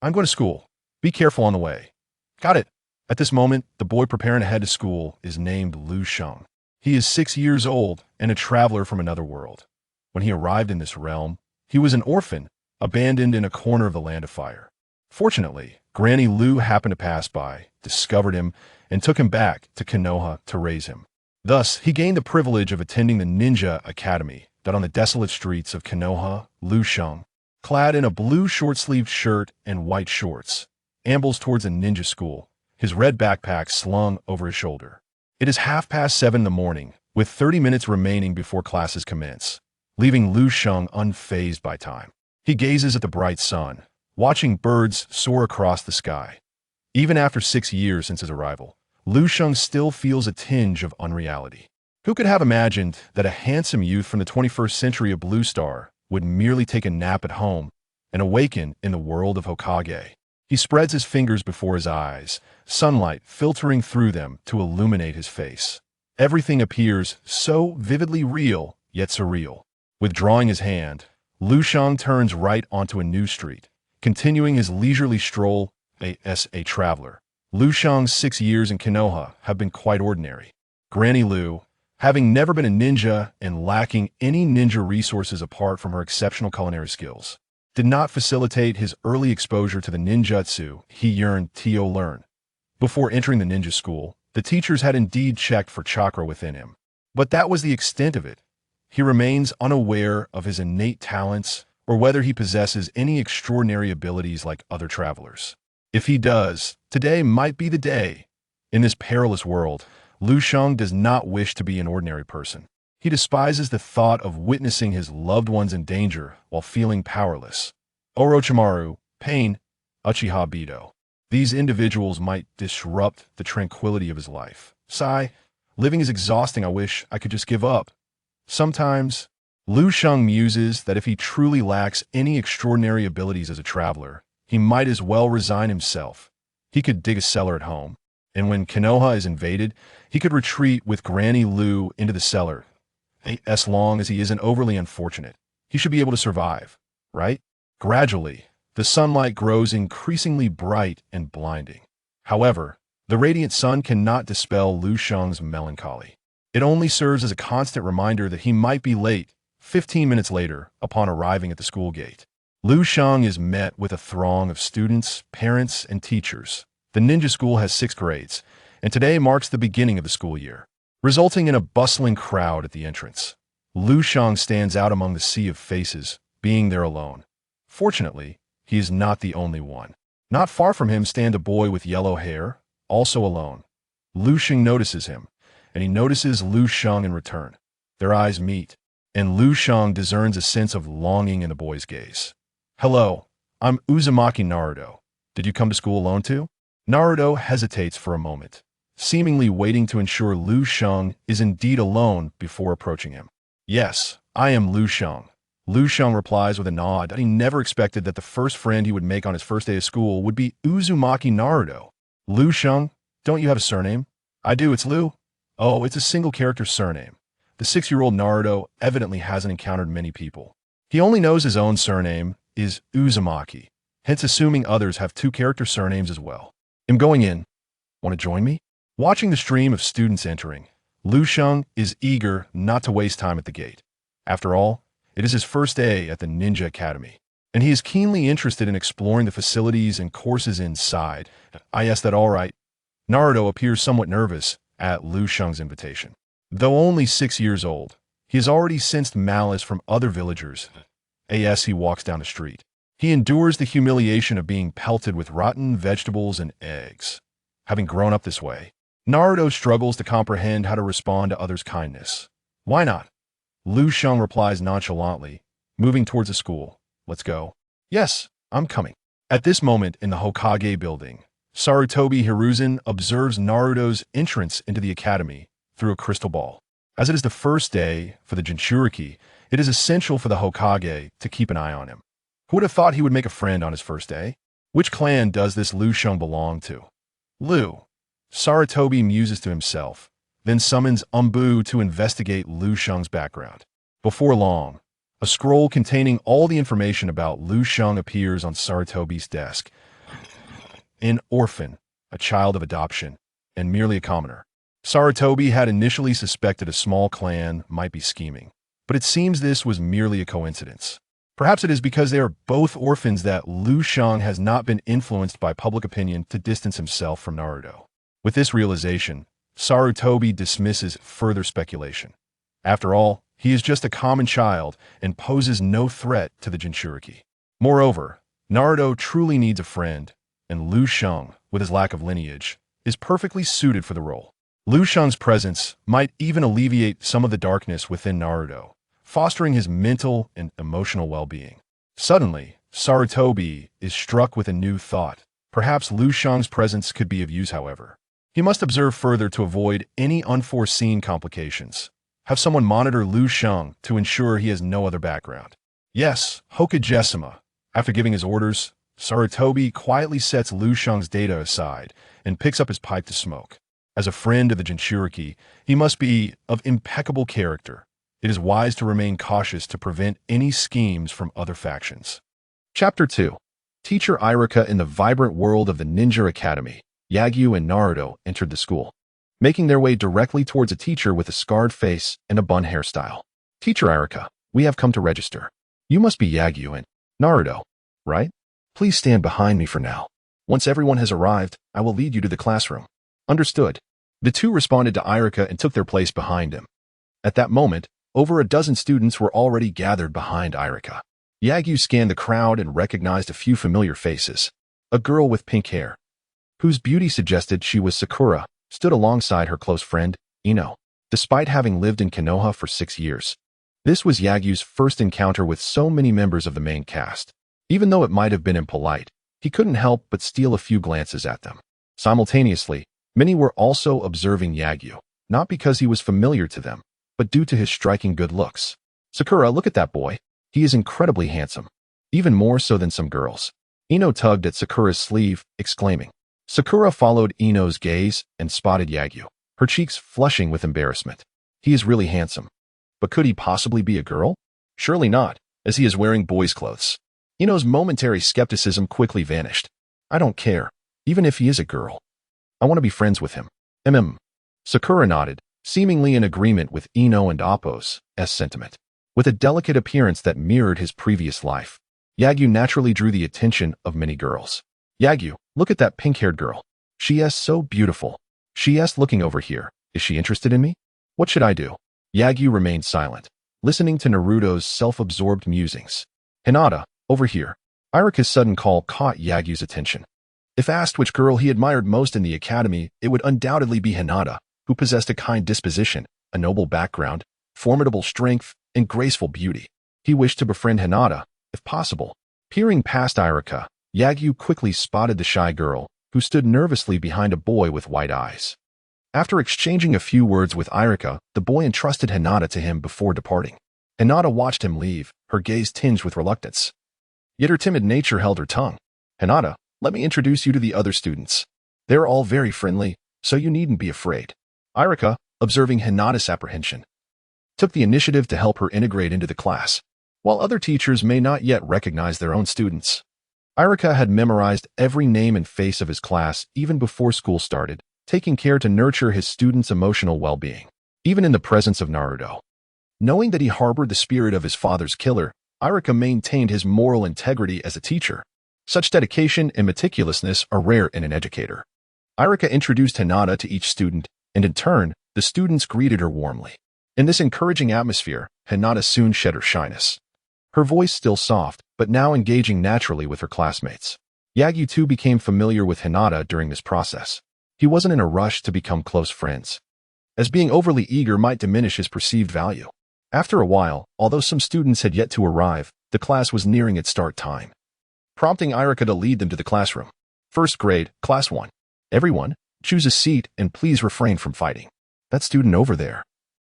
I'm going to school. Be careful on the way. Got it. At this moment, the boy preparing to head to school is named Lu Sheng. He is 6 years old and a traveler from another world. When he arrived in this realm, he was an orphan, abandoned in a corner of the Land of Fire. Fortunately, Granny Lu happened to pass by, discovered him, and took him back to Konoha to raise him. Thus, he gained the privilege of attending the Ninja Academy that on the desolate streets of Konoha, Lu Sheng, clad in a blue short-sleeved shirt and white shorts, ambles towards a ninja school, his red backpack slung over his shoulder. It is 7:30 in the morning, with 30 minutes remaining before classes commence, leaving Lu Sheng unfazed by time. He gazes at the bright sun, watching birds soar across the sky. Even after 6 years since his arrival, Lu Sheng still feels a tinge of unreality. Who could have imagined that a handsome youth from the 21st century of Blue Star would merely take a nap at home and awaken in the world of Hokage? He spreads his fingers before his eyes, sunlight filtering through them to illuminate his face. Everything appears so vividly real, yet surreal. Withdrawing his hand, Lu Sheng turns right onto a new street, continuing his leisurely stroll as a traveler. Lu Sheng's 6 years in Konoha have been quite ordinary. Granny Lu, having never been a ninja and lacking any ninja resources apart from her exceptional culinary skills, did not facilitate his early exposure to the ninjutsu he yearned to learn. Before entering the ninja school, the teachers had indeed checked for chakra within him. But that was the extent of it. He remains unaware of his innate talents or whether he possesses any extraordinary abilities like other travelers. If he does, today might be the day. In this perilous world, Lu Sheng does not wish to be an ordinary person. He despises the thought of witnessing his loved ones in danger while feeling powerless. Orochimaru, pain, Uchiha Bido. These individuals might disrupt the tranquility of his life. Sigh, living is exhausting. I wish I could just give up. Sometimes, Lu Sheng muses that if he truly lacks any extraordinary abilities as a traveler, he might as well resign himself. He could dig a cellar at home, and when Konoha is invaded, he could retreat with Granny Lu into the cellar. As long as he isn't overly unfortunate, he should be able to survive, right? Gradually, the sunlight grows increasingly bright and blinding. However, the radiant sun cannot dispel Lu Sheng's melancholy. It only serves as a constant reminder that he might be late. 15 minutes later, upon arriving at the school gate, Lu Sheng is met with a throng of students, parents, and teachers. The ninja school has 6 grades, and today marks the beginning of the school year, resulting in a bustling crowd at the entrance. Lu Sheng stands out among the sea of faces, being there alone. Fortunately, he is not the only one. Not far from him stand a boy with yellow hair, also alone. Lu Sheng notices him, and he notices Lu Sheng in return. Their eyes meet, and Lu Sheng discerns a sense of longing in the boy's gaze. Hello, I'm Uzumaki Naruto. Did you come to school alone too? Naruto hesitates for a moment, seemingly waiting to ensure Lu Sheng is indeed alone before approaching him. Yes, I am Lu Sheng. Lu Sheng replies with a nod that he never expected that the first friend he would make on his first day of school would be Uzumaki Naruto. Lu Sheng, don't you have a surname? I do, it's Lu. Oh, it's a single character surname. The 6-year-old Naruto evidently hasn't encountered many people. He only knows his own surname is Uzumaki, hence assuming others have 2 character surnames as well. I'm going in. Want to join me? Watching the stream of students entering, Lu Sheng is eager not to waste time at the gate. After all, it is his first day at the Ninja Academy, and he is keenly interested in exploring the facilities and courses inside. I asked that all right. Naruto appears somewhat nervous at Lu Sheng's invitation. Though only 6 years old, he has already sensed malice from other villagers as he walks down the street. He endures the humiliation of being pelted with rotten vegetables and eggs. Having grown up this way, Naruto struggles to comprehend how to respond to others' kindness. Why not? Lu Sheng replies nonchalantly, moving towards the school. Let's go. Yes, I'm coming. At this moment in the Hokage building, Sarutobi Hiruzen observes Naruto's entrance into the academy through a crystal ball. As it is the first day for the Jinchuriki, it is essential for the Hokage to keep an eye on him. Who would have thought he would make a friend on his first day? Which clan does this Lu Sheng belong to? Lu. Sarutobi muses to himself, then summons Umbu to investigate Lu Sheng's background. Before long, a scroll containing all the information about Lu Sheng appears on Sarutobi's desk, an orphan, a child of adoption, and merely a commoner. Sarutobi had initially suspected a small clan might be scheming, but it seems this was merely a coincidence. Perhaps it is because they are both orphans that Liu Shang has not been influenced by public opinion to distance himself from Naruto. With this realization, Sarutobi dismisses further speculation. After all, he is just a common child and poses no threat to the Jinchuriki. Moreover, Naruto truly needs a friend, and Liu Shang, with his lack of lineage, is perfectly suited for the role. Liu Shang's presence might even alleviate some of the darkness within Naruto, fostering his mental and emotional well-being. Suddenly, Sarutobi is struck with a new thought. Perhaps Liu Shang's presence could be of use, however. He must observe further to avoid any unforeseen complications. Have someone monitor Liu Shang to ensure he has no other background. Yes, Hokage. After giving his orders, Sarutobi quietly sets Liu Shang's data aside and picks up his pipe to smoke. As a friend of the Jinchuriki, he must be of impeccable character. It is wise to remain cautious to prevent any schemes from other factions. Chapter 2. Teacher Iruka in the vibrant world of the Ninja Academy. Yagyu and Naruto entered the school, making their way directly towards a teacher with a scarred face and a bun hairstyle. Teacher Iruka, we have come to register. You must be Yagyu and Naruto, right? Please stand behind me for now. Once everyone has arrived, I will lead you to the classroom. Understood. The two responded to Iruka and took their place behind him. At that moment, over a dozen students were already gathered behind Iruka. Yagyu scanned the crowd and recognized a few familiar faces. A girl with pink hair, whose beauty suggested she was Sakura, stood alongside her close friend, Ino. Despite having lived in Konoha for 6 years, this was Yagyu's first encounter with so many members of the main cast. Even though it might have been impolite, he couldn't help but steal a few glances at them. Simultaneously, many were also observing Yagyu, not because he was familiar to them, but due to his striking good looks. Sakura, look at that boy. He is incredibly handsome, even more so than some girls. Ino tugged at Sakura's sleeve, exclaiming. Sakura followed Ino's gaze and spotted Yagyu, her cheeks flushing with embarrassment. He is really handsome. But could he possibly be a girl? Surely not, as he is wearing boys' clothes. Ino's momentary skepticism quickly vanished. I don't care, even if he is a girl. I want to be friends with him. Sakura nodded, seemingly in agreement with Ino and Appo's sentiment. With a delicate appearance that mirrored his previous life, Yagyu naturally drew the attention of many girls. Yagyu, look at that pink-haired girl. She is so beautiful. She is looking over here. Is she interested in me? What should I do? Yagyu remained silent, listening to Naruto's self-absorbed musings. Hinata, over here. Iruka's sudden call caught Yagyu's attention. If asked which girl he admired most in the academy, it would undoubtedly be Hinata, who possessed a kind disposition, a noble background, formidable strength, and graceful beauty. He wished to befriend Hinata, if possible. Peering past Iruka, Yagyu quickly spotted the shy girl, who stood nervously behind a boy with white eyes. After exchanging a few words with Iruka, the boy entrusted Hinata to him before departing. Hinata watched him leave, her gaze tinged with reluctance. Yet her timid nature held her tongue. Hinata, let me introduce you to the other students. They're all very friendly, so you needn't be afraid. Iruka, observing Hinata's apprehension, took the initiative to help her integrate into the class. While other teachers may not yet recognize their own students, Iruka had memorized every name and face of his class even before school started, taking care to nurture his students' emotional well-being, even in the presence of Naruto. Knowing that he harbored the spirit of his father's killer, Iruka maintained his moral integrity as a teacher. Such dedication and meticulousness are rare in an educator. Iruka introduced Hinata to each student, and in turn, the students greeted her warmly. In this encouraging atmosphere, Hinata soon shed her shyness. Her voice still soft, but now engaging naturally with her classmates. Yagyu too became familiar with Hinata during this process. He wasn't in a rush to become close friends, as being overly eager might diminish his perceived value. After a while, although some students had yet to arrive, the class was nearing its start time, prompting Iruka to lead them to the classroom. First grade, Class 1. Everyone, choose a seat and please refrain from fighting. That student over there.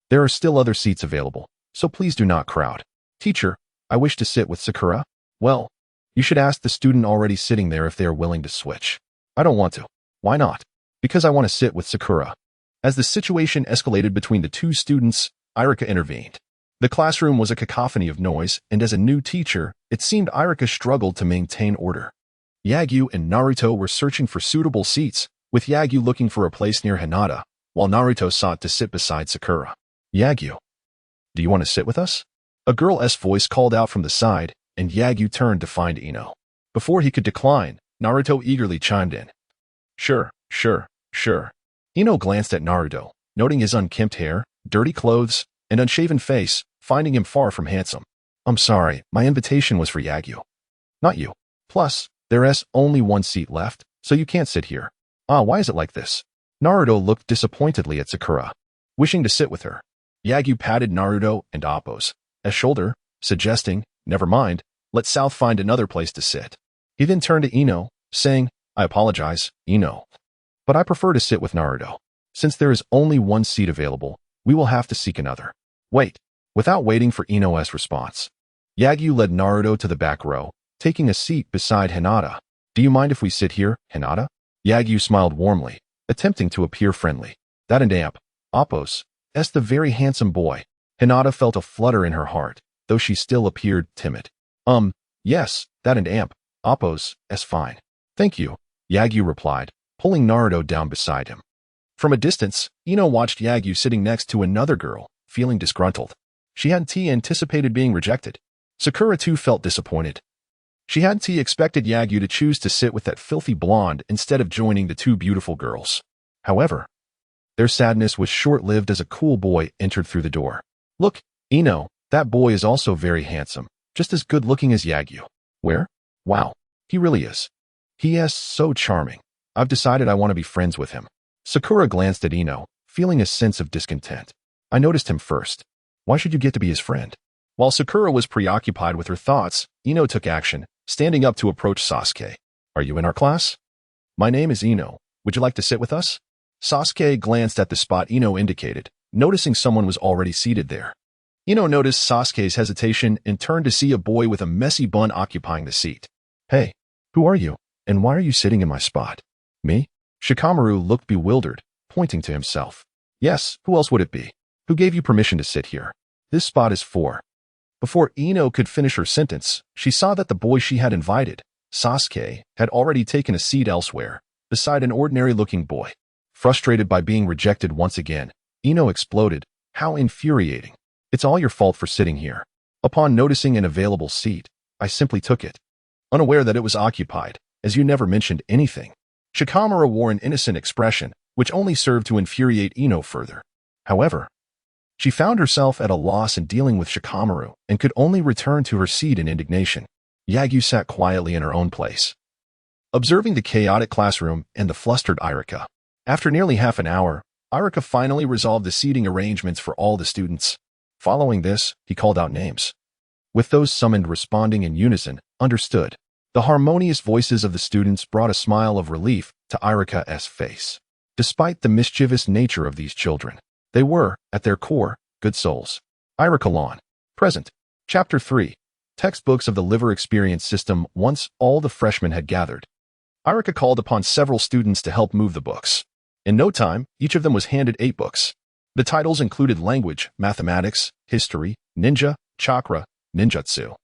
There are still other seats available, so please do not crowd. Teacher, I wish to sit with Sakura. Well, you should ask the student already sitting there if they are willing to switch. I don't want to. Why not? Because I want to sit with Sakura. As the situation escalated between the two students, Iruka intervened. The classroom was a cacophony of noise, and as a new teacher, it seemed Iruka struggled to maintain order. Yagyu and Naruto were searching for suitable seats, with Yagyu looking for a place near Hinata, while Naruto sought to sit beside Sakura. Yagyu, do you want to sit with us? A girl's voice called out from the side, and Yagyu turned to find Ino. Before he could decline, Naruto eagerly chimed in. Sure. Ino glanced at Naruto, noting his unkempt hair, dirty clothes, and unshaven face, finding him far from handsome. I'm sorry, my invitation was for Yagyu. Not you. Plus, there's only one seat left, so you can't sit here. Why is it like this? Naruto looked disappointedly at Sakura, wishing to sit with her. Yagyu patted Naruto and Appo's shoulder, suggesting, never mind, let South find another place to sit. He then turned to Ino, saying, I apologize, Ino, but I prefer to sit with Naruto. Since there is only one seat available, we will have to seek another. Wait. Without waiting for Ino's response, Yagyu led Naruto to the back row, taking a seat beside Hinata. Do you mind if we sit here, Hinata? Yagyu smiled warmly, attempting to appear friendly. That and Appo's the very handsome boy. Hinata felt a flutter in her heart, though she still appeared timid. Yes, that and Appo's fine. Thank you, Yagyu replied, pulling Naruto down beside him. From a distance, Ino watched Yagyu sitting next to another girl, feeling disgruntled. She hadn't anticipated being rejected. Sakura too felt disappointed. She hadn't expected Yagyu to choose to sit with that filthy blonde instead of joining the two beautiful girls. However, their sadness was short-lived as a cool boy entered through the door. Look, Ino, that boy is also very handsome, just as good-looking as Yagyu. Where? Wow, he really is. He is so charming. I've decided I want to be friends with him. Sakura glanced at Ino, feeling a sense of discontent. I noticed him first. Why should you get to be his friend? While Sakura was preoccupied with her thoughts, Ino took action, standing up to approach Sasuke. Are you in our class? My name is Ino. Would you like to sit with us? Sasuke glanced at the spot Ino indicated, noticing someone was already seated there. Ino noticed Sasuke's hesitation and turned to see a boy with a messy bun occupying the seat. Hey, who are you, and why are you sitting in my spot? Me? Shikamaru looked bewildered, pointing to himself. Yes, who else would it be? Who gave you permission to sit here? This spot is for. Before Ino could finish her sentence, she saw that the boy she had invited, Sasuke, had already taken a seat elsewhere, beside an ordinary-looking boy. Frustrated by being rejected once again, Ino exploded. How infuriating. It's all your fault for sitting here. Upon noticing an available seat, I simply took it, unaware that it was occupied, as you never mentioned anything. Shikamaru wore an innocent expression, which only served to infuriate Ino further. However, she found herself at a loss in dealing with Shikamaru and could only return to her seat in indignation. Yagyu sat quietly in her own place, observing the chaotic classroom and the flustered Iruka. After nearly half an hour, Iruka finally resolved the seating arrangements for all the students. Following this, he called out names, with those summoned responding in unison. Understood. The harmonious voices of the students brought a smile of relief to Iruka's face. Despite the mischievous nature of these children, they were, at their core, good souls. Iruka Lawn. Present. Chapter 3. Textbooks of the Liver Experience System. Once all the freshmen had gathered, Iruka called upon several students to help move the books. In no time, each of them was handed 8 books. The titles included language, mathematics, history, ninja, chakra, ninjutsu,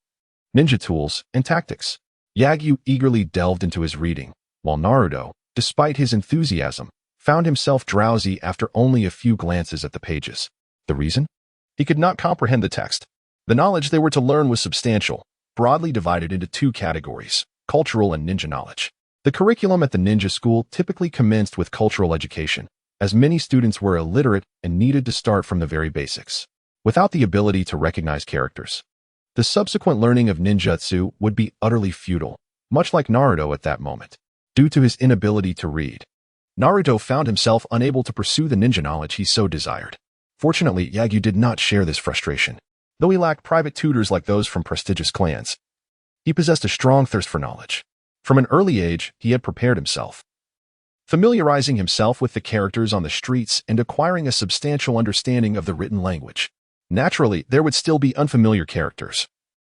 ninja tools, and tactics. Yagyu eagerly delved into his reading, while Naruto, despite his enthusiasm, found himself drowsy after only a few glances at the pages. The reason? He could not comprehend the text. The knowledge they were to learn was substantial, broadly divided into 2 categories, cultural and ninja knowledge. The curriculum at the ninja school typically commenced with cultural education, as many students were illiterate and needed to start from the very basics, without the ability to recognize characters. The subsequent learning of ninjutsu would be utterly futile, much like Naruto at that moment, due to his inability to read. Naruto found himself unable to pursue the ninja knowledge he so desired. Fortunately, Yagyu did not share this frustration. Though he lacked private tutors like those from prestigious clans, he possessed a strong thirst for knowledge. From an early age, he had prepared himself, familiarizing himself with the characters on the streets and acquiring a substantial understanding of the written language. Naturally, there would still be unfamiliar characters,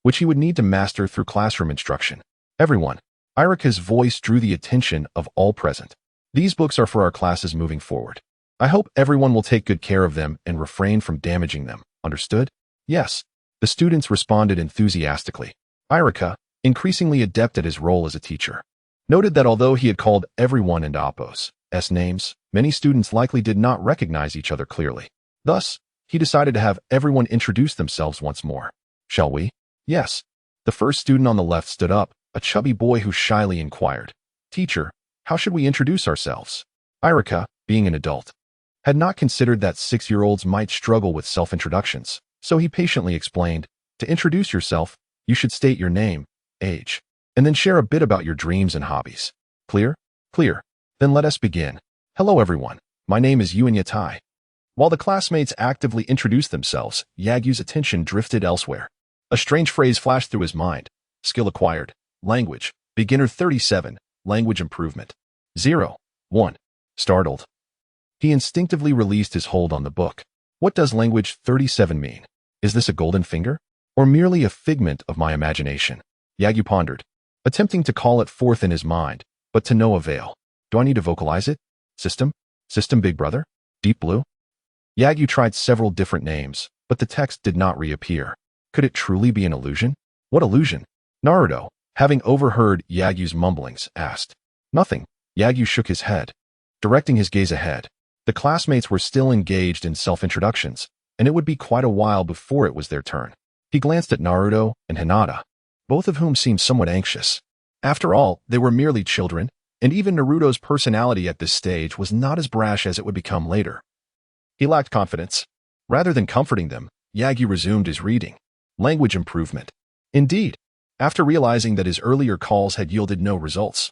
which he would need to master through classroom instruction. Everyone. Iruka's voice drew the attention of all present. These books are for our classes moving forward. I hope everyone will take good care of them and refrain from damaging them. Understood? Yes. The students responded enthusiastically. Iruka, increasingly adept at his role as a teacher, Noted that although he had called everyone and Appo's names, many students likely did not recognize each other clearly. Thus, he decided to have everyone introduce themselves once more. Shall we? Yes. The first student on the left stood up, a chubby boy who shyly inquired, Teacher, how should we introduce ourselves? Iruka, being an adult, had not considered that 6-year-olds might struggle with self-introductions, so he patiently explained, to introduce yourself, you should state your name, age, and then share a bit about your dreams and hobbies. Clear? Clear. Then let us begin. Hello everyone, my name is Yuan Yatai. While the classmates actively introduced themselves, Yagyu's attention drifted elsewhere. A strange phrase flashed through his mind. Skill acquired. Language. Beginner 37. Language improvement. 0. 1. Startled. He instinctively released his hold on the book. What does language 37 mean? Is this a golden finger? Or merely a figment of my imagination? Yagyu pondered, attempting to call it forth in his mind, but to no avail. Do I need to vocalize it? System? System Big Brother? Deep Blue? Yagyu tried several different names, but the text did not reappear. Could it truly be an illusion? What illusion? Naruto, having overheard Yagyu's mumblings, asked. Nothing. Yagyu shook his head, directing his gaze ahead. The classmates were still engaged in self-introductions, and it would be quite a while before it was their turn. He glanced at Naruto and Hinata, both of whom seemed somewhat anxious. After all, they were merely children, and even Naruto's personality at this stage was not as brash as it would become later. He lacked confidence. Rather than comforting them, Yagyu resumed his reading. Language improvement. Indeed, after realizing that his earlier calls had yielded no results,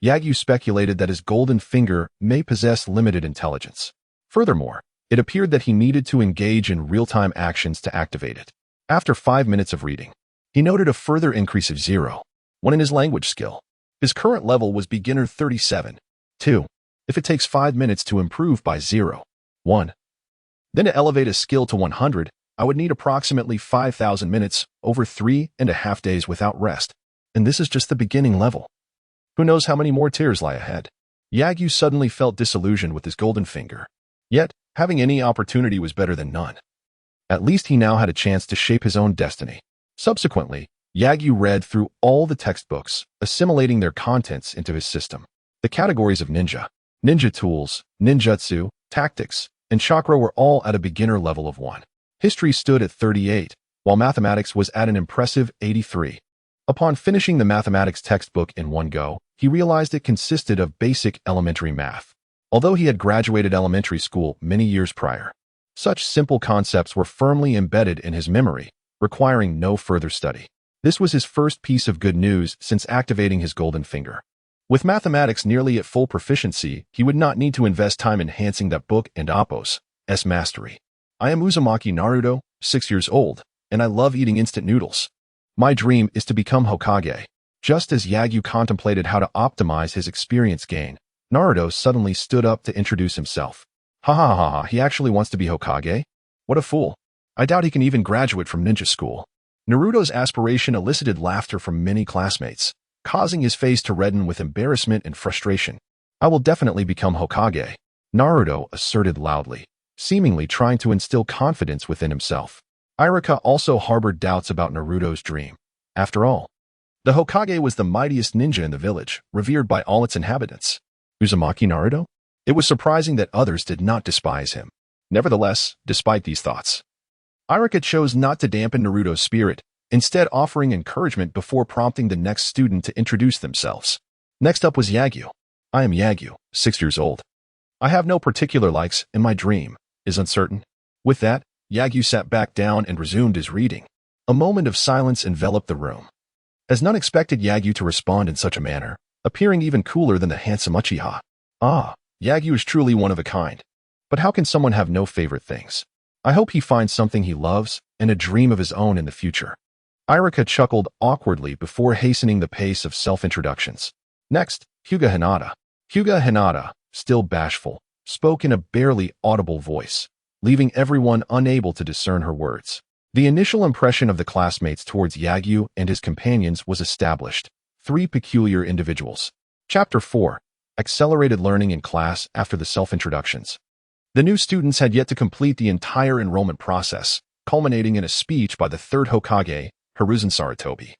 Yagyu speculated that his golden finger may possess limited intelligence. Furthermore, it appeared that he needed to engage in real-time actions to activate it. After 5 minutes of reading, he noted a further increase of 0. 1 in his language skill. His current level was beginner 37. 2. If it takes 5 minutes to improve by 0. 1. Then to elevate a skill to 100, I would need approximately 5,000 minutes over 3.5 days without rest. And this is just the beginning level. Who knows how many more tiers lie ahead? Yagyu suddenly felt disillusioned with his golden finger. Yet, having any opportunity was better than none. At least he now had a chance to shape his own destiny. Subsequently, Yagyu read through all the textbooks, assimilating their contents into his system. The categories of ninja tools, ninjutsu, tactics, and chakra were all at a beginner level of 1. History stood at 38, while mathematics was at an impressive 83. Upon finishing the mathematics textbook in one go, he realized it consisted of basic elementary math. Although he had graduated elementary school many years prior, such simple concepts were firmly embedded in his memory, requiring no further study. This was his first piece of good news since activating his golden finger. With mathematics nearly at full proficiency, he would not need to invest time enhancing that book and Appo's mastery. I am Uzumaki Naruto, 6 years old, and I love eating instant noodles. My dream is to become Hokage. Just as Yagyu contemplated how to optimize his experience gain, Naruto suddenly stood up to introduce himself. Ha ha ha ha, he actually wants to be Hokage? What a fool. I doubt he can even graduate from ninja school. Naruto's aspiration elicited laughter from many classmates, causing his face to redden with embarrassment and frustration. I will definitely become Hokage, Naruto asserted loudly, seemingly trying to instill confidence within himself. Iruka also harbored doubts about Naruto's dream. After all, the Hokage was the mightiest ninja in the village, revered by all its inhabitants. Uzumaki Naruto? It was surprising that others did not despise him. Nevertheless, despite these thoughts, Iruka chose not to dampen Naruto's spirit, instead offering encouragement before prompting the next student to introduce themselves. Next up was Yagyu. I am Yagyu, 6 years old. I have no particular likes, and my dream is uncertain. With that, Yagyu sat back down and resumed his reading. A moment of silence enveloped the room, as none expected Yagyu to respond in such a manner, appearing even cooler than the handsome Uchiha. Ah, Yagyu is truly one of a kind. But how can someone have no favorite things? I hope he finds something he loves and a dream of his own in the future. Iruka chuckled awkwardly before hastening the pace of self-introductions. Next, Hyuga Hinata. Hyuga Hinata, still bashful, spoke in a barely audible voice, leaving everyone unable to discern her words. The initial impression of the classmates towards Yagyu and his companions was established. 3 peculiar individuals. Chapter 4. Accelerated learning in class after the self-introductions. The new students had yet to complete the entire enrollment process, culminating in a speech by the third Hokage, Hiruzen Sarutobi.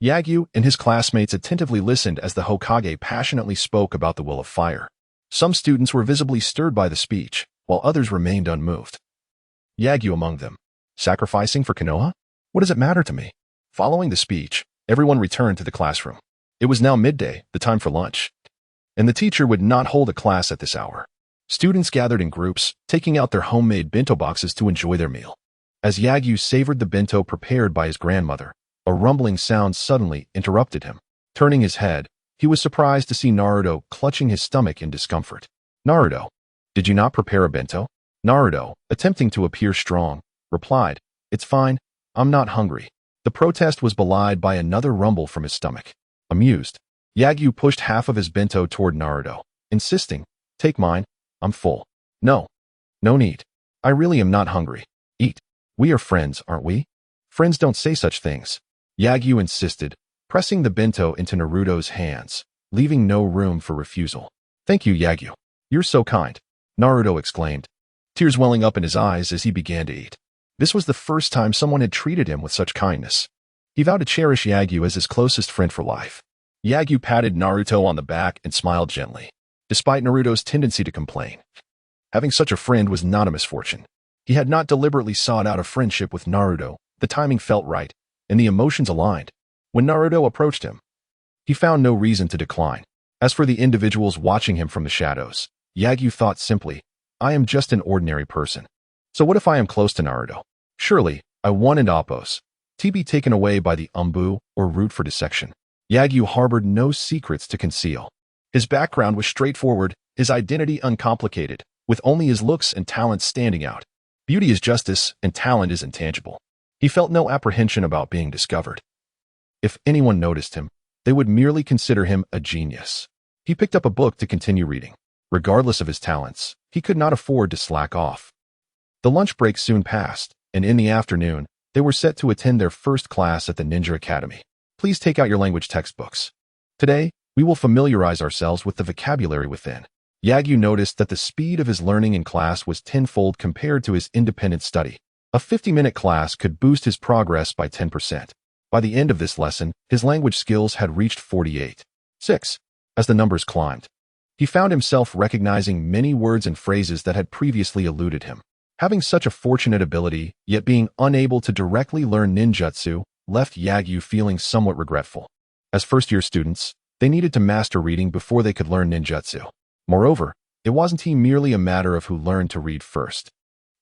Yagyu and his classmates attentively listened as the Hokage passionately spoke about the will of fire. Some students were visibly stirred by the speech, while others remained unmoved. Yagyu among them. Sacrificing for Konoha? What does it matter to me? Following the speech, everyone returned to the classroom. It was now midday, the time for lunch, and the teacher would not hold a class at this hour. Students gathered in groups, taking out their homemade bento boxes to enjoy their meal. As Yagyu savored the bento prepared by his grandmother, a rumbling sound suddenly interrupted him. Turning his head, he was surprised to see Naruto clutching his stomach in discomfort. Naruto, did you not prepare a bento? Naruto, attempting to appear strong, replied, It's fine, I'm not hungry. The protest was belied by another rumble from his stomach. Amused, Yagyu pushed half of his bento toward Naruto, insisting, Take mine, I'm full. No. No need. I really am not hungry. Eat. We are friends, aren't we? Friends don't say such things. Yagyu insisted, pressing the bento into Naruto's hands, leaving no room for refusal. Thank you, Yagyu. You're so kind, Naruto exclaimed, tears welling up in his eyes as he began to eat. This was the first time someone had treated him with such kindness. He vowed to cherish Yagyu as his closest friend for life. Yagyu patted Naruto on the back and smiled gently, despite Naruto's tendency to complain. Having such a friend was not a misfortune. He had not deliberately sought out a friendship with Naruto. The timing felt right, and the emotions aligned. When Naruto approached him, he found no reason to decline. As for the individuals watching him from the shadows, Yagyu thought simply, I am just an ordinary person. So what if I am close to Naruto? Surely, I one and oppose. To be taken away by the umbu or root for dissection. Yagyu harbored no secrets to conceal. His background was straightforward, his identity uncomplicated, with only his looks and talents standing out. Beauty is justice, and talent is intangible. He felt no apprehension about being discovered. If anyone noticed him, they would merely consider him a genius. He picked up a book to continue reading. Regardless of his talents, he could not afford to slack off. The lunch break soon passed, and in the afternoon, they were set to attend their first class at the Ninja Academy. Please take out your language textbooks. Today, we will familiarize ourselves with the vocabulary within. Yagyu noticed that the speed of his learning in class was tenfold compared to his independent study. A 50-minute class could boost his progress by 10%. By the end of this lesson, his language skills had reached 48.6. As the numbers climbed, he found himself recognizing many words and phrases that had previously eluded him. Having such a fortunate ability, yet being unable to directly learn ninjutsu, left Yagyu feeling somewhat regretful. As first-year students, they needed to master reading before they could learn ninjutsu. Moreover, it wasn't merely a matter of who learned to read first.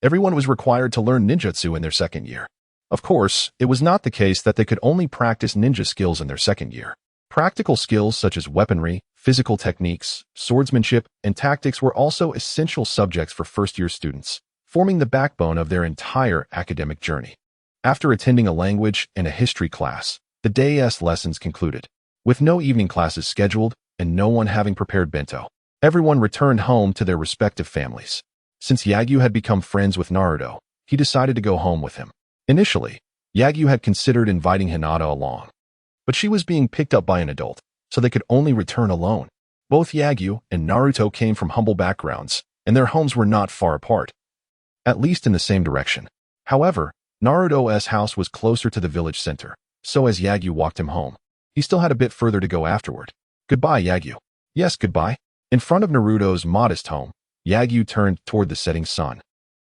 Everyone was required to learn ninjutsu in their second year. Of course, it was not the case that they could only practice ninja skills in their second year. Practical skills such as weaponry, physical techniques, swordsmanship, and tactics were also essential subjects for first-year students, forming the backbone of their entire academic journey. After attending a language and a history class, the day's lessons concluded. With no evening classes scheduled and no one having prepared bento, everyone returned home to their respective families. Since Yagyu had become friends with Naruto, he decided to go home with him. Initially, Yagyu had considered inviting Hinata along, but she was being picked up by an adult, so they could only return alone. Both Yagyu and Naruto came from humble backgrounds, and their homes were not far apart, at least in the same direction. However, Naruto's house was closer to the village center, so as Yagyu walked him home, he still had a bit further to go afterward. Goodbye, Yagyu. Yes, goodbye. In front of Naruto's modest home, Yagyu turned toward the setting sun,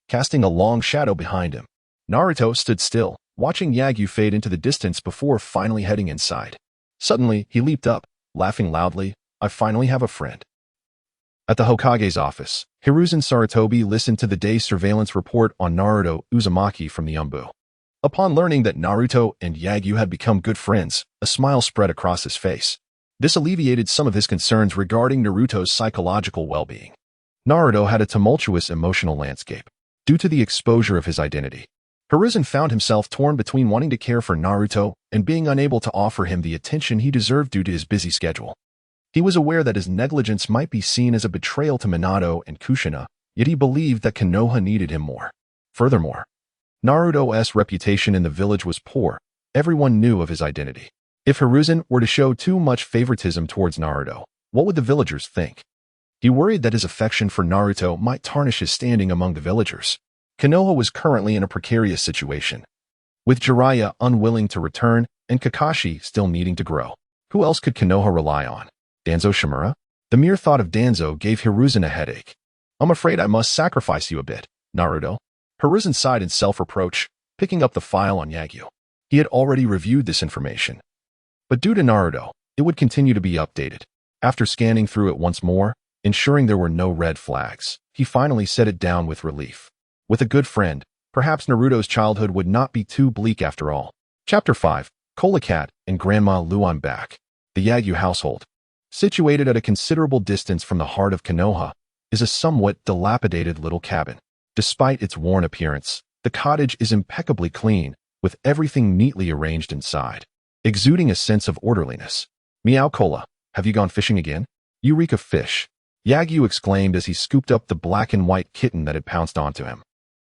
casting a long shadow behind him. Naruto stood still, watching Yagyu fade into the distance before finally heading inside. Suddenly, he leaped up, laughing loudly, I finally have a friend. At the Hokage's office, Hiruzen Sarutobi listened to the day's surveillance report on Naruto Uzumaki from the Umbu. Upon learning that Naruto and Yagyu had become good friends, a smile spread across his face. This alleviated some of his concerns regarding Naruto's psychological well-being. Naruto had a tumultuous emotional landscape, due to the exposure of his identity. Hiruzen found himself torn between wanting to care for Naruto and being unable to offer him the attention he deserved due to his busy schedule. He was aware that his negligence might be seen as a betrayal to Minato and Kushina, yet he believed that Konoha needed him more. Furthermore, Naruto's reputation in the village was poor. Everyone knew of his identity. If Hiruzen were to show too much favoritism towards Naruto, what would the villagers think? He worried that his affection for Naruto might tarnish his standing among the villagers. Konoha was currently in a precarious situation. With Jiraiya unwilling to return, and Kakashi still needing to grow. Who else could Konoha rely on? Danzo Shimura? The mere thought of Danzo gave Hiruzen a headache. I'm afraid I must sacrifice you a bit, Naruto. Hiruzen sighed in self-reproach, picking up the file on Yagyu. He had already reviewed this information. But due to Naruto, it would continue to be updated. After scanning through it once more, ensuring there were no red flags, he finally set it down with relief. With a good friend, perhaps Naruto's childhood would not be too bleak after all. Chapter 5, Cola Cat and Grandma Luan back. The Yagyu household, situated at a considerable distance from the heart of Konoha, is a somewhat dilapidated little cabin. Despite its worn appearance, the cottage is impeccably clean, with everything neatly arranged inside, exuding a sense of orderliness. Meow Cola, have you gone fishing again? Eureka fish, Yagyu exclaimed as he scooped up the black and white kitten that had pounced onto him.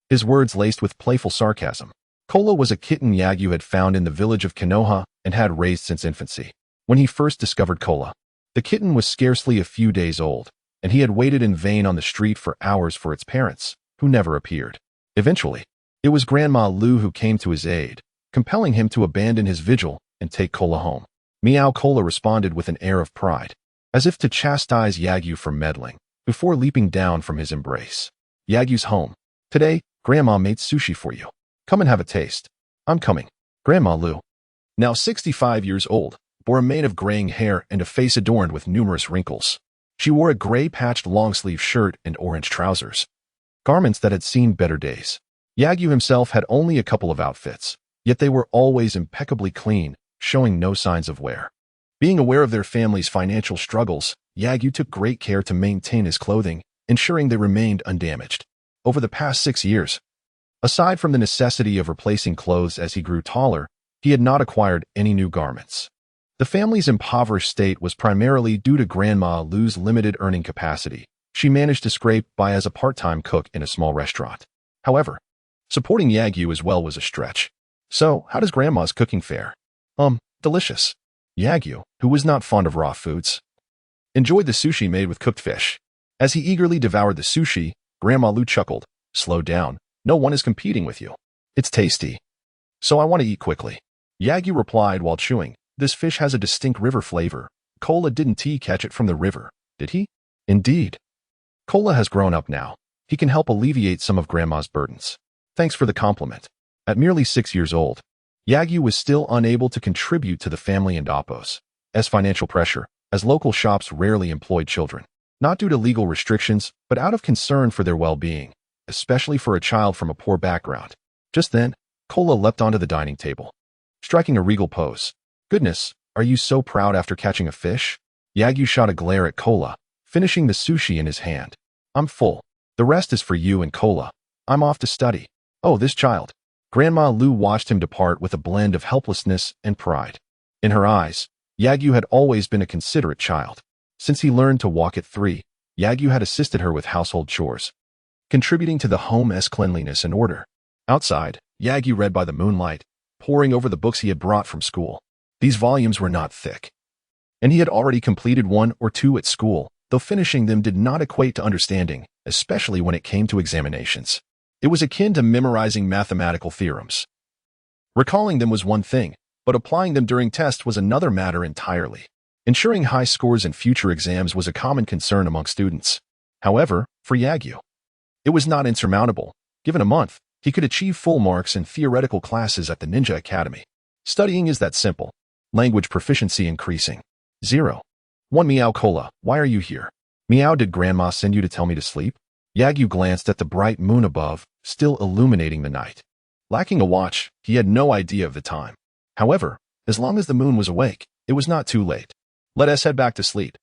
His words laced with playful sarcasm. Cola was a kitten Yagyu had found in the village of Konoha and had raised since infancy. When he first discovered Cola, the kitten was scarcely a few days old, and he had waited in vain on the street for hours for its parents, who never appeared. Eventually, it was Grandma Lu who came to his aid, compelling him to abandon his vigil and take Cola home. Meow Cola responded with an air of pride, as if to chastise Yagyu for meddling, before leaping down from his embrace. Yagyu's home. Today, Grandma made sushi for you. Come and have a taste. I'm coming. Grandma Lu, now 65 years old, bore a mane of graying hair and a face adorned with numerous wrinkles. She wore a gray patched long-sleeve shirt and orange trousers, garments that had seen better days. Yagyu himself had only a couple of outfits, yet they were always impeccably clean, showing no signs of wear. Being aware of their family's financial struggles, Yagyu took great care to maintain his clothing, ensuring they remained undamaged. Over the past 6 years, aside from the necessity of replacing clothes as he grew taller, he had not acquired any new garments. The family's impoverished state was primarily due to Grandma Lu's limited earning capacity. She managed to scrape by as a part-time cook in a small restaurant. However, supporting Yagyu as well was a stretch. So, how does Grandma's cooking fare? Delicious. Yagyu, who was not fond of raw foods, enjoyed the sushi made with cooked fish. As he eagerly devoured the sushi, Grandma Lu chuckled. Slow down. No one is competing with you. It's tasty. So I want to eat quickly. Yagyu replied while chewing. This fish has a distinct river flavor. Cola didn't catch it from the river, did he? Indeed. Cola has grown up now. He can help alleviate some of Grandma's burdens. Thanks for the compliment. At merely 6 years old, Yagyu was still unable to contribute to the family and Appos, as financial pressure, as local shops rarely employed children. Not due to legal restrictions, but out of concern for their well-being, especially for a child from a poor background. Just then, Cola leapt onto the dining table, striking a regal pose. Goodness, are you so proud after catching a fish? Yagyu shot a glare at Cola, finishing the sushi in his hand. I'm full. The rest is for you and Cola. I'm off to study. Oh, this child. Grandma Lu watched him depart with a blend of helplessness and pride. In her eyes, Yagyu had always been a considerate child. Since he learned to walk at 3, Yagyu had assisted her with household chores, contributing to the home's cleanliness and order. Outside, Yagyu read by the moonlight, poring over the books he had brought from school. These volumes were not thick, and he had already completed 1 or 2 at school, though finishing them did not equate to understanding, especially when it came to examinations. It was akin to memorizing mathematical theorems. Recalling them was one thing, but applying them during tests was another matter entirely. Ensuring high scores in future exams was a common concern among students. However, for Yagyu, it was not insurmountable. Given a month, he could achieve full marks in theoretical classes at the Ninja Academy. Studying is that simple. Language proficiency increasing. 0. 1 Meow Cola, why are you here? Meow, did Grandma send you to tell me to sleep? Yagyu glanced at the bright moon above, still illuminating the night. Lacking a watch, he had no idea of the time. However, as long as the moon was awake, it was not too late. Let us head back to sleep.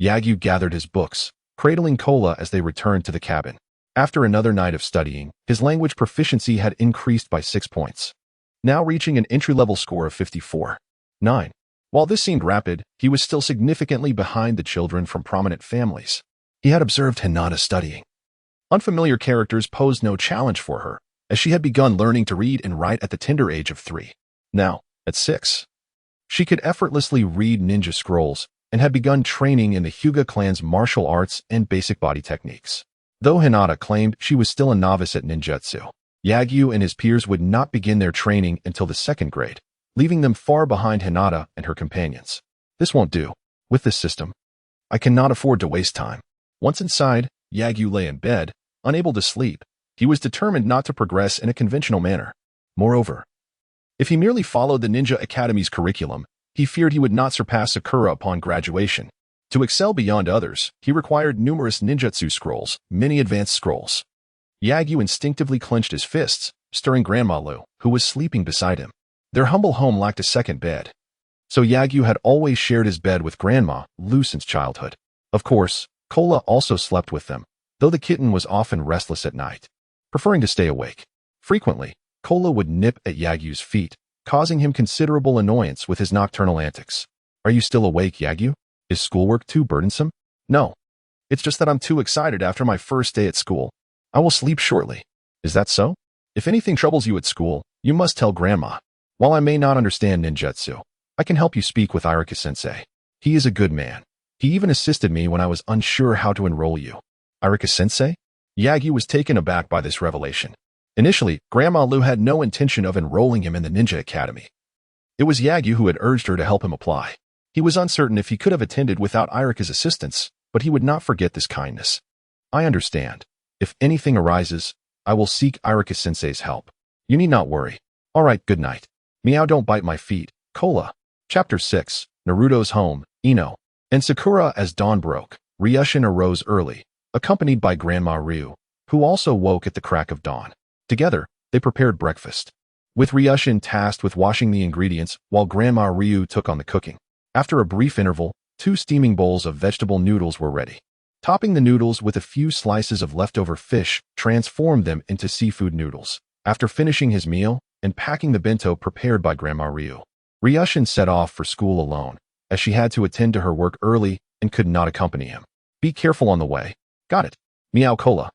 Yagyu gathered his books, cradling Cola as they returned to the cabin. After another night of studying, his language proficiency had increased by 6 points, now reaching an entry-level score of 54.9. While this seemed rapid, he was still significantly behind the children from prominent families. He had observed Hinata studying. Unfamiliar characters posed no challenge for her, as she had begun learning to read and write at the tender age of 3. Now, at 6, she could effortlessly read ninja scrolls and had begun training in the Hyuga clan's martial arts and basic body techniques. Though Hinata claimed she was still a novice at ninjutsu, Yagyu and his peers would not begin their training until the 2nd grade, leaving them far behind Hinata and her companions. This won't do. With this system, I cannot afford to waste time. Once inside, Yagyu lay in bed, unable to sleep. He was determined not to progress in a conventional manner. Moreover, if he merely followed the Ninja Academy's curriculum, he feared he would not surpass Sakura upon graduation. To excel beyond others, he required numerous ninjutsu scrolls, many advanced scrolls. Yagyu instinctively clenched his fists, stirring Grandma Lu, who was sleeping beside him. Their humble home lacked a second bed, so Yagyu had always shared his bed with Grandma Lu since childhood. Of course, Kola also slept with them, though the kitten was often restless at night, preferring to stay awake. Frequently, Kola would nip at Yagyu's feet, causing him considerable annoyance with his nocturnal antics. Are you still awake, Yagyu? Is schoolwork too burdensome? No. It's just that I'm too excited after my first day at school. I will sleep shortly. Is that so? If anything troubles you at school, you must tell Grandma. While I may not understand ninjutsu, I can help you speak with Iruka-sensei. He is a good man. He even assisted me when I was unsure how to enroll you. Iruka-sensei? Yagyu was taken aback by this revelation. Initially, Grandma Lu had no intention of enrolling him in the Ninja Academy. It was Yagyu who had urged her to help him apply. He was uncertain if he could have attended without Iruka's assistance, but he would not forget this kindness. I understand. If anything arises, I will seek Iruka-sensei's help. You need not worry. All right, good night. Meow, don't bite my feet. Kola. Chapter 6. Naruto's home, Ino. And Sakura. As dawn broke, Ryushin arose early, accompanied by Grandma Ryu, who also woke at the crack of dawn. Together, they prepared breakfast, with Ryushin tasked with washing the ingredients while Grandma Ryu took on the cooking. After a brief interval, 2 steaming bowls of vegetable noodles were ready. Topping the noodles with a few slices of leftover fish transformed them into seafood noodles. After finishing his meal and packing the bento prepared by Grandma Ryu, Ryushin set off for school alone, as she had to attend to her work early and could not accompany him. Be careful on the way. Got it. Meow, Kola.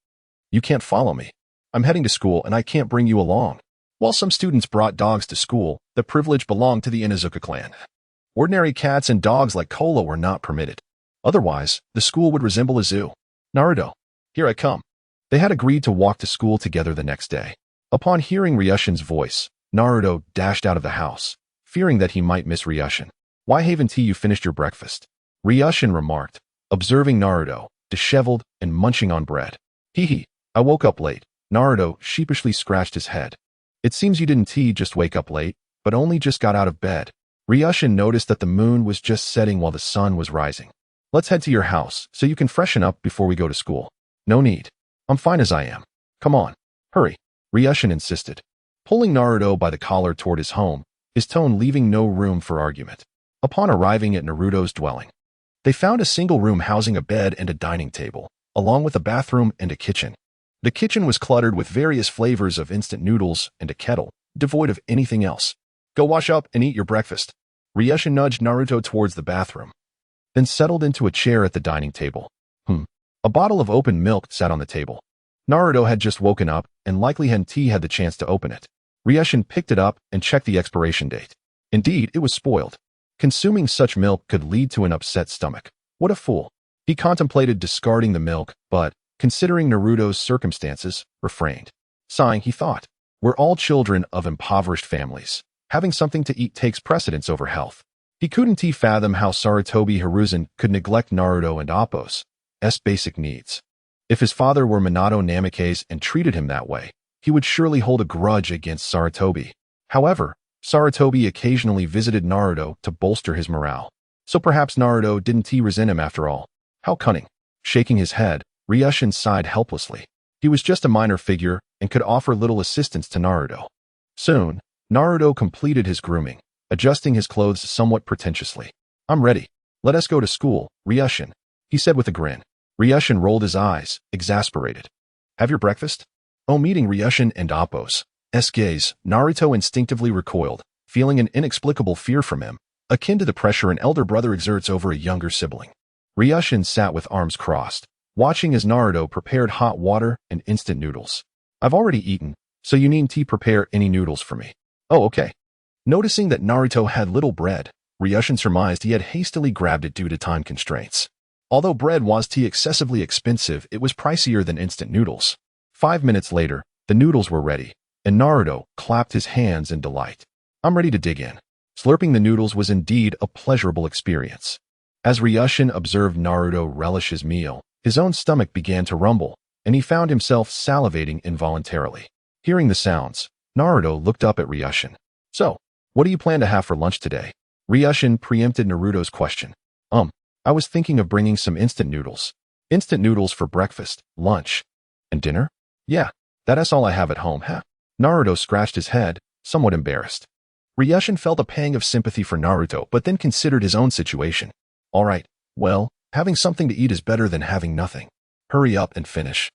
You can't follow me. I'm heading to school and I can't bring you along. While some students brought dogs to school, the privilege belonged to the Inuzuka clan. Ordinary cats and dogs like Kola were not permitted. Otherwise, the school would resemble a zoo. Naruto, here I come. They had agreed to walk to school together the next day. Upon hearing Ryushin's voice, Naruto dashed out of the house, fearing that he might miss Ryushin. Why haven't you finished your breakfast? Ryushin remarked, observing Naruto, disheveled and munching on bread. Hee, I woke up late. Naruto sheepishly scratched his head. It seems you didn't just wake up late, but only just got out of bed. Ryushin noticed that the moon was just setting while the sun was rising. Let's head to your house so you can freshen up before we go to school. No need. I'm fine as I am. Come on. Hurry. Ryushin insisted, pulling Naruto by the collar toward his home, his tone leaving no room for argument. Upon arriving at Naruto's dwelling, they found a single room housing a bed and a dining table, along with a bathroom and a kitchen. The kitchen was cluttered with various flavors of instant noodles and a kettle, devoid of anything else. Go wash up and eat your breakfast. Ryushin nudged Naruto towards the bathroom, then settled into a chair at the dining table. A bottle of open milk sat on the table. Naruto had just woken up and likely hadn't had the chance to open it. Ryushin picked it up and checked the expiration date. Indeed, it was spoiled. Consuming such milk could lead to an upset stomach. What a fool. He contemplated discarding the milk, but, considering Naruto's circumstances, refrained. Sighing, he thought, we're all children of impoverished families. Having something to eat takes precedence over health. He couldn't fathom how Sarutobi Hiruzen could neglect Naruto and Appo's basic needs. If his father were Minato Namikaze and treated him that way, he would surely hold a grudge against Sarutobi. However, Sarutobi occasionally visited Naruto to bolster his morale. So perhaps Naruto didn't resent him after all. How cunning. Shaking his head, Ryushin sighed helplessly. He was just a minor figure and could offer little assistance to Naruto. Soon, Naruto completed his grooming, adjusting his clothes somewhat pretentiously. I'm ready. Let us go to school, Ryushin, he said with a grin. Ryushin rolled his eyes, exasperated. Have your breakfast? Meeting Ryushin and Appo's gaze, Naruto instinctively recoiled, feeling an inexplicable fear from him, akin to the pressure an elder brother exerts over a younger sibling. Ryushin sat with arms crossed, watching as Naruto prepared hot water and instant noodles. I've already eaten, so you needn't prepare any noodles for me. Oh, okay. Noticing that Naruto had little bread, Ryushin surmised he had hastily grabbed it due to time constraints. Although bread was excessively expensive, it was pricier than instant noodles. 5 minutes later, the noodles were ready, and Naruto clapped his hands in delight. I'm ready to dig in. Slurping the noodles was indeed a pleasurable experience. As Ryushin observed Naruto relish his meal, his own stomach began to rumble, and he found himself salivating involuntarily. Hearing the sounds, Naruto looked up at Ryushin. So, what do you plan to have for lunch today? Ryushin preempted Naruto's question. I was thinking of bringing some instant noodles. Instant noodles for breakfast, lunch, and dinner? Yeah, that's all I have at home, huh? Naruto scratched his head, somewhat embarrassed. Ryushin felt a pang of sympathy for Naruto, but then considered his own situation. All right, well, having something to eat is better than having nothing. Hurry up and finish.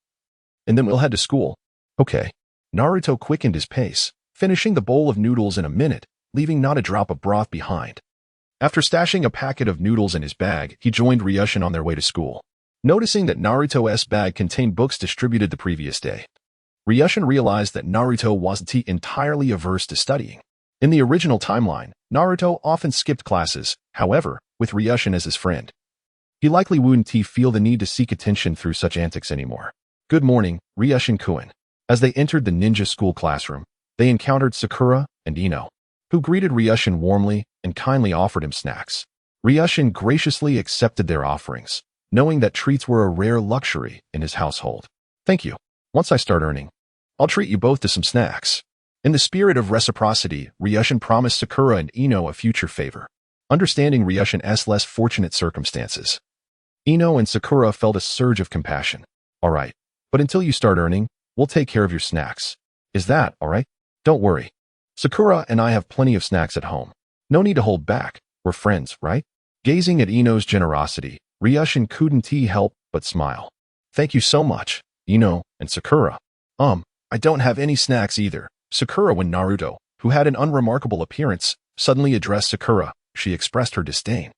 And then we'll head to school. Okay. Naruto quickened his pace, finishing the bowl of noodles in a minute, leaving not a drop of broth behind. After stashing a packet of noodles in his bag, he joined Ryushin on their way to school. Noticing that Naruto's bag contained books distributed the previous day, Ryushin realized that Naruto wasn't entirely averse to studying. In the original timeline, Naruto often skipped classes, however, with Ryushin as his friend. He likely wouldn't feel the need to seek attention through such antics anymore. Good morning, Ryushin-kun. As they entered the ninja school classroom, they encountered Sakura and Ino, who greeted Ryushin warmly and kindly offered him snacks. Ryushin graciously accepted their offerings, knowing that treats were a rare luxury in his household. Thank you. Once I start earning, I'll treat you both to some snacks. In the spirit of reciprocity, Ryushin promised Sakura and Ino a future favor, understanding Ryushin's less fortunate circumstances. Ino and Sakura felt a surge of compassion. All right, but until you start earning, we'll take care of your snacks. Is that all right? Don't worry. Sakura and I have plenty of snacks at home. No need to hold back. We're friends, right? Gazing at Ino's generosity, Ryushin couldn't help but smile. Thank you so much, Ino and Sakura. I don't have any snacks either. Sakura, when Naruto, who had an unremarkable appearance, suddenly addressed Sakura, she expressed her disdain.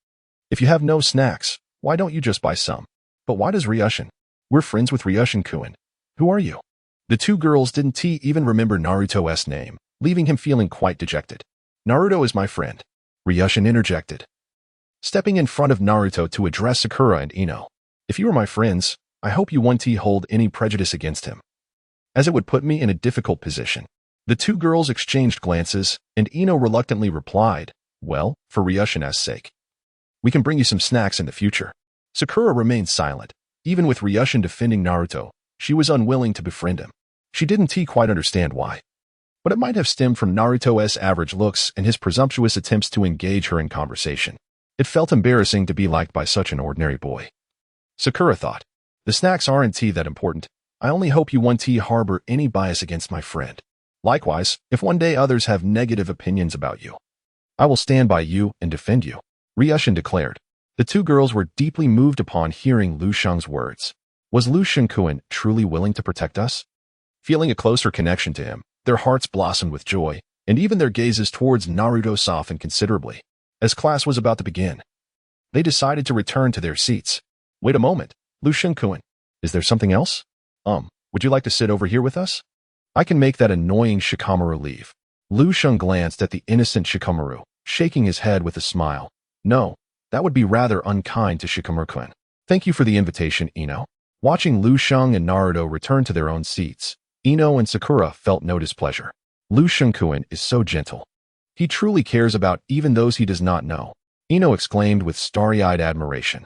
If you have no snacks, why don't you just buy some? But why does Ryushin? We're friends with Ryushin-kun. Who are you? The two girls didn't even remember Naruto's name, leaving him feeling quite dejected. Naruto is my friend, Ryushin interjected, stepping in front of Naruto to address Sakura and Ino. If you are my friends, I hope you won't hold any prejudice against him, as it would put me in a difficult position. The two girls exchanged glances, and Ino reluctantly replied, well, for Ryushin's sake, we can bring you some snacks in the future. Sakura remained silent. Even with Ryushin defending Naruto, she was unwilling to befriend him. She didn't quite understand why, but it might have stemmed from Naruto's average looks and his presumptuous attempts to engage her in conversation. It felt embarrassing to be liked by such an ordinary boy. Sakura thought, the snacks aren't that important. I only hope you won't harbor any bias against my friend. Likewise, if one day others have negative opinions about you, I will stand by you and defend you, Ryushin declared. The two girls were deeply moved upon hearing Lu Sheng's words. Was Lu Sheng-kun truly willing to protect us? Feeling a closer connection to him, their hearts blossomed with joy, and even their gazes towards Naruto softened considerably. As class was about to begin, they decided to return to their seats. Wait a moment, Lu Sheng-kun. Is there something else? Would you like to sit over here with us? I can make that annoying Shikamaru leave. Lu Sheng glanced at the innocent Shikamaru, shaking his head with a smile. No, that would be rather unkind to Shikamaru-kun. Thank you for the invitation, Ino. Watching Lu Sheng and Naruto return to their own seats, Ino and Sakura felt no displeasure. Lu Sheng-kun is so gentle. He truly cares about even those he does not know, Ino exclaimed with starry-eyed admiration.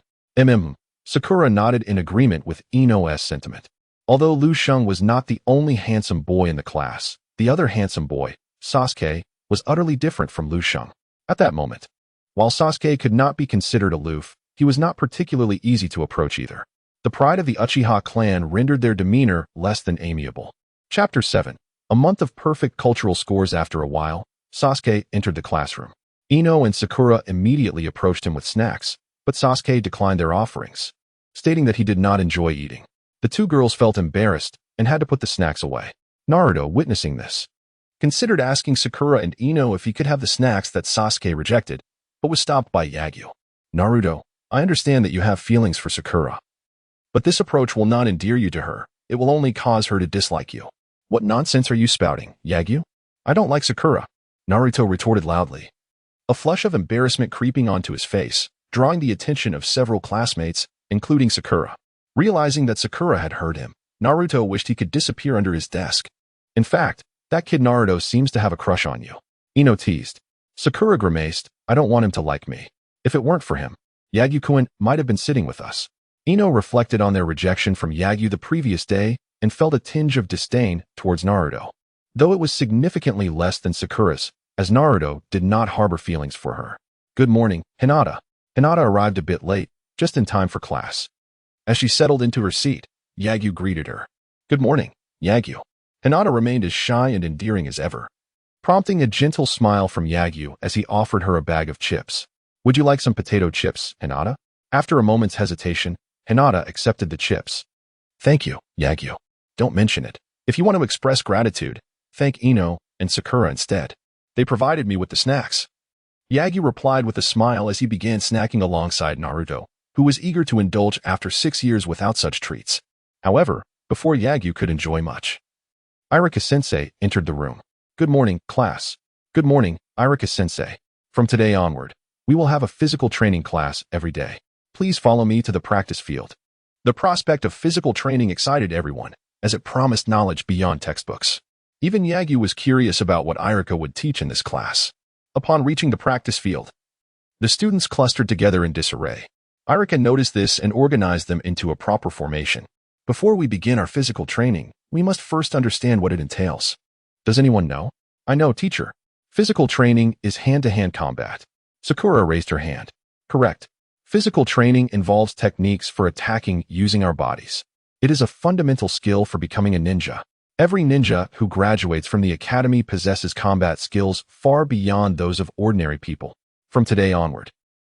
Sakura nodded in agreement with Ino's sentiment. Although Lu Sheng was not the only handsome boy in the class, the other handsome boy, Sasuke, was utterly different from Lu Sheng. At that moment, while Sasuke could not be considered aloof, he was not particularly easy to approach either. The pride of the Uchiha clan rendered their demeanor less than amiable. Chapter 7. A month of perfect cultural scores. After a while, Sasuke entered the classroom. Ino and Sakura immediately approached him with snacks, but Sasuke declined their offerings, stating that he did not enjoy eating. The two girls felt embarrassed and had to put the snacks away. Naruto, witnessing this, considered asking Sakura and Ino if he could have the snacks that Sasuke rejected, but was stopped by Yagyu. Naruto, I understand that you have feelings for Sakura, but this approach will not endear you to her. It will only cause her to dislike you. What nonsense are you spouting, Yagyu? I don't like Sakura, Naruto retorted loudly, a flush of embarrassment creeping onto his face, drawing the attention of several classmates, including Sakura. Realizing that Sakura had heard him, Naruto wished he could disappear under his desk. In fact, that kid Naruto seems to have a crush on you, Ino teased. Sakura grimaced, I don't want him to like me. If it weren't for him, Yagyu-kun might have been sitting with us. Ino reflected on their rejection from Yagyu the previous day and felt a tinge of disdain towards Naruto. Though it was significantly less than Sakura's, as Naruto did not harbor feelings for her. Good morning, Hinata. Hinata arrived a bit late, just in time for class. As she settled into her seat, Yagyu greeted her. Good morning, Yagyu. Hinata remained as shy and endearing as ever, prompting a gentle smile from Yagyu as he offered her a bag of chips. Would you like some potato chips, Hinata? After a moment's hesitation, Hinata accepted the chips. Thank you, Yagyu. Don't mention it. If you want to express gratitude, thank Ino and Sakura instead. They provided me with the snacks. Yagyu replied with a smile as he began snacking alongside Naruto, who was eager to indulge after 6 years without such treats. However, before Yagyu could enjoy much, Iruka-sensei entered the room. Good morning, class. Good morning, Iruka-sensei. From today onward, we will have a physical training class every day. Please follow me to the practice field. The prospect of physical training excited everyone, as it promised knowledge beyond textbooks. Even Yagyu was curious about what Iruka would teach in this class. Upon reaching the practice field, the students clustered together in disarray. Iruka noticed this and organized them into a proper formation. Before we begin our physical training, we must first understand what it entails. Does anyone know? I know, teacher. Physical training is hand-to-hand combat. Sakura raised her hand. Correct. Physical training involves techniques for attacking using our bodies. It is a fundamental skill for becoming a ninja. Every ninja who graduates from the academy possesses combat skills far beyond those of ordinary people. From today onward,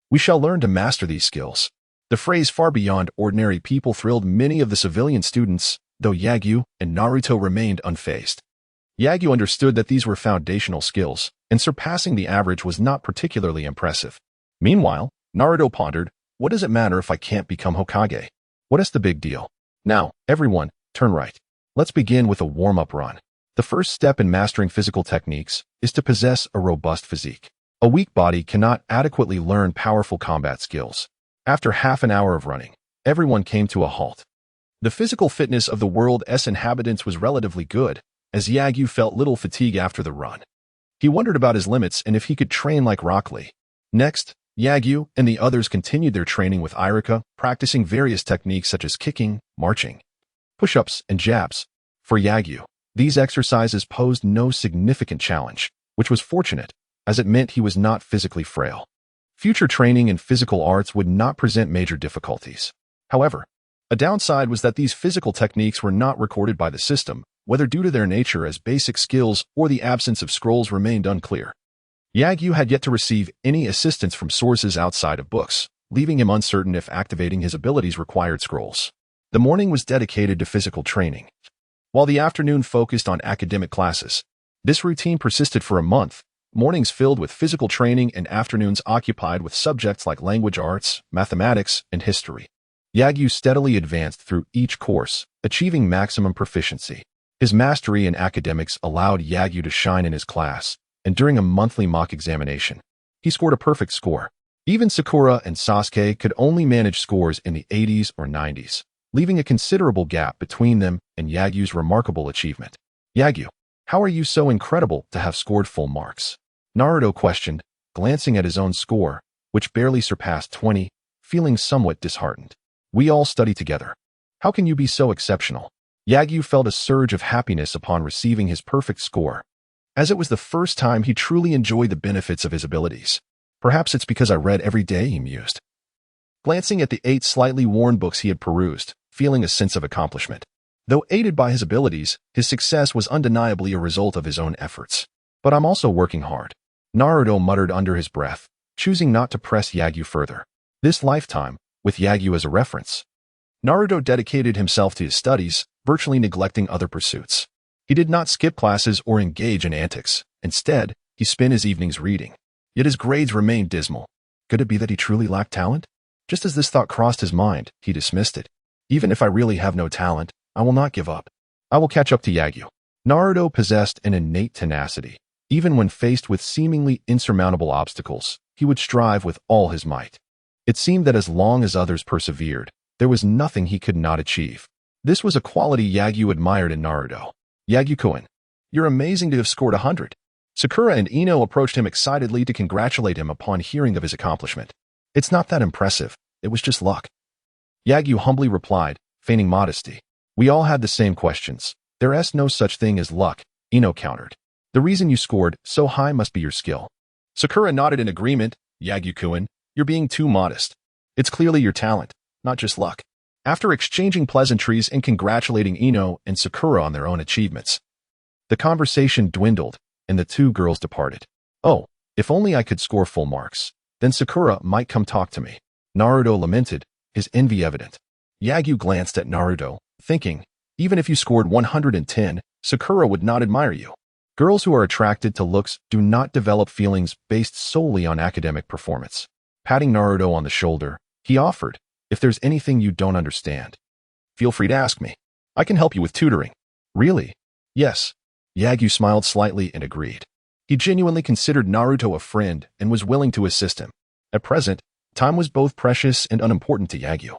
we shall learn to master these skills. The phrase far beyond ordinary people thrilled many of the civilian students, though Yagyu and Naruto remained unfazed. Yagyu understood that these were foundational skills, and surpassing the average was not particularly impressive. Meanwhile, Naruto pondered, what does it matter if I can't become Hokage? What is the big deal? Now, everyone, turn right. Let's begin with a warm-up run. The first step in mastering physical techniques is to possess a robust physique. A weak body cannot adequately learn powerful combat skills. After half an hour of running, everyone came to a halt. The physical fitness of the world's inhabitants was relatively good, as Yagyu felt little fatigue after the run. He wondered about his limits and if he could train like Rock Lee. Next, Yagyu and the others continued their training with Iruka, practicing various techniques such as kicking, marching, push-ups, and jabs. For Yagyu, these exercises posed no significant challenge, which was fortunate, as it meant he was not physically frail. Future training in physical arts would not present major difficulties. However, a downside was that these physical techniques were not recorded by the system, whether due to their nature as basic skills or the absence of scrolls remained unclear. Yagyu had yet to receive any assistance from sources outside of books, leaving him uncertain if activating his abilities required scrolls. The morning was dedicated to physical training, while the afternoon focused on academic classes. This routine persisted for a month, mornings filled with physical training and afternoons occupied with subjects like language arts, mathematics, and history. Yagyu steadily advanced through each course, achieving maximum proficiency. His mastery in academics allowed Yagyu to shine in his class, and during a monthly mock examination, he scored a perfect score. Even Sakura and Sasuke could only manage scores in the 80s or 90s, leaving a considerable gap between them and Yagyu's remarkable achievement. Yagyu, how are you so incredible to have scored full marks? Naruto questioned, glancing at his own score, which barely surpassed 20, feeling somewhat disheartened. We all study together. How can you be so exceptional? Yagyu felt a surge of happiness upon receiving his perfect score, as it was the first time he truly enjoyed the benefits of his abilities. Perhaps it's because I read every day, he mused, glancing at the 8 slightly worn books he had perused, feeling a sense of accomplishment. Though aided by his abilities, his success was undeniably a result of his own efforts. But I'm also working hard, Naruto muttered under his breath, choosing not to press Yagyu further. This lifetime, with Yagyu as a reference, Naruto dedicated himself to his studies, virtually neglecting other pursuits. He did not skip classes or engage in antics. Instead, he spent his evenings reading. Yet his grades remained dismal. Could it be that he truly lacked talent? Just as this thought crossed his mind, he dismissed it. Even if I really have no talent, I will not give up. I will catch up to Yagyu. Naruto possessed an innate tenacity. Even when faced with seemingly insurmountable obstacles, he would strive with all his might. It seemed that as long as others persevered, there was nothing he could not achieve. This was a quality Yagyu admired in Naruto. Yagyu-kun, you're amazing to have scored 100. Sakura and Ino approached him excitedly to congratulate him upon hearing of his accomplishment. It's not that impressive. It was just luck. Yagyu humbly replied, feigning modesty. We all had the same questions. There is no such thing as luck, Ino countered. The reason you scored so high must be your skill. Sakura nodded in agreement. Yagyu-kun, you're being too modest. It's clearly your talent, not just luck. After exchanging pleasantries and congratulating Ino and Sakura on their own achievements, the conversation dwindled and the two girls departed. Oh, if only I could score full marks. Then Sakura might come talk to me. Naruto lamented, his envy evident. Yagyu glanced at Naruto, thinking, even if you scored 110, Sakura would not admire you. Girls who are attracted to looks do not develop feelings based solely on academic performance. Patting Naruto on the shoulder, he offered, if there's anything you don't understand, feel free to ask me. I can help you with tutoring. Really? Yes. Yagyu smiled slightly and agreed. He genuinely considered Naruto a friend and was willing to assist him. At present, time was both precious and unimportant to Yagyu.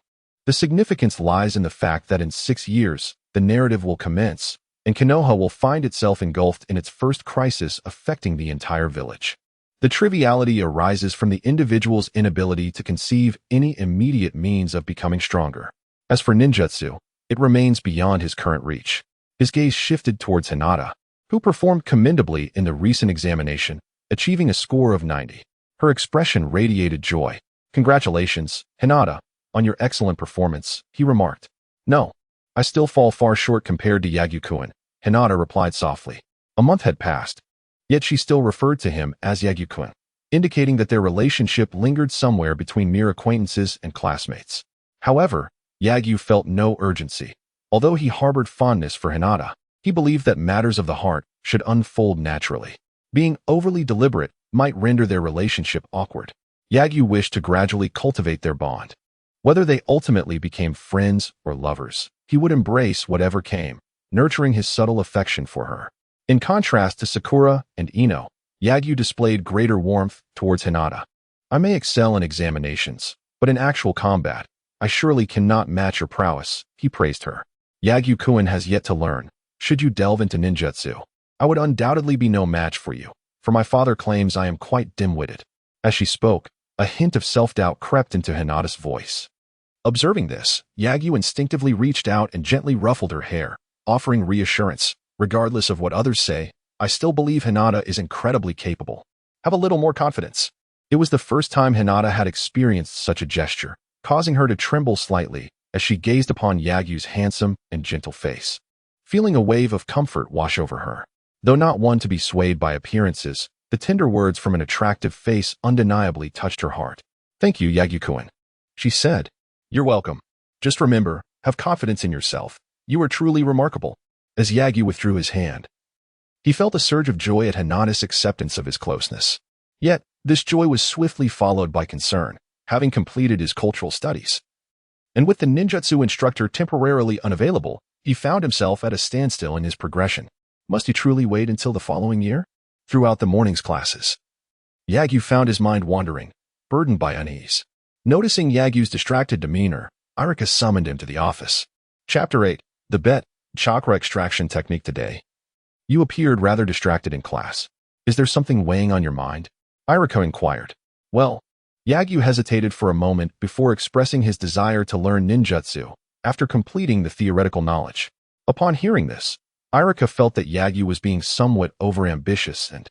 The significance lies in the fact that in 6 years, the narrative will commence, and Konoha will find itself engulfed in its first crisis affecting the entire village. The triviality arises from the individual's inability to conceive any immediate means of becoming stronger. As for ninjutsu, it remains beyond his current reach. His gaze shifted towards Hinata, who performed commendably in the recent examination, achieving a score of 90. Her expression radiated joy. Congratulations, Hinata, on your excellent performance, he remarked. No, I still fall far short compared to Yagyu-kun, Hinata replied softly. A month had passed, yet she still referred to him as Yagyu-kun, indicating that their relationship lingered somewhere between mere acquaintances and classmates. However, Yagyu felt no urgency. Although he harbored fondness for Hinata, he believed that matters of the heart should unfold naturally. Being overly deliberate might render their relationship awkward. Yagyu wished to gradually cultivate their bond. Whether they ultimately became friends or lovers, he would embrace whatever came, nurturing his subtle affection for her. In contrast to Sakura and Ino, Yagyu displayed greater warmth towards Hinata. I may excel in examinations, but in actual combat, I surely cannot match your prowess, he praised her. Yagyu-kun has yet to learn. Should you delve into ninjutsu, I would undoubtedly be no match for you, for my father claims I am quite dim-witted. As she spoke, a hint of self-doubt crept into Hinata's voice. Observing this, Yagyu instinctively reached out and gently ruffled her hair, offering reassurance. Regardless of what others say, I still believe Hinata is incredibly capable. Have a little more confidence. It was the first time Hinata had experienced such a gesture, causing her to tremble slightly as she gazed upon Yagyu's handsome and gentle face. Feeling a wave of comfort wash over her. Though not one to be swayed by appearances, the tender words from an attractive face undeniably touched her heart. Thank you, Yagyu-kun, she said. You're welcome. Just remember, have confidence in yourself. You are truly remarkable. As Yagyu withdrew his hand, he felt a surge of joy at Hinata's acceptance of his closeness. Yet, this joy was swiftly followed by concern, having completed his cultural studies. And with the ninjutsu instructor temporarily unavailable, he found himself at a standstill in his progression. Must he truly wait until the following year? Throughout the morning's classes, Yagyu found his mind wandering, burdened by unease. Noticing Yagyu's distracted demeanor, Iruka summoned him to the office. Chapter 8. The Bet. Chakra extraction technique today. You appeared rather distracted in class. Is there something weighing on your mind? Iruka inquired. Well, Yagyu hesitated for a moment before expressing his desire to learn ninjutsu after completing the theoretical knowledge. Upon hearing this, Iruka felt that Yagyu was being somewhat overambitious and,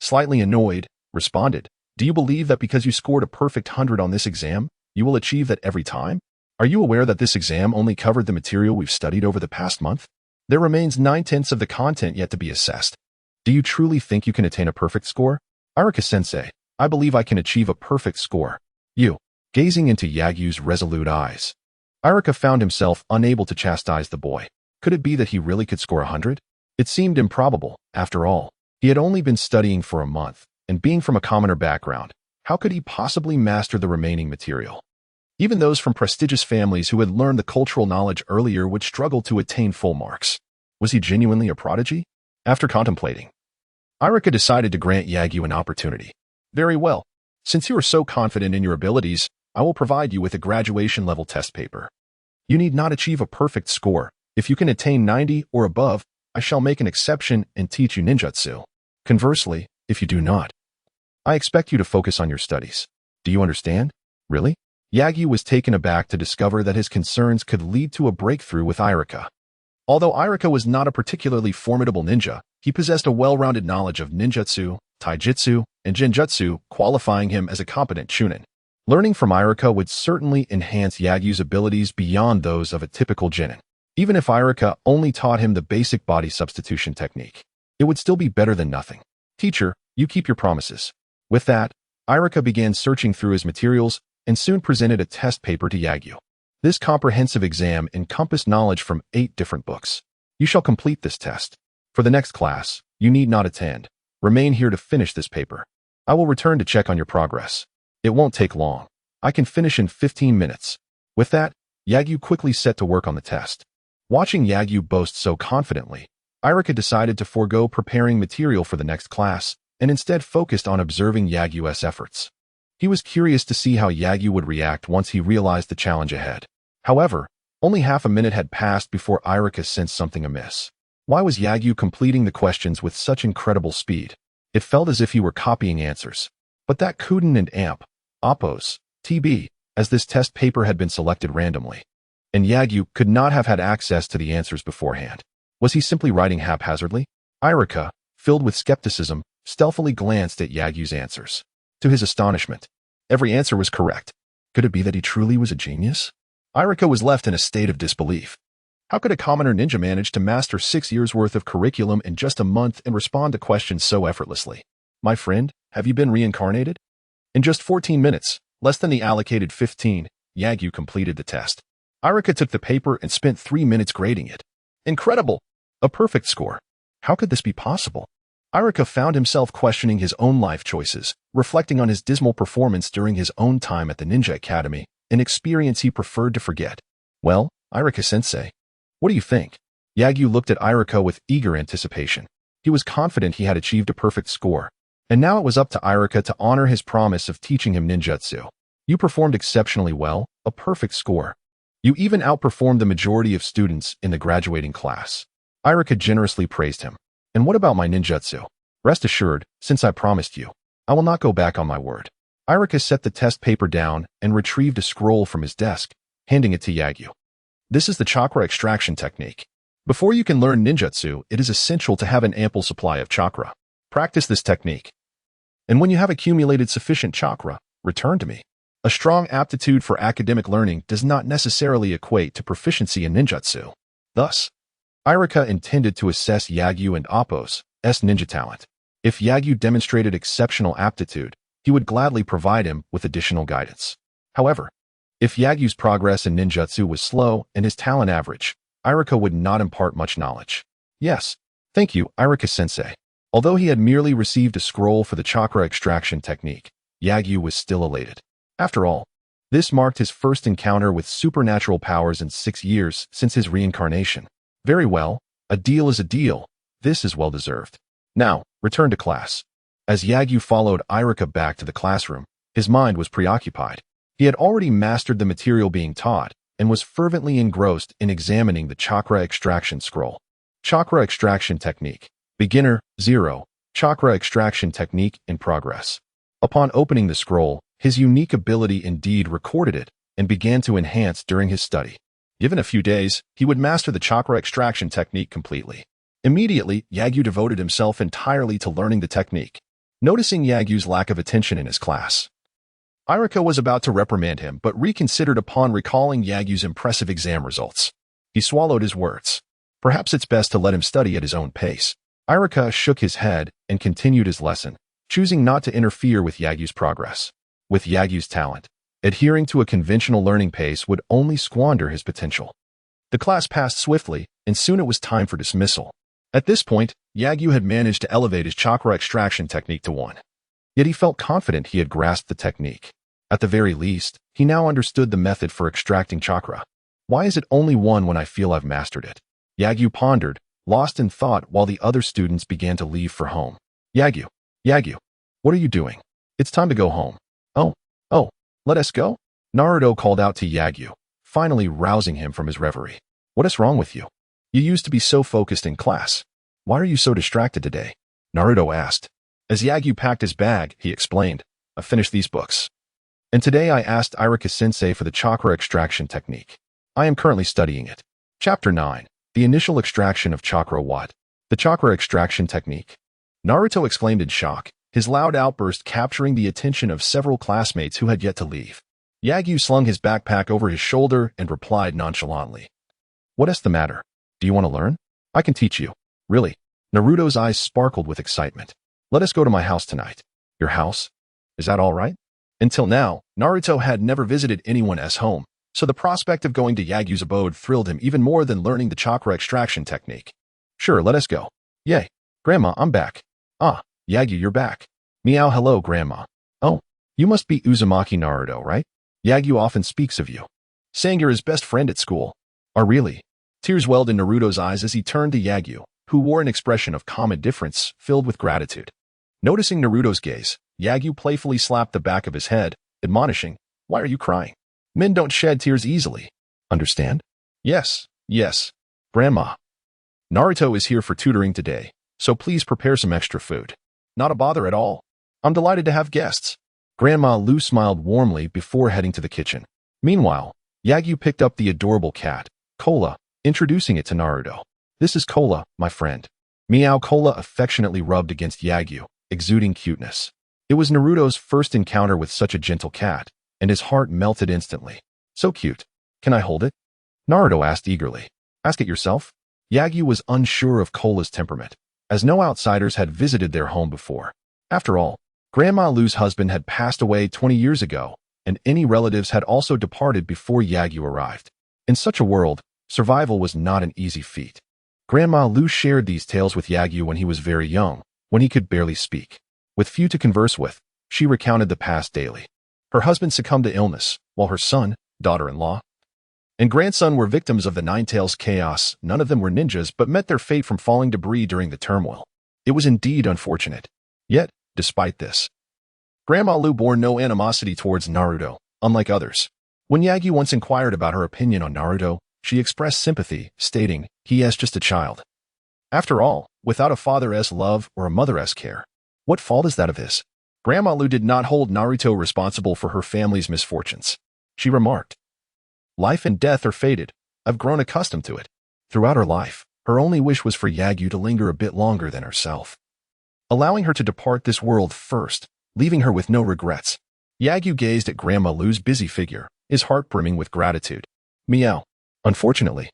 slightly annoyed, responded, Do you believe that because you scored a perfect 100 on this exam, you will achieve that every time? Are you aware that this exam only covered the material we've studied over the past month? There remains 9/10 of the content yet to be assessed. Do you truly think you can attain a perfect score? Iruka-sensei, I believe I can achieve a perfect score. You, gazing into Yagyu's resolute eyes. Iruka found himself unable to chastise the boy. Could it be that he really could score 100? It seemed improbable, after all. He had only been studying for a month, and being from a commoner background, how could he possibly master the remaining material? Even those from prestigious families who had learned the cultural knowledge earlier would struggle to attain full marks. Was he genuinely a prodigy? After contemplating, Iruka decided to grant Yagyu an opportunity. Very well. Since you are so confident in your abilities, I will provide you with a graduation-level test paper. You need not achieve a perfect score. If you can attain 90 or above, I shall make an exception and teach you ninjutsu. Conversely, if you do not, I expect you to focus on your studies. Do you understand? Really? Yagyu was taken aback to discover that his concerns could lead to a breakthrough with Iruka. Although Iruka was not a particularly formidable ninja, he possessed a well-rounded knowledge of ninjutsu, taijutsu, and genjutsu, qualifying him as a competent chunin. Learning from Iruka would certainly enhance Yagyu's abilities beyond those of a typical genin. Even if Iruka only taught him the basic body substitution technique, it would still be better than nothing. Teacher, you keep your promises. With that, Iruka began searching through his materials and soon presented a test paper to Yagyu. This comprehensive exam encompassed knowledge from 8 different books. You shall complete this test. For the next class, you need not attend. Remain here to finish this paper. I will return to check on your progress. It won't take long. I can finish in 15 minutes. With that, Yagyu quickly set to work on the test. Watching Yagyu boast so confidently, Iruka decided to forego preparing material for the next class and instead focused on observing Yagyu's efforts. He was curious to see how Yagyu would react once he realized the challenge ahead. However, only half a minute had passed before Iruka sensed something amiss. Why was Yagyu completing the questions with such incredible speed? It felt as if he were copying answers. But that couldn't and amp, oppos, TB, as this test paper had been selected randomly. And Yagyu could not have had access to the answers beforehand. Was he simply writing haphazardly? Iruka, filled with skepticism, stealthily glanced at Yagyu's answers. To his astonishment, every answer was correct. Could it be that he truly was a genius? Iruka was left in a state of disbelief. How could a commoner ninja manage to master 6 years' worth of curriculum in just a month and respond to questions so effortlessly? My friend, have you been reincarnated? In just 14 minutes, less than the allocated 15, Yagyu completed the test. Iruka took the paper and spent 3 minutes grading it. Incredible! A perfect score. How could this be possible? Iruka found himself questioning his own life choices, reflecting on his dismal performance during his own time at the Ninja Academy, an experience he preferred to forget. Well, Iruka-sensei, what do you think? Yagyu looked at Iruka with eager anticipation. He was confident he had achieved a perfect score, and now it was up to Iruka to honor his promise of teaching him ninjutsu. You performed exceptionally well, a perfect score. You even outperformed the majority of students in the graduating class. Iruka generously praised him. And what about my ninjutsu? Rest assured, since I promised you, I will not go back on my word. Iruka set the test paper down and retrieved a scroll from his desk, handing it to Yagyu. This is the chakra extraction technique. Before you can learn ninjutsu, it is essential to have an ample supply of chakra. Practice this technique. And when you have accumulated sufficient chakra, return to me. A strong aptitude for academic learning does not necessarily equate to proficiency in ninjutsu. Thus, Iruka intended to assess Yagyu and Oppo's ninja talent. If Yagyu demonstrated exceptional aptitude, he would gladly provide him with additional guidance. However, if Yagyu's progress in ninjutsu was slow and his talent average, Iruka would not impart much knowledge. Yes, thank you, Iruka-sensei. Although he had merely received a scroll for the chakra extraction technique, Yagyu was still elated. After all, this marked his first encounter with supernatural powers in 6 years since his reincarnation. Very well, a deal is a deal. This is well deserved. Now, return to class. As Yagyu followed Iruka back to the classroom, his mind was preoccupied. He had already mastered the material being taught and was fervently engrossed in examining the chakra extraction scroll. Chakra extraction technique. Beginner, 0. Chakra extraction technique in progress. Upon opening the scroll, his unique ability indeed recorded it and began to enhance during his study. Given a few days, he would master the chakra extraction technique completely. Immediately, Yagyu devoted himself entirely to learning the technique. Noticing Yagyu's lack of attention in his class, Iruka was about to reprimand him but reconsidered upon recalling Yagyu's impressive exam results. He swallowed his words. Perhaps it's best to let him study at his own pace. Iruka shook his head and continued his lesson, choosing not to interfere with Yagyu's progress. With Yagyu's talent, adhering to a conventional learning pace would only squander his potential. The class passed swiftly, and soon it was time for dismissal. At this point, Yagyu had managed to elevate his chakra extraction technique to 1. Yet he felt confident he had grasped the technique. At the very least, he now understood the method for extracting chakra. Why is it only 1 when I feel I've mastered it? Yagyu pondered, lost in thought while the other students began to leave for home. Yagyu, what are you doing? It's time to go home. Oh, let us go? Naruto called out to Yagyu, finally rousing him from his reverie. What is wrong with you? You used to be so focused in class. Why are you so distracted today? Naruto asked. As Yagyu packed his bag, he explained, I finished these books. And today I asked Iruka-sensei for the chakra extraction technique. I am currently studying it. Chapter 9. The initial extraction of chakra. What? The chakra extraction technique. Naruto exclaimed in shock, his loud outburst capturing the attention of several classmates who had yet to leave. Yagyu slung his backpack over his shoulder and replied nonchalantly. What is the matter? Do you want to learn? I can teach you. Really? Naruto's eyes sparkled with excitement. Let us go to my house tonight. Your house? Is that all right? Until now, Naruto had never visited anyone's home, so the prospect of going to Yagyu's abode thrilled him even more than learning the chakra extraction technique. Sure, let us go. Yay. Grandma, I'm back. Ah, Yagyu, you're back. Meow, hello, Grandma. Oh, you must be Uzumaki Naruto, right? Yagyu often speaks of you, saying you're his best friend at school. Oh, really? Tears welled in Naruto's eyes as he turned to Yagyu, who wore an expression of calm indifference filled with gratitude. Noticing Naruto's gaze, Yagyu playfully slapped the back of his head, admonishing, Why are you crying? Men don't shed tears easily. Understand? Yes, Grandma. Naruto is here for tutoring today, so please prepare some extra food. Not a bother at all. I'm delighted to have guests. Grandma Lu smiled warmly before heading to the kitchen. Meanwhile, Yagyu picked up the adorable cat, Cola, introducing it to Naruto. This is Cola, my friend. Meow. Cola affectionately rubbed against Yagyu, exuding cuteness. It was Naruto's first encounter with such a gentle cat, and his heart melted instantly. So cute. Can I hold it? Naruto asked eagerly. Ask it yourself. Yagyu was unsure of Cola's temperament, as no outsiders had visited their home before. After all, Grandma Lu's husband had passed away 20 years ago, and any relatives had also departed before Yagyu arrived. In such a world, survival was not an easy feat. Grandma Lu shared these tales with Yagyu when he was very young, when he could barely speak. With few to converse with, she recounted the past daily. Her husband succumbed to illness, while her son, daughter-in-law, and grandson were victims of the Nine Tails chaos. None of them were ninjas but met their fate from falling debris during the turmoil. It was indeed unfortunate. Yet, despite this, Grandma Lu bore no animosity towards Naruto, unlike others. When Yagyu once inquired about her opinion on Naruto, she expressed sympathy, stating, he is just a child. After all, without a father's love or a mother's care, what fault is that of his? Grandma Lu did not hold Naruto responsible for her family's misfortunes. She remarked, Life and death are fated. I've grown accustomed to it. Throughout her life, her only wish was for Yagyu to linger a bit longer than herself, allowing her to depart this world first, leaving her with no regrets. Yagyu gazed at Grandma Lu's busy figure, his heart brimming with gratitude. Meow. Unfortunately,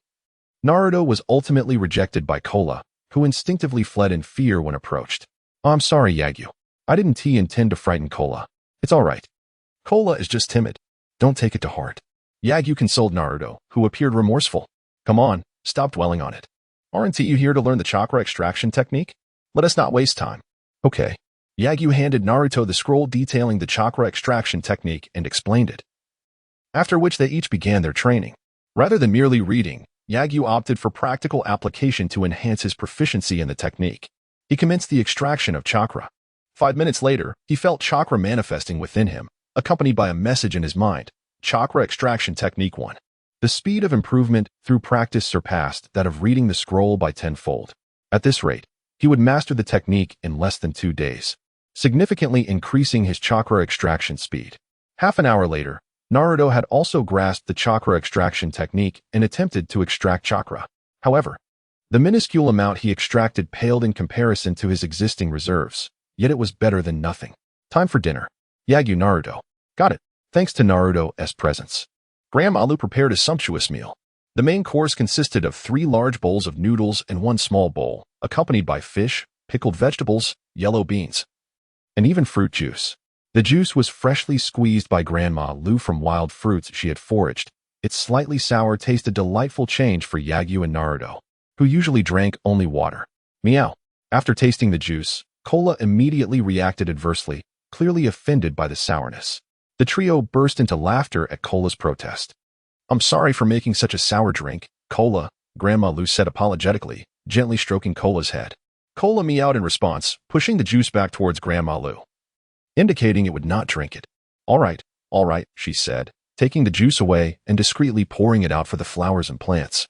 Naruto was ultimately rejected by Cola, who instinctively fled in fear when approached. I'm sorry, Yagyu. I didn't intend to frighten Cola. It's all right. Cola is just timid. Don't take it to heart. Yagyu consoled Naruto, who appeared remorseful. Come on, stop dwelling on it. Aren't you here to learn the chakra extraction technique? Let us not waste time. Okay. Yagyu handed Naruto the scroll detailing the chakra extraction technique and explained it. After which they each began their training. Rather than merely reading, Yagyu opted for practical application to enhance his proficiency in the technique. He commenced the extraction of chakra. 5 minutes later, he felt chakra manifesting within him, accompanied by a message in his mind. Chakra extraction technique 1. The speed of improvement through practice surpassed that of reading the scroll by tenfold. At this rate, he would master the technique in less than 2 days, significantly increasing his chakra extraction speed. Half an hour later, Naruto had also grasped the chakra extraction technique and attempted to extract chakra. However, the minuscule amount he extracted paled in comparison to his existing reserves, yet it was better than nothing. Time for dinner. Yagyu. Naruto. Got it. Thanks to Naruto's presence, Grandma Lu prepared a sumptuous meal. The main course consisted of 3 large bowls of noodles and 1 small bowl, accompanied by fish, pickled vegetables, yellow beans, and even fruit juice. The juice was freshly squeezed by Grandma Lu from wild fruits she had foraged. Its slightly sour taste a delightful change for Yagyu and Naruto, who usually drank only water. Meow. After tasting the juice, Cola immediately reacted adversely, clearly offended by the sourness. The trio burst into laughter at Cola's protest. I'm sorry for making such a sour drink, Cola, Grandma Lu said apologetically, gently stroking Cola's head. Cola meowed in response, pushing the juice back towards Grandma Lu, indicating it would not drink it. All right, she said, taking the juice away and discreetly pouring it out for the flowers and plants.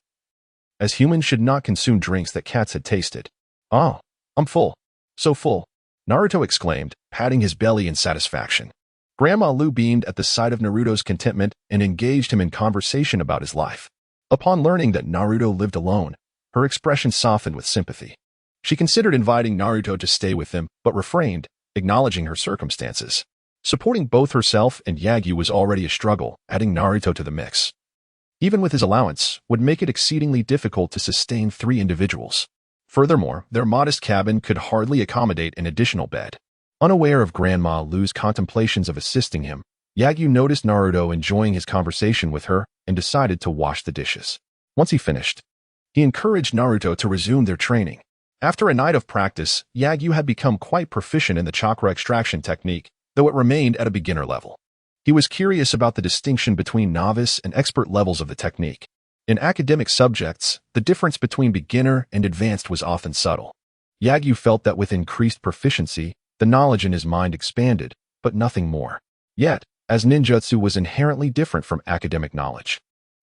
As humans should not consume drinks that cats had tasted. Oh, I'm full. So full, Naruto exclaimed, patting his belly in satisfaction. Grandma Lu beamed at the sight of Naruto's contentment and engaged him in conversation about his life. Upon learning that Naruto lived alone, her expression softened with sympathy. She considered inviting Naruto to stay with them, but refrained, acknowledging her circumstances. Supporting both herself and Yagyu was already a struggle, adding Naruto to the mix, even with his allowance, would make it exceedingly difficult to sustain 3 individuals. Furthermore, their modest cabin could hardly accommodate an additional bed. Unaware of Grandma Lu's contemplations of assisting him, Yagyu noticed Naruto enjoying his conversation with her and decided to wash the dishes. Once he finished, he encouraged Naruto to resume their training. After a night of practice, Yagyu had become quite proficient in the chakra extraction technique, though it remained at a beginner level. He was curious about the distinction between novice and expert levels of the technique. In academic subjects, the difference between beginner and advanced was often subtle. Yagyu felt that with increased proficiency, the knowledge in his mind expanded, but nothing more. Yet, as ninjutsu was inherently different from academic knowledge,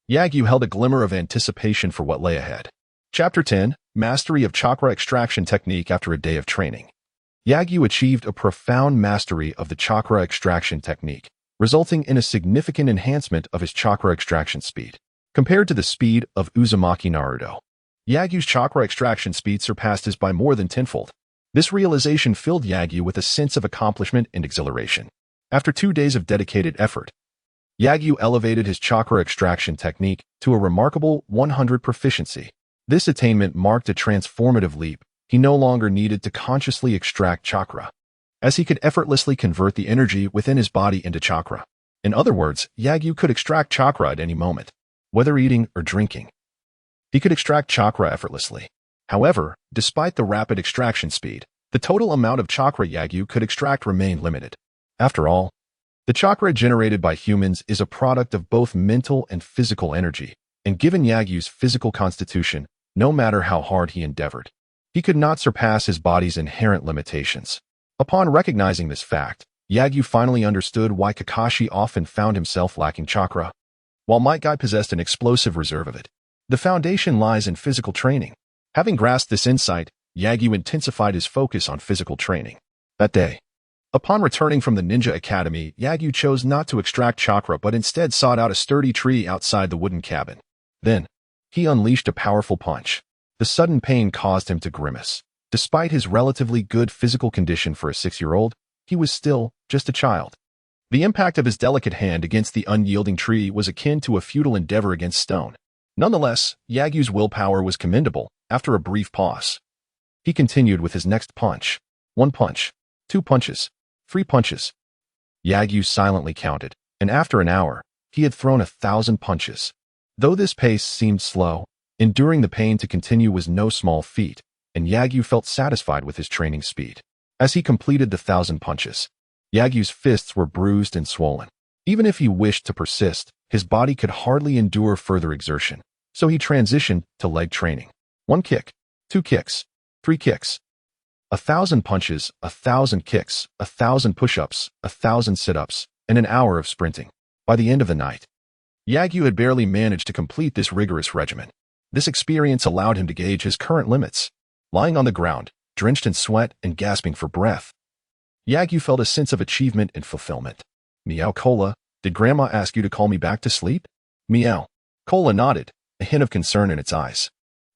Yagyu held a glimmer of anticipation for what lay ahead. Chapter 10, Mastery of Chakra Extraction Technique After a Day of Training. Yagyu achieved a profound mastery of the chakra extraction technique, resulting in a significant enhancement of his chakra extraction speed. Compared to the speed of Uzumaki Naruto, Yagyu's chakra extraction speed surpassed his by more than tenfold. This realization filled Yagyu with a sense of accomplishment and exhilaration. After 2 days of dedicated effort, Yagyu elevated his chakra extraction technique to a remarkable 100 proficiency. This attainment marked a transformative leap. He no longer needed to consciously extract chakra, as he could effortlessly convert the energy within his body into chakra. In other words, Yagyu could extract chakra at any moment, whether eating or drinking. He could extract chakra effortlessly. However, despite the rapid extraction speed, the total amount of chakra Yagyu could extract remained limited. After all, the chakra generated by humans is a product of both mental and physical energy, and given Yagyu's physical constitution, no matter how hard he endeavored, he could not surpass his body's inherent limitations. Upon recognizing this fact, Yagyu finally understood why Kakashi often found himself lacking chakra, while Might Guy possessed an explosive reserve of it. The foundation lies in physical training. Having grasped this insight, Yagyu intensified his focus on physical training. That day, upon returning from the Ninja Academy, Yagyu chose not to extract chakra but instead sought out a sturdy tree outside the wooden cabin. Then, he unleashed a powerful punch. The sudden pain caused him to grimace. Despite his relatively good physical condition for a 6-year-old, he was still just a child. The impact of his delicate hand against the unyielding tree was akin to a futile endeavor against stone. Nonetheless, Yagyu's willpower was commendable. After a brief pause, he continued with his next punch. 1 punch, 2 punches, 3 punches. Yagyu silently counted, and after an hour, he had thrown 1,000 punches. Though this pace seemed slow, enduring the pain to continue was no small feat, and Yagyu felt satisfied with his training speed. As he completed the 1,000 punches, Yagyu's fists were bruised and swollen. Even if he wished to persist, his body could hardly endure further exertion, so he transitioned to leg training. 1 kick, 2 kicks, 3 kicks. 1,000 punches, 1,000 kicks, 1,000 push-ups, 1,000 sit-ups, and an hour of sprinting. By the end of the night, Yagyu had barely managed to complete this rigorous regimen. This experience allowed him to gauge his current limits. Lying on the ground, drenched in sweat and gasping for breath, Yagyu felt a sense of achievement and fulfillment. Meow Cola, did Grandma ask you to call me back to sleep? Meow. Cola nodded, a hint of concern in its eyes.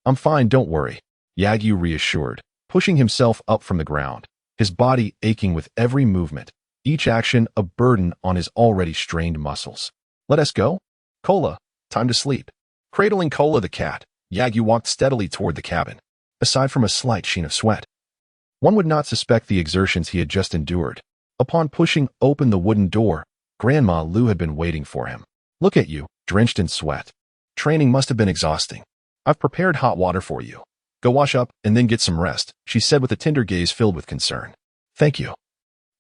I'm fine, don't worry, Yagyu reassured, pushing himself up from the ground, his body aching with every movement, each action a burden on his already strained muscles. Let us go? Cola, time to sleep. Cradling Cola the cat, Yagyu walked steadily toward the cabin. Aside from a slight sheen of sweat, one would not suspect the exertions he had just endured. Upon pushing open the wooden door, Grandma Lu had been waiting for him. Look at you, drenched in sweat. Training must have been exhausting. I've prepared hot water for you. Go wash up and then get some rest, she said with a tender gaze filled with concern. Thank you,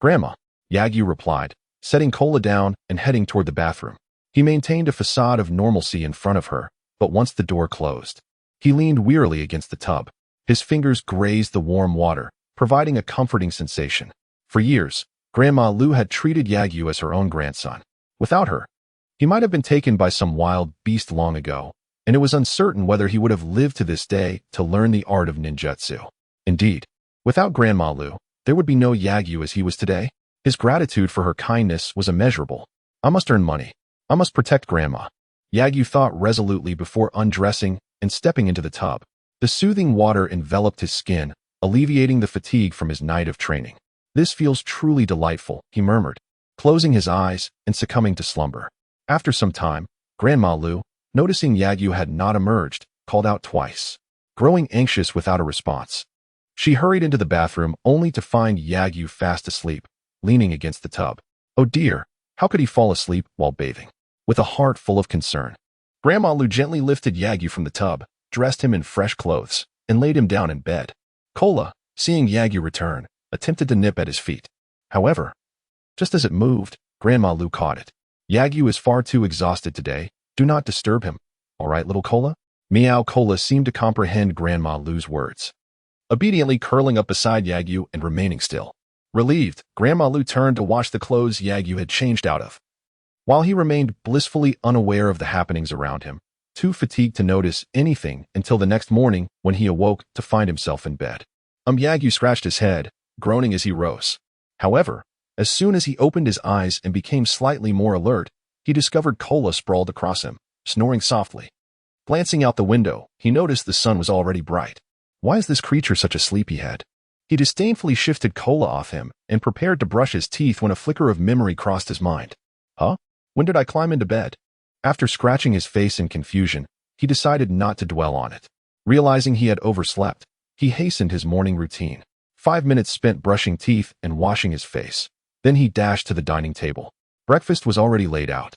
Grandma, Yagyu replied, setting Cola down and heading toward the bathroom. He maintained a facade of normalcy in front of her, but once the door closed, he leaned wearily against the tub. His fingers grazed the warm water, providing a comforting sensation. For years, Grandma Lu had treated Yagyu as her own grandson. Without her, he might have been taken by some wild beast long ago, and it was uncertain whether he would have lived to this day to learn the art of ninjutsu. Indeed, Without Grandma Lu, there would be no Yagyu as he was today. His gratitude for her kindness was immeasurable. I must earn money. I must protect Grandma. Yagyu thought resolutely before undressing and stepping into the tub. The soothing water enveloped his skin, alleviating the fatigue from his night of training. This feels truly delightful, he murmured, closing his eyes and succumbing to slumber. After some time, Grandma Lu, noticing Yagyu had not emerged, called out twice, growing anxious without a response. She hurried into the bathroom only to find Yagyu fast asleep, leaning against the tub. Oh dear, how could he fall asleep while bathing? With a heart full of concern, Grandma Lu gently lifted Yagyu from the tub, dressed him in fresh clothes, and laid him down in bed. Kola, seeing Yagyu return, attempted to nip at his feet. However, just as it moved, Grandma Lu caught it. Yagyu is far too exhausted today. Do not disturb him. All right, little Kola? Meow. Kola seemed to comprehend Grandma Lu's words, obediently curling up beside Yagyu and remaining still. Relieved, Grandma Lu turned to wash the clothes Yagyu had changed out of. While he remained blissfully unaware of the happenings around him, too fatigued to notice anything until the next morning when he awoke to find himself in bed. Yagyu scratched his head, groaning as he rose. However, as soon as he opened his eyes and became slightly more alert, he discovered Kola sprawled across him, snoring softly. Glancing out the window, he noticed the sun was already bright. Why is this creature such a sleepyhead? He disdainfully shifted Kola off him and prepared to brush his teeth when a flicker of memory crossed his mind. Huh? When did I climb into bed? After scratching his face in confusion, he decided not to dwell on it. Realizing he had overslept, he hastened his morning routine. 5 minutes spent brushing teeth and washing his face. Then he dashed to the dining table. Breakfast was already laid out,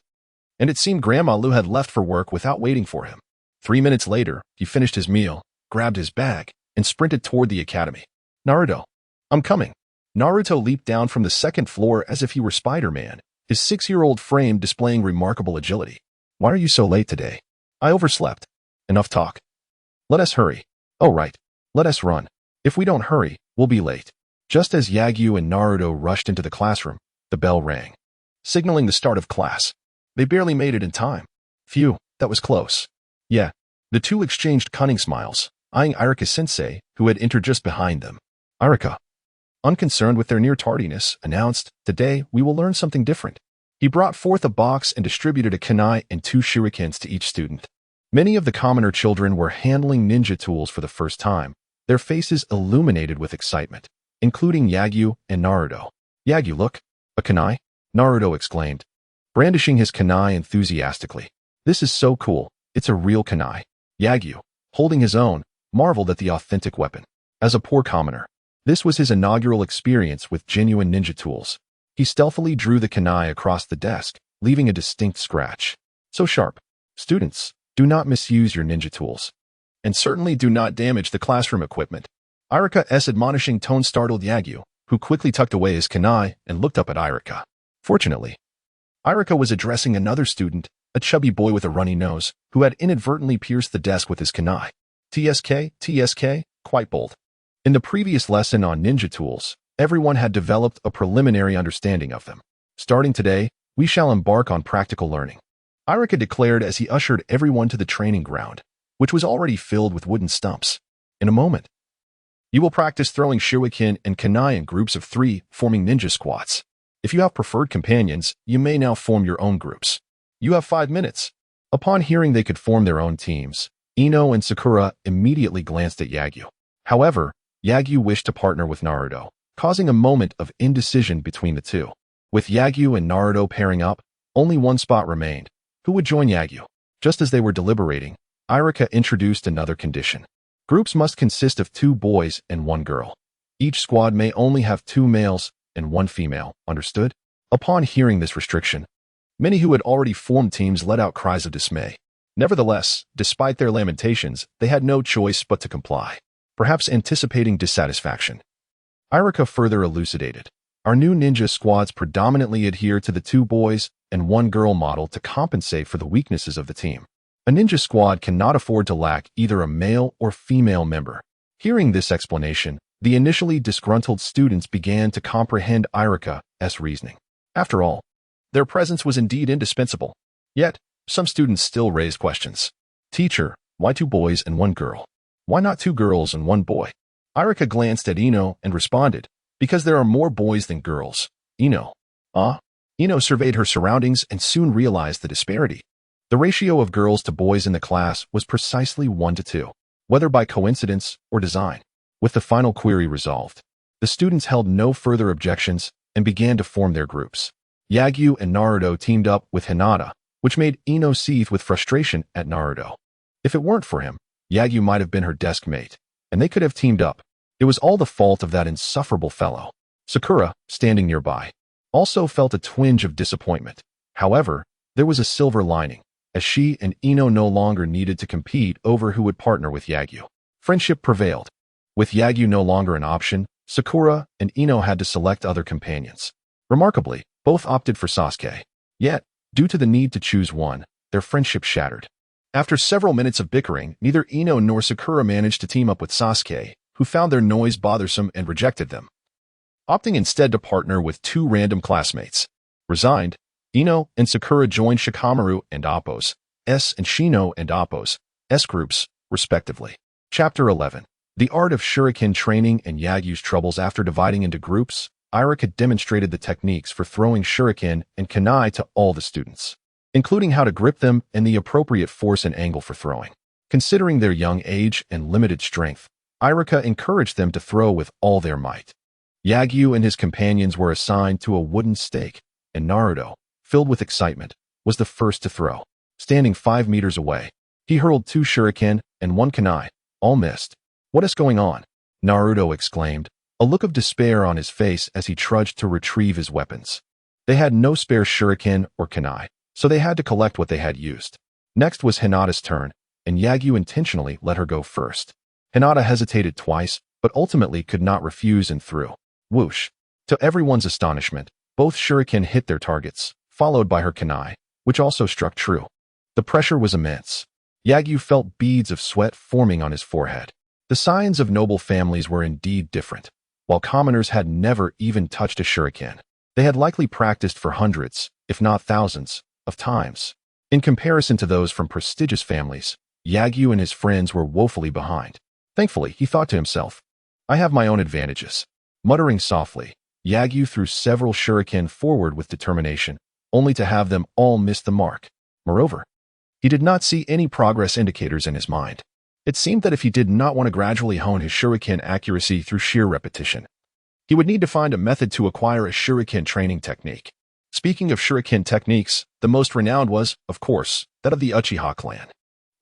and it seemed Grandma Lu had left for work without waiting for him. 3 minutes later, he finished his meal, grabbed his bag, and sprinted toward the academy. Naruto, I'm coming. Naruto leaped down from the second floor as if he were Spider-Man, his 6-year-old frame displaying remarkable agility. Why are you so late today? I overslept. Enough talk. Let us hurry. Oh right, let us run. If we don't hurry, we'll be late. Just as Yagyu and Naruto rushed into the classroom, the bell rang, signaling the start of class. They barely made it in time. Phew, that was close. Yeah. The two exchanged cunning smiles, eyeing Iruka-sensei, who had entered just behind them. Iruka, unconcerned with their near tardiness, announced, "Today, we will learn something different." He brought forth a box and distributed a kunai and 2 shurikens to each student. Many of the commoner children were handling ninja tools for the first time, their faces illuminated with excitement, including Yagyu and Naruto. Yagyu, look, a kunai? Naruto exclaimed, brandishing his kunai enthusiastically. This is so cool, it's a real kunai. Yagyu, holding his own, marveled at the authentic weapon. As a poor commoner, this was his inaugural experience with genuine ninja tools. He stealthily drew the kunai across the desk, leaving a distinct scratch. So sharp. Students, do not misuse your ninja tools. And certainly do not damage the classroom equipment. Iruka's admonishing tone startled Yagyu, who quickly tucked away his kunai and looked up at Iruka. Fortunately, Iruka was addressing another student, a chubby boy with a runny nose, who had inadvertently pierced the desk with his kunai. TSK, quite bold. In the previous lesson on ninja tools, everyone had developed a preliminary understanding of them. Starting today, we shall embark on practical learning, Iruka declared as he ushered everyone to the training ground, which was already filled with wooden stumps. In a moment, you will practice throwing shuriken and kunai in groups of 3, forming ninja squats. If you have preferred companions, you may now form your own groups. You have 5 minutes. Upon hearing they could form their own teams, Ino and Sakura immediately glanced at Yagyu. However, Yagyu wished to partner with Naruto, causing a moment of indecision between the two. With Yagyu and Naruto pairing up, only one spot remained. Who would join Yagyu? Just as they were deliberating, Iruka introduced another condition. Groups must consist of 2 boys and 1 girl. Each squad may only have 2 males and 1 female, understood? Upon hearing this restriction, many who had already formed teams let out cries of dismay. Nevertheless, despite their lamentations, they had no choice but to comply, perhaps anticipating dissatisfaction. Iruka further elucidated. Our new ninja squads predominantly adhere to the 2 boys and 1 girl model to compensate for the weaknesses of the team. A ninja squad cannot afford to lack either a male or female member. Hearing this explanation, the initially disgruntled students began to comprehend Iruka's reasoning. After all, their presence was indeed indispensable. Yet, some students still raised questions. Teacher, why 2 boys and 1 girl? Why not 2 girls and 1 boy? Iruka glanced at Ino and responded, because there are more boys than girls. Ino. Ino surveyed her surroundings and soon realized the disparity. The ratio of girls to boys in the class was precisely 1 to 2, whether by coincidence or design. With the final query resolved, the students held no further objections and began to form their groups. Yagyu and Naruto teamed up with Hinata, which made Ino seethe with frustration at Naruto. If it weren't for him, Yagyu might have been her desk mate, and they could have teamed up. It was all the fault of that insufferable fellow. Sakura, standing nearby, also felt a twinge of disappointment. However, there was a silver lining, as she and Ino no longer needed to compete over who would partner with Yagyu. Friendship prevailed. With Yagyu no longer an option, Sakura and Ino had to select other companions. Remarkably, both opted for Sasuke. Yet, due to the need to choose one, their friendship shattered. After several minutes of bickering, neither Ino nor Sakura managed to team up with Sasuke, who found their noise bothersome and rejected them, opting instead to partner with 2 random classmates. Resigned, Ino and Sakura joined Shikamaru and Appo's S and Shino and Appo's S groups, respectively. Chapter 11. The Art of Shuriken Training and Yagyu's Troubles. After dividing into groups, Iruka demonstrated the techniques for throwing shuriken and kunai to all the students, including how to grip them and the appropriate force and angle for throwing. Considering their young age and limited strength, Iruka encouraged them to throw with all their might. Yagyu and his companions were assigned to a wooden stake, and Naruto, filled with excitement, was the first to throw. Standing 5 meters away, he hurled 2 shuriken and 1 kunai, all missed. "What is going on?" Naruto exclaimed, a look of despair on his face as he trudged to retrieve his weapons. They had no spare shuriken or kunai, so they had to collect what they had used. Next was Hinata's turn, and Yagyu intentionally let her go first. Hinata hesitated twice, but ultimately could not refuse and threw. Whoosh! To everyone's astonishment, both shuriken hit their targets, followed by her kunai, which also struck true. The pressure was immense. Yagyu felt beads of sweat forming on his forehead. The signs of noble families were indeed different. While commoners had never even touched a shuriken, they had likely practiced for hundreds, if not thousands, of times. In comparison to those from prestigious families, Yagyu and his friends were woefully behind. Thankfully, he thought to himself, "I have my own advantages." Muttering softly, Yagyu threw several shuriken forward with determination, only to have them all miss the mark. Moreover, he did not see any progress indicators in his mind. It seemed that if he did not want to gradually hone his shuriken accuracy through sheer repetition, he would need to find a method to acquire a shuriken training technique. Speaking of shuriken techniques, the most renowned was, of course, that of the Uchiha clan.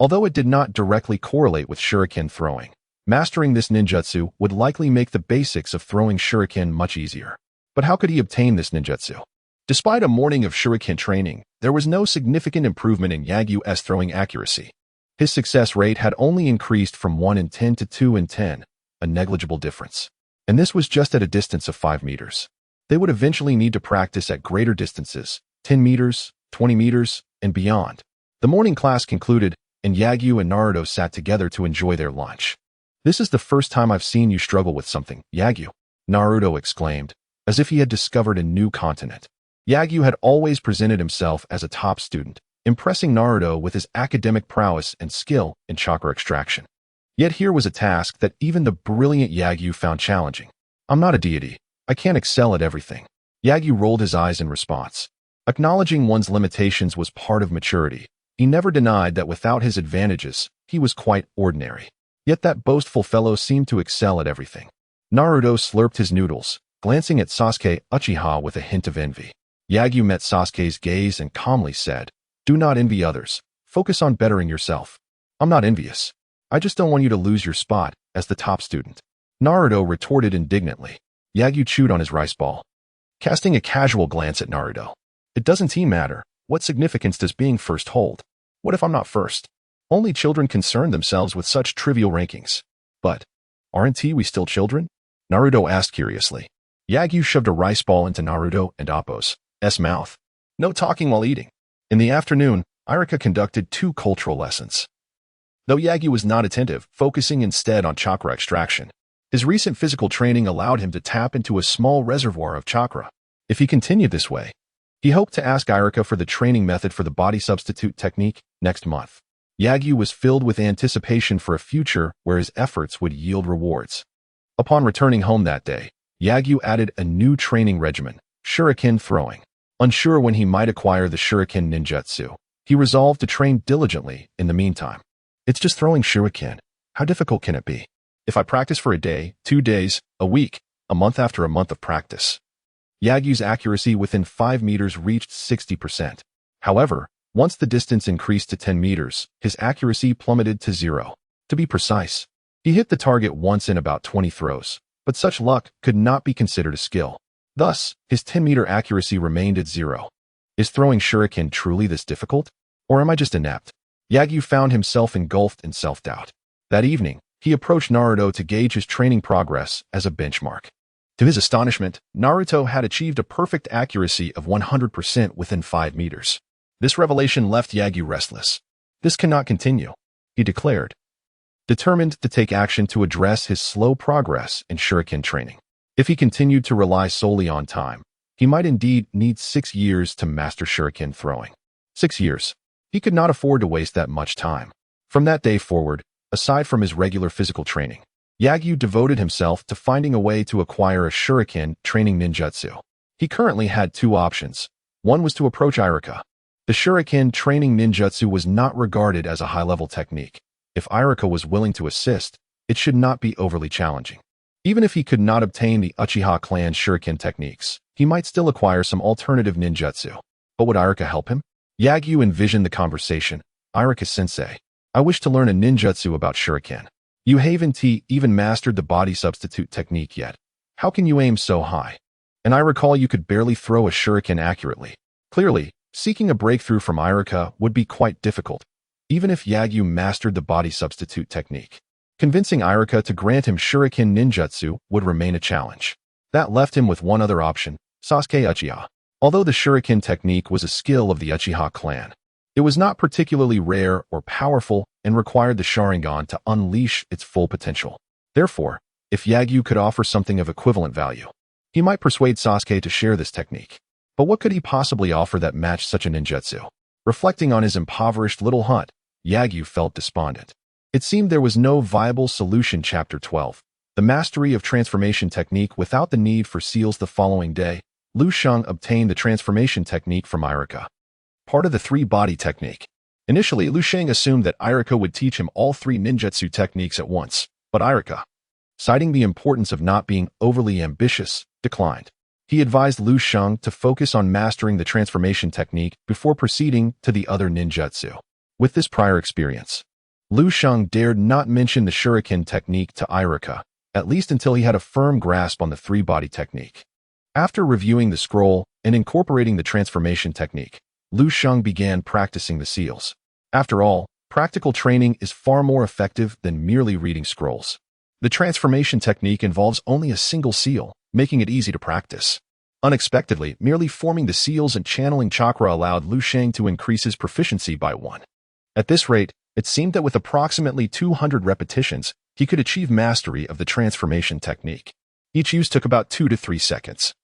Although it did not directly correlate with shuriken throwing, mastering this ninjutsu would likely make the basics of throwing shuriken much easier. But how could he obtain this ninjutsu? Despite a morning of shuriken training, there was no significant improvement in Yagyu's throwing accuracy. His success rate had only increased from 1 in 10 to 2 in 10, a negligible difference. And this was just at a distance of 5 meters. They would eventually need to practice at greater distances, 10 meters, 20 meters, and beyond. The morning class concluded, and Yagyu and Naruto sat together to enjoy their lunch. "This is the first time I've seen you struggle with something, Yagyu," Naruto exclaimed, as if he had discovered a new continent. Yagyu had always presented himself as a top student, impressing Naruto with his academic prowess and skill in chakra extraction. Yet here was a task that even the brilliant Yagyu found challenging. "I'm not a deity. I can't excel at everything." Yagyu rolled his eyes in response. Acknowledging one's limitations was part of maturity. He never denied that without his advantages, he was quite ordinary. Yet that boastful fellow seemed to excel at everything. Naruto slurped his noodles, glancing at Sasuke Uchiha with a hint of envy. Yagyu met Sasuke's gaze and calmly said, "Do not envy others. Focus on bettering yourself." "I'm not envious. I just don't want you to lose your spot as the top student," Naruto retorted indignantly. Yagyu chewed on his rice ball, casting a casual glance at Naruto. "It doesn't matter. What significance does being first hold? What if I'm not first? Only children concern themselves with such trivial rankings." "But, aren't we still children?" Naruto asked curiously. Yagyu shoved a rice ball into Naruto and Appo's mouth. "No talking while eating." In the afternoon, Iruka conducted 2 cultural lessons. Though Yagyu was not attentive, focusing instead on chakra extraction. His recent physical training allowed him to tap into a small reservoir of chakra. If he continued this way, he hoped to ask Iruka for the training method for the body substitute technique next month. Yagyu was filled with anticipation for a future where his efforts would yield rewards. Upon returning home that day, Yagyu added a new training regimen, Shuriken throwing. Unsure when he might acquire the Shuriken ninjutsu, he resolved to train diligently in the meantime. It's just throwing Shuriken. How difficult can it be? If I practice for a day, 2 days, a week, a month after a month of practice. Yagyu's accuracy within 5 meters reached 60%. However, once the distance increased to 10 meters, his accuracy plummeted to 0. To be precise, he hit the target once in about 20 throws, but such luck could not be considered a skill. Thus, his 10-meter accuracy remained at 0. Is throwing Shuriken truly this difficult? Or am I just inept? Yagyu found himself engulfed in self-doubt. That evening, he approached Naruto to gauge his training progress as a benchmark. To his astonishment, Naruto had achieved a perfect accuracy of 100% within 5 meters. This revelation left Yagyu restless. This cannot continue, he declared, determined to take action to address his slow progress in Shuriken training. If he continued to rely solely on time, he might indeed need 6 years to master Shuriken throwing. 6 years. He could not afford to waste that much time. From that day forward, aside from his regular physical training, Yagyu devoted himself to finding a way to acquire a Shuriken training ninjutsu. He currently had 2 options. One was to approach Iruka. The Shuriken training ninjutsu was not regarded as a high-level technique. If Iruka was willing to assist, it should not be overly challenging. Even if he could not obtain the Uchiha clan Shuriken techniques, he might still acquire some alternative ninjutsu. But would Iruka help him? Yagyu envisioned the conversation. Iruka-sensei, I wish to learn a ninjutsu about Shuriken. You haven't even mastered the body substitute technique yet. How can you aim so high? And I recall you could barely throw a Shuriken accurately. Clearly, seeking a breakthrough from Iruka would be quite difficult, even if Yagyu mastered the body substitute technique. Convincing Iruka to grant him Shuriken ninjutsu would remain a challenge. That left him with one other option, Sasuke Uchiha. Although the Shuriken technique was a skill of the Uchiha clan, it was not particularly rare or powerful and required the Sharingan to unleash its full potential. Therefore, if Yagyu could offer something of equivalent value, he might persuade Sasuke to share this technique. But what could he possibly offer that matched such a ninjutsu? Reflecting on his impoverished little hut, Yagyu felt despondent. It seemed there was no viable solution. Chapter 12. The mastery of transformation technique without the need for seals. The following day, Lu Sheng obtained the transformation technique from Iruka, part of the 3-body technique. Initially, Lu Sheng assumed that Iruka would teach him all 3 ninjutsu techniques at once, but Iruka, citing the importance of not being overly ambitious, declined. He advised Lu Sheng to focus on mastering the transformation technique before proceeding to the other ninjutsu. With this prior experience, Lu Sheng dared not mention the Shuriken technique to Iruka, at least until he had a firm grasp on the 3-body technique. After reviewing the scroll and incorporating the transformation technique, Lu Sheng began practicing the seals. After all, practical training is far more effective than merely reading scrolls. The transformation technique involves only a single seal, making it easy to practice. Unexpectedly, merely forming the seals and channeling chakra allowed Lu Sheng to increase his proficiency by 1. At this rate, it seemed that with approximately 200 repetitions, he could achieve mastery of the transformation technique. Each use took about 2 to 3 seconds,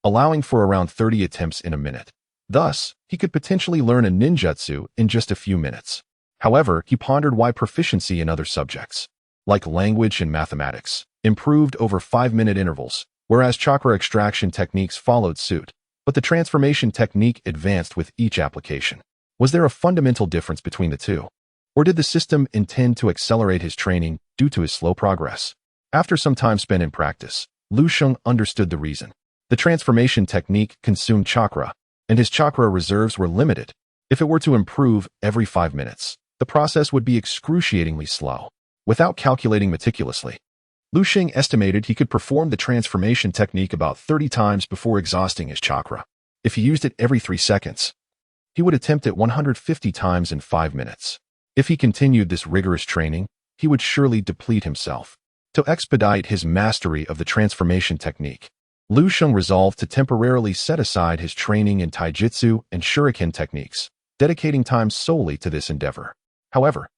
allowing for around 30 attempts in a minute. Thus, he could potentially learn a ninjutsu in just a few minutes. However, he pondered why proficiency in other subjects, like language and mathematics, improved over 5-minute intervals, whereas chakra extraction techniques followed suit, but the transformation technique advanced with each application. Was there a fundamental difference between the two? Or did the system intend to accelerate his training due to his slow progress? After some time spent in practice, Lu Sheng understood the reason. The transformation technique consumed chakra, and his chakra reserves were limited. If it were to improve every 5 minutes, the process would be excruciatingly slow. Without calculating meticulously, Lu Sheng estimated he could perform the transformation technique about 30 times before exhausting his chakra. If he used it every 3 seconds, he would attempt it 150 times in 5 minutes. If he continued this rigorous training, he would surely deplete himself. To expedite his mastery of the transformation technique, Lu Sheng resolved to temporarily set aside his training in taijutsu and Shuriken techniques, dedicating time solely to this endeavor. However,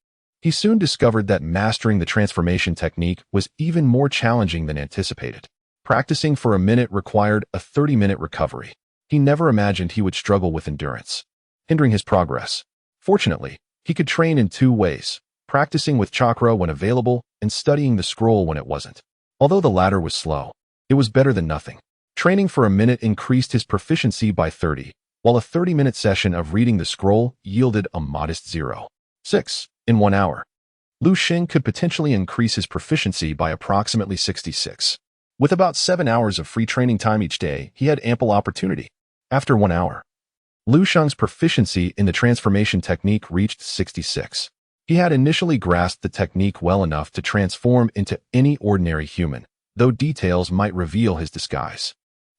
he soon discovered that mastering the transformation technique was even more challenging than anticipated. Practicing for a minute required a 30-minute recovery. He never imagined he would struggle with endurance, hindering his progress. Fortunately, he could train in 2 ways, practicing with chakra when available and studying the scroll when it wasn't. Although the latter was slow, it was better than nothing. Training for a minute increased his proficiency by 30, while a 30-minute session of reading the scroll yielded a modest 0.6 in 1 hour. Lu Xing could potentially increase his proficiency by approximately 66. With about 7 hours of free training time each day, he had ample opportunity. After 1 hour, Lu Sheng's proficiency in the transformation technique reached 66. He had initially grasped the technique well enough to transform into any ordinary human, though details might reveal his disguise.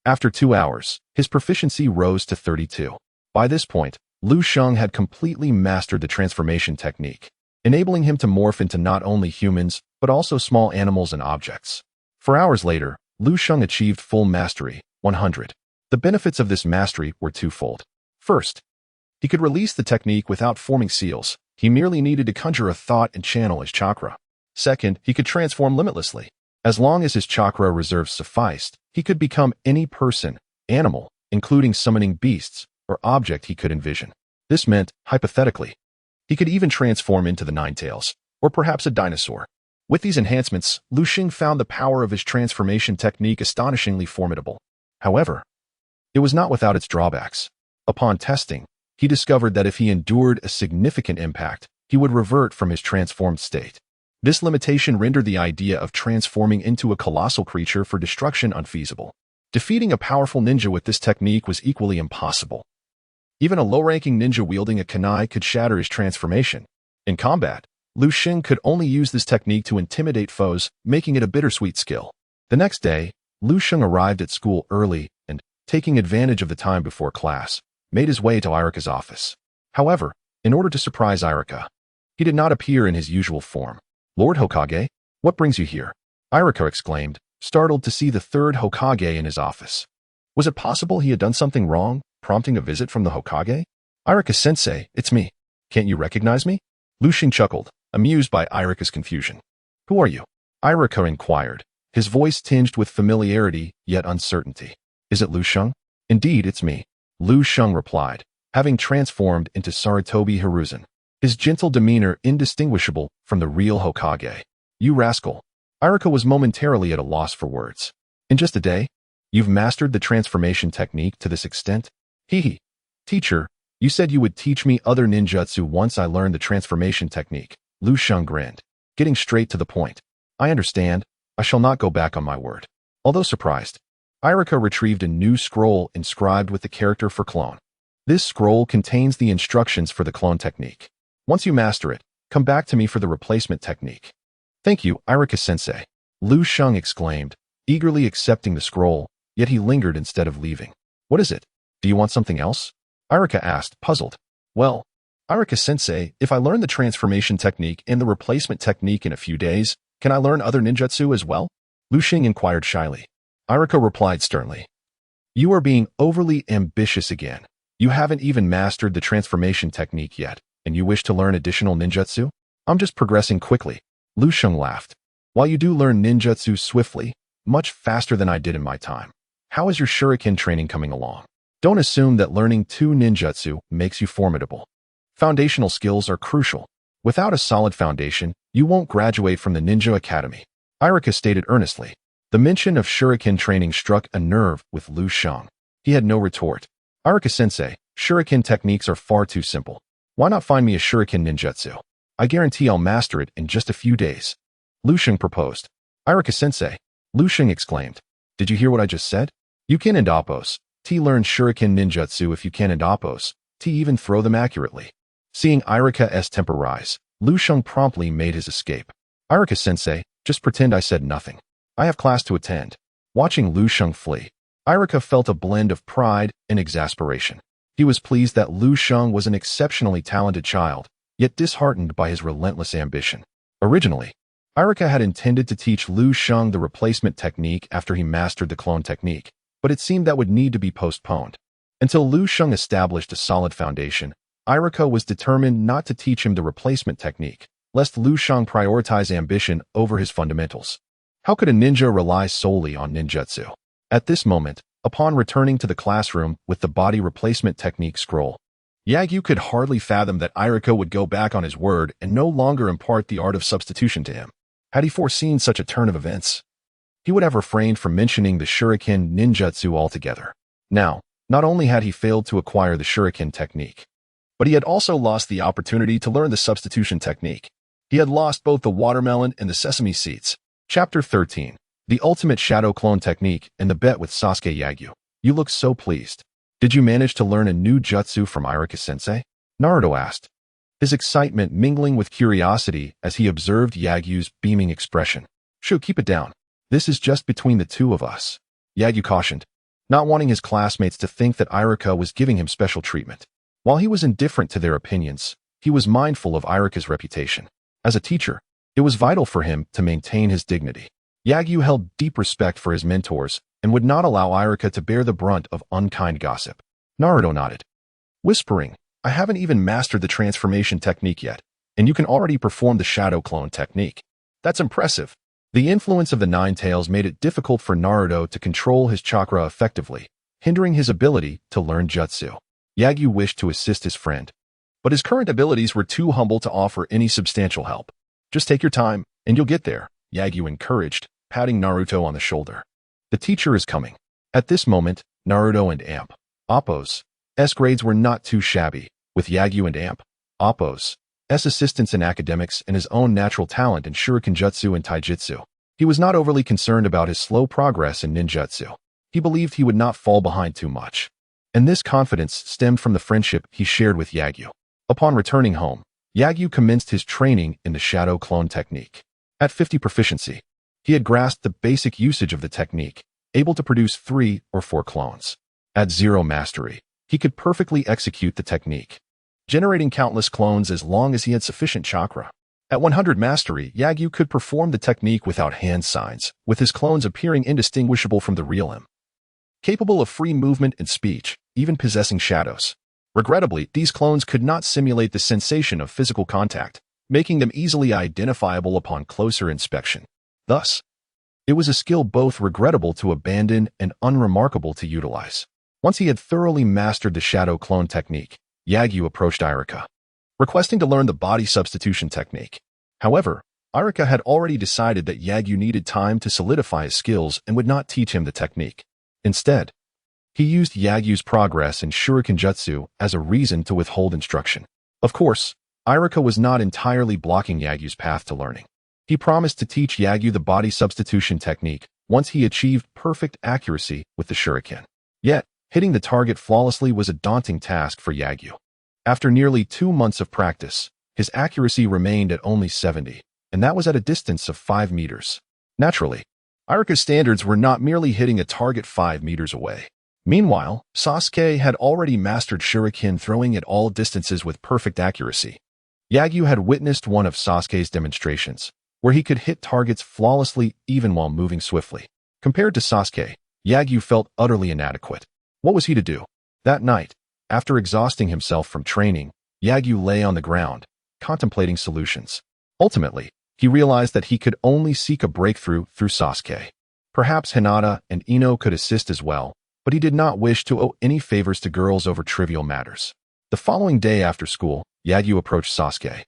After 2 hours, his proficiency rose to 32. By this point, Lu Sheng had completely mastered the transformation technique, enabling him to morph into not only humans, but also small animals and objects. 4 hours later, Lu Sheng achieved full mastery, 100. The benefits of this mastery were twofold. First, he could release the technique without forming seals. He merely needed to conjure a thought and channel his chakra. Second, he could transform limitlessly. As long as his chakra reserves sufficed, he could become any person, animal, including summoning beasts, or object he could envision. This meant, hypothetically, he could even transform into the Ninetails, or perhaps a dinosaur. With these enhancements, Lu Xing found the power of his transformation technique astonishingly formidable. However, it was not without its drawbacks. Upon testing, he discovered that if he endured a significant impact, he would revert from his transformed state. This limitation rendered the idea of transforming into a colossal creature for destruction unfeasible. Defeating a powerful ninja with this technique was equally impossible. Even a low-ranking ninja wielding a kunai could shatter his transformation. In combat, Lu Xing could only use this technique to intimidate foes, making it a bittersweet skill. The next day, Lu Xing arrived at school early and, taking advantage of the time before class, made his way to Iruka's office. However, in order to surprise Iruka, he did not appear in his usual form. "Lord Hokage, what brings you here?" Iruka exclaimed, startled to see the third Hokage in his office. Was it possible he had done something wrong, prompting a visit from the Hokage? "Iruka-sensei, it's me. Can't you recognize me?" Lu Xing chuckled, amused by Iruka's confusion. "Who are you?" Iruka inquired, his voice tinged with familiarity yet uncertainty. "Is it Lu Xing?" "Indeed, it's me," Lu Xing replied, having transformed into Sarutobi Hiruzen, his gentle demeanor indistinguishable from the real Hokage. "You rascal." Iruka was momentarily at a loss for words. "In just a day? You've mastered the transformation technique to this extent?" "Hee. Teacher, you said you would teach me other ninjutsu once I learned the transformation technique." Lu Xing grinned, getting straight to the point. "I understand. I shall not go back on my word." Although surprised, Iruka retrieved a new scroll inscribed with the character for clone. This scroll contains the instructions for the clone technique. Once you master it, come back to me for the replacement technique. "Thank you, Iruka-sensei," Lu Xing exclaimed, eagerly accepting the scroll, yet he lingered instead of leaving. "What is it? Do you want something else?" Iruka asked, puzzled. "Well, Iruka-sensei, if I learn the transformation technique and the replacement technique in a few days, can I learn other ninjutsu as well?" Lu Xing inquired shyly. Iruka replied sternly. "You are being overly ambitious again. You haven't even mastered the transformation technique yet, and you wish to learn additional ninjutsu? I'm just progressing quickly." Lu Xing laughed. "While you do learn ninjutsu swiftly, much faster than I did in my time, how is your Shuriken training coming along? Don't assume that learning 2 ninjutsu makes you formidable. Foundational skills are crucial. Without a solid foundation, you won't graduate from the Ninja Academy," Iruka stated earnestly. The mention of Shuriken training struck a nerve with Lu Xing. He had no retort. "Iruka-sensei, Shuriken techniques are far too simple. Why not find me a Shuriken ninjutsu? I guarantee I'll master it in just a few days," Lu Xing proposed. "Iruka-sensei," Lu Xing exclaimed. "Did you hear what I just said? You can and oppose. T learn Shuriken ninjutsu if you can and oppose. T even throw them accurately." Seeing Iruka's temper rise, Lu Xing promptly made his escape. "Iruka-sensei, just pretend I said nothing. I have class to attend." Watching Lu Xing flee, Iruka felt a blend of pride and exasperation. He was pleased that Lu Xing was an exceptionally talented child, yet disheartened by his relentless ambition. Originally, Iruka had intended to teach Lu Xing the replacement technique after he mastered the clone technique, but it seemed that would need to be postponed. Until Lu Xing established a solid foundation, Iruka was determined not to teach him the replacement technique, lest Lu Xing prioritize ambition over his fundamentals. How could a ninja rely solely on ninjutsu? At this moment, upon returning to the classroom with the body replacement technique scroll, Yagyu could hardly fathom that Iruka would go back on his word and no longer impart the art of substitution to him. Had he foreseen such a turn of events? he would have refrained from mentioning the Shuriken ninjutsu altogether. Now, not only had he failed to acquire the Shuriken technique, but he had also lost the opportunity to learn the substitution technique. He had lost both the watermelon and the sesame seeds. Chapter 13. The Ultimate Shadow Clone Technique and the Bet with Sasuke Yagyu. You look so pleased. Did you manage to learn a new jutsu from Iruka-sensei? Naruto asked, his excitement mingling with curiosity as he observed Yagyu's beaming expression. Shu, keep it down. This is just between the two of us, Yagyu cautioned, not wanting his classmates to think that Iruka was giving him special treatment. While he was indifferent to their opinions, he was mindful of Iruka's reputation. As a teacher, it was vital for him to maintain his dignity. Yagyu held deep respect for his mentors and would not allow Iruka to bear the brunt of unkind gossip. Naruto nodded, whispering, I haven't even mastered the transformation technique yet, and you can already perform the shadow clone technique. That's impressive. The influence of the Nine Tails made it difficult for Naruto to control his chakra effectively, hindering his ability to learn jutsu. Yagyu wished to assist his friend, but his current abilities were too humble to offer any substantial help. Just take your time, and you'll get there, Yagyu encouraged, patting Naruto on the shoulder. The teacher is coming. At this moment, Naruto and Appo's grades were not too shabby, with Yagyu and Appo's assistance in academics and his own natural talent in Shuriken jutsu and taijutsu. He was not overly concerned about his slow progress in ninjutsu. He believed he would not fall behind too much. And this confidence stemmed from the friendship he shared with Yagyu. Upon returning home, Yagyu commenced his training in the shadow clone technique. At 50 proficiency, he had grasped the basic usage of the technique, able to produce 3 or 4 clones. At 0 mastery, he could perfectly execute the technique, generating countless clones as long as he had sufficient chakra. At 100 mastery, Yagyu could perform the technique without hand signs, with his clones appearing indistinguishable from the real him. Capable of free movement and speech, even possessing shadows. Regrettably, these clones could not simulate the sensation of physical contact, making them easily identifiable upon closer inspection. Thus, it was a skill both regrettable to abandon and unremarkable to utilize. Once he had thoroughly mastered the shadow clone technique, Yagyu approached Iruka, requesting to learn the body substitution technique. However, Iruka had already decided that Yagyu needed time to solidify his skills and would not teach him the technique. Instead, he used Yagyu's progress in Shuriken jutsu as a reason to withhold instruction. Of course, Iruka was not entirely blocking Yagyu's path to learning. He promised to teach Yagyu the body substitution technique once he achieved perfect accuracy with the Shuriken. Yet, hitting the target flawlessly was a daunting task for Yagyu. After nearly 2 months of practice, his accuracy remained at only 70, and that was at a distance of 5 meters. Naturally, Iruka's standards were not merely hitting a target 5 meters away. Meanwhile, Sasuke had already mastered Shuriken throwing at all distances with perfect accuracy. Yagyu had witnessed one of Sasuke's demonstrations, where he could hit targets flawlessly even while moving swiftly. Compared to Sasuke, Yagyu felt utterly inadequate. What was he to do? That night, after exhausting himself from training, Yagyu lay on the ground, contemplating solutions. Ultimately, he realized that he could only seek a breakthrough through Sasuke. Perhaps Hinata and Ino could assist as well, but he did not wish to owe any favors to girls over trivial matters. The following day after school, Yagyu approached Sasuke,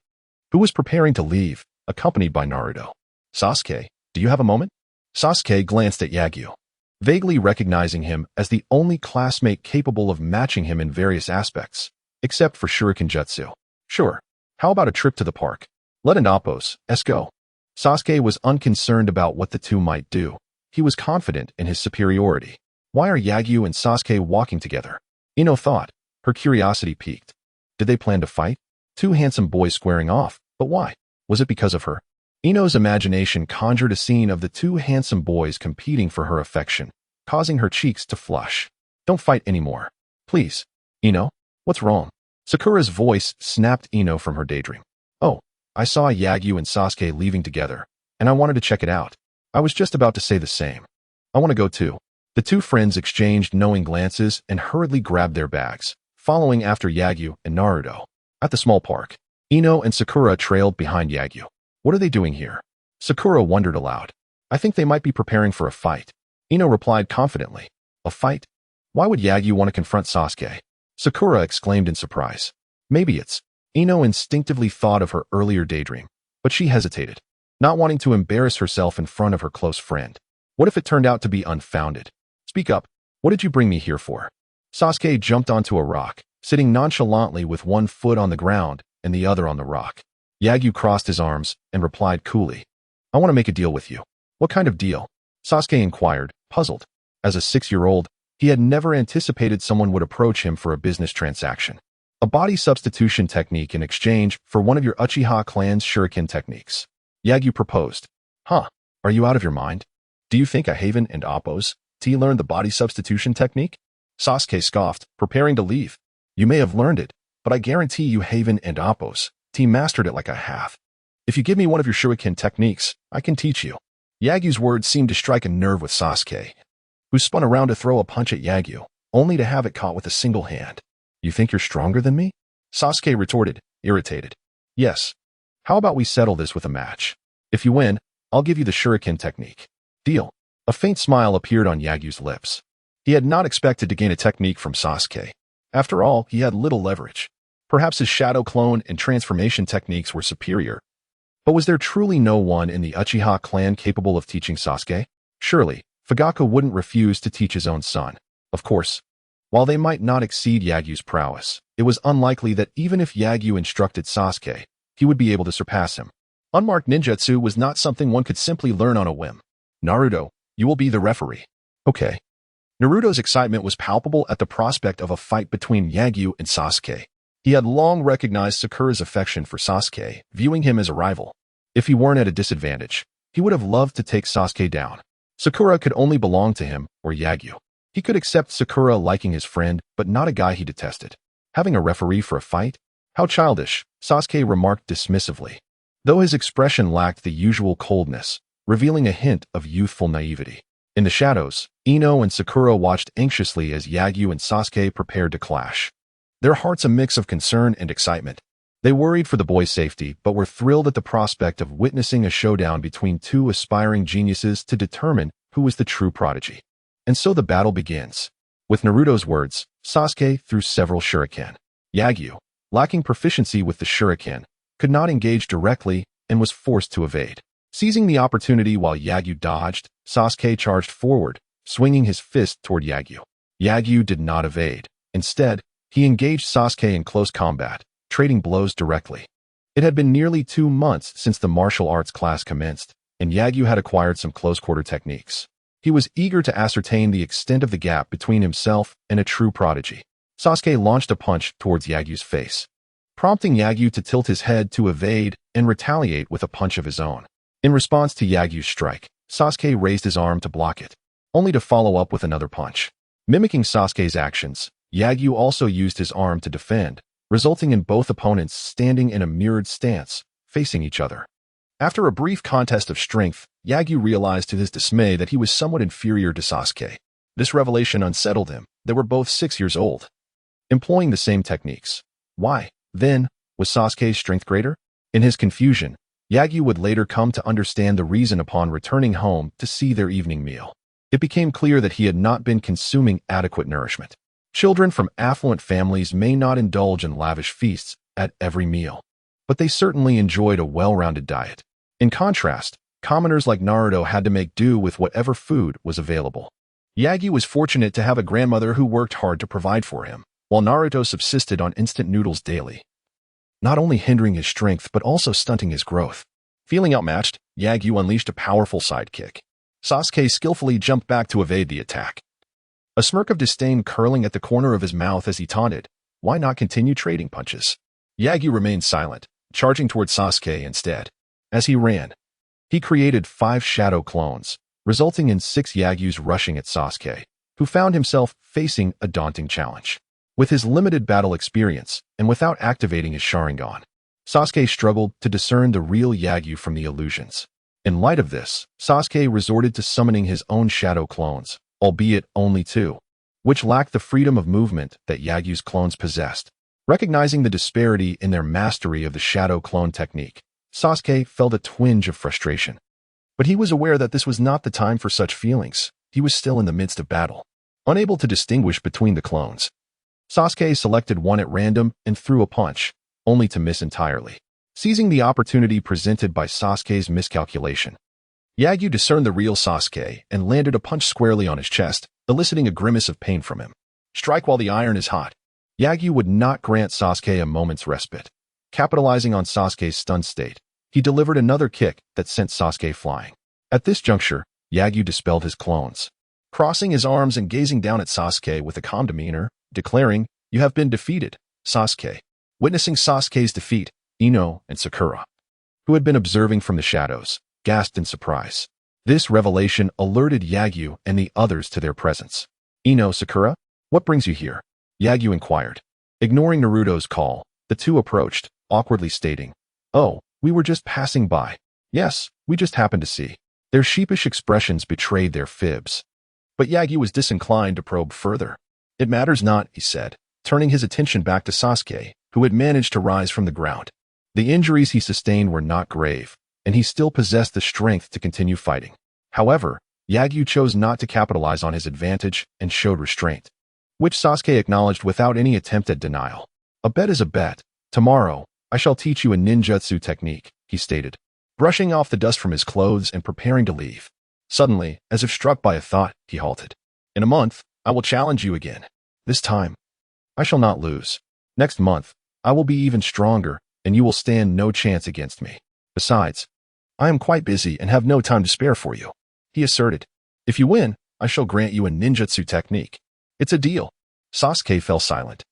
who was preparing to leave, accompanied by Naruto. Sasuke, do you have a moment? Sasuke glanced at Yagyu, vaguely recognizing him as the only classmate capable of matching him in various aspects, except for Shuriken jutsu. Sure. How about a trip to the park? Let Appo's go. Sasuke was unconcerned about what the two might do. He was confident in his superiority. Why are Yagyu and Sasuke walking together? Ino thought, her curiosity piqued. Did they plan to fight? 2 handsome boys squaring off, but why? Was it because of her? Ino's imagination conjured a scene of the 2 handsome boys competing for her affection, causing her cheeks to flush. Don't fight anymore. Please. Ino, what's wrong? Sakura's voice snapped Ino from her daydream. Oh, I saw Yagyu and Sasuke leaving together, and I wanted to check it out. I was just about to say the same. I want to go too. The 2 friends exchanged knowing glances and hurriedly grabbed their bags, following after Yagyu and Naruto. At the small park, Ino and Sakura trailed behind Yagyu. What are they doing here? Sakura wondered aloud. I think they might be preparing for a fight. Ino replied confidently. A fight? Why would Yagyu want to confront Sasuke? Sakura exclaimed in surprise. Maybe it's... Ino instinctively thought of her earlier daydream, but she hesitated, not wanting to embarrass herself in front of her close friend. What if it turned out to be unfounded? Speak up. What did you bring me here for? Sasuke jumped onto a rock, sitting nonchalantly with one foot on the ground and the other on the rock. Yagyu crossed his arms and replied coolly, I want to make a deal with you. What kind of deal? Sasuke inquired, puzzled. As a 6-year-old, he had never anticipated someone would approach him for a business transaction. A body substitution technique in exchange for one of your Uchiha clan's Shuriken techniques. Yagyu proposed. Huh, are you out of your mind? Do you think a Haven and Oppos T learned the body substitution technique? Sasuke scoffed, preparing to leave. You may have learned it, but I guarantee you Haven and Oppos T mastered it like a half. If you give me one of your Shuriken techniques, I can teach you. Yagyu's words seemed to strike a nerve with Sasuke, who spun around to throw a punch at Yagyu, only to have it caught with a single hand. You think you're stronger than me? Sasuke retorted, irritated. Yes. How about we settle this with a match? If you win, I'll give you the Shuriken technique. Deal. A faint smile appeared on Yagyu's lips. He had not expected to gain a technique from Sasuke. After all, he had little leverage. Perhaps his shadow clone and transformation techniques were superior. But was there truly no one in the Uchiha clan capable of teaching Sasuke? Surely, Fugaku wouldn't refuse to teach his own son. Of course, while they might not exceed Yagyu's prowess, it was unlikely that even if Yagyu instructed Sasuke, he would be able to surpass him. Unmarked ninjutsu was not something one could simply learn on a whim. Naruto, you will be the referee. Okay. Naruto's excitement was palpable at the prospect of a fight between Yagyu and Sasuke. He had long recognized Sakura's affection for Sasuke, viewing him as a rival. If he weren't at a disadvantage, he would have loved to take Sasuke down. Sakura could only belong to him or Yagyu. He could accept Sakura liking his friend, but not a guy he detested. Having a referee for a fight? How childish, Sasuke remarked dismissively, though his expression lacked the usual coldness, revealing a hint of youthful naivety. In the shadows, Ino and Sakura watched anxiously as Yagyu and Sasuke prepared to clash. Their hearts a mix of concern and excitement. They worried for the boy's safety, but were thrilled at the prospect of witnessing a showdown between two aspiring geniuses to determine who was the true prodigy. And so the battle begins. With Naruto's words, Sasuke threw several shuriken. Yagyu, lacking proficiency with the shuriken, could not engage directly and was forced to evade. Seizing the opportunity while Yagyu dodged, Sasuke charged forward, swinging his fist toward Yagyu. Yagyu did not evade. Instead, he engaged Sasuke in close combat, trading blows directly. It had been nearly 2 months since the martial arts class commenced, and Yagyu had acquired some close-quarter techniques. He was eager to ascertain the extent of the gap between himself and a true prodigy. Sasuke launched a punch towards Yagyu's face, prompting Yagyu to tilt his head to evade and retaliate with a punch of his own. In response to Yagyu's strike, Sasuke raised his arm to block it, only to follow up with another punch. Mimicking Sasuke's actions, Yagyu also used his arm to defend, resulting in both opponents standing in a mirrored stance, facing each other. After a brief contest of strength, Yagyu realized to his dismay that he was somewhat inferior to Sasuke. This revelation unsettled him. They were both 6 years old, employing the same techniques. Why, then, was Sasuke's strength greater? In his confusion, Yagyu would later come to understand the reason upon returning home to see their evening meal. It became clear that he had not been consuming adequate nourishment. Children from affluent families may not indulge in lavish feasts at every meal, but they certainly enjoyed a well-rounded diet. In contrast, commoners like Naruto had to make do with whatever food was available. Yagyu was fortunate to have a grandmother who worked hard to provide for him, while Naruto subsisted on instant noodles daily, not only hindering his strength but also stunting his growth. Feeling outmatched, Yagyu unleashed a powerful sidekick. Sasuke skillfully jumped back to evade the attack, a smirk of disdain curling at the corner of his mouth as he taunted, "Why not continue trading punches?" Yagyu remained silent, charging toward Sasuke instead. As he ran, he created 5 shadow clones, resulting in 6 Yagyus rushing at Sasuke, who found himself facing a daunting challenge. With his limited battle experience, and without activating his Sharingan, Sasuke struggled to discern the real Yagyu from the illusions. In light of this, Sasuke resorted to summoning his own shadow clones, albeit only 2, which lacked the freedom of movement that Yagyu's clones possessed. Recognizing the disparity in their mastery of the shadow clone technique, Sasuke felt a twinge of frustration. But he was aware that this was not the time for such feelings. He was still in the midst of battle, unable to distinguish between the clones. Sasuke selected one at random and threw a punch, only to miss entirely. Seizing the opportunity presented by Sasuke's miscalculation, Yagyu discerned the real Sasuke and landed a punch squarely on his chest, eliciting a grimace of pain from him. Strike while the iron is hot. Yagyu would not grant Sasuke a moment's respite. Capitalizing on Sasuke's stunned state, he delivered another kick that sent Sasuke flying. At this juncture, Yagyu dispelled his clones, crossing his arms and gazing down at Sasuke with a calm demeanor, declaring, "You have been defeated, Sasuke." Witnessing Sasuke's defeat, Ino and Sakura, who had been observing from the shadows, gasped in surprise. This revelation alerted Yagyu and the others to their presence. "Ino, Sakura, what brings you here?" Yagyu inquired. Ignoring Naruto's call, the two approached, awkwardly stating, "Oh, we were just passing by. Yes, we just happened to see." Their sheepish expressions betrayed their fibs. But Yagyu was disinclined to probe further. "It matters not," he said, turning his attention back to Sasuke, who had managed to rise from the ground. The injuries he sustained were not grave, and he still possessed the strength to continue fighting. However, Yagyu chose not to capitalize on his advantage and showed restraint, which Sasuke acknowledged without any attempt at denial. "A bet is a bet. Tomorrow, I shall teach you a ninjutsu technique," he stated, brushing off the dust from his clothes and preparing to leave. Suddenly, as if struck by a thought, he halted. "In a month, I will challenge you again. This time, I shall not lose. Next month, I will be even stronger, and you will stand no chance against me. Besides, I am quite busy and have no time to spare for you," he asserted. "If you win, I shall grant you a ninjutsu technique. It's a deal." Sasuke fell silent,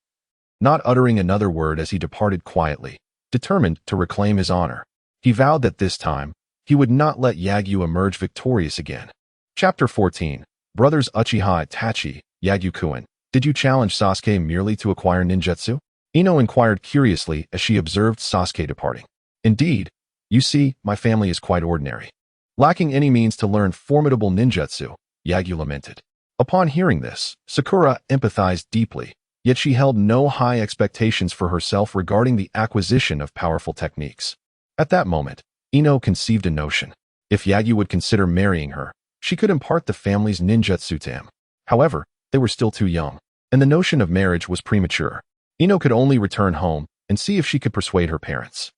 not uttering another word as he departed quietly, determined to reclaim his honor. He vowed that this time, he would not let Yagyu emerge victorious again. Chapter 14. Brothers Uchiha Itachi, Yagyu-kun. "Did you challenge Sasuke merely to acquire ninjutsu?" Ino inquired curiously as she observed Sasuke departing. "Indeed. You see, my family is quite ordinary, lacking any means to learn formidable ninjutsu," Yagyu lamented. Upon hearing this, Sakura empathized deeply, yet she held no high expectations for herself regarding the acquisition of powerful techniques. At that moment, Ino conceived a notion. If Yagyu would consider marrying her, she could impart the family's ninjutsu to him. However, they were still too young, and the notion of marriage was premature. Ino could only return home and see if she could persuade her parents.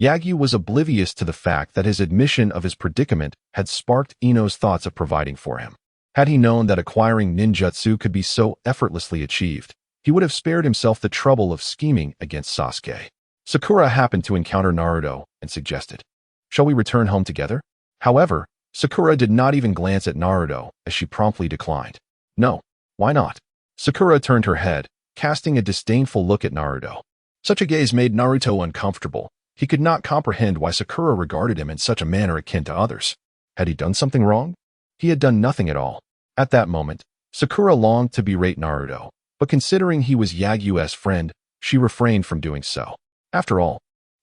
Yagyu was oblivious to the fact that his admission of his predicament had sparked Ino's thoughts of providing for him. Had he known that acquiring ninjutsu could be so effortlessly achieved, he would have spared himself the trouble of scheming against Sasuke. Sakura happened to encounter Naruto and suggested, "Shall we return home together?" However, Sakura did not even glance at Naruto as she promptly declined. "No, why not?" Sakura turned her head, casting a disdainful look at Naruto. Such a gaze made Naruto uncomfortable. He could not comprehend why Sakura regarded him in such a manner akin to others. Had he done something wrong? He had done nothing at all. At that moment, Sakura longed to berate Naruto, but considering he was Yagyu's friend, she refrained from doing so. After all,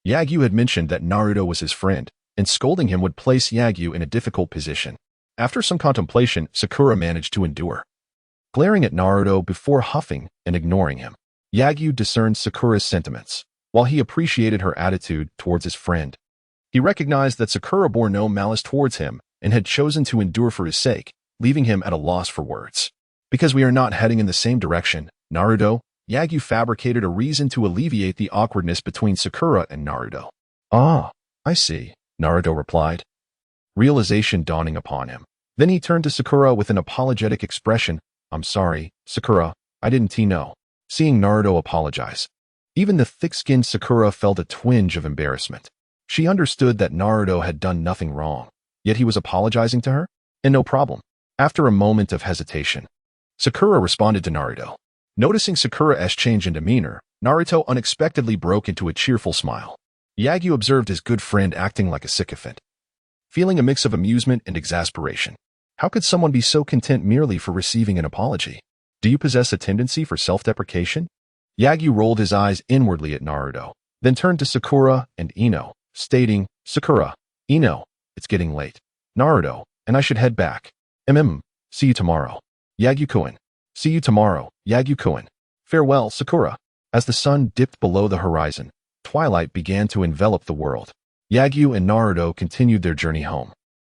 Yagyu had mentioned that Naruto was his friend, and scolding him would place Yagyu in a difficult position. After some contemplation, Sakura managed to endure. Glaring at Naruto before huffing and ignoring him, Yagyu discerned Sakura's sentiments. While he appreciated her attitude towards his friend, he recognized that Sakura bore no malice towards him and had chosen to endure for his sake, leaving him at a loss for words. "Because we are not heading in the same direction, Naruto," Yagyu fabricated a reason to alleviate the awkwardness between Sakura and Naruto. "Ah, I see," Naruto replied, realization dawning upon him. Then he turned to Sakura with an apologetic expression. "I'm sorry, Sakura, I didn't know." Seeing Naruto apologize, even the thick-skinned Sakura felt a twinge of embarrassment. She understood that Naruto had done nothing wrong, yet he was apologizing to her? And no problem. After a moment of hesitation, Sakura responded to Naruto. Noticing Sakura's change in demeanor, Naruto unexpectedly broke into a cheerful smile. Yagyu observed his good friend acting like a sycophant, feeling a mix of amusement and exasperation. How could someone be so content merely for receiving an apology? Do you possess a tendency for self-deprecation? Yagyu rolled his eyes inwardly at Naruto, then turned to Sakura and Ino, stating, "Sakura, Ino, it's getting late. Naruto, and I should head back. See you tomorrow. Yagyu-kun. See you tomorrow, Yagyu-kun. Farewell, Sakura." As the sun dipped below the horizon, twilight began to envelop the world. Yagyu and Naruto continued their journey home.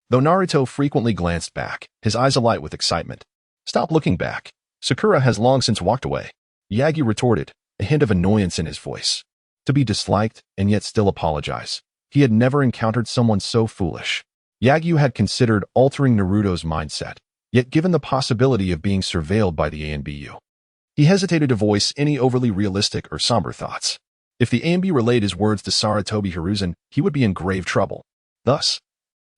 Though Naruto frequently glanced back, his eyes alight with excitement. "Stop looking back. Sakura has long since walked away," Yagyu retorted, a hint of annoyance in his voice. To be disliked and yet still apologize. He had never encountered someone so foolish. Yagyu had considered altering Naruto's mindset, yet given the possibility of being surveilled by the ANBU, he hesitated to voice any overly realistic or somber thoughts. If the ANB relayed his words to Sarutobi Hiruzen, he would be in grave trouble. Thus,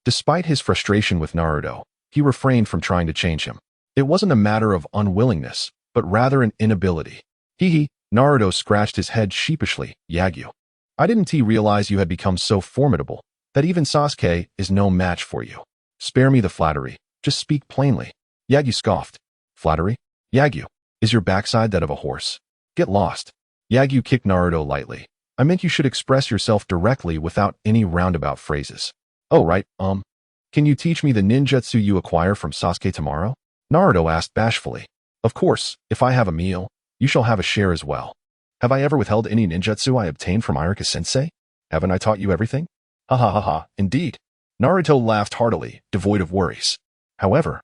despite his frustration with Naruto, he refrained from trying to change him. It wasn't a matter of unwillingness, but rather an inability. Naruto scratched his head sheepishly. Yagyu, I didn't realize you had become so formidable that even Sasuke is no match for you. Spare me the flattery. Just speak plainly. Yagyu scoffed. Flattery? Yagyu, is your backside that of a horse? Get lost. Yagyu kicked Naruto lightly. I meant you should express yourself directly without any roundabout phrases. Oh right, can you teach me the ninjutsu you acquire from Sasuke tomorrow? Naruto asked bashfully. Of course, if I have a meal, you shall have a share as well. Have I ever withheld any ninjutsu I obtained from Iruka-sensei? Haven't I taught you everything? Ha ha ha ha, indeed. Naruto laughed heartily, devoid of worries. However,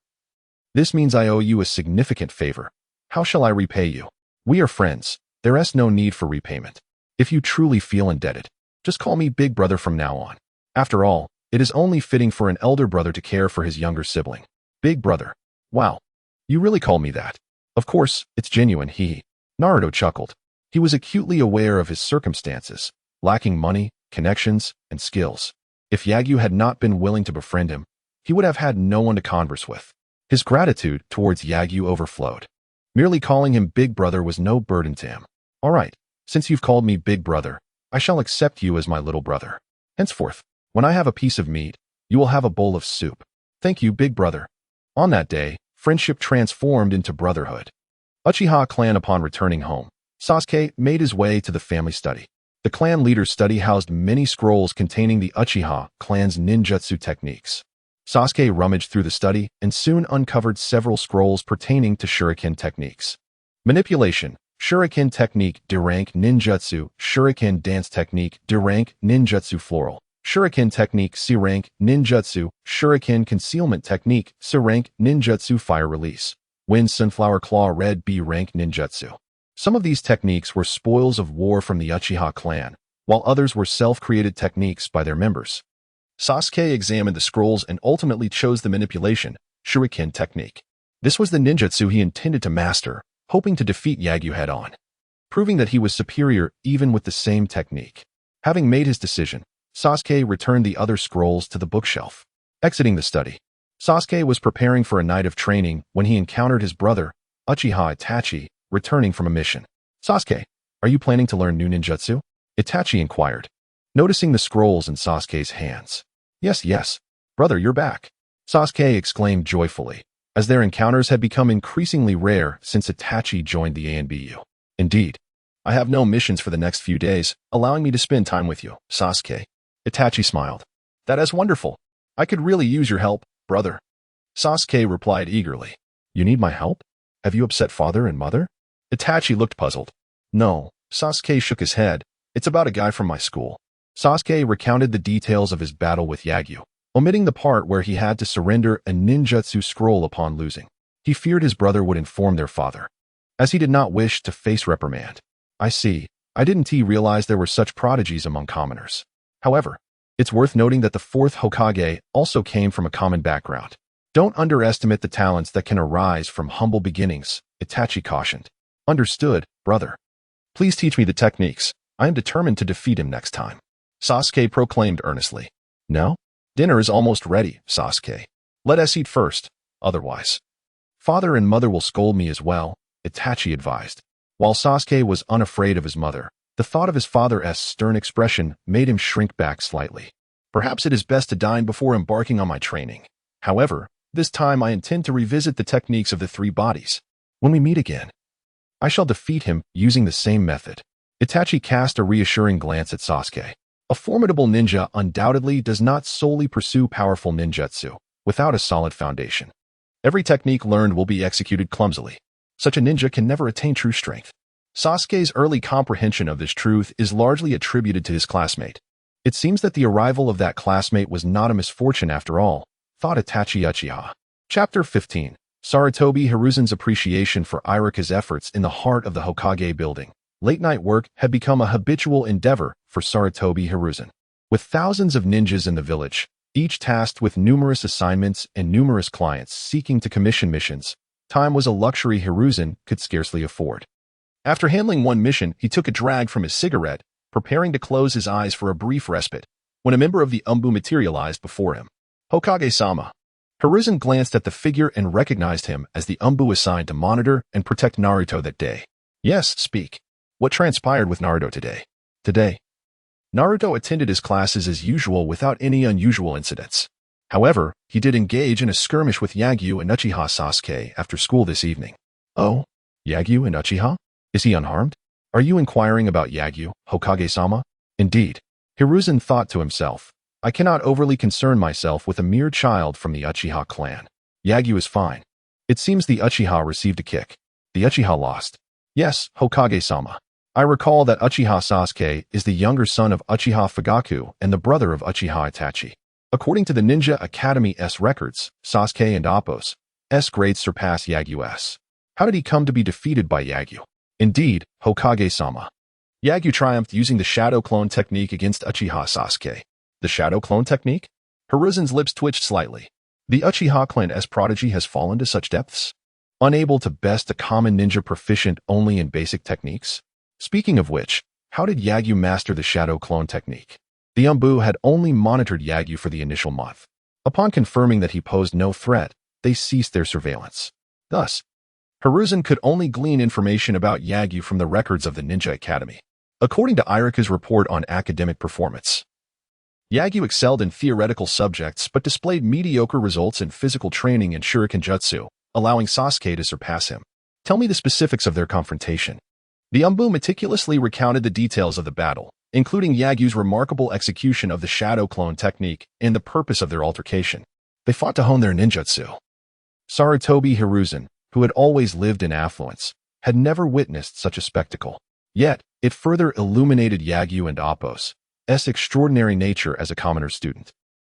this means I owe you a significant favor. How shall I repay you? We are friends. There is no need for repayment. If you truly feel indebted, just call me Big Brother from now on. After all, it is only fitting for an elder brother to care for his younger sibling. Big Brother. Wow. You really call me that? Of course, it's genuine, Naruto chuckled. He was acutely aware of his circumstances, lacking money, connections, and skills. If Yagyu had not been willing to befriend him, he would have had no one to converse with. His gratitude towards Yagyu overflowed. Merely calling him Big Brother was no burden to him. All right, since you've called me Big Brother, I shall accept you as my little brother. Henceforth, when I have a piece of meat, you will have a bowl of soup. Thank you, Big Brother. On that day, friendship transformed into brotherhood. Uchiha clan. Upon returning home, Sasuke made his way to the family study. The clan leader's study housed many scrolls containing the Uchiha clan's ninjutsu techniques. Sasuke rummaged through the study and soon uncovered several scrolls pertaining to Shuriken techniques. Manipulation, Shuriken technique D-rank ninjutsu, Shuriken dance technique D-rank ninjutsu floral, Shuriken technique C-rank ninjutsu, Shuriken concealment technique C-rank ninjutsu fire release, wind sunflower claw red B-rank ninjutsu. Some of these techniques were spoils of war from the Uchiha clan, while others were self-created techniques by their members. Sasuke examined the scrolls and ultimately chose the manipulation, Shuriken technique. This was the ninjutsu he intended to master, hoping to defeat Yagyu head-on, proving that he was superior even with the same technique. Having made his decision, Sasuke returned the other scrolls to the bookshelf. Exiting the study, Sasuke was preparing for a night of training when he encountered his brother, Uchiha Itachi, returning from a mission. Sasuke, are you planning to learn new ninjutsu? Itachi inquired, noticing the scrolls in Sasuke's hands. Yes, brother, you're back. Sasuke exclaimed joyfully, as their encounters had become increasingly rare since Itachi joined the ANBU. Indeed, I have no missions for the next few days, allowing me to spend time with you, Sasuke. Itachi smiled. That is wonderful. I could really use your help, brother. Sasuke replied eagerly. You need my help? Have you upset father and mother? Itachi looked puzzled. No, Sasuke shook his head. It's about a guy from my school. Sasuke recounted the details of his battle with Yagyu, omitting the part where he had to surrender a ninjutsu scroll upon losing. He feared his brother would inform their father, as he did not wish to face reprimand. I see. I didn't realize there were such prodigies among commoners. However, it's worth noting that the fourth Hokage also came from a common background. Don't underestimate the talents that can arise from humble beginnings, Itachi cautioned. Understood, brother. Please teach me the techniques. I am determined to defeat him next time. Sasuke proclaimed earnestly. No? Dinner is almost ready, Sasuke. Let us eat first, otherwise father and mother will scold me as well, Itachi advised. While Sasuke was unafraid of his mother, the thought of his father's stern expression made him shrink back slightly. Perhaps it is best to dine before embarking on my training. However, this time I intend to revisit the techniques of the three bodies. When we meet again, I shall defeat him using the same method. Itachi cast a reassuring glance at Sasuke. A formidable ninja undoubtedly does not solely pursue powerful ninjutsu without a solid foundation. Every technique learned will be executed clumsily. Such a ninja can never attain true strength. Sasuke's early comprehension of this truth is largely attributed to his classmate. It seems that the arrival of that classmate was not a misfortune after all, thought Itachi Uchiha. Chapter 15. Sarutobi Hiruzen's appreciation for Iruka's efforts in the heart of the Hokage building. Late-night work had become a habitual endeavor for Sarutobi Hiruzen. With thousands of ninjas in the village, Each tasked with numerous assignments and numerous clients seeking to commission missions, time was a luxury Hiruzen could scarcely afford. After handling one mission, he took a drag from his cigarette, preparing to close his eyes for a brief respite, when a member of the Umbu materialized before him. Hokage-sama. Hiruzen glanced at the figure and recognized him as the Umbu assigned to monitor and protect Naruto that day. Yes, speak. What transpired with Naruto today? Today, Naruto attended his classes as usual without any unusual incidents. However, he did engage in a skirmish with Yagyu and Uchiha Sasuke after school this evening. Oh, Yagyu and Uchiha? Is he unharmed? Are you inquiring about Yagyu, Hokage-sama? Indeed. Hiruzen thought to himself, I cannot overly concern myself with a mere child from the Uchiha clan. Yagyu is fine. It seems the Uchiha received a kick. The Uchiha lost. Yes, Hokage-sama. I recall that Uchiha Sasuke is the younger son of Uchiha Fugaku and the brother of Uchiha Itachi. According to the Ninja Academy's records, Sasuke and Appo's grades surpass Yagyu's. How did he come to be defeated by Yagyu? Indeed, Hokage-sama. Yagyu triumphed using the shadow clone technique against Uchiha Sasuke. The shadow clone technique? Hiruzen's lips twitched slightly. The Uchiha clan's prodigy has fallen to such depths? Unable to best a common ninja proficient only in basic techniques? Speaking of which, how did Yagyu master the shadow clone technique? The Umbu had only monitored Yagyu for the initial month. Upon confirming that he posed no threat, they ceased their surveillance. Thus, Hiruzen could only glean information about Yagyu from the records of the Ninja Academy. According to Iruka's report on academic performance, Yagyu excelled in theoretical subjects but displayed mediocre results in physical training and Shuriken jutsu, allowing Sasuke to surpass him. Tell me the specifics of their confrontation. The Umbu meticulously recounted the details of the battle, including Yagyu's remarkable execution of the shadow clone technique and the purpose of their altercation. They fought to hone their ninjutsu. Sarutobi Hiruzen, who had always lived in affluence, had never witnessed such a spectacle. Yet, it further illuminated Yagyu and Appo's extraordinary nature as a commoner student.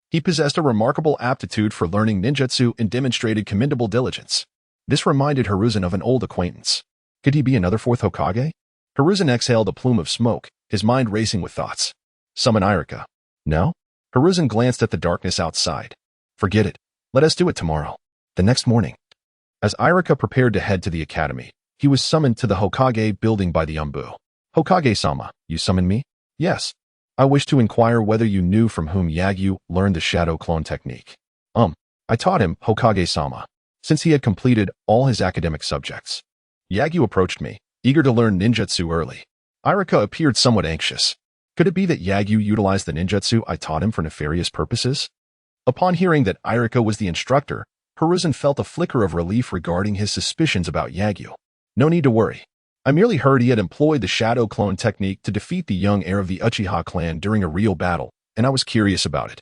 He possessed a remarkable aptitude for learning ninjutsu and demonstrated commendable diligence. This reminded Hiruzen of an old acquaintance. Could he be another fourth Hokage? Hiruzen exhaled a plume of smoke, his mind racing with thoughts. Summon Iruka. No? Hiruzen glanced at the darkness outside. Forget it. Let us do it tomorrow. The next morning. As Iruka prepared to head to the academy, he was summoned to the Hokage building by the Umbu. Hokage-sama, you summoned me? Yes. I wish to inquire whether you knew from whom Yagyu learned the shadow clone technique. I taught him, Hokage-sama, since he had completed all his academic subjects. Yagyu approached me, eager to learn ninjutsu early. Iruka appeared somewhat anxious. Could it be that Yagyu utilized the ninjutsu I taught him for nefarious purposes? Upon hearing that Iruka was the instructor, Hiruzen felt a flicker of relief regarding his suspicions about Yagyu. No need to worry. I merely heard he had employed the shadow clone technique to defeat the young heir of the Uchiha clan during a real battle, and I was curious about it.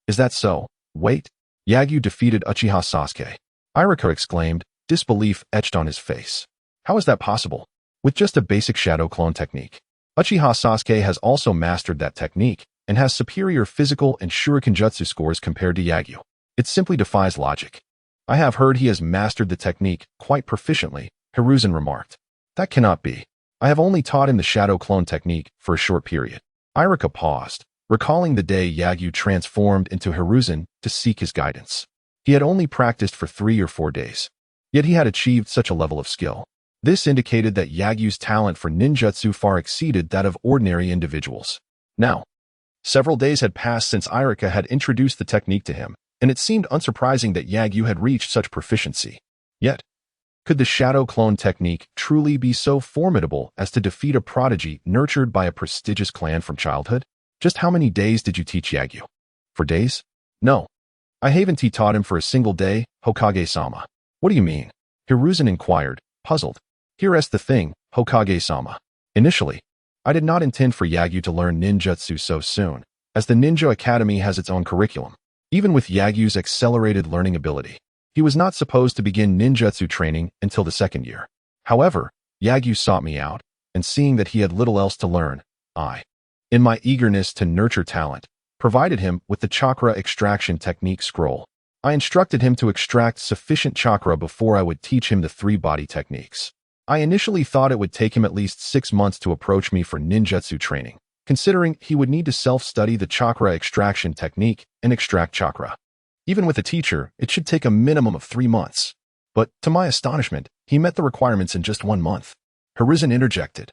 Is that so? Wait. Yagyu defeated Uchiha Sasuke. Iruka exclaimed, disbelief etched on his face. How is that possible? With just a basic shadow clone technique. Uchiha Sasuke has also mastered that technique and has superior physical and Shuriken jutsu scores compared to Yagyu. It simply defies logic. I have heard he has mastered the technique quite proficiently, Hiruzen remarked. That cannot be. I have only taught him the shadow clone technique for a short period. Iruka paused, recalling the day Yagyu transformed into Hiruzen to seek his guidance. He had only practiced for 3 or 4 days. Yet he had achieved such a level of skill. This indicated that Yagyu's talent for ninjutsu far exceeded that of ordinary individuals. Now, several days had passed since Iruka had introduced the technique to him, and it seemed unsurprising that Yagyu had reached such proficiency. Yet, could the shadow clone technique truly be so formidable as to defeat a prodigy nurtured by a prestigious clan from childhood? Just how many days did you teach Yagyu? For days? No. I haven't taught him for a single day, Hokage-sama. What do you mean? Hiruzen inquired, puzzled. Here's the thing, Hokage-sama. Initially, I did not intend for Yagyu to learn ninjutsu so soon, as the Ninja Academy has its own curriculum. Even with Yagyu's accelerated learning ability, he was not supposed to begin ninjutsu training until the 2nd year. However, Yagyu sought me out, and seeing that he had little else to learn, I, in my eagerness to nurture talent, provided him with the chakra extraction technique scroll. I instructed him to extract sufficient chakra before I would teach him the 3 body techniques. I initially thought it would take him at least 6 months to approach me for ninjutsu training, considering he would need to self-study the chakra extraction technique and extract chakra. Even with a teacher, it should take a minimum of 3 months. But, to my astonishment, he met the requirements in just 1 month. Hiruzen interjected.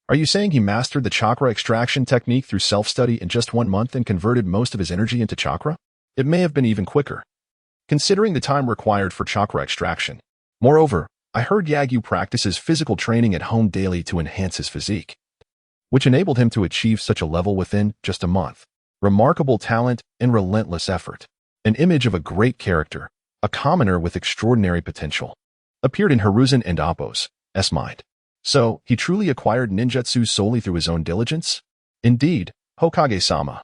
Are you saying he mastered the chakra extraction technique through self-study in just 1 month and converted most of his energy into chakra? It may have been even quicker, considering the time required for chakra extraction. Moreover, I heard Yagyu practices physical training at home daily to enhance his physique, which enabled him to achieve such a level within just a month. Remarkable talent and relentless effort. An image of a great character, a commoner with extraordinary potential, appeared in Hiruzen and Appo's mind. So, he truly acquired ninjutsu solely through his own diligence? Indeed, Hokage-sama.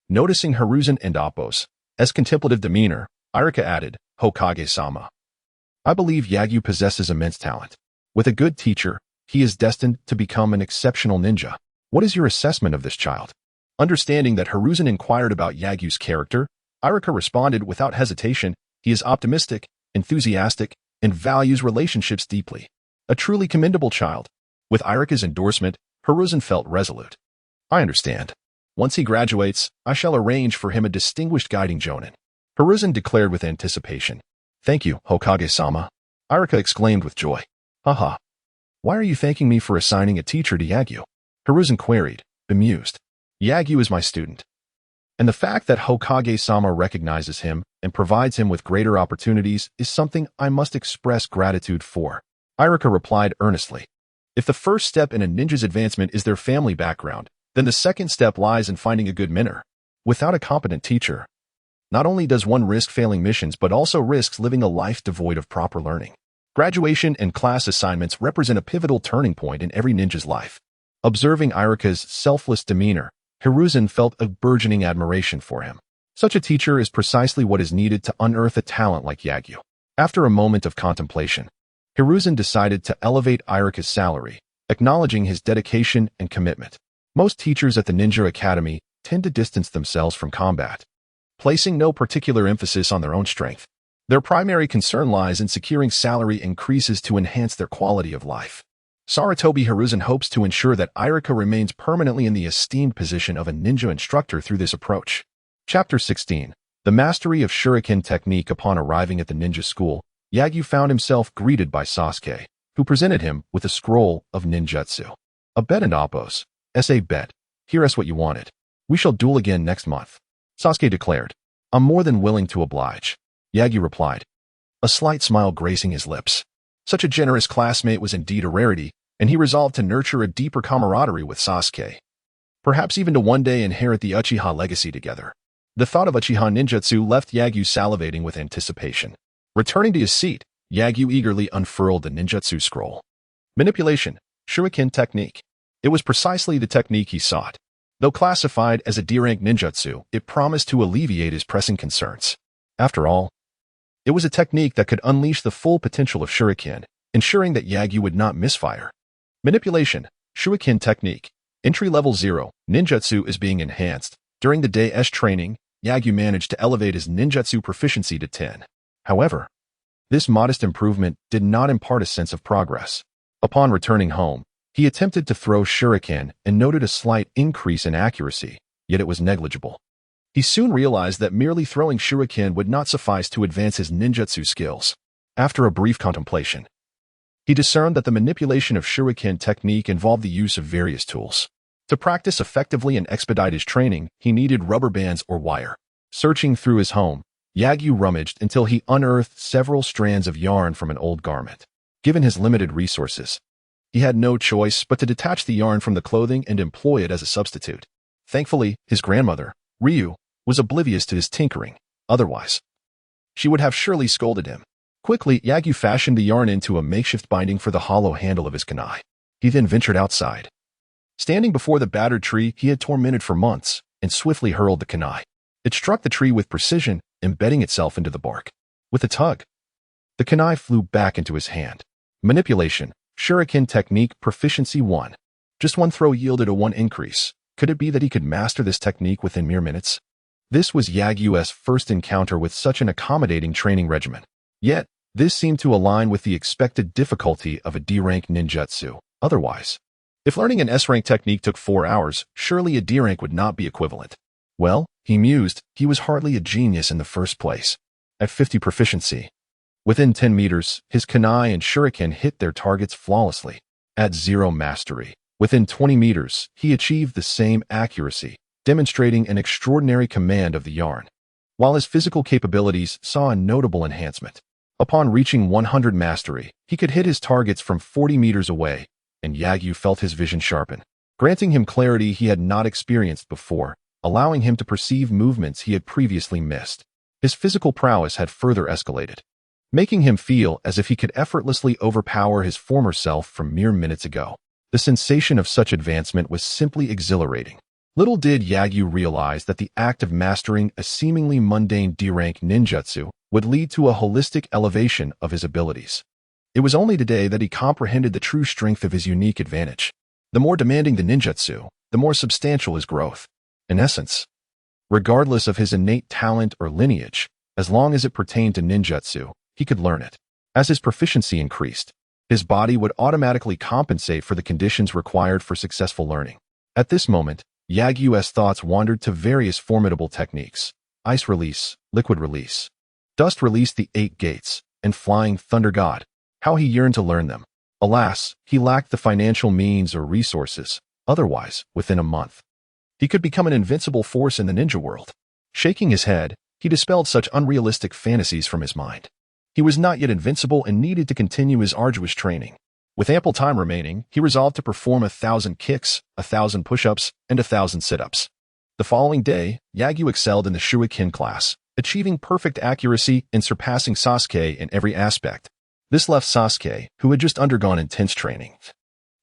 Noticing Hiruzen and Appo's contemplative demeanor, Iruka added, Hokage-sama. I believe Yagyu possesses immense talent. With a good teacher, he is destined to become an exceptional ninja. What is your assessment of this child? Understanding that Hiruzen inquired about Yagyu's character, Iruka responded without hesitation, he is optimistic, enthusiastic, and values relationships deeply. A truly commendable child. With Iruka's endorsement, Hiruzen felt resolute. I understand. Once he graduates, I shall arrange for him a distinguished guiding jonin. Hiruzen declared with anticipation. Thank you, Hokage-sama. Iruka exclaimed with joy. Haha. Why are you thanking me for assigning a teacher to Yagyu? Hiruzen queried, bemused. Yagyu is my student. And the fact that Hokage-sama recognizes him and provides him with greater opportunities is something I must express gratitude for. Iruka replied earnestly. If the first step in a ninja's advancement is their family background, then the second step lies in finding a good mentor. Without a competent teacher, not only does one risk failing missions but also risks living a life devoid of proper learning. Graduation and class assignments represent a pivotal turning point in every ninja's life. Observing Iruka's selfless demeanor, Hiruzen felt a burgeoning admiration for him. Such a teacher is precisely what is needed to unearth a talent like Yagyu. After a moment of contemplation, Hiruzen decided to elevate Iruka's salary, acknowledging his dedication and commitment. Most teachers at the Ninja Academy tend to distance themselves from combat, placing no particular emphasis on their own strength. Their primary concern lies in securing salary increases to enhance their quality of life. Sarutobi Hiruzen hopes to ensure that Iruka remains permanently in the esteemed position of a ninja instructor through this approach. Chapter 16. The mastery of Shuriken technique. Upon arriving at the ninja school, Yagyu found himself greeted by Sasuke, who presented him with a scroll of ninjutsu. A bet and Appo's bet. Here's what you wanted. We shall duel again next month. Sasuke declared. I'm more than willing to oblige. Yagyu replied, a slight smile gracing his lips. Such a generous classmate was indeed a rarity, and he resolved to nurture a deeper camaraderie with Sasuke. Perhaps even to one day inherit the Uchiha legacy together. The thought of Uchiha ninjutsu left Yagyu salivating with anticipation. Returning to his seat, Yagyu eagerly unfurled the ninjutsu scroll. Manipulation, Shuriken technique. It was precisely the technique he sought. Though classified as a D-rank ninjutsu, it promised to alleviate his pressing concerns. After all, it was a technique that could unleash the full potential of Shuriken, ensuring that Yagyu would not misfire. Manipulation, Shuriken technique. Entry level 0, ninjutsu is being enhanced. During the day's training, Yagyu managed to elevate his ninjutsu proficiency to 10. However, this modest improvement did not impart a sense of progress. Upon returning home, he attempted to throw Shuriken and noted a slight increase in accuracy, yet it was negligible. He soon realized that merely throwing Shuriken would not suffice to advance his ninjutsu skills. After a brief contemplation, he discerned that the manipulation of Shuriken technique involved the use of various tools. To practice effectively and expedite his training, he needed rubber bands or wire. Searching through his home, Yagyu rummaged until he unearthed several strands of yarn from an old garment. Given his limited resources, he had no choice but to detach the yarn from the clothing and employ it as a substitute. Thankfully, his grandmother, Ryu, was oblivious to his tinkering. Otherwise, she would have surely scolded him. Quickly, Yagyu fashioned the yarn into a makeshift binding for the hollow handle of his kunai. He then ventured outside. Standing before the battered tree he had tormented for months, and swiftly hurled the kunai. It struck the tree with precision, embedding itself into the bark. With a tug, the kunai flew back into his hand. Manipulation, Shuriken technique proficiency 1. Just one throw yielded a 1 increase. Could it be that he could master this technique within mere minutes? This was Yagyu's first encounter with such an accommodating training regimen. Yet, this seemed to align with the expected difficulty of a D-rank ninjutsu. Otherwise, If learning an S-rank technique took 4 hours, surely a D-rank would not be equivalent. Well, he mused, he was hardly a genius in the first place. At 50 proficiency. Within 10 meters, his kunai and shuriken hit their targets flawlessly. At 0 mastery. Within 20 meters, he achieved the same accuracy, demonstrating an extraordinary command of the yarn. While his physical capabilities saw a notable enhancement. Upon reaching 100 mastery, he could hit his targets from 40 meters away, and Yagyu felt his vision sharpen, granting him clarity he had not experienced before, allowing him to perceive movements he had previously missed. His physical prowess had further escalated, making him feel as if he could effortlessly overpower his former self from mere minutes ago. The sensation of such advancement was simply exhilarating. Little did Yagyu realize that the act of mastering a seemingly mundane D-rank ninjutsu would lead to a holistic elevation of his abilities. It was only today that he comprehended the true strength of his unique advantage. The more demanding the ninjutsu, the more substantial his growth. In essence, regardless of his innate talent or lineage, as long as it pertained to ninjutsu, he could learn it. As his proficiency increased, his body would automatically compensate for the conditions required for successful learning. At this moment, Yagyu's thoughts wandered to various formidable techniques: ice release, liquid release, dust release, the 8 gates, and flying thunder god. How he yearned to learn them. Alas, he lacked the financial means or resources. Otherwise, within a month, he could become an invincible force in the ninja world. Shaking his head, he dispelled such unrealistic fantasies from his mind. He was not yet invincible and needed to continue his arduous training. With ample time remaining, he resolved to perform 1,000 kicks, 1,000 push-ups, and 1,000 sit-ups. The following day, Yagyu excelled in the Shuriken class, achieving perfect accuracy and surpassing Sasuke in every aspect. This left Sasuke, who had just undergone intense training,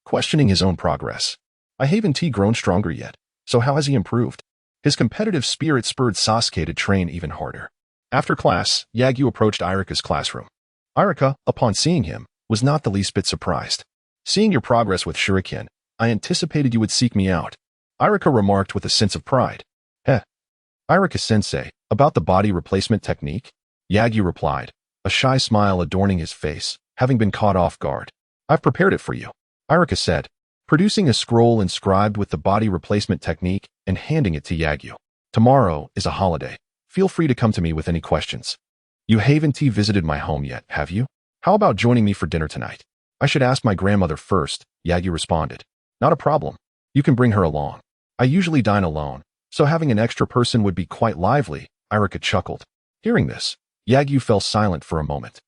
questioning his own progress. I haven't he grown stronger yet, so how has he improved? His competitive spirit spurred Sasuke to train even harder. After class, Yagyu approached Iruka's classroom. Iruka, upon seeing him, was not the least bit surprised. Seeing your progress with Shuriken, I anticipated you would seek me out, Iruka remarked with a sense of pride. Iruka-sensei, about the body replacement technique? Yagyu replied, a shy smile adorning his face, having been caught off guard. I've prepared it for you, Iruka said, producing a scroll inscribed with the body replacement technique and handing it to Yagyu. Tomorrow is a holiday. Feel free to come to me with any questions. You haven't visited my home yet, have you? How about joining me for dinner tonight? I should ask my grandmother first, Yagyu responded. Not a problem. You can bring her along. I usually dine alone, so having an extra person would be quite lively, Iruka chuckled. Hearing this, Yagyu fell silent for a moment.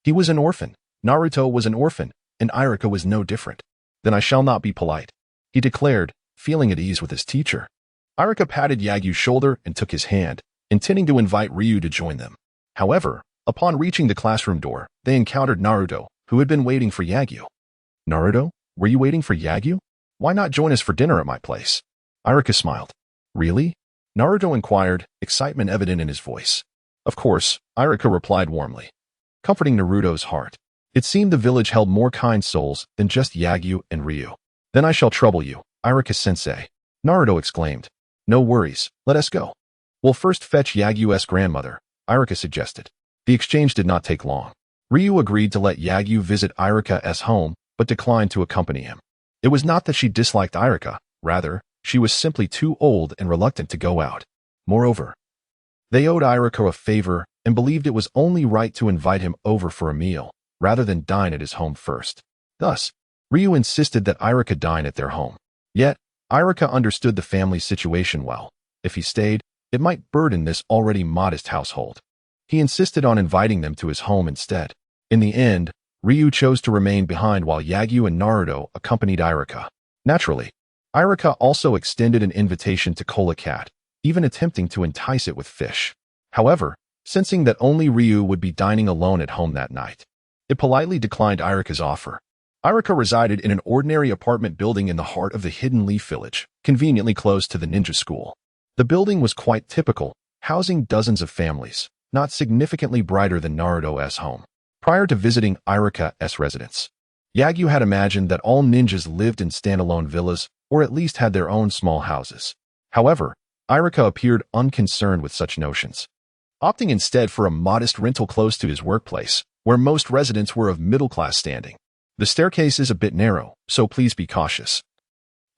He was an orphan, Naruto was an orphan, and Iruka was no different. Then I shall not be polite, he declared, feeling at ease with his teacher. Iruka patted Yagyu's shoulder and took his hand, intending to invite Ryu to join them. However, upon reaching the classroom door, they encountered Naruto, who had been waiting for Yagyu. Naruto, were you waiting for Yagyu? Why not join us for dinner at my place? Iruka smiled. Really? Naruto inquired, excitement evident in his voice. Of course, Iruka replied warmly, comforting Naruto's heart. It seemed the village held more kind souls than just Yagyu and Ryu. Then I shall trouble you, Iruka-sensei, Naruto exclaimed. No worries, let us go. We'll first fetch Yagyu's grandmother, Iruka suggested. The exchange did not take long. Ryu agreed to let Yagyu visit Iruka's home, but declined to accompany him. It was not that she disliked Iruka, rather, she was simply too old and reluctant to go out. Moreover, they owed Iruka a favor and believed it was only right to invite him over for a meal, rather than dine at his home first. Thus, Ryu insisted that Iruka dine at their home. Yet, Iruka understood the family's situation well. If he stayed, it might burden this already modest household. He insisted on inviting them to his home instead. In the end, Ryu chose to remain behind while Yagyu and Naruto accompanied Iruka. Naturally, Iruka also extended an invitation to Kola Cat, even attempting to entice it with fish. However, sensing that only Ryu would be dining alone at home that night, it politely declined Iruka's offer. Iruka resided in an ordinary apartment building in the heart of the Hidden Leaf Village, conveniently close to the ninja school. The building was quite typical, housing dozens of families, not significantly brighter than Naruto's home. Prior to visiting Iruka's residence, Yagyu had imagined that all ninjas lived in standalone villas or at least had their own small houses. However, Iruka appeared unconcerned with such notions, opting instead for a modest rental close to his workplace, where most residents were of middle-class standing. The staircase is a bit narrow, so please be cautious.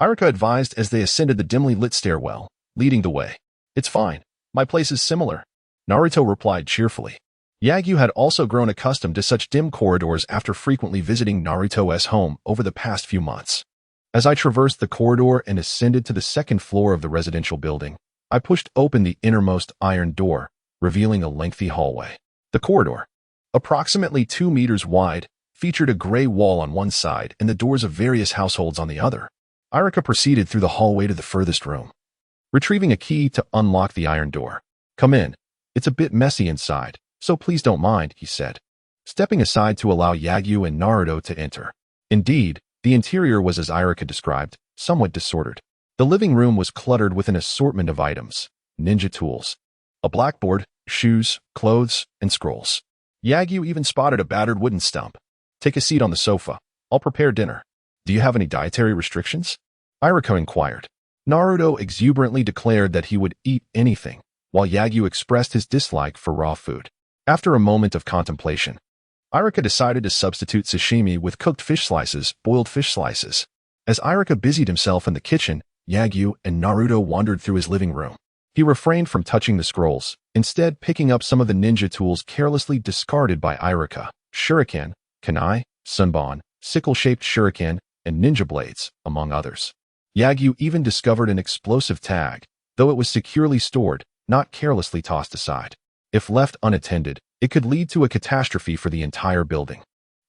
Iruka advised as they ascended the dimly lit stairwell, leading the way. It's fine. My place is similar. Naruto replied cheerfully. Yagyu had also grown accustomed to such dim corridors after frequently visiting Naruto's home over the past few months. As I traversed the corridor and ascended to the second floor of the residential building, I pushed open the innermost iron door, revealing a lengthy hallway. The corridor, approximately 2 meters wide, featured a gray wall on one side and the doors of various households on the other. Iruka proceeded through the hallway to the furthest room, retrieving a key to unlock the iron door. Come in. It's a bit messy inside, so please don't mind, he said, stepping aside to allow Yagyu and Naruto to enter. Indeed, the interior was as Iruka described, somewhat disordered. The living room was cluttered with an assortment of items, ninja tools, a blackboard, shoes, clothes, and scrolls. Yagyu even spotted a battered wooden stump. Take a seat on the sofa. I'll prepare dinner. Do you have any dietary restrictions? Iruka inquired. Naruto exuberantly declared that he would eat anything, while Yagyu expressed his dislike for raw food. After a moment of contemplation, Iruka decided to substitute sashimi with cooked fish slices, boiled fish slices. As Iruka busied himself in the kitchen, Yagyu and Naruto wandered through his living room. He refrained from touching the scrolls, instead picking up some of the ninja tools carelessly discarded by Iruka: Shuriken, kunai, sunbon, sickle-shaped shuriken, and ninja blades, among others. Yagyu even discovered an explosive tag, though it was securely stored, not carelessly tossed aside. If left unattended, it could lead to a catastrophe for the entire building.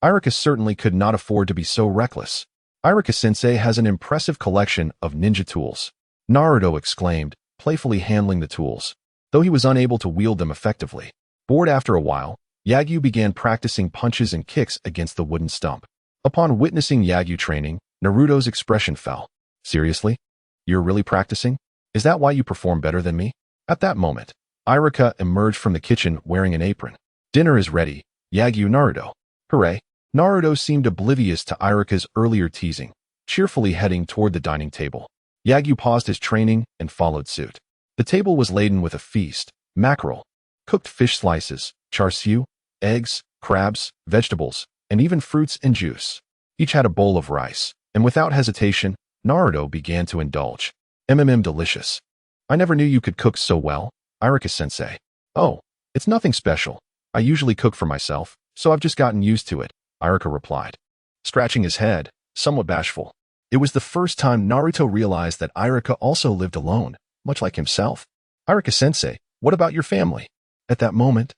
Iruka certainly could not afford to be so reckless. Iruka-sensei has an impressive collection of ninja tools, Naruto exclaimed, playfully handling the tools, though he was unable to wield them effectively. Bored after a while, Yagyu began practicing punches and kicks against the wooden stump. Upon witnessing Yagyu training, Naruto's expression fell. Seriously? You're really practicing? Is that why you perform better than me? At that moment, Iruka emerged from the kitchen wearing an apron. Dinner is ready, Yagyu Naruto. Hooray! Naruto seemed oblivious to Iruka's earlier teasing, cheerfully heading toward the dining table. Yagyu paused his training and followed suit. The table was laden with a feast: mackerel, cooked fish slices, char siu, eggs, crabs, vegetables, and even fruits and juice. Each had a bowl of rice, and without hesitation, Naruto began to indulge. Delicious. I never knew you could cook so well, Iruka-sensei. Oh, it's nothing special. I usually cook for myself, so I've just gotten used to it, Iruka replied, scratching his head, somewhat bashful. It was the first time Naruto realized that Iruka also lived alone, much like himself. Iruka-sensei, what about your family? At that moment,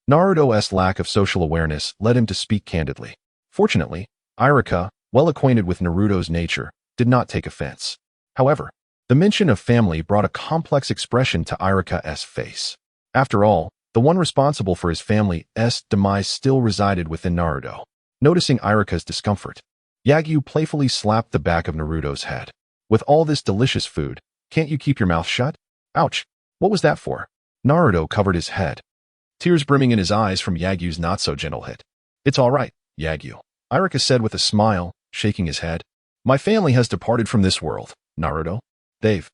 Naruto's lack of social awareness led him to speak candidly. Fortunately, Iruka, well acquainted with Naruto's nature, did not take offense. However, the mention of family brought a complex expression to Iruka's face. After all, the one responsible for his family's demise still resided within Naruto. Noticing Iruka's discomfort, Yagyu playfully slapped the back of Naruto's head. With all this delicious food, can't you keep your mouth shut? Ouch! What was that for? Naruto covered his head, tears brimming in his eyes from Yagyu's not-so-gentle hit. It's all right, Yagyu, Iruka said with a smile, shaking his head. My family has departed from this world, Naruto. They've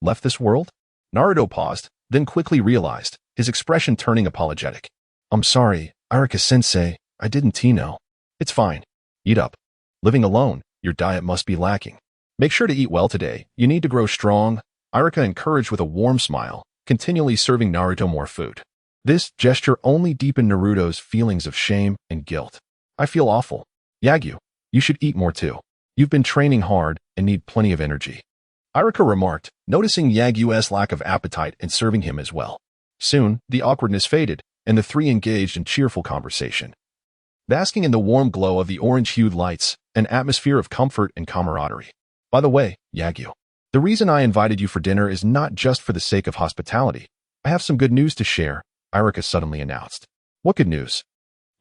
left this world? Naruto paused, then quickly realized, his expression turning apologetic. I'm sorry, Iruka-sensei, I didn't know. It's fine. Eat up. Living alone, your diet must be lacking. Make sure to eat well today. You need to grow strong, Iruka encouraged with a warm smile, continually serving Naruto more food. This gesture only deepened Naruto's feelings of shame and guilt. I feel awful. Yagyu, you should eat more too. You've been training hard and need plenty of energy, Iruka remarked, noticing Yagyu's lack of appetite and serving him as well. Soon, the awkwardness faded, and the three engaged in cheerful conversation. Basking in the warm glow of the orange-hued lights, an atmosphere of comfort and camaraderie. By the way, Yagyu, the reason I invited you for dinner is not just for the sake of hospitality. I have some good news to share, Iruka suddenly announced. What good news?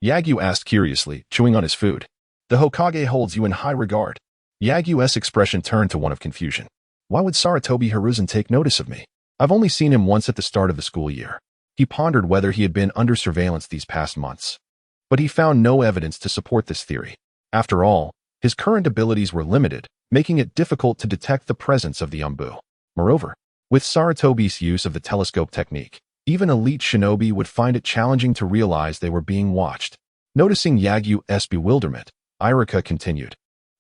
Yagyu asked curiously, chewing on his food. The Hokage holds you in high regard. Yagyu's expression turned to one of confusion. Why would Sarutobi Hiruzen take notice of me? I've only seen him once at the start of the school year. He pondered whether he had been under surveillance these past months. But he found no evidence to support this theory. After all, his current abilities were limited, making it difficult to detect the presence of the Umbu. Moreover, with Sarutobi's use of the telescope technique, even elite shinobi would find it challenging to realize they were being watched. Noticing Yagyu's bewilderment, Iruka continued.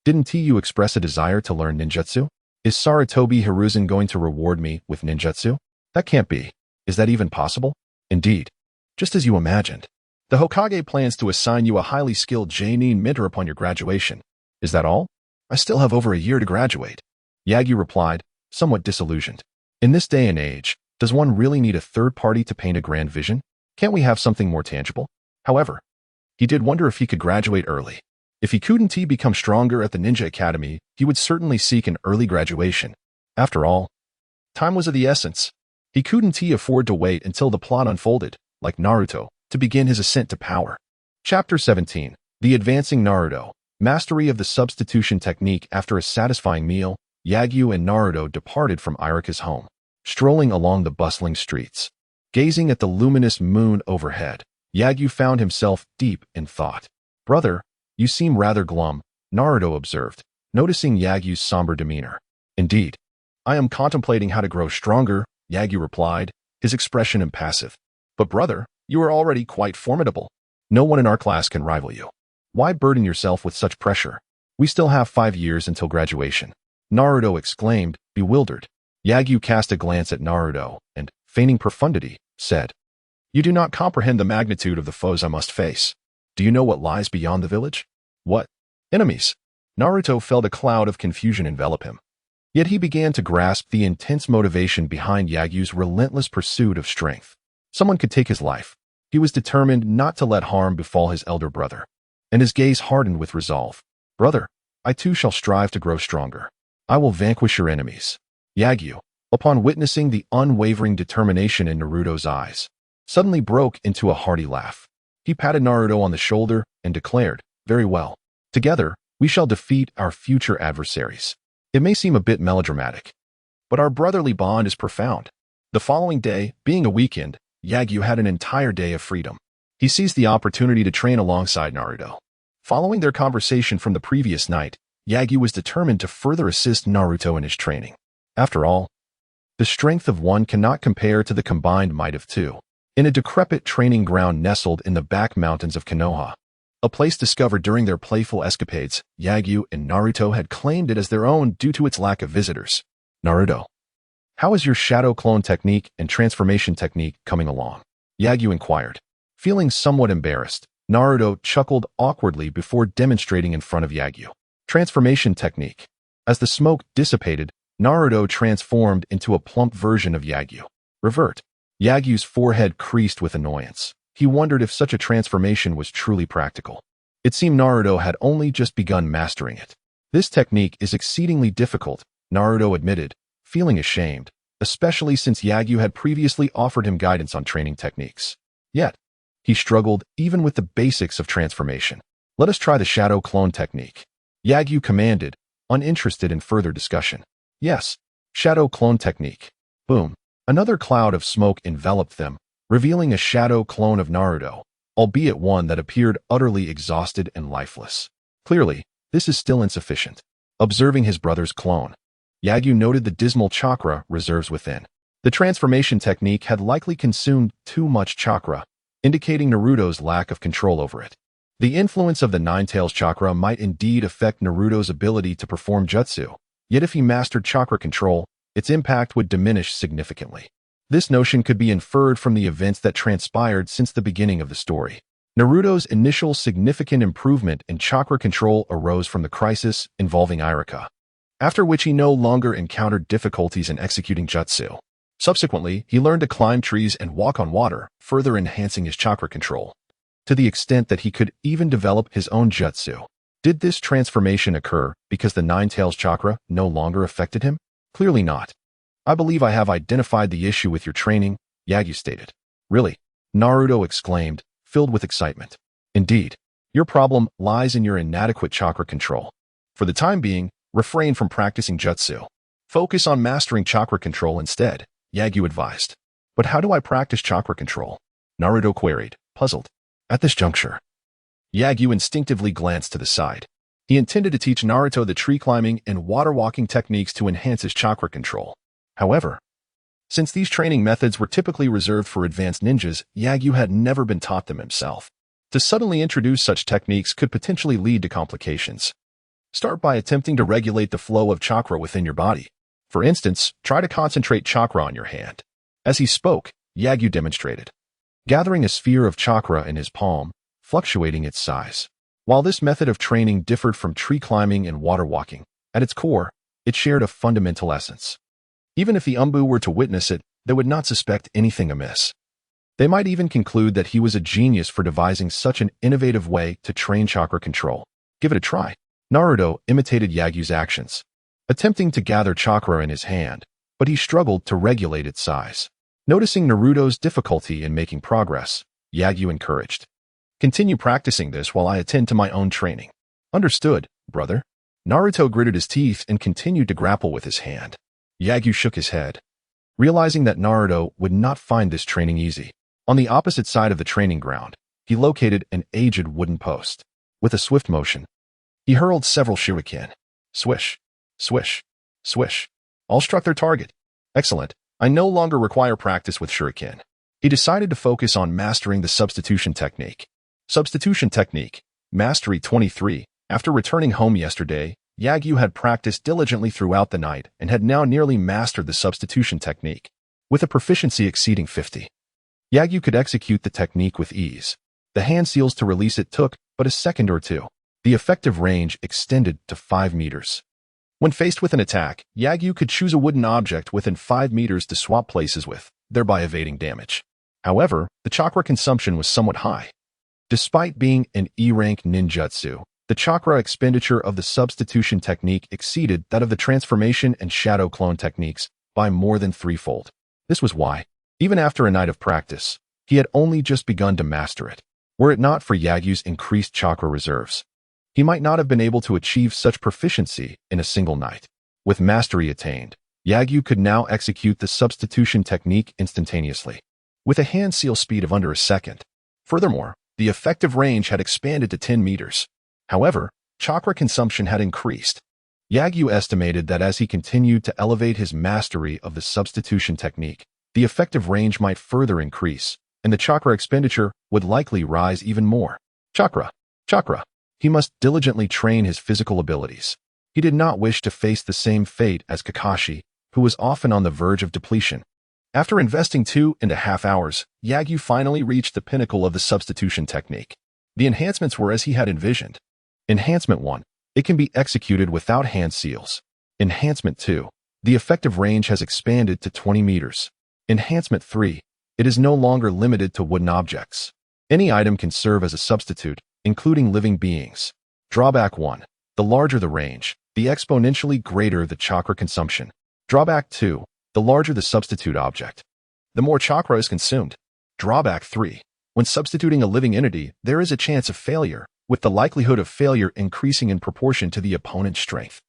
Didn't you express a desire to learn ninjutsu? Is Sarutobi Hiruzen going to reward me with ninjutsu? That can't be. Is that even possible? Indeed. Just as you imagined. The Hokage plans to assign you a highly skilled Genin mentor upon your graduation. Is that all? I still have over a year to graduate. Yagyu replied, somewhat disillusioned. In this day and age, does one really need a third party to paint a grand vision? Can't we have something more tangible? However, he did wonder if he could graduate early. If he couldn't become stronger at the Ninja Academy, he would certainly seek an early graduation. After all, time was of the essence. He couldn't afford to wait until the plot unfolded, like Naruto, to begin his ascent to power. Chapter 17. The Advancing Naruto. Mastery of the Substitution Technique. After a satisfying meal, Yagyu and Naruto departed from Iruka's home, strolling along the bustling streets. Gazing at the luminous moon overhead, Yagyu found himself deep in thought. Brother, you seem rather glum, Naruto observed, noticing Yagyu's somber demeanor. Indeed. I am contemplating how to grow stronger, Yagyu replied, his expression impassive. But brother, you are already quite formidable. No one in our class can rival you. Why burden yourself with such pressure? We still have 5 years until graduation. Naruto exclaimed, bewildered. Yagyu cast a glance at Naruto and, feigning profundity, said, You do not comprehend the magnitude of the foes I must face. Do you know what lies beyond the village? What? Enemies. Naruto felt a cloud of confusion envelop him. Yet he began to grasp the intense motivation behind Yagyu's relentless pursuit of strength. Someone could take his life. He was determined not to let harm befall his elder brother. And his gaze hardened with resolve. Brother, I too shall strive to grow stronger. I will vanquish your enemies. Yagyu, upon witnessing the unwavering determination in Naruto's eyes, suddenly broke into a hearty laugh. He patted Naruto on the shoulder and declared, Very well. Together, we shall defeat our future adversaries. It may seem a bit melodramatic, but our brotherly bond is profound. The following day, being a weekend, Yagyu had an entire day of freedom. He seized the opportunity to train alongside Naruto. Following their conversation from the previous night, Yagyu was determined to further assist Naruto in his training. After all, the strength of one cannot compare to the combined might of two. In a decrepit training ground nestled in the back mountains of Konoha, a place discovered during their playful escapades, Yagyu and Naruto had claimed it as their own due to its lack of visitors. Naruto, how is your shadow clone technique and transformation technique coming along? Yagyu inquired. Feeling somewhat embarrassed, Naruto chuckled awkwardly before demonstrating in front of Yagyu. Transformation technique. As the smoke dissipated, Naruto transformed into a plump version of Yagyu. Revert. Yagyu's forehead creased with annoyance. He wondered if such a transformation was truly practical. It seemed Naruto had only just begun mastering it. This technique is exceedingly difficult, Naruto admitted, feeling ashamed, especially since Yagyu had previously offered him guidance on training techniques. Yet, he struggled even with the basics of transformation. Let us try the shadow clone technique. Yagyu commanded, uninterested in further discussion. Yes, shadow clone technique. Boom. Another cloud of smoke enveloped them, revealing a shadow clone of Naruto, albeit one that appeared utterly exhausted and lifeless. Clearly, this is still insufficient. Observing his brother's clone, Yagyu noted the dismal chakra reserves within. The transformation technique had likely consumed too much chakra, indicating Naruto's lack of control over it. The influence of the Nine-Tails chakra might indeed affect Naruto's ability to perform jutsu, yet if he mastered chakra control, its impact would diminish significantly. This notion could be inferred from the events that transpired since the beginning of the story. Naruto's initial significant improvement in chakra control arose from the crisis involving Iruka, after which he no longer encountered difficulties in executing jutsu. Subsequently, he learned to climb trees and walk on water, further enhancing his chakra control, to the extent that he could even develop his own jutsu. Did this transformation occur because the Nine-Tails chakra no longer affected him? Clearly not. I believe I have identified the issue with your training, Yagyu stated. Really? Naruto exclaimed, filled with excitement. Indeed. Your problem lies in your inadequate chakra control. For the time being, refrain from practicing jutsu. Focus on mastering chakra control instead, Yagyu advised. But how do I practice chakra control? Naruto queried, puzzled. At this juncture, Yagyu instinctively glanced to the side. He intended to teach Naruto the tree climbing and water walking techniques to enhance his chakra control. However, since these training methods were typically reserved for advanced ninjas, Yagyu had never been taught them himself. To suddenly introduce such techniques could potentially lead to complications. Start by attempting to regulate the flow of chakra within your body. For instance, try to concentrate chakra on your hand. As he spoke, Yagyu demonstrated, gathering a sphere of chakra in his palm, fluctuating its size. While this method of training differed from tree climbing and water walking, at its core, it shared a fundamental essence. Even if the Umbu were to witness it, they would not suspect anything amiss. They might even conclude that he was a genius for devising such an innovative way to train chakra control. Give it a try. Naruto imitated Yagyu's actions, attempting to gather chakra in his hand, but he struggled to regulate its size. Noticing Naruto's difficulty in making progress, Yagyu encouraged, "Continue practicing this while I attend to my own training." "Understood, brother." Naruto gritted his teeth and continued to grapple with his hand. Yagyu shook his head, realizing that Naruto would not find this training easy. On the opposite side of the training ground, he located an aged wooden post. With a swift motion, he hurled several shuriken. Swish, swish, swish. All struck their target. Excellent. I no longer require practice with shuriken. He decided to focus on mastering the substitution technique. Substitution technique, Mastery 23. After returning home yesterday, Yagyu had practiced diligently throughout the night and had now nearly mastered the substitution technique. With a proficiency exceeding 50, Yagyu could execute the technique with ease. The hand seals to release it took but a second or two. The effective range extended to 5 meters. When faced with an attack, Yagyu could choose a wooden object within 5 meters to swap places with, thereby evading damage. However, the chakra consumption was somewhat high. Despite being an E-rank ninjutsu, the chakra expenditure of the substitution technique exceeded that of the transformation and shadow clone techniques by more than threefold. This was why, even after a night of practice, he had only just begun to master it. Were it not for Yagyu's increased chakra reserves, he might not have been able to achieve such proficiency in a single night. With mastery attained, Yagyu could now execute the substitution technique instantaneously, with a hand seal speed of under a second. Furthermore, the effective range had expanded to 10 meters. However, chakra consumption had increased. Yagyu estimated that as he continued to elevate his mastery of the substitution technique, the effective range might further increase, and the chakra expenditure would likely rise even more. Chakra. He must diligently train his physical abilities. He did not wish to face the same fate as Kakashi, who was often on the verge of depletion. After investing 2.5 hours, Yagyu finally reached the pinnacle of the substitution technique. The enhancements were as he had envisioned. Enhancement 1. It can be executed without hand seals. Enhancement 2. The effective range has expanded to 20 meters. Enhancement 3. It is no longer limited to wooden objects. Any item can serve as a substitute, including living beings. Drawback 1. The larger the range, the exponentially greater the chakra consumption. Drawback 2. The larger the substitute object, the more chakra is consumed. Drawback 3. When substituting a living entity, there is a chance of failure, with the likelihood of failure increasing in proportion to the opponent's strength.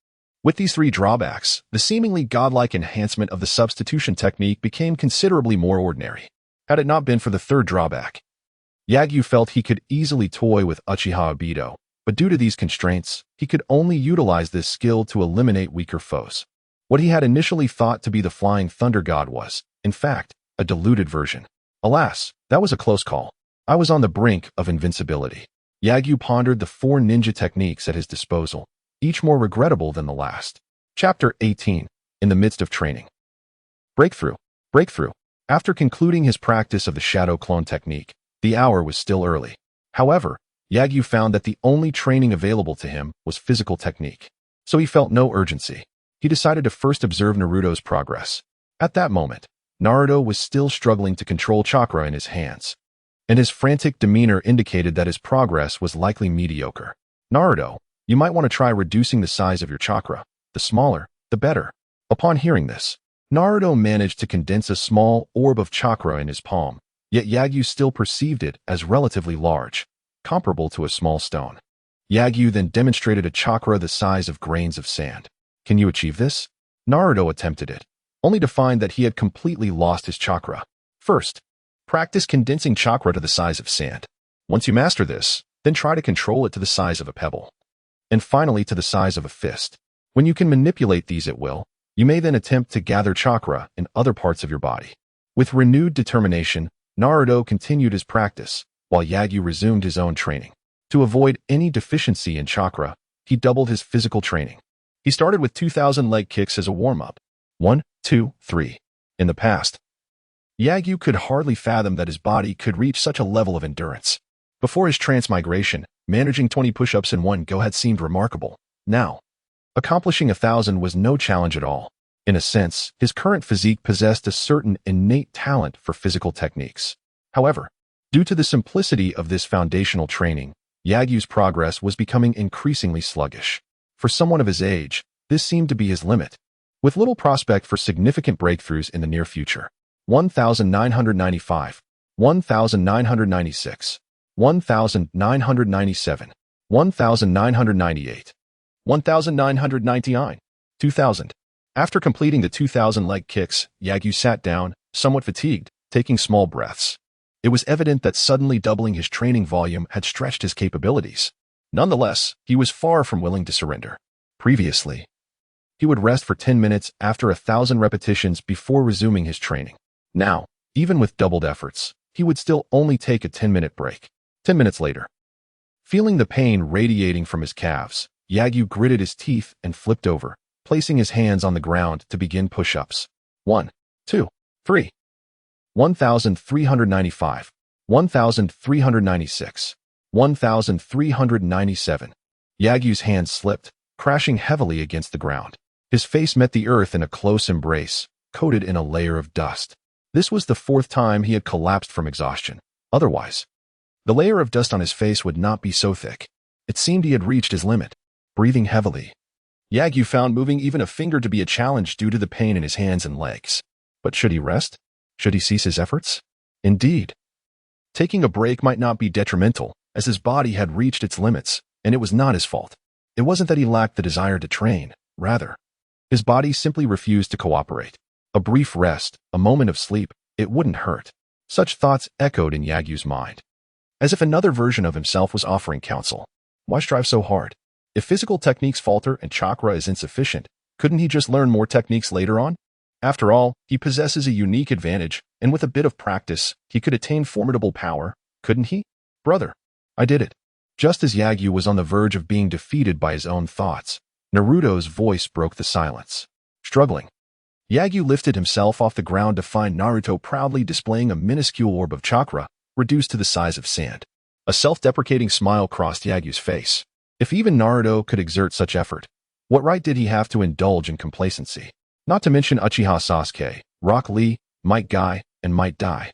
With these 3 drawbacks, the seemingly godlike enhancement of the substitution technique became considerably more ordinary. Had it not been for the 3rd drawback, Yagyu felt he could easily toy with Uchiha Obito, but due to these constraints, he could only utilize this skill to eliminate weaker foes. What he had initially thought to be the Flying Thunder God was, in fact, a diluted version. Alas, that was a close call. I was on the brink of invincibility. Yagyu pondered the 4 ninja techniques at his disposal, each more regrettable than the last. Chapter 18. In the midst of training. Breakthrough. After concluding his practice of the shadow clone technique, the hour was still early. However, Yagyu found that the only training available to him was physical technique, so he felt no urgency. He decided to first observe Naruto's progress. At that moment, Naruto was still struggling to control chakra in his hands, and his frantic demeanor indicated that his progress was likely mediocre. "Naruto, you might want to try reducing the size of your chakra. The smaller, the better." Upon hearing this, Naruto managed to condense a small orb of chakra in his palm, yet Yagyu still perceived it as relatively large, comparable to a small stone. Yagyu then demonstrated a chakra the size of grains of sand. "Can you achieve this?" Naruto attempted it, only to find that he had completely lost his chakra. First, practice condensing chakra to the size of sand. Once you master this, then try to control it to the size of a pebble, and finally to the size of a fist. When you can manipulate these at will, you may then attempt to gather chakra in other parts of your body. With renewed determination, Naruto continued his practice, while Yagyu resumed his own training. To avoid any deficiency in chakra, he doubled his physical training. He started with 2,000 leg kicks as a warm-up. 1, 2, 3. In the past, Yagyu could hardly fathom that his body could reach such a level of endurance. Before his transmigration, managing 20 push-ups in one go had seemed remarkable. Now, accomplishing 1,000 was no challenge at all. In a sense, his current physique possessed a certain innate talent for physical techniques. However, due to the simplicity of this foundational training, Yagyu's progress was becoming increasingly sluggish. For someone of his age, this seemed to be his limit, with little prospect for significant breakthroughs in the near future. 1995, 1996, 1997, 1998, 1999, 2000. After completing the 2,000 leg kicks, Yagyu sat down, somewhat fatigued, taking small breaths. It was evident that suddenly doubling his training volume had stretched his capabilities. Nonetheless, he was far from willing to surrender. Previously, he would rest for 10 minutes after 1,000 repetitions before resuming his training. Now, even with doubled efforts, he would still only take a 10-minute break. 10 minutes later, feeling the pain radiating from his calves, Yagyu gritted his teeth and flipped over, placing his hands on the ground to begin push-ups. 1, 2, 3. 1,395, 1,396, 1,397. Yagyu's hands slipped, crashing heavily against the ground. His face met the earth in a close embrace, coated in a layer of dust. This was the 4th time he had collapsed from exhaustion. Otherwise, the layer of dust on his face would not be so thick. It seemed he had reached his limit. Breathing heavily, Yagyu found moving even a finger to be a challenge due to the pain in his hands and legs. But should he rest? Should he cease his efforts? Indeed. Taking a break might not be detrimental, as his body had reached its limits, and it was not his fault. It wasn't that he lacked the desire to train. Rather, his body simply refused to cooperate. A brief rest, a moment of sleep, it wouldn't hurt. Such thoughts echoed in Yagyu's mind, as if another version of himself was offering counsel. Why strive so hard? If physical techniques falter and chakra is insufficient, couldn't he just learn more techniques later on? After all, he possesses a unique advantage, and with a bit of practice, he could attain formidable power, couldn't he? Brother, I did it. Just as Yagyu was on the verge of being defeated by his own thoughts, Naruto's voice broke the silence. Struggling, Yagyu lifted himself off the ground to find Naruto proudly displaying a minuscule orb of chakra, reduced to the size of sand. A self-deprecating smile crossed Yagyu's face. If even Naruto could exert such effort, what right did he have to indulge in complacency? Not to mention Uchiha Sasuke, Rock Lee, Might Guy, and Might Dai.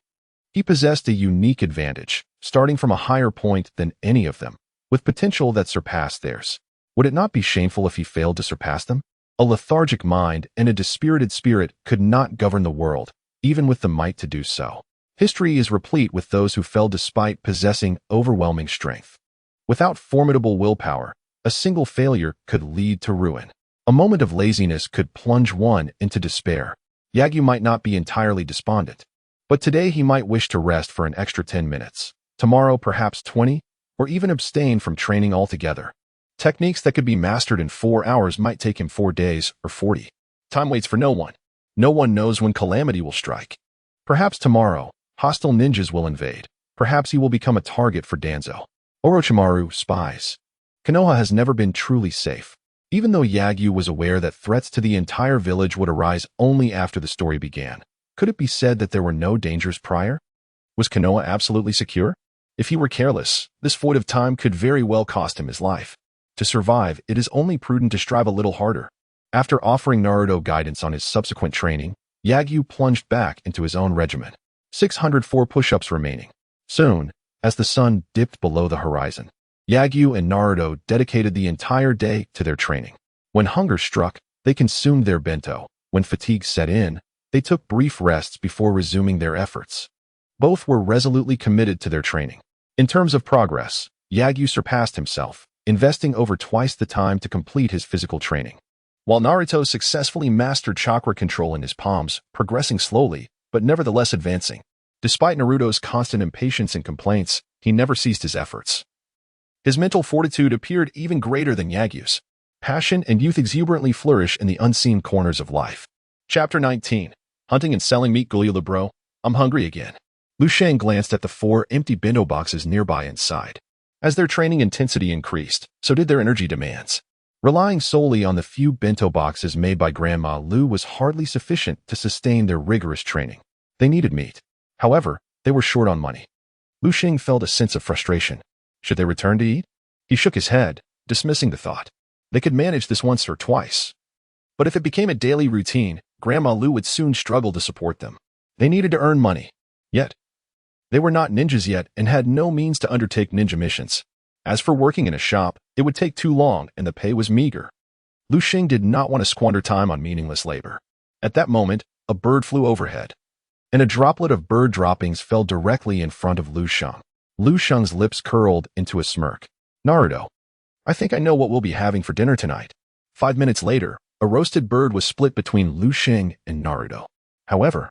He possessed a unique advantage, starting from a higher point than any of them, with potential that surpassed theirs. Would it not be shameful if he failed to surpass them? A lethargic mind and a dispirited spirit could not govern the world, even with the might to do so. History is replete with those who fell despite possessing overwhelming strength. Without formidable willpower, a single failure could lead to ruin. A moment of laziness could plunge one into despair. Yagyu might not be entirely despondent, but today he might wish to rest for an extra 10 minutes. Tomorrow perhaps 20, or even abstain from training altogether. Techniques that could be mastered in 4 hours might take him 4 days or 40. Time waits for no one. No one knows when calamity will strike. Perhaps tomorrow, hostile ninjas will invade. Perhaps he will become a target for Danzo. Orochimaru spies. Konoha has never been truly safe. Even though Yagyu was aware that threats to the entire village would arise only after the story began, could it be said that there were no dangers prior? Was Konoha absolutely secure? If he were careless, this void of time could very well cost him his life. To survive, it is only prudent to strive a little harder. After offering Naruto guidance on his subsequent training, Yagyu plunged back into his own regimen. 604 push-ups remaining. Soon, as the sun dipped below the horizon, Yagyu and Naruto dedicated the entire day to their training. When hunger struck, they consumed their bento. When fatigue set in, they took brief rests before resuming their efforts. Both were resolutely committed to their training. In terms of progress, Yagyu surpassed himself, investing over twice the time to complete his physical training. While Naruto successfully mastered chakra control in his palms, progressing slowly, but nevertheless advancing. Despite Naruto's constant impatience and complaints, he never ceased his efforts. His mental fortitude appeared even greater than Yagyu's. Passion and youth exuberantly flourish in the unseen corners of life. Chapter 19. Hunting and selling meat. Gulula bro, I'm hungry again. Lu Shang glanced at the 4 empty bento boxes nearby and sighed. As their training intensity increased, so did their energy demands. Relying solely on the few bento boxes made by Grandma Lu was hardly sufficient to sustain their rigorous training. They needed meat. However, they were short on money. Lu Xing felt a sense of frustration. Should they return to eat? He shook his head, dismissing the thought. They could manage this once or twice. But if it became a daily routine, Grandma Lu would soon struggle to support them. They needed to earn money. Yet, they were not ninjas yet and had no means to undertake ninja missions. As for working in a shop, it would take too long and the pay was meager. Lu Xing did not want to squander time on meaningless labor. At that moment, a bird flew overhead, and a droplet of bird droppings fell directly in front of Lu Xing. Lu Xing's lips curled into a smirk. Naruto, I think I know what we'll be having for dinner tonight. 5 minutes later, a roasted bird was split between Lu Xing and Naruto. However,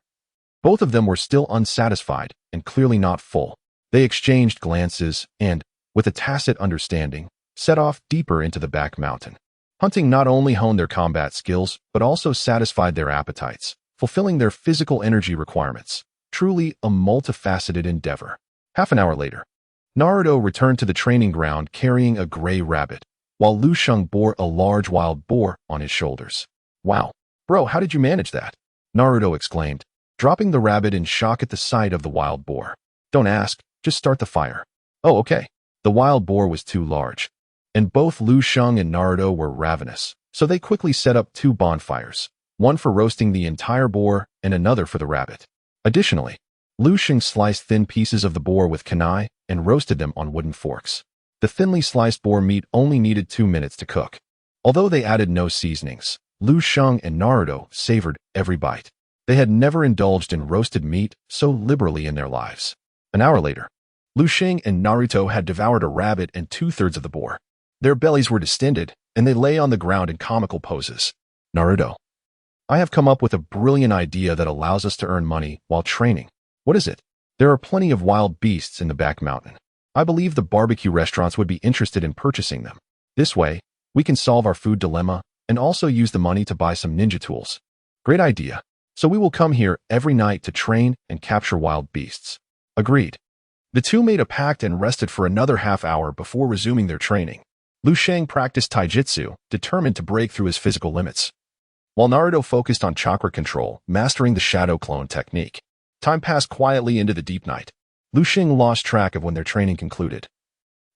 both of them were still unsatisfied and clearly not full. They exchanged glances and, with a tacit understanding, set off deeper into the back mountain. Hunting not only honed their combat skills, but also satisfied their appetites, fulfilling their physical energy requirements. Truly a multifaceted endeavor. Half an hour later, Naruto returned to the training ground carrying a gray rabbit, while Lu Xing bore a large wild boar on his shoulders. Wow, bro, how did you manage that? Naruto exclaimed, dropping the rabbit in shock at the sight of the wild boar. Don't ask, just start the fire. Oh, okay. The wild boar was too large, and both Lu Xing and Naruto were ravenous, so they quickly set up 2 bonfires, one for roasting the entire boar and another for the rabbit. Additionally, Lu Xing sliced thin pieces of the boar with kunai and roasted them on wooden forks. The thinly sliced boar meat only needed 2 minutes to cook. Although they added no seasonings, Lu Xing and Naruto savored every bite. They had never indulged in roasted meat so liberally in their lives. An hour later, Lu Xing and Naruto had devoured a rabbit and 2/3 of the boar. Their bellies were distended, and they lay on the ground in comical poses. Naruto, I have come up with a brilliant idea that allows us to earn money while training. What is it? There are plenty of wild beasts in the back mountain. I believe the barbecue restaurants would be interested in purchasing them. This way, we can solve our food dilemma and also use the money to buy some ninja tools. Great idea. So we will come here every night to train and capture wild beasts. Agreed. The two made a pact and rested for another half-hour before resuming their training. Lu Xing practiced taijutsu, determined to break through his physical limits, while Naruto focused on chakra control, mastering the shadow clone technique. Time passed quietly into the deep night. Lu Xing lost track of when their training concluded.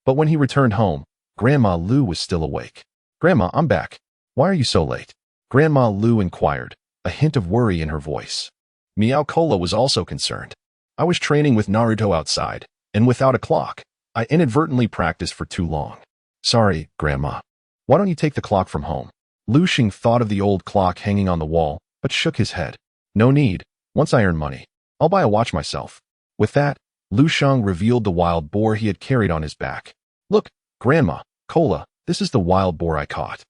But when he returned home, Grandma Lu was still awake. Grandma, I'm back. Why are you so late? Grandma Lu inquired, a hint of worry in her voice. Meow Cola was also concerned. I was training with Naruto outside, and without a clock, I inadvertently practiced for too long. Sorry, Grandma. Why don't you take the clock from home? Lu Xing thought of the old clock hanging on the wall, but shook his head. No need. Once I earn money, I'll buy a watch myself. With that, Lu Xing revealed the wild boar he had carried on his back. Look, Grandma, Cola, this is the wild boar I caught.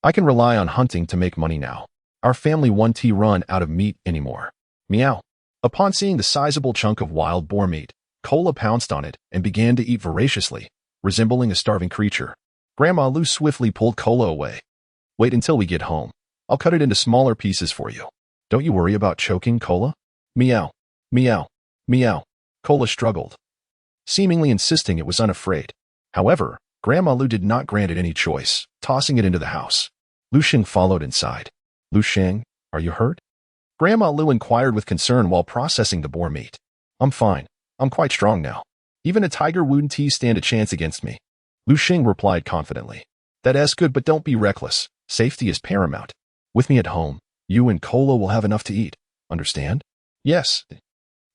I can rely on hunting to make money now. Our family won't run out of meat anymore. Meow. Upon seeing the sizable chunk of wild boar meat, Cola pounced on it and began to eat voraciously, resembling a starving creature. Grandma Lu swiftly pulled Cola away. Wait until we get home. I'll cut it into smaller pieces for you. Don't you worry about choking, Cola? Meow. Meow. Meow. Cola struggled, seemingly insisting it was unafraid. However, Grandma Lu did not grant it any choice, tossing it into the house. Lu Xing followed inside. Lu Xing, are you hurt? Grandma Lu inquired with concern while processing the boar meat. I'm fine. I'm quite strong now. Even a tiger wouldn't stand a chance against me. Lu Xing replied confidently. That's good, but don't be reckless. Safety is paramount. With me at home, you and Cola will have enough to eat. Understand? Yes.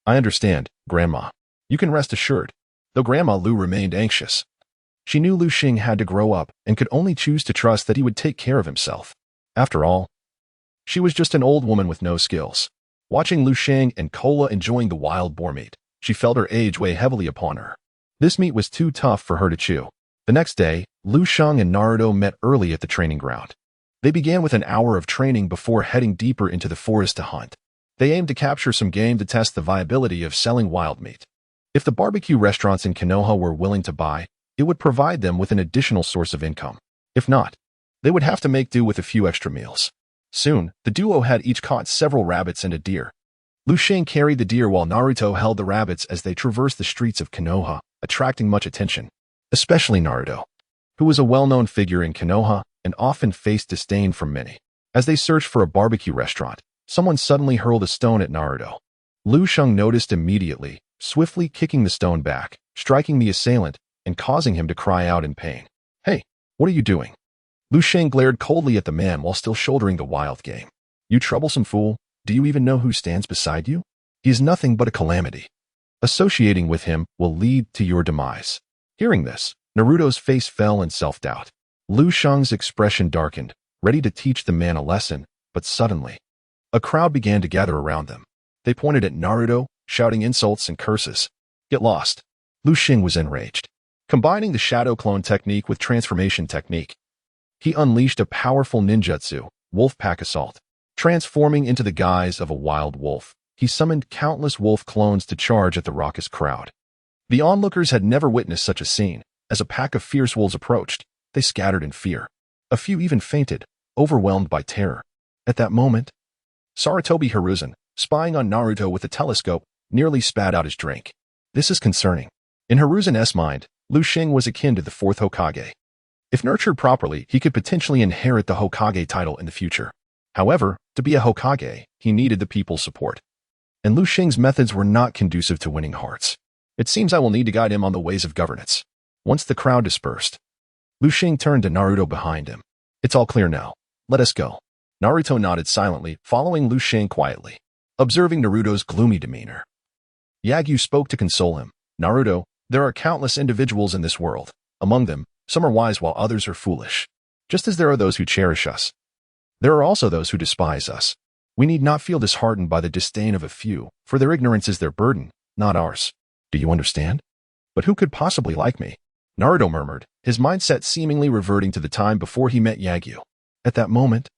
I understand, Grandma. You can rest assured. Though Grandma Lu remained anxious. She knew Lu Xing had to grow up and could only choose to trust that he would take care of himself. After all, she was just an old woman with no skills. Watching Lu Xing and Cola enjoying the wild boar meat, she felt her age weigh heavily upon her. This meat was too tough for her to chew. The next day, Lu Xing and Naruto met early at the training ground. They began with an hour of training before heading deeper into the forest to hunt. They aimed to capture some game to test the viability of selling wild meat. If the barbecue restaurants in Konoha were willing to buy, it would provide them with an additional source of income. If not, they would have to make do with a few extra meals. Soon, the duo had each caught several rabbits and a deer. Lu Xing carried the deer while Naruto held the rabbits as they traversed the streets of Konoha, attracting much attention, especially Naruto, who was a well-known figure in Konoha and often faced disdain from many. As they searched for a barbecue restaurant, someone suddenly hurled a stone at Naruto. Lu Sheng noticed immediately, swiftly kicking the stone back, striking the assailant, and causing him to cry out in pain. "Hey, what are you doing?" Lu Sheng glared coldly at the man while still shouldering the wild game. "You troublesome fool, do you even know who stands beside you? He is nothing but a calamity. Associating with him will lead to your demise." Hearing this, Naruto's face fell in self-doubt. Lu Sheng's expression darkened, ready to teach the man a lesson, but suddenly, a crowd began to gather around them. They pointed at Naruto, shouting insults and curses. "Get lost." Lu Sheng was enraged. Combining the shadow clone technique with transformation technique, he unleashed a powerful ninjutsu, wolf pack assault. Transforming into the guise of a wild wolf, he summoned countless wolf clones to charge at the raucous crowd. The onlookers had never witnessed such a scene. As a pack of fierce wolves approached, they scattered in fear. A few even fainted, overwhelmed by terror. At that moment, Sarutobi Hiruzen, spying on Naruto with a telescope, nearly spat out his drink. This is concerning. In Hiruzen's mind, Lu Sheng was akin to the fourth Hokage. If nurtured properly, he could potentially inherit the Hokage title in the future. However, to be a Hokage, he needed the people's support. And Lu Sheng's methods were not conducive to winning hearts. It seems I will need to guide him on the ways of governance. Once the crowd dispersed, Lu Sheng turned to Naruto behind him. "It's all clear now. Let us go." Naruto nodded silently, following Lu Sheng quietly. Observing Naruto's gloomy demeanor, Yagyu spoke to console him. "Naruto, there are countless individuals in this world. Among them, some are wise while others are foolish. Just as there are those who cherish us, there are also those who despise us. We need not feel disheartened by the disdain of a few, for their ignorance is their burden, not ours. Do you understand? But who could possibly like me?" Naruto murmured, his mindset seemingly reverting to the time before he met Yagyu. At that moment,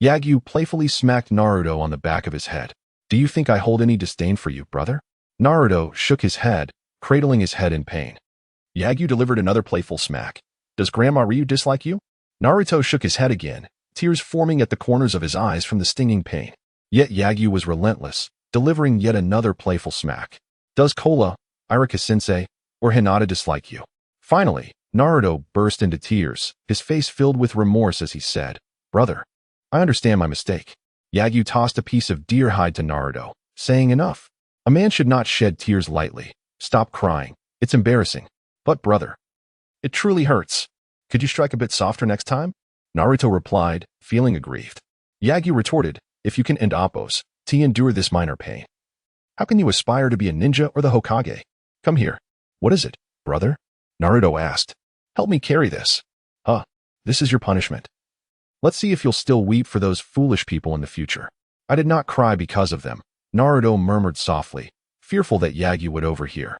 Yagyu playfully smacked Naruto on the back of his head. "Do you think I hold any disdain for you, brother?" Naruto shook his head, cradling his head in pain. Yagyu delivered another playful smack. "Does Grandma Ryu dislike you?" Naruto shook his head again, tears forming at the corners of his eyes from the stinging pain. Yet Yagyu was relentless, delivering yet another playful smack. "Does Kola, Iruka-sensei, or Hinata dislike you?" Finally, Naruto burst into tears, his face filled with remorse as he said, "Brother, I understand my mistake." Yagyu tossed a piece of deer hide to Naruto, saying, "Enough. A man should not shed tears lightly. Stop crying. It's embarrassing. But brother, it truly hurts. Could you strike a bit softer next time?" Naruto replied, feeling aggrieved. Yagyu retorted, "If you can end Appos, to endure this minor pain, how can you aspire to be a ninja or the Hokage? Come here." "What is it, brother?" Naruto asked. "Help me carry this." "Huh, this is your punishment. Let's see if you'll still weep for those foolish people in the future." "I did not cry because of them," Naruto murmured softly, fearful that Yagyu would overhear.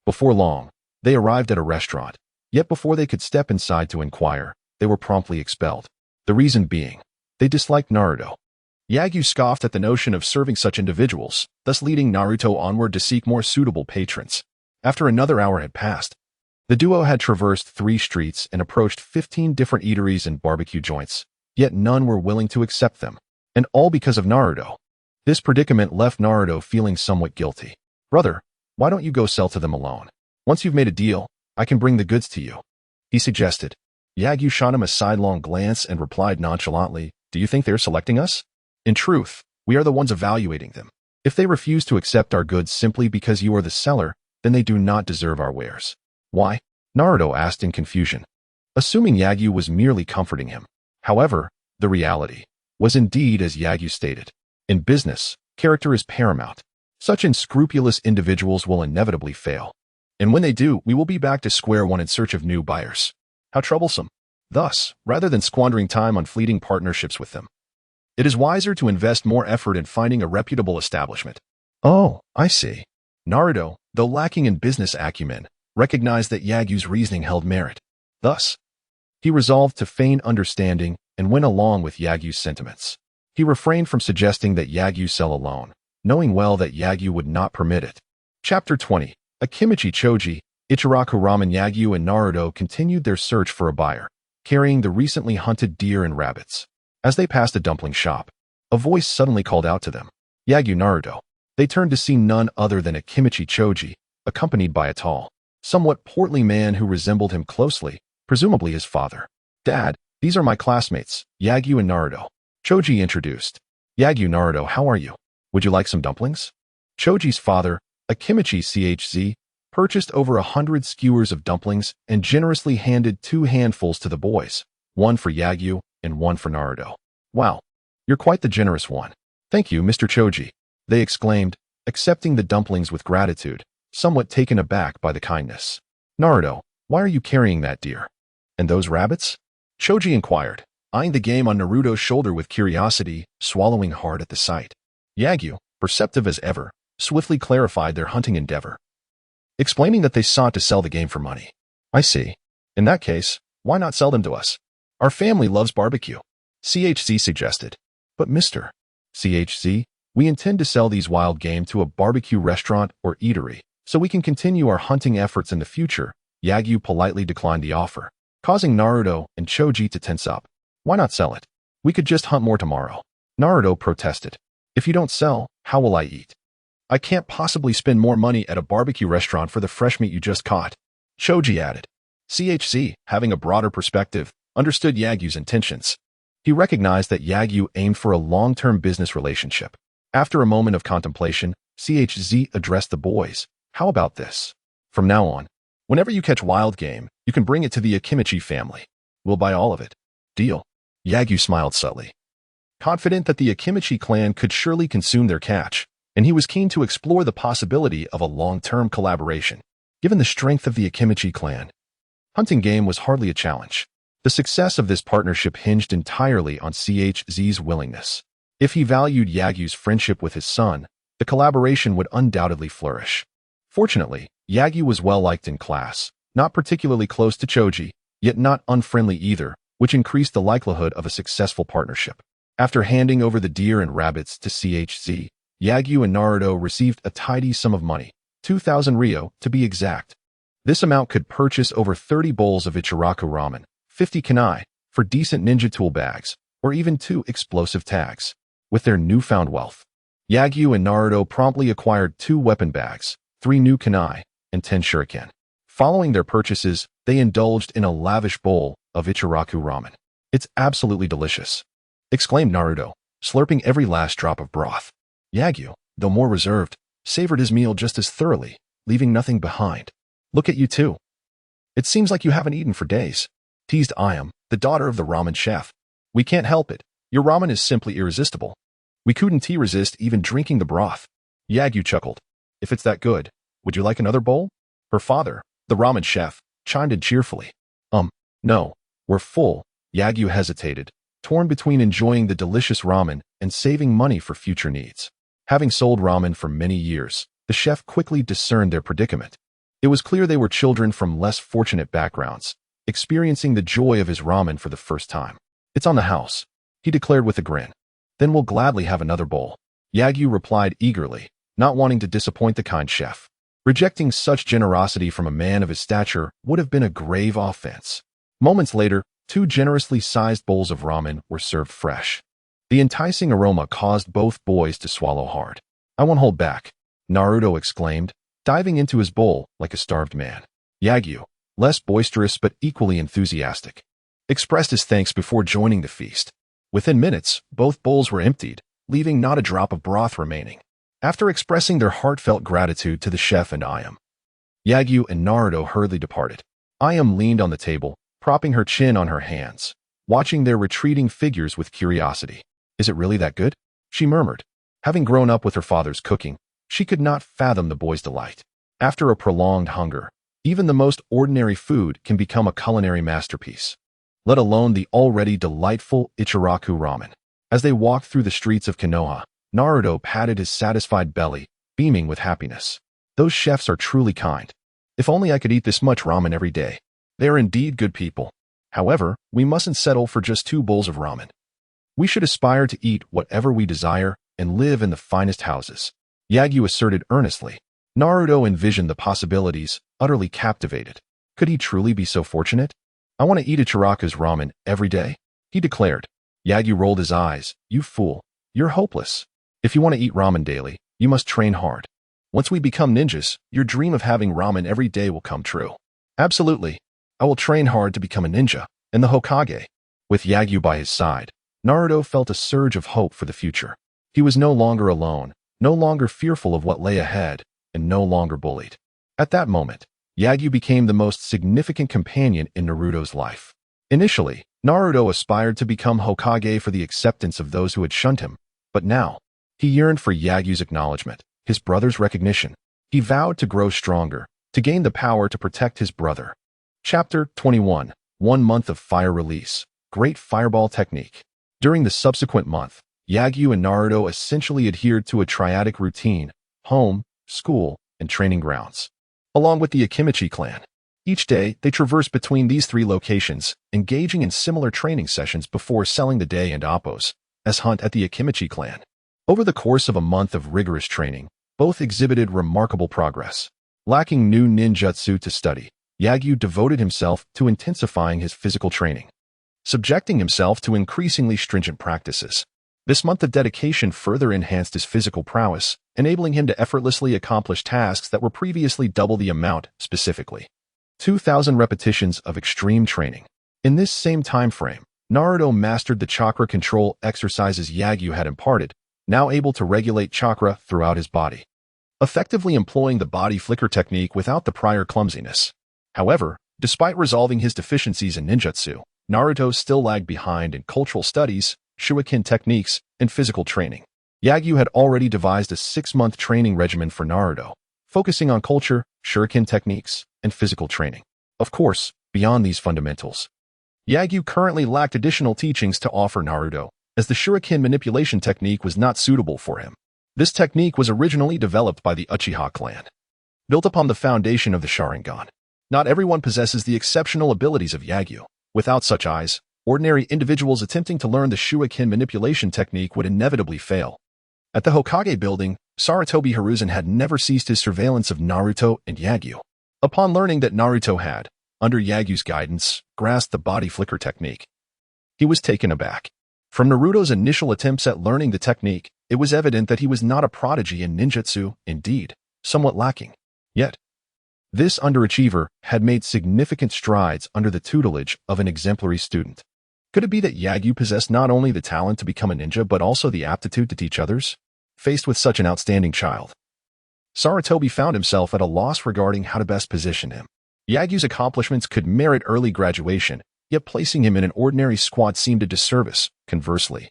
Before long, they arrived at a restaurant, yet before they could step inside to inquire, they were promptly expelled. The reason being, they disliked Naruto. Yagyu scoffed at the notion of serving such individuals, thus leading Naruto onward to seek more suitable patrons. After another hour had passed, the duo had traversed 3 streets and approached 15 different eateries and barbecue joints, yet none were willing to accept them, and all because of Naruto. This predicament left Naruto feeling somewhat guilty. "Brother, why don't you go sell to them alone? Once you've made a deal, I can bring the goods to you," he suggested. Yagyu shot him a sidelong glance and replied nonchalantly, "Do you think they're selecting us? In truth, we are the ones evaluating them. If they refuse to accept our goods simply because you are the seller, then they do not deserve our wares." "Why?" Naruto asked in confusion, assuming Yagyu was merely comforting him. However, the reality was indeed as Yagyu stated. In business, character is paramount. Such unscrupulous individuals will inevitably fail. And when they do, we will be back to square one in search of new buyers. How troublesome. Thus, rather than squandering time on fleeting partnerships with them, it is wiser to invest more effort in finding a reputable establishment. "Oh, I see." Naruto, though lacking in business acumen, recognized that Yagyu's reasoning held merit. Thus, he resolved to feign understanding and went along with Yagyu's sentiments. He refrained from suggesting that Yagyu sell alone, knowing well that Yagyu would not permit it. Chapter 20. Akimichi Choji, Ichiraku Ramen. Yagyu and Naruto continued their search for a buyer, carrying the recently hunted deer and rabbits. As they passed a dumpling shop, a voice suddenly called out to them, "Yagyu, Naruto." They turned to see none other than Akimichi Choji, accompanied by a tall, somewhat portly man who resembled him closely, presumably his father. "Dad, These are my classmates, Yagyu and Naruto. Choji introduced. Yagyu, Naruto, how are you? Would you like some dumplings? Choji's father, Akimichi CHZ, purchased over 100 skewers of dumplings and generously handed 2 handfuls to the boys, one for Yagyu and one for Naruto. Wow, you're quite the generous one. Thank you, Mr. Choji, they exclaimed, accepting the dumplings with gratitude, somewhat taken aback by the kindness. Naruto, why are you carrying that deer? And those rabbits? Choji inquired, eyeing the game on Naruto's shoulder with curiosity, swallowing hard at the sight. Yagyu, perceptive as ever, swiftly clarified their hunting endeavor, explaining that they sought to sell the game for money. I see. In that case, why not sell them to us? Our family loves barbecue, CHZ suggested. But Mr. CHZ, we intend to sell these wild game to a barbecue restaurant or eatery, so we can continue our hunting efforts in the future. Yagyu politely declined the offer, causing Naruto and Choji to tense up. Why not sell it? We could just hunt more tomorrow. Naruto protested. If you don't sell, how will I eat? I can't possibly spend more money at a barbecue restaurant for the fresh meat you just caught. Choji added. CHZ, having a broader perspective, understood Yagyu's intentions. He recognized that Yagyu aimed for a long-term business relationship. After a moment of contemplation, CHZ addressed the boys. How about this? From now on, whenever you catch wild game, you can bring it to the Akimichi family. We'll buy all of it. Deal. Yagyu smiled subtly, confident that the Akimichi clan could surely consume their catch, and he was keen to explore the possibility of a long-term collaboration. Given the strength of the Akimichi clan, hunting game was hardly a challenge. The success of this partnership hinged entirely on CHZ's willingness. If he valued Yagyu's friendship with his son, the collaboration would undoubtedly flourish. Fortunately, Yagyu was well-liked in class, not particularly close to Choji, yet not unfriendly either, which increased the likelihood of a successful partnership. After handing over the deer and rabbits to CHZ, Yagyu and Naruto received a tidy sum of money, 2,000 ryo to be exact. This amount could purchase over 30 bowls of Ichiraku ramen, 50 kunai, for decent ninja tool bags, or even 2 explosive tags. With their newfound wealth, Yagyu and Naruto promptly acquired 2 weapon bags, 3 new kunai, and 10 shuriken. Following their purchases, they indulged in a lavish bowl of Ichiraku ramen. It's absolutely delicious, exclaimed Naruto, slurping every last drop of broth. Yagyu, though more reserved, savored his meal just as thoroughly, leaving nothing behind. Look at you two. It seems like you haven't eaten for days, teased Ayam, the daughter of the ramen chef. We can't help it. Your ramen is simply irresistible. We couldn't resist even drinking the broth. Yagyu chuckled. If it's that good, would you like another bowl? Her father, the ramen chef, chimed in cheerfully. No, we're full. Yagyu hesitated, torn between enjoying the delicious ramen and saving money for future needs. Having sold ramen for many years, the chef quickly discerned their predicament. It was clear they were children from less fortunate backgrounds, experiencing the joy of his ramen for the first time. It's on the house, he declared with a grin. Then we'll gladly have another bowl. Yagyu replied eagerly, not wanting to disappoint the kind chef. Rejecting such generosity from a man of his stature would have been a grave offense. Moments later, 2 generously sized bowls of ramen were served fresh. The enticing aroma caused both boys to swallow hard. I won't hold back, Naruto exclaimed, diving into his bowl like a starved man. Yagyu, less boisterous but equally enthusiastic, expressed his thanks before joining the feast. Within minutes, both bowls were emptied, leaving not a drop of broth remaining. After expressing their heartfelt gratitude to the chef and Ayam, Yagyu and Naruto hurriedly departed. Ayam leaned on the table, propping her chin on her hands, watching their retreating figures with curiosity. Is it really that good? She murmured. Having grown up with her father's cooking, she could not fathom the boy's delight. After a prolonged hunger, even the most ordinary food can become a culinary masterpiece, let alone the already delightful Ichiraku ramen. As they walked through the streets of Konoha, Naruto patted his satisfied belly, beaming with happiness. Those chefs are truly kind. If only I could eat this much ramen every day. They are indeed good people. However, we mustn't settle for just 2 bowls of ramen. We should aspire to eat whatever we desire and live in the finest houses, Yagyu asserted earnestly. Naruto envisioned the possibilities, utterly captivated. Could he truly be so fortunate? I want to eat Ichiraku's ramen every day, he declared. Yagyu rolled his eyes. You fool. You're hopeless. If you want to eat ramen daily, you must train hard. Once we become ninjas, your dream of having ramen every day will come true. Absolutely. I will train hard to become a ninja and the Hokage. With Yagyu by his side, Naruto felt a surge of hope for the future. He was no longer alone, no longer fearful of what lay ahead, and no longer bullied. At that moment, Yagyu became the most significant companion in Naruto's life. Initially, Naruto aspired to become Hokage for the acceptance of those who had shunned him, but now, he yearned for Yagyu's acknowledgement, his brother's recognition. He vowed to grow stronger, to gain the power to protect his brother. Chapter 21. 1 month of fire release. Great Fireball Technique. During the subsequent month, Yagyu and Naruto essentially adhered to a triadic routine: home, school, and training grounds, along with the Akimichi clan. Each day, they traversed between these 3 locations, engaging in similar training sessions before selling the day and Appos as hunt at the Akimichi clan. Over the course of a month of rigorous training, both exhibited remarkable progress. Lacking new ninjutsu to study, Yagyu devoted himself to intensifying his physical training, subjecting himself to increasingly stringent practices. This month of dedication further enhanced his physical prowess, enabling him to effortlessly accomplish tasks that were previously double the amount, specifically 2,000 repetitions of extreme training. In this same time frame, Naruto mastered the chakra control exercises Yagyu had imparted, now able to regulate chakra throughout his body, effectively employing the body flicker technique without the prior clumsiness. However, despite resolving his deficiencies in ninjutsu, Naruto still lagged behind in cultural studies, Shuriken techniques, and physical training. Yagyu had already devised a 6-month training regimen for Naruto, focusing on culture, Shuriken techniques, and physical training. Of course, beyond these fundamentals, Yagyu currently lacked additional teachings to offer Naruto, as the Shuriken manipulation technique was not suitable for him. This technique was originally developed by the Uchiha clan, built upon the foundation of the Sharingan. Not everyone possesses the exceptional abilities of Yagyu. Without such eyes, ordinary individuals attempting to learn the Shuriken manipulation technique would inevitably fail. At the Hokage building, Sarutobi Hiruzen had never ceased his surveillance of Naruto and Yagyu. Upon learning that Naruto had, under Yagyu's guidance, grasped the body flicker technique, he was taken aback. From Naruto's initial attempts at learning the technique, it was evident that he was not a prodigy in ninjutsu, indeed, somewhat lacking. Yet, this underachiever had made significant strides under the tutelage of an exemplary student. Could it be that Yagyu possessed not only the talent to become a ninja but also the aptitude to teach others? Faced with such an outstanding child, Sarutobi found himself at a loss regarding how to best position him. Yagyu's accomplishments could merit early graduation, yet placing him in an ordinary squad seemed a disservice. Conversely,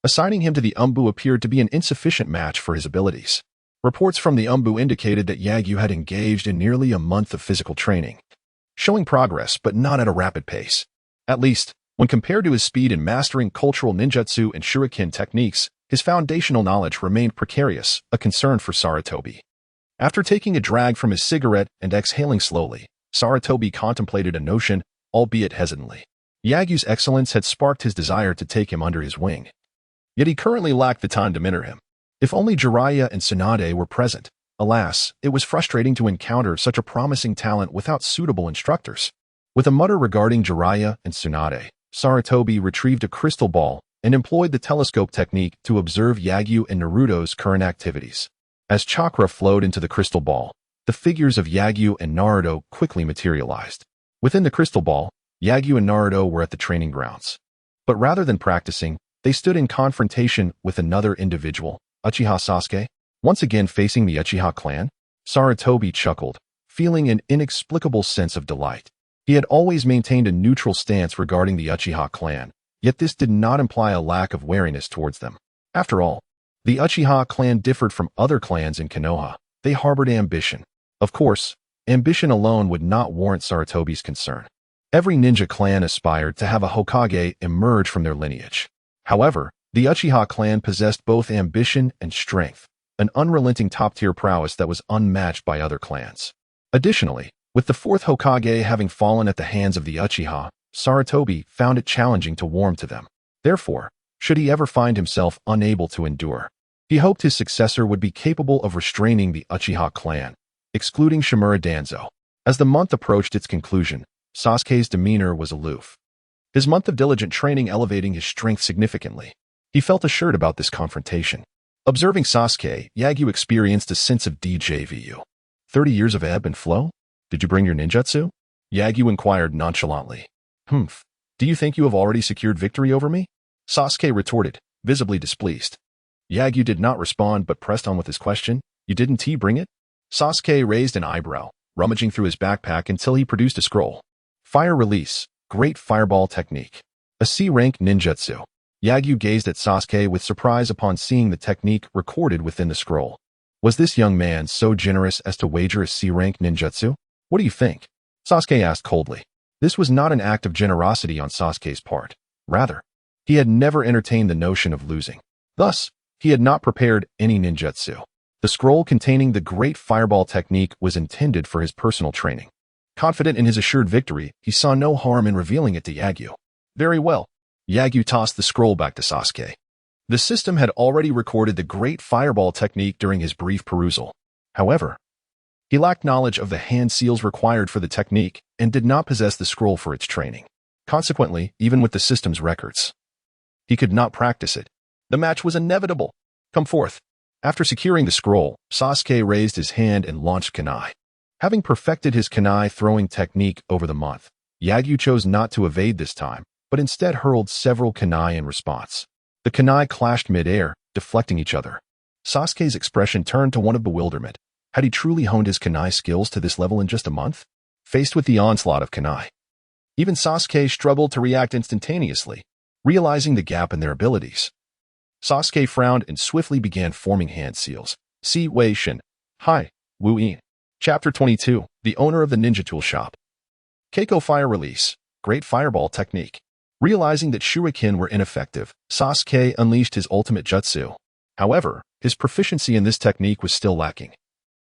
assigning him to the Umbu appeared to be an insufficient match for his abilities. Reports from the Umbu indicated that Yagyu had engaged in nearly a month of physical training, showing progress but not at a rapid pace. At least, when compared to his speed in mastering cultural ninjutsu and Shuriken techniques, his foundational knowledge remained precarious, a concern for Sarutobi. After taking a drag from his cigarette and exhaling slowly, Sarutobi contemplated a notion, albeit hesitantly. Yagyu's excellence had sparked his desire to take him under his wing. Yet he currently lacked the time to mentor him. If only Jiraiya and Tsunade were present. Alas, it was frustrating to encounter such a promising talent without suitable instructors. With a mutter regarding Jiraiya and Tsunade, Sarutobi retrieved a crystal ball and employed the telescope technique to observe Yagyu and Naruto's current activities. As chakra flowed into the crystal ball, the figures of Yagyu and Naruto quickly materialized. Within the crystal ball, Yagyu and Naruto were at the training grounds. But rather than practicing, they stood in confrontation with another individual, Uchiha Sasuke. Once again facing the Uchiha clan, Sarutobi chuckled, feeling an inexplicable sense of delight. He had always maintained a neutral stance regarding the Uchiha clan, yet this did not imply a lack of wariness towards them. After all, the Uchiha clan differed from other clans in Konoha. They harbored ambition. Of course, ambition alone would not warrant Sarutobi's concern. Every ninja clan aspired to have a Hokage emerge from their lineage. However, the Uchiha clan possessed both ambition and strength, an unrelenting top-tier prowess that was unmatched by other clans. Additionally, with the 4th Hokage having fallen at the hands of the Uchiha, Sarutobi found it challenging to warm to them. Therefore, should he ever find himself unable to endure, he hoped his successor would be capable of restraining the Uchiha clan, excluding Shimura Danzo. As the month approached its conclusion, Sasuke's demeanor was aloof. His month of diligent training elevating his strength significantly. He felt assured about this confrontation. Observing Sasuke, Yagyu experienced a sense of déjà vu. 30 years of ebb and flow? Did you bring your ninjutsu? Yagyu inquired nonchalantly. Do Do you think you have already secured victory over me? Sasuke retorted, visibly displeased. Yagyu did not respond but pressed on with his question. You didn't bring it? Sasuke raised an eyebrow, rummaging through his backpack until he produced a scroll. Fire release, great fireball technique. A C-rank ninjutsu. Yagyu gazed at Sasuke with surprise upon seeing the technique recorded within the scroll. Was this young man so generous as to wager a C-rank ninjutsu? What do you think? Sasuke asked coldly. This was not an act of generosity on Sasuke's part. Rather, he had never entertained the notion of losing. Thus, he had not prepared any ninjutsu. The scroll containing the great fireball technique was intended for his personal training. Confident in his assured victory, he saw no harm in revealing it to Yagyu. Very well. Yagyu tossed the scroll back to Sasuke. The system had already recorded the great fireball technique during his brief perusal. However, he lacked knowledge of the hand seals required for the technique and did not possess the scroll for its training. Consequently, even with the system's records, he could not practice it. The match was inevitable. Come forth. After securing the scroll, Sasuke raised his hand and launched kunai. Having perfected his kunai throwing technique over the month, Yagyu chose not to evade this time, but instead hurled several kunai in response. The kunai clashed mid-air, deflecting each other. Sasuke's expression turned to one of bewilderment. Had he truly honed his kunai skills to this level in just a month? Faced with the onslaught of kunai, even Sasuke struggled to react instantaneously, realizing the gap in their abilities. Sasuke frowned and swiftly began forming hand seals. Si Wei Shin. Hai. Wu Yin. Chapter 22. The owner of the ninja tool shop. Keiko fire release. Great fireball technique. Realizing that Shuriken were ineffective, Sasuke unleashed his ultimate jutsu. However, his proficiency in this technique was still lacking,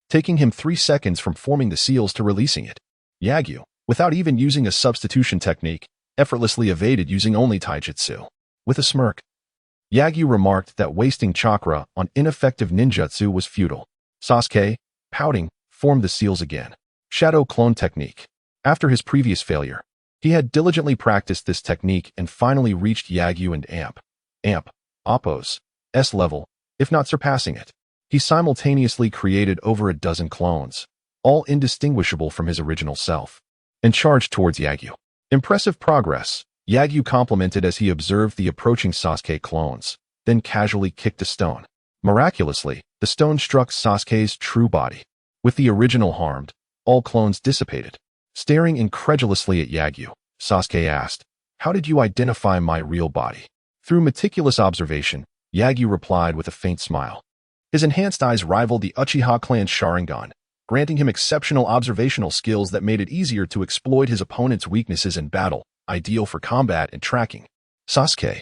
taking him 3 seconds from forming the seals to releasing it. Yagyu, without even using a substitution technique, effortlessly evaded using only taijutsu. With a smirk, Yagyu remarked that wasting chakra on ineffective ninjutsu was futile. Sasuke, pouting, formed the seals again. Shadow clone technique. After his previous failure, he had diligently practiced this technique and finally reached Yagyu and Appo's S level, if not surpassing it. He simultaneously created over a dozen clones, all indistinguishable from his original self, and charged towards Yagyu. Impressive progress, Yagyu complimented as he observed the approaching Sasuke clones, then casually kicked a stone. Miraculously, the stone struck Sasuke's true body. With the original harmed, all clones dissipated. Staring incredulously at Yagyu, Sasuke asked, "How did you identify my real body?" Through meticulous observation, Yagyu replied with a faint smile. His enhanced eyes rivaled the Uchiha clan's Sharingan, granting him exceptional observational skills that made it easier to exploit his opponent's weaknesses in battle, ideal for combat and tracking. Sasuke,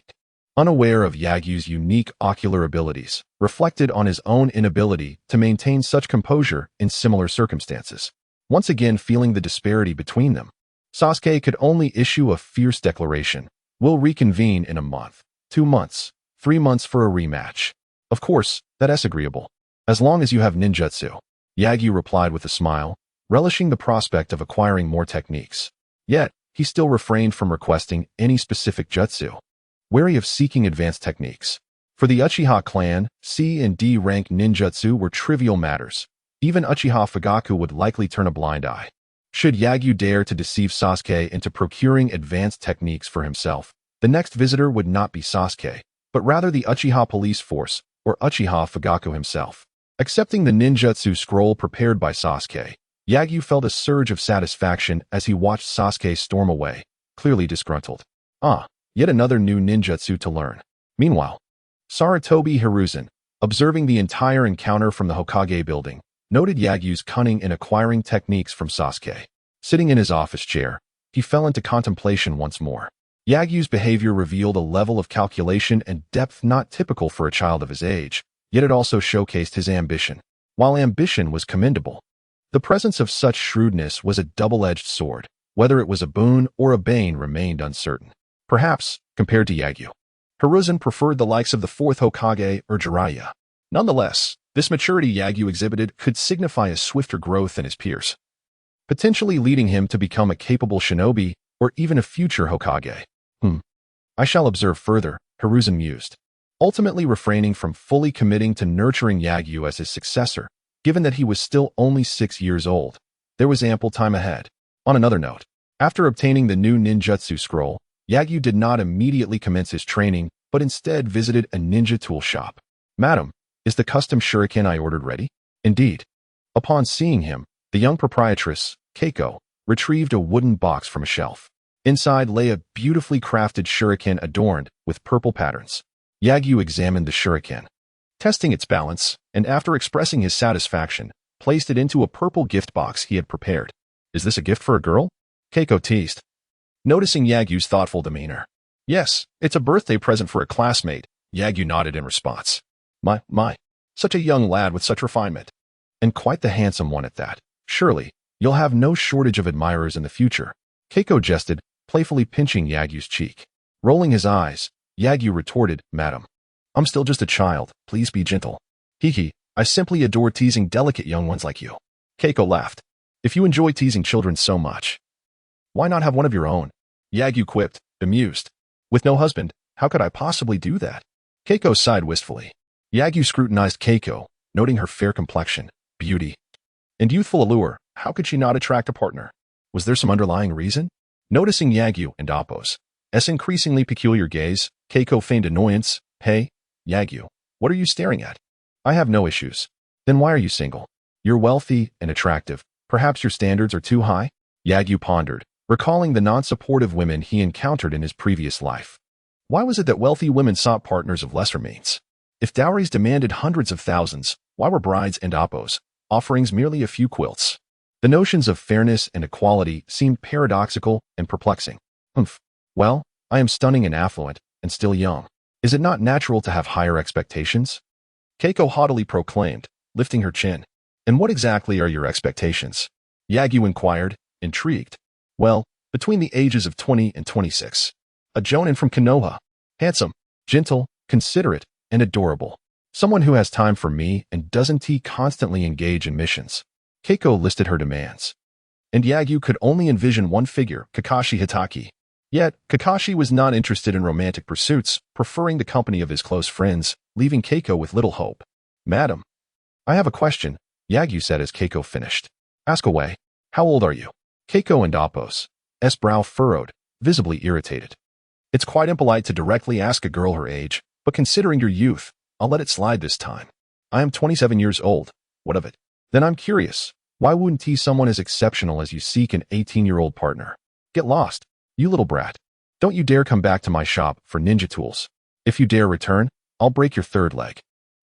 unaware of Yagyu's unique ocular abilities, reflected on his own inability to maintain such composure in similar circumstances. Once again feeling the disparity between them, Sasuke could only issue a fierce declaration. We'll reconvene in a month, 2 months, 3 months for a rematch. Of course, that's agreeable. As long as you have ninjutsu. Yagyu replied with a smile, relishing the prospect of acquiring more techniques. Yet, he still refrained from requesting any specific jutsu, wary of seeking advanced techniques. For the Uchiha clan, C and D rank ninjutsu were trivial matters. Even Uchiha Fugaku would likely turn a blind eye. Should Yagyu dare to deceive Sasuke into procuring advanced techniques for himself, the next visitor would not be Sasuke, but rather the Uchiha police force or Uchiha Fugaku himself. Accepting the ninjutsu scroll prepared by Sasuke, Yagyu felt a surge of satisfaction as he watched Sasuke storm away, clearly disgruntled. Yet another new ninjutsu to learn. Meanwhile, Sarutobi Hiruzen, observing the entire encounter from the Hokage building, noted Yagyu's cunning in acquiring techniques from Sasuke. Sitting in his office chair, he fell into contemplation once more. Yagyu's behavior revealed a level of calculation and depth not typical for a child of his age, yet it also showcased his ambition. While ambition was commendable, the presence of such shrewdness was a double-edged sword. Whether it was a boon or a bane remained uncertain. Perhaps, compared to Yagyu, Hiruzen preferred the likes of the 4th Hokage or Jiraiya. Nonetheless, this maturity Yagyu exhibited could signify a swifter growth than his peers, potentially leading him to become a capable shinobi or even a future Hokage. I shall observe further, Hiruzen mused, ultimately refraining from fully committing to nurturing Yagyu as his successor, given that he was still only 6 years old. There was ample time ahead. On another note, after obtaining the new ninjutsu scroll, Yagyu did not immediately commence his training, but instead visited a ninja tool shop. "Madam, is the custom shuriken I ordered ready?" "Indeed." Upon seeing him, the young proprietress, Keiko, retrieved a wooden box from a shelf. Inside lay a beautifully crafted shuriken adorned with purple patterns. Yagyu examined the shuriken, testing its balance, and after expressing his satisfaction, placed it into a purple gift box he had prepared. "Is this a gift for a girl?" Keiko teased, noticing Yagyu's thoughtful demeanor. "Yes, it's a birthday present for a classmate," Yagyu nodded in response. My, such a young lad with such refinement. And quite the handsome one at that. Surely, you'll have no shortage of admirers in the future." Keiko jested, playfully pinching Yagyu's cheek. Rolling his eyes, Yagyu retorted, "Madam, I'm still just a child, please be gentle." "Hee, I simply adore teasing delicate young ones like you." Keiko laughed. "If you enjoy teasing children so much, why not have one of your own?" Yagyu quipped, bemused. "With no husband, how could I possibly do that?" Keiko sighed wistfully. Yagyu scrutinized Keiko, noting her fair complexion, beauty, and youthful allure. How could she not attract a partner? Was there some underlying reason? Noticing Yagyu and Appo's increasingly peculiar gaze, Keiko feigned annoyance. "Hey, Yagyu, what are you staring at?" "I have no issues." "Then why are you single? You're wealthy and attractive. Perhaps your standards are too high?" Yagyu pondered, recalling the non-supportive women he encountered in his previous life. Why was it that wealthy women sought partners of lesser means? If dowries demanded hundreds of thousands, why were brides and Appo's offerings merely a few quilts? The notions of fairness and equality seemed paradoxical and perplexing. Well, I am stunning and affluent, and still young. Is it not natural to have higher expectations?" Keiko haughtily proclaimed, lifting her chin. "And what exactly are your expectations?" Yagyu inquired, intrigued. "Well, between the ages of 20 and 26. A jonin from Konoha. Handsome, gentle, considerate, and adorable. Someone who has time for me and doesn't constantly engage in missions." Keiko listed her demands. And Yagyu could only envision one figure, Kakashi Hitaki. Yet, Kakashi was not interested in romantic pursuits, preferring the company of his close friends, leaving Keiko with little hope. "Madam, I have a question," Yagyu said as Keiko finished. "Ask away. How old are you?" Keiko and Appo's brow furrowed, visibly irritated. "It's quite impolite to directly ask a girl her age, but considering your youth, I'll let it slide this time. I am 27 years old. What of it? Then I'm curious. Why wouldn't someone as exceptional as you seek an 18-year-old partner? Get lost, you little brat. Don't you dare come back to my shop for ninja tools. If you dare return, I'll break your third leg."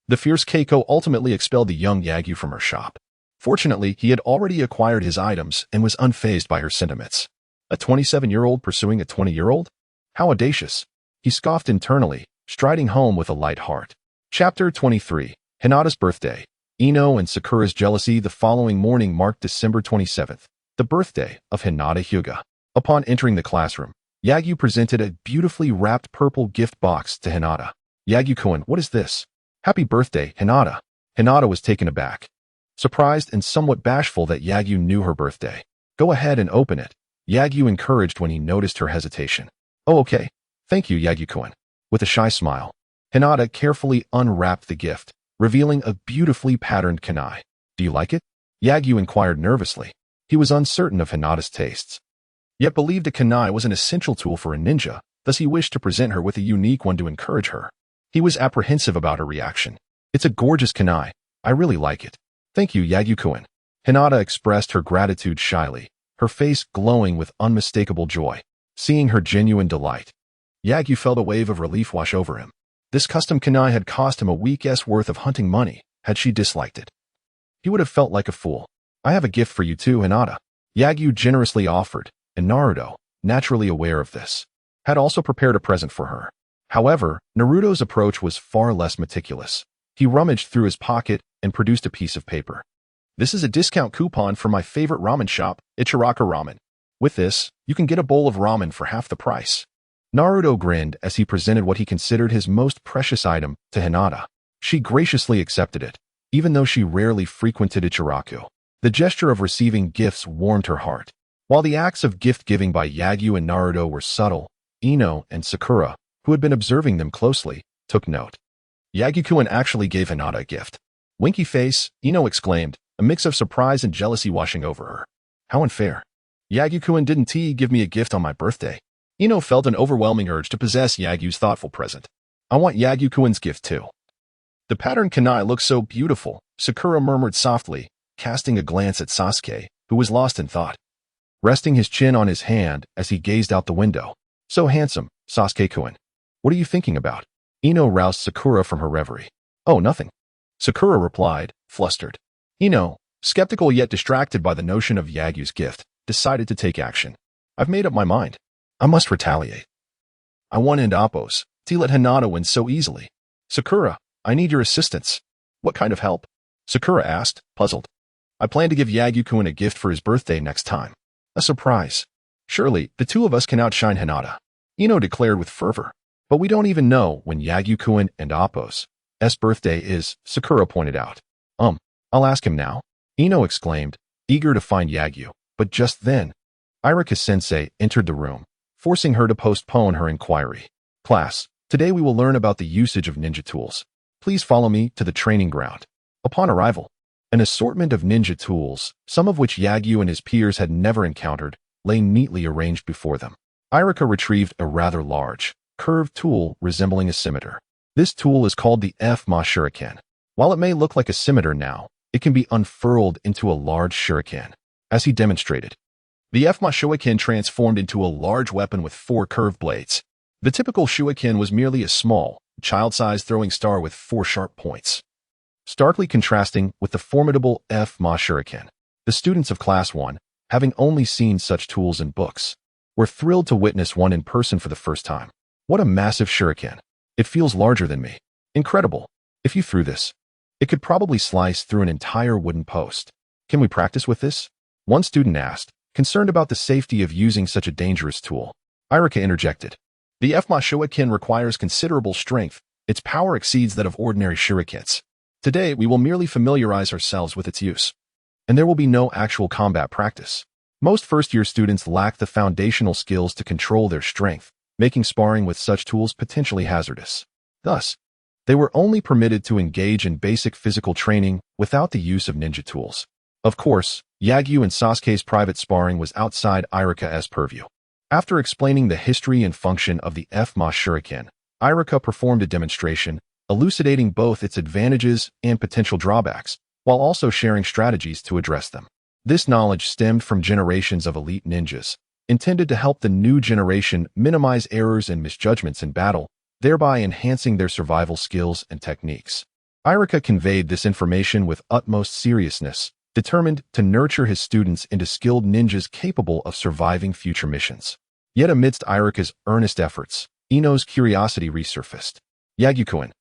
The fierce Keiko ultimately expelled the young Yagyu from her shop. Fortunately, he had already acquired his items and was unfazed by her sentiments. A 27-year-old pursuing a 20-year-old? How audacious. He scoffed internally, striding home with a light heart. Chapter 23. Hinata's birthday. Ino and Sakura's jealousy. The following morning marked December 27th, the birthday of Hinata Hyuga. Upon entering the classroom, Yagyu presented a beautifully wrapped purple gift box to Hinata. "Yagyu-kun, what is this?" "Happy birthday, Hinata." Hinata was taken aback, surprised and somewhat bashful that Yagyu knew her birthday. "Go ahead and open it," Yagyu encouraged when he noticed her hesitation. "Oh, okay. Thank you, Yagyu-kun." With a shy smile, Hinata carefully unwrapped the gift, revealing a beautifully patterned kunai. "Do you like it?" Yagyu inquired nervously. He was uncertain of Hinata's tastes, yet believed a kunai was an essential tool for a ninja, thus he wished to present her with a unique one to encourage her. He was apprehensive about her reaction. "It's a gorgeous kunai. I really like it." "Thank you, Yagyu-kun." Hinata expressed her gratitude shyly, her face glowing with unmistakable joy. Seeing her genuine delight, Yagyu felt a wave of relief wash over him. This custom kunai had cost him a week's worth of hunting money. Had she disliked it, he would have felt like a fool. "I have a gift for you too, Hinata," Yagyu generously offered, and Naruto, naturally aware of this, had also prepared a present for her. However, Naruto's approach was far less meticulous. He rummaged through his pocket and produced a piece of paper. "This is a discount coupon for my favorite ramen shop, Iruka Ramen. With this, you can get a bowl of ramen for half the price." Naruto grinned as he presented what he considered his most precious item to Hinata. She graciously accepted it, even though she rarely frequented Ichiraku. The gesture of receiving gifts warmed her heart. While the acts of gift-giving by Yagyu and Naruto were subtle, Ino and Sakura, who had been observing them closely, took note. Yagyu-kun actually gave Hinata a gift. "Winky face," Ino exclaimed, a mix of surprise and jealousy washing over her. "How unfair. Yagyu-kun didn't give me a gift on my birthday." Ino felt an overwhelming urge to possess Yagyu's thoughtful present. I want Yagyu-kun's gift too. The pattern kunai looks so beautiful, Sakura murmured softly, casting a glance at Sasuke, who was lost in thought. Resting his chin on his hand as he gazed out the window. So handsome, Sasuke-kun. What are you thinking about? Ino roused Sakura from her reverie. Oh, nothing. Sakura replied, flustered. Ino, skeptical yet distracted by the notion of Yagyu's gift, decided to take action. I've made up my mind. I must retaliate. I want to end Appos, to let Hinata win so easily. Sakura, I need your assistance. What kind of help? Sakura asked, puzzled. I plan to give Yagyu-kun a gift for his birthday next time. A surprise. Surely, the two of us can outshine Hinata. Ino declared with fervor. But we don't even know when Yagyu-kun and Appos' birthday is, Sakura pointed out. I'll ask him now. Ino exclaimed, eager to find Yagyu. But just then, Iruka-sensei entered the room, forcing her to postpone her inquiry. Class, today we will learn about the usage of ninja tools. Please follow me to the training ground. Upon arrival, an assortment of ninja tools, some of which Yagyu and his peers had never encountered, lay neatly arranged before them. Iruka retrieved a rather large, curved tool resembling a scimitar. This tool is called the Shuriken. While it may look like a scimitar now, it can be unfurled into a large shuriken. As he demonstrated, the Shuriken transformed into a large weapon with 4 curved blades. The typical shuriken was merely a small, child-sized throwing star with 4 sharp points. Starkly contrasting with the formidable Shuriken, the students of Class 1, having only seen such tools in books, were thrilled to witness one in person for the first time. What a massive shuriken. It feels larger than me. Incredible. If you threw this, it could probably slice through an entire wooden post. Can we practice with this? One student asked, concerned about the safety of using such a dangerous tool. Iruka interjected. The Shuriken requires considerable strength. Its power exceeds that of ordinary shurikens. Today, we will merely familiarize ourselves with its use. And there will be no actual combat practice. Most first-year students lack the foundational skills to control their strength, making sparring with such tools potentially hazardous. Thus, they were only permitted to engage in basic physical training without the use of ninja tools. Of course, Yagyu and Sasuke's private sparring was outside Iruka's purview. After explaining the history and function of the Shuriken, Iruka performed a demonstration, elucidating both its advantages and potential drawbacks, while also sharing strategies to address them. This knowledge stemmed from generations of elite ninjas, intended to help the new generation minimize errors and misjudgments in battle, thereby enhancing their survival skills and techniques. Iruka conveyed this information with utmost seriousness, determined to nurture his students into skilled ninjas capable of surviving future missions. Yet amidst Iruka's earnest efforts, Ino's curiosity resurfaced. Yagyu-kun,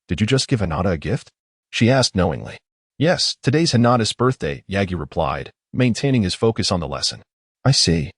did you just give Hinata a gift? She asked knowingly. Yes, today's Hinata's birthday, Yagyu replied, maintaining his focus on the lesson. I see.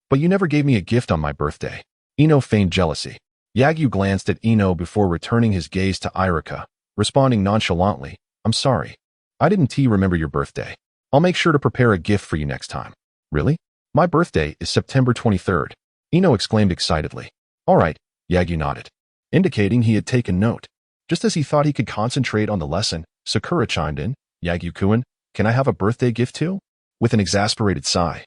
But you never gave me a gift on my birthday. Ino feigned jealousy. Yagyu glanced at Ino before returning his gaze to Iruka, responding nonchalantly, I'm sorry. I didn't remember your birthday. I'll make sure to prepare a gift for you next time. Really? My birthday is September 23rd. Ino exclaimed excitedly. All right, Yagyu nodded, indicating he had taken note. Just as he thought he could concentrate on the lesson, Sakura chimed in, Yagyu-kun, can I have a birthday gift too? With an exasperated sigh.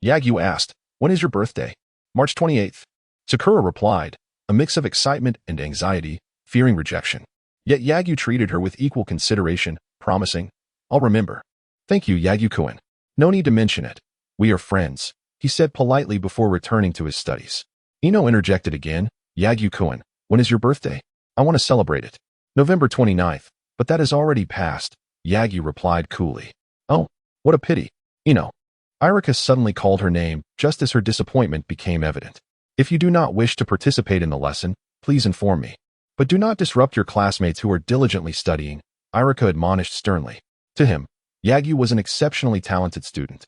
Yagyu asked, when is your birthday? March 28th. Sakura replied, a mix of excitement and anxiety, fearing rejection. Yet Yagyu treated her with equal consideration, promising, I'll remember. Thank you, Yagyu-kun. No need to mention it. We are friends, he said politely before returning to his studies. Ino interjected again, Yagyu-kun, when is your birthday? I want to celebrate it. November 29th, but that has already passed, Yagyu replied coolly. Oh, what a pity. Ino. Iruka suddenly called her name just as her disappointment became evident. If you do not wish to participate in the lesson, please inform me. But do not disrupt your classmates who are diligently studying, Iruka admonished sternly. To him, Yagyu was an exceptionally talented student,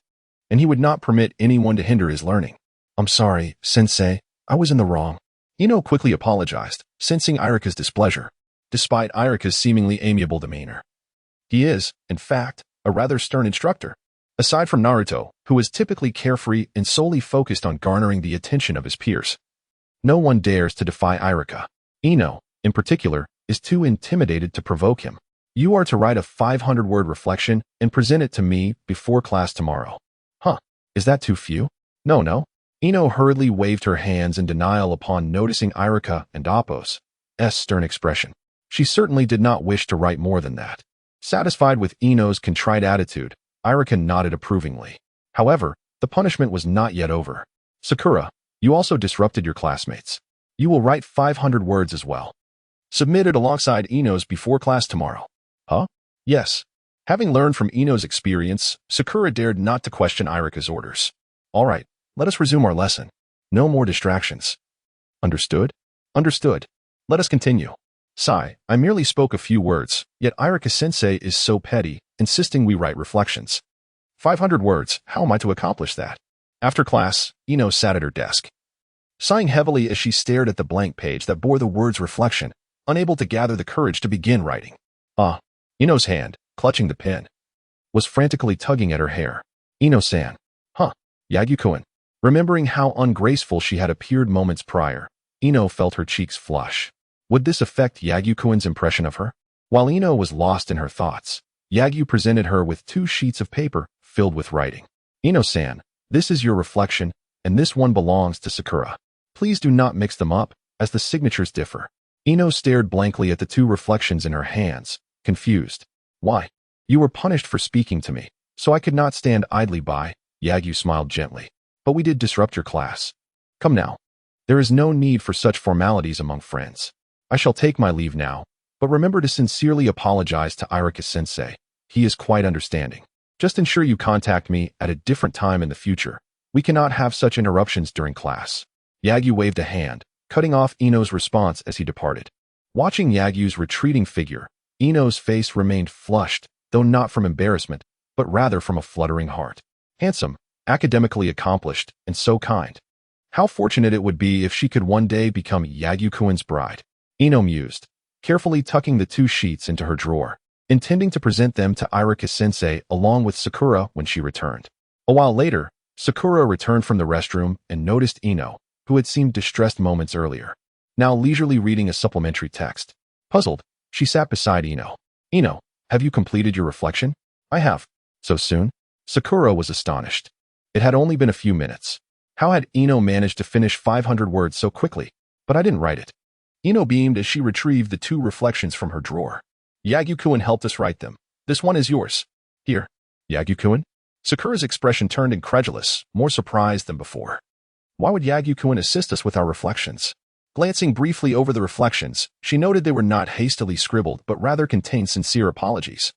and he would not permit anyone to hinder his learning. I'm sorry, sensei, I was in the wrong. Ino quickly apologized, sensing Iruka's displeasure, despite Iruka's seemingly amiable demeanor. He is, in fact, a rather stern instructor. Aside from Naruto, who is typically carefree and solely focused on garnering the attention of his peers, no one dares to defy Iruka. Ino, in particular, is too intimidated to provoke him. You are to write a 500-word reflection and present it to me before class tomorrow. Huh, is that too few? No. Ino hurriedly waved her hands in denial upon noticing Iruka and Appo's stern expression. She certainly did not wish to write more than that. Satisfied with Ino's contrite attitude, Iruka nodded approvingly. However, the punishment was not yet over. Sakura, you also disrupted your classmates. You will write 500 words as well. Submitted alongside Ino's before class tomorrow. Huh? Yes. Having learned from Ino's experience, Sakura dared not to question Iruka's orders. All right, let us resume our lesson. No more distractions. Understood? Understood. Let us continue. Sigh, I merely spoke a few words, yet Iruka-sensei is so petty, insisting we write reflections. 500 words, how am I to accomplish that? After class, Ino sat at her desk, sighing heavily as she stared at the blank page that bore the words reflection, unable to gather the courage to begin writing. Ino's hand, clutching the pen, was frantically tugging at her hair. Ino-san. Huh. Yagyu-kun. Remembering how ungraceful she had appeared moments prior, Ino felt her cheeks flush. Would this affect Yagyu-kun's impression of her? While Ino was lost in her thoughts, Yagyu presented her with 2 sheets of paper filled with writing. Ino-san, this is your reflection, and this one belongs to Sakura. Please do not mix them up, as the signatures differ. Ino stared blankly at the 2 reflections in her hands, confused. Why? You were punished for speaking to me, so I could not stand idly by. Yagyu smiled gently. But we did disrupt your class. Come now. There is no need for such formalities among friends. I shall take my leave now, but remember to sincerely apologize to Iruka-sensei. He is quite understanding. Just ensure you contact me at a different time in the future. We cannot have such interruptions during class. Yagyu waved a hand, cutting off Ino's response as he departed. Watching Yagyu's retreating figure, Ino's face remained flushed, though not from embarrassment, but rather from a fluttering heart. Handsome, academically accomplished, and so kind. How fortunate it would be if she could one day become Yagyu-kun's bride. Ino mused, carefully tucking the 2 sheets into her drawer, intending to present them to Iruka-sensei along with Sakura when she returned. A while later, Sakura returned from the restroom and noticed Ino, who had seemed distressed moments earlier, now leisurely reading a supplementary text. Puzzled, she sat beside Ino. Ino, have you completed your reflection? I have. So soon? Sakura was astonished. It had only been a few minutes. How had Ino managed to finish 500 words so quickly? But I didn't write it. Ino beamed as she retrieved the 2 reflections from her drawer. Yagyu-kun helped us write them. This one is yours. Here. Yagyu-kun? Sakura's expression turned incredulous, more surprised than before. Why would Yagyu-kun assist us with our reflections? Glancing briefly over the reflections, she noted they were not hastily scribbled but rather contained sincere apologies,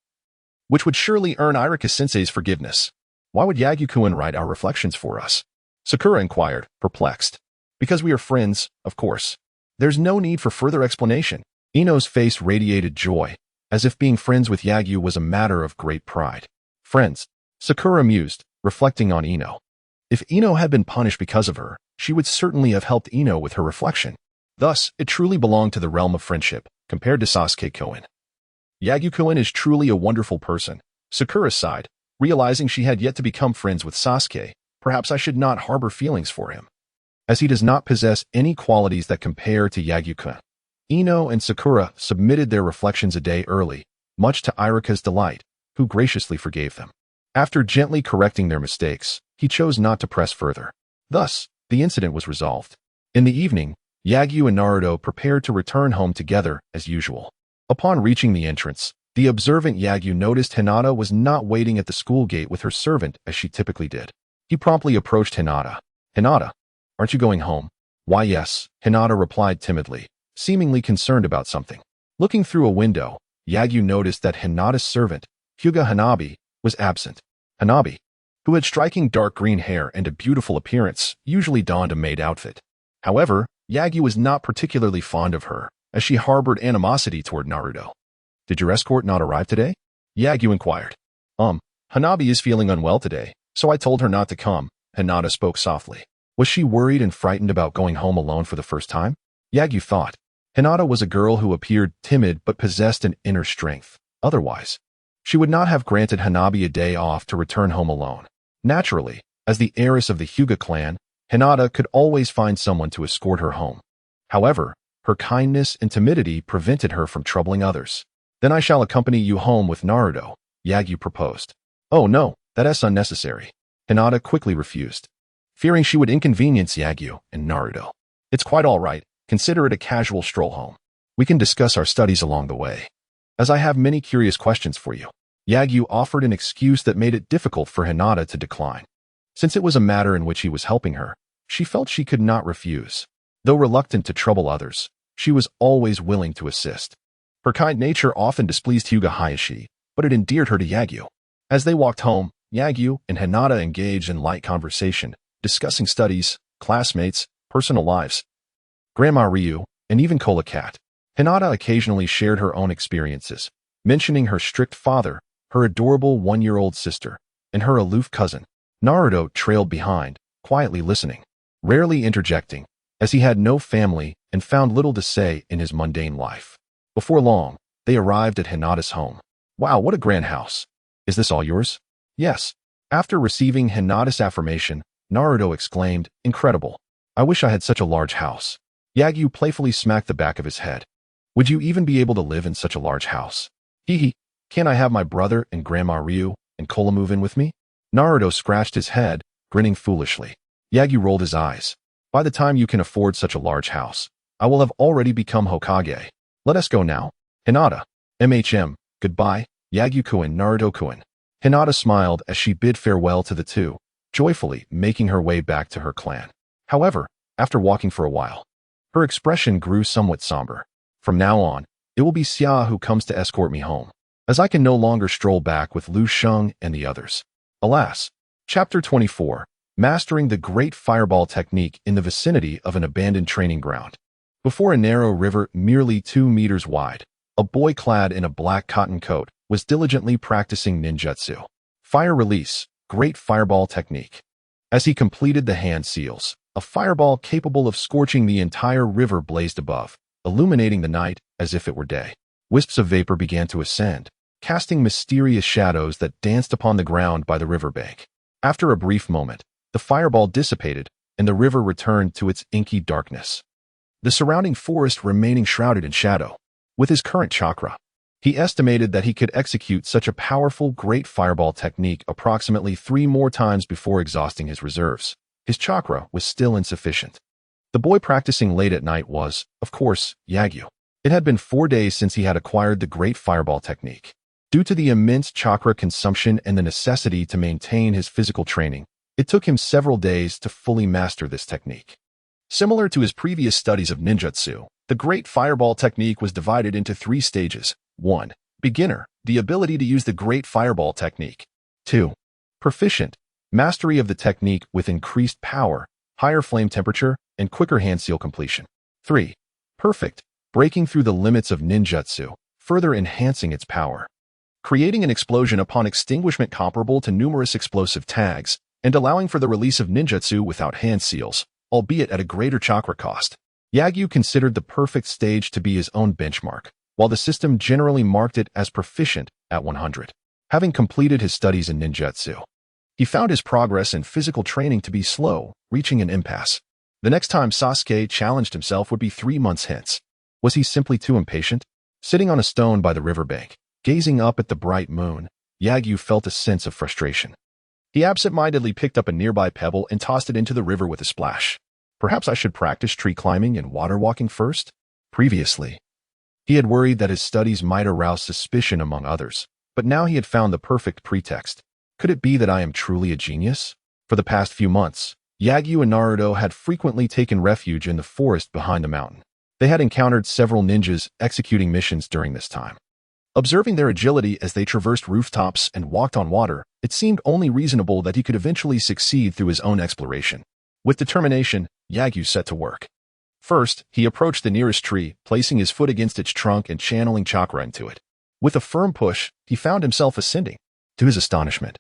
which would surely earn Iruka-sensei's forgiveness. Why would Yagyu-kun write our reflections for us? Sakura inquired, perplexed. Because we are friends, of course. There's no need for further explanation. Ino's face radiated joy, as if being friends with Yagyu was a matter of great pride. Friends, Sakura mused, reflecting on Ino. If Ino had been punished because of her, she would certainly have helped Ino with her reflection. Thus, it truly belonged to the realm of friendship, compared to Sasuke-kun. Yagyu-kun is truly a wonderful person. Sakura sighed, realizing she had yet to become friends with Sasuke. Perhaps I should not harbor feelings for him, as he does not possess any qualities that compare to Yagyu-kun. Ino and Sakura submitted their reflections a day early, much to Iruka's delight, who graciously forgave them. After gently correcting their mistakes, he chose not to press further. Thus, the incident was resolved. In the evening, Yagyu and Naruto prepared to return home together as usual. Upon reaching the entrance, the observant Yagyu noticed Hinata was not waiting at the school gate with her servant as she typically did. He promptly approached Hinata. Hinata, aren't you going home? Why yes, Hinata replied timidly, seemingly concerned about something. Looking through a window, Yagyu noticed that Hinata's servant, Hyuga Hanabi, was absent. Hanabi, who had striking dark green hair and a beautiful appearance, usually donned a maid outfit. However, Yagyu was not particularly fond of her, as she harbored animosity toward Naruto. Did your escort not arrive today? Yagyu inquired. Hanabi is feeling unwell today, so I told her not to come, Hinata spoke softly. Was she worried and frightened about going home alone for the first time? Yagyu thought. Hinata was a girl who appeared timid but possessed an inner strength. Otherwise, she would not have granted Hanabi a day off to return home alone. Naturally, as the heiress of the Hyuga clan, Hinata could always find someone to escort her home. However, her kindness and timidity prevented her from troubling others. Then I shall accompany you home with Naruto, Yagyu proposed. Oh no, that is unnecessary. Hinata quickly refused. fearing she would inconvenience Yagyu and Naruto. It's quite all right. Consider it a casual stroll home. We can discuss our studies along the way, as I have many curious questions for you. Yagyu offered an excuse that made it difficult for Hinata to decline. Since it was a matter in which he was helping her, she felt she could not refuse. Though reluctant to trouble others, she was always willing to assist. Her kind nature often displeased Hyuga Hayashi, but it endeared her to Yagyu. As they walked home, Yagyu and Hinata engaged in light conversation, discussing studies, classmates, personal lives, Grandma Ryu, and even Cola Cat. Hinata occasionally shared her own experiences, mentioning her strict father, her adorable one-year-old sister, and her aloof cousin. Naruto trailed behind, quietly listening, rarely interjecting, as he had no family and found little to say in his mundane life. Before long, they arrived at Hinata's home. Wow, what a grand house. Is this all yours? Yes. After receiving Hinata's affirmation, Naruto exclaimed, incredible. I wish I had such a large house. Yagyu playfully smacked the back of his head. Would you even be able to live in such a large house? Hee. Can't I have my brother and Grandma Ryu and Cola move in with me? Naruto scratched his head, grinning foolishly. Yagyu rolled his eyes. By the time you can afford such a large house, I will have already become Hokage. Let us go now. Hinata. Goodbye, Yagyu-kun, Naruto-kun. Hinata smiled as she bid farewell to the two, joyfully making her way back to her clan. However, after walking for a while, her expression grew somewhat somber. From now on, it will be Xia who comes to escort me home, as I can no longer stroll back with Lu Sheng and the others. Alas. Chapter 24. Mastering the Great Fireball Technique in the vicinity of an abandoned training ground. Before a narrow river merely 2 meters wide, a boy clad in a black cotton coat was diligently practicing ninjutsu. Fire release, Great Fireball Technique. As he completed the hand seals, a fireball capable of scorching the entire river blazed above, illuminating the night as if it were day. Wisps of vapor began to ascend, casting mysterious shadows that danced upon the ground by the riverbank. After a brief moment, the fireball dissipated, and the river returned to its inky darkness, the surrounding forest remaining shrouded in shadow. With his current chakra, he estimated that he could execute such a powerful Great Fireball Technique approximately 3 more times before exhausting his reserves. His chakra was still insufficient. The boy practicing late at night was, of course, Yagyu. It had been 4 days since he had acquired the Great Fireball Technique. Due to the immense chakra consumption and the necessity to maintain his physical training, it took him several days to fully master this technique. Similar to his previous studies of ninjutsu, the Great Fireball Technique was divided into 3 stages. 1. Beginner, the ability to use the Great Fireball Technique. 2. Proficient, mastery of the technique with increased power, higher flame temperature, and quicker hand seal completion. 3. Perfect, breaking through the limits of ninjutsu, further enhancing its power, creating an explosion upon extinguishment comparable to numerous explosive tags, and allowing for the release of ninjutsu without hand seals, albeit at a greater chakra cost. Yagyu considered the perfect stage to be his own benchmark, while the system generally marked it as proficient at 100. Having completed his studies in ninjutsu, he found his progress in physical training to be slow, reaching an impasse. The next time Sasuke challenged himself would be 3 months hence. Was he simply too impatient? Sitting on a stone by the riverbank, gazing up at the bright moon, Yagyu felt a sense of frustration. He absent-mindedly picked up a nearby pebble and tossed it into the river with a splash. Perhaps I should practice tree climbing and water walking first? Previously, he had worried that his studies might arouse suspicion among others, but now he had found the perfect pretext. Could it be that I am truly a genius? For the past few months, Yagyu and Naruto had frequently taken refuge in the forest behind the mountain. They had encountered several ninjas executing missions during this time. Observing their agility as they traversed rooftops and walked on water, it seemed only reasonable that he could eventually succeed through his own exploration. With determination, Yagyu set to work. First, he approached the nearest tree, placing his foot against its trunk and channeling chakra into it. With a firm push, he found himself ascending. To his astonishment,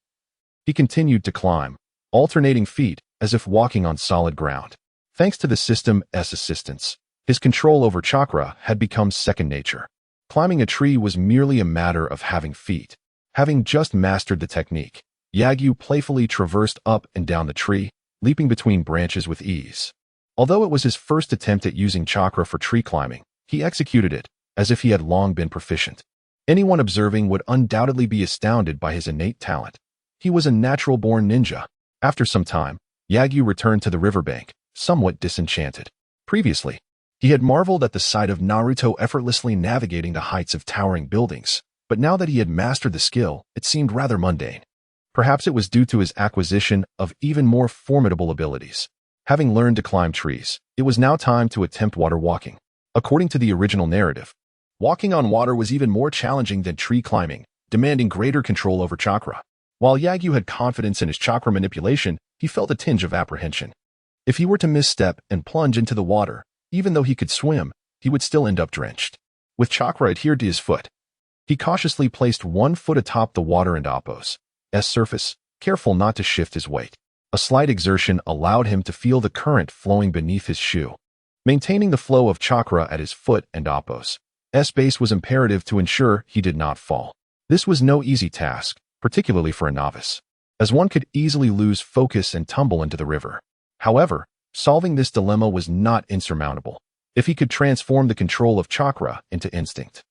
he continued to climb, alternating feet as if walking on solid ground. Thanks to the system's assistance, his control over chakra had become second nature. Climbing a tree was merely a matter of having feet. Having just mastered the technique, Yagyu playfully traversed up and down the tree, leaping between branches with ease. Although it was his first attempt at using chakra for tree climbing, he executed it as if he had long been proficient. Anyone observing would undoubtedly be astounded by his innate talent. He was a natural-born ninja. After some time, Yagyu returned to the riverbank, somewhat disenchanted. Previously, he had marveled at the sight of Naruto effortlessly navigating the heights of towering buildings, but now that he had mastered the skill, it seemed rather mundane. Perhaps it was due to his acquisition of even more formidable abilities. Having learned to climb trees, it was now time to attempt water walking. According to the original narrative, walking on water was even more challenging than tree climbing, demanding greater control over chakra. While Yagyu had confidence in his chakra manipulation, he felt a tinge of apprehension. If he were to misstep and plunge into the water, even though he could swim, he would still end up drenched. With chakra adhered to his foot, he cautiously placed one foot atop the water and Appo's surface, careful not to shift his weight. A slight exertion allowed him to feel the current flowing beneath his shoe. Maintaining the flow of chakra at his foot and Appo's base was imperative to ensure he did not fall. This was no easy task, particularly for a novice, as one could easily lose focus and tumble into the river. However, solving this dilemma was not insurmountable. If he could transform the control of chakra into instinct,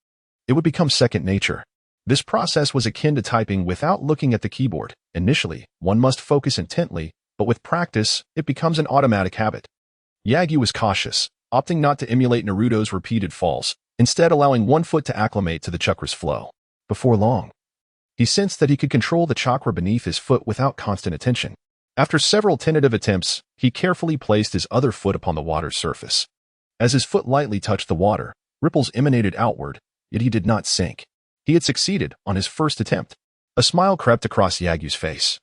it would become second nature. This process was akin to typing without looking at the keyboard. Initially, one must focus intently, but with practice, it becomes an automatic habit. Yagyu was cautious, opting not to emulate Naruto's repeated falls, instead allowing one foot to acclimate to the chakra's flow. Before long, he sensed that he could control the chakra beneath his foot without constant attention. After several tentative attempts, he carefully placed his other foot upon the water's surface. As his foot lightly touched the water, ripples emanated outward, yet he did not sink. He had succeeded on his first attempt. A smile crept across Yagyu's face,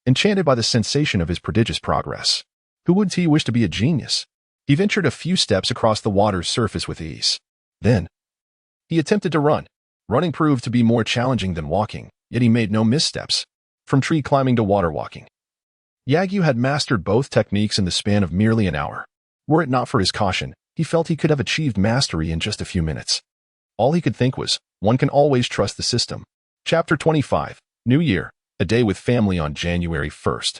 enchanted by the sensation of his prodigious progress. Who wouldn't he wish to be a genius? He ventured a few steps across the water's surface with ease. Then, he attempted to run. Running proved to be more challenging than walking, yet he made no missteps. From tree climbing to water walking, Yagyu had mastered both techniques in the span of merely an hour. Were it not for his caution, he felt he could have achieved mastery in just a few minutes. All he could think was, one can always trust the system. Chapter 25, New Year, a day with family on January 1st.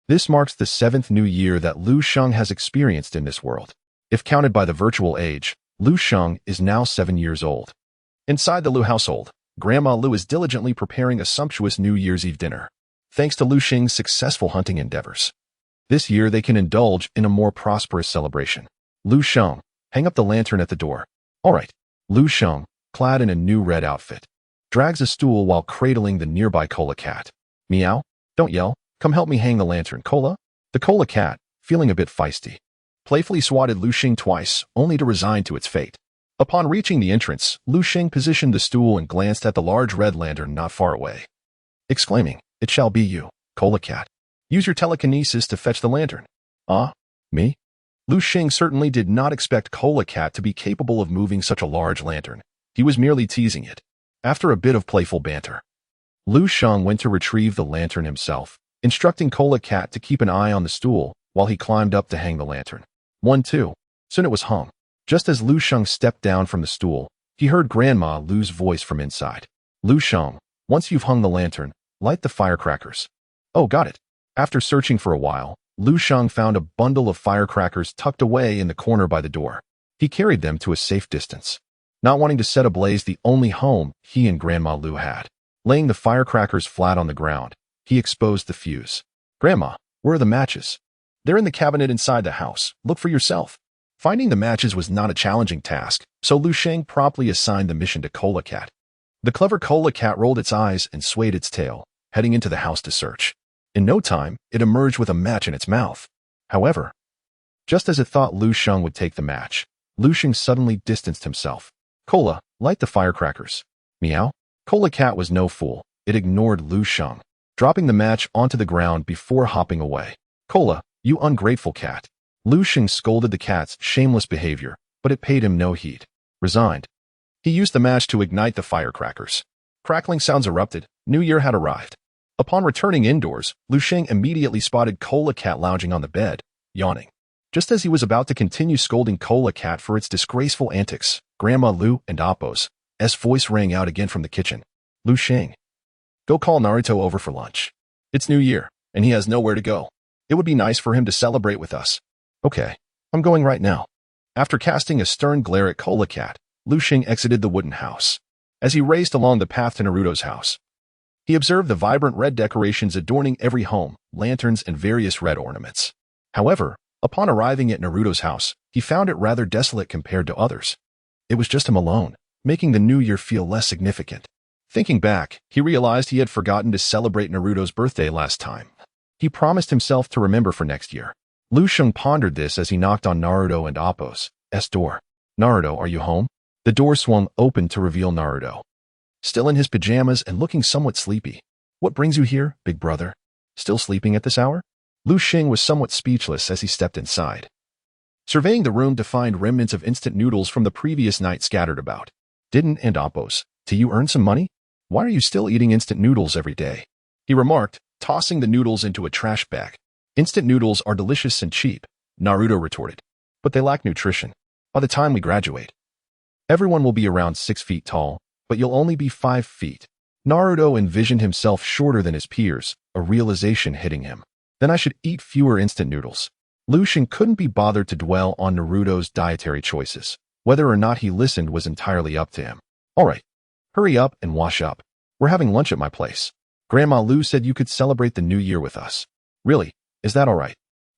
This marks the 7th new year that Lu Sheng has experienced in this world. If counted by the virtual age, Lu Sheng is now 7 years old. Inside the Lu household, Grandma Lu is diligently preparing a sumptuous New Year's Eve dinner. Thanks to Lu Sheng's successful hunting endeavors, this year they can indulge in a more prosperous celebration. Lu Sheng, hang up the lantern at the door. All right. Lu Sheng, clad in a new red outfit, drags a stool while cradling the nearby Kola cat. Meow, don't yell, come help me hang the lantern, Kola. The Kola cat, feeling a bit feisty, playfully swatted Lu Sheng twice, only to resign to its fate. Upon reaching the entrance, Lu Sheng positioned the stool and glanced at the large red lantern not far away, exclaiming, "It shall be you, Kola cat. Use your telekinesis to fetch the lantern." Ah, me? Lu Sheng certainly did not expect Kola cat to be capable of moving such a large lantern. He was merely teasing it. After a bit of playful banter, Lu Sheng went to retrieve the lantern himself, instructing Kola cat to keep an eye on the stool while he climbed up to hang the lantern. 1-2. Soon it was hung. Just as Lu Sheng stepped down from the stool, he heard Grandma Lu's voice from inside. Lu Sheng, once you've hung the lantern, light the firecrackers. Oh, got it. After searching for a while, Lu Sheng found a bundle of firecrackers tucked away in the corner by the door. He carried them to a safe distance, not wanting to set ablaze the only home he and Grandma Lu had. Laying the firecrackers flat on the ground, he exposed the fuse. Grandma, where are the matches? They're in the cabinet inside the house. Look for yourself. Finding the matches was not a challenging task, so Lu Sheng promptly assigned the mission to Kola cat. The clever Kola cat rolled its eyes and swayed its tail, heading into the house to search. In no time, it emerged with a match in its mouth. However, just as it thought Lu Sheng would take the match, Lu Sheng suddenly distanced himself. Kola, light the firecrackers. Meow. Kola cat was no fool. It ignored Lu Sheng, dropping the match onto the ground before hopping away. Kola, you ungrateful cat. Lu Sheng scolded the cat's shameless behavior, but it paid him no heed. Resigned, he used the match to ignite the firecrackers. Crackling sounds erupted. New Year had arrived. Upon returning indoors, Lu Sheng immediately spotted Kola cat lounging on the bed, yawning. Just as he was about to continue scolding Kola cat for its disgraceful antics, Grandma Lu and Appo's voice rang out again from the kitchen. Lu Sheng, go call Naruto over for lunch. It's New Year, and he has nowhere to go. It would be nice for him to celebrate with us. Okay, I'm going right now. After casting a stern glare at Kola cat, Lu Sheng exited the wooden house. As he raced along the path to Naruto's house, He observed the vibrant red decorations adorning every home, lanterns, and various red ornaments. However, upon arriving at Naruto's house, he found it rather desolate compared to others. It was just him alone, making the new year feel less significant. Thinking back, he realized he had forgotten to celebrate Naruto's birthday last time. He promised himself to remember for next year. Lu Sheng pondered this as he knocked on Naruto and Appo's door. "Naruto, are you home?" The door swung open to reveal Naruto, still in his pajamas and looking somewhat sleepy. "What brings you here, big brother? Still sleeping at this hour?" Lu Sheng was somewhat speechless as he stepped inside, surveying the room to find remnants of instant noodles from the previous night scattered about. "Didn't and Appo's, do you earn some money? Why are you still eating instant noodles every day?" he remarked, tossing the noodles into a trash bag. "Instant noodles are delicious and cheap," Naruto retorted, "but they lack nutrition. By the time we graduate, everyone will be around 6 feet tall, but you'll only be 5 feet. Naruto envisioned himself shorter than his peers, a realization hitting him. Then I should eat fewer instant noodles. Lu Sheng couldn't be bothered to dwell on Naruto's dietary choices. Whether or not he listened was entirely up to him. "All right, hurry up and wash up. We're having lunch at my place. Grandma Lu said you could celebrate the new year with us." "Really? Is that all right?"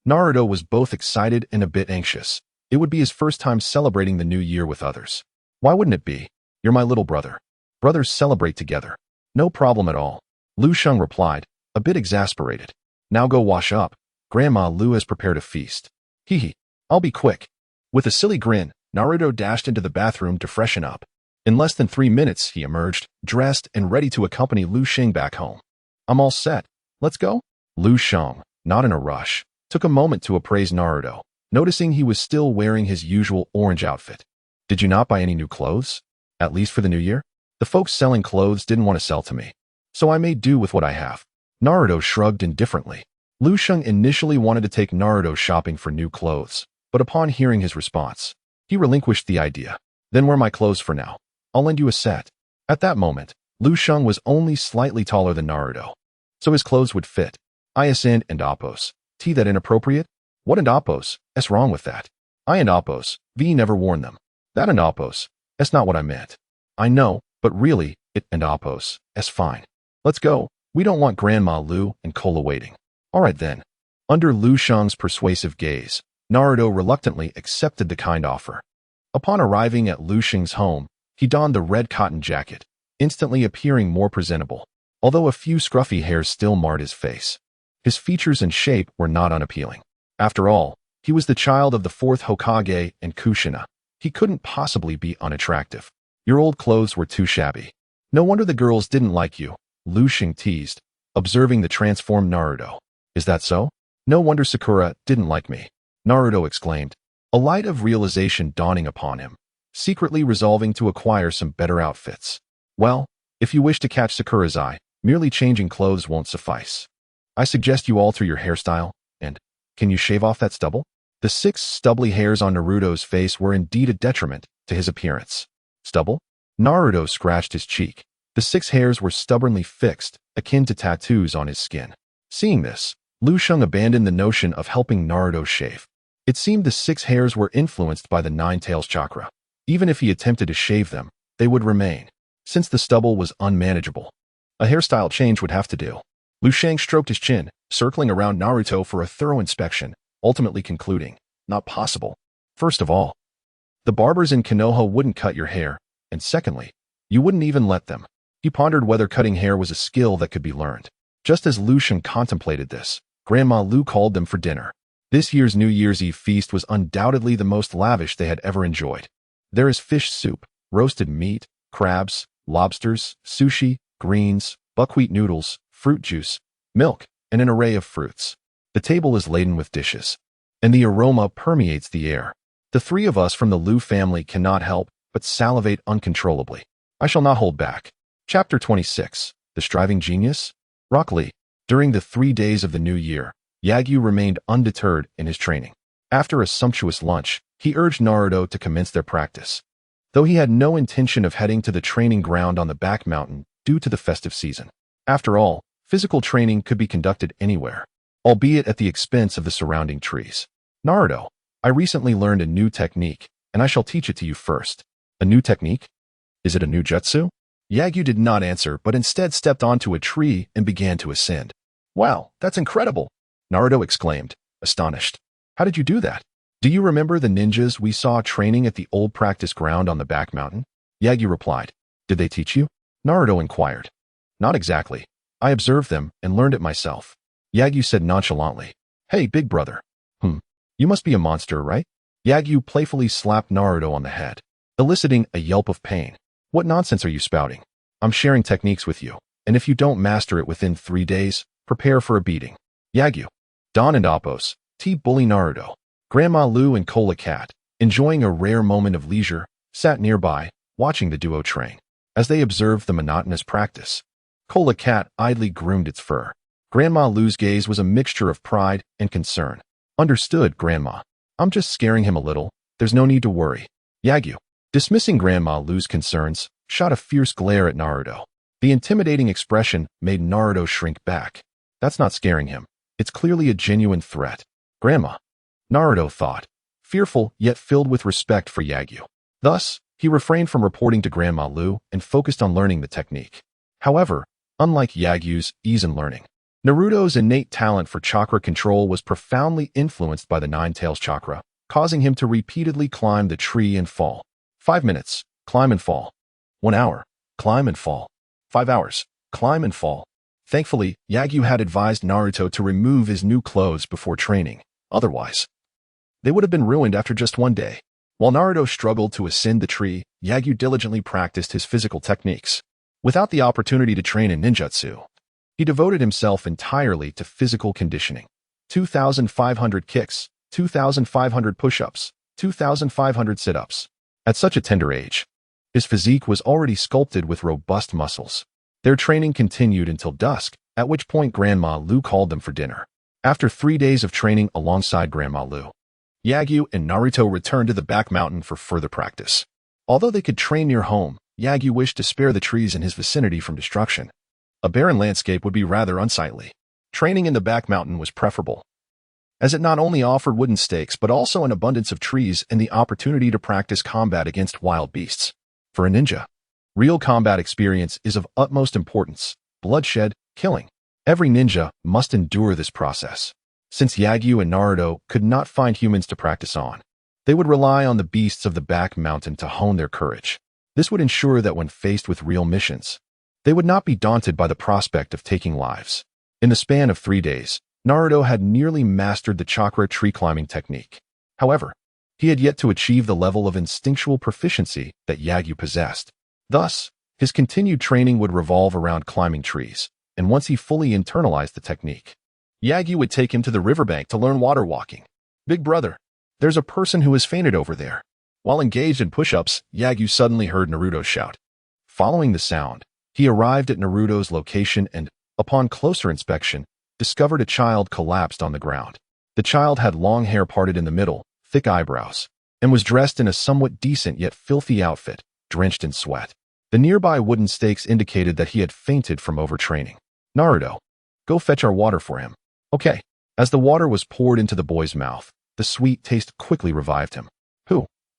Naruto was both excited and a bit anxious. It would be his first time celebrating the new year with others. "Why wouldn't it be? You're my little brother. Brothers celebrate together." "No problem at all," Lu Sheng replied, a bit exasperated. "Now go wash up. Grandma Lu has prepared a feast." "Hee, I'll be quick." With a silly grin, Naruto dashed into the bathroom to freshen up. In less than 3 minutes, he emerged, dressed and ready to accompany Lu Sheng back home. "I'm all set. Let's go?" Lu Sheng, not in a rush, took a moment to appraise Naruto, noticing he was still wearing his usual orange outfit. "Did you not buy any new clothes? At least for the new year?" "The folks selling clothes didn't want to sell to me, so I made do with what I have." Naruto shrugged indifferently. Lu Sheng initially wanted to take Naruto shopping for new clothes, but upon hearing his response, he relinquished the idea. "Then wear my clothes for now. I'll lend you a set." At that moment, Lu Sheng was only slightly taller than Naruto, so his clothes would fit. "ISN and Appo's. T that inappropriate? What and Appo's? S wrong with that? I and Appo's. V never worn them. That and Appo's. S not what I meant." "I know, but really, it and Appo's. S fine. Let's go. We don't want Grandma Lu and Cola waiting." "All right then." Under Lu Sheng's persuasive gaze, Naruto reluctantly accepted the kind offer. Upon arriving at Lu Sheng's home, he donned the red cotton jacket, instantly appearing more presentable, although a few scruffy hairs still marred his face. His features and shape were not unappealing. After all, he was the child of the 4th Hokage and Kushina. He couldn't possibly be unattractive. "Your old clothes were too shabby. No wonder the girls didn't like you," Lu Sheng teased, observing the transformed Naruto. "Is that so? No wonder Sakura didn't like me," Naruto exclaimed, a light of realization dawning upon him, secretly resolving to acquire some better outfits. "Well, if you wish to catch Sakura's eye, merely changing clothes won't suffice. I suggest you alter your hairstyle, and can you shave off that stubble?" The 6 stubbly hairs on Naruto's face were indeed a detriment to his appearance. "Stubble?" Naruto scratched his cheek. The 6 hairs were stubbornly fixed, akin to tattoos on his skin. Seeing this, Lu Sheng abandoned the notion of helping Naruto shave. It seemed the 6 hairs were influenced by the 9 tails chakra. Even if he attempted to shave them, they would remain, since the stubble was unmanageable. A hairstyle change would have to do. Lu Sheng stroked his chin, circling around Naruto for a thorough inspection, ultimately concluding, "Not possible. First of all, the barbers in Konoha wouldn't cut your hair, and secondly, you wouldn't even let them." He pondered whether cutting hair was a skill that could be learned. Just as Lu Sheng contemplated this, Grandma Lu called them for dinner. This year's New Year's Eve feast was undoubtedly the most lavish they had ever enjoyed. There is fish soup, roasted meat, crabs, lobsters, sushi, greens, buckwheat noodles, fruit juice, milk, and an array of fruits. The table is laden with dishes, and the aroma permeates the air. The 3 of us from the Lu family cannot help but salivate uncontrollably. I shall not hold back. Chapter 26. The Striving Genius? Rock Lee. During the 3 days of the new year, Yagyu remained undeterred in his training. After a sumptuous lunch, he urged Naruto to commence their practice, though he had no intention of heading to the training ground on the back mountain due to the festive season. After all, physical training could be conducted anywhere, albeit at the expense of the surrounding trees. "Naruto, I recently learned a new technique, and I shall teach it to you first." "A new technique? Is it a new jutsu?" Yagyu did not answer, but instead stepped onto a tree and began to ascend. Wow, that's incredible! Naruto exclaimed, astonished. How did you do that? Do you remember the ninjas we saw training at the old practice ground on the back mountain? Yagyu replied. Did they teach you? Naruto inquired. Not exactly. I observed them and learned it myself. Yagyu said nonchalantly. Hey, big brother. You must be a monster, right? Yagyu playfully slapped Naruto on the head, eliciting a yelp of pain. What nonsense are you spouting? I'm sharing techniques with you, and if you don't master it within 3 days, prepare for a beating. Yagyu, Don and Appos, bully Naruto. Grandma Lu and Kola Cat, enjoying a rare moment of leisure, sat nearby, watching the duo train. As they observed the monotonous practice, Kola Cat idly groomed its fur. Grandma Lu's gaze was a mixture of pride and concern. Understood, Grandma. I'm just scaring him a little. There's no need to worry. Yagyu, dismissing Grandma Lu's concerns, shot a fierce glare at Naruto. The intimidating expression made Naruto shrink back. That's not scaring him. It's clearly a genuine threat. Grandma, Naruto thought, fearful yet filled with respect for Yagyu. Thus, he refrained from reporting to Grandma Lu and focused on learning the technique. However, unlike Yagyu's ease in learning, Naruto's innate talent for chakra control was profoundly influenced by the Nine-Tails chakra, causing him to repeatedly climb the tree and fall. 5 minutes, climb and fall. 1 hour, climb and fall. 5 hours, climb and fall. Thankfully, Yagyu had advised Naruto to remove his new clothes before training. Otherwise, they would have been ruined after just 1 day. While Naruto struggled to ascend the tree, Yagyu diligently practiced his physical techniques. Without the opportunity to train in ninjutsu, he devoted himself entirely to physical conditioning. 2,500 kicks, 2,500 push-ups, 2,500 sit-ups. At such a tender age, his physique was already sculpted with robust muscles. Their training continued until dusk, at which point Grandma Lu called them for dinner. After 3 days of training alongside Grandma Lu, Yagyu and Naruto returned to the back mountain for further practice. Although they could train near home, Yagyu wished to spare the trees in his vicinity from destruction. A barren landscape would be rather unsightly. Training in the back mountain was preferable, as it not only offered wooden stakes but also an abundance of trees and the opportunity to practice combat against wild beasts. For a ninja, real combat experience is of utmost importance. Bloodshed, killing. Every ninja must endure this process. Since Yagyu and Naruto could not find humans to practice on, they would rely on the beasts of the back mountain to hone their courage. This would ensure that when faced with real missions, they would not be daunted by the prospect of taking lives. In the span of 3 days, Naruto had nearly mastered the chakra tree climbing technique. However, he had yet to achieve the level of instinctual proficiency that Yagyu possessed. Thus, his continued training would revolve around climbing trees, and once he fully internalized the technique, Yagyu would take him to the riverbank to learn water walking. Big brother, there's a person who has fainted over there. While engaged in push-ups, Yagyu suddenly heard Naruto shout. Following the sound, he arrived at Naruto's location and, upon closer inspection, discovered a child collapsed on the ground. The child had long hair parted in the middle, thick eyebrows, and was dressed in a somewhat decent yet filthy outfit, drenched in sweat. The nearby wooden stakes indicated that he had fainted from overtraining. Naruto, go fetch our water for him. Okay. As the water was poured into the boy's mouth, the sweet taste quickly revived him.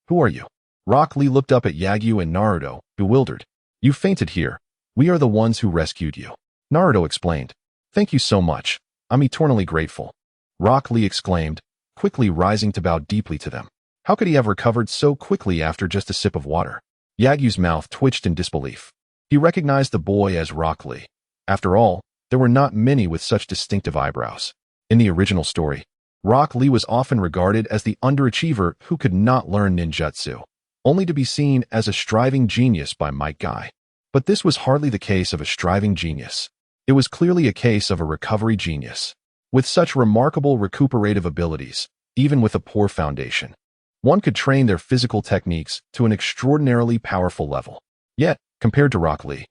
Who are you? Rock Lee looked up at Yagyu and Naruto, bewildered. You fainted here. We are the ones who rescued you. Naruto explained. Thank you so much. I'm eternally grateful. Rock Lee exclaimed, quickly rising to bow deeply to them. How could he have recovered so quickly after just a sip of water? Yagyu's mouth twitched in disbelief. He recognized the boy as Rock Lee. After all, there were not many with such distinctive eyebrows. In the original story, Rock Lee was often regarded as the underachiever who could not learn ninjutsu, only to be seen as a striving genius by Mike Guy. But this was hardly the case of a striving genius. It was clearly a case of a recovery genius. With such remarkable recuperative abilities, even with a poor foundation, one could train their physical techniques to an extraordinarily powerful level. Yet, compared to Rock Lee,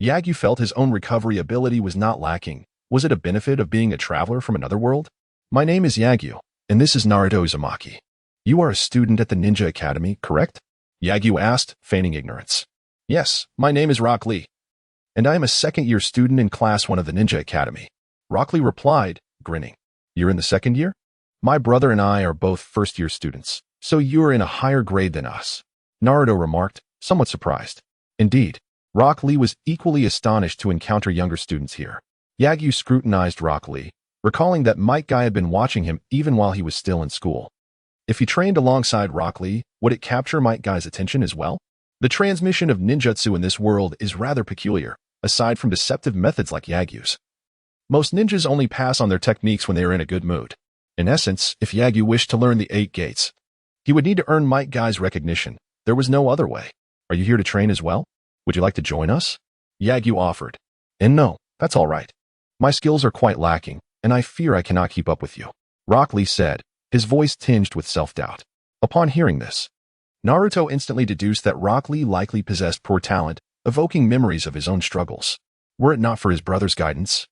Yagyu felt his own recovery ability was not lacking. Was it a benefit of being a traveler from another world? My name is Yagyu, and this is Naruto Uzumaki. You are a student at the Ninja Academy, correct? Yagyu asked, feigning ignorance. Yes, my name is Rock Lee, and I am a second-year student in Class 1 of the Ninja Academy. Rock Lee replied, grinning. You're in the second year? My brother and I are both first-year students, so you're in a higher grade than us. Naruto remarked, somewhat surprised. Indeed, Rock Lee was equally astonished to encounter younger students here. Yagyu scrutinized Rock Lee, recalling that Might Guy had been watching him even while he was still in school. If he trained alongside Rock Lee, would it capture Might Guy's attention as well? The transmission of ninjutsu in this world is rather peculiar, aside from deceptive methods like Yagyu's. Most ninjas only pass on their techniques when they are in a good mood. In essence, if Yagyu wished to learn the 8 gates, he would need to earn Might Guy's recognition. There was no other way. Are you here to train as well? Would you like to join us? Yagyu offered. And no, that's all right. My skills are quite lacking, and I fear I cannot keep up with you, Rock Lee said, his voice tinged with self-doubt. Upon hearing this, Naruto instantly deduced that Rock Lee likely possessed poor talent, evoking memories of his own struggles. Were it not for his brother's guidance,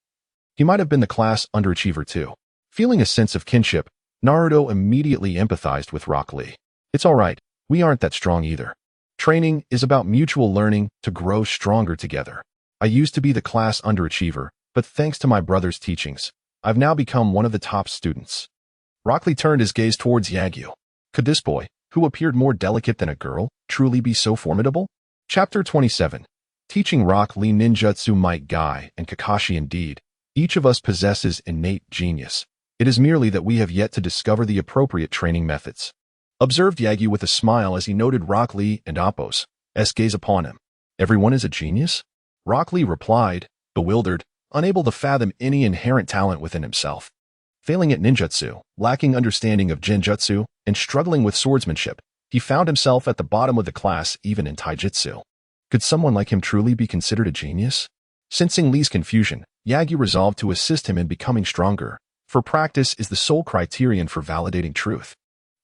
he might have been the class underachiever too. Feeling a sense of kinship, Naruto immediately empathized with Rock Lee. It's all right, we aren't that strong either. Training is about mutual learning to grow stronger together. I used to be the class underachiever, but thanks to my brother's teachings, I've now become one of the top students. Rock Lee turned his gaze towards Yagyu. Could this boy, who appeared more delicate than a girl, truly be so formidable? Chapter 27. Teaching Rock Lee Ninjutsu. Might Guy and Kakashi. Indeed, each of us possesses innate genius. It is merely that we have yet to discover the appropriate training methods. Observed Yagyu with a smile as he noted Rock Lee and Appo's gaze upon him. Everyone is a genius? Rock Lee replied, bewildered, unable to fathom any inherent talent within himself. Failing at ninjutsu, lacking understanding of genjutsu, and struggling with swordsmanship, he found himself at the bottom of the class even in taijutsu. Could someone like him truly be considered a genius? Sensing Lee's confusion, Yagyu resolved to assist him in becoming stronger, for practice is the sole criterion for validating truth.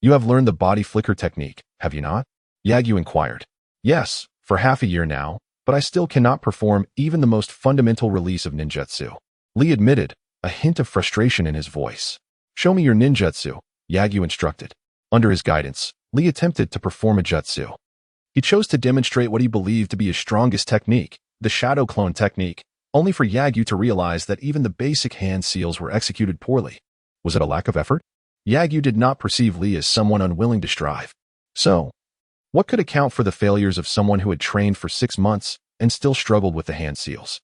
You have learned the body flicker technique, have you not? Yagyu inquired. Yes, for half a year now, but I still cannot perform even the most fundamental release of ninjutsu. Lee admitted, a hint of frustration in his voice. Show me your ninjutsu, Yagyu instructed. Under his guidance, Lee attempted to perform a jutsu. He chose to demonstrate what he believed to be his strongest technique, the shadow clone technique, only for Yagyu to realize that even the basic hand seals were executed poorly. Was it a lack of effort? Yagyu did not perceive Lee as someone unwilling to strive. So, what could account for the failures of someone who had trained for 6 months and still struggled with the hand seals?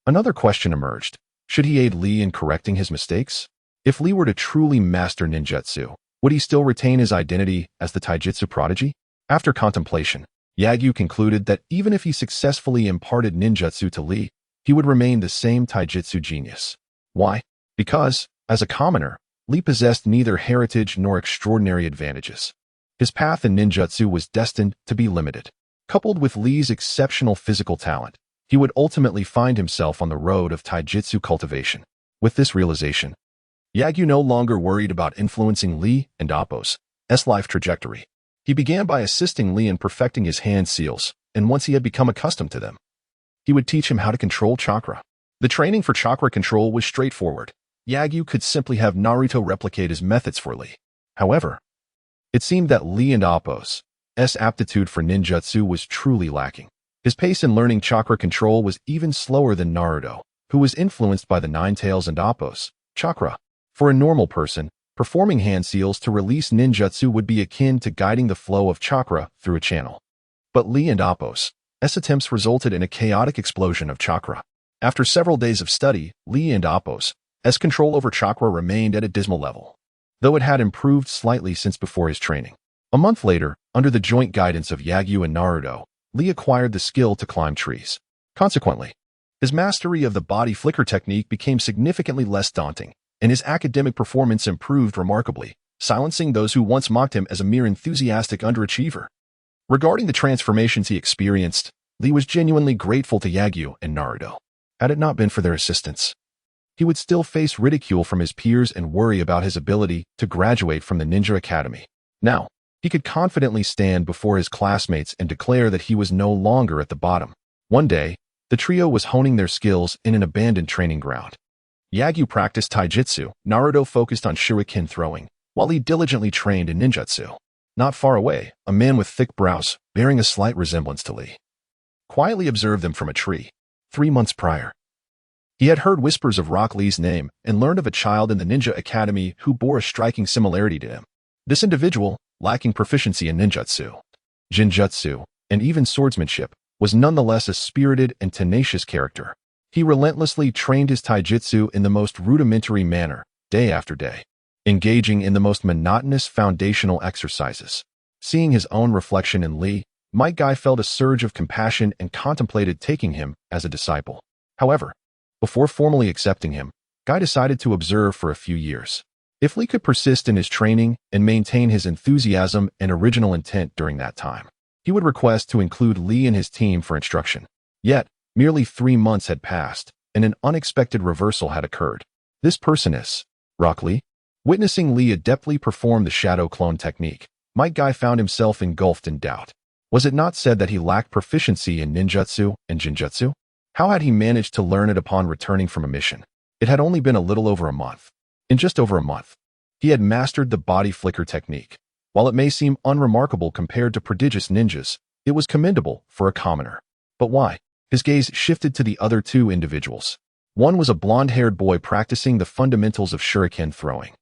Another question emerged. Should he aid Lee in correcting his mistakes? If Lee were to truly master ninjutsu, would he still retain his identity as the taijutsu prodigy? After contemplation, Yagyu concluded that even if he successfully imparted ninjutsu to Lee, he would remain the same taijutsu genius. Why? Because, as a commoner, Lee possessed neither heritage nor extraordinary advantages. His path in ninjutsu was destined to be limited. Coupled with Lee's exceptional physical talent, he would ultimately find himself on the road of taijutsu cultivation. With this realization, Yagyu no longer worried about influencing Lee and Appo's life trajectory. He began by assisting Lee in perfecting his hand seals, and once he had become accustomed to them, he would teach him how to control chakra. The training for chakra control was straightforward. Yagyu could simply have Naruto replicate his methods for Lee. However, it seemed that Lee and Appo's aptitude for ninjutsu was truly lacking. His pace in learning chakra control was even slower than Naruto, who was influenced by the Nine Tails and Appo's chakra. For a normal person, performing hand seals to release ninjutsu would be akin to guiding the flow of chakra through a channel. But Lee and Appo's attempts resulted in a chaotic explosion of chakra. After several days of study, Lee and Appo's control over chakra remained at a dismal level, though it had improved slightly since before his training. A month later, under the joint guidance of Yagyu and Naruto, Lee acquired the skill to climb trees. Consequently, his mastery of the body flicker technique became significantly less daunting, and his academic performance improved remarkably, silencing those who once mocked him as a mere enthusiastic underachiever. Regarding the transformations he experienced, Lee was genuinely grateful to Yagyu and Naruto. Had it not been for their assistance, he would still face ridicule from his peers and worry about his ability to graduate from the ninja academy. Now, he could confidently stand before his classmates and declare that he was no longer at the bottom. One day, the trio was honing their skills in an abandoned training ground. Yagyu practiced taijutsu, Naruto focused on shuriken throwing, while Lee diligently trained in ninjutsu. Not far away, a man with thick brows, bearing a slight resemblance to Lee, quietly observed them from a tree. 3 months prior, he had heard whispers of Rock Lee's name and learned of a child in the ninja academy who bore a striking similarity to him. This individual, lacking proficiency in ninjutsu, genjutsu, and even swordsmanship, was nonetheless a spirited and tenacious character. He relentlessly trained his taijutsu in the most rudimentary manner, day after day, engaging in the most monotonous foundational exercises. Seeing his own reflection in Lee, Might Guy felt a surge of compassion and contemplated taking him as a disciple. However, before formally accepting him, Guy decided to observe for a few years. If Lee could persist in his training and maintain his enthusiasm and original intent during that time, he would request to include Lee in his team for instruction. Yet, merely 3 months had passed, and an unexpected reversal had occurred. This person is Rock Lee. Witnessing Lee adeptly perform the shadow clone technique, Might Guy found himself engulfed in doubt. Was it not said that he lacked proficiency in ninjutsu and genjutsu? How had he managed to learn it upon returning from a mission? It had only been a little over a month. In just over a month, he had mastered the body flicker technique. While it may seem unremarkable compared to prodigious ninjas, it was commendable for a commoner. But why? His gaze shifted to the other two individuals. One was a blonde-haired boy practicing the fundamentals of Shuriken throwing.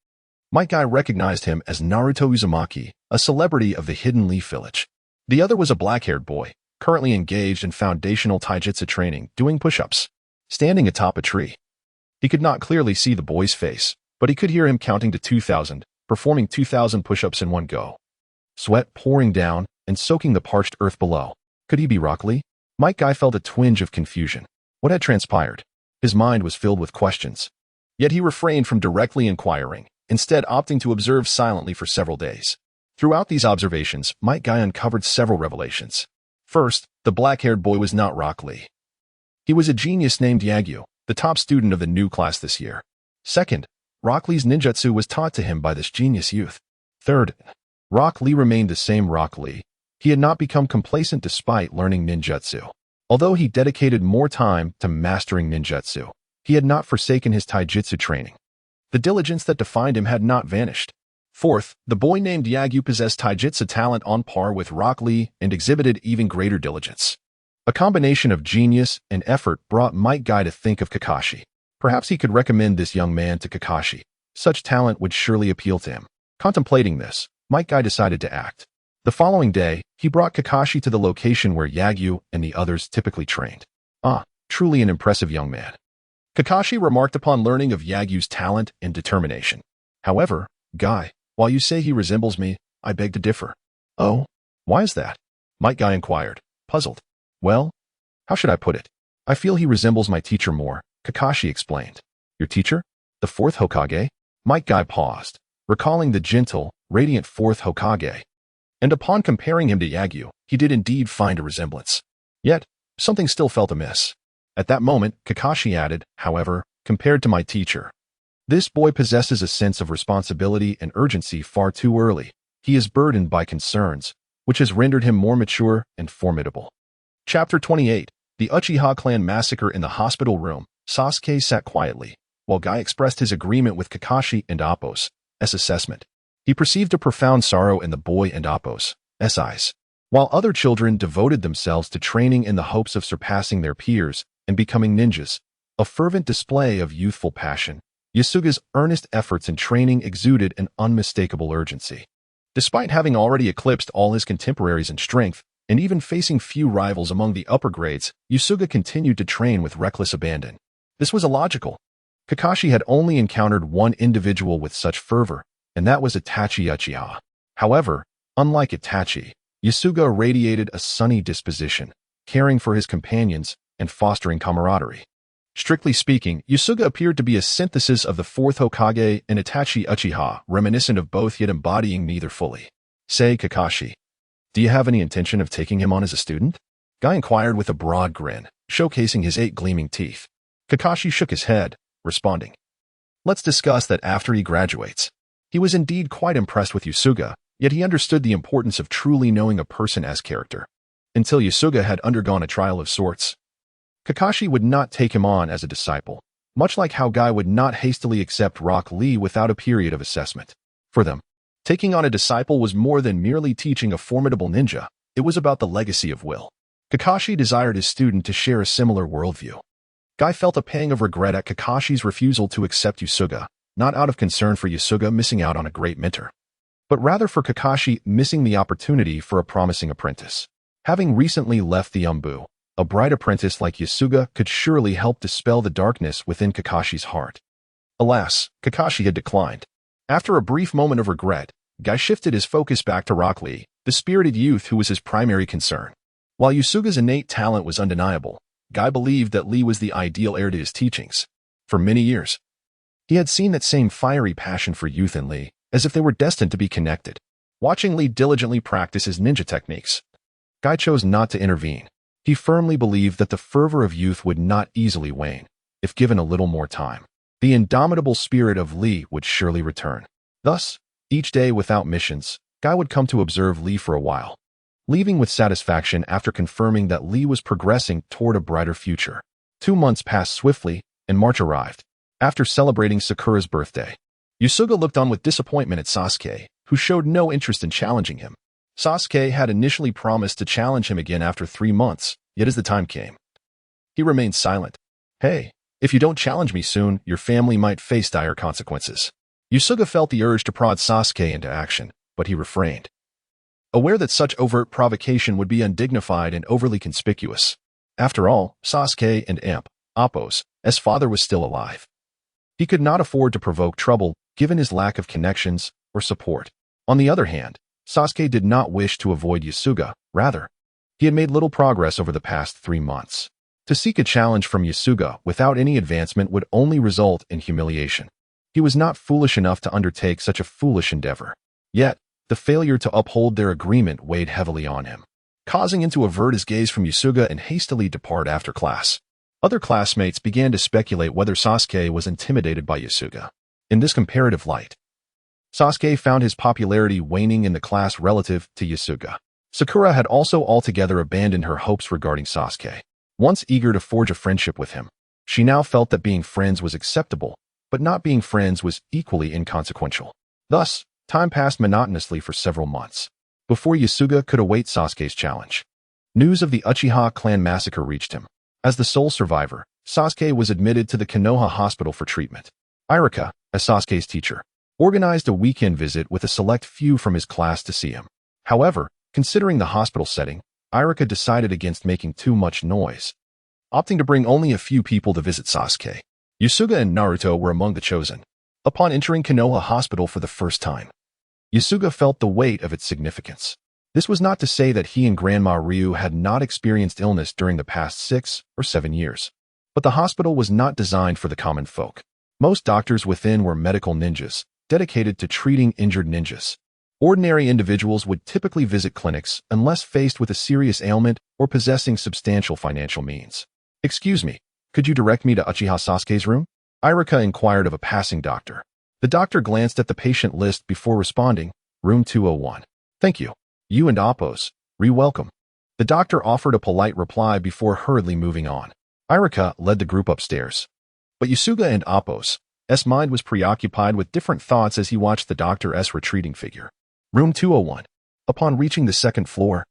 Might Guy recognized him as Naruto Uzumaki, a celebrity of the Hidden Leaf Village. The other was a black-haired boy, currently engaged in foundational taijutsu training, doing push-ups, standing atop a tree. He could not clearly see the boy's face, but he could hear him counting to 2,000, performing 2,000 push-ups in one go. Sweat pouring down and soaking the parched earth below. Could he be Rock Lee? Might Guy felt a twinge of confusion. What had transpired? His mind was filled with questions. Yet he refrained from directly inquiring, instead opting to observe silently for several days. Throughout these observations, Might Guy uncovered several revelations. First, the black-haired boy was not Rock Lee. He was a genius named Yagyu, the top student of the new class this year. Second, Rock Lee's ninjutsu was taught to him by this genius youth. Third, Rock Lee remained the same Rock Lee. He had not become complacent despite learning ninjutsu. Although he dedicated more time to mastering ninjutsu, he had not forsaken his taijutsu training. The diligence that defined him had not vanished. Fourth, the boy named Yagyu possessed taijutsu talent on par with Rock Lee and exhibited even greater diligence. A combination of genius and effort brought Might Guy to think of Kakashi. Perhaps he could recommend this young man to Kakashi. Such talent would surely appeal to him. Contemplating this, Might Guy decided to act. The following day, he brought Kakashi to the location where Yagyu and the others typically trained. Truly an impressive young man. Kakashi remarked upon learning of Yagyu's talent and determination. However, Guy, while you say he resembles me, I beg to differ. Oh, why is that? Might Guy inquired, puzzled. Well, how should I put it? I feel he resembles my teacher more, Kakashi explained. Your teacher? The fourth Hokage? Might Guy paused, recalling the gentle, radiant fourth Hokage. And upon comparing him to Yagyu, he did indeed find a resemblance. Yet, something still felt amiss. At that moment, Kakashi added, however, compared to my teacher. This boy possesses a sense of responsibility and urgency far too early. He is burdened by concerns, which has rendered him more mature and formidable. Chapter 28. The Uchiha clan massacre in the hospital room. Sasuke sat quietly, while Guy expressed his agreement with Kakashi and Appo's assessment. He perceived a profound sorrow in the boy and Appo's eyes. While other children devoted themselves to training in the hopes of surpassing their peers and becoming ninjas, a fervent display of youthful passion, Yasuga's earnest efforts in training exuded an unmistakable urgency. Despite having already eclipsed all his contemporaries in strength, and even facing few rivals among the upper grades, Yasuga continued to train with reckless abandon. This was illogical. Kakashi had only encountered one individual with such fervor, and that was Itachi Uchiha. However, unlike Itachi, Yasuga radiated a sunny disposition, caring for his companions and fostering camaraderie. Strictly speaking, Yasuga appeared to be a synthesis of the fourth Hokage and Itachi Uchiha, reminiscent of both yet embodying neither fully. Say, Kakashi, do you have any intention of taking him on as a student? Guy inquired with a broad grin, showcasing his 8 gleaming teeth. Kakashi shook his head, responding, let's discuss that after he graduates. He was indeed quite impressed with Yasuga, yet he understood the importance of truly knowing a person as character. Until Yasuga had undergone a trial of sorts, Kakashi would not take him on as a disciple, much like how Guy would not hastily accept Rock Lee without a period of assessment. For them, taking on a disciple was more than merely teaching a formidable ninja. It was about the legacy of will. Kakashi desired his student to share a similar worldview. Guy felt a pang of regret at Kakashi's refusal to accept Yasuga, not out of concern for Yasuga missing out on a great mentor, but rather for Kakashi missing the opportunity for a promising apprentice. Having recently left the Umbu, a bright apprentice like Yasuga could surely help dispel the darkness within Kakashi's heart. Alas, Kakashi had declined. After a brief moment of regret, Guy shifted his focus back to Rock Lee, the spirited youth who was his primary concern. While Yasuga's innate talent was undeniable, Guy believed that Lee was the ideal heir to his teachings. For many years, he had seen that same fiery passion for youth in Lee, as if they were destined to be connected. Watching Lee diligently practice his ninja techniques, Guy chose not to intervene. He firmly believed that the fervor of youth would not easily wane, if given a little more time. The indomitable spirit of Lee would surely return. Thus, each day without missions, Guy would come to observe Lee for a while, leaving with satisfaction after confirming that Lee was progressing toward a brighter future. 2 months passed swiftly, and March arrived. After celebrating Sakura's birthday, Yasuga looked on with disappointment at Sasuke, who showed no interest in challenging him. Sasuke had initially promised to challenge him again after 3 months, yet as the time came, he remained silent. "Hey, if you don't challenge me soon, your family might face dire consequences." Yasuga felt the urge to prod Sasuke into action, but he refrained, aware that such overt provocation would be undignified and overly conspicuous. After all, Sasuke and Appo's father was still alive. He could not afford to provoke trouble, given his lack of connections or support. On the other hand, Sasuke did not wish to avoid Yasuga. Rather, he had made little progress over the past 3 months. To seek a challenge from Yasuga without any advancement would only result in humiliation. He was not foolish enough to undertake such a foolish endeavor. Yet, the failure to uphold their agreement weighed heavily on him, causing him to avert his gaze from Yasuga and hastily depart after class. Other classmates began to speculate whether Sasuke was intimidated by Yasuga. In this comparative light, Sasuke found his popularity waning in the class relative to Yasuga. Sakura had also altogether abandoned her hopes regarding Sasuke. Once eager to forge a friendship with him, she now felt that being friends was acceptable, but not being friends was equally inconsequential. Thus, time passed monotonously for several months, before Yasuga could await Sasuke's challenge. News of the Uchiha clan massacre reached him. As the sole survivor, Sasuke was admitted to the Konoha hospital for treatment. Iruka, as Sasuke's teacher, organized a weekend visit with a select few from his class to see him. However, considering the hospital setting, Iruka decided against making too much noise, opting to bring only a few people to visit Sasuke. Yasuga and Naruto were among the chosen. Upon entering Konoha Hospital for the first time, Yasuga felt the weight of its significance. This was not to say that he and Grandma Ryu had not experienced illness during the past 6 or 7 years. But the hospital was not designed for the common folk. Most doctors within were medical ninjas, dedicated to treating injured ninjas. Ordinary individuals would typically visit clinics unless faced with a serious ailment or possessing substantial financial means. "Excuse me, could you direct me to Uchiha Sasuke's room?" Iruka inquired of a passing doctor. The doctor glanced at the patient list before responding, "Room 201. "Thank you. You and Appo's, welcome." The doctor offered a polite reply before hurriedly moving on. Iruka led the group upstairs. But Yasuga and Appo's mind was preoccupied with different thoughts as he watched the doctor's retreating figure. Room 201. Upon reaching the second floor,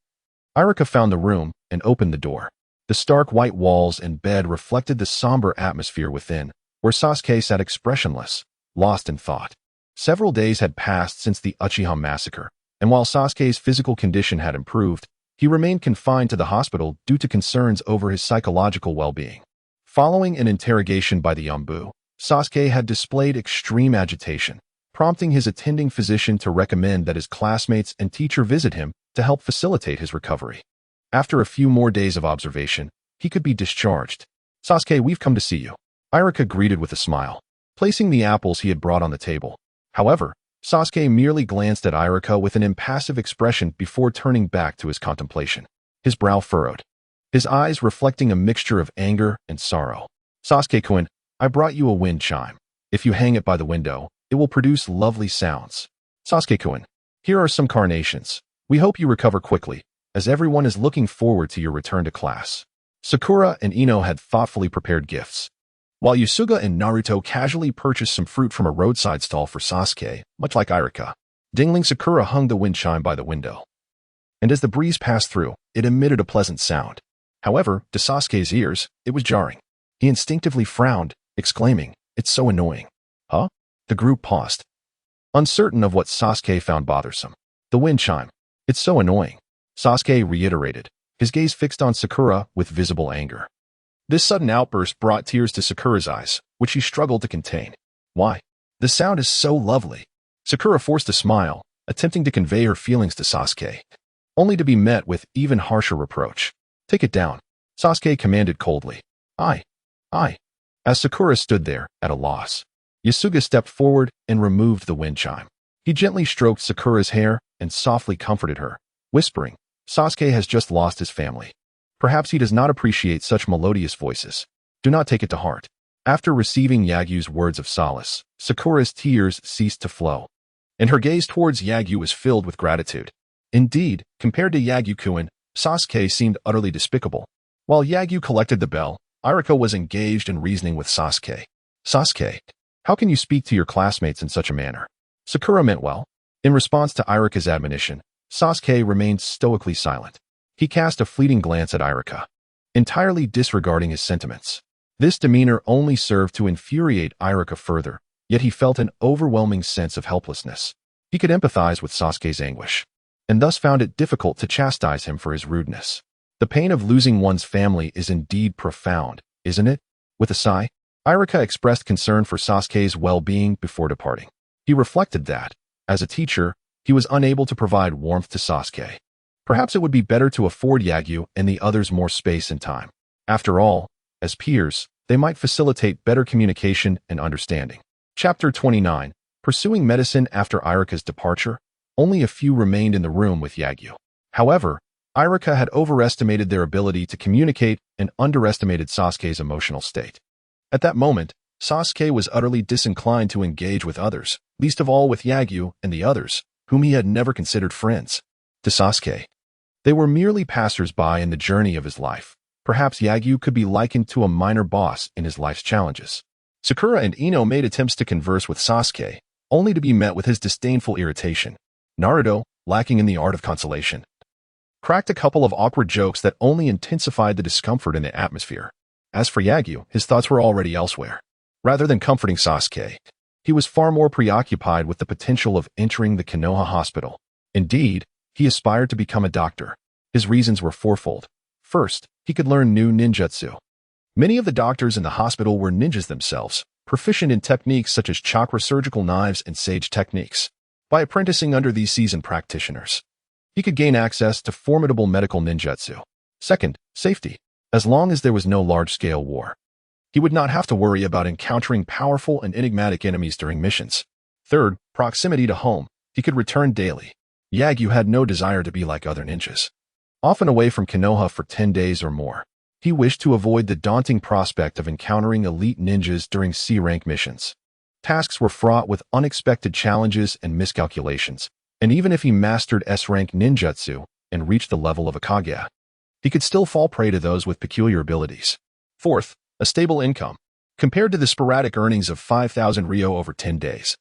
Iruka found the room and opened the door. The stark white walls and bed reflected the somber atmosphere within, where Sasuke sat expressionless, lost in thought. Several days had passed since the Uchiha massacre, and while Sasuke's physical condition had improved, he remained confined to the hospital due to concerns over his psychological well-being. Following an interrogation by the Umbu, Sasuke had displayed extreme agitation, prompting his attending physician to recommend that his classmates and teacher visit him to help facilitate his recovery. After a few more days of observation, he could be discharged. "Sasuke, we've come to see you," Iruka greeted with a smile, placing the apples he had brought on the table. However, Sasuke merely glanced at Iruka with an impassive expression before turning back to his contemplation. His brow furrowed, his eyes reflecting a mixture of anger and sorrow. "Sasuke-kun, I brought you a wind chime. If you hang it by the window, it will produce lovely sounds. Sasuke-kun, here are some carnations. We hope you recover quickly, as everyone is looking forward to your return to class." Sakura and Ino had thoughtfully prepared gifts, while Yasuga and Naruto casually purchased some fruit from a roadside stall for Sasuke, much like Iruka. Dingling Sakura hung the wind chime by the window, and as the breeze passed through, it emitted a pleasant sound. However, to Sasuke's ears, it was jarring. He instinctively frowned, exclaiming, "It's so annoying." "Huh?" The group paused, uncertain of what Sasuke found bothersome. "The wind chime. It's so annoying," Sasuke reiterated, his gaze fixed on Sakura with visible anger. This sudden outburst brought tears to Sakura's eyes, which she struggled to contain. Why? The sound is so lovely. Sakura forced a smile, attempting to convey her feelings to Sasuke, only to be met with even harsher reproach. Take it down, Sasuke commanded coldly. I. As Sakura stood there, at a loss, Yasuga stepped forward and removed the wind chime. He gently stroked Sakura's hair and softly comforted her, whispering, Sasuke has just lost his family. Perhaps he does not appreciate such melodious voices. Do not take it to heart. After receiving Yagyu's words of solace, Sakura's tears ceased to flow, and her gaze towards Yagyu was filled with gratitude. Indeed, compared to Yagyu-kun, Sasuke seemed utterly despicable. While Yagyu collected the bell, Iruka was engaged in reasoning with Sasuke. Sasuke, how can you speak to your classmates in such a manner? Sakura meant well. In response to Iruka's admonition, Sasuke remained stoically silent. He cast a fleeting glance at Iruka, entirely disregarding his sentiments. This demeanor only served to infuriate Iruka further, yet he felt an overwhelming sense of helplessness. He could empathize with Sasuke's anguish, and thus found it difficult to chastise him for his rudeness. The pain of losing one's family is indeed profound, isn't it? With a sigh, Iruka expressed concern for Sasuke's well-being before departing. He reflected that, as a teacher, he was unable to provide warmth to Sasuke. Perhaps it would be better to afford Yagyu and the others more space and time. After all, as peers, they might facilitate better communication and understanding. Chapter 29. Pursuing medicine after Iruka's departure, only a few remained in the room with Yagyu. However, Iruka had overestimated their ability to communicate and underestimated Sasuke's emotional state. At that moment, Sasuke was utterly disinclined to engage with others, least of all with Yagyu and the others, whom he had never considered friends. To Sasuke, they were merely passers-by in the journey of his life. Perhaps Yagyu could be likened to a minor boss in his life's challenges. Sakura and Ino made attempts to converse with Sasuke, only to be met with his disdainful irritation. Naruto, lacking in the art of consolation, cracked a couple of awkward jokes that only intensified the discomfort in the atmosphere. As for Yagyu, his thoughts were already elsewhere. Rather than comforting Sasuke, he was far more preoccupied with the potential of entering the Konoha hospital. Indeed, he aspired to become a doctor. His reasons were fourfold. First, he could learn new ninjutsu. Many of the doctors in the hospital were ninjas themselves, proficient in techniques such as chakra surgical knives and sage techniques. By apprenticing under these seasoned practitioners, he could gain access to formidable medical ninjutsu. Second, safety. As long as there was no large-scale war, he would not have to worry about encountering powerful and enigmatic enemies during missions. Third, proximity to home. He could return daily. Yagyu had no desire to be like other ninjas, often away from Konoha for 10 days or more. He wished to avoid the daunting prospect of encountering elite ninjas during C-rank missions. Tasks were fraught with unexpected challenges and miscalculations, and even if he mastered S-rank ninjutsu and reached the level of Hokage, he could still fall prey to those with peculiar abilities. Fourth, a stable income. Compared to the sporadic earnings of 5,000 ryo over 10 days,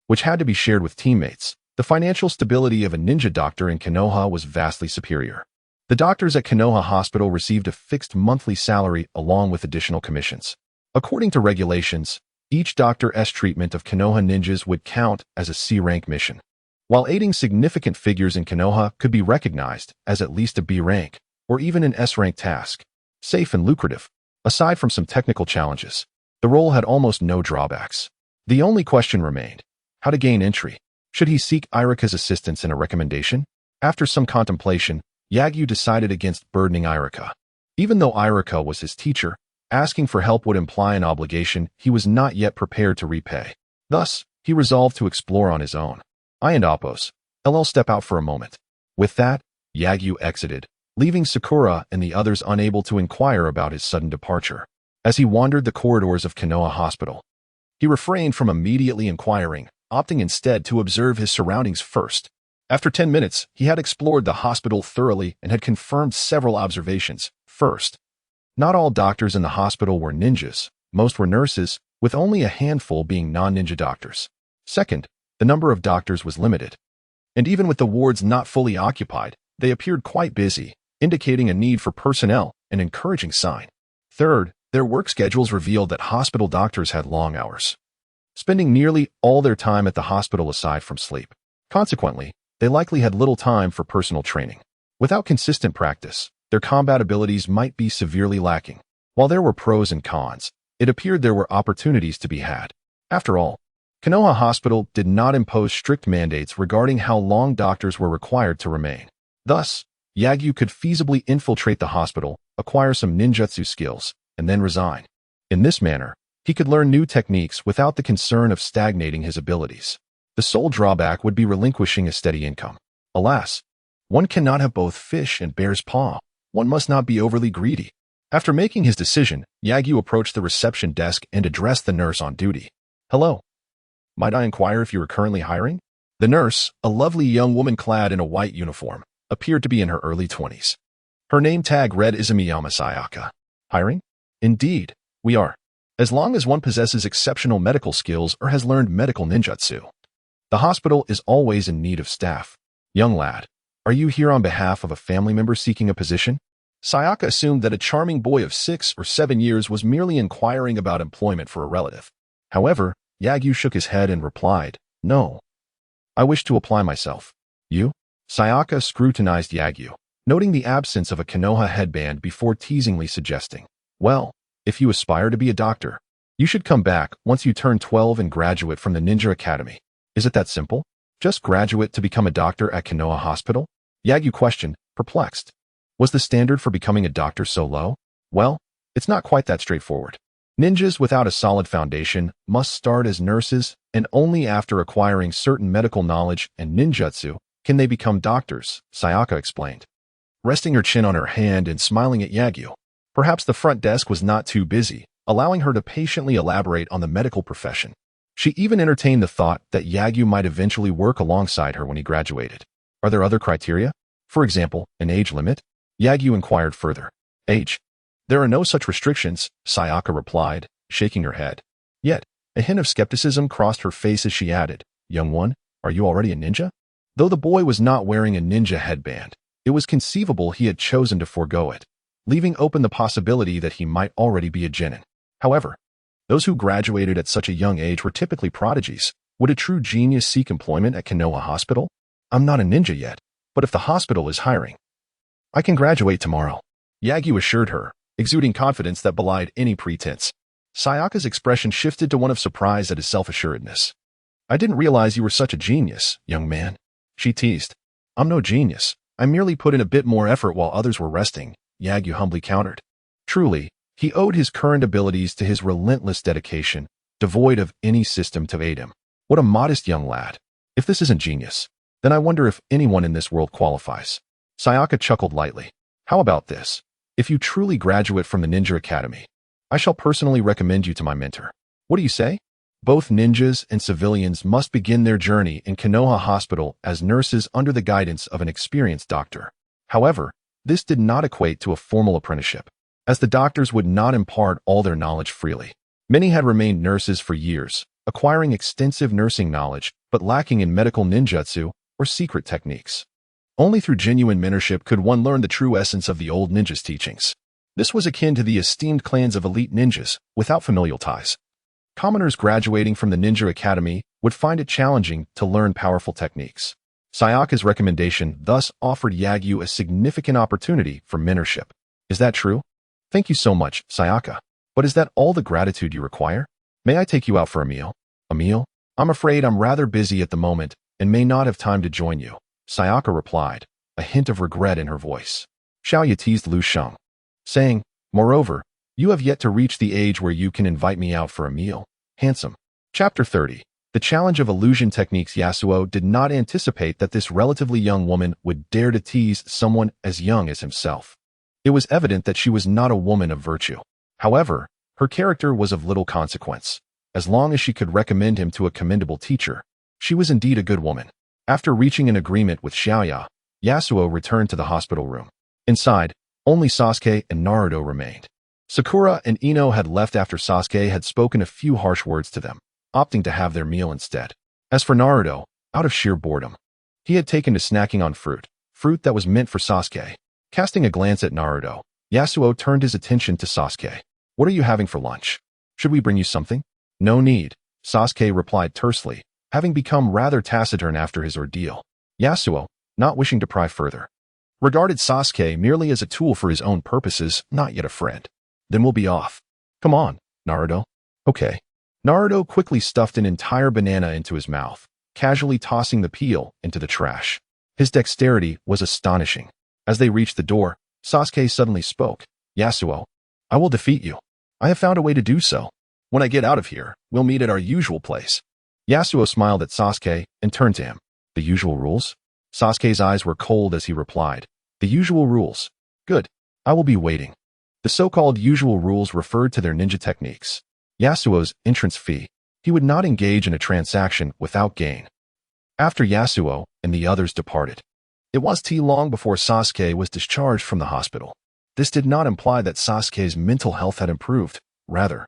which had to be shared with teammates, the financial stability of a ninja doctor in Konoha was vastly superior. The doctors at Konoha Hospital received a fixed monthly salary along with additional commissions. According to regulations, each doctor's treatment of Konoha ninjas would count as a C-rank mission, while aiding significant figures in Konoha could be recognized as at least a B rank or even an S-rank task. Safe and lucrative. Aside from some technical challenges, the role had almost no drawbacks. The only question remained: how to gain entry. Should he seek Iruka's assistance in a recommendation? After some contemplation, Yagyu decided against burdening Iruka. Even though Iruka was his teacher, asking for help would imply an obligation he was not yet prepared to repay. Thus, he resolved to explore on his own. I and Appos, LL step out for a moment. With that, Yagyu exited, leaving Sakura and the others unable to inquire about his sudden departure. As he wandered the corridors of Konoha Hospital, he refrained from immediately inquiring, opting instead to observe his surroundings first. After 10 minutes, he had explored the hospital thoroughly and had confirmed several observations. First, not all doctors in the hospital were ninjas. Most were nurses, with only a handful being non-ninja doctors. Second, the number of doctors was limited, and even with the wards not fully occupied, they appeared quite busy, indicating a need for personnel, an encouraging sign. Third, their work schedules revealed that hospital doctors had long hours, spending nearly all their time at the hospital aside from sleep. Consequently, they likely had little time for personal training. Without consistent practice, their combat abilities might be severely lacking. While there were pros and cons, it appeared there were opportunities to be had. After all, Konoha Hospital did not impose strict mandates regarding how long doctors were required to remain. Thus, Yagyu could feasibly infiltrate the hospital, acquire some ninjutsu skills, and then resign. In this manner, he could learn new techniques without the concern of stagnating his abilities. The sole drawback would be relinquishing a steady income. Alas, one cannot have both fish and bear's paw. One must not be overly greedy. After making his decision, Yagyu approached the reception desk and addressed the nurse on duty. "Hello. Might I inquire if you are currently hiring?" The nurse, a lovely young woman clad in a white uniform, appeared to be in her early 20s. Her name tag read Izumiyama Sayaka. "Hiring? Indeed, we are. As long as one possesses exceptional medical skills or has learned medical ninjutsu. The hospital is always in need of staff. Young lad, are you here on behalf of a family member seeking a position?" Sayaka assumed that a charming boy of 6 or 7 years was merely inquiring about employment for a relative. However, Yagyu shook his head and replied, "No. I wish to apply myself." "You?" Sayaka scrutinized Yagyu, noting the absence of a Konoha headband before teasingly suggesting, "Well, if you aspire to be a doctor, you should come back once you turn 12 and graduate from the Ninja Academy. Is it that simple? Just graduate to become a doctor at Konoha Hospital?" Yagyu questioned, perplexed. Was the standard for becoming a doctor so low? Well, it's not quite that straightforward. Ninjas without a solid foundation must start as nurses, and only after acquiring certain medical knowledge and ninjutsu can they become doctors, Sayaka explained. Resting her chin on her hand and smiling at Yagyu, perhaps the front desk was not too busy, allowing her to patiently elaborate on the medical profession. She even entertained the thought that Yagyu might eventually work alongside her when he graduated. Are there other criteria? For example, an age limit? Yagyu inquired further. Age? There are no such restrictions, Sayaka replied, shaking her head. Yet, a hint of skepticism crossed her face as she added, "Young one, are you already a ninja?" Though the boy was not wearing a ninja headband, it was conceivable he had chosen to forego it, leaving open the possibility that he might already be a genin. However, those who graduated at such a young age were typically prodigies. Would a true genius seek employment at Konoha Hospital? "I'm not a ninja yet, but if the hospital is hiring, I can graduate tomorrow," Yagyu assured her, exuding confidence that belied any pretense. Sayaka's expression shifted to one of surprise at his self-assuredness. "I didn't realize you were such a genius, young man," she teased. "I'm no genius. I merely put in a bit more effort while others were resting," Yagyu humbly countered. Truly, he owed his current abilities to his relentless dedication, devoid of any system to aid him. What a modest young lad. If this isn't genius, then I wonder if anyone in this world qualifies. Sayaka chuckled lightly. "How about this? If you truly graduate from the Ninja Academy, I shall personally recommend you to my mentor. What do you say?" Both ninjas and civilians must begin their journey in Konoha Hospital as nurses under the guidance of an experienced doctor. However, this did not equate to a formal apprenticeship, as the doctors would not impart all their knowledge freely. Many had remained nurses for years, acquiring extensive nursing knowledge, but lacking in medical ninjutsu or secret techniques. Only through genuine mentorship could one learn the true essence of the old ninjas' teachings. This was akin to the esteemed clans of elite ninjas, without familial ties. Commoners graduating from the Ninja Academy would find it challenging to learn powerful techniques. Sayaka's recommendation thus offered Yagyu a significant opportunity for mentorship. "Is that true?" "Thank you so much, Sayaka. But is that all the gratitude you require? May I take you out for a meal?" "A meal? I'm afraid I'm rather busy at the moment and may not have time to join you," Sayaka replied, a hint of regret in her voice. Xiaoya teased Lu Sheng, saying, "Moreover, you have yet to reach the age where you can invite me out for a meal. Handsome." Chapter 30. The challenge of illusion techniques. Yasuo did not anticipate that this relatively young woman would dare to tease someone as young as himself. It was evident that she was not a woman of virtue. However, her character was of little consequence. As long as she could recommend him to a commendable teacher, she was indeed a good woman. After reaching an agreement with Xiaoya, Yasuo returned to the hospital room. Inside, only Sasuke and Naruto remained. Sakura and Ino had left after Sasuke had spoken a few harsh words to them, opting to have their meal instead. As for Naruto, out of sheer boredom, he had taken to snacking on fruit that was meant for Sasuke. Casting a glance at Naruto, Yasuo turned his attention to Sasuke. "What are you having for lunch? Should we bring you something?" "No need," Sasuke replied tersely, having become rather taciturn after his ordeal. Yasuo, not wishing to pry further, regarded Sasuke merely as a tool for his own purposes, not yet a friend. Then we'll be off. Come on, Naruto. Okay. Naruto quickly stuffed an entire banana into his mouth, casually tossing the peel into the trash. His dexterity was astonishing. As they reached the door, Sasuke suddenly spoke. Yasuo, I will defeat you. I have found a way to do so. When I get out of here, we'll meet at our usual place. Yasuo smiled at Sasuke and turned to him. The usual rules? Sasuke's eyes were cold as he replied. The usual rules. Good. I will be waiting. The so-called usual rules referred to their ninja techniques. Yasuo's entrance fee. He would not engage in a transaction without gain. After Yasuo and the others departed, it was too long before Sasuke was discharged from the hospital. This did not imply that Sasuke's mental health had improved. Rather,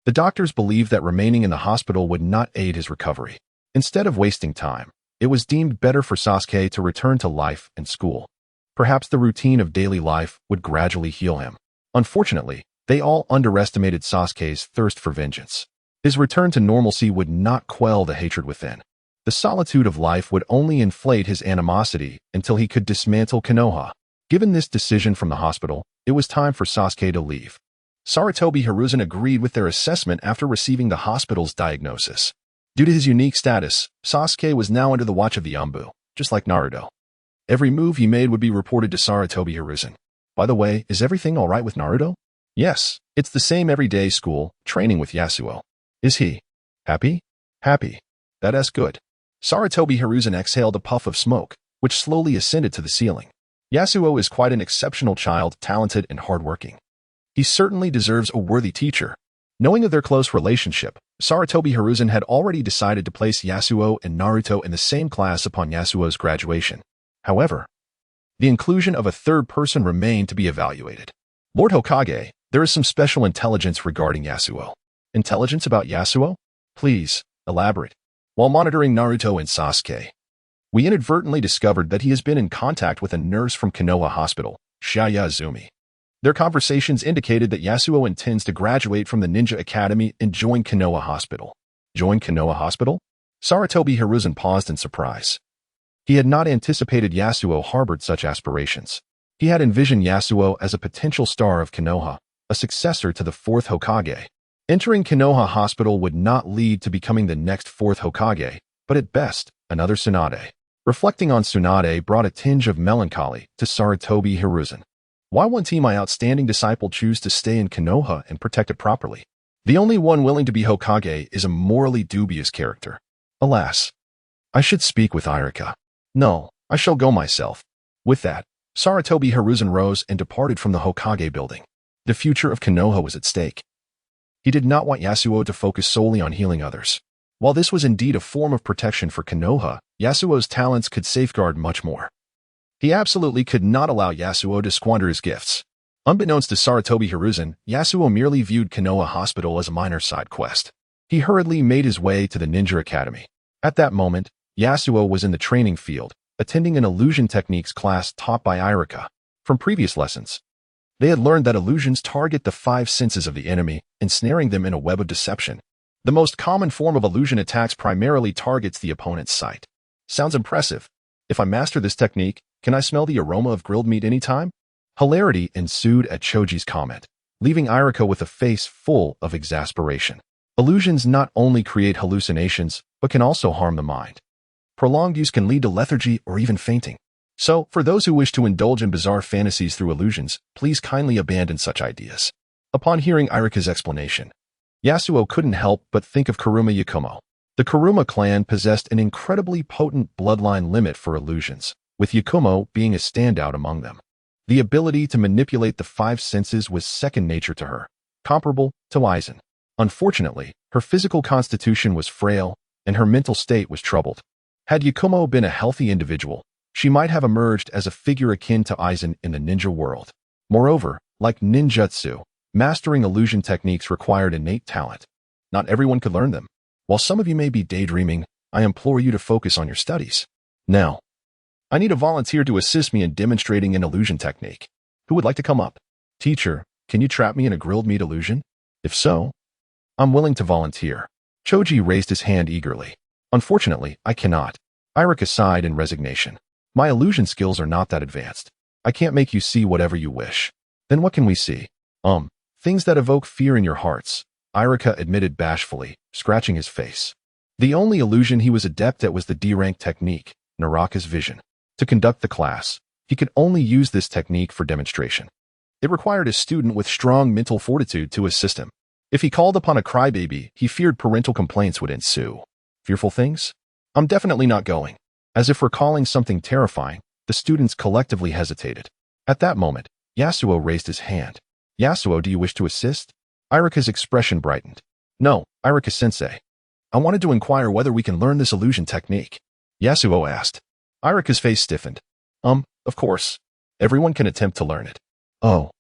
the doctors believed that remaining in the hospital would not aid his recovery. Instead of wasting time, it was deemed better for Sasuke to return to life and school. Perhaps the routine of daily life would gradually heal him. Unfortunately, they all underestimated Sasuke's thirst for vengeance. His return to normalcy would not quell the hatred within. The solitude of life would only inflate his animosity until he could dismantle Konoha. Given this decision from the hospital, it was time for Sasuke to leave. Sarutobi Hiruzen agreed with their assessment after receiving the hospital's diagnosis. Due to his unique status, Sasuke was now under the watch of the Anbu, just like Naruto. Every move he made would be reported to Sarutobi Hiruzen. By the way, is everything alright with Naruto? Yes, it's the same everyday school, training with Yasuo. Is he happy? Happy. That's good. Sarutobi Hiruzen exhaled a puff of smoke, which slowly ascended to the ceiling. Yasuo is quite an exceptional child, talented and hardworking. He certainly deserves a worthy teacher. Knowing of their close relationship, Sarutobi Hiruzen had already decided to place Yasuo and Naruto in the same class upon Yasuo's graduation. However, the inclusion of a third person remained to be evaluated. Lord Hokage, there is some special intelligence regarding Yasuo. Intelligence about Yasuo? Please, elaborate. While monitoring Naruto and Sasuke, we inadvertently discovered that he has been in contact with a nurse from Konoha Hospital, Shaya Azumi. Their conversations indicated that Yasuo intends to graduate from the Ninja Academy and join Konoha Hospital. Join Konoha Hospital? Sarutobi Hiruzen paused in surprise. He had not anticipated Yasuo harbored such aspirations. He had envisioned Yasuo as a potential star of Konoha, a successor to the fourth Hokage. Entering Konoha Hospital would not lead to becoming the next fourth Hokage, but at best, another Tsunade. Reflecting on Tsunade brought a tinge of melancholy to Sarutobi Hiruzen. Why won't my outstanding disciple choose to stay in Konoha and protect it properly? The only one willing to be Hokage is a morally dubious character. Alas, I should speak with Iruka. No, I shall go myself. With that, Sarutobi Hiruzen rose and departed from the Hokage building. The future of Konoha was at stake. He did not want Yasuo to focus solely on healing others. While this was indeed a form of protection for Konoha, Yasuo's talents could safeguard much more. He absolutely could not allow Yasuo to squander his gifts. Unbeknownst to Sarutobi Hiruzen, Yasuo merely viewed Konoha Hospital as a minor side quest. He hurriedly made his way to the Ninja Academy. At that moment, Yasuo was in the training field, attending an illusion techniques class taught by Iruka. From previous lessons, they had learned that illusions target the five senses of the enemy, ensnaring them in a web of deception. The most common form of illusion attacks primarily targets the opponent's sight. Sounds impressive. If I master this technique, can I smell the aroma of grilled meat anytime? Hilarity ensued at Choji's comment, leaving Iruka with a face full of exasperation. Illusions not only create hallucinations, but can also harm the mind. Prolonged use can lead to lethargy or even fainting. So, for those who wish to indulge in bizarre fantasies through illusions, please kindly abandon such ideas. Upon hearing Iruka's explanation, Yasuo couldn't help but think of Kuruma Yakumo. The Kuruma clan possessed an incredibly potent bloodline limit for illusions, with Yakumo being a standout among them. The ability to manipulate the five senses was second nature to her, comparable to Aizen. Unfortunately, her physical constitution was frail, and her mental state was troubled. Had Yakumo been a healthy individual, she might have emerged as a figure akin to Aizen in the ninja world. Moreover, like ninjutsu, mastering illusion techniques required innate talent. Not everyone could learn them. While some of you may be daydreaming, I implore you to focus on your studies. Now, I need a volunteer to assist me in demonstrating an illusion technique. Who would like to come up? Teacher, can you trap me in a grilled meat illusion? If so, I'm willing to volunteer. Choji raised his hand eagerly. Unfortunately, I cannot. Iruka sighed in resignation. My illusion skills are not that advanced. I can't make you see whatever you wish. Then what can we see? Things that evoke fear in your hearts, Iruka admitted bashfully, scratching his face. The only illusion he was adept at was the D-rank technique, Naraka's vision. To conduct the class, he could only use this technique for demonstration. It required a student with strong mental fortitude to assist him. If he called upon a crybaby, he feared parental complaints would ensue. Fearful things? I'm definitely not going. As if recalling something terrifying, the students collectively hesitated. At that moment, Yasuo raised his hand. Yasuo, do you wish to assist? Iruka's expression brightened. No, Iruka-sensei. I wanted to inquire whether we can learn this illusion technique. Yasuo asked. Iruka's face stiffened. Of course. Everyone can attempt to learn it. Oh.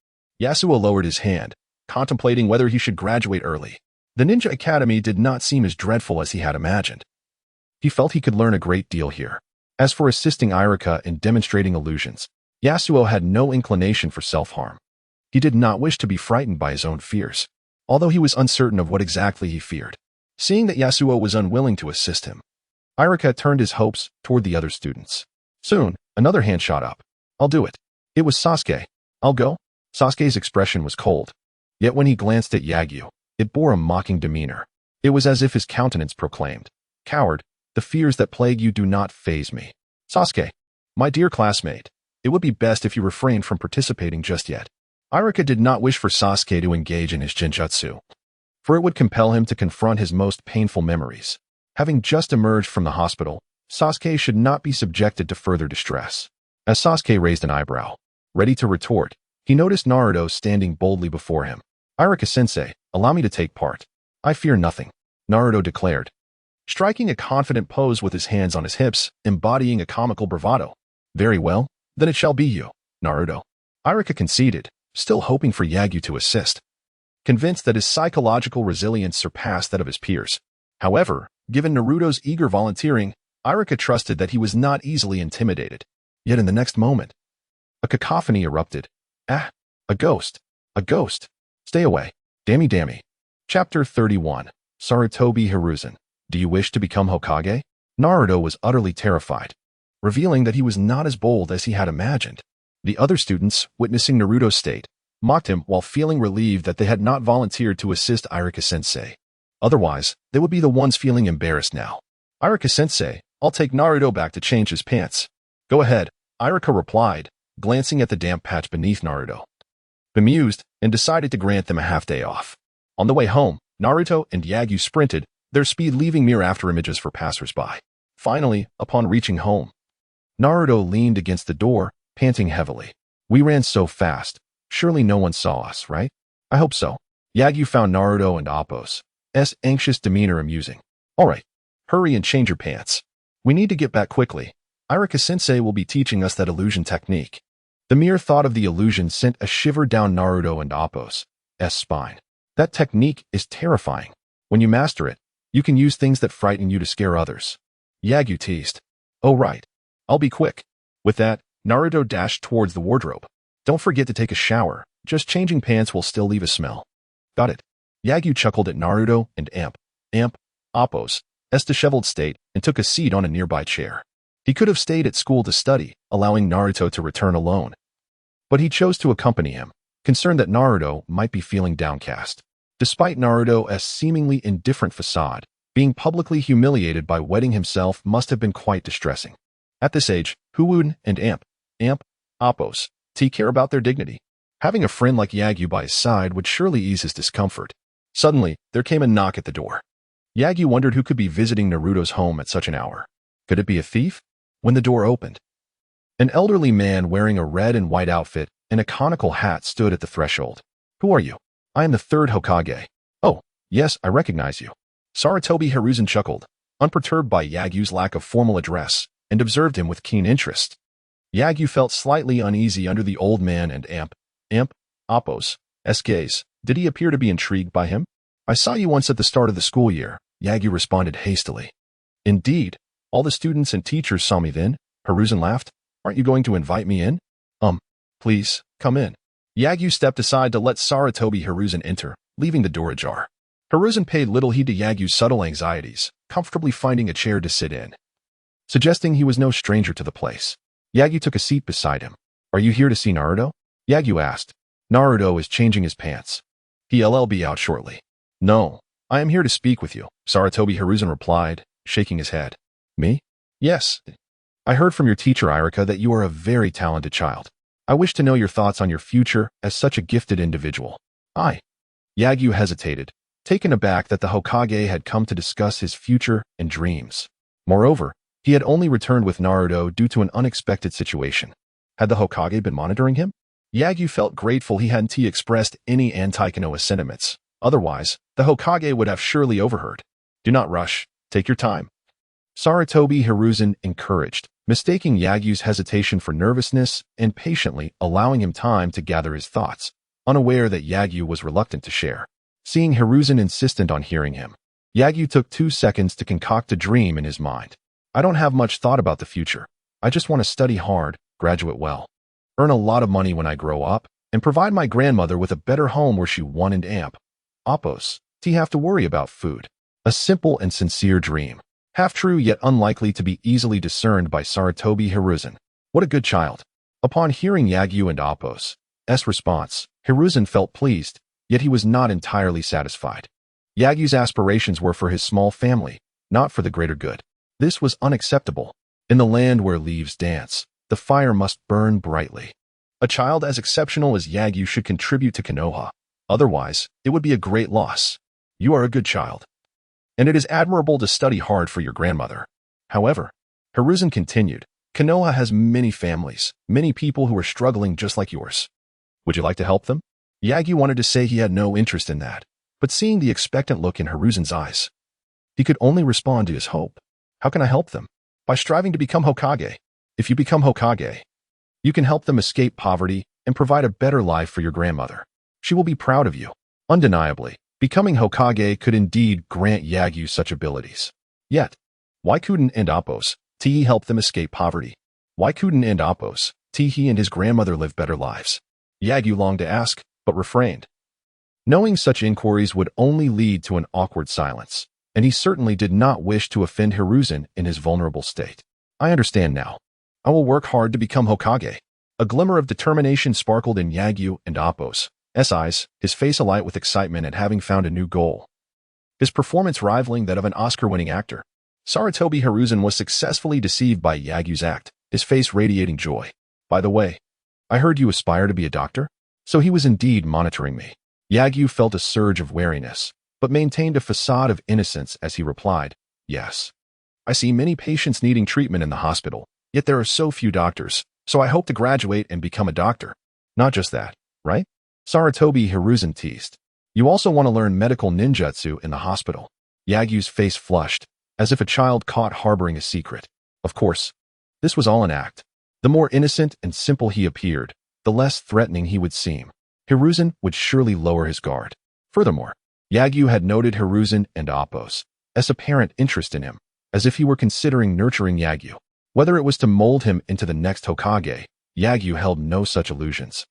Yasuo lowered his hand, contemplating whether he should graduate early. The Ninja Academy did not seem as dreadful as he had imagined. He felt he could learn a great deal here. As for assisting Iruka in demonstrating illusions, Yasuo had no inclination for self-harm. He did not wish to be frightened by his own fears, although he was uncertain of what exactly he feared. Seeing that Yasuo was unwilling to assist him, Iruka turned his hopes toward the other students. Soon, another hand shot up. I'll do it. It was Sasuke. I'll go. Sasuke's expression was cold. Yet when he glanced at Yagyu, it bore a mocking demeanor. It was as if his countenance proclaimed, Coward, the fears that plague you do not faze me. Sasuke, my dear classmate, it would be best if you refrained from participating just yet. Iruka did not wish for Sasuke to engage in his genjutsu, for it would compel him to confront his most painful memories. Having just emerged from the hospital, Sasuke should not be subjected to further distress. As Sasuke raised an eyebrow, ready to retort, he noticed Naruto standing boldly before him. Iruka-sensei, allow me to take part. I fear nothing, Naruto declared, striking a confident pose with his hands on his hips, embodying a comical bravado. Very well, then it shall be you, Naruto. Iruka conceded, still hoping for Yagyu to assist, convinced that his psychological resilience surpassed that of his peers. However, given Naruto's eager volunteering, Iruka trusted that he was not easily intimidated. Yet in the next moment, a cacophony erupted. Ah, a ghost. A ghost. Stay away. Dammy. Chapter 31. Sarutobi Hiruzen. Do you wish to become Hokage? Naruto was utterly terrified, revealing that he was not as bold as he had imagined. The other students, witnessing Naruto's state, mocked him while feeling relieved that they had not volunteered to assist Iruka-sensei. Otherwise, they would be the ones feeling embarrassed now. Iruka-sensei, I'll take Naruto back to change his pants. Go ahead, Iruka replied, glancing at the damp patch beneath Naruto. Bemused, and decided to grant them a half-day off. On the way home, Naruto and Yagyu sprinted, their speed leaving mere after-images for passers-by. Finally, upon reaching home, Naruto leaned against the door, panting heavily. We ran so fast. Surely no one saw us, right? I hope so. Yagyu found Naruto and Appo's anxious demeanor amusing. All right, hurry and change your pants. We need to get back quickly. Iruka-sensei will be teaching us that illusion technique. The mere thought of the illusion sent a shiver down Naruto and Appo's spine. That technique is terrifying. When you master it, you can use things that frighten you to scare others. Yagyu teased. Oh right. I'll be quick. With that, Naruto dashed towards the wardrobe. Don't forget to take a shower. Just changing pants will still leave a smell. Got it. Yagyu chuckled at Naruto and Appo's disheveled state and took a seat on a nearby chair. He could have stayed at school to study, allowing Naruto to return alone. But he chose to accompany him, concerned that Naruto might be feeling downcast. Despite Naruto's seemingly indifferent facade, being publicly humiliated by wetting himself must have been quite distressing. At this age, who would and Appo's care about their dignity? Having a friend like Yagyu by his side would surely ease his discomfort. Suddenly, there came a knock at the door. Yagyu wondered who could be visiting Naruto's home at such an hour. Could it be a thief? When the door opened, an elderly man wearing a red and white outfit and a conical hat stood at the threshold. Who are you? I am the third Hokage. Oh, yes, I recognize you. Sarutobi Hiruzen chuckled, unperturbed by Yagyu's lack of formal address, and observed him with keen interest. Yagyu felt slightly uneasy under the old man and Appo's gaze. Did he appear to be intrigued by him? I saw you once at the start of the school year, Yagyu responded hastily. Indeed, all the students and teachers saw me then, Hiruzen laughed. Aren't you going to invite me in? Please, come in. Yagyu stepped aside to let Sarutobi Hiruzen enter, leaving the door ajar. Hiruzen paid little heed to Yagyu's subtle anxieties, comfortably finding a chair to sit in, suggesting he was no stranger to the place. Yagyu took a seat beside him. Are you here to see Naruto? Yagyu asked. Naruto is changing his pants. He'll be out shortly. No, I am here to speak with you, Sarutobi Hiruzen replied, shaking his head. Me? Yes. I heard from your teacher Iruka that you are a very talented child. I wish to know your thoughts on your future as such a gifted individual. Yagyu hesitated, taken aback that the Hokage had come to discuss his future and dreams. Moreover, he had only returned with Naruto due to an unexpected situation. Had the Hokage been monitoring him? Yagyu felt grateful he hadn't expressed any anti-Konoha sentiments. Otherwise, the Hokage would have surely overheard. Do not rush. Take your time. Sarutobi Hiruzen encouraged, mistaking Yagyu's hesitation for nervousness and patiently allowing him time to gather his thoughts, unaware that Yagyu was reluctant to share. Seeing Hiruzen insistent on hearing him, Yagyu took 2 seconds to concoct a dream in his mind. I don't have much thought about the future. I just want to study hard, graduate well, earn a lot of money when I grow up, and provide my grandmother with a better home where she won and amp. Oppos, to have to worry about food. A simple and sincere dream. Half true yet unlikely to be easily discerned by Sarutobi Hiruzen. What a good child. Upon hearing Yagyu and Oppos' response, Hiruzen felt pleased, yet he was not entirely satisfied. Yagyu's aspirations were for his small family, not for the greater good. This was unacceptable. In the land where leaves dance, the fire must burn brightly. A child as exceptional as Yagyu should contribute to Konoha. Otherwise, it would be a great loss. You are a good child, and it is admirable to study hard for your grandmother. However, Hiruzen continued, Konoha has many families, many people who are struggling just like yours. Would you like to help them? Yagyu wanted to say he had no interest in that, but seeing the expectant look in Hiruzen's eyes, he could only respond to his hope. How can I help them? By striving to become Hokage. If you become Hokage, you can help them escape poverty and provide a better life for your grandmother. She will be proud of you. Undeniably, becoming Hokage could indeed grant Yagyu such abilities. Yet, why couldn't and Oppos he help them escape poverty? Why couldn't and Oppos he and his grandmother live better lives? Yagyu longed to ask, but refrained, knowing such inquiries would only lead to an awkward silence, and he certainly did not wish to offend Hiruzen in his vulnerable state. I understand now. I will work hard to become Hokage. A glimmer of determination sparkled in Yagyu and Oppos' eyes, his face alight with excitement at having found a new goal. His performance rivaling that of an Oscar-winning actor. Sarutobi Hiruzen was successfully deceived by Yagyu's act, his face radiating joy. By the way, I heard you aspire to be a doctor? So he was indeed monitoring me. Yagyu felt a surge of wariness, but maintained a facade of innocence as he replied, yes. I see many patients needing treatment in the hospital, yet there are so few doctors, so I hope to graduate and become a doctor. Not just that, right? Sarutobi Hiruzen teased. You also want to learn medical ninjutsu in the hospital. Yagyu's face flushed, as if a child caught harboring a secret. Of course, this was all an act. The more innocent and simple he appeared, the less threatening he would seem. Hiruzen would surely lower his guard. Furthermore, Yagyu had noted Hiruzen and Oppos' apparent interest in him, as if he were considering nurturing Yagyu. Whether it was to mold him into the next Hokage, Yagyu held no such illusions.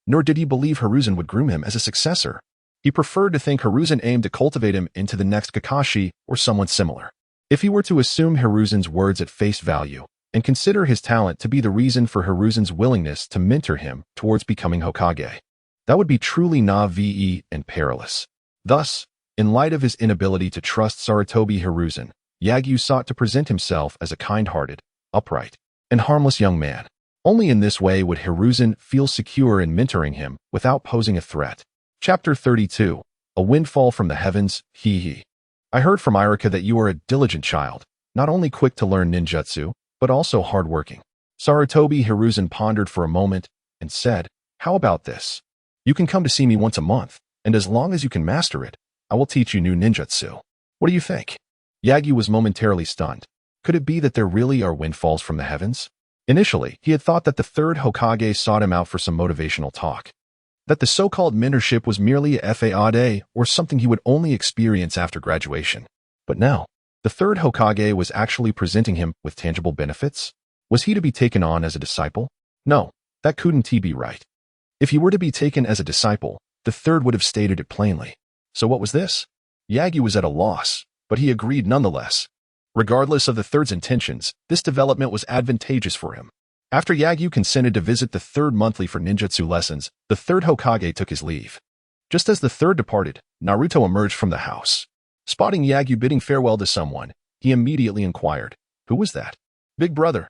Nor did he believe Hiruzen would groom him as a successor. He preferred to think Hiruzen aimed to cultivate him into the next Kakashi or someone similar. If he were to assume Hiruzen's words at face value, and consider his talent to be the reason for Hiruzen's willingness to mentor him towards becoming Hokage, that would be truly naive and perilous. Thus, in light of his inability to trust Sarutobi Hiruzen, Yagyu sought to present himself as a kind-hearted, upright, and harmless young man. Only in this way would Hiruzen feel secure in mentoring him without posing a threat. Chapter 32. A Windfall from the Heavens, Hee. I heard from Iruka that you are a diligent child, not only quick to learn ninjutsu, but also hardworking. Sarutobi Hiruzen pondered for a moment and said, how about this? You can come to see me once a month, and as long as you can master it, I will teach you new ninjutsu. What do you think? Yagyu was momentarily stunned. Could it be that there really are windfalls from the heavens? Initially, he had thought that the third Hokage sought him out for some motivational talk, that the so-called mentorship was merely a fade or something he would only experience after graduation. But now, the third Hokage was actually presenting him with tangible benefits? Was he to be taken on as a disciple? No, that couldn't be right. If he were to be taken as a disciple, the third would have stated it plainly. So what was this? Yagyu was at a loss, but he agreed nonetheless. Regardless of the third's intentions, this development was advantageous for him. After Yagyu consented to visit the third monthly for ninjutsu lessons, the third Hokage took his leave. Just as the third departed, Naruto emerged from the house. Spotting Yagyu bidding farewell to someone, he immediately inquired, "Who was that?" "Big brother."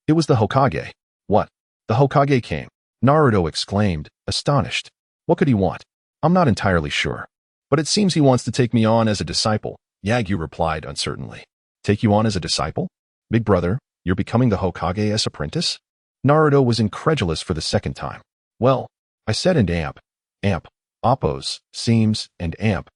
It was the Hokage." "What? The Hokage came?" Naruto exclaimed, astonished. "What could he want?" "I'm not entirely sure. But it seems he wants to take me on as a disciple," Yagyu replied uncertainly. "Take you on as a disciple? Big brother, you're becoming the Hokage's apprentice?" Naruto was incredulous for the second time. "Well, I said and amp, oppos, seems, and amp,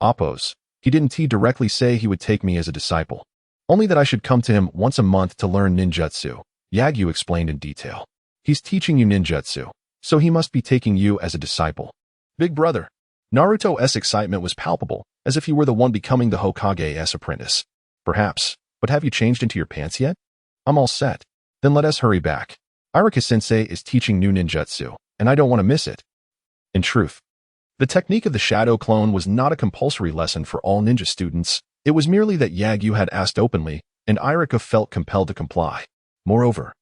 oppos. He didn't directly say he would take me as a disciple. Only that I should come to him once a month to learn ninjutsu," Yagyu explained in detail. "He's teaching you ninjutsu, so he must be taking you as a disciple." "Big brother." Naruto's excitement was palpable, as if he were the one becoming the Hokage's apprentice. "Perhaps, but have you changed into your pants yet?" "I'm all set." "Then let us hurry back. Iruka-sensei is teaching new ninjutsu, and I don't want to miss it." In truth, the technique of the shadow clone was not a compulsory lesson for all ninja students. It was merely that Yagyu had asked openly, and Iruka felt compelled to comply. Moreover,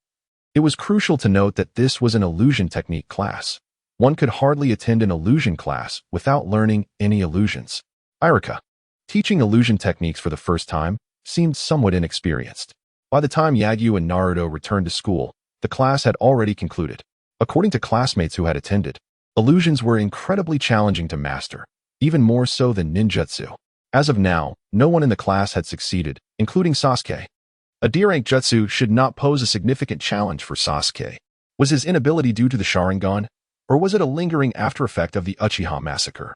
it was crucial to note that this was an illusion technique class. One could hardly attend an illusion class without learning any illusions. Iruka, teaching illusion techniques for the first time, seemed somewhat inexperienced. By the time Yagyu and Naruto returned to school, the class had already concluded. According to classmates who had attended, illusions were incredibly challenging to master, even more so than ninjutsu. As of now, no one in the class had succeeded, including Sasuke. A D-rank jutsu should not pose a significant challenge for Sasuke. Was his inability due to the Sharingan, or was it a lingering after-effect of the Uchiha massacre?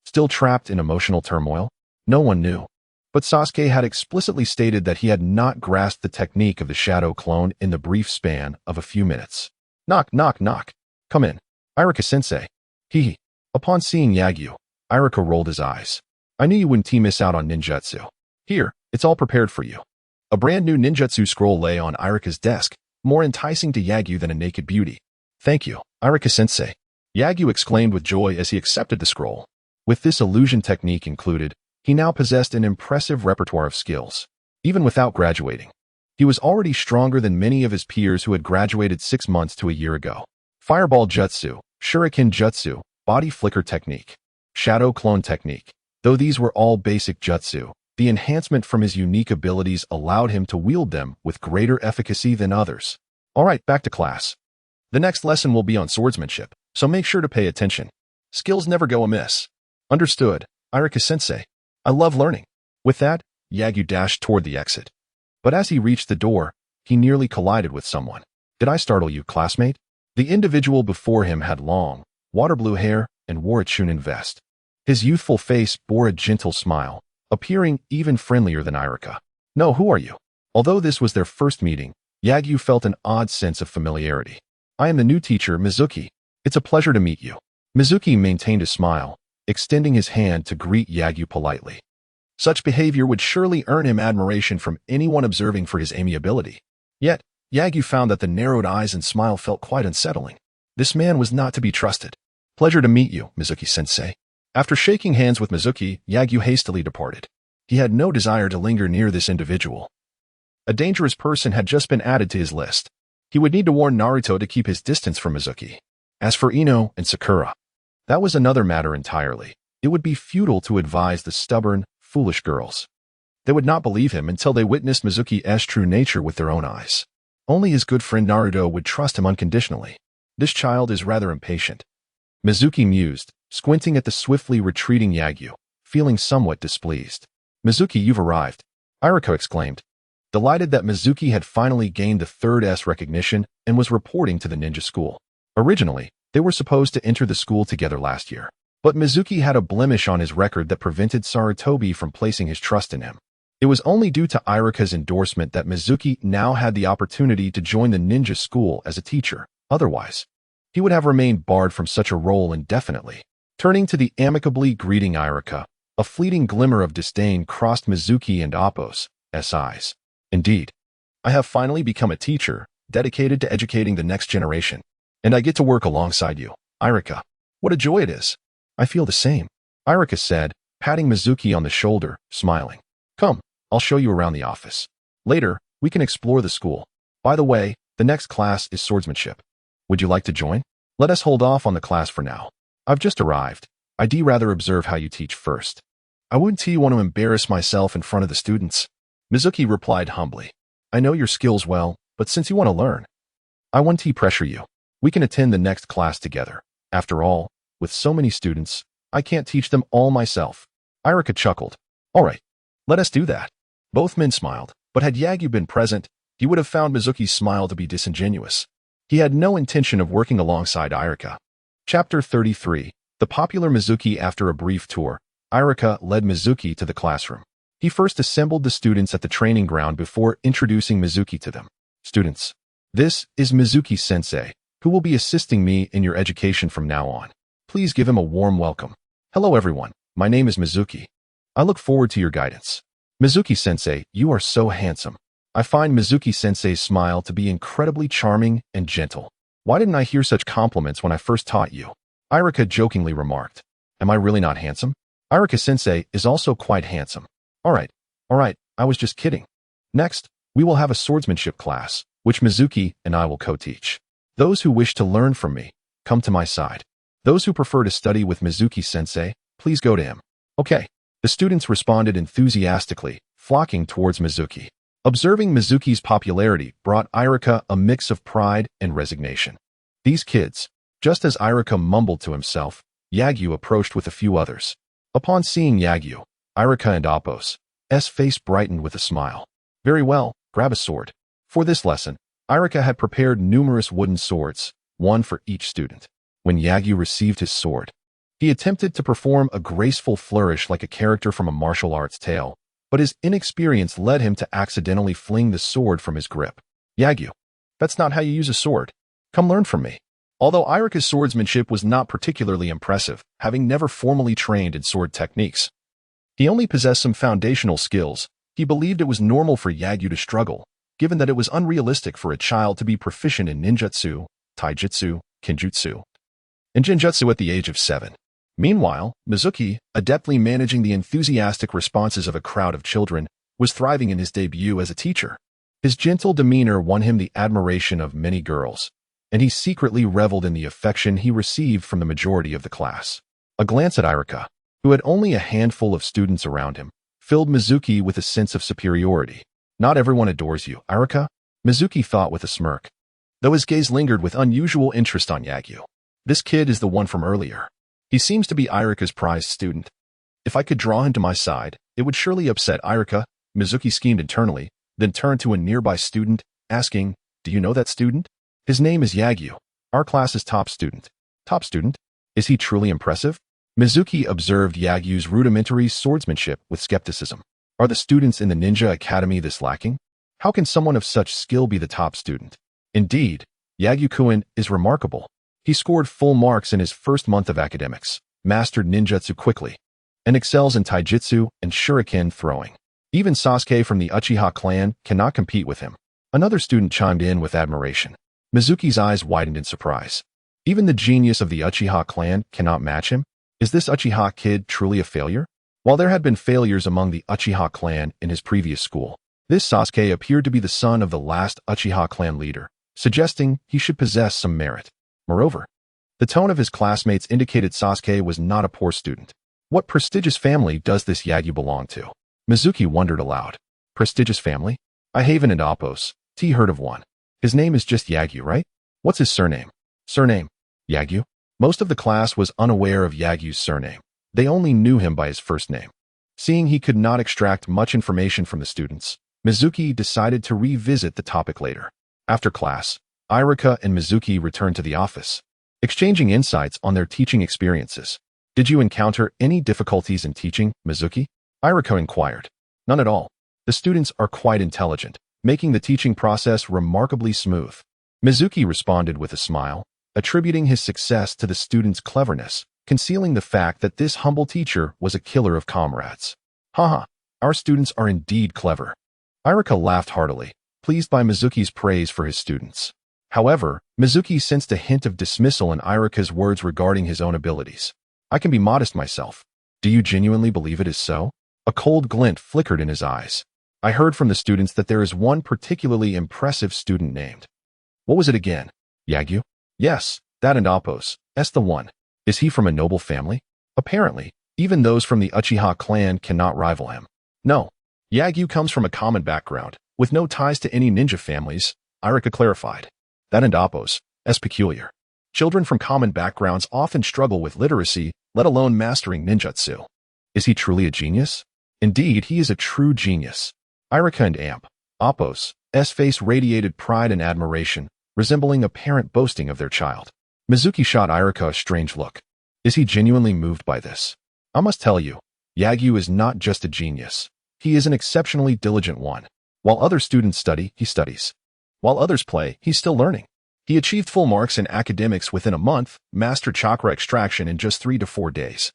Still trapped in emotional turmoil? No one knew. But Sasuke had explicitly stated that he had not grasped the technique of the shadow clone in the brief span of a few minutes. "Knock, knock, knock. Come in. Iruka-sensei." He. Upon seeing Yagyu, Iruka rolled his eyes. "I knew you wouldn't miss out on ninjutsu. Here, it's all prepared for you." A brand new ninjutsu scroll lay on Iruka's desk, more enticing to Yagyu than a naked beauty. "Thank you, Iruka-sensei," Yagyu exclaimed with joy as he accepted the scroll. With this illusion technique included, he now possessed an impressive repertoire of skills. Even without graduating, he was already stronger than many of his peers who had graduated 6 months to a year ago. Fireball jutsu, Shuriken jutsu, body flicker technique, shadow clone technique. Though these were all basic jutsu, the enhancement from his unique abilities allowed him to wield them with greater efficacy than others. All right, back to class. The next lesson will be on swordsmanship, so make sure to pay attention. Skills never go amiss. Understood, Iruka-sensei. I love learning. With that, Yagyu dashed toward the exit. But as he reached the door, he nearly collided with someone. "Did I startle you, classmate?" The individual before him had long, water blue hair and wore a chunin vest. His youthful face bore a gentle smile, appearing even friendlier than Iruka. "No, who are you?" Although this was their first meeting, Yagyu felt an odd sense of familiarity. "I am the new teacher, Mizuki. It's a pleasure to meet you." Mizuki maintained a smile, extending his hand to greet Yagyu politely. Such behavior would surely earn him admiration from anyone observing for his amiability. Yet, Yagyu found that the narrowed eyes and smile felt quite unsettling. This man was not to be trusted. "Pleasure to meet you, Mizuki-sensei." After shaking hands with Mizuki, Yagyu hastily departed. He had no desire to linger near this individual. A dangerous person had just been added to his list. He would need to warn Naruto to keep his distance from Mizuki. As for Ino and Sakura, that was another matter entirely. It would be futile to advise the stubborn, foolish girls. They would not believe him until they witnessed Mizuki's true nature with their own eyes. Only his good friend Naruto would trust him unconditionally. This child is rather impatient. Mizuki mused, squinting at the swiftly retreating Yagyu, feeling somewhat displeased. "Mizuki, you've arrived," Iruka exclaimed, delighted that Mizuki had finally gained the third S recognition and was reporting to the ninja school. Originally, they were supposed to enter the school together last year, but Mizuki had a blemish on his record that prevented Sarutobi from placing his trust in him. It was only due to Iruka's endorsement that Mizuki now had the opportunity to join the ninja school as a teacher. Otherwise, he would have remained barred from such a role indefinitely. Turning to the amicably greeting Iruka, a fleeting glimmer of disdain crossed Mizuki and Appo's eyes. "Indeed, I have finally become a teacher, dedicated to educating the next generation. And I get to work alongside you, Iruka. What a joy it is." "I feel the same," Iruka said, patting Mizuki on the shoulder, smiling. "Come, I'll show you around the office. Later, we can explore the school." By the way, the next class is swordsmanship. Would you like to join? Let us hold off on the class for now. I've just arrived. I'd rather observe how you teach first. I wouldn't want to embarrass myself in front of the students. Mizuki replied humbly. I know your skills well, but since you want to learn, I won't pressure you. We can attend the next class together. After all, with so many students, I can't teach them all myself. Iruka chuckled. All right, let us do that. Both men smiled, but had Yagyu been present, he would have found Mizuki's smile to be disingenuous. He had no intention of working alongside Iruka. Chapter 33. The popular Mizuki. After a brief tour, Iruka led Mizuki to the classroom. He first assembled the students at the training ground before introducing Mizuki to them. Students, this is Mizuki-sensei, who will be assisting me in your education from now on. Please give him a warm welcome. Hello everyone, my name is Mizuki. I look forward to your guidance. Mizuki-sensei, you are so handsome. I find Mizuki-sensei's smile to be incredibly charming and gentle. Why didn't I hear such compliments when I first taught you? Iruka jokingly remarked. Am I really not handsome? Iruka-sensei is also quite handsome. All right, I was just kidding. Next, we will have a swordsmanship class, which Mizuki and I will co-teach. Those who wish to learn from me, come to my side. Those who prefer to study with Mizuki-sensei, please go to him. Okay. The students responded enthusiastically, flocking towards Mizuki. Observing Mizuki's popularity brought Iruka a mix of pride and resignation. These kids, just as Iruka mumbled to himself, Yagyu approached with a few others. Upon seeing Yagyu, Iruka and Appo's face brightened with a smile. Very well, grab a sword. For this lesson, Iruka had prepared numerous wooden swords, one for each student. When Yagyu received his sword, he attempted to perform a graceful flourish like a character from a martial arts tale, but his inexperience led him to accidentally fling the sword from his grip. Yagyu, that's not how you use a sword. Come learn from me. Although Iruka's swordsmanship was not particularly impressive, having never formally trained in sword techniques, he only possessed some foundational skills. He believed it was normal for Yagyu to struggle, given that it was unrealistic for a child to be proficient in ninjutsu, taijutsu, genjutsu, and genjutsu at the age of 7. Meanwhile, Mizuki, adeptly managing the enthusiastic responses of a crowd of children, was thriving in his debut as a teacher. His gentle demeanor won him the admiration of many girls, and he secretly reveled in the affection he received from the majority of the class. A glance at Iruka, who had only a handful of students around him, filled Mizuki with a sense of superiority. Not everyone adores you, Iruka, Mizuki thought with a smirk, though his gaze lingered with unusual interest on Yagyu. This kid is the one from earlier. He seems to be Iruka's prized student. If I could draw him to my side, it would surely upset Iruka, Mizuki schemed internally, then turned to a nearby student, asking, do you know that student? His name is Yagyu, our class's top student. Top student? Is he truly impressive? Mizuki observed Yagyu's rudimentary swordsmanship with skepticism. Are the students in the ninja academy this lacking? How can someone of such skill be the top student? Indeed, Yagyu-kun is remarkable. He scored full marks in his first month of academics, mastered ninjutsu quickly, and excels in taijutsu and shuriken throwing. Even Sasuke from the Uchiha clan cannot compete with him. Another student chimed in with admiration. Mizuki's eyes widened in surprise. Even the genius of the Uchiha clan cannot match him? Is this Uchiha kid truly a failure? While there had been failures among the Uchiha clan in his previous school, this Sasuke appeared to be the son of the last Uchiha clan leader, suggesting he should possess some merit. Moreover, the tone of his classmates indicated Sasuke was not a poor student. What prestigious family does this Yagyu belong to? Mizuki wondered aloud. Prestigious family? I haven't and Appo's heard of one. His name is just Yagyu, right? What's his surname? Surname? Yagyu? Most of the class was unaware of Yagyu's surname. They only knew him by his first name. Seeing he could not extract much information from the students, Mizuki decided to revisit the topic later. After class, Iruka and Mizuki returned to the office, exchanging insights on their teaching experiences. Did you encounter any difficulties in teaching, Mizuki? Iruka inquired. None at all. The students are quite intelligent, making the teaching process remarkably smooth. Mizuki responded with a smile, attributing his success to the students' cleverness, concealing the fact that this humble teacher was a killer of comrades. Haha, our students are indeed clever. Iruka laughed heartily, pleased by Mizuki's praise for his students. However, Mizuki sensed a hint of dismissal in Iruka's words regarding his own abilities. I can be modest myself. Do you genuinely believe it is so? A cold glint flickered in his eyes. I heard from the students that there is one particularly impressive student named. What was it again? Yagyu? Yes, that and Appos. That's the one. Is he from a noble family? Apparently, even those from the Uchiha clan cannot rival him. No. Yagyu comes from a common background, with no ties to any ninja families, Iruka clarified. That and Appos. That's peculiar. Children from common backgrounds often struggle with literacy, let alone mastering ninjutsu. Is he truly a genius? Indeed, he is a true genius. Iruka and Appos' face radiated pride and admiration, resembling a parent boasting of their child. Mizuki shot Iruka a strange look. Is he genuinely moved by this? I must tell you, Yagyu is not just a genius. He is an exceptionally diligent one. While other students study, he studies. While others play, he's still learning. He achieved full marks in academics within a month, mastered chakra extraction in just 3 to 4 days,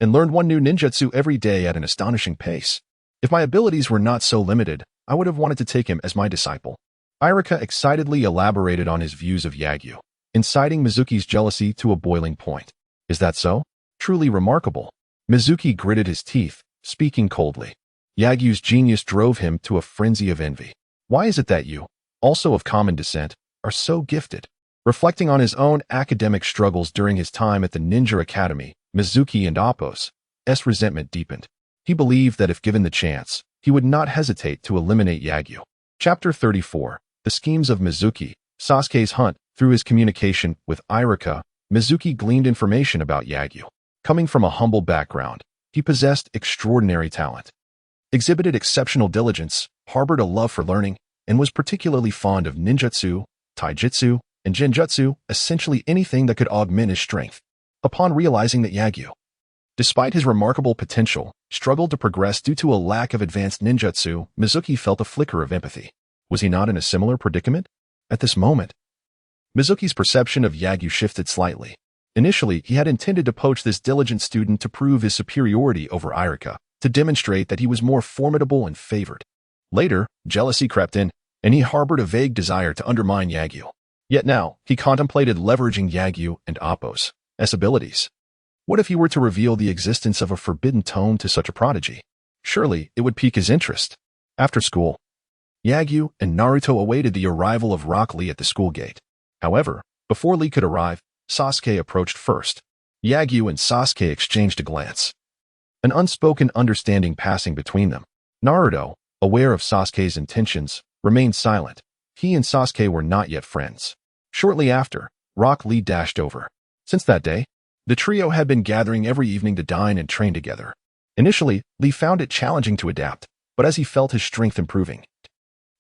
and learned one new ninjutsu every day at an astonishing pace. If my abilities were not so limited, I would have wanted to take him as my disciple. Iruka excitedly elaborated on his views of Yagyu, inciting Mizuki's jealousy to a boiling point. Is that so? Truly remarkable. Mizuki gritted his teeth, speaking coldly. Yagyu's genius drove him to a frenzy of envy. Why is it that you, also of common descent, are so gifted? Reflecting on his own academic struggles during his time at the Ninja Academy, Mizuki and Appos' resentment deepened. He believed that if given the chance, he would not hesitate to eliminate Yagyu. Chapter 34. The Schemes of Mizuki. Sasuke's hunt. Through his communication with Iruka, Mizuki gleaned information about Yagyu. Coming from a humble background, he possessed extraordinary talent, exhibited exceptional diligence, harbored a love for learning, and was particularly fond of ninjutsu, taijutsu, and genjutsu, essentially anything that could augment his strength. Upon realizing that Yagyu, despite his remarkable potential, struggled to progress due to a lack of advanced ninjutsu, Mizuki felt a flicker of empathy. Was he not in a similar predicament? At this moment, Mizuki's perception of Yagyu shifted slightly. Initially, he had intended to poach this diligent student to prove his superiority over Iruka, to demonstrate that he was more formidable and favored. Later, jealousy crept in, and he harbored a vague desire to undermine Yagyu. Yet now, he contemplated leveraging Yagyu and Appos' abilities. What if he were to reveal the existence of a forbidden tome to such a prodigy? Surely, it would pique his interest. After school, Yagyu and Naruto awaited the arrival of Rock Lee at the school gate. However, before Lee could arrive, Sasuke approached first. Yagyu and Sasuke exchanged a glance, an unspoken understanding passing between them. Naruto, aware of Sasuke's intentions, remained silent. He and Sasuke were not yet friends. Shortly after, Rock Lee dashed over. Since that day, the trio had been gathering every evening to dine and train together. Initially, Lee found it challenging to adapt, but as he felt his strength improving,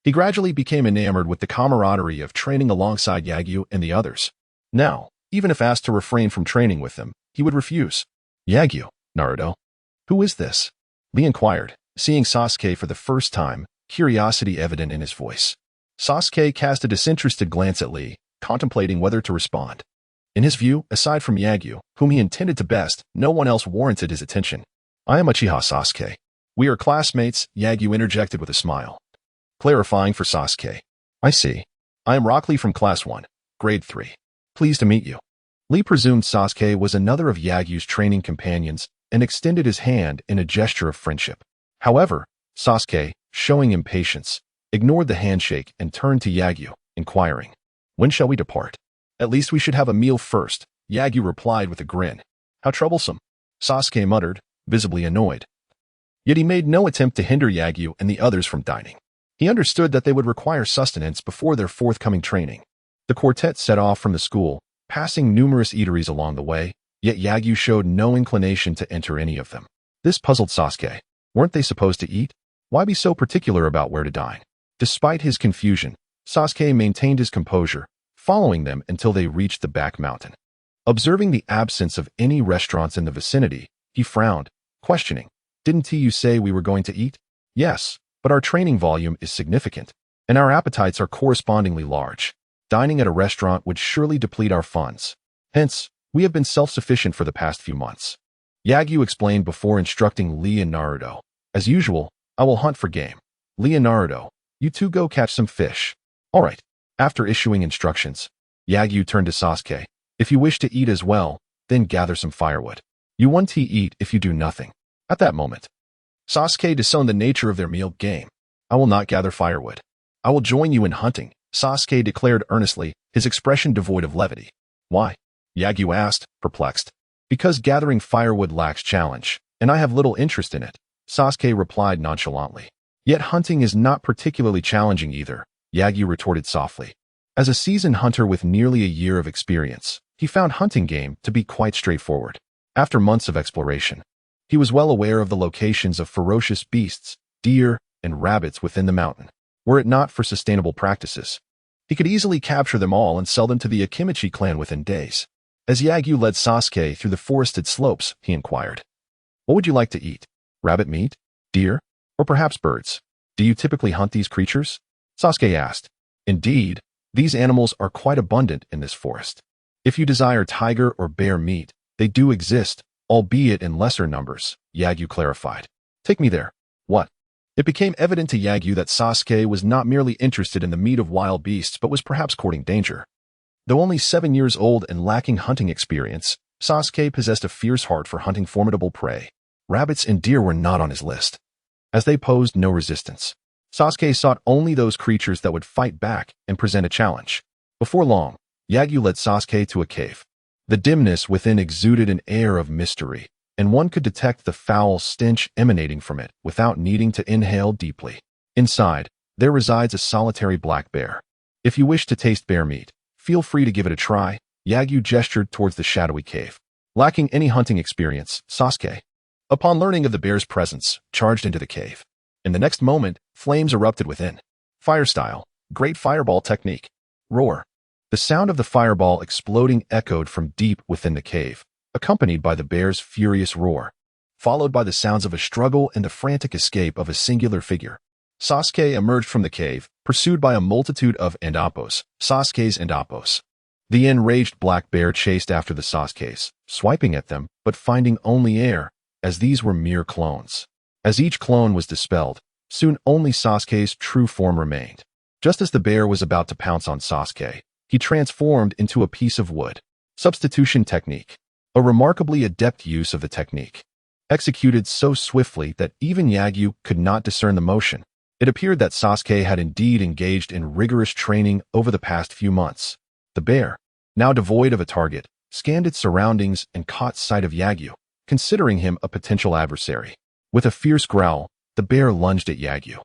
he gradually became enamored with the camaraderie of training alongside Yagyu and the others. Now, even if asked to refrain from training with them, he would refuse. Yagyu, Naruto. Who is this? Lee inquired, seeing Sasuke for the first time, curiosity evident in his voice. Sasuke cast a disinterested glance at Lee, contemplating whether to respond. In his view, aside from Yagyu, whom he intended to best, no one else warranted his attention. I am Uchiha Sasuke. We are classmates, Yagyu interjected with a smile, clarifying for Sasuke. I see. I am Rock Lee from Class 1, Grade 3. Pleased to meet you. Lee presumed Sasuke was another of Yagyu's training companions and extended his hand in a gesture of friendship. However, Sasuke, showing impatience, ignored the handshake and turned to Yagyu, inquiring, when shall we depart? At least we should have a meal first, Yagyu replied with a grin. How troublesome, Sasuke muttered, visibly annoyed. Yet he made no attempt to hinder Yagyu and the others from dining. He understood that they would require sustenance before their forthcoming training. The quartet set off from the school, passing numerous eateries along the way, yet Yagyu showed no inclination to enter any of them. This puzzled Sasuke. Weren't they supposed to eat? Why be so particular about where to dine? Despite his confusion, Sasuke maintained his composure, following them until they reached the back mountain. Observing the absence of any restaurants in the vicinity, he frowned, questioning, Didn't you say we were going to eat? Yes, but our training volume is significant, and our appetites are correspondingly large. Dining at a restaurant would surely deplete our funds. Hence, we have been self-sufficient for the past few months. Yagyu explained before instructing Lee and Naruto. As usual, I will hunt for game. Lee and Naruto, you two go catch some fish. All right. After issuing instructions, Yagyu turned to Sasuke. If you wish to eat as well, then gather some firewood. You won't eat if you do nothing. At that moment, Sasuke discerned the nature of their meal game. I will not gather firewood. I will join you in hunting, Sasuke declared earnestly, his expression devoid of levity. Why? Yagyu asked, perplexed. Because gathering firewood lacks challenge, and I have little interest in it, Sasuke replied nonchalantly. Yet hunting is not particularly challenging either, Yagyu retorted softly. As a seasoned hunter with nearly a year of experience, he found hunting game to be quite straightforward. After months of exploration, he was well aware of the locations of ferocious beasts, deer, and rabbits within the mountain. Were it not for sustainable practices, he could easily capture them all and sell them to the Akimichi clan within days. As Yagyu led Sasuke through the forested slopes, he inquired, "What would you like to eat? Rabbit meat? Deer? Or perhaps birds? Do you typically hunt these creatures?" Sasuke asked. Indeed, these animals are quite abundant in this forest. If you desire tiger or bear meat, they do exist, albeit in lesser numbers, Yagyu clarified. Take me there. What? It became evident to Yagyu that Sasuke was not merely interested in the meat of wild beasts but was perhaps courting danger. Though only 7 years old and lacking hunting experience, Sasuke possessed a fierce heart for hunting formidable prey. Rabbits and deer were not on his list, as they posed no resistance. Sasuke sought only those creatures that would fight back and present a challenge. Before long, Yagyu led Sasuke to a cave. The dimness within exuded an air of mystery, and one could detect the foul stench emanating from it without needing to inhale deeply. Inside, there resides a solitary black bear. If you wish to taste bear meat, feel free to give it a try, Yagyu gestured towards the shadowy cave. Lacking any hunting experience, Sasuke, upon learning of the bear's presence, charged into the cave. In the next moment, flames erupted within. Fire style, great fireball technique. Roar. The sound of the fireball exploding echoed from deep within the cave, accompanied by the bear's furious roar, followed by the sounds of a struggle and the frantic escape of a singular figure. Sasuke emerged from the cave, pursued by a multitude of Sasuke's Endapos. The enraged black bear chased after the Sasuke's, swiping at them, but finding only air, as these were mere clones. As each clone was dispelled, soon only Sasuke's true form remained. Just as the bear was about to pounce on Sasuke, he transformed into a piece of wood. Substitution technique. A remarkably adept use of the technique. Executed so swiftly that even Yagyu could not discern the motion. It appeared that Sasuke had indeed engaged in rigorous training over the past few months. The bear, now devoid of a target, scanned its surroundings and caught sight of Yagyu, considering him a potential adversary. With a fierce growl, the bear lunged at Yagyu,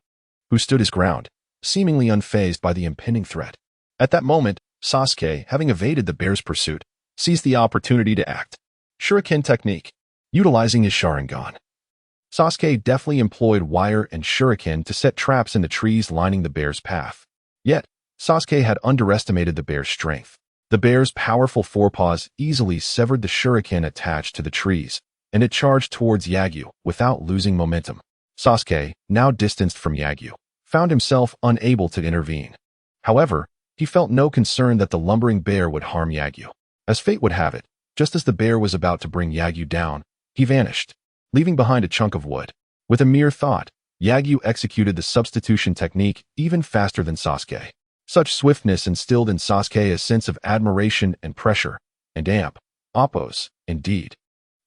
who stood his ground, seemingly unfazed by the impending threat. At that moment, Sasuke, having evaded the bear's pursuit, seized the opportunity to act. Shuriken technique. Utilizing his Sharingan, Sasuke deftly employed wire and shuriken to set traps in the trees lining the bear's path. Yet, Sasuke had underestimated the bear's strength. The bear's powerful forepaws easily severed the shuriken attached to the trees, and it charged towards Yagyu without losing momentum. Sasuke, now distanced from Yagyu, found himself unable to intervene. However, he felt no concern that the lumbering bear would harm Yagyu. As fate would have it, just as the bear was about to bring Yagyu down, he vanished, leaving behind a chunk of wood. With a mere thought, Yagyu executed the substitution technique even faster than Sasuke. Such swiftness instilled in Sasuke a sense of admiration and pressure, and Oppos, indeed.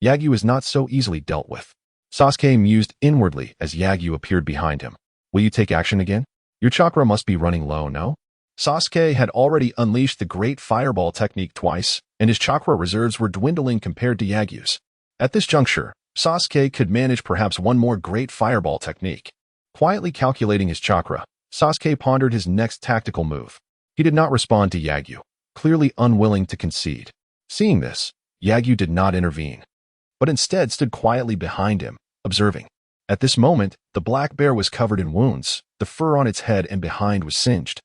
Yagyu is not so easily dealt with. Sasuke mused inwardly as Yagyu appeared behind him. Will you take action again? Your chakra must be running low, no? Sasuke had already unleashed the great fireball technique twice, and his chakra reserves were dwindling compared to Yagyu's. At this juncture, Sasuke could manage perhaps one more great fireball technique. Quietly calculating his chakra, Sasuke pondered his next tactical move. He did not respond to Yagyu, clearly unwilling to concede. Seeing this, Yagyu did not intervene, but instead stood quietly behind him, observing. At this moment, the black bear was covered in wounds, the fur on its head and behind was singed,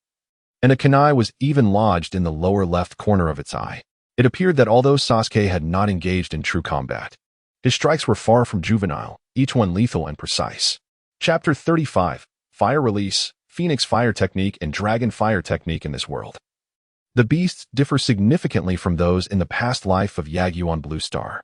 and a kunai was even lodged in the lower left corner of its eye. It appeared that although Sasuke had not engaged in true combat, his strikes were far from juvenile, each one lethal and precise. Chapter 35, Fire Release, Phoenix Fire Technique and Dragon Fire Technique in this world. The beasts differ significantly from those in the past life of Yagyu on Blue Star.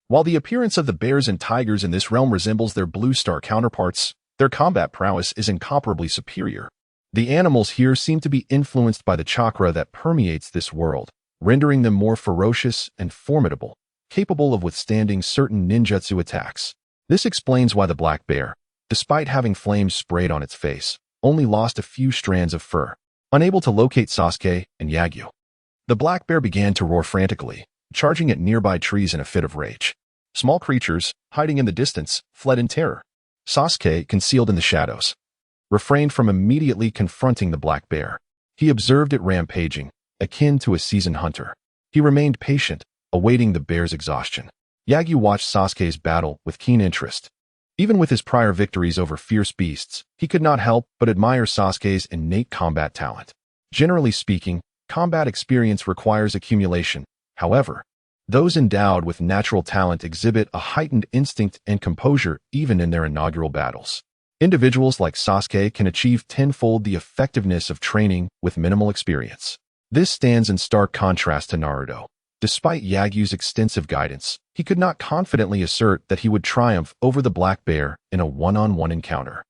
While the appearance of the bears and tigers in this realm resembles their Blue Star counterparts, their combat prowess is incomparably superior. The animals here seem to be influenced by the chakra that permeates this world, rendering them more ferocious and formidable, capable of withstanding certain ninjutsu attacks. This explains why the black bear, despite having flames sprayed on its face, only lost a few strands of fur. Unable to locate Sasuke and Yagyu, the black bear began to roar frantically, charging at nearby trees in a fit of rage. Small creatures, hiding in the distance, fled in terror. Sasuke, concealed in the shadows, refrained from immediately confronting the black bear. He observed it rampaging, akin to a seasoned hunter. He remained patient, awaiting the bear's exhaustion. Yagyu watched Sasuke's battle with keen interest. Even with his prior victories over fierce beasts, he could not help but admire Sasuke's innate combat talent. Generally speaking, combat experience requires accumulation. However, those endowed with natural talent exhibit a heightened instinct and composure even in their inaugural battles. Individuals like Sasuke can achieve tenfold the effectiveness of training with minimal experience. This stands in stark contrast to Naruto. Despite Yagyu's extensive guidance, he could not confidently assert that he would triumph over the black bear in a one-on-one encounter.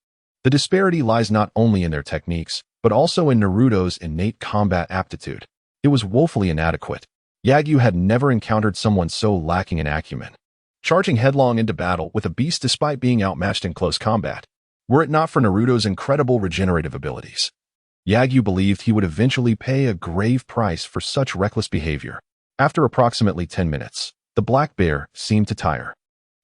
The disparity lies not only in their techniques, but also in Naruto's innate combat aptitude. It was woefully inadequate. Yagyu had never encountered someone so lacking in acumen, charging headlong into battle with a beast despite being outmatched in close combat. Were it not for Naruto's incredible regenerative abilities, Yagyu believed he would eventually pay a grave price for such reckless behavior. After approximately 10 minutes, the black bear seemed to tire,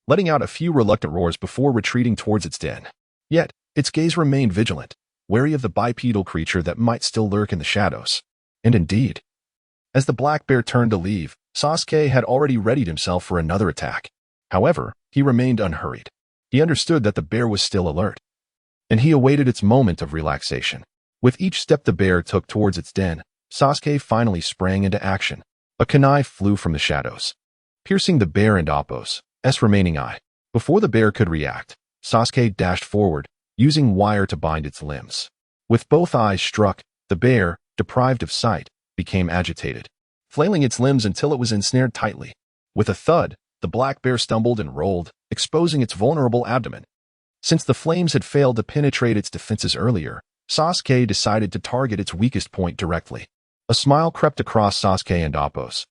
letting out a few reluctant roars before retreating towards its den. Yet, its gaze remained vigilant, wary of the bipedal creature that might still lurk in the shadows. And indeed, as the black bear turned to leave, Sasuke had already readied himself for another attack. However, he remained unhurried. He understood that the bear was still alert, and he awaited its moment of relaxation. With each step the bear took towards its den, Sasuke finally sprang into action. A kunai flew from the shadows, piercing the bear and Appo's remaining eye. Before the bear could react, Sasuke dashed forward, using wire to bind its limbs. With both eyes struck, the bear, deprived of sight, became agitated, flailing its limbs until it was ensnared tightly. With a thud, the black bear stumbled and rolled, exposing its vulnerable abdomen. Since the flames had failed to penetrate its defenses earlier, Sasuke decided to target its weakest point directly. A smile crept across Sasuke and Appo's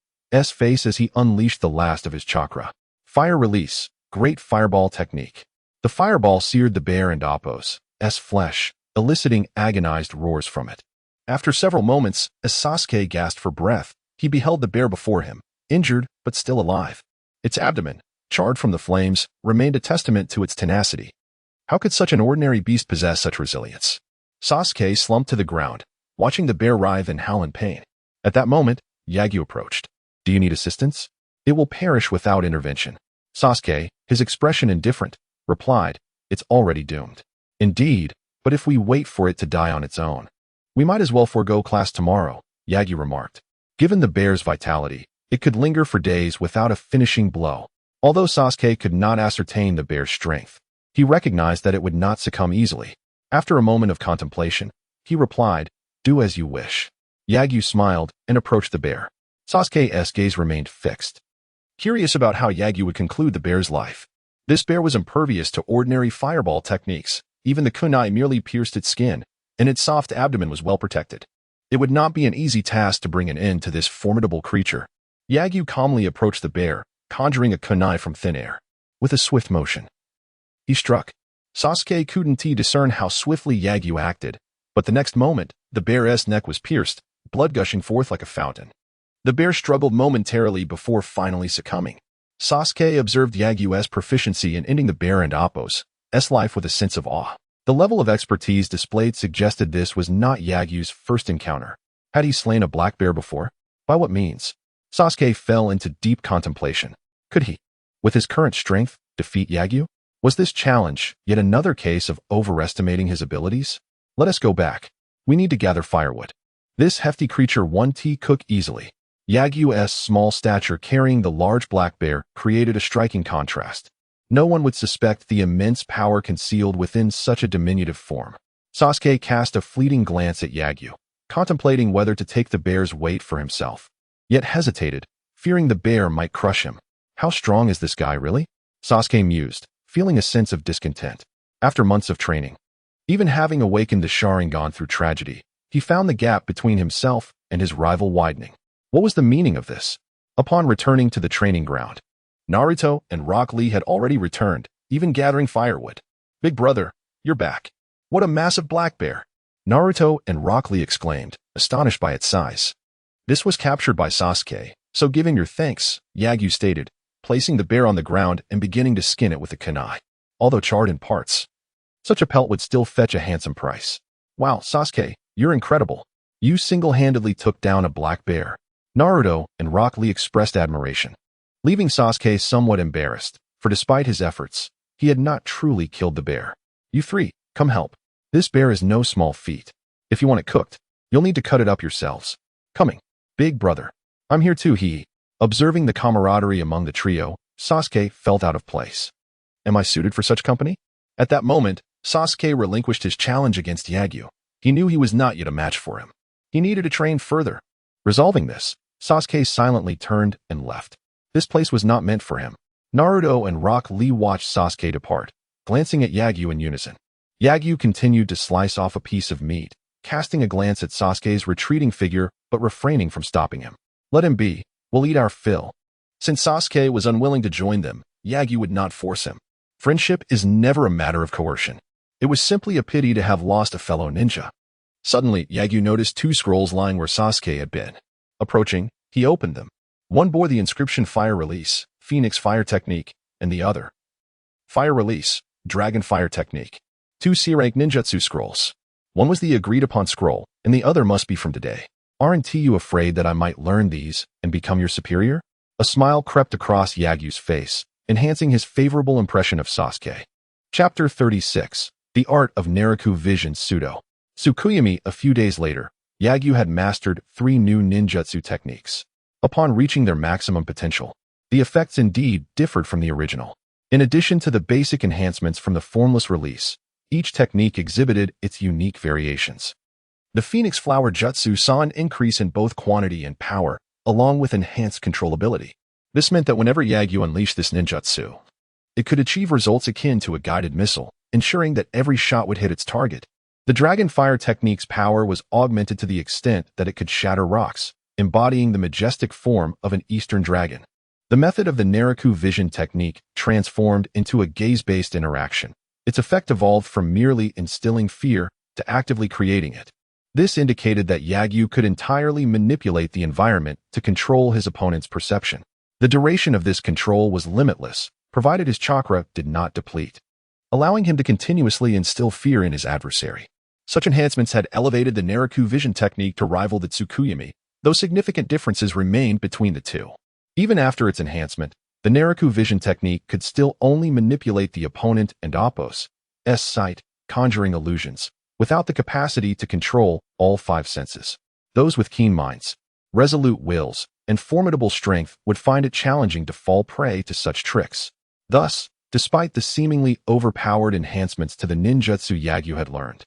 face as he unleashed the last of his chakra. Fire release, great fireball technique. The fireball seared the bear and Appo's flesh, eliciting agonized roars from it. After several moments, as Sasuke gasped for breath, he beheld the bear before him, injured but still alive. Its abdomen, charred from the flames, remained a testament to its tenacity. How could such an ordinary beast possess such resilience? Sasuke slumped to the ground, watching the bear writhe and howl in pain. At that moment, Yagyu approached. Do you need assistance? It will perish without intervention. Sasuke, his expression indifferent, replied, it's already doomed. Indeed, but if we wait for it to die on its own, we might as well forego class tomorrow, Yagyu remarked. Given the bear's vitality, it could linger for days without a finishing blow. Although Sasuke could not ascertain the bear's strength, he recognized that it would not succumb easily. After a moment of contemplation, he replied, do as you wish. Yagyu smiled and approached the bear. Sasuke's gaze remained fixed, curious about how Yagyu would conclude the bear's life. This bear was impervious to ordinary fireball techniques. Even the kunai merely pierced its skin, and its soft abdomen was well protected. It would not be an easy task to bring an end to this formidable creature. Yagyu calmly approached the bear, conjuring a kunai from thin air. With a swift motion, he struck. Sasuke couldn't discern how swiftly Yagyu acted, but the next moment, the bear's neck was pierced, blood gushing forth like a fountain. The bear struggled momentarily before finally succumbing. Sasuke observed Yagyu's proficiency in ending the bear and Appo's life with a sense of awe. The level of expertise displayed suggested this was not Yagyu's first encounter. Had he slain a black bear before? By what means? Sasuke fell into deep contemplation. Could he, with his current strength, defeat Yagyu? Was this challenge yet another case of overestimating his abilities? Let us go back. We need to gather firewood. This hefty creature won't cook easily. Yagyu's small stature carrying the large black bear created a striking contrast. No one would suspect the immense power concealed within such a diminutive form. Sasuke cast a fleeting glance at Yagyu, contemplating whether to take the bear's weight for himself, yet hesitated, fearing the bear might crush him. How strong is this guy really? Sasuke mused, feeling a sense of discontent. After months of training, even having awakened the Sharingan through tragedy, he found the gap between himself and his rival widening. What was the meaning of this? Upon returning to the training ground, Naruto and Rock Lee had already returned, even gathering firewood. Big brother, you're back. What a massive black bear. Naruto and Rock Lee exclaimed, astonished by its size. This was captured by Sasuke, so giving your thanks, Yagyu stated, placing the bear on the ground and beginning to skin it with a kunai. Although charred in parts, such a pelt would still fetch a handsome price. Wow, Sasuke, you're incredible. You single-handedly took down a black bear. Naruto and Rock Lee expressed admiration, leaving Sasuke somewhat embarrassed, for despite his efforts, he had not truly killed the bear. You three, come help. This bear is no small feat. If you want it cooked, you'll need to cut it up yourselves. Coming. Big brother. I'm here too, he. Observing the camaraderie among the trio, Sasuke felt out of place. Am I suited for such company? At that moment, Sasuke relinquished his challenge against Yagyu. He knew he was not yet a match for him. He needed to train further. Resolving this, Sasuke silently turned and left. This place was not meant for him. Naruto and Rock Lee watched Sasuke depart, glancing at Yagyu in unison. Yagyu continued to slice off a piece of meat, casting a glance at Sasuke's retreating figure but refraining from stopping him. Let him be. We'll eat our fill. Since Sasuke was unwilling to join them, Yagyu would not force him. Friendship is never a matter of coercion. It was simply a pity to have lost a fellow ninja. Suddenly, Yagyu noticed two scrolls lying where Sasuke had been. Approaching, he opened them. One bore the inscription Fire Release, Phoenix Fire Technique, and the other, Fire Release, Dragon Fire Technique. Two C-rank ninjutsu scrolls. One was the agreed-upon scroll, and the other must be from today. Aren't you afraid that I might learn these and become your superior? A smile crept across Yagyu's face, enhancing his favorable impression of Sasuke. Chapter 36. The Art of Naruto Vision Pseudo. Tsukuyami. A few days later, Yagyu had mastered 3 new ninjutsu techniques. Upon reaching their maximum potential, the effects indeed differed from the original. In addition to the basic enhancements from the formless release, each technique exhibited its unique variations. The Phoenix Flower Jutsu saw an increase in both quantity and power, along with enhanced controllability. This meant that whenever Yagyu unleashed this ninjutsu, it could achieve results akin to a guided missile, ensuring that every shot would hit its target. The Dragon Fire technique's power was augmented to the extent that it could shatter rocks, embodying the majestic form of an Eastern dragon. The method of the Naruto Vision technique transformed into a gaze-based interaction. Its effect evolved from merely instilling fear to actively creating it. This indicated that Yagyu could entirely manipulate the environment to control his opponent's perception. The duration of this control was limitless, provided his chakra did not deplete, allowing him to continuously instill fear in his adversary. Such enhancements had elevated the Naruto Vision technique to rival the Tsukuyami, though significant differences remained between the two. Even after its enhancement, the Naruto Vision technique could still only manipulate the opponent and oppose's sight, conjuring illusions, without the capacity to control all 5 senses. Those with keen minds, resolute wills, and formidable strength would find it challenging to fall prey to such tricks. Thus, despite the seemingly overpowered enhancements to the ninjutsu Yagyu had learned,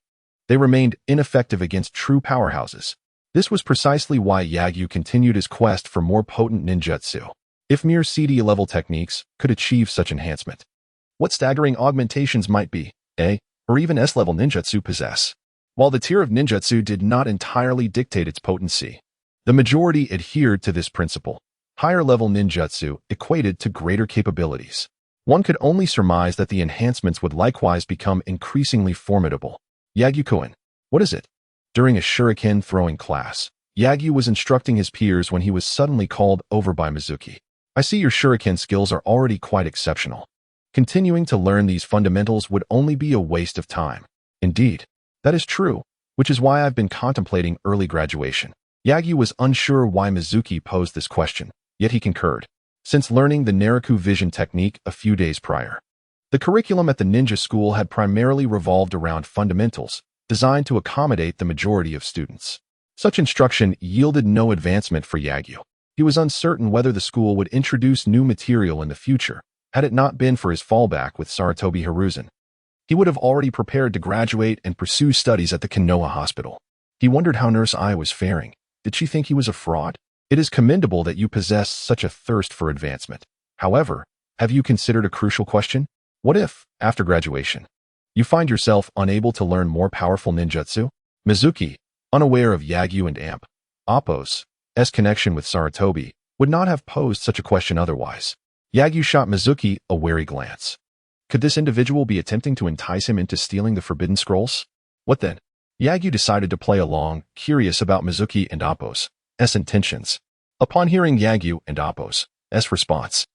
they remained ineffective against true powerhouses. This was precisely why Yagyu continued his quest for more potent ninjutsu. If mere CD-level techniques could achieve such enhancement, what staggering augmentations might be A or even S-level ninjutsu possess? While the tier of ninjutsu did not entirely dictate its potency, the majority adhered to this principle. Higher-level ninjutsu equated to greater capabilities. One could only surmise that the enhancements would likewise become increasingly formidable. Yagyu-kun, what is it? During a shuriken throwing class, Yagyu was instructing his peers when he was suddenly called over by Mizuki. I see your shuriken skills are already quite exceptional. Continuing to learn these fundamentals would only be a waste of time. Indeed, that is true, which is why I've been contemplating early graduation. Yagyu was unsure why Mizuki posed this question, yet he concurred. Since learning the Naruto Vision technique a few days prior, the curriculum at the ninja school had primarily revolved around fundamentals, designed to accommodate the majority of students. Such instruction yielded no advancement for Yagyu. He was uncertain whether the school would introduce new material in the future, had it not been for his fallback with Sarutobi Hiruzen. He would have already prepared to graduate and pursue studies at the Konoha hospital. He wondered how Nurse Ai was faring. Did she think he was a fraud? It is commendable that you possess such a thirst for advancement. However, have you considered a crucial question? What if, after graduation, you find yourself unable to learn more powerful ninjutsu? Mizuki, unaware of Yagyu and Oppo's connection with Sarutobi, would not have posed such a question otherwise. Yagyu shot Mizuki a wary glance. Could this individual be attempting to entice him into stealing the forbidden scrolls? What then? Yagyu decided to play along, curious about Mizuki and Appo's intentions. Upon hearing Yagyu and Appo's response,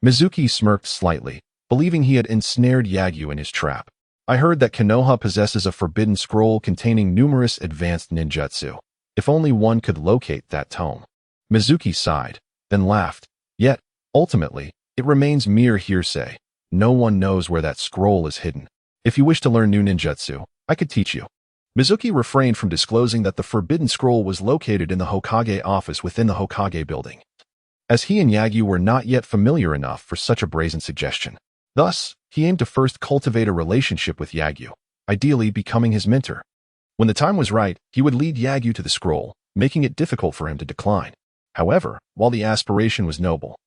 Mizuki smirked slightly, believing he had ensnared Yagyu in his trap. I heard that Konoha possesses a forbidden scroll containing numerous advanced ninjutsu. If only one could locate that tome. Mizuki sighed, then laughed. Yet, ultimately, it remains mere hearsay. No one knows where that scroll is hidden. If you wish to learn new ninjutsu, I could teach you. Mizuki refrained from disclosing that the forbidden scroll was located in the Hokage office within the Hokage building, as he and Yagyu were not yet familiar enough for such a brazen suggestion. Thus, he aimed to first cultivate a relationship with Yagyu, ideally becoming his mentor. When the time was right, he would lead Yagyu to the scroll, making it difficult for him to decline. However, while the aspiration was noble,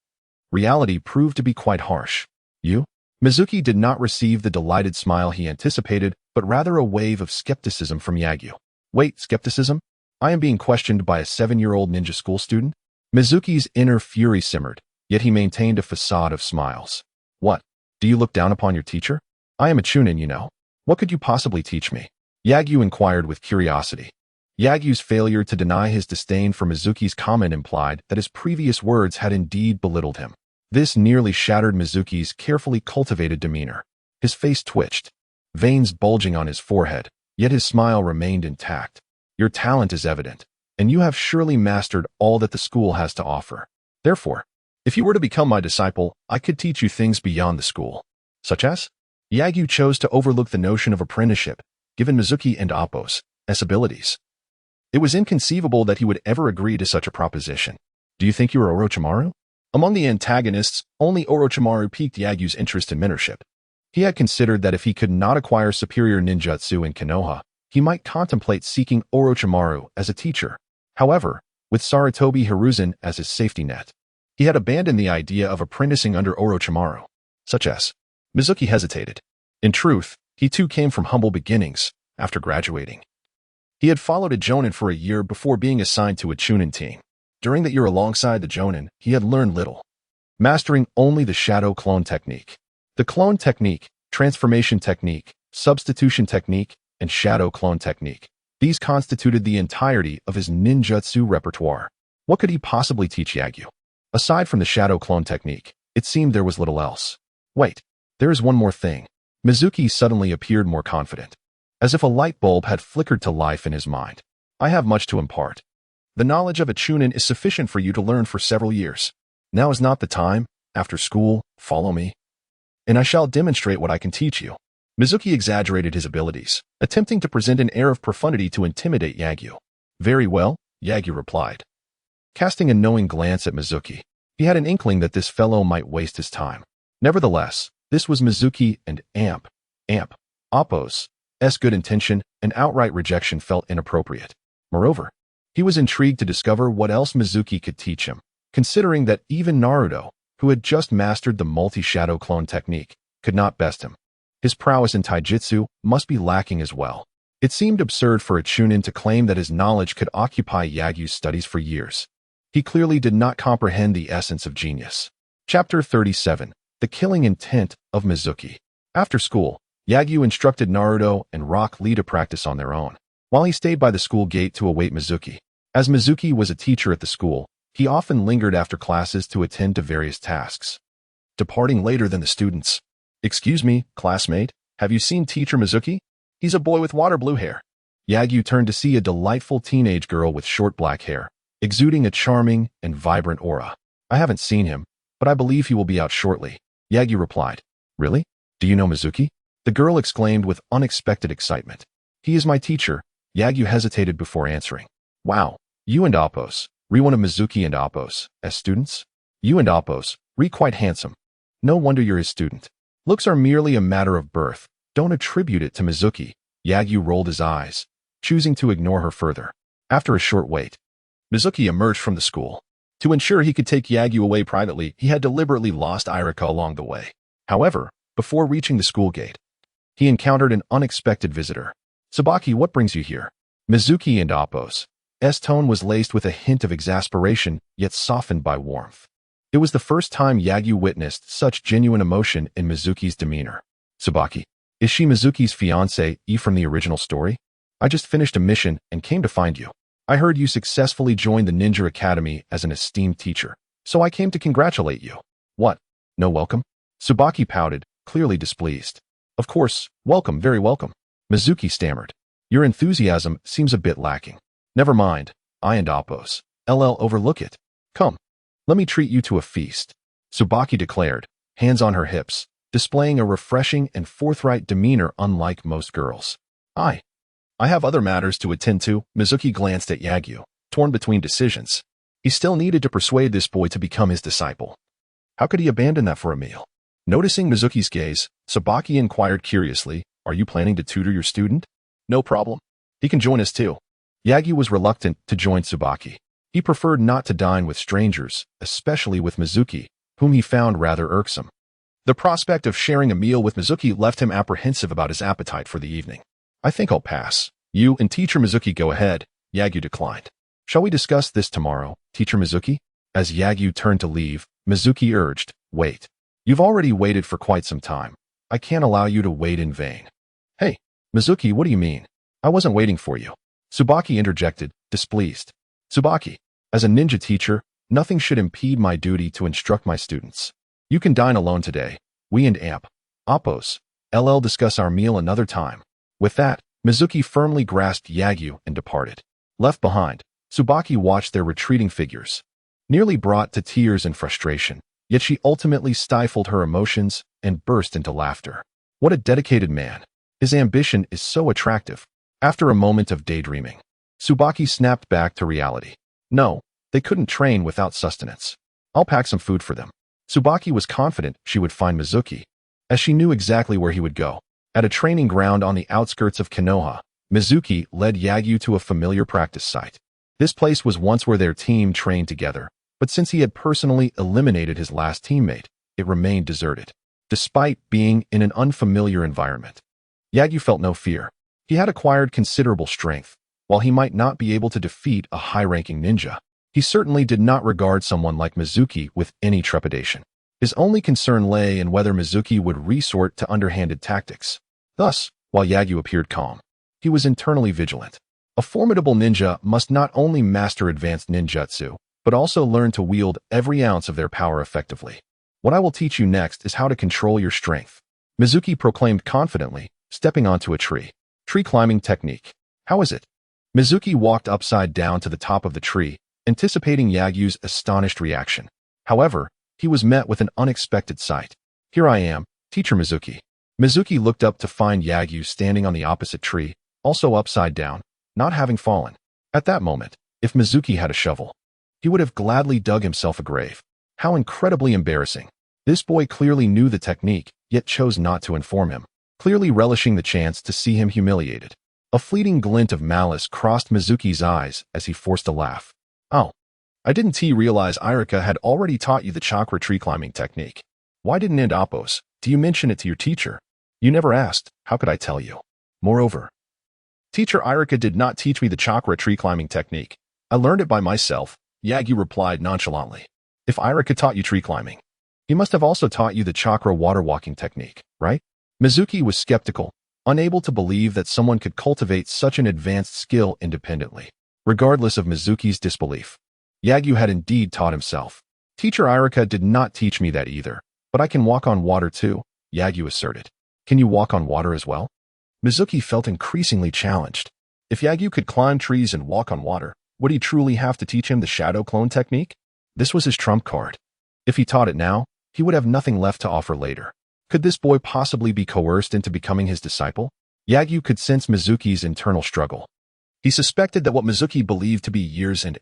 reality proved to be quite harsh. You? Mizuki did not receive the delighted smile he anticipated, but rather a wave of skepticism from Yagyu. Wait, skepticism? I am being questioned by a 7-year-old ninja school student? Mizuki's inner fury simmered, yet he maintained a facade of smiles. What? Do you look down upon your teacher? I am a chunin, you know. What could you possibly teach me? Yagyu inquired with curiosity. Yagyu's failure to deny his disdain for Mizuki's comment implied that his previous words had indeed belittled him. This nearly shattered Mizuki's carefully cultivated demeanor. His face twitched, veins bulging on his forehead, yet his smile remained intact. Your talent is evident, and you have surely mastered all that the school has to offer. Therefore, if you were to become my disciple, I could teach you things beyond the school. Such as? Yagyu chose to overlook the notion of apprenticeship, given Mizuki and Appo's abilities. It was inconceivable that he would ever agree to such a proposition. Do you think you are Orochimaru? Among the antagonists, only Orochimaru piqued Yagyu's interest in mentorship. He had considered that if he could not acquire superior ninjutsu in Konoha, he might contemplate seeking Orochimaru as a teacher. However, with Sarutobi Hiruzen as his safety net, he had abandoned the idea of apprenticing under Orochimaru. Such as? Mizuki hesitated. In truth, he too came from humble beginnings after graduating. He had followed a jonin for a year before being assigned to a chunin team. During that year alongside the jonin, he had learned little, mastering only the shadow clone technique. The clone technique, transformation technique, substitution technique, and shadow clone technique. These constituted the entirety of his ninjutsu repertoire. What could he possibly teach Yagyu? Aside from the shadow clone technique, it seemed there was little else. Wait, there is one more thing. Mizuki suddenly appeared more confident, as if a light bulb had flickered to life in his mind. I have much to impart. The knowledge of a chunin is sufficient for you to learn for several years. Now is not the time. After school, follow me, and I shall demonstrate what I can teach you. Mizuki exaggerated his abilities, attempting to present an air of profundity to intimidate Yagyu. Very well, Yagyu replied, casting a knowing glance at Mizuki. He had an inkling that this fellow might waste his time. Nevertheless, this was Mizuki and Appo's good intention, and outright rejection felt inappropriate. Moreover, he was intrigued to discover what else Mizuki could teach him, considering that even Naruto, who had just mastered the multi-shadow clone technique, could not best him. His prowess in taijutsu must be lacking as well. It seemed absurd for a chunin to claim that his knowledge could occupy Yagyu's studies for years. He clearly did not comprehend the essence of genius. Chapter 37. The Killing Intent of Mizuki. After school, Yagyu instructed Naruto and Rock Lee to practice on their own, while he stayed by the school gate to await Mizuki. As Mizuki was a teacher at the school, he often lingered after classes to attend to various tasks, departing later than the students. Excuse me, classmate, have you seen Teacher Mizuki? He's a boy with water blue hair. Yagyu turned to see a delightful teenage girl with short black hair, exuding a charming and vibrant aura. I haven't seen him, but I believe he will be out shortly. Yagyu replied. Really? Do you know Mizuki? The girl exclaimed with unexpected excitement. He is my teacher. Yagyu hesitated before answering. Wow, you and Appo's, one of Mizuki and Appo's as students? You and Appo's, quite handsome. No wonder you're his student. Looks are merely a matter of birth. Don't attribute it to Mizuki. Yagyu rolled his eyes, choosing to ignore her further. After a short wait, Mizuki emerged from the school. To ensure he could take Yagyu away privately, he had deliberately lost Iruka along the way. However, before reaching the school gate, he encountered an unexpected visitor. Tsubaki, what brings you here? Mizuki and Appo's tone was laced with a hint of exasperation, yet softened by warmth. It was the first time Yagyu witnessed such genuine emotion in Mizuki's demeanor. Tsubaki, is she Mizuki's fiancée, from the original story? I just finished a mission and came to find you. I heard you successfully joined the Ninja Academy as an esteemed teacher, so I came to congratulate you. What? No welcome? Tsubaki pouted, clearly displeased. Of course, welcome, very welcome. Mizuki stammered. Your enthusiasm seems a bit lacking. Never mind, I and Appos. Overlook it. Come. Let me treat you to a feast. Tsubaki declared, hands on her hips, displaying a refreshing and forthright demeanor unlike most girls. I have other matters to attend to. Mizuki glanced at Yagyu, torn between decisions. He still needed to persuade this boy to become his disciple. How could he abandon that for a meal? Noticing Mizuki's gaze, Tsubaki inquired curiously, are you planning to tutor your student? No problem. He can join us too. Yagyu was reluctant to join Tsubaki. He preferred not to dine with strangers, especially with Mizuki, whom he found rather irksome. The prospect of sharing a meal with Mizuki left him apprehensive about his appetite for the evening. I think I'll pass. You and Teacher Mizuki go ahead, Yagyu declined. Shall we discuss this tomorrow, Teacher Mizuki? As Yagyu turned to leave, Mizuki urged, wait. You've already waited for quite some time. I can't allow you to wait in vain. Hey, Mizuki, what do you mean? I wasn't waiting for you. Tsubaki interjected, displeased. Tsubaki, as a ninja teacher, nothing should impede my duty to instruct my students. You can dine alone today. We and Appos, discuss our meal another time. With that, Mizuki firmly grasped Yagyu and departed. Left behind, Tsubaki watched their retreating figures. Nearly brought to tears and frustration, yet she ultimately stifled her emotions and burst into laughter. What a dedicated man. His ambition is so attractive. After a moment of daydreaming, Tsubaki snapped back to reality. No, they couldn't train without sustenance. I'll pack some food for them. Tsubaki was confident she would find Mizuki, as she knew exactly where he would go. At a training ground on the outskirts of Konoha, Mizuki led Yagyu to a familiar practice site. This place was once where their team trained together, but since he had personally eliminated his last teammate, it remained deserted. Despite being in an unfamiliar environment, Yagyu felt no fear. He had acquired considerable strength. While he might not be able to defeat a high-ranking ninja, he certainly did not regard someone like Mizuki with any trepidation. His only concern lay in whether Mizuki would resort to underhanded tactics. Thus, while Yagyu appeared calm, he was internally vigilant. A formidable ninja must not only master advanced ninjutsu, but also learn to wield every ounce of their power effectively. What I will teach you next is how to control your strength, Mizuki proclaimed confidently, stepping onto a tree. Tree climbing technique. How is it? Mizuki walked upside down to the top of the tree, anticipating Yagyu's astonished reaction. However, he was met with an unexpected sight. Here I am, Teacher Mizuki. Mizuki looked up to find Yagyu standing on the opposite tree, also upside down, not having fallen. At that moment, if Mizuki had a shovel, he would have gladly dug himself a grave. How incredibly embarrassing. This boy clearly knew the technique, yet chose not to inform him, clearly relishing the chance to see him humiliated. A fleeting glint of malice crossed Mizuki's eyes as he forced a laugh. Oh, I didn't realize Iruka had already taught you the chakra tree climbing technique. Why didn't Appos? Do you mention it to your teacher? You never asked, how could I tell you? Moreover, Teacher Iruka did not teach me the chakra tree climbing technique. I learned it by myself, Yagyu replied nonchalantly. If Iruka taught you tree climbing, he must have also taught you the chakra water walking technique, right? Mizuki was skeptical, unable to believe that someone could cultivate such an advanced skill independently. Regardless of Mizuki's disbelief, Yagyu had indeed taught himself. Teacher Iruka did not teach me that either, but I can walk on water too, Yagyu asserted. Can you walk on water as well? Mizuki felt increasingly challenged. If Yagyu could climb trees and walk on water, would he truly have to teach him the shadow clone technique? This was his trump card. If he taught it now, he would have nothing left to offer later. Could this boy possibly be coerced into becoming his disciple? Yagyu could sense Mizuki's internal struggle. He suspected that what Mizuki believed to be years and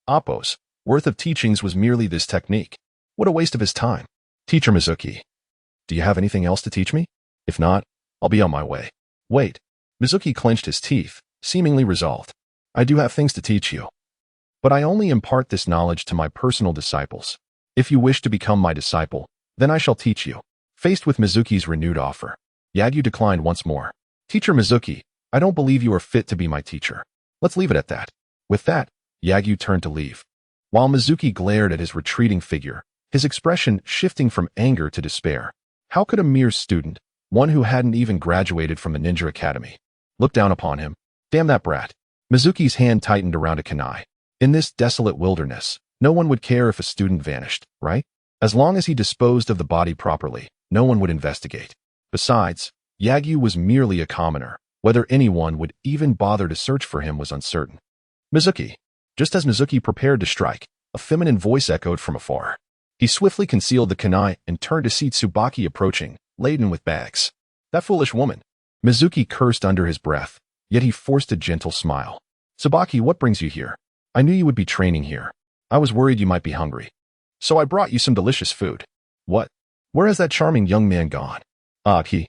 Appos worth of teachings was merely this technique. What a waste of his time. Teacher Mizuki, do you have anything else to teach me? If not, I'll be on my way. Wait. Mizuki clenched his teeth, seemingly resolved. I do have things to teach you. But I only impart this knowledge to my personal disciples. If you wish to become my disciple, then I shall teach you. Faced with Mizuki's renewed offer, Yagyu declined once more. Teacher Mizuki, I don't believe you are fit to be my teacher. Let's leave it at that. With that, Yagyu turned to leave. While Mizuki glared at his retreating figure, his expression shifting from anger to despair. How could a mere student, one who hadn't even graduated from the Ninja Academy, look down upon him? Damn that brat. Mizuki's hand tightened around a kunai. In this desolate wilderness, no one would care if a student vanished, right? As long as he disposed of the body properly, no one would investigate. Besides, Yagyu was merely a commoner. Whether anyone would even bother to search for him was uncertain. Mizuki. Just as Mizuki prepared to strike, a feminine voice echoed from afar. He swiftly concealed the kunai and turned to see Tsubaki approaching, laden with bags. That foolish woman. Mizuki cursed under his breath, yet he forced a gentle smile. Tsubaki, what brings you here? I knew you would be training here. I was worried you might be hungry. So I brought you some delicious food. What? Where has that charming young man gone? He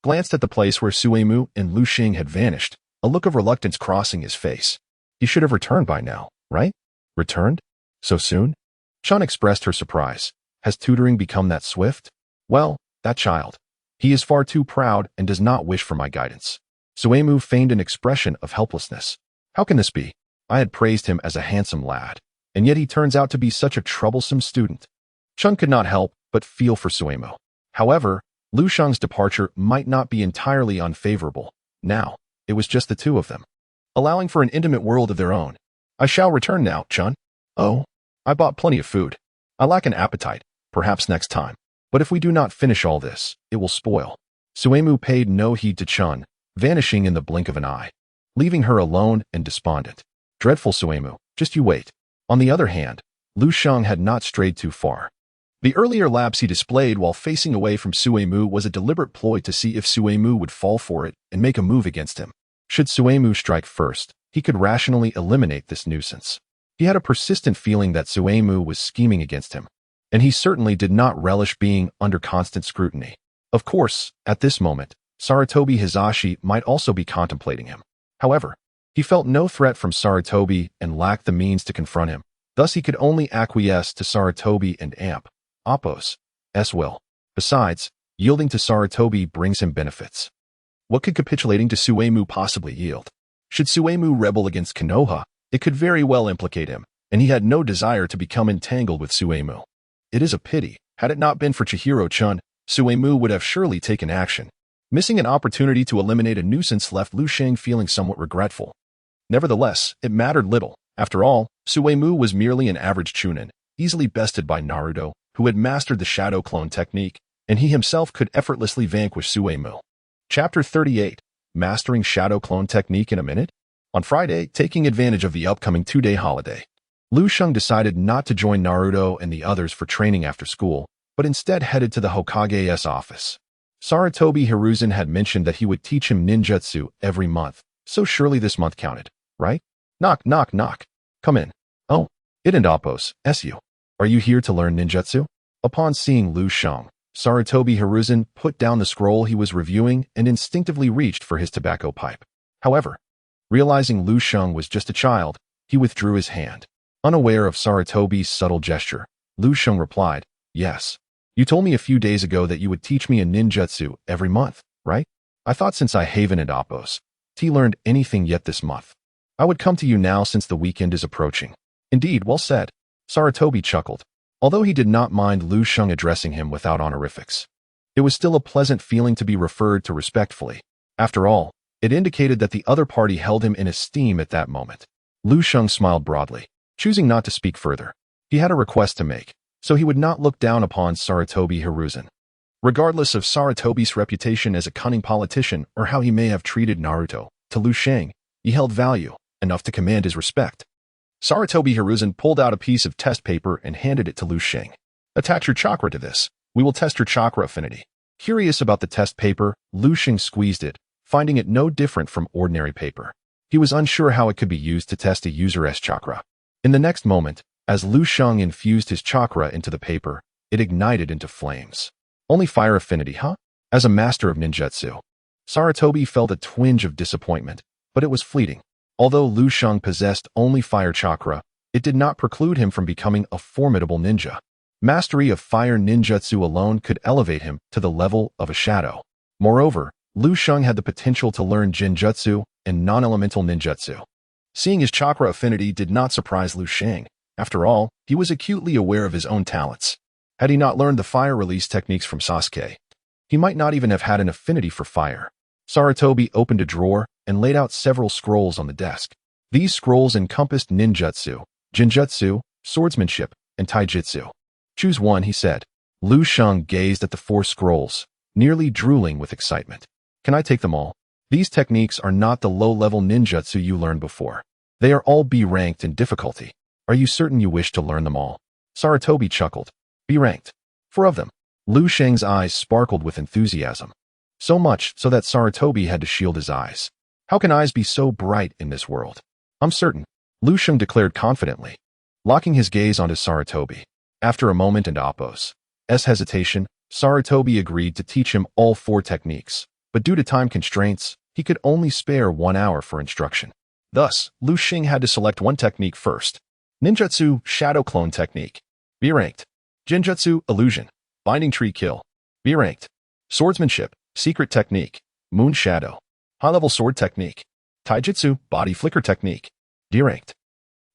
glanced at the place where Suemu and Lu Xing had vanished, a look of reluctance crossing his face. He should have returned by now, right? Returned? So soon? Chun expressed her surprise. Has tutoring become that swift? Well, that child. He is far too proud and does not wish for my guidance. Suemu feigned an expression of helplessness. How can this be? I had praised him as a handsome lad, and yet he turns out to be such a troublesome student. Chun could not help but feel for Suemu. However, Lu Shang's departure might not be entirely unfavorable. Now, it was just the two of them, allowing for an intimate world of their own. I shall return now, Chun. Oh, I bought plenty of food. I lack an appetite, perhaps next time. But if we do not finish all this, it will spoil. Suemu paid no heed to Chun, vanishing in the blink of an eye, leaving her alone and despondent. Dreadful Suemu, just you wait. On the other hand, Lu Shang had not strayed too far. The earlier lapse he displayed while facing away from Suemu was a deliberate ploy to see if Suemu would fall for it and make a move against him. Should Suemu strike first, he could rationally eliminate this nuisance. He had a persistent feeling that Suemu was scheming against him, and he certainly did not relish being under constant scrutiny. Of course, at this moment, Sarutobi Hizashi might also be contemplating him. However, he felt no threat from Sarutobi and lacked the means to confront him. Thus he could only acquiesce to Sarutobi and amp Appo's will. Besides, yielding to Sarutobi brings him benefits. What could capitulating to Suemu possibly yield? Should Suemu rebel against Konoha, it could very well implicate him, and he had no desire to become entangled with Suemu. It is a pity. Had it not been for Chihiro-chun, Suemu would have surely taken action. Missing an opportunity to eliminate a nuisance left Lu Xing feeling somewhat regretful. Nevertheless, it mattered little. After all, Suemu was merely an average chunin, easily bested by Naruto, who had mastered the shadow clone technique, and he himself could effortlessly vanquish Suemu. Chapter 38. Mastering Shadow Clone Technique in a Minute? On Friday, taking advantage of the upcoming two-day holiday, Lu Xing decided not to join Naruto and the others for training after school, but instead headed to the Hokage's office. Sarutobi Hiruzen had mentioned that he would teach him ninjutsu every month, so surely this month counted, right? Knock, knock, knock. Come in. Oh, it and Appo's, SU. Are you here to learn ninjutsu? Upon seeing Lu Xing, Sarutobi Hiruzen put down the scroll he was reviewing and instinctively reached for his tobacco pipe. However, realizing Lu Xing was just a child, he withdrew his hand. Unaware of Sarutobi's subtle gesture, Lu Xing replied, Yes. You told me a few days ago that you would teach me a ninjutsu every month, right? I thought since I haven at Appo's, learned anything yet this month. I would come to you now since the weekend is approaching. Indeed, well said. Sarutobi chuckled, although he did not mind Lu Xing addressing him without honorifics. It was still a pleasant feeling to be referred to respectfully. After all, it indicated that the other party held him in esteem at that moment. Lu Xing smiled broadly, choosing not to speak further. He had a request to make, so he would not look down upon Sarutobi Hiruzen. Regardless of Sarutobi's reputation as a cunning politician or how he may have treated Naruto, to Lu Xing, he held value, enough to command his respect. Sarutobi Hiruzen pulled out a piece of test paper and handed it to Lu Xing. Attach your chakra to this. We will test your chakra affinity. Curious about the test paper, Lu Xing squeezed it, finding it no different from ordinary paper. He was unsure how it could be used to test a user's chakra. In the next moment, as Lu Xing infused his chakra into the paper, it ignited into flames. Only fire affinity, huh? As a master of ninjutsu, Sarutobi felt a twinge of disappointment, but it was fleeting. Although Lu Xing possessed only fire chakra, it did not preclude him from becoming a formidable ninja. Mastery of fire ninjutsu alone could elevate him to the level of a shadow. Moreover, Lu Xing had the potential to learn genjutsu and non-elemental ninjutsu. Seeing his chakra affinity did not surprise Lu Xing. After all, he was acutely aware of his own talents. Had he not learned the fire release techniques from Sasuke, he might not even have had an affinity for fire. Sarutobi opened a drawer and laid out several scrolls on the desk. These scrolls encompassed ninjutsu, genjutsu, swordsmanship, and taijutsu. Choose one, he said. Lu Sheng gazed at the 4 scrolls, nearly drooling with excitement. Can I take them all? These techniques are not the low-level ninjutsu you learned before. They are all B-ranked in difficulty. Are you certain you wish to learn them all? Sarutobi chuckled. B-ranked. 4 of them. Lu Sheng's eyes sparkled with enthusiasm. So much so that Sarutobi had to shield his eyes. How can eyes be so bright in this world? I'm certain, Lu Sheng declared confidently, locking his gaze onto Sarutobi. After a moment and Appo's hesitation, Sarutobi agreed to teach him all 4 techniques, but due to time constraints, he could only spare 1 hour for instruction. Thus, Lu Sheng had to select one technique first. Ninjutsu, Shadow Clone Technique. B-ranked. Genjutsu, Illusion, Binding Tree Kill. B-ranked. Swordsmanship, Secret Technique, Moon Shadow. High-level Sword Technique. Taijutsu, Body Flicker Technique. D-ranked.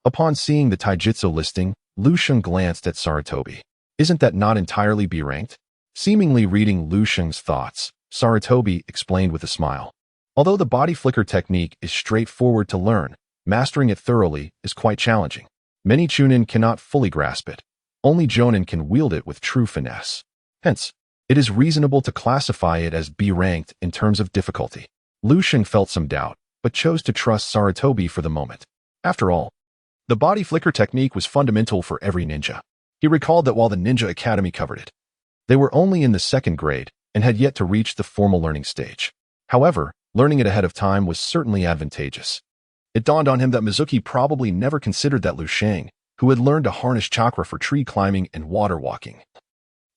Upon seeing the taijutsu listing, Lu Sheng glanced at Sarutobi. Isn't that not entirely B-ranked? Seemingly reading Lu Sheng's thoughts, Sarutobi explained with a smile. Although the body flicker technique is straightforward to learn, mastering it thoroughly is quite challenging. Many chunin cannot fully grasp it. Only jonin can wield it with true finesse. Hence, it is reasonable to classify it as B-ranked in terms of difficulty. Lu Sheng felt some doubt, but chose to trust Sarutobi for the moment. After all, the body flicker technique was fundamental for every ninja. He recalled that while the Ninja Academy covered it, they were only in the 2nd grade and had yet to reach the formal learning stage. However, learning it ahead of time was certainly advantageous. It dawned on him that Mizuki probably never considered that Lu Sheng, who had learned to harness chakra for tree climbing and water walking,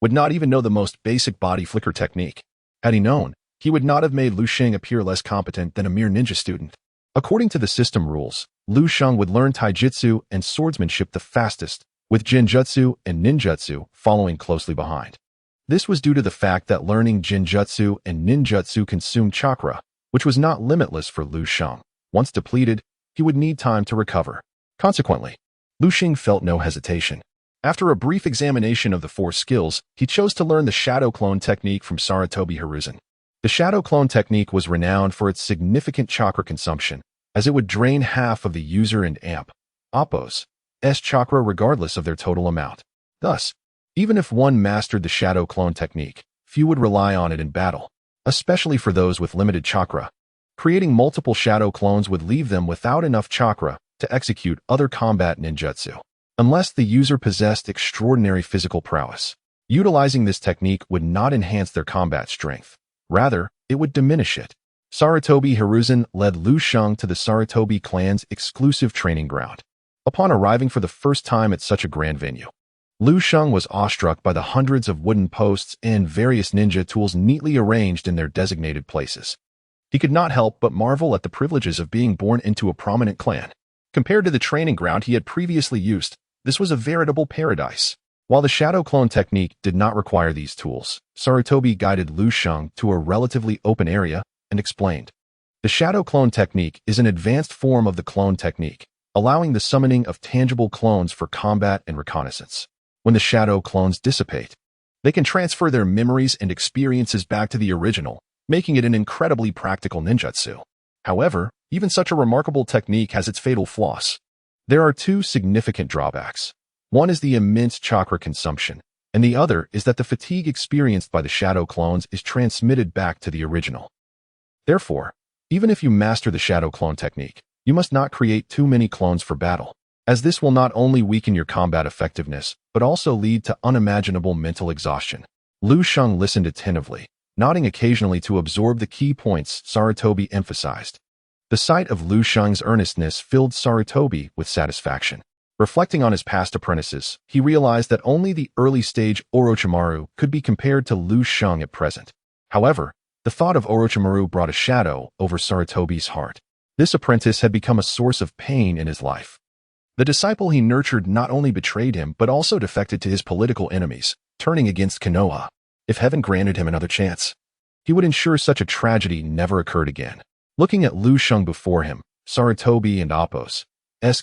would not even know the most basic body flicker technique. Had he known, he would not have made Lu Sheng appear less competent than a mere ninja student. According to the system rules, Lu Sheng would learn taijutsu and swordsmanship the fastest, with genjutsu and ninjutsu following closely behind. This was due to the fact that learning genjutsu and ninjutsu consumed chakra, which was not limitless for Lu Sheng. Once depleted, he would need time to recover. Consequently, Lu Sheng felt no hesitation. After a brief examination of the 4 skills, he chose to learn the Shadow Clone Technique from Sarutobi Hiruzen. The Shadow Clone Technique was renowned for its significant chakra consumption, as it would drain half of the user and amp Appo's chakra regardless of their total amount. Thus, even if one mastered the Shadow Clone Technique, few would rely on it in battle, especially for those with limited chakra. Creating multiple shadow clones would leave them without enough chakra to execute other combat ninjutsu, unless the user possessed extraordinary physical prowess. Utilizing this technique would not enhance their combat strength. Rather, it would diminish it. Sarutobi Hiruzen led Lu Sheng to the Sarutobi clan's exclusive training ground. Upon arriving for the first time at such a grand venue, Lu Sheng was awestruck by the hundreds of wooden posts and various ninja tools neatly arranged in their designated places. He could not help but marvel at the privileges of being born into a prominent clan. Compared to the training ground he had previously used, this was a veritable paradise. While the Shadow Clone Technique did not require these tools, Sarutobi guided Lu Sheng to a relatively open area and explained. The Shadow Clone Technique is an advanced form of the clone technique, allowing the summoning of tangible clones for combat and reconnaissance. When the shadow clones dissipate, they can transfer their memories and experiences back to the original, making it an incredibly practical ninjutsu. However, even such a remarkable technique has its fatal flaws. There are 2 significant drawbacks. One is the immense chakra consumption, and the other is that the fatigue experienced by the shadow clones is transmitted back to the original. Therefore, even if you master the shadow clone technique, you must not create too many clones for battle, as this will not only weaken your combat effectiveness, but also lead to unimaginable mental exhaustion. Lu Sheng listened attentively, nodding occasionally to absorb the key points Sarutobi emphasized. The sight of Lu Sheng's earnestness filled Sarutobi with satisfaction. Reflecting on his past apprentices, he realized that only the early-stage Orochimaru could be compared to Lu Sheng at present. However, the thought of Orochimaru brought a shadow over Sarutobi's heart. This apprentice had become a source of pain in his life. The disciple he nurtured not only betrayed him but also defected to his political enemies, turning against Konoha. If heaven granted him another chance, he would ensure such a tragedy never occurred again. Looking at Lu Sheng before him, Sarutobi and Appo's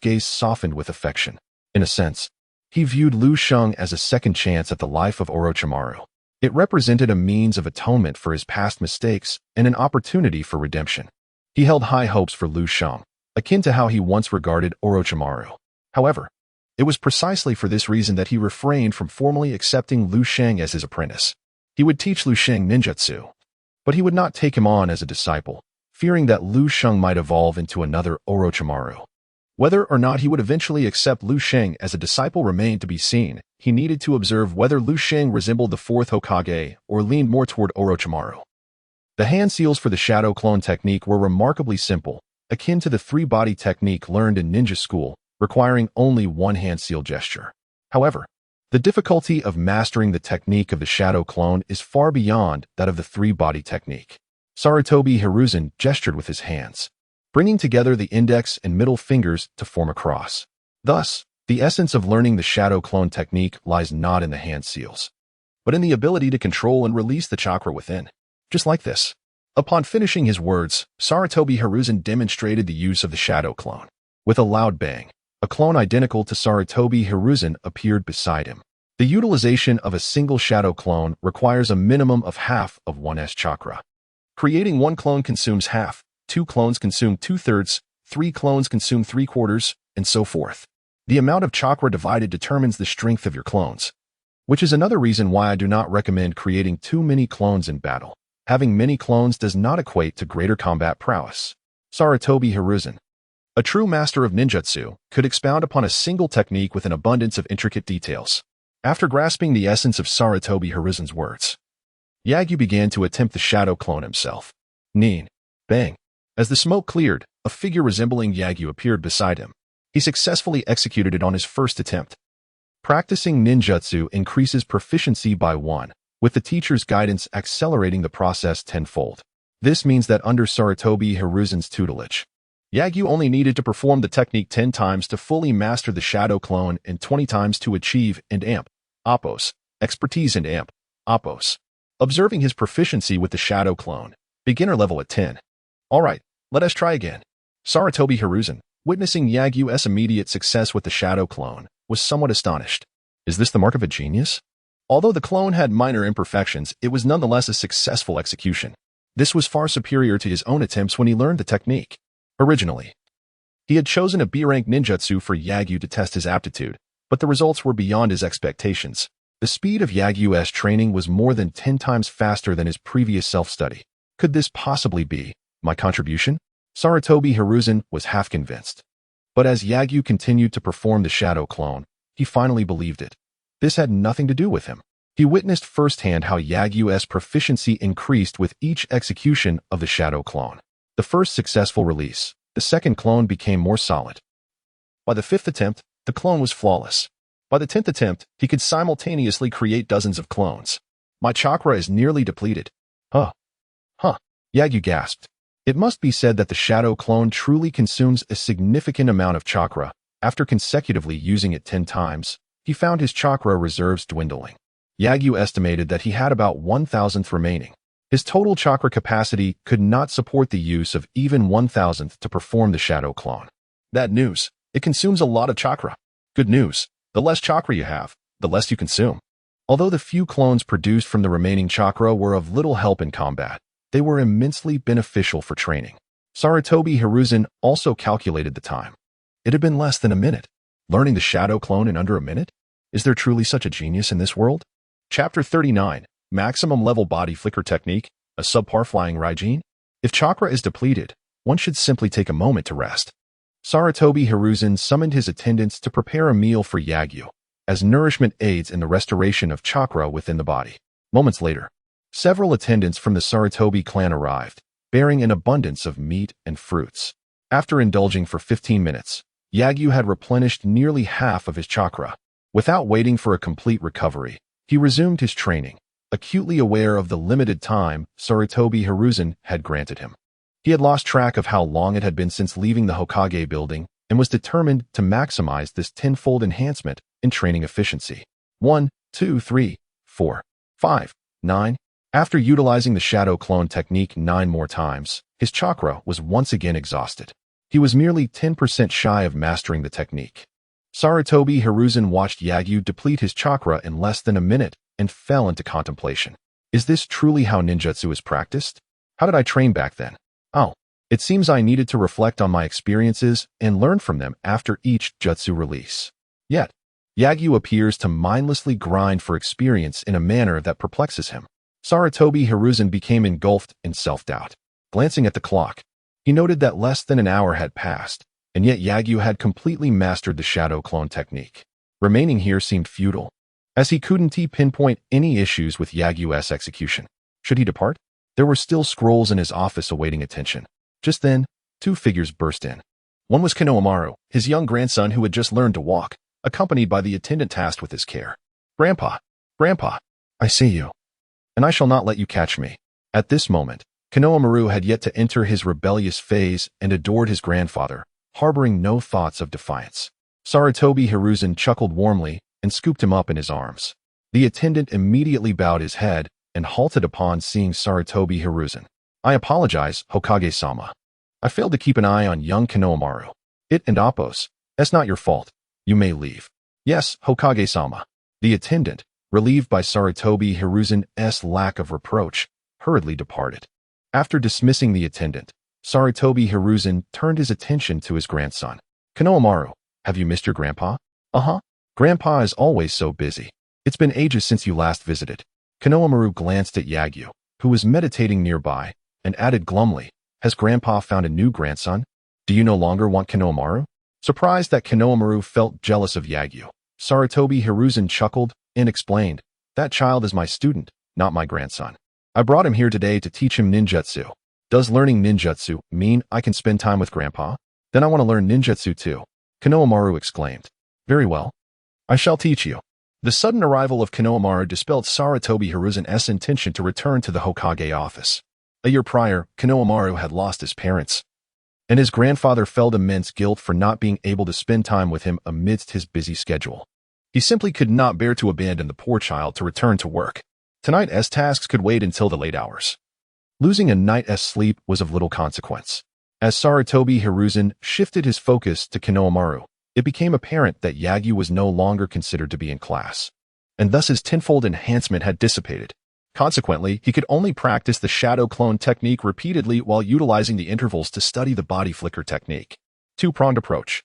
gaze softened with affection. In a sense, he viewed Lu Sheng as a second chance at the life of Orochimaru. It represented a means of atonement for his past mistakes and an opportunity for redemption. He held high hopes for Lu Sheng, akin to how he once regarded Orochimaru. However, it was precisely for this reason that he refrained from formally accepting Lu Sheng as his apprentice. He would teach Lu Sheng ninjutsu, but he would not take him on as a disciple, fearing that Lu Sheng might evolve into another Orochimaru. Whether or not he would eventually accept Lu Sheng as a disciple remained to be seen. He needed to observe whether Lu Sheng resembled the fourth Hokage or leaned more toward Orochimaru. The hand seals for the shadow clone technique were remarkably simple, akin to the three-body technique learned in ninja school, requiring only one hand seal gesture. However, the difficulty of mastering the technique of the shadow clone is far beyond that of the three-body technique. Sarutobi Hiruzen gestured with his hands, bringing together the index and middle fingers to form a cross. Thus, the essence of learning the shadow clone technique lies not in the hand seals, but in the ability to control and release the chakra within. Just like this. Upon finishing his words, Sarutobi Hiruzen demonstrated the use of the shadow clone. With a loud bang, a clone identical to Sarutobi Hiruzen appeared beside him. The utilization of a single shadow clone requires a minimum of half of one's chakra. Creating one clone consumes half, 2 clones consume 2/3, 3 clones consume 3/4, and so forth. The amount of chakra divided determines the strength of your clones, which is another reason why I do not recommend creating too many clones in battle. Having many clones does not equate to greater combat prowess. Sarutobi Hiruzen, a true master of ninjutsu, could expound upon a single technique with an abundance of intricate details. After grasping the essence of Sarutobi Hiruzen's words, Yagyu began to attempt the shadow clone himself. Nin. Bang. As the smoke cleared, a figure resembling Yagyu appeared beside him. He successfully executed it on his first attempt. Practicing ninjutsu increases proficiency by 1, with the teacher's guidance accelerating the process tenfold. This means that under Sarutobi Hiruzen's tutelage, Yagyu only needed to perform the technique 10 times to fully master the shadow clone and 20 times to achieve and amp Appos, expertise and amp Appos. Observing his proficiency with the shadow clone, beginner level at 10. Alright, let us try again. Sarutobi Hiruzen, witnessing Yagyu's immediate success with the shadow clone, was somewhat astonished. Is this the mark of a genius? Although the clone had minor imperfections, it was nonetheless a successful execution. This was far superior to his own attempts when he learned the technique. Originally, he had chosen a B-rank ninjutsu for Yagyu to test his aptitude, but the results were beyond his expectations. The speed of Yagyu's training was more than 10 times faster than his previous self-study. Could this possibly be my contribution? Sarutobi Hiruzen was half convinced. But as Yagyu continued to perform the shadow clone, he finally believed it. This had nothing to do with him. He witnessed firsthand how Yagyu's proficiency increased with each execution of the shadow clone. The first successful release, the second clone became more solid. By the 5th attempt, the clone was flawless. By the 10th attempt, he could simultaneously create dozens of clones. My chakra is nearly depleted. Huh. Yagyu gasped. It must be said that the shadow clone truly consumes a significant amount of chakra. After consecutively using it 10 times, he found his chakra reserves dwindling. Yagyu estimated that he had about 1,000th remaining. His total chakra capacity could not support the use of even 1,000th to perform the shadow clone. Bad news. It consumes a lot of chakra. Good news. The less chakra you have, the less you consume. Although the few clones produced from the remaining chakra were of little help in combat, they were immensely beneficial for training. Sarutobi Hiruzen also calculated the time. It had been less than a minute. Learning the shadow clone in under a minute? Is there truly such a genius in this world? Chapter 39. Maximum level body flicker technique, a subpar flying Raijin? If chakra is depleted, one should simply take a moment to rest. Sarutobi Hiruzen summoned his attendants to prepare a meal for Yagyu, as nourishment aids in the restoration of chakra within the body. Moments later, several attendants from the Sarutobi clan arrived, bearing an abundance of meat and fruits. After indulging for 15 minutes, Yagyu had replenished nearly half of his chakra. Without waiting for a complete recovery, he resumed his training, acutely aware of the limited time Sarutobi Hiruzen had granted him. He had lost track of how long it had been since leaving the Hokage building and was determined to maximize this tenfold enhancement in training efficiency. 1, 2, 3, 4, 5, 9. After utilizing the shadow clone technique 9 more times, his chakra was once again exhausted. He was merely 10% shy of mastering the technique. Sarutobi Hiruzen watched Yagyu deplete his chakra in less than a minute and fell into contemplation. Is this truly how ninjutsu is practiced? How did I train back then? Oh, it seems I needed to reflect on my experiences and learn from them after each jutsu release. Yet, Yagyu appears to mindlessly grind for experience in a manner that perplexes him. Sarutobi Hiruzen became engulfed in self-doubt. Glancing at the clock, he noted that less than an hour had passed, and yet Yagyu had completely mastered the shadow clone technique. Remaining here seemed futile, as he couldn't pinpoint any issues with Yagyu's execution. Should he depart? There were still scrolls in his office awaiting attention. Just then, two figures burst in. One was Konoha, his young grandson who had just learned to walk, accompanied by the attendant tasked with his care. Grandpa, I see you, and I shall not let you catch me. At this moment, Konoha had yet to enter his rebellious phase and adored his grandfather, harboring no thoughts of defiance. Sarutobi Hiruzen chuckled warmly and scooped him up in his arms. The attendant immediately bowed his head and halted upon seeing Sarutobi Hiruzen. I apologize, Hokage-sama. I failed to keep an eye on young Konoha. It and Appos. That's not your fault. You may leave. Yes, Hokage-sama. The attendant, relieved by Sarutobi Hiruzen's lack of reproach, hurriedly departed. After dismissing the attendant, Sarutobi Hiruzen turned his attention to his grandson. Konoha, have you missed your grandpa? Uh-huh. Grandpa is always so busy. It's been ages since you last visited. Konoha glanced at Yagyu, who was meditating nearby, and added glumly, has Grandpa found a new grandson? Do you no longer want Konoha? Surprised that Konoha felt jealous of Yagyu, Sarutobi Hiruzen chuckled and explained, that child is my student, not my grandson. I brought him here today to teach him ninjutsu. Does learning ninjutsu mean I can spend time with Grandpa? Then I want to learn ninjutsu too, Konoha exclaimed. Very well. I shall teach you. The sudden arrival of Konoha dispelled Sarutobi Hiruzen's intention to return to the Hokage office. A year prior, Konoha had lost his parents, and his grandfather felt immense guilt for not being able to spend time with him amidst his busy schedule. He simply could not bear to abandon the poor child to return to work. Tonight's tasks could wait until the late hours. Losing a night's sleep was of little consequence. As Sarutobi Hiruzen shifted his focus to Konoha, it became apparent that Yagyu was no longer considered to be in class, and thus his tenfold enhancement had dissipated. Consequently, he could only practice the shadow clone technique repeatedly while utilizing the intervals to study the body flicker technique. Two-pronged approach.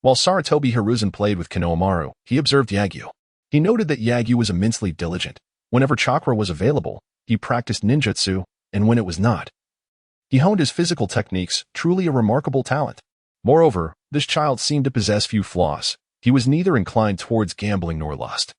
While Sarutobi Hiruzen played with Konoha, he observed Yagyu. He noted that Yagyu was immensely diligent. Whenever chakra was available, he practiced ninjutsu, and when it was not, he honed his physical techniques, truly a remarkable talent. Moreover, this child seemed to possess few flaws. He was neither inclined towards gambling nor lust,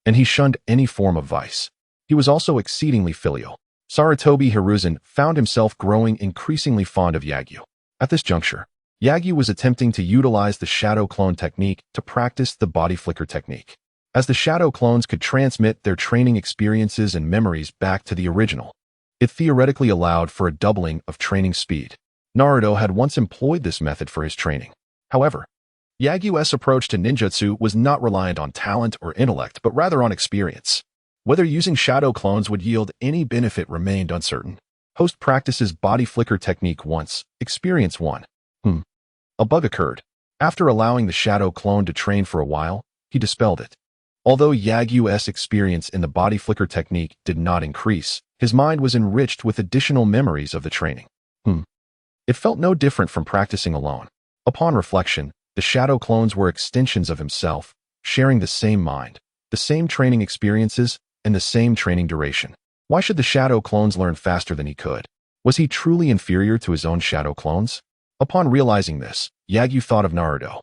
and he shunned any form of vice. He was also exceedingly filial. Sarutobi Hiruzen found himself growing increasingly fond of Yagyu. At this juncture, Yagyu was attempting to utilize the shadow clone technique to practice the body flicker technique, as the shadow clones could transmit their training experiences and memories back to the original. It theoretically allowed for a doubling of training speed. Naruto had once employed this method for his training. However, Yagyu's approach to ninjutsu was not reliant on talent or intellect, but rather on experience. Whether using shadow clones would yield any benefit remained uncertain. Host practices body flicker technique once, experience one. A bug occurred. After allowing the shadow clone to train for a while, he dispelled it. Although Yagyu's experience in the body flicker technique did not increase, his mind was enriched with additional memories of the training. It felt no different from practicing alone. Upon reflection, the shadow clones were extensions of himself, sharing the same mind, the same training experiences, and the same training duration. Why should the shadow clones learn faster than he could? Was he truly inferior to his own shadow clones? Upon realizing this, Yagyu thought of Naruto.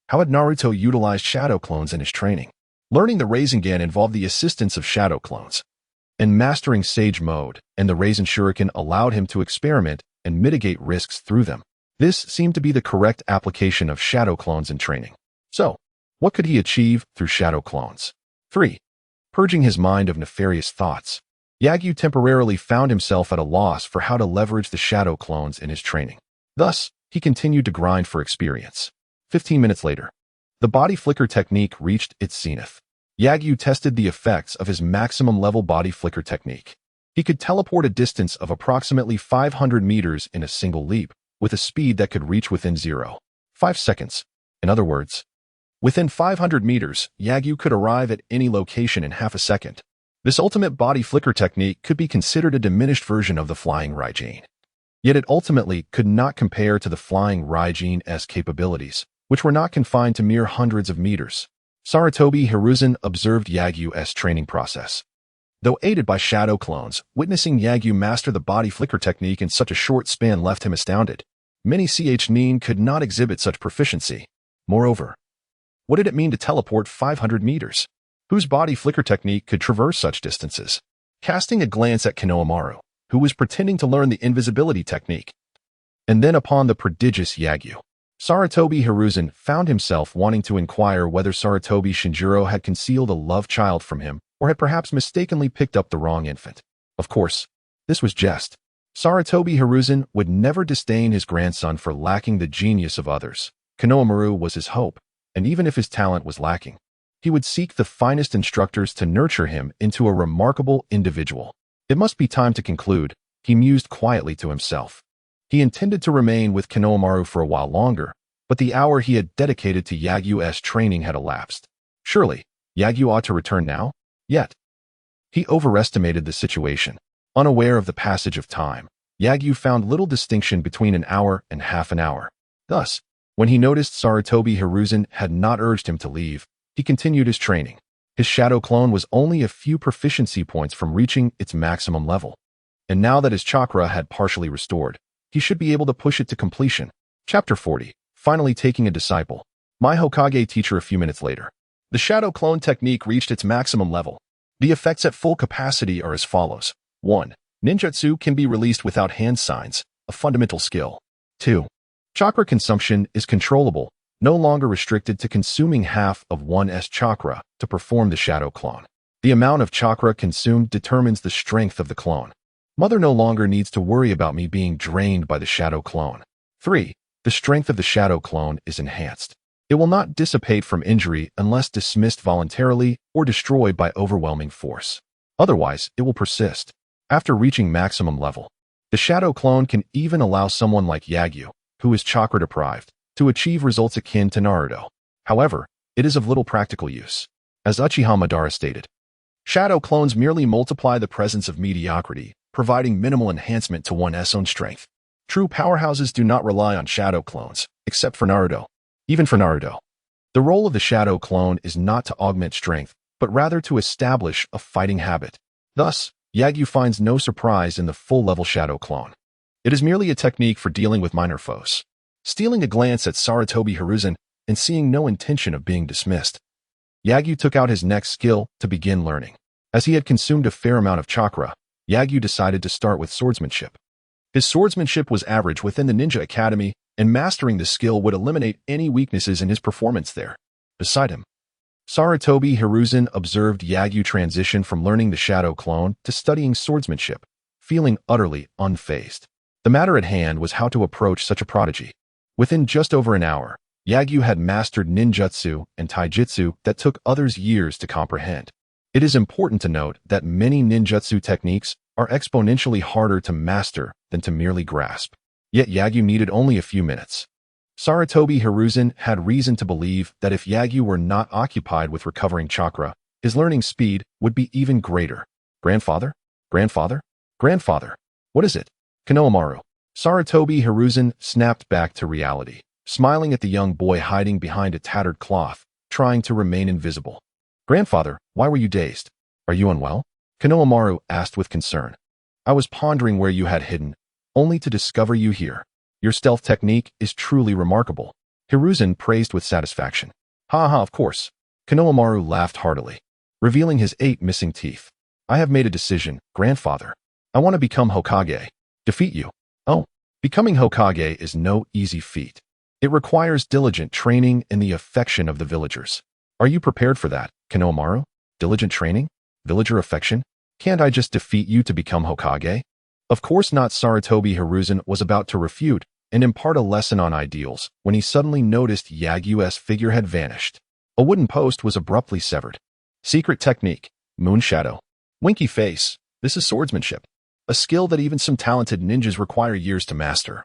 How had Naruto utilized shadow clones in his training? Learning the Rasengan involved the assistance of shadow clones, and mastering Sage Mode and the Rasen Shuriken allowed him to experiment and mitigate risks through them. This seemed to be the correct application of shadow clones in training. So, what could he achieve through shadow clones? 3. Purging his mind of nefarious thoughts. Yagyu temporarily found himself at a loss for how to leverage the shadow clones in his training. Thus, he continued to grind for experience. 15 minutes later, the body flicker technique reached its zenith. Yagyu tested the effects of his maximum level body flicker technique. He could teleport a distance of approximately 500 meters in a single leap, with a speed that could reach within 0.5 seconds. In other words, Within 500 meters, Yagyu could arrive at any location in half a second. This ultimate body flicker technique could be considered a diminished version of the flying Raijin. Yet it ultimately could not compare to the flying Raijin-esque capabilities, which were not confined to mere hundreds of meters. Sarutobi Hiruzen observed Yagyu's training process. Though aided by shadow clones, witnessing Yagyu master the body flicker technique in such a short span left him astounded. Many nin could not exhibit such proficiency. Moreover, what did it mean to teleport 500 meters? Whose body flicker technique could traverse such distances? Casting a glance at Konoha, who was pretending to learn the invisibility technique, and then upon the prodigious Yagyu, Sarutobi Hiruzen found himself wanting to inquire whether Sarutobi Shinjiro had concealed a love child from him or had perhaps mistakenly picked up the wrong infant. Of course, this was jest. Sarutobi Hiruzen would never disdain his grandson for lacking the genius of others. Konoha was his hope, and even if his talent was lacking, he would seek the finest instructors to nurture him into a remarkable individual. It must be time to conclude, he mused quietly to himself. He intended to remain with Konoha for a while longer, but the hour he had dedicated to Yagyu's training had elapsed. Surely, Yagyu ought to return now? Yet, he overestimated the situation. Unaware of the passage of time, Yagyu found little distinction between an hour and half an hour. Thus, when he noticed Sarutobi Hiruzen had not urged him to leave, he continued his training. His shadow clone was only a few proficiency points from reaching its maximum level. And now that his chakra had partially restored, he should be able to push it to completion. Chapter 40. Finally taking a disciple. My Hokage teacher a few minutes later. The shadow clone technique reached its maximum level. The effects at full capacity are as follows. 1. Ninjutsu can be released without hand signs, a fundamental skill. 2. Chakra consumption is controllable, no longer restricted to consuming half of one's chakra to perform the shadow clone. The amount of chakra consumed determines the strength of the clone. Mother no longer needs to worry about me being drained by the shadow clone. 3. The strength of the shadow clone is enhanced. It will not dissipate from injury unless dismissed voluntarily or destroyed by overwhelming force. Otherwise, it will persist. After reaching maximum level, the shadow clone can even allow someone like Yagyu, who is chakra deprived, to achieve results akin to Naruto. However, it is of little practical use. As Uchiha Madara stated, shadow clones merely multiply the presence of mediocrity, providing minimal enhancement to one's own strength. True powerhouses do not rely on shadow clones, except for Naruto. Even for Naruto, the role of the shadow clone is not to augment strength, but rather to establish a fighting habit. Thus, Yagyu finds no surprise in the full-level shadow clone. It is merely a technique for dealing with minor foes. Stealing a glance at Sarutobi Hiruzen and seeing no intention of being dismissed, Yagyu took out his next skill to begin learning. As he had consumed a fair amount of chakra, Yagyu decided to start with swordsmanship. His swordsmanship was average within the ninja academy, and mastering the skill would eliminate any weaknesses in his performance there. Beside him, Sarutobi Hiruzen observed Yagyu transition from learning the shadow clone to studying swordsmanship, feeling utterly unfazed. The matter at hand was how to approach such a prodigy. Within just over an hour, Yagyu had mastered ninjutsu and taijutsu that took others years to comprehend. It is important to note that many ninjutsu techniques are exponentially harder to master than to merely grasp. Yet Yagyu needed only a few minutes. Sarutobi Hiruzen had reason to believe that if Yagyu were not occupied with recovering chakra, his learning speed would be even greater. Grandfather? Grandfather? Grandfather? What is it? Konoha. Sarutobi Hiruzen snapped back to reality, smiling at the young boy hiding behind a tattered cloth, trying to remain invisible. Grandfather, why were you dazed? Are you unwell? Konoha asked with concern. I was pondering where you had hidden, only to discover you here. Your stealth technique is truly remarkable. Hiruzen praised with satisfaction. Ha ha, of course. Konoha laughed heartily, revealing his 8 missing teeth. I have made a decision, grandfather. I want to become Hokage. Defeat you. Oh, becoming Hokage is no easy feat. It requires diligent training and the affection of the villagers. Are you prepared for that, Konoha? Diligent training? Villager affection? Can't I just defeat you to become Hokage? Of course not. Sarutobi Hiruzen was about to refute and impart a lesson on ideals when he suddenly noticed Yagyu's figure had vanished. A wooden post was abruptly severed. Secret technique, moon shadow. Winky face, this is swordsmanship. A skill that even some talented ninjas require years to master.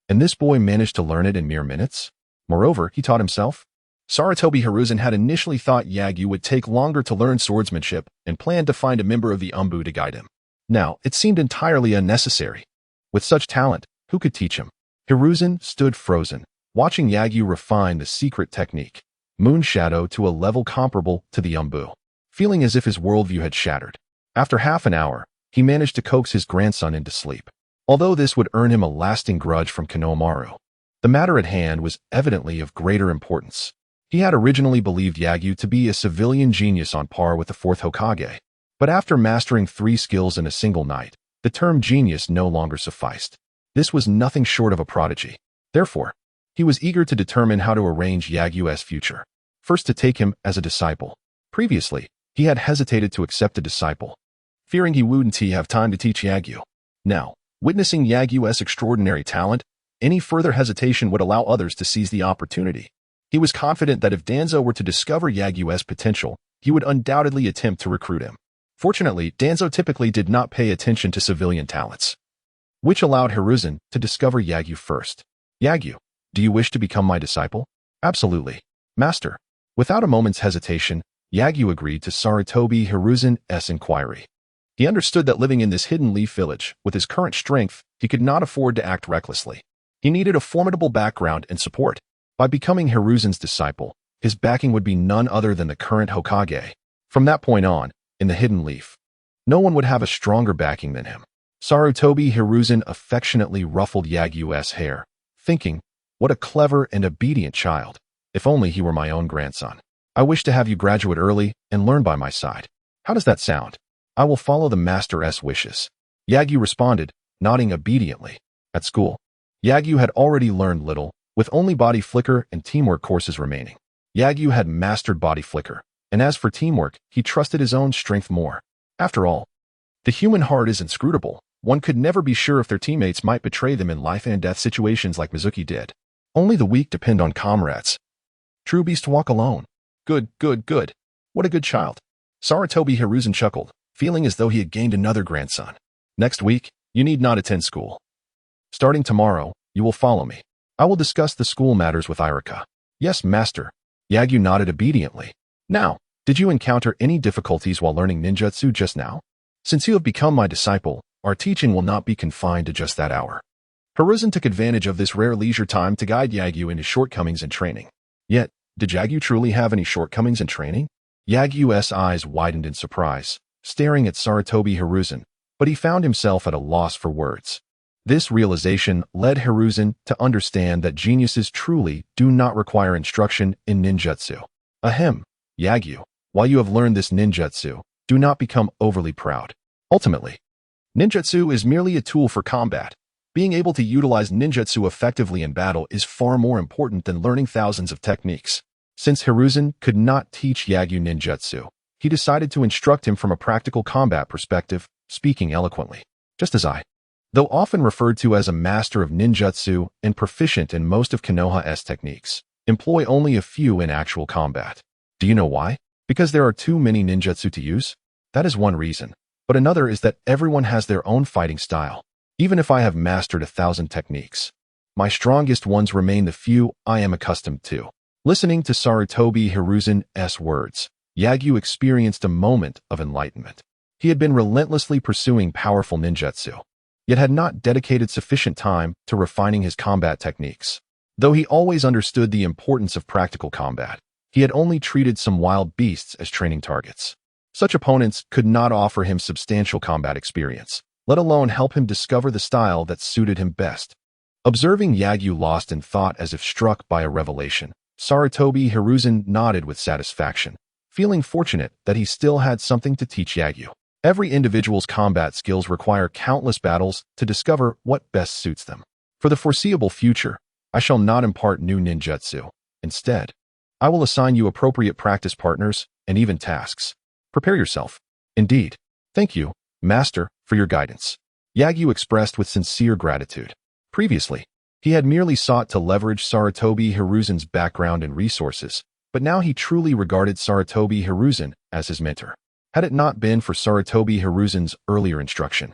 And this boy managed to learn it in mere minutes? Moreover, he taught himself? Sarutobi Hiruzen had initially thought Yagyu would take longer to learn swordsmanship and planned to find a member of the Umbu to guide him. Now, it seemed entirely unnecessary. With such talent, who could teach him? Hiruzen stood frozen, watching Yagyu refine the secret technique, Moon Shadow, to a level comparable to the Umbu, feeling as if his worldview had shattered. After half an hour, he managed to coax his grandson into sleep. Although this would earn him a lasting grudge from Konohamaru, the matter at hand was evidently of greater importance. He had originally believed Yagyu to be a civilian genius on par with the fourth Hokage, but after mastering 3 skills in a single night, the term genius no longer sufficed. This was nothing short of a prodigy. Therefore, he was eager to determine how to arrange Yagyu's future. First, to take him as a disciple. Previously, he had hesitated to accept a disciple, fearing he wouldn't have time to teach Yagyu. Now, witnessing Yagyu's extraordinary talent, any further hesitation would allow others to seize the opportunity. He was confident that if Danzo were to discover Yagyu's potential, he would undoubtedly attempt to recruit him. Fortunately, Danzo typically did not pay attention to civilian talents, which allowed Hiruzen to discover Yagyu first. Yagyu, do you wish to become my disciple? Absolutely, master. Without a moment's hesitation, Yagyu agreed to Sarutobi Hiruzen's inquiry. He understood that living in this hidden leaf village, with his current strength, he could not afford to act recklessly. He needed a formidable background and support. By becoming Hiruzen's disciple, his backing would be none other than the current Hokage. From that point on, in the hidden leaf, no one would have a stronger backing than him. Sarutobi Hiruzen affectionately ruffled Yagyu's hair, thinking, what a clever and obedient child. If only he were my own grandson. I wish to have you graduate early and learn by my side. How does that sound? I will follow the master's wishes. Yagyu responded, nodding obediently. At school, Yagyu had already learned little, with only body flicker and teamwork courses remaining. Yagyu had mastered body flicker, and as for teamwork, he trusted his own strength more. After all, the human heart is inscrutable. One could never be sure if their teammates might betray them in life and death situations like Mizuki did. Only the weak depend on comrades. True beasts walk alone. Good. What a good child. Sarutobi Hiruzen chuckled, feeling as though he had gained another grandson. Next week, you need not attend school. Starting tomorrow, you will follow me. I will discuss the school matters with Iruka. Yes, master. Yagyu nodded obediently. Now, did you encounter any difficulties while learning ninjutsu just now? Since you have become my disciple, our teaching will not be confined to just that hour. Hiruzen took advantage of this rare leisure time to guide Yagyu in his shortcomings in training. Yet, did Yagyu truly have any shortcomings in training? Yagyu's eyes widened in surprise, staring at Sarutobi Hiruzen, but he found himself at a loss for words. This realization led Hiruzen to understand that geniuses truly do not require instruction in ninjutsu. Ahem, Yagyu, while you have learned this ninjutsu, do not become overly proud. Ultimately, ninjutsu is merely a tool for combat. Being able to utilize ninjutsu effectively in battle is far more important than learning thousands of techniques. Since Hiruzen could not teach Yagyu ninjutsu, he decided to instruct him from a practical combat perspective, speaking eloquently. Just as I, though often referred to as a master of ninjutsu and proficient in most of Konoha's techniques, employ only a few in actual combat. Do you know why? Because there are too many ninjutsu to use? That is one reason, but another is that everyone has their own fighting style. Even if I have mastered 1,000 techniques, my strongest ones remain the few I am accustomed to. Listening to Sarutobi Hiruzen's words, Yagyu experienced a moment of enlightenment. He had been relentlessly pursuing powerful ninjutsu, yet had not dedicated sufficient time to refining his combat techniques. Though he always understood the importance of practical combat, he had only treated some wild beasts as training targets. Such opponents could not offer him substantial combat experience, let alone help him discover the style that suited him best. Observing Yagyu lost in thought as if struck by a revelation, Sarutobi Hiruzen nodded with satisfaction, feeling fortunate that he still had something to teach Yagyu. Every individual's combat skills require countless battles to discover what best suits them. For the foreseeable future, I shall not impart new ninjutsu. Instead, I will assign you appropriate practice partners and even tasks. Prepare yourself. Indeed. Thank you, Master, for your guidance. Yagyu expressed with sincere gratitude. Previously, he had merely sought to leverage Sarutobi Hiruzen's background and resources, but now he truly regarded Sarutobi Hiruzen as his mentor. Had it not been for Sarutobi Hiruzen's earlier instruction,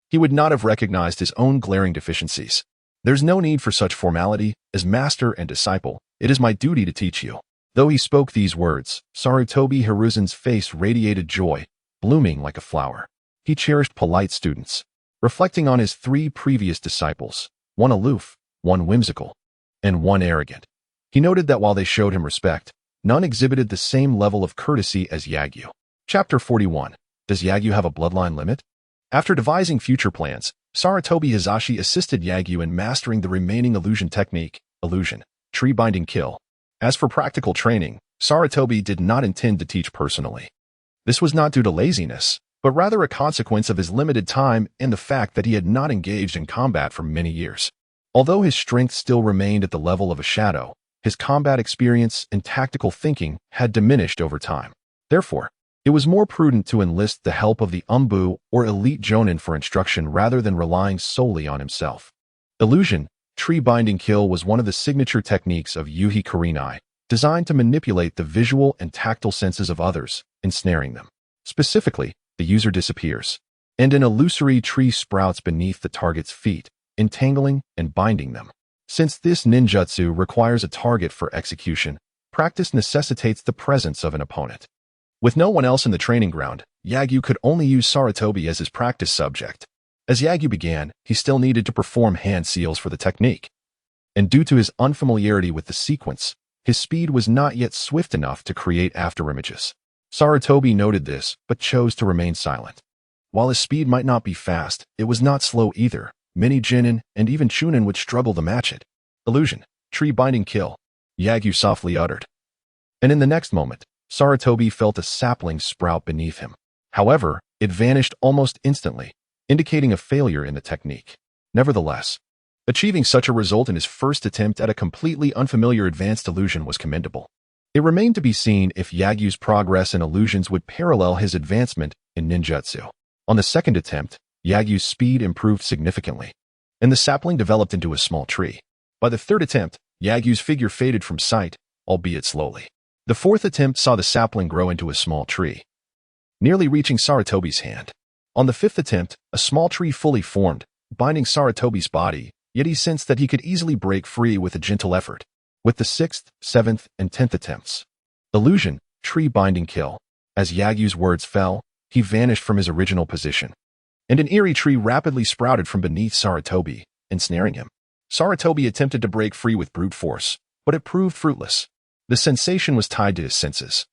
he would not have recognized his own glaring deficiencies. There's no need for such formality. As master and disciple, it is my duty to teach you. Though he spoke these words, Sarutobi Hiruzen's face radiated joy, blooming like a flower. He cherished polite students. Reflecting on his 3 previous disciples, one aloof, one whimsical, and one arrogant, he noted that while they showed him respect, none exhibited the same level of courtesy as Yagyu. Chapter 41. Does Yagyu have a bloodline limit? After devising future plans, Sarutobi Hizashi assisted Yagyu in mastering the remaining illusion technique, illusion, tree-binding kill. As for practical training, Sarutobi did not intend to teach personally. This was not due to laziness, but rather a consequence of his limited time and the fact that he had not engaged in combat for many years. Although his strength still remained at the level of a shadow, his combat experience and tactical thinking had diminished over time. Therefore, it was more prudent to enlist the help of the Umbu or elite Jonin for instruction rather than relying solely on himself. Illusion, tree-binding kill was one of the signature techniques of Yuhi Kurenai, designed to manipulate the visual and tactile senses of others, ensnaring them. Specifically, the user disappears, and an illusory tree sprouts beneath the target's feet, entangling and binding them. Since this ninjutsu requires a target for execution, practice necessitates the presence of an opponent. With no one else in the training ground, Yagyu could only use Sarutobi as his practice subject. As Yagyu began, he still needed to perform hand seals for the technique. And due to his unfamiliarity with the sequence, his speed was not yet swift enough to create afterimages. Sarutobi noted this, but chose to remain silent. While his speed might not be fast, it was not slow either. Many Jinin and even Chunin would struggle to match it. Illusion, tree-binding kill, Yagyu softly uttered. And in the next moment, Sarutobi felt a sapling sprout beneath him. However, it vanished almost instantly, indicating a failure in the technique. Nevertheless, achieving such a result in his first attempt at a completely unfamiliar advanced illusion was commendable. It remained to be seen if Yagyu's progress in illusions would parallel his advancement in ninjutsu. On the second attempt, Yagyu's speed improved significantly, and the sapling developed into a small tree. By the third attempt, Yagyu's figure faded from sight, albeit slowly. The fourth attempt saw the sapling grow into a small tree, nearly reaching Sarutobi's hand. On the fifth attempt, a small tree fully formed, binding Sarutobi's body, yet he sensed that he could easily break free with a gentle effort. With the 6th, 7th, and 10th attempts, illusion, tree-binding kill. As Yagyu's words fell, he vanished from his original position, and an eerie tree rapidly sprouted from beneath Sarutobi, ensnaring him. Sarutobi attempted to break free with brute force, but it proved fruitless. The sensation was tied to his senses.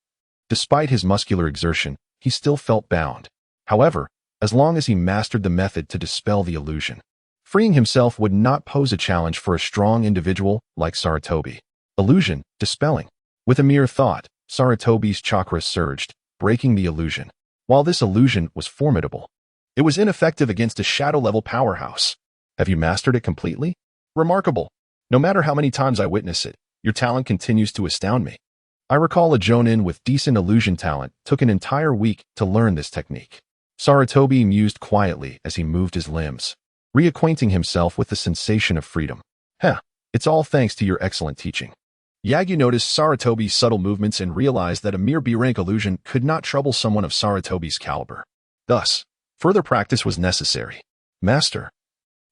Despite his muscular exertion, he still felt bound. However, as long as he mastered the method to dispel the illusion, freeing himself would not pose a challenge for a strong individual like Sarutobi. Illusion, dispelling. With a mere thought, Sarutobi's chakra surged, breaking the illusion. While this illusion was formidable, it was ineffective against a shadow-level powerhouse. Have you mastered it completely? Remarkable. No matter how many times I witness it, your talent continues to astound me. I recall a Jonin with decent illusion talent took an entire week to learn this technique. Sarutobi mused quietly as he moved his limbs, reacquainting himself with the sensation of freedom. It's all thanks to your excellent teaching. Yagyu noticed Sarutobi's subtle movements and realized that a mere B-rank illusion could not trouble someone of Sarutobi's caliber. Thus, further practice was necessary. Master,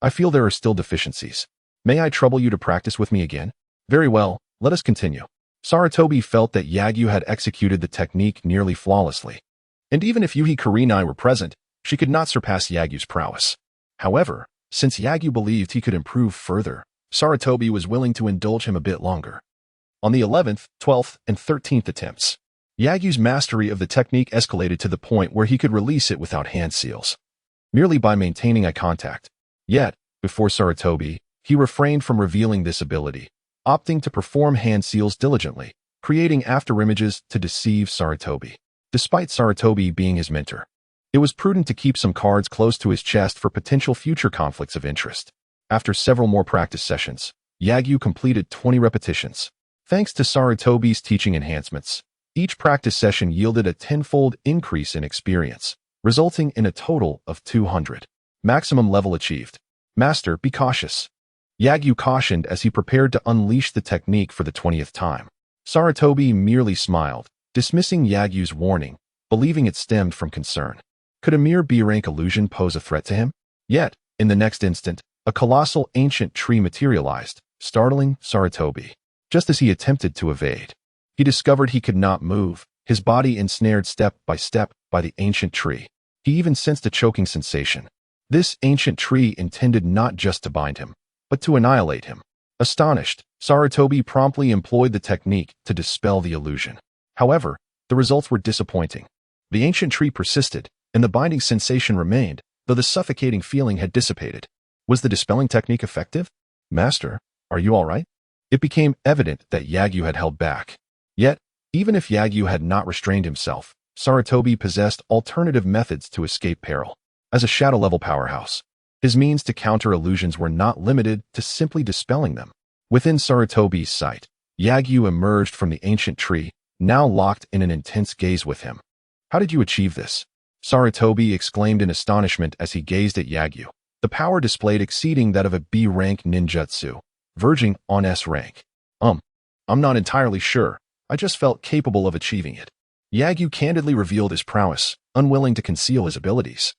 I feel there are still deficiencies. May I trouble you to practice with me again? Very well, let us continue. Sarutobi felt that Yagyu had executed the technique nearly flawlessly. And even if Yuhi Kurenai were present, she could not surpass Yagyu's prowess. However, since Yagyu believed he could improve further, Sarutobi was willing to indulge him a bit longer. On the 11th, 12th, and 13th attempts, Yagyu's mastery of the technique escalated to the point where he could release it without hand seals, merely by maintaining eye contact. Yet, before Sarutobi, he refrained from revealing this ability, opting to perform hand seals diligently, creating afterimages to deceive Sarutobi. Despite Sarutobi being his mentor, it was prudent to keep some cards close to his chest for potential future conflicts of interest. After several more practice sessions, Yagyu completed 20 repetitions. Thanks to Sarutobi's teaching enhancements, each practice session yielded a tenfold increase in experience, resulting in a total of 200. Maximum level achieved. Master, be cautious. Yagyu cautioned as he prepared to unleash the technique for the 20th time. Sarutobi merely smiled, dismissing Yagyu's warning, believing it stemmed from concern. Could a mere B-rank illusion pose a threat to him? Yet, in the next instant, a colossal ancient tree materialized, startling Sarutobi. Just as he attempted to evade, He discovered he could not move, his body ensnared step by step by the ancient tree. He even sensed a choking sensation. This ancient tree intended not just to bind him, but to annihilate him. Astonished, Sarutobi promptly employed the technique to dispel the illusion. However, the results were disappointing. The ancient tree persisted, and the binding sensation remained, though the suffocating feeling had dissipated. Was the dispelling technique effective? Master, are you all right? It became evident that Yagyu had held back. Yet, even if Yagyu had not restrained himself, Sarutobi possessed alternative methods to escape peril. As a shadow-level powerhouse, his means to counter illusions were not limited to simply dispelling them. Within Sarutobi's sight, Yagyu emerged from the ancient tree, now locked in an intense gaze with him. How did you achieve this? Sarutobi exclaimed in astonishment as he gazed at Yagyu, the power displayed exceeding that of a B-rank ninjutsu, verging on S rank. I'm not entirely sure. I just felt capable of achieving it. Yagyu candidly revealed his prowess, unwilling to conceal his abilities,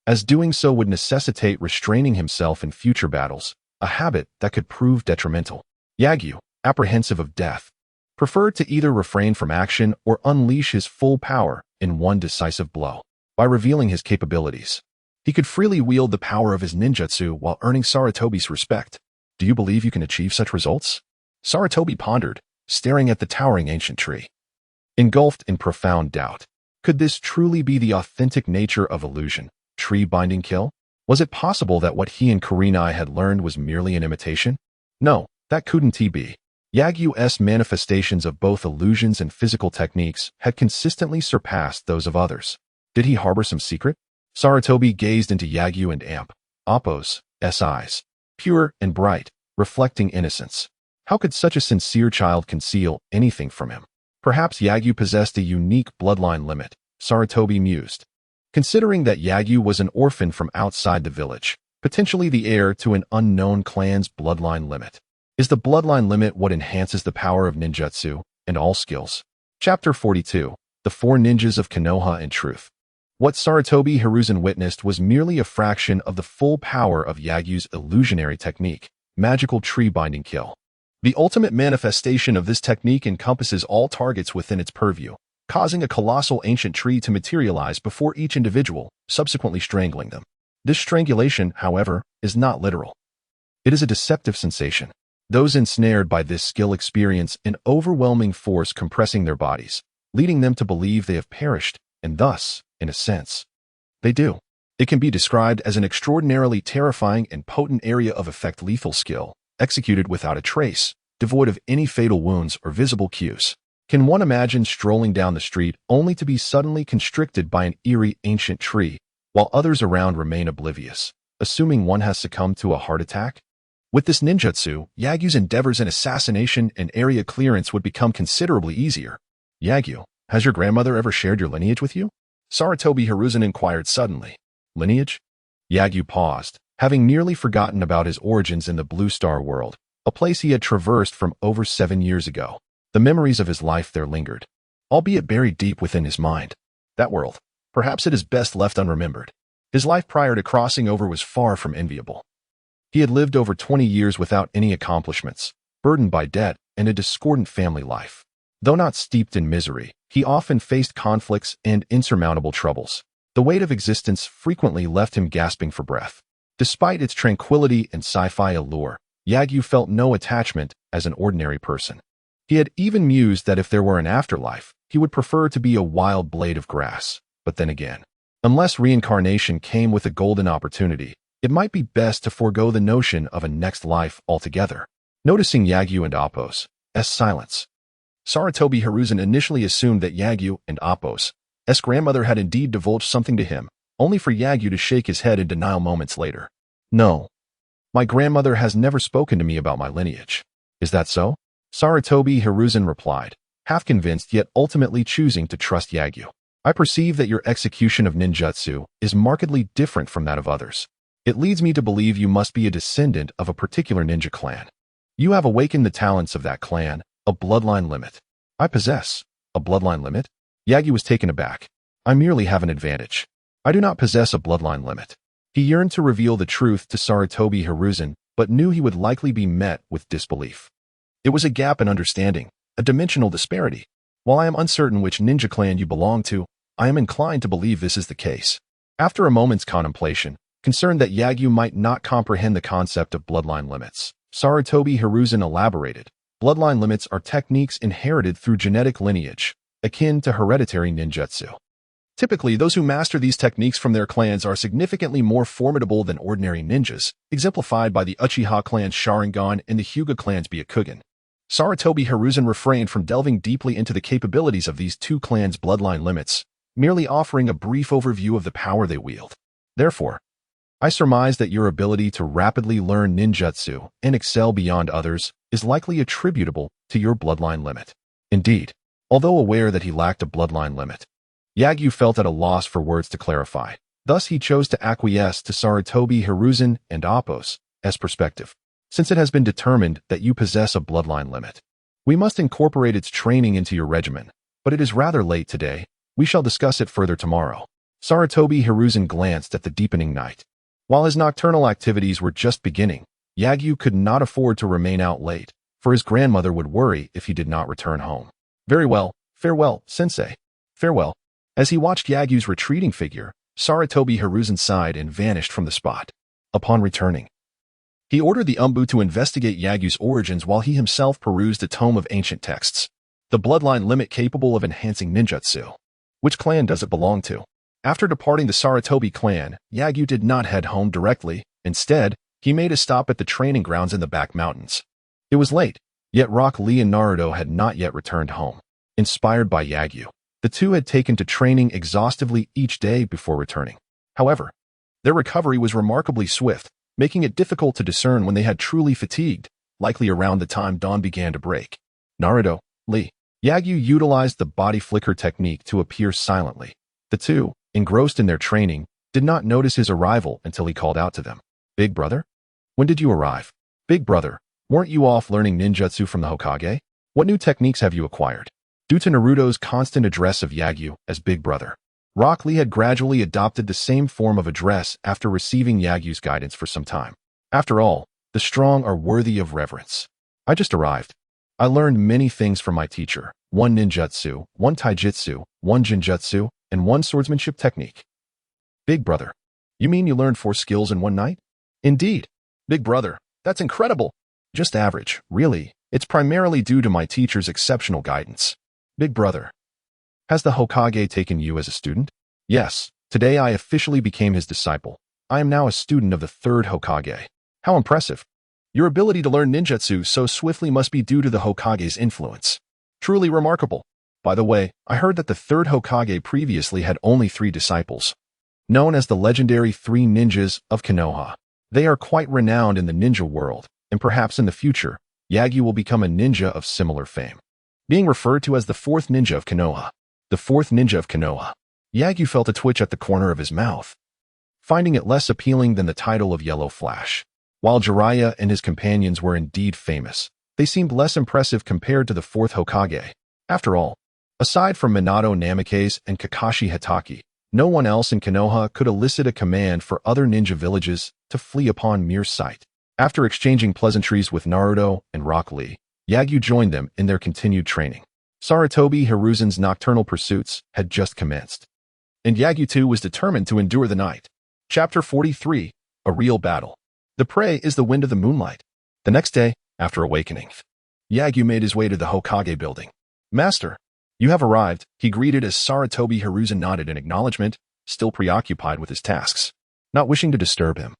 as doing so would necessitate restraining himself in future battles, a habit that could prove detrimental. Yagyu, apprehensive of death, preferred to either refrain from action or unleash his full power in one decisive blow. By revealing his capabilities, he could freely wield the power of his ninjutsu while earning Sarutobi's respect. Do you believe you can achieve such results? Sarutobi pondered, staring at the towering ancient tree. Engulfed in profound doubt, could this truly be the authentic nature of illusion? Tree-binding kill? Was it possible that what he and Kurenai had learned was merely an imitation? No, that couldn't be. Yagyu's manifestations of both illusions and physical techniques had consistently surpassed those of others. Did he harbor some secret? Sarutobi gazed into Yagyu and Appo's eyes, pure and bright, reflecting innocence. How could such a sincere child conceal anything from him? Perhaps Yagyu possessed a unique bloodline limit, Sarutobi mused. Considering that Yagyu was an orphan from outside the village, potentially the heir to an unknown clan's bloodline limit. Is the bloodline limit what enhances the power of ninjutsu and all skills? Chapter 42, The Four Ninjas of Konoha and Truth. What Sarutobi Hiruzen witnessed was merely a fraction of the full power of Yagyu's illusionary technique, magical tree-binding kill. The ultimate manifestation of this technique encompasses all targets within its purview, causing a colossal ancient tree to materialize before each individual, subsequently strangling them. This strangulation, however, is not literal. It is a deceptive sensation. Those ensnared by this skill experience an overwhelming force compressing their bodies, leading them to believe they have perished, and thus, in a sense, they do. It can be described as an extraordinarily terrifying and potent area of effect lethal skill, executed without a trace, devoid of any fatal wounds or visible cues. Can one imagine strolling down the street only to be suddenly constricted by an eerie ancient tree, while others around remain oblivious, assuming one has succumbed to a heart attack? With this ninjutsu, Yagyu's endeavors in assassination and area clearance would become considerably easier. Yagyu, has your grandmother ever shared your lineage with you? Sarutobi Hiruzen inquired suddenly. Lineage? Yagyu paused, having nearly forgotten about his origins in the Blue Star world, a place he had traversed from over 7 years ago. The memories of his life there lingered, albeit buried deep within his mind. That world, perhaps it is best left unremembered. His life prior to crossing over was far from enviable. He had lived over 20 years without any accomplishments, burdened by debt and a discordant family life. Though not steeped in misery, he often faced conflicts and insurmountable troubles. The weight of existence frequently left him gasping for breath. Despite its tranquility and sci-fi allure, Yagyu felt no attachment as an ordinary person. He had even mused that if there were an afterlife, he would prefer to be a wild blade of grass. But then again, unless reincarnation came with a golden opportunity, it might be best to forego the notion of a next life altogether. Noticing Yagyu and Appo's silence, Sarutobi Hiruzen initially assumed that Yagyu and Appo's grandmother had indeed divulged something to him, only for Yagyu to shake his head in denial moments later. No. My grandmother has never spoken to me about my lineage. Is that so? Sarutobi Hiruzen replied, half convinced yet ultimately choosing to trust Yagyu. I perceive that your execution of ninjutsu is markedly different from that of others. It leads me to believe you must be a descendant of a particular ninja clan. You have awakened the talents of that clan, a bloodline limit. I possess a bloodline limit? Yagyu was taken aback. I merely have an advantage. I do not possess a bloodline limit. He yearned to reveal the truth to Sarutobi Hiruzen, but knew he would likely be met with disbelief. It was a gap in understanding, a dimensional disparity. While I am uncertain which ninja clan you belong to, I am inclined to believe this is the case. After a moment's contemplation, concerned that Yagyu might not comprehend the concept of bloodline limits, Sarutobi Hiruzen elaborated. Bloodline limits are techniques inherited through genetic lineage, akin to hereditary ninjutsu. Typically, those who master these techniques from their clans are significantly more formidable than ordinary ninjas, exemplified by the Uchiha clan's Sharingan and the Hyuga clan's Byakugan. Sarutobi Hiruzen refrained from delving deeply into the capabilities of these two clans' bloodline limits, merely offering a brief overview of the power they wield. Therefore, I surmise that your ability to rapidly learn ninjutsu and excel beyond others is likely attributable to your bloodline limit. Indeed, although aware that he lacked a bloodline limit, Yagyu felt at a loss for words to clarify. Thus, he chose to acquiesce to Sarutobi Hiruzen and Appo's perspective. Since it has been determined that you possess a bloodline limit, we must incorporate its training into your regimen, but it is rather late today. We shall discuss it further tomorrow. Sarutobi Hiruzen glanced at the deepening night. While his nocturnal activities were just beginning, Yagyu could not afford to remain out late, for his grandmother would worry if he did not return home. Very well, farewell, sensei. Farewell. As he watched Yagyu's retreating figure, Sarutobi Hiruzen sighed and vanished from the spot. Upon returning, he ordered the Umbu to investigate Yagyu's origins while he himself perused a tome of ancient texts. The bloodline limit capable of enhancing ninjutsu. Which clan does it belong to? After departing the Sarutobi clan, Yagyu did not head home directly. Instead, he made a stop at the training grounds in the back mountains. It was late, yet Rock Lee and Naruto had not yet returned home. Inspired by Yagyu, the two had taken to training exhaustively each day before returning. However, their recovery was remarkably swift, making it difficult to discern when they had truly fatigued, likely around the time dawn began to break. Naruto, Lee. Yagyu utilized the body flicker technique to appear silently. The two, engrossed in their training, did not notice his arrival until he called out to them. Big brother? When did you arrive? Big brother, weren't you off learning ninjutsu from the Hokage? What new techniques have you acquired? Due to Naruto's constant address of Yagyu as Big Brother, Rock Lee had gradually adopted the same form of address after receiving Yagyu's guidance for some time. After all, the strong are worthy of reverence. I just arrived. I learned many things from my teacher, 1 ninjutsu, 1 taijutsu, 1 genjutsu, and 1 swordsmanship technique. Big brother, you mean you learned 4 skills in one night? Indeed. Big brother, that's incredible. Just average, really. It's primarily due to my teacher's exceptional guidance. Big brother, has the Hokage taken you as a student? Yes, today I officially became his disciple. I am now a student of the 3rd Hokage. How impressive. Your ability to learn ninjutsu so swiftly must be due to the Hokage's influence. Truly remarkable. By the way, I heard that the 3rd Hokage previously had only 3 disciples, known as the legendary 3 ninjas of Konoha. They are quite renowned in the ninja world, and perhaps in the future, Yagyu will become a ninja of similar fame. Being referred to as the 4th ninja of Konoha. The 4th ninja of Konoha. Yagyu felt a twitch at the corner of his mouth, finding it less appealing than the title of Yellow Flash. While Jiraiya and his companions were indeed famous, they seemed less impressive compared to the 4th Hokage. After all, aside from Minato Namikaze and Kakashi Hatake, no one else in Konoha could elicit a command for other ninja villages to flee upon mere sight. After exchanging pleasantries with Naruto and Rock Lee, Yagyu joined them in their continued training. Sarutobi Hiruzen's nocturnal pursuits had just commenced, and Yagyu too was determined to endure the night. Chapter 43, A Real Battle. The prey is the wind of the moonlight. The next day, after awakening, Yagyu made his way to the Hokage building. Master, you have arrived, he greeted as Sarutobi Hiruzen nodded in acknowledgement, still preoccupied with his tasks. Not wishing to disturb him,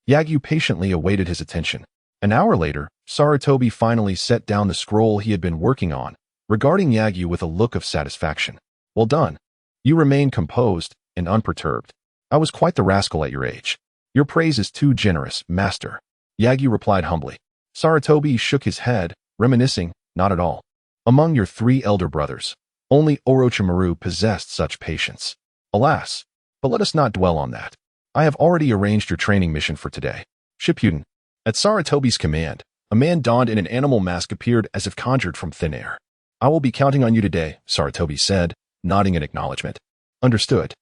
Yagyu patiently awaited his attention. An hour later, Sarutobi finally set down the scroll he had been working on, regarding Yagyu with a look of satisfaction. Well done. You remain composed and unperturbed. I was quite the rascal at your age. Your praise is too generous, master. Yagyu replied humbly. Sarutobi shook his head, reminiscing, not at all. Among your 3 elder brothers, only Orochimaru possessed such patience. Alas, but let us not dwell on that. I have already arranged your training mission for today. Shippuden. At Sarutobi's command, a man donned in an animal mask appeared as if conjured from thin air. I will be counting on you today, Sarutobi said, nodding in acknowledgement. Understood.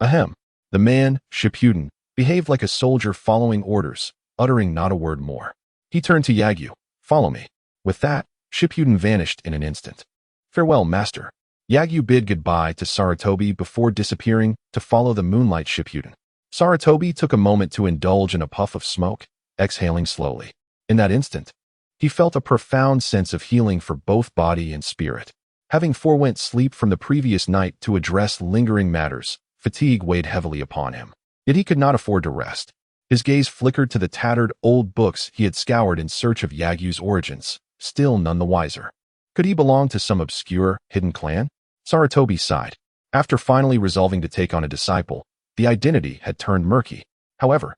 Ahem. The man, Shippuden, behaved like a soldier following orders, uttering not a word more. He turned to Yagyu. Follow me. With that, Shippuden vanished in an instant. Farewell, master. Yagyu bid goodbye to Sarutobi before disappearing to follow the moonlight Shippuden. Sarutobi took a moment to indulge in a puff of smoke, exhaling slowly. In that instant, he felt a profound sense of healing for both body and spirit. Having forewent sleep from the previous night to address lingering matters, fatigue weighed heavily upon him. Yet he could not afford to rest. His gaze flickered to the tattered old books he had scoured in search of Yagyu's origins, still none the wiser. Could he belong to some obscure, hidden clan? Sarutobi sighed. After finally resolving to take on a disciple, the identity had turned murky. However,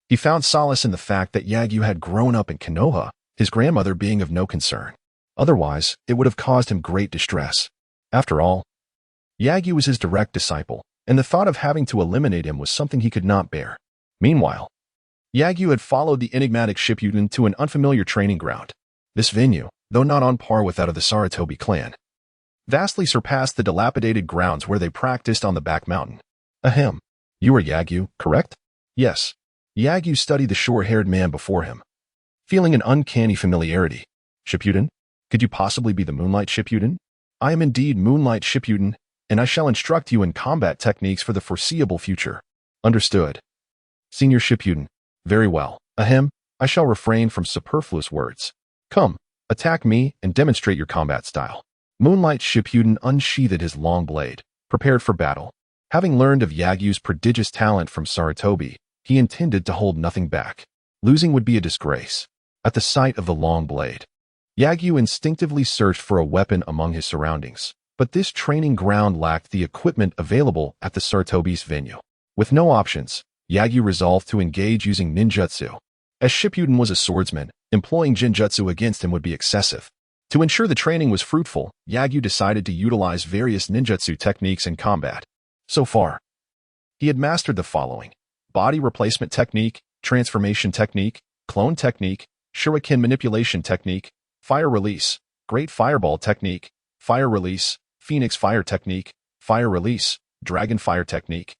he found solace in the fact that Yagyu had grown up in Konoha, his grandmother being of no concern. Otherwise, it would have caused him great distress. After all, Yagyu was his direct disciple, and the thought of having to eliminate him was something he could not bear. Meanwhile, Yagyu had followed the enigmatic Shippuden to an unfamiliar training ground. This venue, though not on par with that of the Sarutobi clan, vastly surpassed the dilapidated grounds where they practiced on the back mountain. Ahem. You are Yagyu, correct? Yes. Yagyu studied the short-haired man before him, feeling an uncanny familiarity. Shippuden? Could you possibly be the Moonlight Shippuden? I am indeed Moonlight Shippuden, and I shall instruct you in combat techniques for the foreseeable future. Understood. Senior Shippuden. Very well. Ahem. I shall refrain from superfluous words. Come, attack me and demonstrate your combat style. Moonlight Shippuden unsheathed his long blade, prepared for battle. Having learned of Yagyu's prodigious talent from Sarutobi, he intended to hold nothing back. Losing would be a disgrace. At the sight of the long blade, Yagyu instinctively searched for a weapon among his surroundings, but this training ground lacked the equipment available at the Sarutobi's venue. With no options, Yagyu resolved to engage using ninjutsu. As Shippuden was a swordsman, employing genjutsu against him would be excessive. To ensure the training was fruitful, Yagyu decided to utilize various ninjutsu techniques in combat. So far, he had mastered the following: body replacement technique, transformation technique, clone technique, shuriken manipulation technique, fire release, great fireball technique, fire release, phoenix fire technique, fire release, dragon fire technique,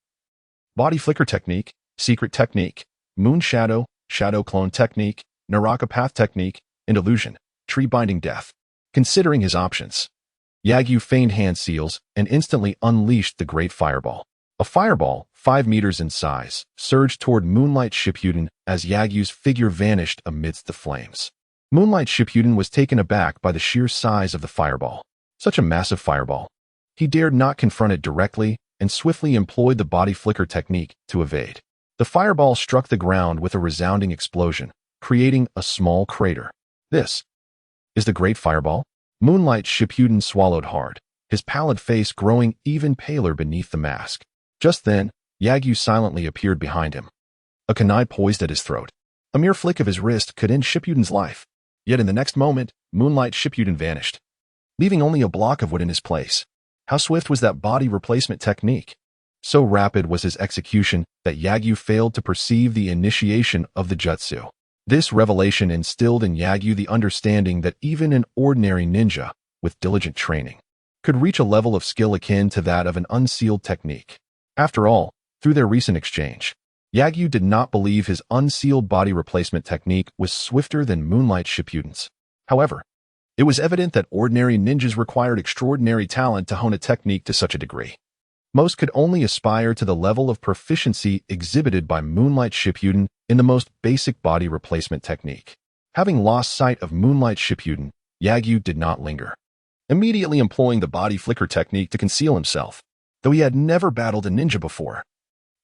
body flicker technique, secret technique, moon shadow, shadow clone technique, Naraka path technique, and illusion, tree binding death. Considering his options, Yagyu feigned hand seals and instantly unleashed the great fireball. A fireball, 5 meters in size, surged toward Moonlight Shippuden as Yagyu's figure vanished amidst the flames. Moonlight Shippuden was taken aback by the sheer size of the fireball. Such a massive fireball. He dared not confront it directly and swiftly employed the body flicker technique to evade. The fireball struck the ground with a resounding explosion, creating a small crater. This is the great fireball? Moonlight Shippuden swallowed hard, his pallid face growing even paler beneath the mask. Just then, Yagyu silently appeared behind him, a kunai poised at his throat. A mere flick of his wrist could end Shippuden's life. Yet in the next moment, Moonlight Shippuden vanished, leaving only a block of wood in his place. How swift was that body replacement technique? So rapid was his execution that Yagyu failed to perceive the initiation of the jutsu. This revelation instilled in Yagyu the understanding that even an ordinary ninja, with diligent training, could reach a level of skill akin to that of an unsealed technique. After all, through their recent exchange, Yagyu did not believe his unsealed body replacement technique was swifter than Moonlight Shippuden's. However, it was evident that ordinary ninjas required extraordinary talent to hone a technique to such a degree. Most could only aspire to the level of proficiency exhibited by Moonlight Shippuden in the most basic body replacement technique. Having lost sight of Moonlight Shippuden, Yagyu did not linger, immediately employing the body flicker technique to conceal himself. Though he had never battled a ninja before,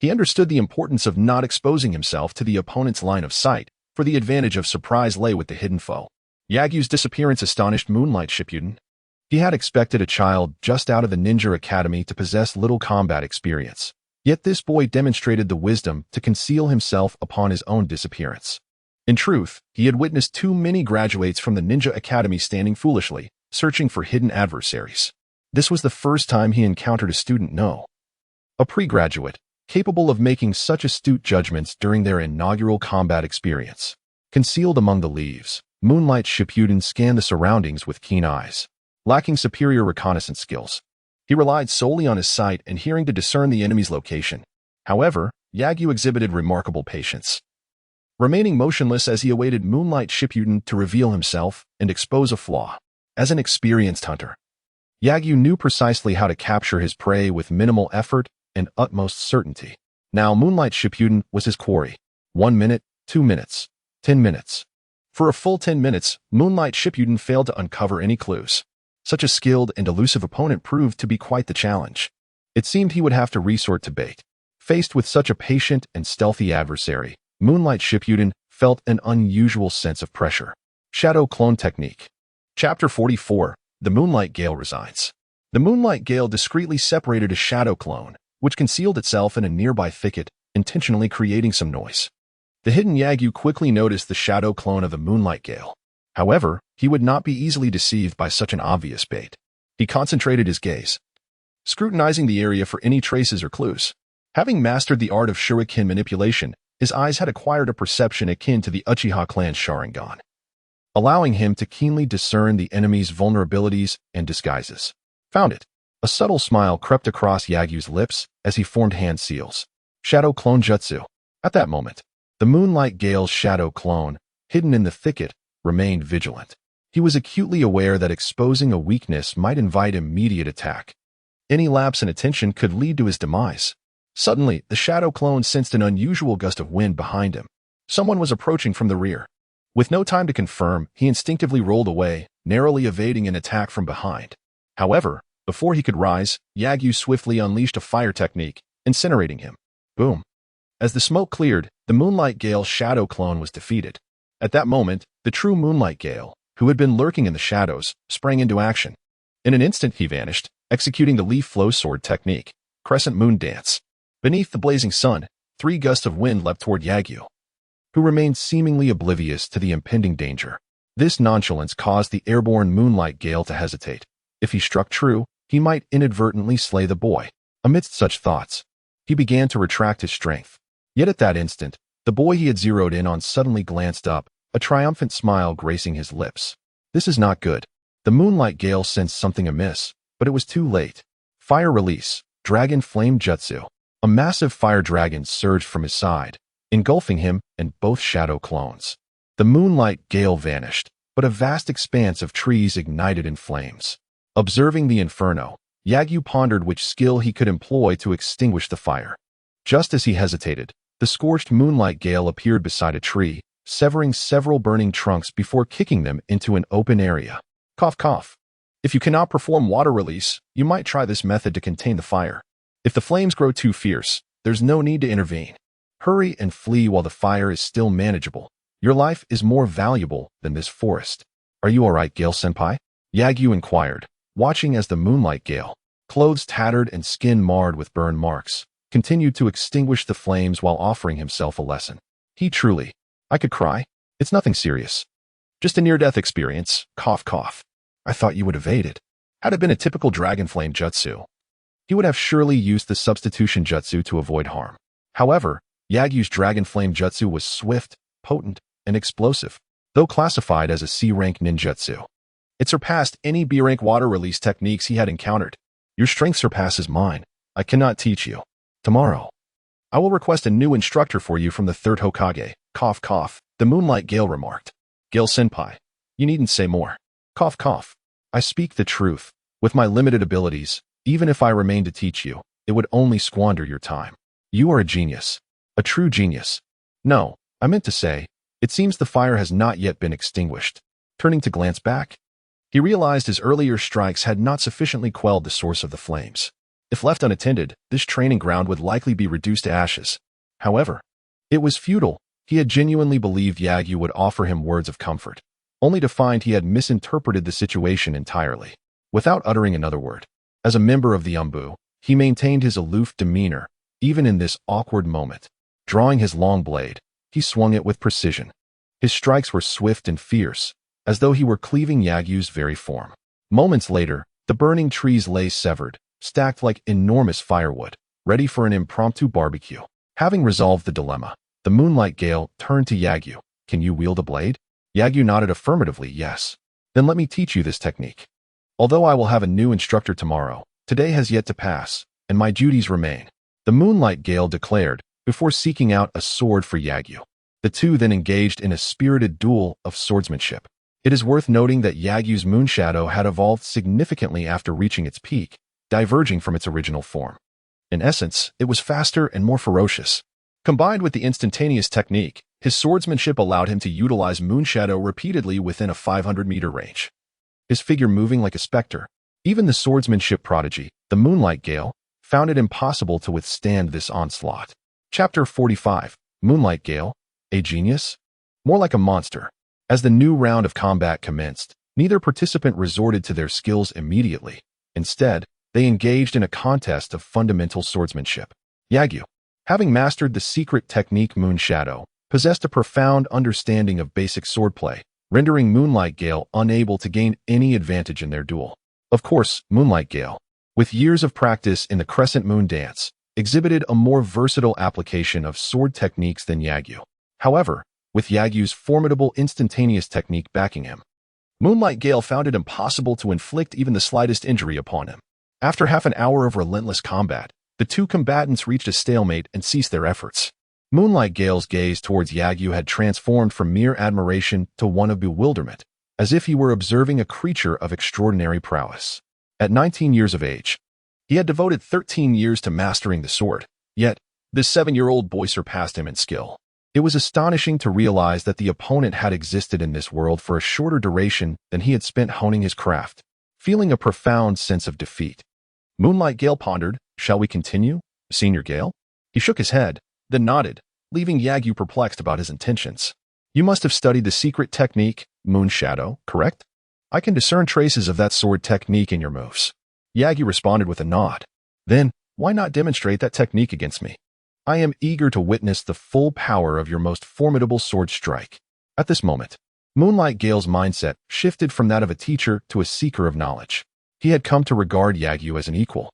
he understood the importance of not exposing himself to the opponent's line of sight, for the advantage of surprise lay with the hidden foe. Yagyu's disappearance astonished Moonlight Shippuden. He had expected a child just out of the ninja academy to possess little combat experience. Yet this boy demonstrated the wisdom to conceal himself upon his own disappearance. In truth, he had witnessed too many graduates from the ninja academy standing foolishly, searching for hidden adversaries. This was the first time he encountered a student a pre-graduate, capable of making such astute judgments during their inaugural combat experience. Concealed among the leaves, Moonlight Shippuden scanned the surroundings with keen eyes. Lacking superior reconnaissance skills, he relied solely on his sight and hearing to discern the enemy's location. However, Yagyu exhibited remarkable patience, remaining motionless as he awaited Moonlight Shippuden to reveal himself and expose a flaw. As an experienced hunter, Yagyu knew precisely how to capture his prey with minimal effort and utmost certainty. Now Moonlight Shippuden was his quarry. 1 minute, 2 minutes, 10 minutes. For a full 10 minutes, Moonlight Shippuden failed to uncover any clues. Such a skilled and elusive opponent proved to be quite the challenge. It seemed he would have to resort to bait. Faced with such a patient and stealthy adversary, Moonlight Shippuden felt an unusual sense of pressure. Shadow Clone Technique. Chapter 44. The Moonlight Gale Resigns. The Moonlight Gale discreetly separated a shadow clone, which concealed itself in a nearby thicket, intentionally creating some noise. The hidden Yagyu quickly noticed the shadow clone of the Moonlight Gale. However, he would not be easily deceived by such an obvious bait. He concentrated his gaze, scrutinizing the area for any traces or clues. Having mastered the art of Shuriken manipulation, his eyes had acquired a perception akin to the Uchiha clan's Sharingan, allowing him to keenly discern the enemy's vulnerabilities and disguises. Found it. A subtle smile crept across Yagyu's lips as he formed hand seals. Shadow Clone Jutsu. At that moment, the Moonlight Gale's shadow clone, hidden in the thicket, remained vigilant. He was acutely aware that exposing a weakness might invite immediate attack. Any lapse in attention could lead to his demise. Suddenly, the shadow clone sensed an unusual gust of wind behind him. Someone was approaching from the rear. With no time to confirm, he instinctively rolled away, narrowly evading an attack from behind. However, before he could rise, Yagyu swiftly unleashed a fire technique, incinerating him. Boom. As the smoke cleared, the Moonlight Gale's shadow clone was defeated. At that moment, the true Moonlight Gale, who had been lurking in the shadows, sprang into action. In an instant he vanished, executing the leaf flow sword technique, Crescent Moon Dance. Beneath the blazing sun, 3 gusts of wind leapt toward Yagyu, who remained seemingly oblivious to the impending danger. This nonchalance caused the airborne Moonlight Gale to hesitate. If he struck true, he might inadvertently slay the boy. Amidst such thoughts, he began to retract his strength. Yet at that instant, the boy he had zeroed in on suddenly glanced up, a triumphant smile gracing his lips. This is not good. The Moonlight Gale sensed something amiss, but it was too late. Fire Release. Dragon Flame Jutsu. A massive fire dragon surged from his side, engulfing him and both shadow clones. The Moonlight Gale vanished, but a vast expanse of trees ignited in flames. Observing the inferno, Yagyu pondered which skill he could employ to extinguish the fire. Just as he hesitated, the scorched Moonlight Gale appeared beside a tree, severing several burning trunks before kicking them into an open area. Cough cough. If you cannot perform water release, you might try this method to contain the fire. If the flames grow too fierce, there's no need to intervene. Hurry and flee while the fire is still manageable. Your life is more valuable than this forest. Are you alright, Gale-senpai? Yagyu inquired, watching as the Moonlight Gale, clothes tattered and skin marred with burn marks, continued to extinguish the flames while offering himself a lesson. I could cry. It's nothing serious. Just a near-death experience. Cough cough. I thought you would evade it. Had it been a typical Dragon Flame Jutsu, he would have surely used the substitution jutsu to avoid harm. However, Yagyu's Dragon Flame Jutsu was swift, potent, and explosive. Though classified as a C-rank ninjutsu, it surpassed any B-rank water release techniques he had encountered. Your strength surpasses mine. I cannot teach you. Tomorrow, I will request a new instructor for you from the 3rd Hokage. Cough cough, the Moonlight Gale remarked. Gale-senpai, you needn't say more. Cough cough. I speak the truth. With my limited abilities, even if I remain to teach you, it would only squander your time. You are a genius. A true genius. No, I meant to say, it seems the fire has not yet been extinguished. Turning to glance back, he realized his earlier strikes had not sufficiently quelled the source of the flames. If left unattended, this training ground would likely be reduced to ashes. However, it was futile. He had genuinely believed Yagyu would offer him words of comfort, only to find he had misinterpreted the situation entirely. Without uttering another word, as a member of the Umbu, he maintained his aloof demeanor, even in this awkward moment. Drawing his long blade, he swung it with precision. His strikes were swift and fierce, as though he were cleaving Yagyu's very form. Moments later, the burning trees lay severed, stacked like enormous firewood, ready for an impromptu barbecue. Having resolved the dilemma, the Moonlight Gale turned to Yagyu. Can you wield a blade? Yagyu nodded affirmatively, yes. Then let me teach you this technique. Although I will have a new instructor tomorrow, today has yet to pass, and my duties remain, the Moonlight Gale declared, before seeking out a sword for Yagyu. The two then engaged in a spirited duel of swordsmanship. It is worth noting that Yagyu's moon shadow had evolved significantly after reaching its peak, diverging from its original form. In essence, it was faster and more ferocious. Combined with the instantaneous technique, his swordsmanship allowed him to utilize moon shadow repeatedly within a 500-meter range. His figure moving like a specter. Even the swordsmanship prodigy, the Moonlight Gale, found it impossible to withstand this onslaught. Chapter 45. Moonlight Gale, a genius? More like a monster. As the new round of combat commenced, neither participant resorted to their skills immediately. Instead, they engaged in a contest of fundamental swordsmanship. Yagyu, having mastered the secret technique Moon Shadow, possessed a profound understanding of basic swordplay, rendering Moonlight Gale unable to gain any advantage in their duel. Of course, Moonlight Gale, with years of practice in the Crescent Moon dance, exhibited a more versatile application of sword techniques than Yagyu. However, with Yagyu's formidable instantaneous technique backing him, Moonlight Gale found it impossible to inflict even the slightest injury upon him. After half an hour of relentless combat, the two combatants reached a stalemate and ceased their efforts. Moonlight Gale's gaze towards Yagyu had transformed from mere admiration to one of bewilderment, as if he were observing a creature of extraordinary prowess. At 19 years of age, he had devoted 13 years to mastering the sword, yet this 7-year-old boy surpassed him in skill. It was astonishing to realize that the opponent had existed in this world for a shorter duration than he had spent honing his craft. Feeling a profound sense of defeat, Moonlight Gale pondered, "Shall we continue, Senior Gale?" He shook his head, then nodded, leaving Yagyu perplexed about his intentions. "You must have studied the secret technique, Moon Shadow, correct? I can discern traces of that sword technique in your moves." Yagyu responded with a nod. "Then, why not demonstrate that technique against me? I am eager to witness the full power of your most formidable sword strike." At this moment, Moonlight Gale's mindset shifted from that of a teacher to a seeker of knowledge. He had come to regard Yagyu as an equal,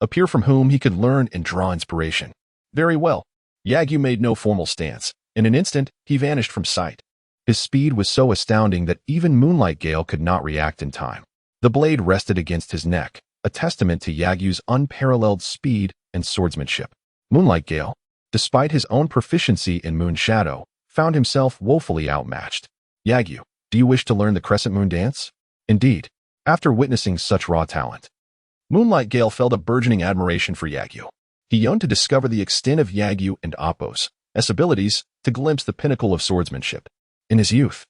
a peer from whom he could learn and draw inspiration. Very well. Yagyu made no formal stance. In an instant, he vanished from sight. His speed was so astounding that even Moonlight Gale could not react in time. The blade rested against his neck, a testament to Yagyu's unparalleled speed and swordsmanship. Moonlight Gale, despite his own proficiency in Moon Shadow, found himself woefully outmatched. "Yagyu, do you wish to learn the Crescent Moon dance?" Indeed, after witnessing such raw talent, Moonlight Gale felt a burgeoning admiration for Yagyu. He yearned to discover the extent of Yagyu and Appo's abilities, to glimpse the pinnacle of swordsmanship. In his youth,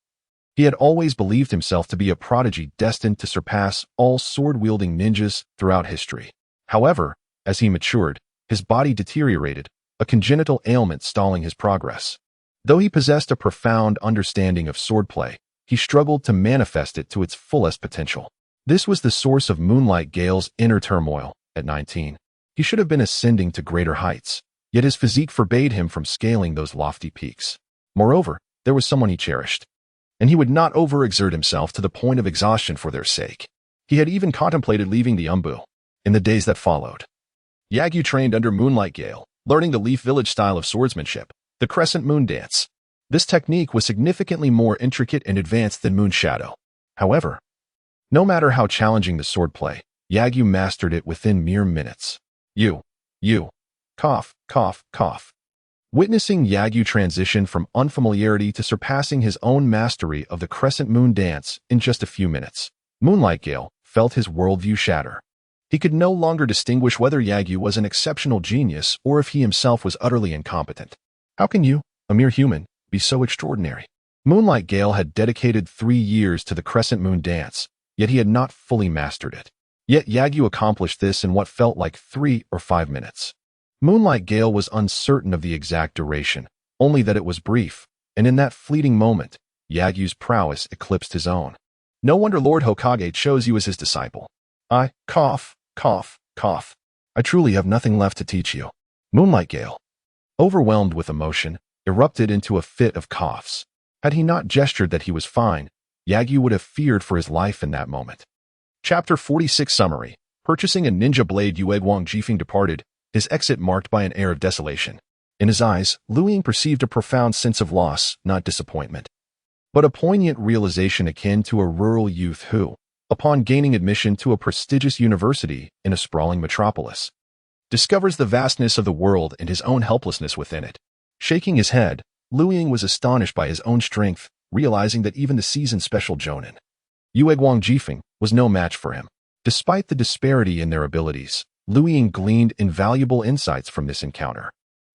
he had always believed himself to be a prodigy destined to surpass all sword-wielding ninjas throughout history. However, as he matured, his body deteriorated, a congenital ailment stalling his progress. Though he possessed a profound understanding of swordplay, he struggled to manifest it to its fullest potential. This was the source of Moonlight Gale's inner turmoil. At 19, he should have been ascending to greater heights, yet his physique forbade him from scaling those lofty peaks. Moreover, there was someone he cherished, and he would not overexert himself to the point of exhaustion for their sake. He had even contemplated leaving the Umbu. In the days that followed, Yagyu trained under Moonlight Gale, learning the Leaf Village style of swordsmanship, the Crescent Moon dance. This technique was significantly more intricate and advanced than Moon Shadow. However, no matter how challenging the swordplay, Yagyu mastered it within mere minutes. You, cough, cough, cough. Witnessing Yagyu transition from unfamiliarity to surpassing his own mastery of the Crescent Moon dance in just a few minutes, Moonlight Gale felt his worldview shatter. He could no longer distinguish whether Yagyu was an exceptional genius or if he himself was utterly incompetent. How can you, a mere human, be so extraordinary? Moonlight Gale had dedicated 3 years to the Crescent Moon dance, yet he had not fully mastered it. Yet Yagyu accomplished this in what felt like 3 or 5 minutes. Moonlight Gale was uncertain of the exact duration, only that it was brief, and in that fleeting moment, Yagyu's prowess eclipsed his own. No wonder Lord Hokage chose you as his disciple. Cough, cough. I truly have nothing left to teach you. Moonlight Gale, overwhelmed with emotion, erupted into a fit of coughs. Had he not gestured that he was fine, Yagyu would have feared for his life in that moment. Chapter 46 Summary. Purchasing a ninja blade, Yue Guang Jifeng departed, his exit marked by an air of desolation. In his eyes, Liu Ying perceived a profound sense of loss, not disappointment, but a poignant realization akin to a rural youth who, upon gaining admission to a prestigious university in a sprawling metropolis, discovers the vastness of the world and his own helplessness within it. Shaking his head, Liu Ying was astonished by his own strength, realizing that even the seasoned special Jonin, Yueguang Jifeng, was no match for him. Despite the disparity in their abilities, Liu Ying gleaned invaluable insights from this encounter.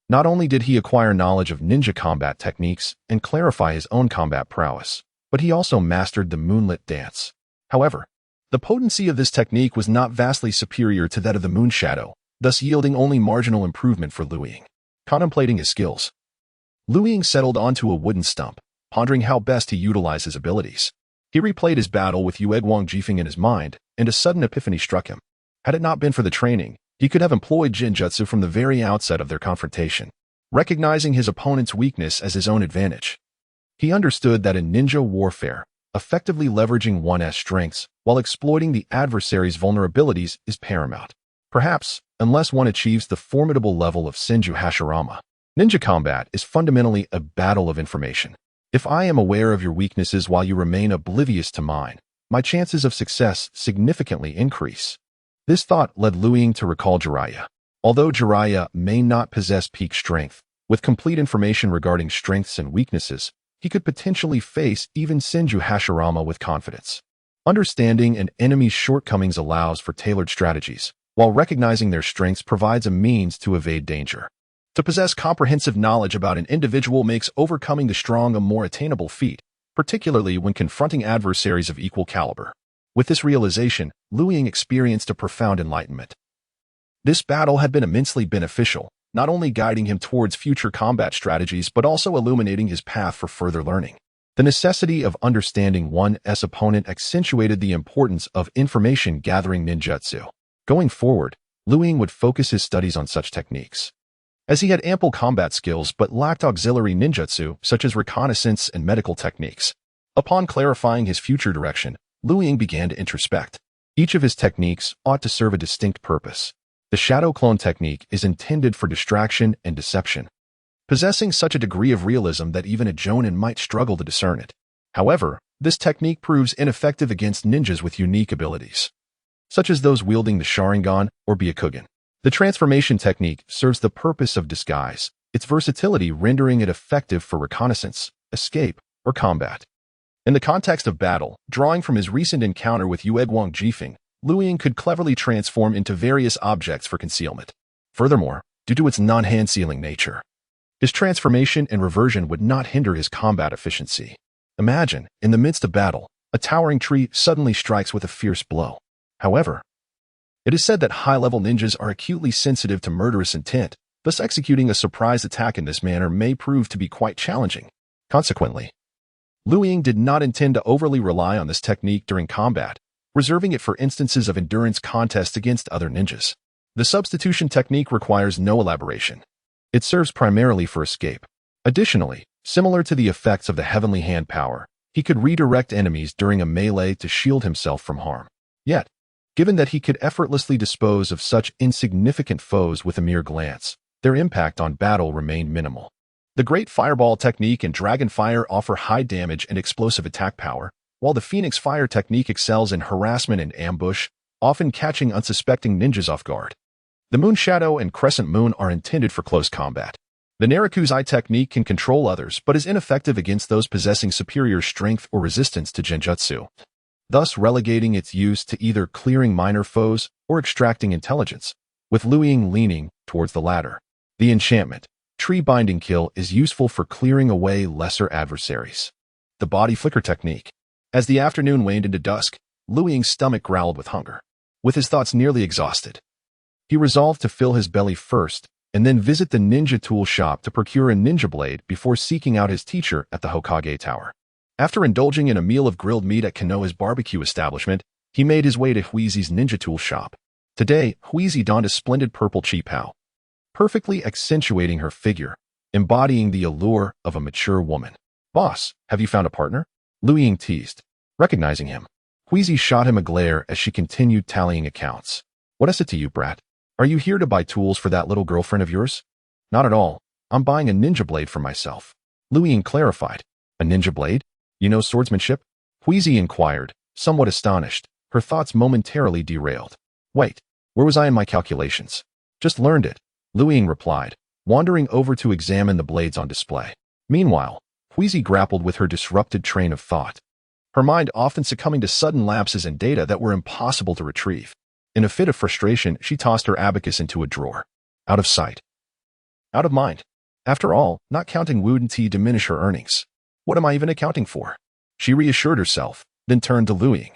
Not only did he acquire knowledge of ninja combat techniques and clarify his own combat prowess, but he also mastered the moonlit dance. However, the potency of this technique was not vastly superior to that of the moon shadow, thus yielding only marginal improvement for Liu Ying. Contemplating his skills, Liu Ying settled onto a wooden stump, pondering how best to utilize his abilities. He replayed his battle with Yueguang Jifeng in his mind, and a sudden epiphany struck him. Had it not been for the training, he could have employed genjutsu from the very outset of their confrontation, recognizing his opponent's weakness as his own advantage. He understood that in ninja warfare, effectively leveraging one's strengths while exploiting the adversary's vulnerabilities is paramount. Perhaps, unless one achieves the formidable level of Senju Hashirama, ninja combat is fundamentally a battle of information. If I am aware of your weaknesses while you remain oblivious to mine, my chances of success significantly increase. This thought led Liu Ying to recall Jiraiya. Although Jiraiya may not possess peak strength, with complete information regarding strengths and weaknesses, he could potentially face even Senju Hashirama with confidence. Understanding an enemy's shortcomings allows for tailored strategies, while recognizing their strengths provides a means to evade danger. To possess comprehensive knowledge about an individual makes overcoming the strong a more attainable feat, particularly when confronting adversaries of equal caliber. With this realization, Liu Ying experienced a profound enlightenment. This battle had been immensely beneficial, not only guiding him towards future combat strategies but also illuminating his path for further learning. The necessity of understanding one's opponent accentuated the importance of information-gathering ninjutsu. Going forward, Liu Ying would focus his studies on such techniques. As he had ample combat skills but lacked auxiliary ninjutsu such as reconnaissance and medical techniques. Upon clarifying his future direction, Liu Ying began to introspect. Each of his techniques ought to serve a distinct purpose. The shadow clone technique is intended for distraction and deception, possessing such a degree of realism that even a jonin might struggle to discern it. However, this technique proves ineffective against ninjas with unique abilities, such as those wielding the Sharingan or Byakugan. The transformation technique serves the purpose of disguise, its versatility rendering it effective for reconnaissance, escape, or combat. In the context of battle, drawing from his recent encounter with Yueguang Jifeng, Liu Ying could cleverly transform into various objects for concealment. Furthermore, due to its non-hand-sealing nature, his transformation and reversion would not hinder his combat efficiency. Imagine, in the midst of battle, a towering tree suddenly strikes with a fierce blow. However, it is said that high-level ninjas are acutely sensitive to murderous intent, thus executing a surprise attack in this manner may prove to be quite challenging. Consequently, Liu Ying did not intend to overly rely on this technique during combat, reserving it for instances of endurance contests against other ninjas. The substitution technique requires no elaboration. It serves primarily for escape. Additionally, similar to the effects of the heavenly hand power, he could redirect enemies during a melee to shield himself from harm. Yet, given that he could effortlessly dispose of such insignificant foes with a mere glance, their impact on battle remained minimal. The Great Fireball technique and Dragon Fire offer high damage and explosive attack power, while the Phoenix Fire technique excels in harassment and ambush, often catching unsuspecting ninjas off guard. The Moon Shadow and Crescent Moon are intended for close combat. The Narikuzai technique can control others but is ineffective against those possessing superior strength or resistance to genjutsu, thus relegating its use to either clearing minor foes or extracting intelligence, with Liu Ying leaning towards the latter. The enchantment, Tree Binding Kill, is useful for clearing away lesser adversaries. The Body Flicker technique. As the afternoon waned into dusk, Liu Ying's stomach growled with hunger. With his thoughts nearly exhausted, he resolved to fill his belly first and then visit the ninja tool shop to procure a ninja blade before seeking out his teacher at the Hokage Tower. After indulging in a meal of grilled meat at Konoha's barbecue establishment, he made his way to Huizi's ninja tool shop. Today, Huizi donned a splendid purple qipao, perfectly accentuating her figure, embodying the allure of a mature woman. "Boss, have you found a partner?" Liu Ying teased. Recognizing him, Huizi shot him a glare as she continued tallying accounts. "What is it to you, brat? Are you here to buy tools for that little girlfriend of yours?" "Not at all. I'm buying a ninja blade for myself." Liu Ying clarified. "A ninja blade? You know swordsmanship?" Huizi inquired, somewhat astonished, her thoughts momentarily derailed. "Wait, where was I in my calculations?" "Just learned it," Liu Ying replied, wandering over to examine the blades on display. Meanwhile, Huizi grappled with her disrupted train of thought, her mind often succumbing to sudden lapses in data that were impossible to retrieve. In a fit of frustration, she tossed her abacus into a drawer. Out of sight. Out of mind. After all, not counting wouldn't diminish her earnings. What am I even accounting for? She reassured herself, then turned to Luiying,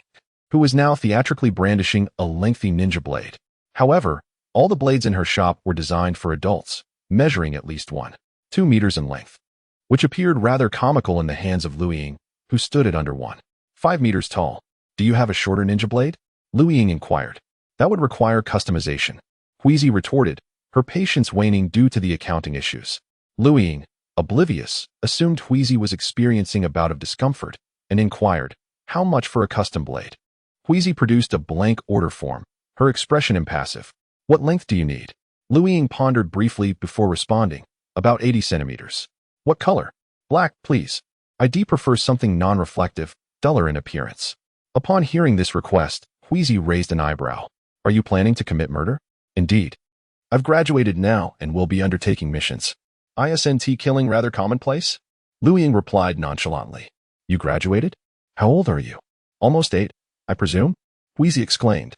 who was now theatrically brandishing a lengthy ninja blade. However, all the blades in her shop were designed for adults, measuring at least 1.2 meters in length, which appeared rather comical in the hands of Luiying, who stood at under 1.5 meters tall. Do you have a shorter ninja blade? Luiying inquired. That would require customization. Huizi retorted, her patience waning due to the accounting issues. Luiying, oblivious, assumed Huizi was experiencing a bout of discomfort, and inquired, how much for a custom blade? Huizi produced a blank order form, her expression impassive. What length do you need? Luiying pondered briefly before responding, about 80 centimeters. What color? Black, please. I prefer something non-reflective, duller in appearance. Upon hearing this request, Huizi raised an eyebrow. Are you planning to commit murder? Indeed. I've graduated now and will be undertaking missions. Isn't killing rather commonplace? Luiying replied nonchalantly. You graduated? How old are you? Almost 8, I presume? Huizi exclaimed,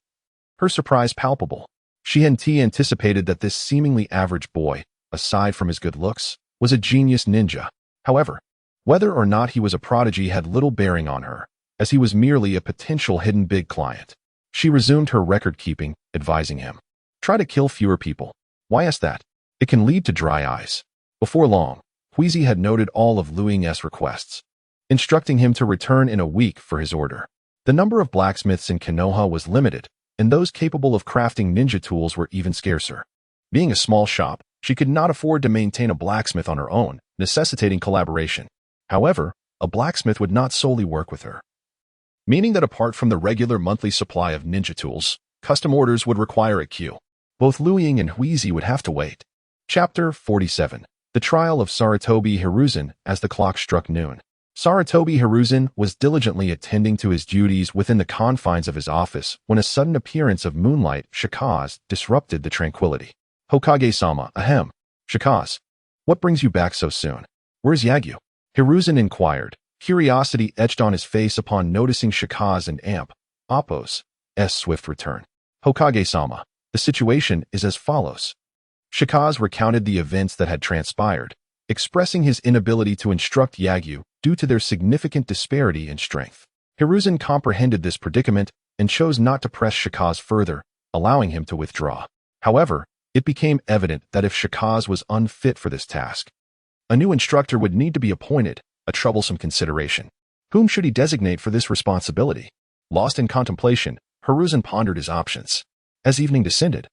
her surprise palpable. She hadn't anticipated that this seemingly average boy, aside from his good looks, was a genius ninja. However, whether or not he was a prodigy had little bearing on her, as he was merely a potential hidden big client. She resumed her record-keeping, advising him. Try to kill fewer people. Why ask that? It can lead to dry eyes. Before long, Huizi had noted all of Luiying's requests, instructing him to return in a week for his order. The number of blacksmiths in Konoha was limited, and those capable of crafting ninja tools were even scarcer. Being a small shop, she could not afford to maintain a blacksmith on her own, necessitating collaboration. However, a blacksmith would not solely work with her, meaning that apart from the regular monthly supply of ninja tools, custom orders would require a queue. Both Luiying and Huizi would have to wait. Chapter 47. The Trial of Sarutobi Hiruzen as the clock struck noon. Sarutobi Hiruzen was diligently attending to his duties within the confines of his office when a sudden appearance of moonlight Shikaz disrupted the tranquility. Hokage-sama, ahem. Shikaz, what brings you back so soon? Where's Yagyu? Hiruzen inquired, curiosity etched on his face upon noticing Shikaz and Appo's swift return. Hokage-sama, the situation is as follows. Shikaz recounted the events that had transpired, expressing his inability to instruct Yagyu due to their significant disparity in strength. Hiruzen comprehended this predicament and chose not to press Shikaz further, allowing him to withdraw. However, it became evident that if Shikaz was unfit for this task, a new instructor would need to be appointed, a troublesome consideration. Whom should he designate for this responsibility? Lost in contemplation, Hiruzen pondered his options. As evening descended,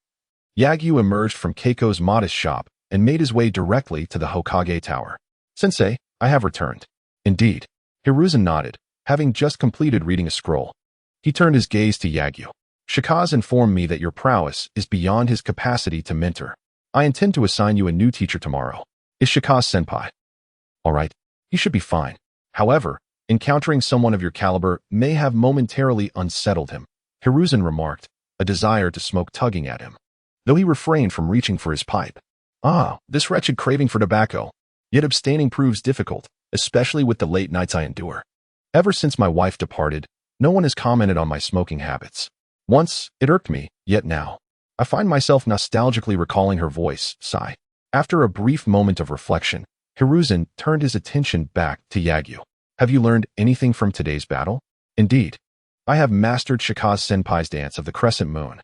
Yagyu emerged from Keiko's modest shop and made his way directly to the Hokage Tower. Sensei, I have returned. Indeed. Hiruzen nodded, having just completed reading a scroll. He turned his gaze to Yagyu. Shikaz informed me that your prowess is beyond his capacity to mentor. I intend to assign you a new teacher tomorrow. Is Shikaz senpai? All right, he should be fine. However, encountering someone of your caliber may have momentarily unsettled him, Hiruzen remarked, a desire to smoke tugging at him, though he refrained from reaching for his pipe. This wretched craving for tobacco. Yet abstaining proves difficult, especially with the late nights I endure. Ever since my wife departed, no one has commented on my smoking habits. Once, it irked me, yet now, I find myself nostalgically recalling her voice, sigh. After a brief moment of reflection, Hiruzen turned his attention back to Yagyu. Have you learned anything from today's battle? Indeed. I have mastered Shikaz-senpai's dance of the crescent moon.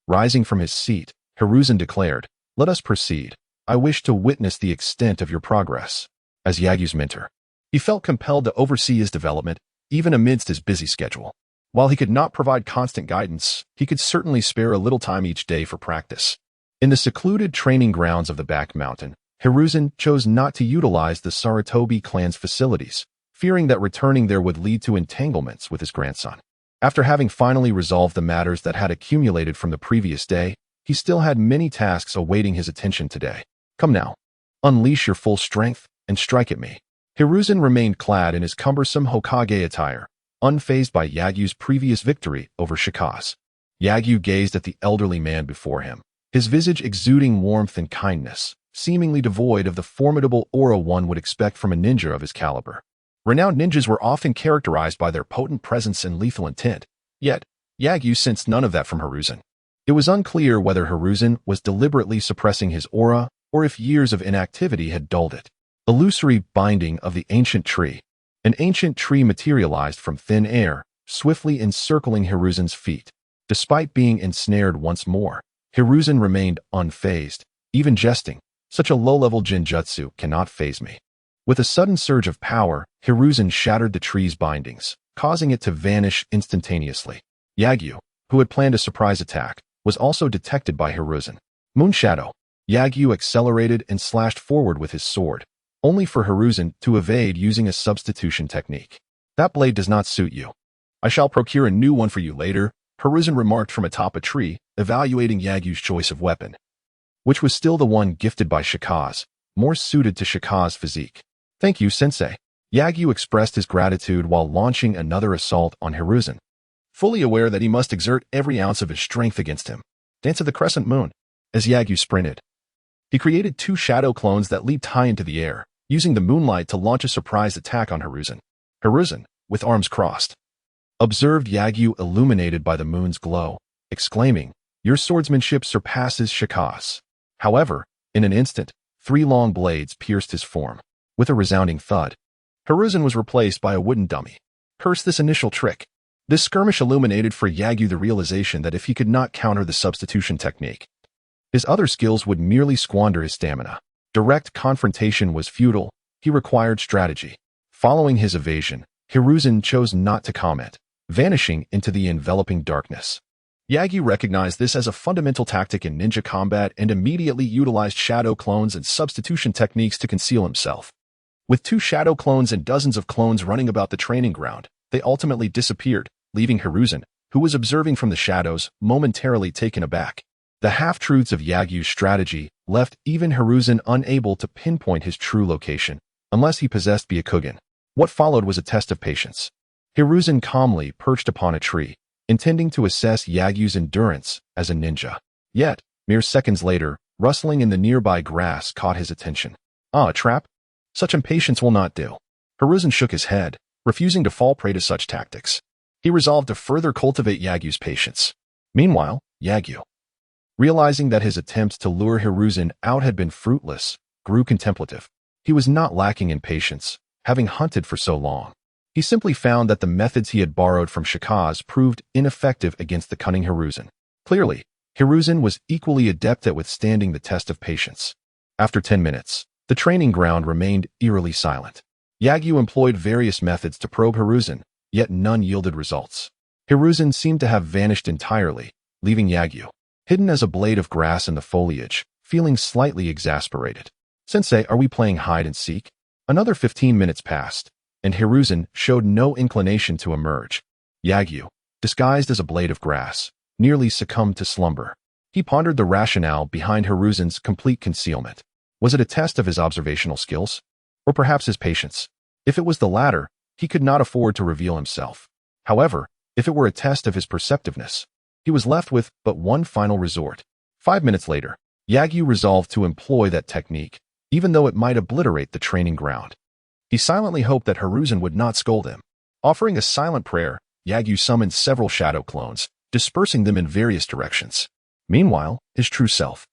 Rising from his seat, Hiruzen declared, let us proceed. I wish to witness the extent of your progress. As Yagyu's mentor, he felt compelled to oversee his development, even amidst his busy schedule. While he could not provide constant guidance, he could certainly spare a little time each day for practice. In the secluded training grounds of the back mountain, Hiruzen chose not to utilize the Sarutobi clan's facilities, fearing that returning there would lead to entanglements with his grandson. After having finally resolved the matters that had accumulated from the previous day, he still had many tasks awaiting his attention today. Come now, unleash your full strength and strike at me. Hiruzen remained clad in his cumbersome Hokage attire, unfazed by Yagyu's previous victory over Shikaz. Yagyu gazed at the elderly man before him, his visage exuding warmth and kindness, seemingly devoid of the formidable aura one would expect from a ninja of his caliber. Renowned ninjas were often characterized by their potent presence and lethal intent, yet Yagyu sensed none of that from Hiruzen. It was unclear whether Hiruzen was deliberately suppressing his aura or if years of inactivity had dulled it. Illusory binding of the ancient tree. An ancient tree materialized from thin air, swiftly encircling Hiruzen's feet. Despite being ensnared once more, Hiruzen remained unfazed, even jesting. Such a low-level genjutsu cannot faze me. With a sudden surge of power, Hiruzen shattered the tree's bindings, causing it to vanish instantaneously. Yagyu, who had planned a surprise attack, was also detected by Hiruzen. Moonshadow. Yagyu accelerated and slashed forward with his sword, only for Hiruzen to evade using a substitution technique. That blade does not suit you. I shall procure a new one for you later, Hiruzen remarked from atop a tree, evaluating Yagyu's choice of weapon, which was still the one gifted by Shikaze, more suited to Shikaze's physique. Thank you, sensei. Yagyu expressed his gratitude while launching another assault on Hiruzen, fully aware that he must exert every ounce of his strength against him. Dance of the Crescent Moon. As Yagyu sprinted, he created two shadow clones that leaped high into the air, using the moonlight to launch a surprise attack on Hiruzen. Hiruzen, with arms crossed, observed Yagyu illuminated by the moon's glow, exclaiming, "Your swordsmanship surpasses Shikaze." However, in an instant, three long blades pierced his form. With a resounding thud, Hiruzen was replaced by a wooden dummy. Curse this initial trick. This skirmish illuminated for Yagyu the realization that if he could not counter the substitution technique, his other skills would merely squander his stamina. Direct confrontation was futile. He required strategy. Following his evasion, Hiruzen chose not to comment, vanishing into the enveloping darkness. Yagyu recognized this as a fundamental tactic in ninja combat and immediately utilized shadow clones and substitution techniques to conceal himself. With two shadow clones and dozens of clones running about the training ground, they ultimately disappeared, leaving Hiruzen, who was observing from the shadows, momentarily taken aback. The half-truths of Yagyu's strategy left even Hiruzen unable to pinpoint his true location, unless he possessed Byakugan. What followed was a test of patience. Hiruzen calmly perched upon a tree, intending to assess Yagyu's endurance as a ninja. Yet, mere seconds later, rustling in the nearby grass caught his attention. Ah, a trap? Such impatience will not do. Hiruzen shook his head, refusing to fall prey to such tactics. He resolved to further cultivate Yagyu's patience. Meanwhile, Yagyu, realizing that his attempts to lure Hiruzen out had been fruitless, grew contemplative. He was not lacking in patience, having hunted for so long. He simply found that the methods he had borrowed from Shikaze proved ineffective against the cunning Hiruzen. Clearly, Hiruzen was equally adept at withstanding the test of patience. After 10 minutes, the training ground remained eerily silent. Yagyu employed various methods to probe Hiruzen, yet none yielded results. Hiruzen seemed to have vanished entirely, leaving Yagyu, hidden as a blade of grass in the foliage, feeling slightly exasperated. Sensei, are we playing hide and seek? Another 15 minutes passed, and Hiruzen showed no inclination to emerge. Yagyu, disguised as a blade of grass, nearly succumbed to slumber. He pondered the rationale behind Hiruzen's complete concealment. Was it a test of his observational skills? Or perhaps his patience? If it was the latter, he could not afford to reveal himself. However, if it were a test of his perceptiveness, he was left with but one final resort. 5 minutes later, Yagyu resolved to employ that technique, even though it might obliterate the training ground. He silently hoped that Hiruzen would not scold him. Offering a silent prayer, Yagyu summoned several shadow clones, dispersing them in various directions. Meanwhile, his true self,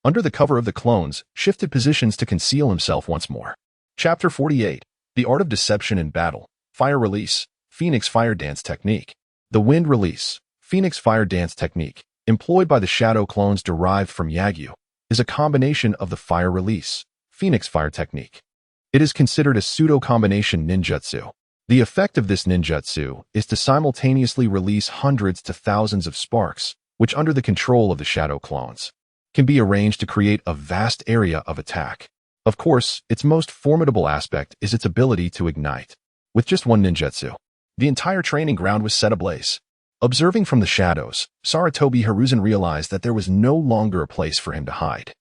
under the cover of the clones, shifted positions to conceal himself once more. Chapter 48. The Art of Deception in Battle. Fire Release. Phoenix Fire Dance Technique. The Wind Release. Phoenix Fire Dance Technique, employed by the shadow clones derived from Yagyu, is a combination of the Fire Release, Phoenix Fire Technique. It is considered a pseudo-combination ninjutsu. The effect of this ninjutsu is to simultaneously release hundreds to thousands of sparks, which under the control of the shadow clones, can be arranged to create a vast area of attack. Of course, its most formidable aspect is its ability to ignite. With just one ninjutsu, the entire training ground was set ablaze. Observing from the shadows, Sarutobi Hiruzen realized that there was no longer a place for him to hide.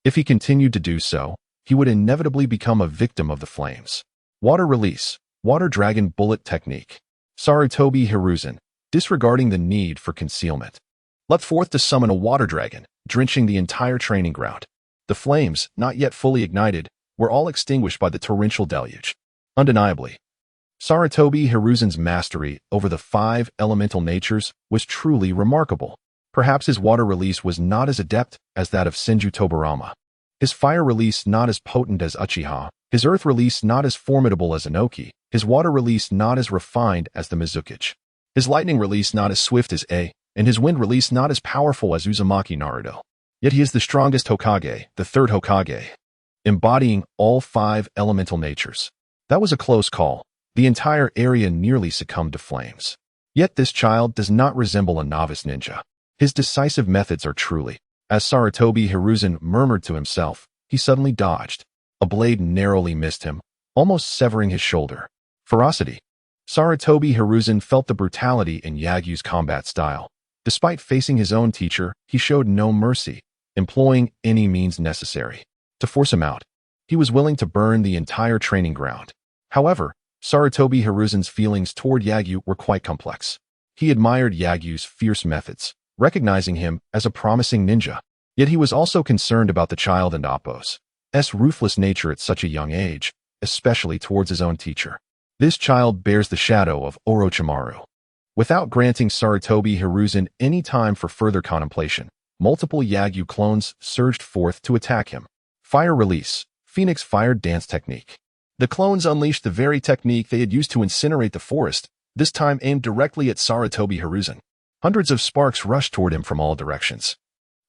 If he continued to do so, he would inevitably become a victim of the flames. Water Release. Water Dragon Bullet Technique. Sarutobi Hiruzen, disregarding the need for concealment, leapt forth to summon a water dragon, drenching the entire training ground. The flames, not yet fully ignited, were all extinguished by the torrential deluge. Undeniably, Sarutobi Hiruzen's mastery over the 5 elemental natures was truly remarkable. Perhaps his water release was not as adept as that of Senju Tobirama, his fire release not as potent as Uchiha, his earth release not as formidable as Inoki, his water release not as refined as the Mizukage, his lightning release not as swift as A, and his wind release not as powerful as Uzumaki Naruto. Yet he is the strongest Hokage, the third Hokage, embodying all 5 elemental natures. That was a close call. The entire area nearly succumbed to flames. Yet this child does not resemble a novice ninja. His decisive methods are truly. As Sarutobi Hiruzen murmured to himself, he suddenly dodged. A blade narrowly missed him, almost severing his shoulder. Ferocity. Sarutobi Hiruzen felt the brutality in Yagyu's combat style. Despite facing his own teacher, he showed no mercy, employing any means necessary to force him out. He was willing to burn the entire training ground. However, Sarutobi Hiruzen's feelings toward Yagyu were quite complex. He admired Yagyu's fierce methods, recognizing him as a promising ninja. Yet he was also concerned about the child and Appo's ruthless nature at such a young age, especially towards his own teacher. This child bears the shadow of Orochimaru. Without granting Sarutobi Hiruzen any time for further contemplation, multiple Yagyu clones surged forth to attack him. Fire release, Phoenix Fire Dance Technique. The clones unleashed the very technique they had used to incinerate the forest, this time aimed directly at Sarutobi Hiruzen. Hundreds of sparks rushed toward him from all directions.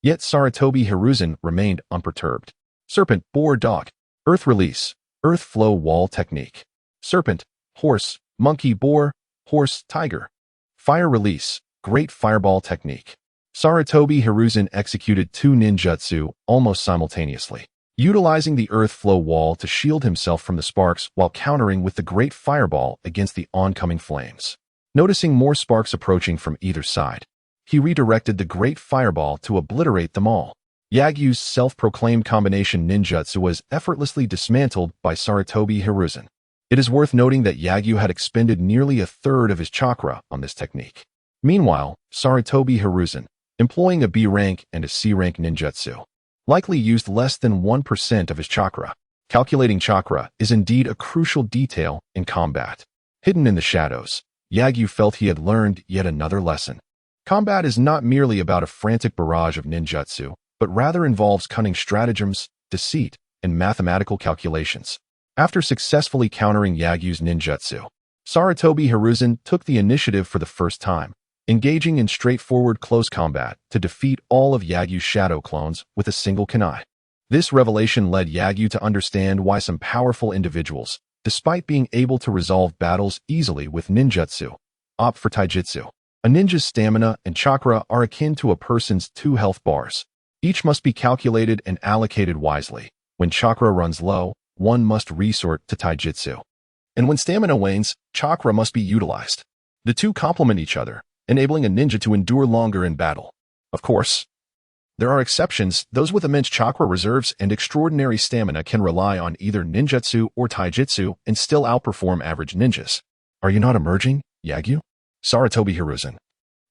Yet Sarutobi Hiruzen remained unperturbed. Serpent, Boar, Dog. Earth Release, Earth Flow Wall Technique. Serpent, Horse, Monkey, Boar, Horse, Tiger. Fire Release, Great Fireball Technique. Sarutobi Hiruzen executed 2 ninjutsu almost simultaneously, utilizing the earth flow wall to shield himself from the sparks while countering with the great fireball against the oncoming flames. Noticing more sparks approaching from either side, he redirected the great fireball to obliterate them all. Yagyu's self-proclaimed combination ninjutsu was effortlessly dismantled by Sarutobi Hiruzen. It is worth noting that Yagyu had expended nearly a third of his chakra on this technique. Meanwhile, Sarutobi Hiruzen, employing a B rank and a C rank ninjutsu, likely used less than 1% of his chakra. Calculating chakra is indeed a crucial detail in combat. Hidden in the shadows, Yagyu felt he had learned yet another lesson. Combat is not merely about a frantic barrage of ninjutsu, but rather involves cunning stratagems, deceit, and mathematical calculations. After successfully countering Yagyu's ninjutsu, Sarutobi Hiruzen took the initiative for the first time, engaging in straightforward close combat to defeat all of Yagyu's shadow clones with a single kunai. This revelation led Yagyu to understand why some powerful individuals, despite being able to resolve battles easily with ninjutsu, opt for taijutsu. A ninja's stamina and chakra are akin to a person's 2 health bars. Each must be calculated and allocated wisely. When chakra runs low, one must resort to taijutsu. And when stamina wanes, chakra must be utilized. The two complement each other, enabling a ninja to endure longer in battle. Of course, there are exceptions. Those with immense chakra reserves and extraordinary stamina can rely on either ninjutsu or taijutsu and still outperform average ninjas. Are you not emerging, Yagyu? Sarutobi Hiruzen,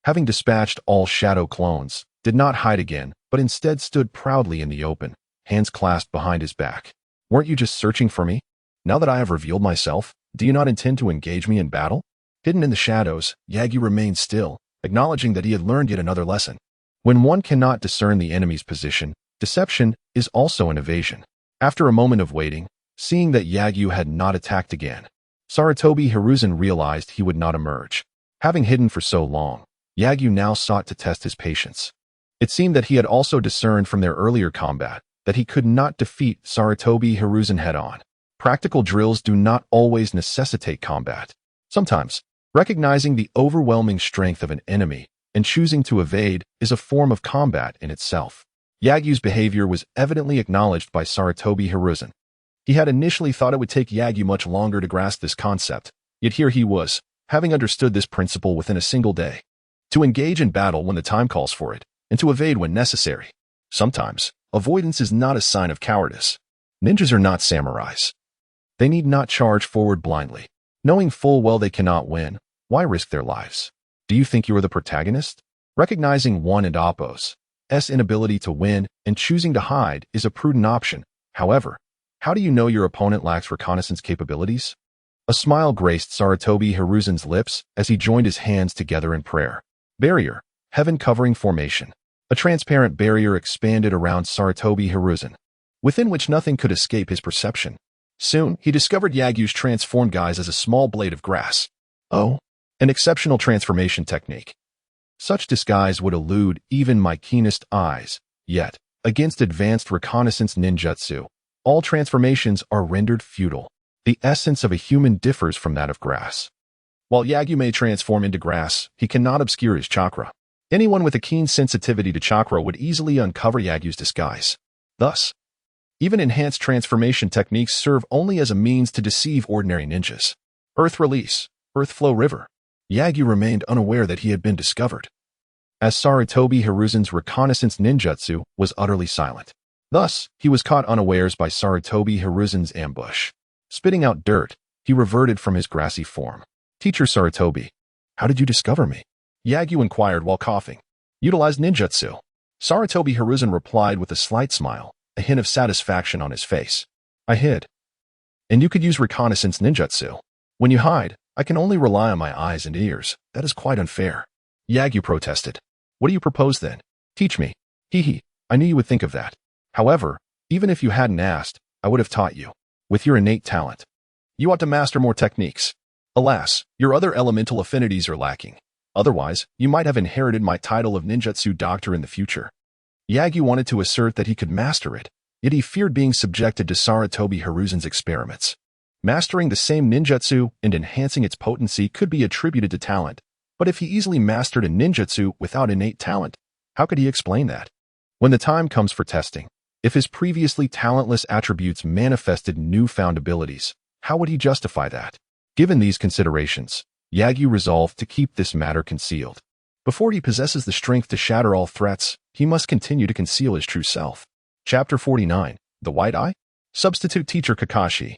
having dispatched all shadow clones, did not hide again, but instead stood proudly in the open, hands clasped behind his back. Weren't you just searching for me? Now that I have revealed myself, do you not intend to engage me in battle? Hidden in the shadows, Yagyu remained still, acknowledging that he had learned yet another lesson. When one cannot discern the enemy's position, deception is also an evasion. After a moment of waiting, seeing that Yagyu had not attacked again, Sarutobi Hiruzen realized he would not emerge. Having hidden for so long, Yagyu now sought to test his patience. It seemed that he had also discerned from their earlier combat that he could not defeat Sarutobi Hiruzen head-on. Practical drills do not always necessitate combat. Sometimes, recognizing the overwhelming strength of an enemy and choosing to evade is a form of combat in itself. Yagyu's behavior was evidently acknowledged by Sarutobi Hiruzen. He had initially thought it would take Yagyu much longer to grasp this concept, yet here he was, having understood this principle within a single day. To engage in battle when the time calls for it, and to evade when necessary. Sometimes, avoidance is not a sign of cowardice. Ninjas are not samurais. They need not charge forward blindly. Knowing full well they cannot win, why risk their lives? Do you think you are the protagonist? Recognizing one and Appo's S inability to win and choosing to hide is a prudent option. However, how do you know your opponent lacks reconnaissance capabilities? A smile graced Sarutobi Hiruzen's lips as he joined his hands together in prayer. Barrier, heaven-covering formation. A transparent barrier expanded around Sarutobi Hiruzen, within which nothing could escape his perception. Soon, he discovered Yagyu's transformed guise as a small blade of grass. Oh, an exceptional transformation technique. Such disguise would elude even my keenest eyes. Yet, against advanced reconnaissance ninjutsu, all transformations are rendered futile. The essence of a human differs from that of grass. While Yagyu may transform into grass, he cannot obscure his chakra. Anyone with a keen sensitivity to chakra would easily uncover Yagyu's disguise. Thus, even enhanced transformation techniques serve only as a means to deceive ordinary ninjas. Earth Release, Earth Flow River. Yagyu remained unaware that he had been discovered, as Sarutobi Hiruzen's reconnaissance ninjutsu was utterly silent. Thus, he was caught unawares by Sarutobi Hiruzen's ambush. Spitting out dirt, he reverted from his grassy form. Teacher Sarutobi, how did you discover me? Yagyu inquired while coughing. Utilized ninjutsu. Sarutobi Hiruzen replied with a slight smile, a hint of satisfaction on his face. I hid. And you could use reconnaissance ninjutsu. When you hide, I can only rely on my eyes and ears. That is quite unfair. Yagyu protested. What do you propose then? Teach me. Hee. I knew you would think of that. However, even if you hadn't asked, I would have taught you. With your innate talent, you ought to master more techniques. Alas, your other elemental affinities are lacking. Otherwise, you might have inherited my title of ninjutsu doctor in the future. Yagyu wanted to assert that he could master it, yet he feared being subjected to Sarutobi Hiruzen's experiments. Mastering the same ninjutsu and enhancing its potency could be attributed to talent, but if he easily mastered a ninjutsu without innate talent, how could he explain that? When the time comes for testing, if his previously talentless attributes manifested newfound abilities, how would he justify that? Given these considerations, Yagyu resolved to keep this matter concealed. Before he possesses the strength to shatter all threats, he must continue to conceal his true self. Chapter 49. The White Eye? Substitute Teacher Kakashi.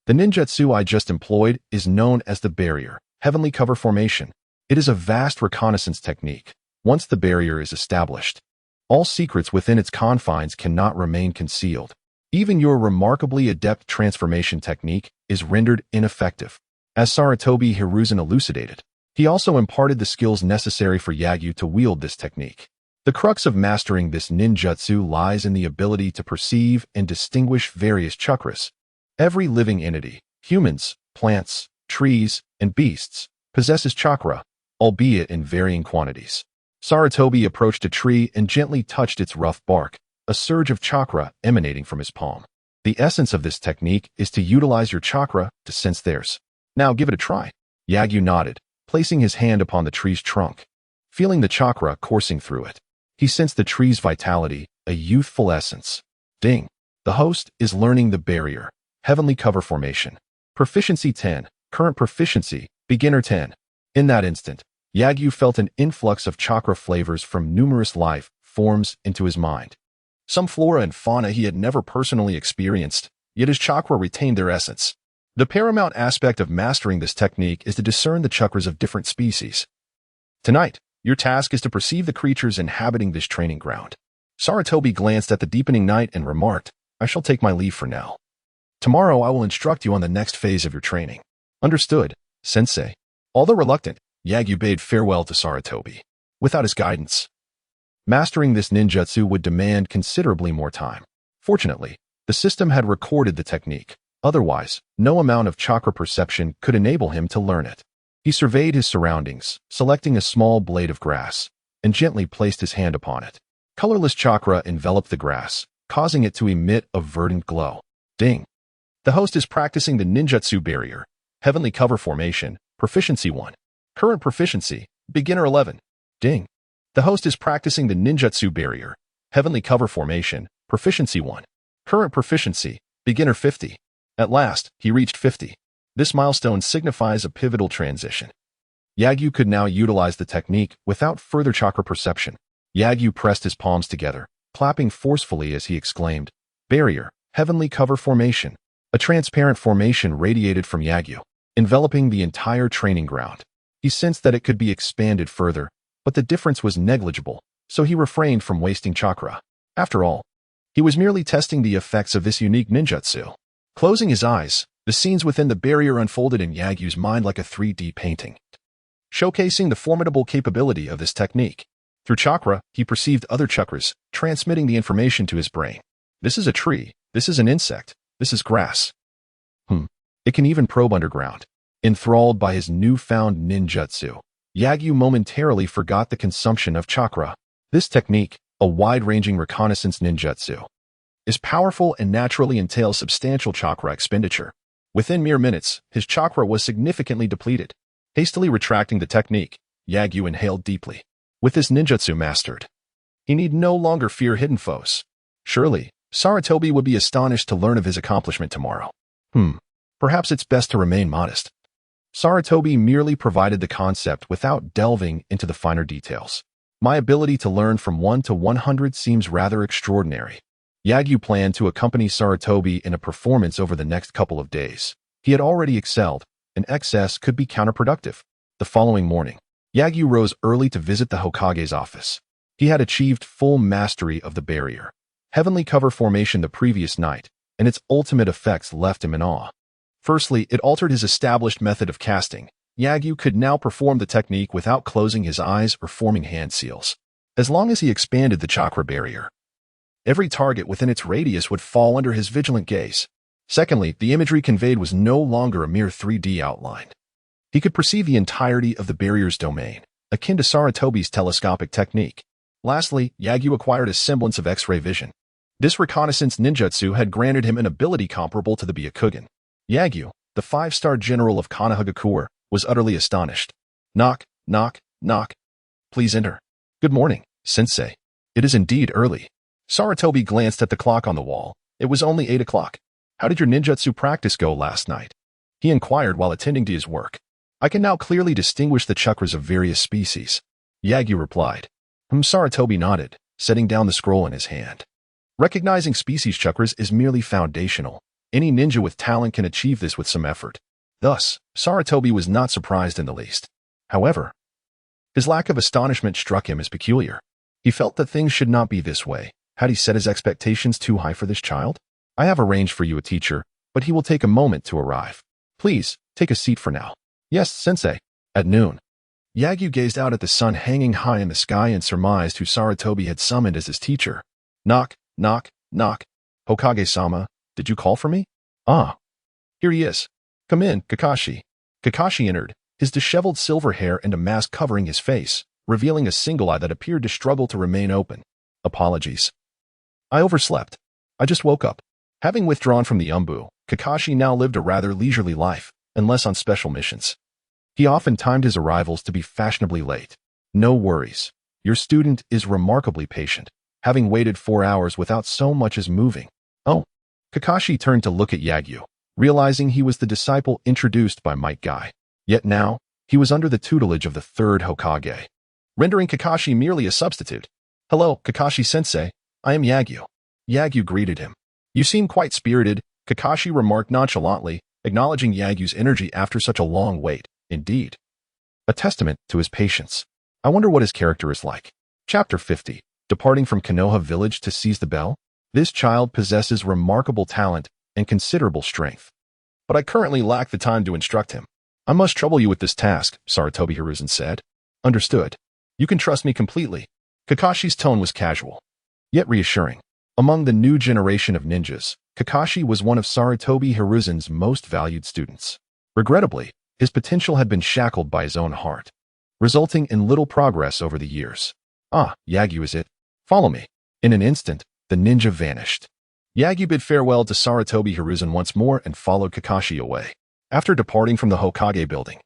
The ninjutsu I just employed is known as the barrier, heavenly cover formation. It is a vast reconnaissance technique. Once the barrier is established, all secrets within its confines cannot remain concealed. Even your remarkably adept transformation technique is rendered ineffective. As Sarutobi Hiruzen elucidated, he also imparted the skills necessary for Yagyu to wield this technique. The crux of mastering this ninjutsu lies in the ability to perceive and distinguish various chakras. Every living entity, humans, plants, trees, and beasts, possesses chakra, albeit in varying quantities. Sarutobi approached a tree and gently touched its rough bark, a surge of chakra emanating from his palm. The essence of this technique is to utilize your chakra to sense theirs. Now give it a try. Yagyu nodded, placing his hand upon the tree's trunk. Feeling the chakra coursing through it, he sensed the tree's vitality, a youthful essence. Ding. The host is learning the barrier, heavenly cover formation. Proficiency 10, current proficiency, beginner 10. In that instant, Yagyu felt an influx of chakra flavors from numerous life forms into his mind. Some flora and fauna he had never personally experienced, yet his chakra retained their essence. The paramount aspect of mastering this technique is to discern the chakras of different species. Tonight, your task is to perceive the creatures inhabiting this training ground. Sarutobi glanced at the deepening night and remarked, I shall take my leave for now. Tomorrow I will instruct you on the next phase of your training. Understood, Sensei. Although reluctant, Yagyu bade farewell to Sarutobi. Without his guidance, mastering this ninjutsu would demand considerably more time. Fortunately, the system had recorded the technique. Otherwise, no amount of chakra perception could enable him to learn it. He surveyed his surroundings, selecting a small blade of grass, and gently placed his hand upon it. Colorless chakra enveloped the grass, causing it to emit a verdant glow. Ding. The host is practicing the ninjutsu barrier, heavenly cover formation, proficiency 1. Current proficiency, beginner 11. Ding. The host is practicing the ninjutsu barrier, heavenly cover formation, proficiency 1. Current proficiency, beginner 50. At last, he reached 50. This milestone signifies a pivotal transition. Yagyu could now utilize the technique without further chakra perception. Yagyu pressed his palms together, clapping forcefully as he exclaimed, Barrier, heavenly cover formation. A transparent formation radiated from Yagyu, enveloping the entire training ground. He sensed that it could be expanded further, but the difference was negligible. so he refrained from wasting chakra. After all, he was merely testing the effects of this unique ninjutsu. Closing his eyes, the scenes within the barrier unfolded in Yagyu's mind like a 3D painting, showcasing the formidable capability of this technique. Through chakra, he perceived other chakras, transmitting the information to his brain. This is a tree. This is an insect. This is grass. It can even probe underground. Enthralled by his newfound ninjutsu, Yagyu momentarily forgot the consumption of chakra. This technique, a wide-ranging reconnaissance ninjutsu, is powerful and naturally entails substantial chakra expenditure. Within mere minutes, his chakra was significantly depleted. Hastily retracting the technique, Yagyu inhaled deeply. With this ninjutsu mastered, he need no longer fear hidden foes. Surely, Sarutobi would be astonished to learn of his accomplishment tomorrow. Perhaps it's best to remain modest. Sarutobi merely provided the concept without delving into the finer details. My ability to learn from 1 to 100 seems rather extraordinary. Yagyu planned to accompany Sarutobi in a performance over the next couple of days. He had already excelled, and excess could be counterproductive. The following morning, Yagyu rose early to visit the Hokage's office. He had achieved full mastery of the barrier, heavenly cover formation the previous night, and its ultimate effects left him in awe. Firstly, it altered his established method of casting. Yagyu could now perform the technique without closing his eyes or forming hand seals. As long as he expanded the chakra barrier, every target within its radius would fall under his vigilant gaze. Secondly, the imagery conveyed was no longer a mere 3D outline. He could perceive the entirety of the barrier's domain, akin to Sarutobi's telescopic technique. Lastly, Yagyu acquired a semblance of X-ray vision. This reconnaissance ninjutsu had granted him an ability comparable to the Byakugan. Yagyu, the 5-star general of Konoha, was utterly astonished. Knock, knock, knock. Please enter. Good morning, sensei. It is indeed early. Sarutobi glanced at the clock on the wall. It was only 8 o'clock. How did your ninjutsu practice go last night? He inquired while attending to his work. I can now clearly distinguish the chakras of various species. Yagyu replied. Sarutobi nodded, setting down the scroll in his hand. Recognizing species chakras is merely foundational. Any ninja with talent can achieve this with some effort. Thus, Sarutobi was not surprised in the least. However, his lack of astonishment struck him as peculiar. He felt that things should not be this way. Had he set his expectations too high for this child? I have arranged for you a teacher, but he will take a moment to arrive. Please, take a seat for now. Yes, sensei. At noon, Yagyu gazed out at the sun hanging high in the sky and surmised who Sarutobi had summoned as his teacher. Knock, knock, knock. Hokage-sama, did you call for me? Ah, here he is. Come in, Kakashi. Kakashi entered, his disheveled silver hair and a mask covering his face, revealing a single eye that appeared to struggle to remain open. Apologies. I overslept. I just woke up. Having withdrawn from the Umbu, Kakashi now lived a rather leisurely life, unless on special missions. He often timed his arrivals to be fashionably late. No worries. Your student is remarkably patient, having waited 4 hours without so much as moving. Oh. Kakashi turned to look at Yagyu, realizing he was the disciple introduced by Might Guy. Yet now, he was under the tutelage of the 3rd Hokage, rendering Kakashi merely a substitute. Hello, Kakashi-sensei. I am Yagyu. Yagyu greeted him. You seem quite spirited, Kakashi remarked nonchalantly, acknowledging Yagyu's energy after such a long wait. Indeed. A testament to his patience. I wonder what his character is like. Chapter 50. Departing from Konoha village to seize the bell? This child possesses remarkable talent and considerable strength. But I currently lack the time to instruct him. I must trouble you with this task, Sarutobi Hiruzen said. Understood. You can trust me completely. Kakashi's tone was casual, yet reassuring. Among the new generation of ninjas, Kakashi was one of Sarutobi Hiruzen's most valued students. Regrettably, his potential had been shackled by his own heart, resulting in little progress over the years. Ah, Yagyu is it? Follow me. In an instant, the ninja vanished. Yagyu bid farewell to Sarutobi Hiruzen once more and followed Kakashi away. After departing from the Hokage building,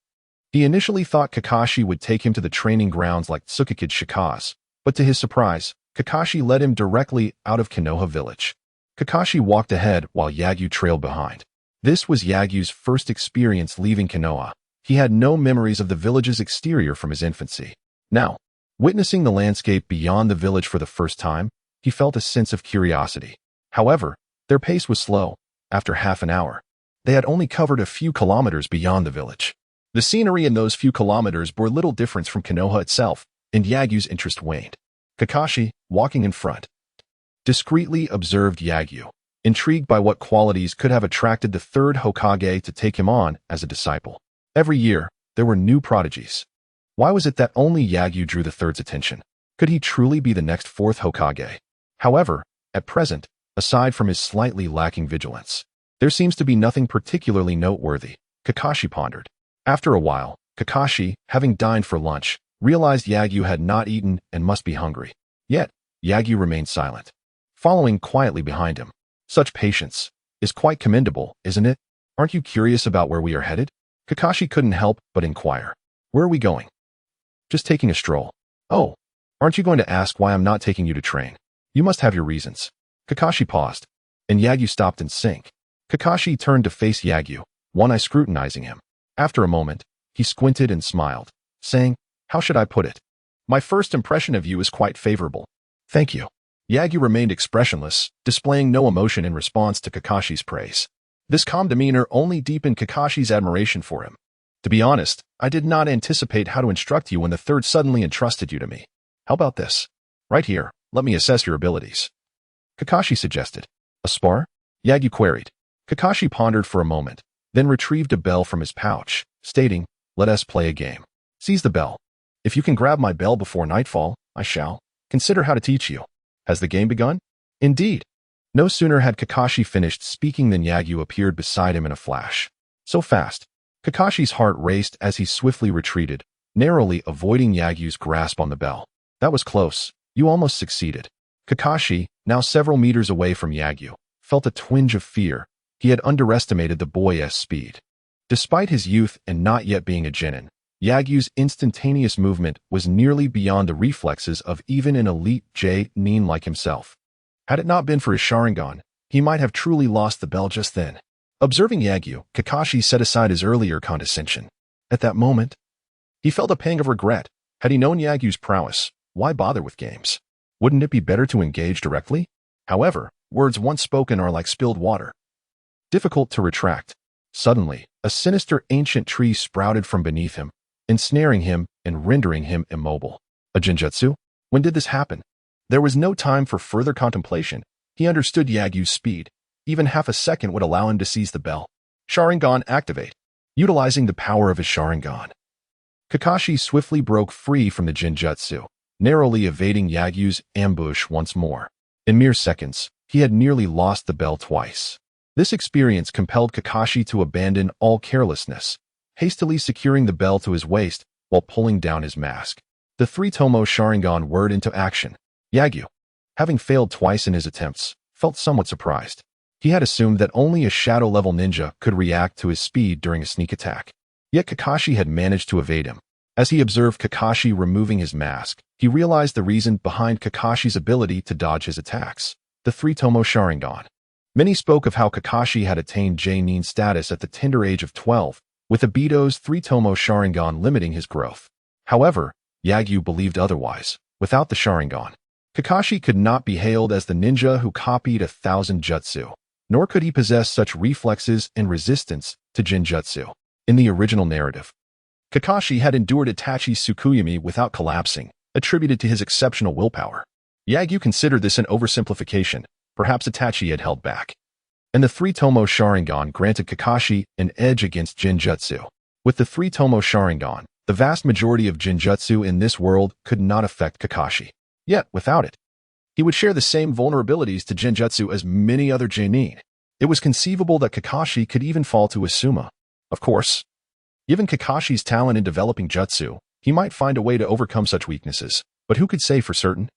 he initially thought Kakashi would take him to the training grounds like Tsukikid Shikaz, but to his surprise, Kakashi led him directly out of Konoha village. Kakashi walked ahead while Yagyu trailed behind. This was Yagyu's first experience leaving Konoha. He had no memories of the village's exterior from his infancy. Now, witnessing the landscape beyond the village for the first time, he felt a sense of curiosity. However, their pace was slow. After half an hour, they had only covered a few kilometers beyond the village. The scenery in those few kilometers bore little difference from Konoha itself, and Yagyu's interest waned. Kakashi, walking in front, discreetly observed Yagyu, intrigued by what qualities could have attracted the third Hokage to take him on as a disciple. Every year, there were new prodigies. Why was it that only Yagyu drew the third's attention? Could he truly be the next fourth Hokage? However, at present, aside from his slightly lacking vigilance, there seems to be nothing particularly noteworthy, Kakashi pondered. After a while, Kakashi, having dined for lunch, realized Yagyu had not eaten and must be hungry. Yet, Yagyu remained silent, following quietly behind him. Such patience is quite commendable, isn't it? Aren't you curious about where we are headed? Kakashi couldn't help but inquire. Where are we going? Just taking a stroll. Oh, aren't you going to ask why I'm not taking you to train? You must have your reasons. Kakashi paused, and Yagyu stopped in sync. Kakashi turned to face Yagyu, one eye scrutinizing him. After a moment, he squinted and smiled, saying, "How should I put it? My first impression of you is quite favorable." "Thank you." Yagyu remained expressionless, displaying no emotion in response to Kakashi's praise. This calm demeanor only deepened Kakashi's admiration for him. "To be honest, I did not anticipate how to instruct you when the third suddenly entrusted you to me. How about this? Right here, let me assess your abilities." Kakashi suggested. "A spar?" Yagyu queried. Kakashi pondered for a moment, then retrieved a bell from his pouch, stating, "Let us play a game. Seize the bell. If you can grab my bell before nightfall, I shall consider how to teach you." "Has the game begun?" "Indeed." No sooner had Kakashi finished speaking than Yagyu appeared beside him in a flash. So fast, Kakashi's heart raced as he swiftly retreated, narrowly avoiding Yagyu's grasp on the bell. "That was close. You almost succeeded." Kakashi, now several meters away from Yagyu, felt a twinge of fear. He had underestimated the boy's speed. Despite his youth and not yet being a genin, Yagyu's instantaneous movement was nearly beyond the reflexes of even an elite genin like himself. Had it not been for his Sharingan, he might have truly lost the bell just then. Observing Yagyu, Kakashi set aside his earlier condescension. At that moment, he felt a pang of regret. Had he known Yagyu's prowess, why bother with games? Wouldn't it be better to engage directly? However, words once spoken are like spilled water, difficult to retract. Suddenly, a sinister ancient tree sprouted from beneath him, ensnaring him and rendering him immobile. A genjutsu? When did this happen? There was no time for further contemplation. He understood Yagyu's speed. Even half a second would allow him to seize the bell. Sharingan activate. Utilizing the power of his Sharingan, Kakashi swiftly broke free from the genjutsu, narrowly evading Yagyu's ambush once more. In mere seconds, he had nearly lost the bell twice. This experience compelled Kakashi to abandon all carelessness, hastily securing the bell to his waist while pulling down his mask. The three-tomo Sharingan whirred into action. Yagyu, having failed twice in his attempts, felt somewhat surprised. He had assumed that only a shadow-level ninja could react to his speed during a sneak attack. Yet Kakashi had managed to evade him. As he observed Kakashi removing his mask, he realized the reason behind Kakashi's ability to dodge his attacks: the three-tomo Sharingan. Many spoke of how Kakashi had attained genin status at the tender age of 12, with Obito's three-tomo Sharingan limiting his growth. However, Yagyu believed otherwise. Without the Sharingan, Kakashi could not be hailed as the ninja who copied 1,000 jutsu, nor could he possess such reflexes and resistance to genjutsu. In the original narrative, Kakashi had endured Itachi's Tsukuyomi without collapsing, attributed to his exceptional willpower. Yagyu considered this an oversimplification. Perhaps Itachi had held back. And the three-tomo Sharingan granted Kakashi an edge against genjutsu. With the three-tomo Sharingan, the vast majority of genjutsu in this world could not affect Kakashi. Yet, without it, he would share the same vulnerabilities to genjutsu as many other genin. It was conceivable that Kakashi could even fall to a Suma. Of course, given Kakashi's talent in developing jutsu, he might find a way to overcome such weaknesses, but who could say for certain?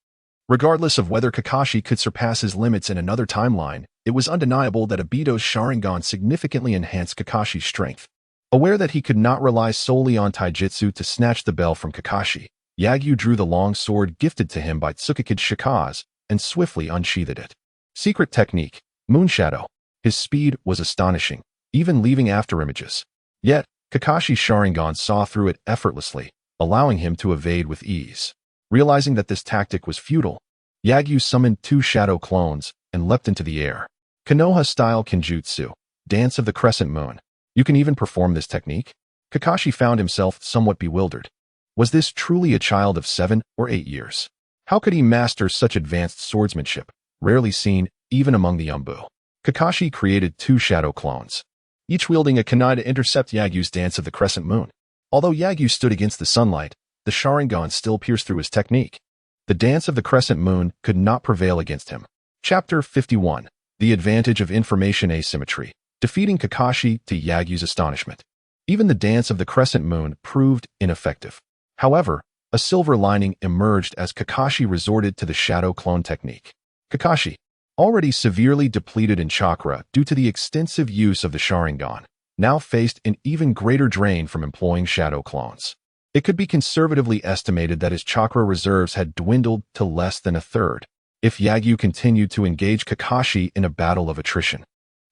Regardless of whether Kakashi could surpass his limits in another timeline, it was undeniable that Obito's Sharingan significantly enhanced Kakashi's strength. Aware that he could not rely solely on taijutsu to snatch the bell from Kakashi, Yagyu drew the long sword gifted to him by Tsukikage Shikaz and swiftly unsheathed it. Secret technique, Moonshadow. His speed was astonishing, even leaving afterimages. Yet, Kakashi's Sharingan saw through it effortlessly, allowing him to evade with ease. Realizing that this tactic was futile, Yagyu summoned 2 shadow clones and leapt into the air. Konoha-style genjutsu, Dance of the Crescent Moon. You can even perform this technique? Kakashi found himself somewhat bewildered. Was this truly a child of 7 or 8 years? How could he master such advanced swordsmanship, rarely seen even among the Umbu? Kakashi created 2 shadow clones, each wielding a kunai to intercept Yagyu's dance of the crescent moon. Although Yagyu stood against the sunlight, the Sharingan still pierced through his technique. The dance of the crescent moon could not prevail against him. Chapter 51. The Advantage of Information Asymmetry. Defeating Kakashi to Yagyu's astonishment. Even the dance of the crescent moon proved ineffective. However, a silver lining emerged as Kakashi resorted to the shadow clone technique. Kakashi, already severely depleted in chakra due to the extensive use of the Sharingan, now faced an even greater drain from employing shadow clones. It could be conservatively estimated that his chakra reserves had dwindled to less than a third if Yagyu continued to engage Kakashi in a battle of attrition.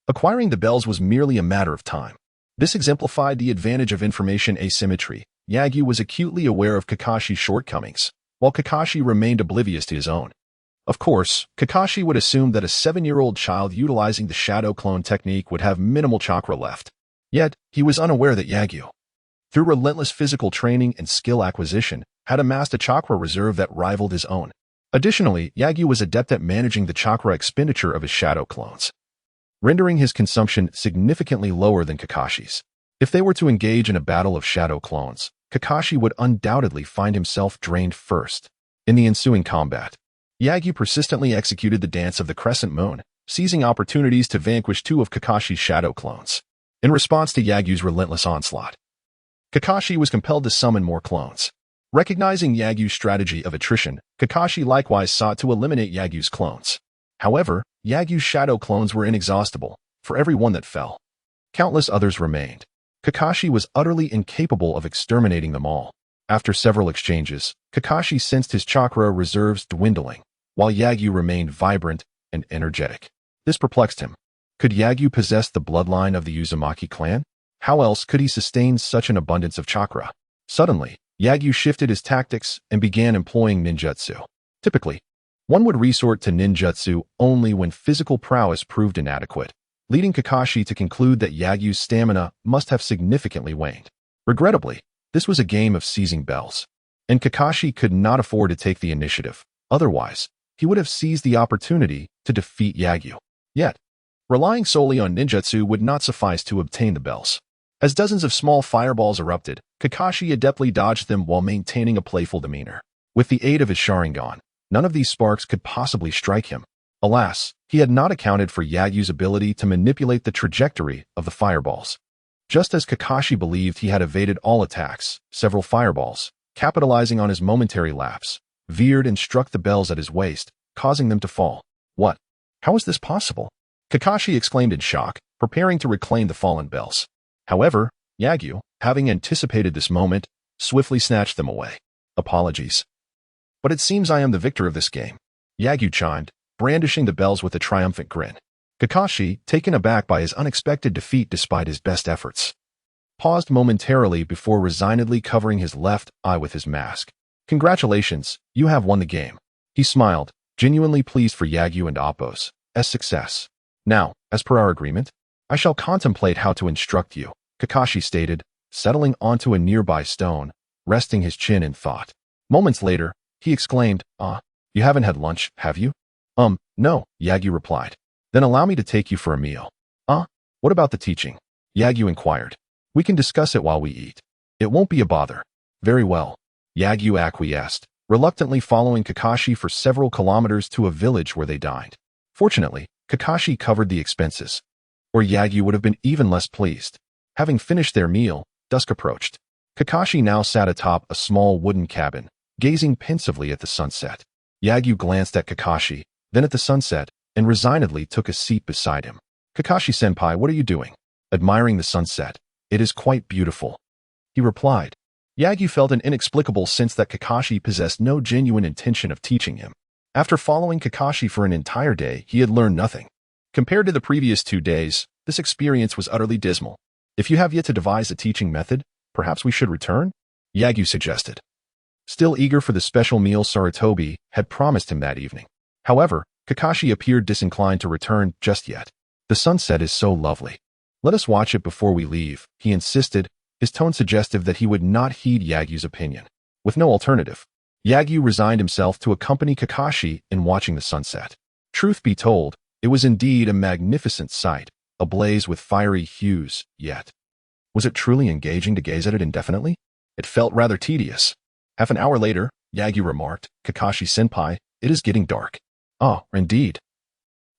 Acquiring the bells was merely a matter of time. This exemplified the advantage of information asymmetry. Yagyu was acutely aware of Kakashi's shortcomings, while Kakashi remained oblivious to his own. Of course, Kakashi would assume that a 7-year-old child utilizing the shadow clone technique would have minimal chakra left. Yet, he was unaware that Yagyu, through relentless physical training and skill acquisition, had amassed a chakra reserve that rivaled his own. Additionally, Yagyu was adept at managing the chakra expenditure of his shadow clones, rendering his consumption significantly lower than Kakashi's. If they were to engage in a battle of shadow clones, Kakashi would undoubtedly find himself drained first. In the ensuing combat, Yagyu persistently executed the dance of the crescent moon, seizing opportunities to vanquish 2 of Kakashi's shadow clones. In response to Yagyu's relentless onslaught, Kakashi was compelled to summon more clones. Recognizing Yagyu's strategy of attrition, Kakashi likewise sought to eliminate Yagyu's clones. However, Yagyu's shadow clones were inexhaustible. For every one that fell, countless others remained. Kakashi was utterly incapable of exterminating them all. After several exchanges, Kakashi sensed his chakra reserves dwindling, while Yagyu remained vibrant and energetic. This perplexed him. Could Yagyu possess the bloodline of the Uzumaki clan? How else could he sustain such an abundance of chakra? Suddenly, Yagyu shifted his tactics and began employing ninjutsu. Typically, one would resort to ninjutsu only when physical prowess proved inadequate, leading Kakashi to conclude that Yagyu's stamina must have significantly waned. Regrettably, this was a game of seizing bells, and Kakashi could not afford to take the initiative. Otherwise, he would have seized the opportunity to defeat Yagyu. Yet, relying solely on ninjutsu would not suffice to obtain the bells. As dozens of small fireballs erupted, Kakashi adeptly dodged them while maintaining a playful demeanor. With the aid of his Sharingan, none of these sparks could possibly strike him. Alas, he had not accounted for Yagyu's ability to manipulate the trajectory of the fireballs. Just as Kakashi believed he had evaded all attacks, several fireballs, capitalizing on his momentary lapse, veered and struck the bells at his waist, causing them to fall. What? How is this possible? Kakashi exclaimed in shock, preparing to reclaim the fallen bells. However, Yagyu, having anticipated this moment, swiftly snatched them away. Apologies. But it seems I am the victor of this game, Yagyu chimed, brandishing the bells with a triumphant grin. Kakashi, taken aback by his unexpected defeat despite his best efforts, paused momentarily before resignedly covering his left eye with his mask. Congratulations, you have won the game. He smiled, genuinely pleased for Yagyu and Appo's success. Now, as per our agreement, I shall contemplate how to instruct you, Kakashi stated, settling onto a nearby stone, resting his chin in thought. Moments later, he exclaimed, you haven't had lunch, have you? No, Yagyu replied. Then allow me to take you for a meal. What about the teaching? Yagyu inquired. We can discuss it while we eat. It won't be a bother. Very well. Yagyu acquiesced, reluctantly following Kakashi for several kilometers to a village where they dined. Fortunately, Kakashi covered the expenses, or Yagyu would have been even less pleased. Having finished their meal, dusk approached. Kakashi now sat atop a small wooden cabin, gazing pensively at the sunset. Yagyu glanced at Kakashi, then at the sunset, and resignedly took a seat beside him. Kakashi-senpai, what are you doing? Admiring the sunset. It is quite beautiful, he replied. Yagyu felt an inexplicable sense that Kakashi possessed no genuine intention of teaching him. After following Kakashi for an entire day, he had learned nothing. Compared to the previous 2 days, this experience was utterly dismal. If you have yet to devise a teaching method, perhaps we should return? Yagyu suggested. Still eager for the special meal Sarutobi had promised him that evening. However, Kakashi appeared disinclined to return just yet. The sunset is so lovely. Let us watch it before we leave, he insisted, his tone suggestive that he would not heed Yagyu's opinion. With no alternative, Yagyu resigned himself to accompany Kakashi in watching the sunset. Truth be told, it was indeed a magnificent sight, ablaze with fiery hues, yet. Was it truly engaging to gaze at it indefinitely? It felt rather tedious. Half an hour later, Yagyu remarked, "Kakashi-senpai, it is getting dark." "Oh, indeed."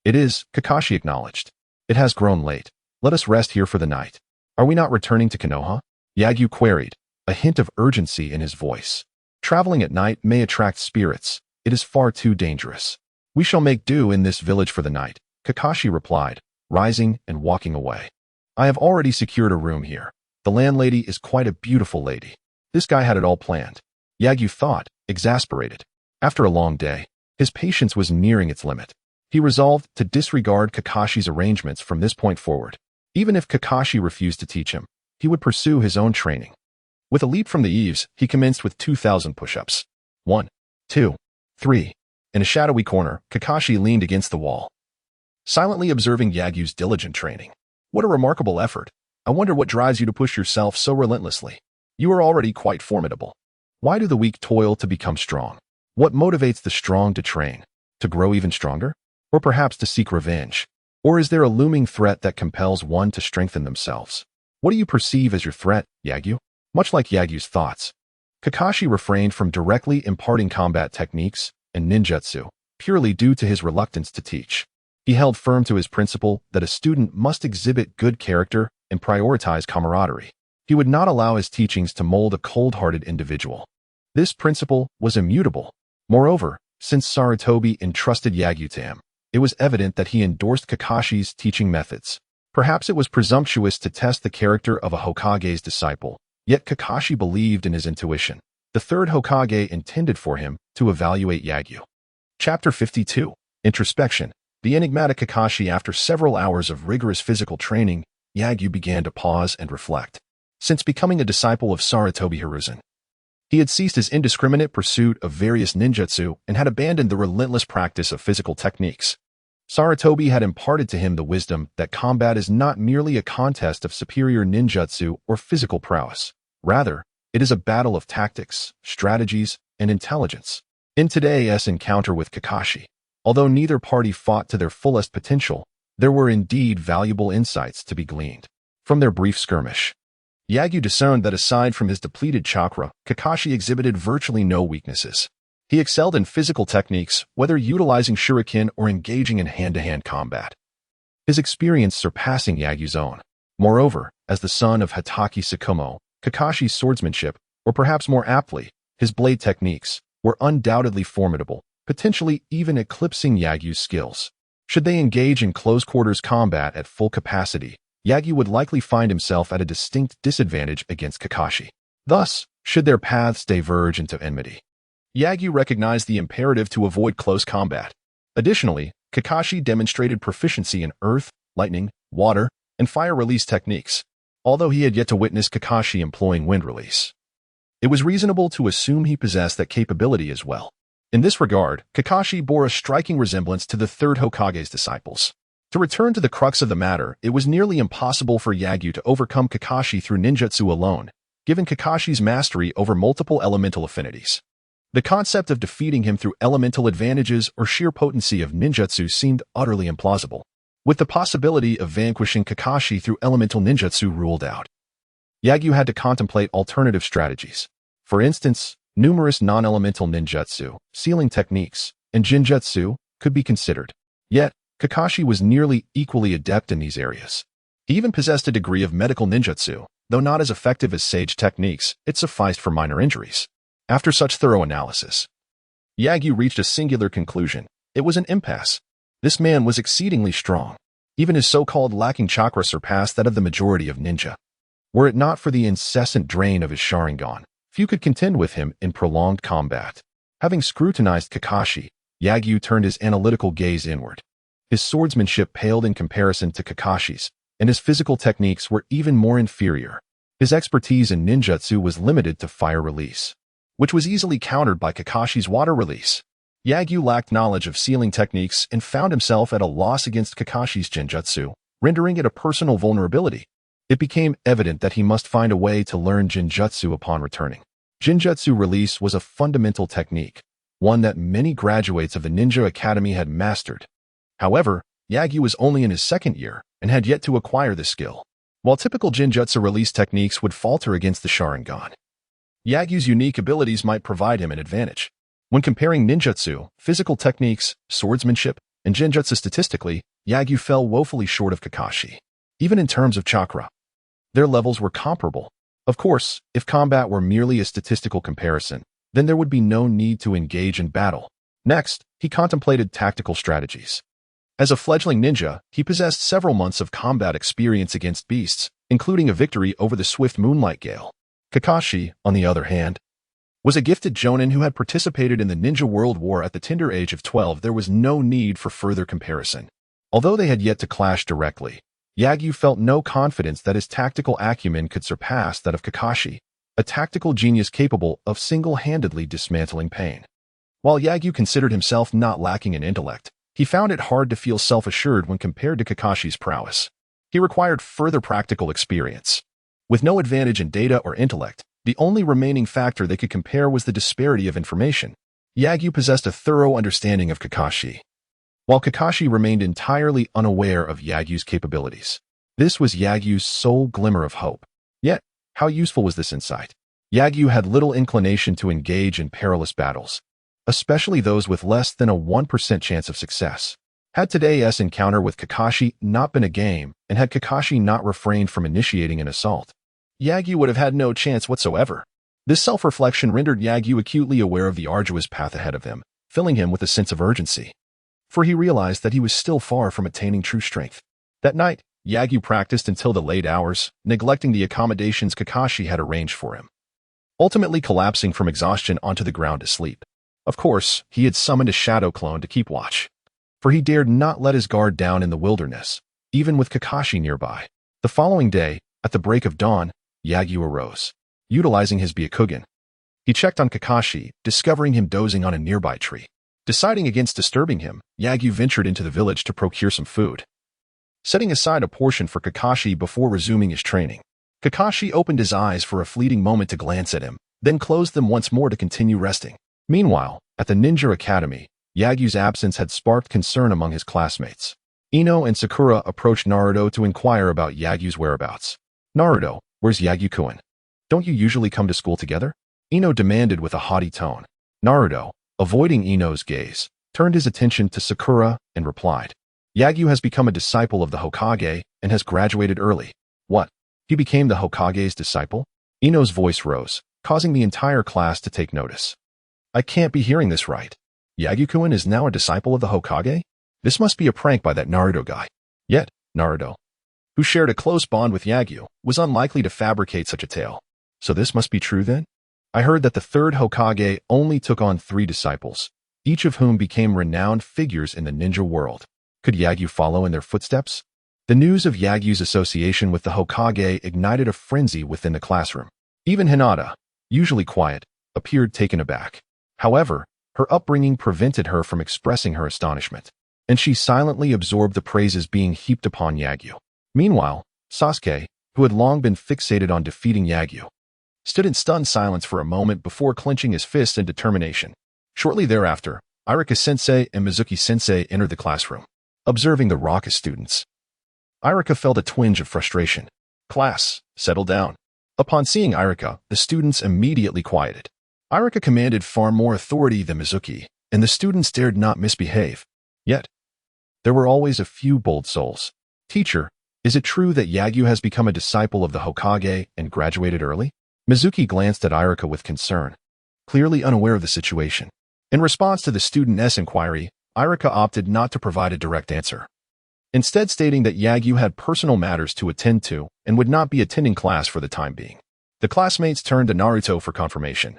"It is," Kakashi acknowledged. "It has grown late. Let us rest here for the night." "Are we not returning to Konoha?" Yagyu queried, a hint of urgency in his voice. "Traveling at night may attract spirits. It is far too dangerous." "We shall make do in this village for the night," Kakashi replied, rising and walking away. "I have already secured a room here. The landlady is quite a beautiful lady." This guy had it all planned. Yagyu thought, exasperated. After a long day, his patience was nearing its limit. He resolved to disregard Kakashi's arrangements from this point forward. Even if Kakashi refused to teach him, he would pursue his own training. With a leap from the eaves, he commenced with 2,000 push-ups. 1, 2, 3. In a shadowy corner, Kakashi leaned against the wall, silently observing Yagyu's diligent training. "What a remarkable effort. I wonder what drives you to push yourself so relentlessly. You are already quite formidable. Why do the weak toil to become strong? What motivates the strong to train? To grow even stronger? Or perhaps to seek revenge? Or is there a looming threat that compels one to strengthen themselves? What do you perceive as your threat, Yagyu?" Much like Yagyu's thoughts, Kakashi refrained from directly imparting combat techniques and ninjutsu, purely due to his reluctance to teach. He held firm to his principle that a student must exhibit good character and prioritize camaraderie. He would not allow his teachings to mold a cold-hearted individual. This principle was immutable. Moreover, since Sarutobi entrusted Yagyu to him, it was evident that he endorsed Kakashi's teaching methods. Perhaps it was presumptuous to test the character of a Hokage's disciple, yet Kakashi believed in his intuition. The third Hokage intended for him to evaluate Yagyu. Chapter 52. Introspection. The enigmatic Kakashi. After several hours of rigorous physical training, Yagyu began to pause and reflect. Since becoming a disciple of Sarutobi Hiruzen, he had ceased his indiscriminate pursuit of various ninjutsu and had abandoned the relentless practice of physical techniques. Sarutobi had imparted to him the wisdom that combat is not merely a contest of superior ninjutsu or physical prowess. Rather, it is a battle of tactics, strategies, and intelligence. In today's encounter with Kakashi, although neither party fought to their fullest potential, there were indeed valuable insights to be gleaned. From their brief skirmish, Yagyu discerned that aside from his depleted chakra, Kakashi exhibited virtually no weaknesses. He excelled in physical techniques, whether utilizing Shuriken or engaging in hand-to-hand combat, his experience surpassing Yagyu's own. Moreover, as the son of Hatake Tsukumo, Kakashi's swordsmanship, or perhaps more aptly, his blade techniques, were undoubtedly formidable, potentially even eclipsing Yagyu's skills. Should they engage in close-quarters combat at full capacity, Yagyu would likely find himself at a distinct disadvantage against Kakashi. Thus, should their paths diverge into enmity, Yagyu recognized the imperative to avoid close combat. Additionally, Kakashi demonstrated proficiency in earth, lightning, water, and fire release techniques, although he had yet to witness Kakashi employing wind release. It was reasonable to assume he possessed that capability as well. In this regard, Kakashi bore a striking resemblance to the third Hokage's disciples. To return to the crux of the matter, it was nearly impossible for Yagyu to overcome Kakashi through ninjutsu alone, given Kakashi's mastery over multiple elemental affinities. The concept of defeating him through elemental advantages or sheer potency of ninjutsu seemed utterly implausible, with the possibility of vanquishing Kakashi through elemental ninjutsu ruled out. Yagyu had to contemplate alternative strategies. For instance, numerous non-elemental ninjutsu, sealing techniques, and genjutsu could be considered. Yet, Kakashi was nearly equally adept in these areas. He even possessed a degree of medical ninjutsu, though not as effective as sage techniques. It sufficed for minor injuries. After such thorough analysis, Yagyu reached a singular conclusion. It was an impasse. This man was exceedingly strong. Even his so-called lacking chakra surpassed that of the majority of ninja. Were it not for the incessant drain of his Sharingan, few could contend with him in prolonged combat. Having scrutinized Kakashi, Yagyu turned his analytical gaze inward. His swordsmanship paled in comparison to Kakashi's, and his physical techniques were even more inferior. His expertise in ninjutsu was limited to fire release, which was easily countered by Kakashi's water release. Yagyu lacked knowledge of sealing techniques and found himself at a loss against Kakashi's genjutsu, rendering it a personal vulnerability. It became evident that he must find a way to learn genjutsu upon returning. Genjutsu release was a fundamental technique, one that many graduates of the Ninja Academy had mastered. However, Yagyu was only in his second year and had yet to acquire this skill. While typical Genjutsu release techniques would falter against the Sharingan, Yagyu's unique abilities might provide him an advantage. When comparing ninjutsu, physical techniques, swordsmanship, and genjutsu statistically, Yagyu fell woefully short of Kakashi. Even in terms of chakra, their levels were comparable. Of course, if combat were merely a statistical comparison, then there would be no need to engage in battle. Next, he contemplated tactical strategies. As a fledgling ninja, he possessed several months of combat experience against beasts, including a victory over the swift Moonlight Gale. Kakashi, on the other hand, was a gifted jonin who had participated in the Ninja World War at the tender age of 12. There was no need for further comparison. Although they had yet to clash directly, Yagyu felt no confidence that his tactical acumen could surpass that of Kakashi, a tactical genius capable of single-handedly dismantling Pain. While Yagyu considered himself not lacking in intellect, he found it hard to feel self-assured when compared to Kakashi's prowess. He required further practical experience. With no advantage in data or intellect, the only remaining factor they could compare was the disparity of information. Yagyu possessed a thorough understanding of Kakashi, while Kakashi remained entirely unaware of Yagyu's capabilities. This was Yagyu's sole glimmer of hope. Yet, how useful was this insight? Yagyu had little inclination to engage in perilous battles, especially those with less than a 1% chance of success. Had today's encounter with Kakashi not been a game, and had Kakashi not refrained from initiating an assault, Yagyu would have had no chance whatsoever. This self-reflection rendered Yagyu acutely aware of the arduous path ahead of him, filling him with a sense of urgency. For he realized that he was still far from attaining true strength. That night, Yagyu practiced until the late hours, neglecting the accommodations Kakashi had arranged for him, ultimately collapsing from exhaustion onto the ground to sleep. Of course, he had summoned a shadow clone to keep watch, for he dared not let his guard down in the wilderness, even with Kakashi nearby. The following day, at the break of dawn, Yagyu arose, utilizing his Byakugan. He checked on Kakashi, discovering him dozing on a nearby tree. Deciding against disturbing him, Yagyu ventured into the village to procure some food, setting aside a portion for Kakashi before resuming his training. Kakashi opened his eyes for a fleeting moment to glance at him, then closed them once more to continue resting. Meanwhile, at the Ninja Academy, Yagyu's absence had sparked concern among his classmates. Ino and Sakura approached Naruto to inquire about Yagyu's whereabouts. "Naruto, where's Yagyu-kun? Don't you usually come to school together?" Ino demanded with a haughty tone. Naruto, avoiding Ino's gaze, turned his attention to Sakura and replied, "Yagyu has become a disciple of the Hokage and has graduated early." "What? He became the Hokage's disciple?" Ino's voice rose, causing the entire class to take notice. "I can't be hearing this right. Yagyu-kun is now a disciple of the Hokage? This must be a prank by that Naruto guy." Yet, Naruto, who shared a close bond with Yagyu, was unlikely to fabricate such a tale. So this must be true then? "I heard that the third Hokage only took on 3 disciples, each of whom became renowned figures in the ninja world. Could Yagyu follow in their footsteps?" The news of Yagyu's association with the Hokage ignited a frenzy within the classroom. Even Hinata, usually quiet, appeared taken aback. However, her upbringing prevented her from expressing her astonishment, and she silently absorbed the praises being heaped upon Yagyu. Meanwhile, Sasuke, who had long been fixated on defeating Yagyu, stood in stunned silence for a moment before clenching his fists in determination. Shortly thereafter, Iruka-sensei and Mizuki-sensei entered the classroom. Observing the raucous students, Iruka felt a twinge of frustration. "Class, settle down." Upon seeing Iruka, the students immediately quieted. Iruka commanded far more authority than Mizuki, and the students dared not misbehave. Yet, there were always a few bold souls. "Teacher, is it true that Yagyu has become a disciple of the Hokage and graduated early?" Mizuki glanced at Iruka with concern, clearly unaware of the situation. In response to the student's inquiry, Iruka opted not to provide a direct answer, instead stating that Yagyu had personal matters to attend to and would not be attending class for the time being. The classmates turned to Naruto for confirmation,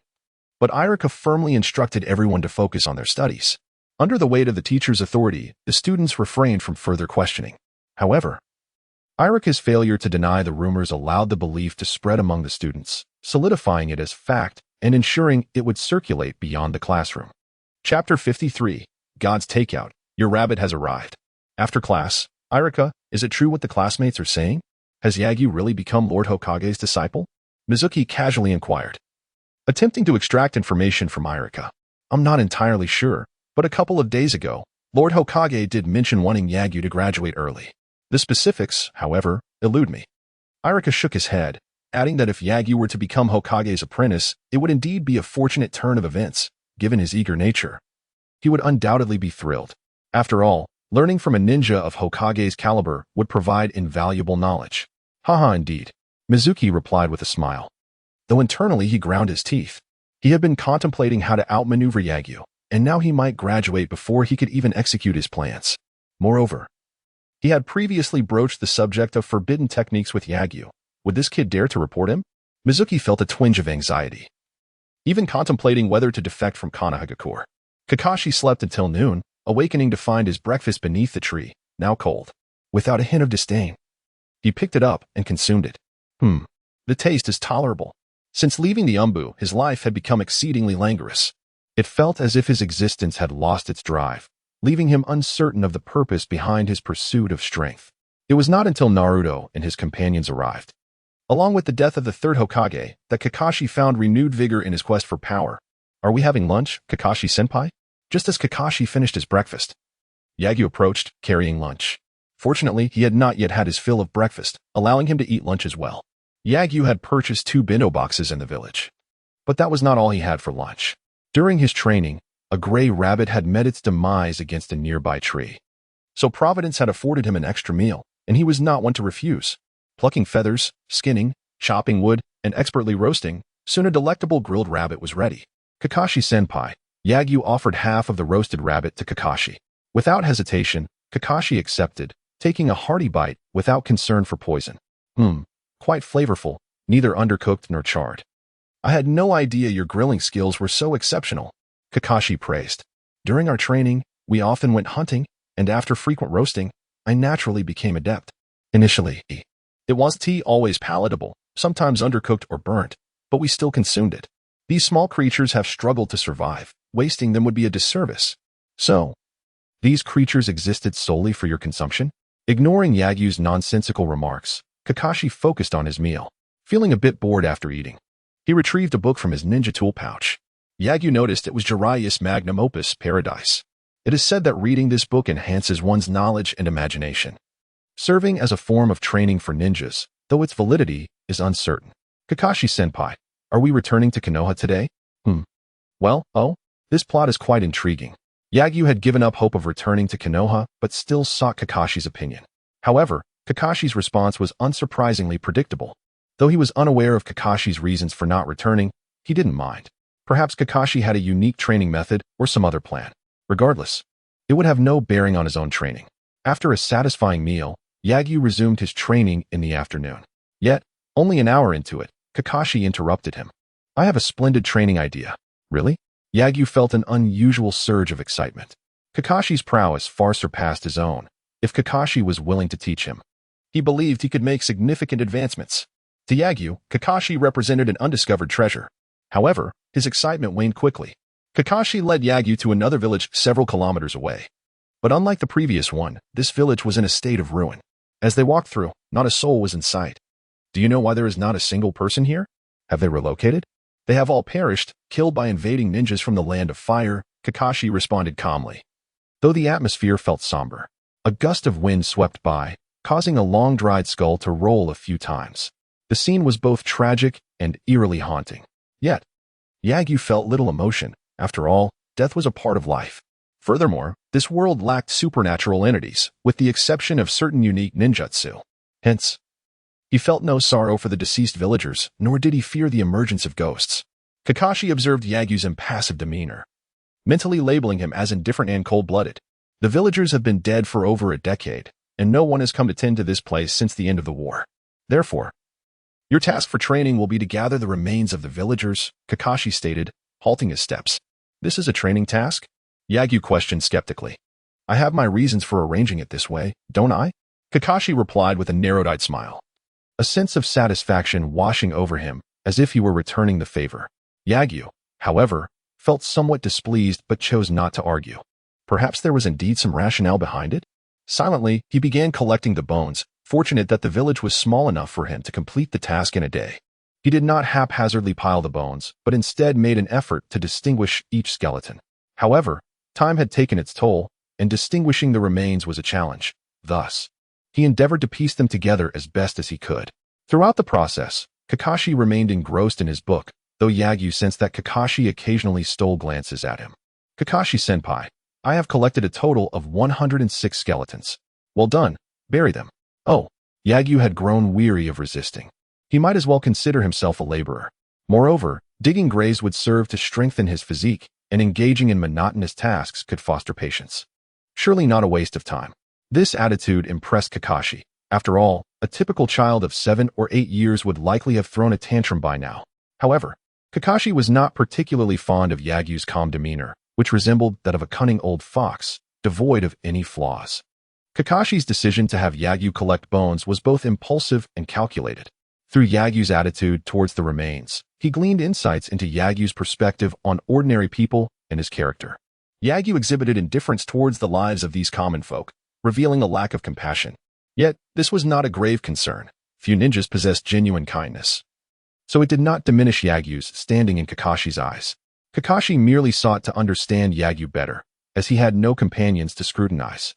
but Iruka firmly instructed everyone to focus on their studies. Under the weight of the teacher's authority, the students refrained from further questioning. However, Iruka's failure to deny the rumors allowed the belief to spread among the students, solidifying it as fact and ensuring it would circulate beyond the classroom. Chapter 53, God's Takeout. Your rabbit has arrived. After class, "Iruka, is it true what the classmates are saying? Has Yagyu really become Lord Hokage's disciple?" Mizuki casually inquired. attempting to extract information from Iruka. I'm not entirely sure, but a couple of days ago, Lord Hokage did mention wanting Yagyu to graduate early. The specifics, however, elude me. Iruka shook his head, adding that if Yagyu were to become Hokage's apprentice, it would indeed be a fortunate turn of events, given his eager nature. He would undoubtedly be thrilled. After all, learning from a ninja of Hokage's caliber would provide invaluable knowledge. Haha, indeed, Mizuki replied with a smile. Though internally he ground his teeth. He had been contemplating how to outmaneuver Yagyu, and now he might graduate before he could even execute his plans. Moreover, he had previously broached the subject of forbidden techniques with Yagyu. Would this kid dare to report him? Mizuki felt a twinge of anxiety, even contemplating whether to defect from Konoha. Kakashi slept until noon, awakening to find his breakfast beneath the tree, now cold. Without a hint of disdain, he picked it up and consumed it. The taste is tolerable. Since leaving the Umbu, his life had become exceedingly languorous. It felt as if his existence had lost its drive, leaving him uncertain of the purpose behind his pursuit of strength. It was not until Naruto and his companions arrived, along with the death of the third Hokage, that Kakashi found renewed vigor in his quest for power. Are we having lunch, Kakashi-senpai? Just as Kakashi finished his breakfast, Yagyu approached, carrying lunch. Fortunately, he had not yet had his fill of breakfast, allowing him to eat lunch as well. Yagyu had purchased 2 bento boxes in the village. But that was not all he had for lunch. During his training, a gray rabbit had met its demise against a nearby tree. So Providence had afforded him an extra meal, and he was not one to refuse. Plucking feathers, skinning, chopping wood, and expertly roasting, soon a delectable grilled rabbit was ready. Kakashi-senpai, Yagyu offered half of the roasted rabbit to Kakashi. Without hesitation, Kakashi accepted, taking a hearty bite without concern for poison. Quite flavorful, neither undercooked nor charred. I had no idea your grilling skills were so exceptional, Kakashi praised. During our training, we often went hunting, and after frequent roasting, I naturally became adept. Initially, it wasn't always palatable, sometimes undercooked or burnt, but we still consumed it. These small creatures have struggled to survive. Wasting them would be a disservice. So, these creatures existed solely for your consumption? Ignoring Yagyu's nonsensical remarks, Kakashi focused on his meal. Feeling a bit bored after eating, he retrieved a book from his ninja tool pouch. Yagyu noticed it was Jiraiya's magnum opus, Paradise. It is said that reading this book enhances one's knowledge and imagination, serving as a form of training for ninjas, though its validity is uncertain. Kakashi-senpai, are we returning to Konoha today? This plot is quite intriguing. Yagyu had given up hope of returning to Konoha, but still sought Kakashi's opinion. However, Kakashi's response was unsurprisingly predictable. Though he was unaware of Kakashi's reasons for not returning, he didn't mind. Perhaps Kakashi had a unique training method or some other plan. Regardless, it would have no bearing on his own training. After a satisfying meal, Yagyu resumed his training in the afternoon. Yet, only an hour into it, Kakashi interrupted him. I have a splendid training idea. Really? Yagyu felt an unusual surge of excitement. Kakashi's prowess far surpassed his own. If Kakashi was willing to teach him, he believed he could make significant advancements. To Yagyu, Kakashi represented an undiscovered treasure. However, his excitement waned quickly. Kakashi led Yagyu to another village several kilometers away. But unlike the previous one, this village was in a state of ruin. As they walked through, not a soul was in sight. Do you know why there is not a single person here? Have they relocated? They have all perished, killed by invading ninjas from the land of fire, Kakashi responded calmly. Though the atmosphere felt somber, a gust of wind swept by, causing a long-dried skull to roll a few times. The scene was both tragic and eerily haunting. Yet, Yagyu felt little emotion. After all, death was a part of life. Furthermore, this world lacked supernatural entities, with the exception of certain unique ninjutsu. Hence, he felt no sorrow for the deceased villagers, nor did he fear the emergence of ghosts. Kakashi observed Yagyu's impassive demeanor, mentally labeling him as indifferent and cold-blooded. The villagers have been dead for over a decade, and no one has come to tend to this place since the end of the war. Therefore, your task for training will be to gather the remains of the villagers, Kakashi stated, halting his steps. This is a training task? Yagyu questioned skeptically. I have my reasons for arranging it this way, don't I? Kakashi replied with a narrowed-eyed smile, a sense of satisfaction washing over him, as if he were returning the favor. Yagyu, however, felt somewhat displeased but chose not to argue. Perhaps there was indeed some rationale behind it? Silently, he began collecting the bones, fortunate that the village was small enough for him to complete the task in a day. He did not haphazardly pile the bones, but instead made an effort to distinguish each skeleton. However, time had taken its toll, and distinguishing the remains was a challenge. Thus, he endeavored to piece them together as best as he could. Throughout the process, Kakashi remained engrossed in his book, though Yagyu sensed that Kakashi occasionally stole glances at him. Kakashi-senpai, I have collected a total of 106 skeletons. Well done, bury them. Oh, Yagyu had grown weary of resisting. He might as well consider himself a laborer. Moreover, digging graves would serve to strengthen his physique, and engaging in monotonous tasks could foster patience. Surely not a waste of time. This attitude impressed Kakashi. After all, a typical child of 7 or 8 years would likely have thrown a tantrum by now. However, Kakashi was not particularly fond of Yagyu's calm demeanor, which resembled that of a cunning old fox, devoid of any flaws. Kakashi's decision to have Yagyu collect bones was both impulsive and calculated. Through Yagyu's attitude towards the remains, he gleaned insights into Yagyu's perspective on ordinary people and his character. Yagyu exhibited indifference towards the lives of these common folk, revealing a lack of compassion. Yet, this was not a grave concern. Few ninjas possessed genuine kindness. So it did not diminish Yagyu's standing in Kakashi's eyes. Kakashi merely sought to understand Yagyu better, as he had no companions to scrutinize.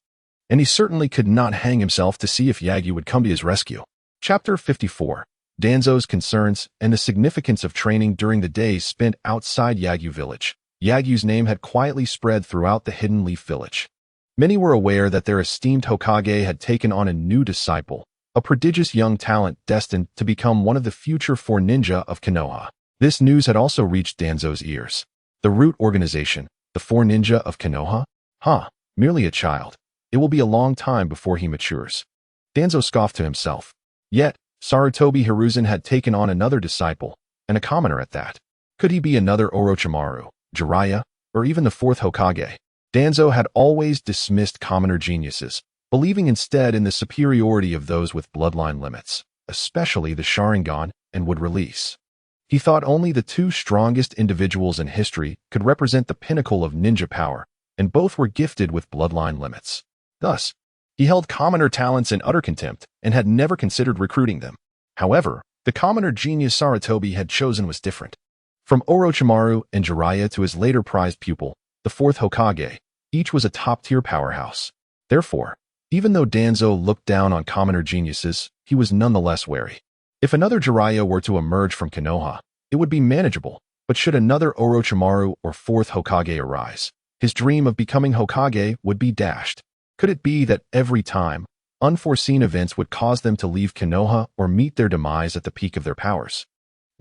And he certainly could not hang himself to see if Yagyu would come to his rescue. Chapter 54. Danzo's Concerns and the Significance of Training During the days spent outside Yagyu village. Yagyu's name had quietly spread throughout the Hidden Leaf village. Many were aware that their esteemed Hokage had taken on a new disciple, a prodigious young talent destined to become one of the future 4 ninja of Konoha. This news had also reached Danzo's ears. The root organization, the 4 ninja of Konoha? Merely a child. It will be a long time before he matures. Danzo scoffed to himself. Yet, Sarutobi Hiruzen had taken on another disciple, and a commoner at that. Could he be another Orochimaru, Jiraiya, or even the 4th Hokage? Danzo had always dismissed commoner geniuses, believing instead in the superiority of those with bloodline limits, especially the Sharingan and would release. He thought only the 2 strongest individuals in history could represent the pinnacle of ninja power, and both were gifted with bloodline limits. Thus, he held commoner talents in utter contempt and had never considered recruiting them. However, the commoner genius Sarutobi had chosen was different. From Orochimaru and Jiraiya to his later prized pupil, the 4th Hokage, each was a top-tier powerhouse. Therefore, even though Danzo looked down on commoner geniuses, he was nonetheless wary. If another Jiraiya were to emerge from Konoha, it would be manageable, but should another Orochimaru or 4th Hokage arise, his dream of becoming Hokage would be dashed. Could it be that every time, unforeseen events would cause them to leave Konoha or meet their demise at the peak of their powers?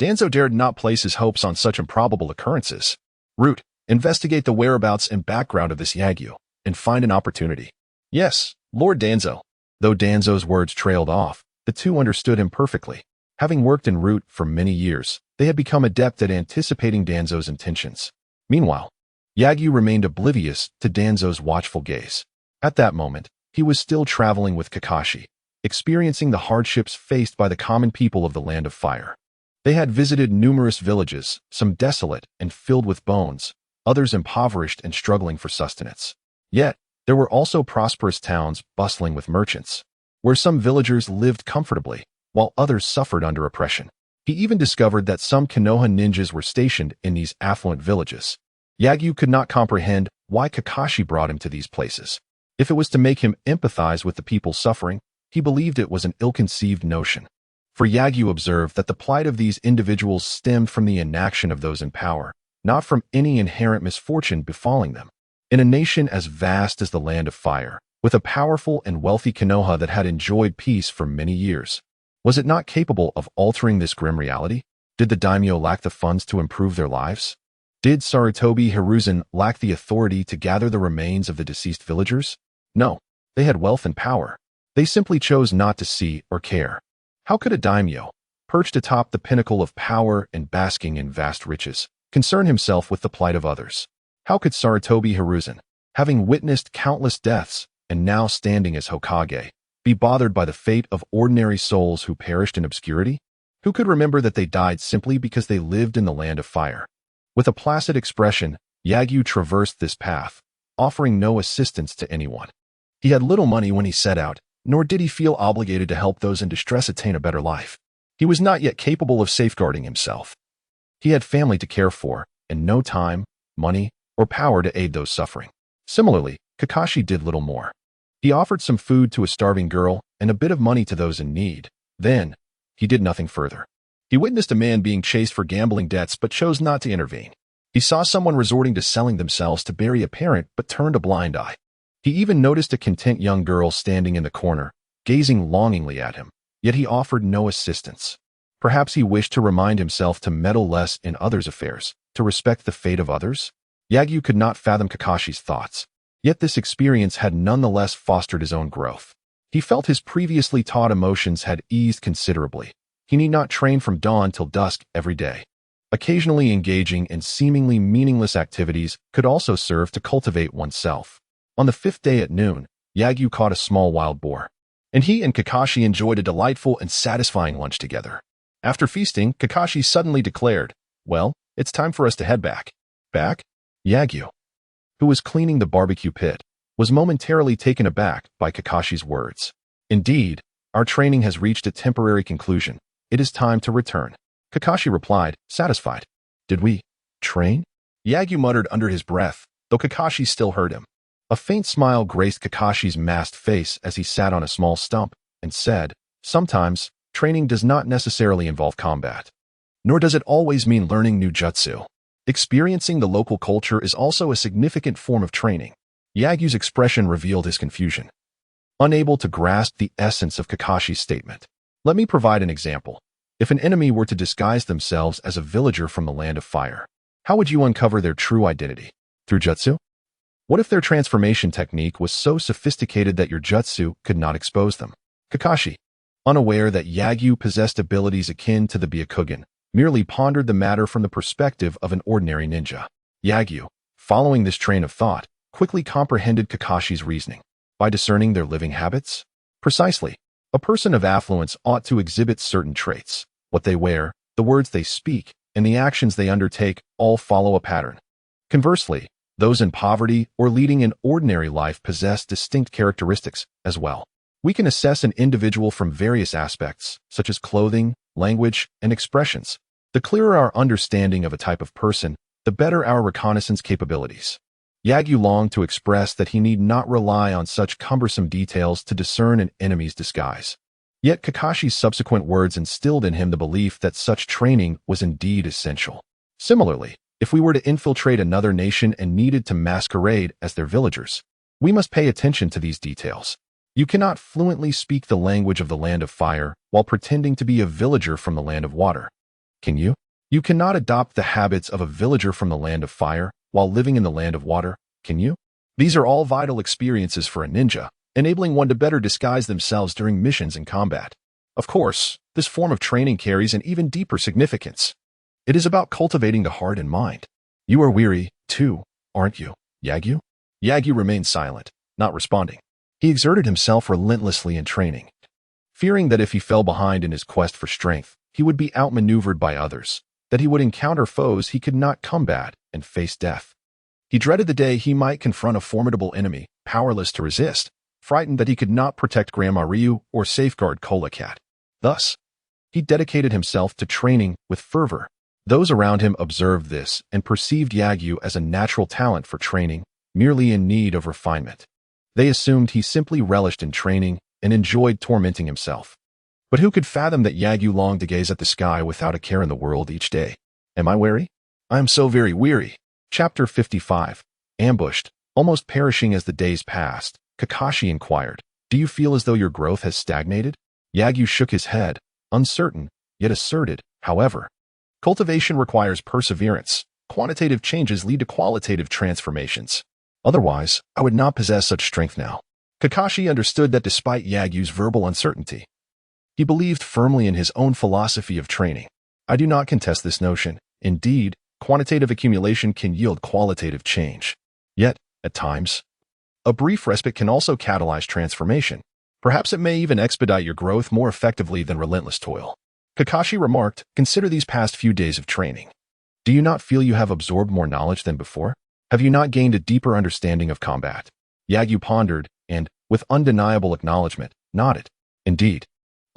Danzo dared not place his hopes on such improbable occurrences. Root, investigate the whereabouts and background of this Yagyu, and find an opportunity. Yes, Lord Danzo. Though Danzo's words trailed off, the 2 understood him perfectly. Having worked en route for many years, they had become adept at anticipating Danzo's intentions. Meanwhile, Yagyu remained oblivious to Danzo's watchful gaze. At that moment, he was still traveling with Kakashi, experiencing the hardships faced by the common people of the Land of Fire. They had visited numerous villages, some desolate and filled with bones, others impoverished and struggling for sustenance. Yet, there were also prosperous towns bustling with merchants, where some villagers lived comfortably, while others suffered under oppression. He even discovered that some Konoha ninjas were stationed in these affluent villages. Yagyu could not comprehend why Kakashi brought him to these places. If it was to make him empathize with the people suffering, he believed it was an ill-conceived notion. For Yagyu observed that the plight of these individuals stemmed from the inaction of those in power, not from any inherent misfortune befalling them. In a nation as vast as the Land of Fire, with a powerful and wealthy Konoha that had enjoyed peace for many years, was it not capable of altering this grim reality? Did the daimyo lack the funds to improve their lives? Did Sarutobi Hiruzen lack the authority to gather the remains of the deceased villagers? No, they had wealth and power. They simply chose not to see or care. How could a daimyo, perched atop the pinnacle of power and basking in vast riches, concern himself with the plight of others? How could Sarutobi Hiruzen, having witnessed countless deaths and now standing as Hokage, be bothered by the fate of ordinary souls who perished in obscurity? Who could remember that they died simply because they lived in the Land of Fire? With a placid expression, Yagyu traversed this path, offering no assistance to anyone. He had little money when he set out, nor did he feel obligated to help those in distress attain a better life. He was not yet capable of safeguarding himself. He had family to care for, and no time, money, or power to aid those suffering. Similarly, Kakashi did little more. He offered some food to a starving girl and a bit of money to those in need. Then, he did nothing further. He witnessed a man being chased for gambling debts but chose not to intervene. He saw someone resorting to selling themselves to bury a parent but turned a blind eye. He even noticed a content young girl standing in the corner, gazing longingly at him, yet he offered no assistance. Perhaps he wished to remind himself to meddle less in others' affairs, to respect the fate of others? Yagyu could not fathom Kakashi's thoughts, yet this experience had nonetheless fostered his own growth. He felt his previously taught emotions had eased considerably. He need not train from dawn till dusk every day. Occasionally engaging in seemingly meaningless activities could also serve to cultivate oneself. On the 5th day at noon, Yagyu caught a small wild boar, and he and Kakashi enjoyed a delightful and satisfying lunch together. After feasting, Kakashi suddenly declared, "Well, it's time for us to head back." Back? Yagyu, who was cleaning the barbecue pit, was momentarily taken aback by Kakashi's words. "Indeed, our training has reached a temporary conclusion. It is time to return." Kakashi replied, satisfied. "Did we train?" Yagyu muttered under his breath, though Kakashi still heard him. A faint smile graced Kakashi's masked face as he sat on a small stump and said, "Sometimes, training does not necessarily involve combat. Nor does it always mean learning new jutsu. Experiencing the local culture is also a significant form of training." Yagyu's expression revealed his confusion, unable to grasp the essence of Kakashi's statement. Let me provide an example. If an enemy were to disguise themselves as a villager from the land of fire, how would you uncover their true identity? Through jutsu? What if their transformation technique was so sophisticated that your jutsu could not expose them? Kakashi, unaware that Yagyu possessed abilities akin to the Byakugan, merely pondered the matter from the perspective of an ordinary ninja. Yagyu, following this train of thought, quickly comprehended Kakashi's reasoning. By discerning their living habits? Precisely. A person of affluence ought to exhibit certain traits. What they wear, the words they speak, and the actions they undertake all follow a pattern. Conversely, those in poverty or leading an ordinary life possess distinct characteristics as well. We can assess an individual from various aspects, such as clothing, language, and expressions. The clearer our understanding of a type of person, the better our reconnaissance capabilities. Yagyu longed to express that he need not rely on such cumbersome details to discern an enemy's disguise. Yet Kakashi's subsequent words instilled in him the belief that such training was indeed essential. Similarly, if we were to infiltrate another nation and needed to masquerade as their villagers, we must pay attention to these details. You cannot fluently speak the language of the land of fire while pretending to be a villager from the land of water. Can you? You cannot adopt the habits of a villager from the land of fire while living in the land of water, can you? These are all vital experiences for a ninja, enabling one to better disguise themselves during missions and combat. Of course, this form of training carries an even deeper significance. It is about cultivating the heart and mind. You are weary, too, aren't you, Yagyu? Yagyu remained silent, not responding. He exerted himself relentlessly in training, fearing that if he fell behind in his quest for strength, he would be outmaneuvered by others, that he would encounter foes he could not combat and face death. He dreaded the day he might confront a formidable enemy, powerless to resist, frightened that he could not protect Grandma Ryu or safeguard Cola Cat. Thus, he dedicated himself to training with fervor. Those around him observed this and perceived Yagyu as a natural talent for training, merely in need of refinement. They assumed he simply relished in training and enjoyed tormenting himself. But who could fathom that Yagyu longed to gaze at the sky without a care in the world each day? Am I weary? I am so very weary. Chapter 55. Ambushed, almost perishing as the days passed, Kakashi inquired, "Do you feel as though your growth has stagnated?" Yagyu shook his head, uncertain, yet asserted, however, "Cultivation requires perseverance. Quantitative changes lead to qualitative transformations. Otherwise, I would not possess such strength now." Kakashi understood that despite Yagyu's verbal uncertainty, he believed firmly in his own philosophy of training. I do not contest this notion. Indeed, quantitative accumulation can yield qualitative change. Yet, at times, a brief respite can also catalyze transformation. Perhaps it may even expedite your growth more effectively than relentless toil. Kakashi remarked, "Consider these past few days of training. Do you not feel you have absorbed more knowledge than before? Have you not gained a deeper understanding of combat?" Yagyu pondered and, with undeniable acknowledgement, nodded. Indeed,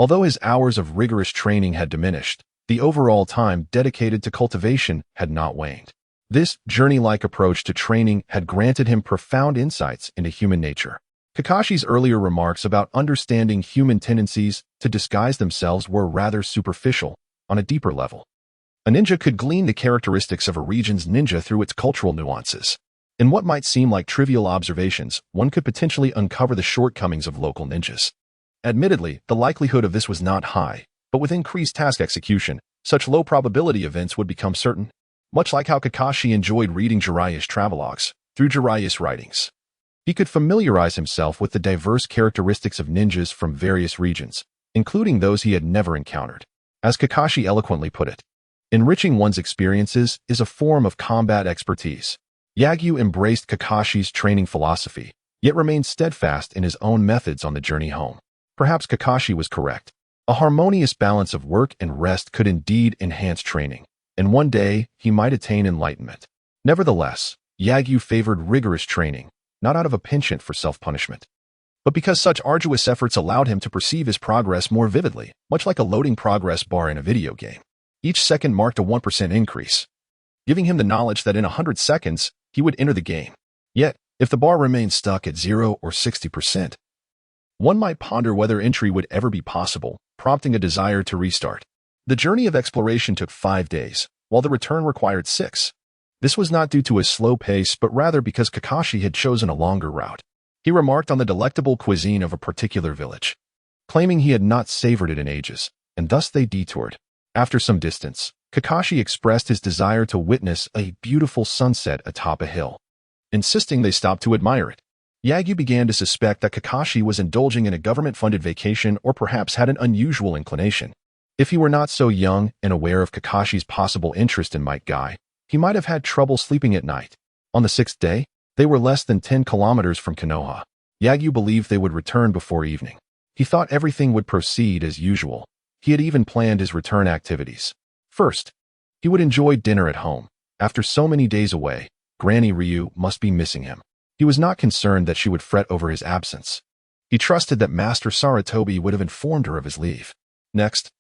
Although his hours of rigorous training had diminished, the overall time dedicated to cultivation had not waned. This journey-like approach to training had granted him profound insights into human nature. Kakashi's earlier remarks about understanding human tendencies to disguise themselves were rather superficial. On a deeper level, a ninja could glean the characteristics of a region's ninja through its cultural nuances. In what might seem like trivial observations, one could potentially uncover the shortcomings of local ninjas. Admittedly, the likelihood of this was not high, but with increased task execution, such low-probability events would become certain. Much like how Kakashi enjoyed reading Jiraiya's travelogues, through Jiraiya's writings, he could familiarize himself with the diverse characteristics of ninjas from various regions, including those he had never encountered. As Kakashi eloquently put it, enriching one's experiences is a form of combat expertise. Yagyu embraced Kakashi's training philosophy, yet remained steadfast in his own methods on the journey home. Perhaps Kakashi was correct. A harmonious balance of work and rest could indeed enhance training, and one day he might attain enlightenment. Nevertheless, Yagyu favored rigorous training, not out of a penchant for self-punishment, but because such arduous efforts allowed him to perceive his progress more vividly, much like a loading progress bar in a video game. Each second marked a 1% increase, giving him the knowledge that in 100 seconds, he would enter the game. Yet, if the bar remained stuck at 0 or 60%, one might ponder whether entry would ever be possible, prompting a desire to restart. The journey of exploration took 5 days, while the return required 6. This was not due to his slow pace, but rather because Kakashi had chosen a longer route. He remarked on the delectable cuisine of a particular village, claiming he had not savored it in ages, and thus they detoured. After some distance, Kakashi expressed his desire to witness a beautiful sunset atop a hill, insisting they stop to admire it. Yagyu began to suspect that Kakashi was indulging in a government-funded vacation or perhaps had an unusual inclination. If he were not so young and aware of Kakashi's possible interest in Might Guy, he might have had trouble sleeping at night. On the 6th day, they were less than 10 kilometers from Konoha. Yagyu believed they would return before evening. He thought everything would proceed as usual. He had even planned his return activities. First, he would enjoy dinner at home. After so many days away, Granny Ryu must be missing him. He was not concerned that she would fret over his absence. He trusted that Master Sarutobi would have informed her of his leave. Next,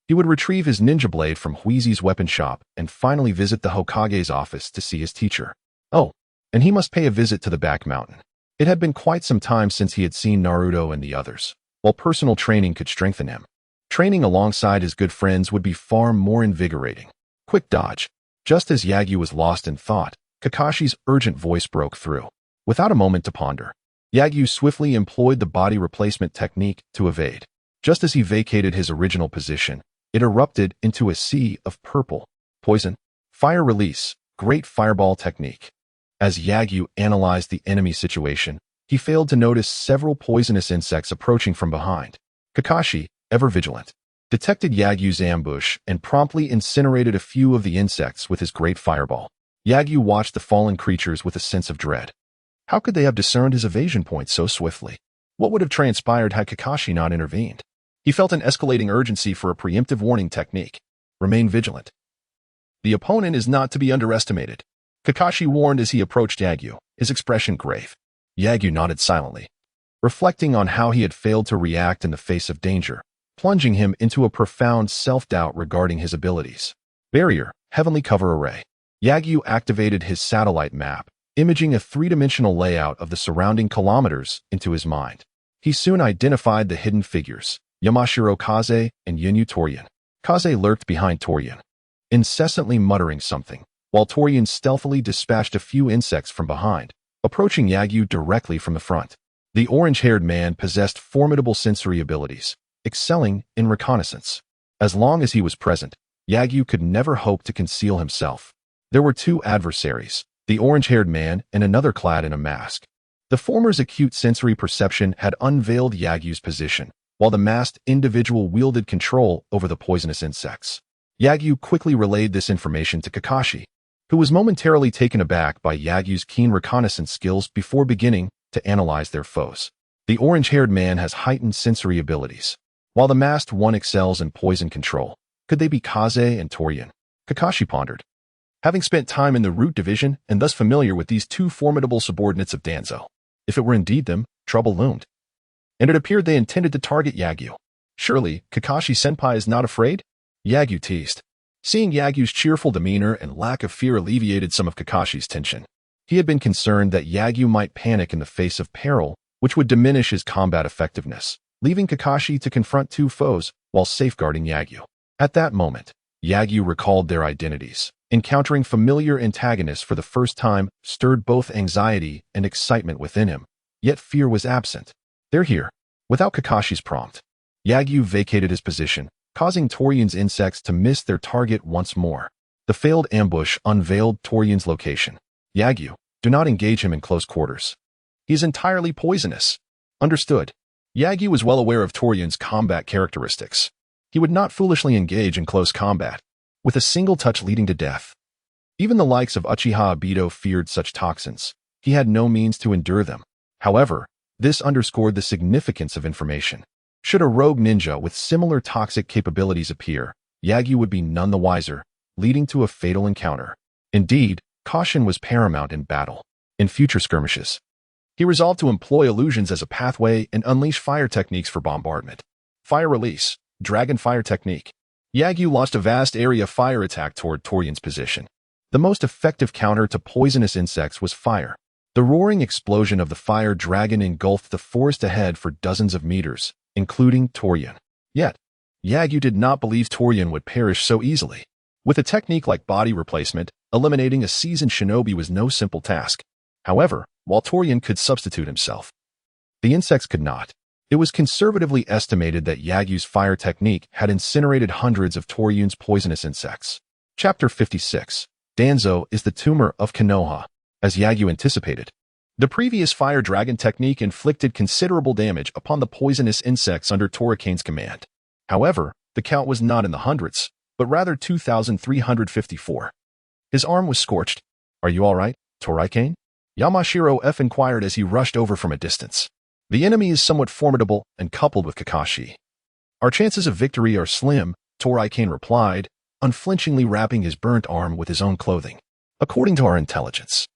he would retrieve his ninja blade from Huizi's weapon shop and finally visit the Hokage's office to see his teacher. Oh, and he must pay a visit to the back mountain. It had been quite some time since he had seen Naruto and the others. While personal training could strengthen him, training alongside his good friends would be far more invigorating. Quick dodge. Just as Yagyu was lost in thought, Kakashi's urgent voice broke through. Without a moment to ponder, Yagyu swiftly employed the body replacement technique to evade. Just as he vacated his original position, it erupted into a sea of purple. Poison. Fire release. Great fireball technique. As Yagyu analyzed the enemy situation, he failed to notice several poisonous insects approaching from behind. Kakashi, ever vigilant, detected Yagyu's ambush and promptly incinerated a few of the insects with his great fireball. Yagyu watched the fallen creatures with a sense of dread. How could they have discerned his evasion point so swiftly? What would have transpired had Kakashi not intervened? He felt an escalating urgency for a preemptive warning technique. Remain vigilant. The opponent is not to be underestimated, Kakashi warned as he approached Yagyu, his expression grave. Yagyu nodded silently, reflecting on how he had failed to react in the face of danger, plunging him into a profound self-doubt regarding his abilities. Barrier, heavenly cover array. Yagyu activated his satellite map, imaging a three-dimensional layout of the surrounding kilometers into his mind. He soon identified the hidden figures, Yamashiro Kaze and Yunyu Torian. Kaze lurked behind Torian, incessantly muttering something, while Torian stealthily dispatched a few insects from behind, approaching Yagyu directly from the front. The orange-haired man possessed formidable sensory abilities, excelling in reconnaissance. As long as he was present, Yagyu could never hope to conceal himself. There were two adversaries, the orange-haired man and another clad in a mask. The former's acute sensory perception had unveiled Yagyu's position, while the masked individual wielded control over the poisonous insects. Yagyu quickly relayed this information to Kakashi, who was momentarily taken aback by Yagyu's keen reconnaissance skills before beginning to analyze their foes. The orange-haired man has heightened sensory abilities, while the masked one excels in poison control. Could they be Kaze and Torian? Kakashi pondered, having spent time in the Root Division and thus familiar with these two formidable subordinates of Danzo. If it were indeed them, trouble loomed. And it appeared they intended to target Yagyu. Surely, Kakashi-senpai is not afraid? Yagyu teased. Seeing Yagyu's cheerful demeanor and lack of fear alleviated some of Kakashi's tension. He had been concerned that Yagyu might panic in the face of peril, which would diminish his combat effectiveness, leaving Kakashi to confront two foes while safeguarding Yagyu. At that moment, Yagyu recalled their identities. Encountering familiar antagonists for the first time stirred both anxiety and excitement within him, yet fear was absent. They're here. Without Kakashi's prompt, Yagyu vacated his position, causing Torian's insects to miss their target once more. The failed ambush unveiled Torian's location. Yagyu, do not engage him in close quarters. He is entirely poisonous. Understood. Yagyu was well aware of Torian's combat characteristics. He would not foolishly engage in close combat, with a single touch leading to death. Even the likes of Uchiha Obito feared such toxins. He had no means to endure them. However, this underscored the significance of information. Should a rogue ninja with similar toxic capabilities appear, Yagyu would be none the wiser, leading to a fatal encounter. Indeed, caution was paramount in battle. In future skirmishes, he resolved to employ illusions as a pathway and unleash fire techniques for bombardment. Fire release, dragon fire technique. Yagyu launched a vast area fire attack toward Torian's position. The most effective counter to poisonous insects was fire. The roaring explosion of the fire dragon engulfed the forest ahead for dozens of meters, including Torian. Yet, Yagyu did not believe Torian would perish so easily. With a technique like body replacement, eliminating a seasoned shinobi was no simple task. However, while Torian could substitute himself, the insects could not. It was conservatively estimated that Yagyu's fire technique had incinerated hundreds of Torian's poisonous insects. Chapter 56. Danzo is the tumor of Konoha. As Yagyu anticipated, the previous fire dragon technique inflicted considerable damage upon the poisonous insects under Torikane's command. However, the count was not in the hundreds, but rather 2,354. His arm was scorched. Are you all right, Torikane? Yamashiro F inquired as he rushed over from a distance. The enemy is somewhat formidable and coupled with Kakashi. Our chances of victory are slim, Torikane replied, unflinchingly wrapping his burnt arm with his own clothing. According to our intelligence,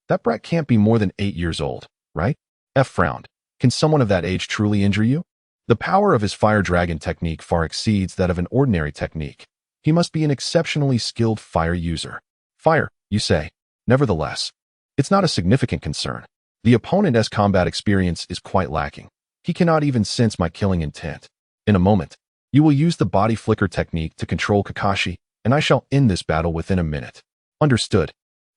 that brat can't be more than 8 years old, right? F frowned. Can someone of that age truly injure you? The power of his fire dragon technique far exceeds that of an ordinary technique. He must be an exceptionally skilled fire user. Fire, you say? Nevertheless, it's not a significant concern. The opponent's combat experience is quite lacking. He cannot even sense my killing intent. In a moment, you will use the body flicker technique to control Kakashi, and I shall end this battle within a minute. Understood.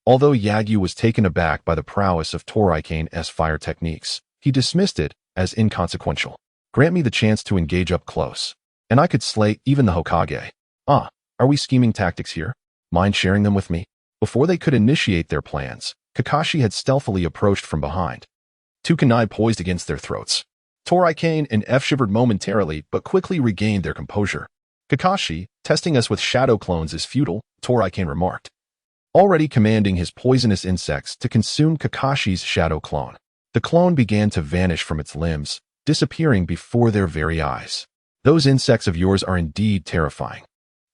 Although Yagyu was taken aback by the prowess of Torikane's fire techniques, he dismissed it as inconsequential. Grant me the chance to engage up close, and I could slay even the Hokage. Are we scheming tactics here? Mind sharing them with me? Before they could initiate their plans, Kakashi had stealthily approached from behind. Two kunai poised against their throats. Torikane and F shivered momentarily but quickly regained their composure. Kakashi, testing us with shadow clones is futile, Torikane remarked, already commanding his poisonous insects to consume Kakashi's shadow clone. The clone began to vanish from its limbs, disappearing before their very eyes. Those insects of yours are indeed terrifying.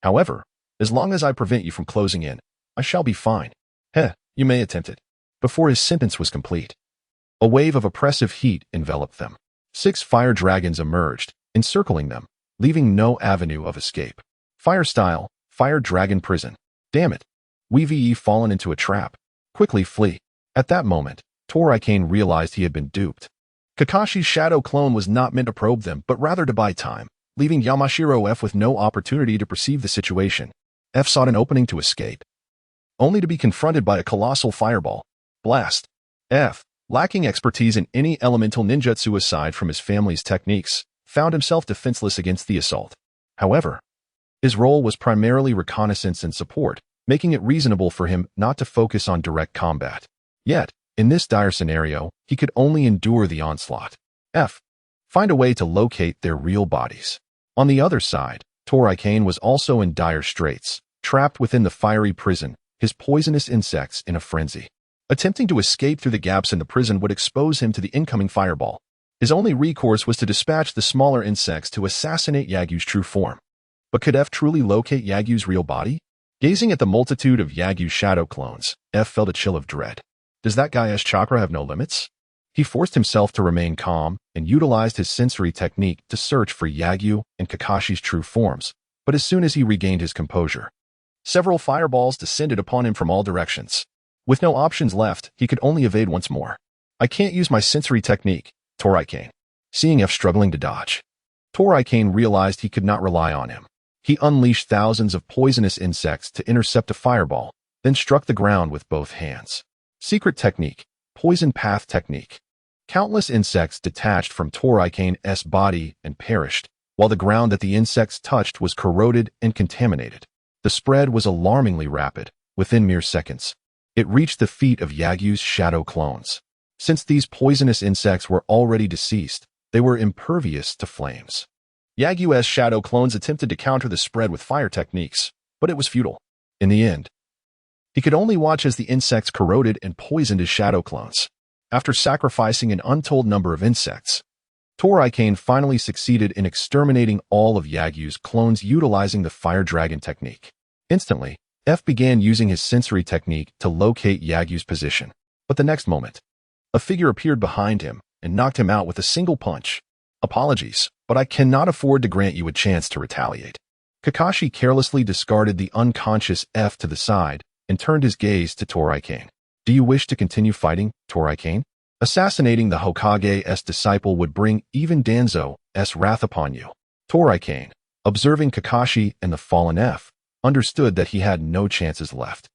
However, as long as I prevent you from closing in, I shall be fine. You may attempt it. Before his sentence was complete, a wave of oppressive heat enveloped them. 6 fire dragons emerged, encircling them, leaving no avenue of escape. Fire style, fire dragon prison. Damn it. We've fallen into a trap. Quickly flee. At that moment, Torikane realized he had been duped. Kakashi's shadow clone was not meant to probe them, but rather to buy time, leaving Yamashiro F with no opportunity to perceive the situation. F sought an opening to escape, only to be confronted by a colossal fireball. Blast. F, lacking expertise in any elemental ninjutsu aside from his family's techniques, found himself defenseless against the assault. However, his role was primarily reconnaissance and support, making it reasonable for him not to focus on direct combat. Yet, in this dire scenario, he could only endure the onslaught. F. Find a way to locate their real bodies. On the other side, Torikane was also in dire straits, trapped within the fiery prison, his poisonous insects in a frenzy. Attempting to escape through the gaps in the prison would expose him to the incoming fireball. His only recourse was to dispatch the smaller insects to assassinate Yagyu's true form. But could F truly locate Yagyu's real body? Gazing at the multitude of Yagyu's shadow clones, F felt a chill of dread. Does that guy's chakra have no limits? He forced himself to remain calm and utilized his sensory technique to search for Yagyu and Kakashi's true forms, but as soon as he regained his composure, several fireballs descended upon him from all directions. With no options left, he could only evade once more. I can't use my sensory technique, Torikane. Seeing F struggling to dodge, Torikane realized he could not rely on him. He unleashed thousands of poisonous insects to intercept a fireball, then struck the ground with both hands. Secret technique, poison path technique. Countless insects detached from Torikane's body and perished, while the ground that the insects touched was corroded and contaminated. The spread was alarmingly rapid. Within mere seconds, it reached the feet of Yagyu's shadow clones. Since these poisonous insects were already deceased, they were impervious to flames. Yagyu's shadow clones attempted to counter the spread with fire techniques, but it was futile. In the end, he could only watch as the insects corroded and poisoned his shadow clones. After sacrificing an untold number of insects, Torikane finally succeeded in exterminating all of Yagyu's clones utilizing the fire dragon technique. Instantly, F began using his sensory technique to locate Yagyu's position. But the next moment, a figure appeared behind him and knocked him out with a single punch. Apologies, but I cannot afford to grant you a chance to retaliate. Kakashi carelessly discarded the unconscious F to the side and turned his gaze to Torikane. Do you wish to continue fighting, Torikane? Assassinating the Hokage's disciple would bring even Danzo's wrath upon you. Torikane, observing Kakashi and the fallen F, understood that he had no chances left.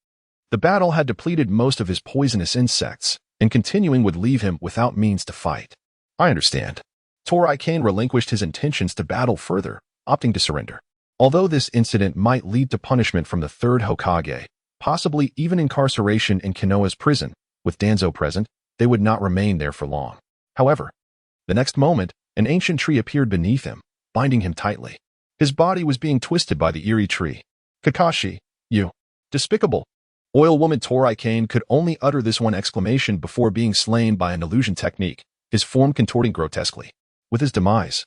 The battle had depleted most of his poisonous insects, and continuing would leave him without means to fight. I understand. Torikane relinquished his intentions to battle further, opting to surrender. Although this incident might lead to punishment from the third Hokage, possibly even incarceration in Konoha's prison, with Danzo present, they would not remain there for long. However, the next moment, an ancient tree appeared beneath him, binding him tightly. His body was being twisted by the eerie tree. Kakashi, you despicable. Oil woman Torikane could only utter this one exclamation before being slain by an illusion technique, his form contorting grotesquely. With his demise,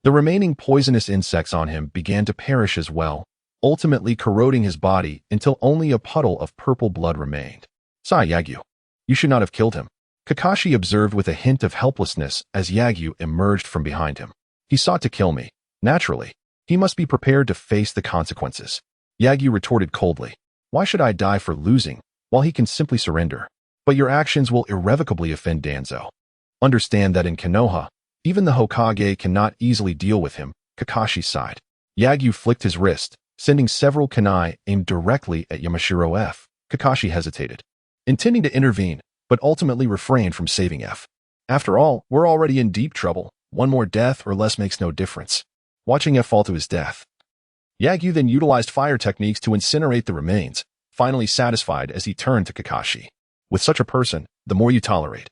the remaining poisonous insects on him began to perish as well, ultimately corroding his body until only a puddle of purple blood remained. Sigh, Yagyu. You should not have killed him. Kakashi observed with a hint of helplessness as Yagyu emerged from behind him. He sought to kill me. Naturally, he must be prepared to face the consequences. Yagyu retorted coldly. Why should I die for losing, while he can simply surrender? But your actions will irrevocably offend Danzo. Understand that in Konoha, even the Hokage cannot easily deal with him, Kakashi sighed. Yagyu flicked his wrist, sending several kunai aimed directly at Yamashiro F. Kakashi hesitated, intending to intervene, but ultimately refrained from saving F. After all, we're already in deep trouble. One more death or less makes no difference. Watching F fall to his death, Yagyu then utilized fire techniques to incinerate the remains, finally satisfied as he turned to Kakashi. With such a person, the more you tolerate,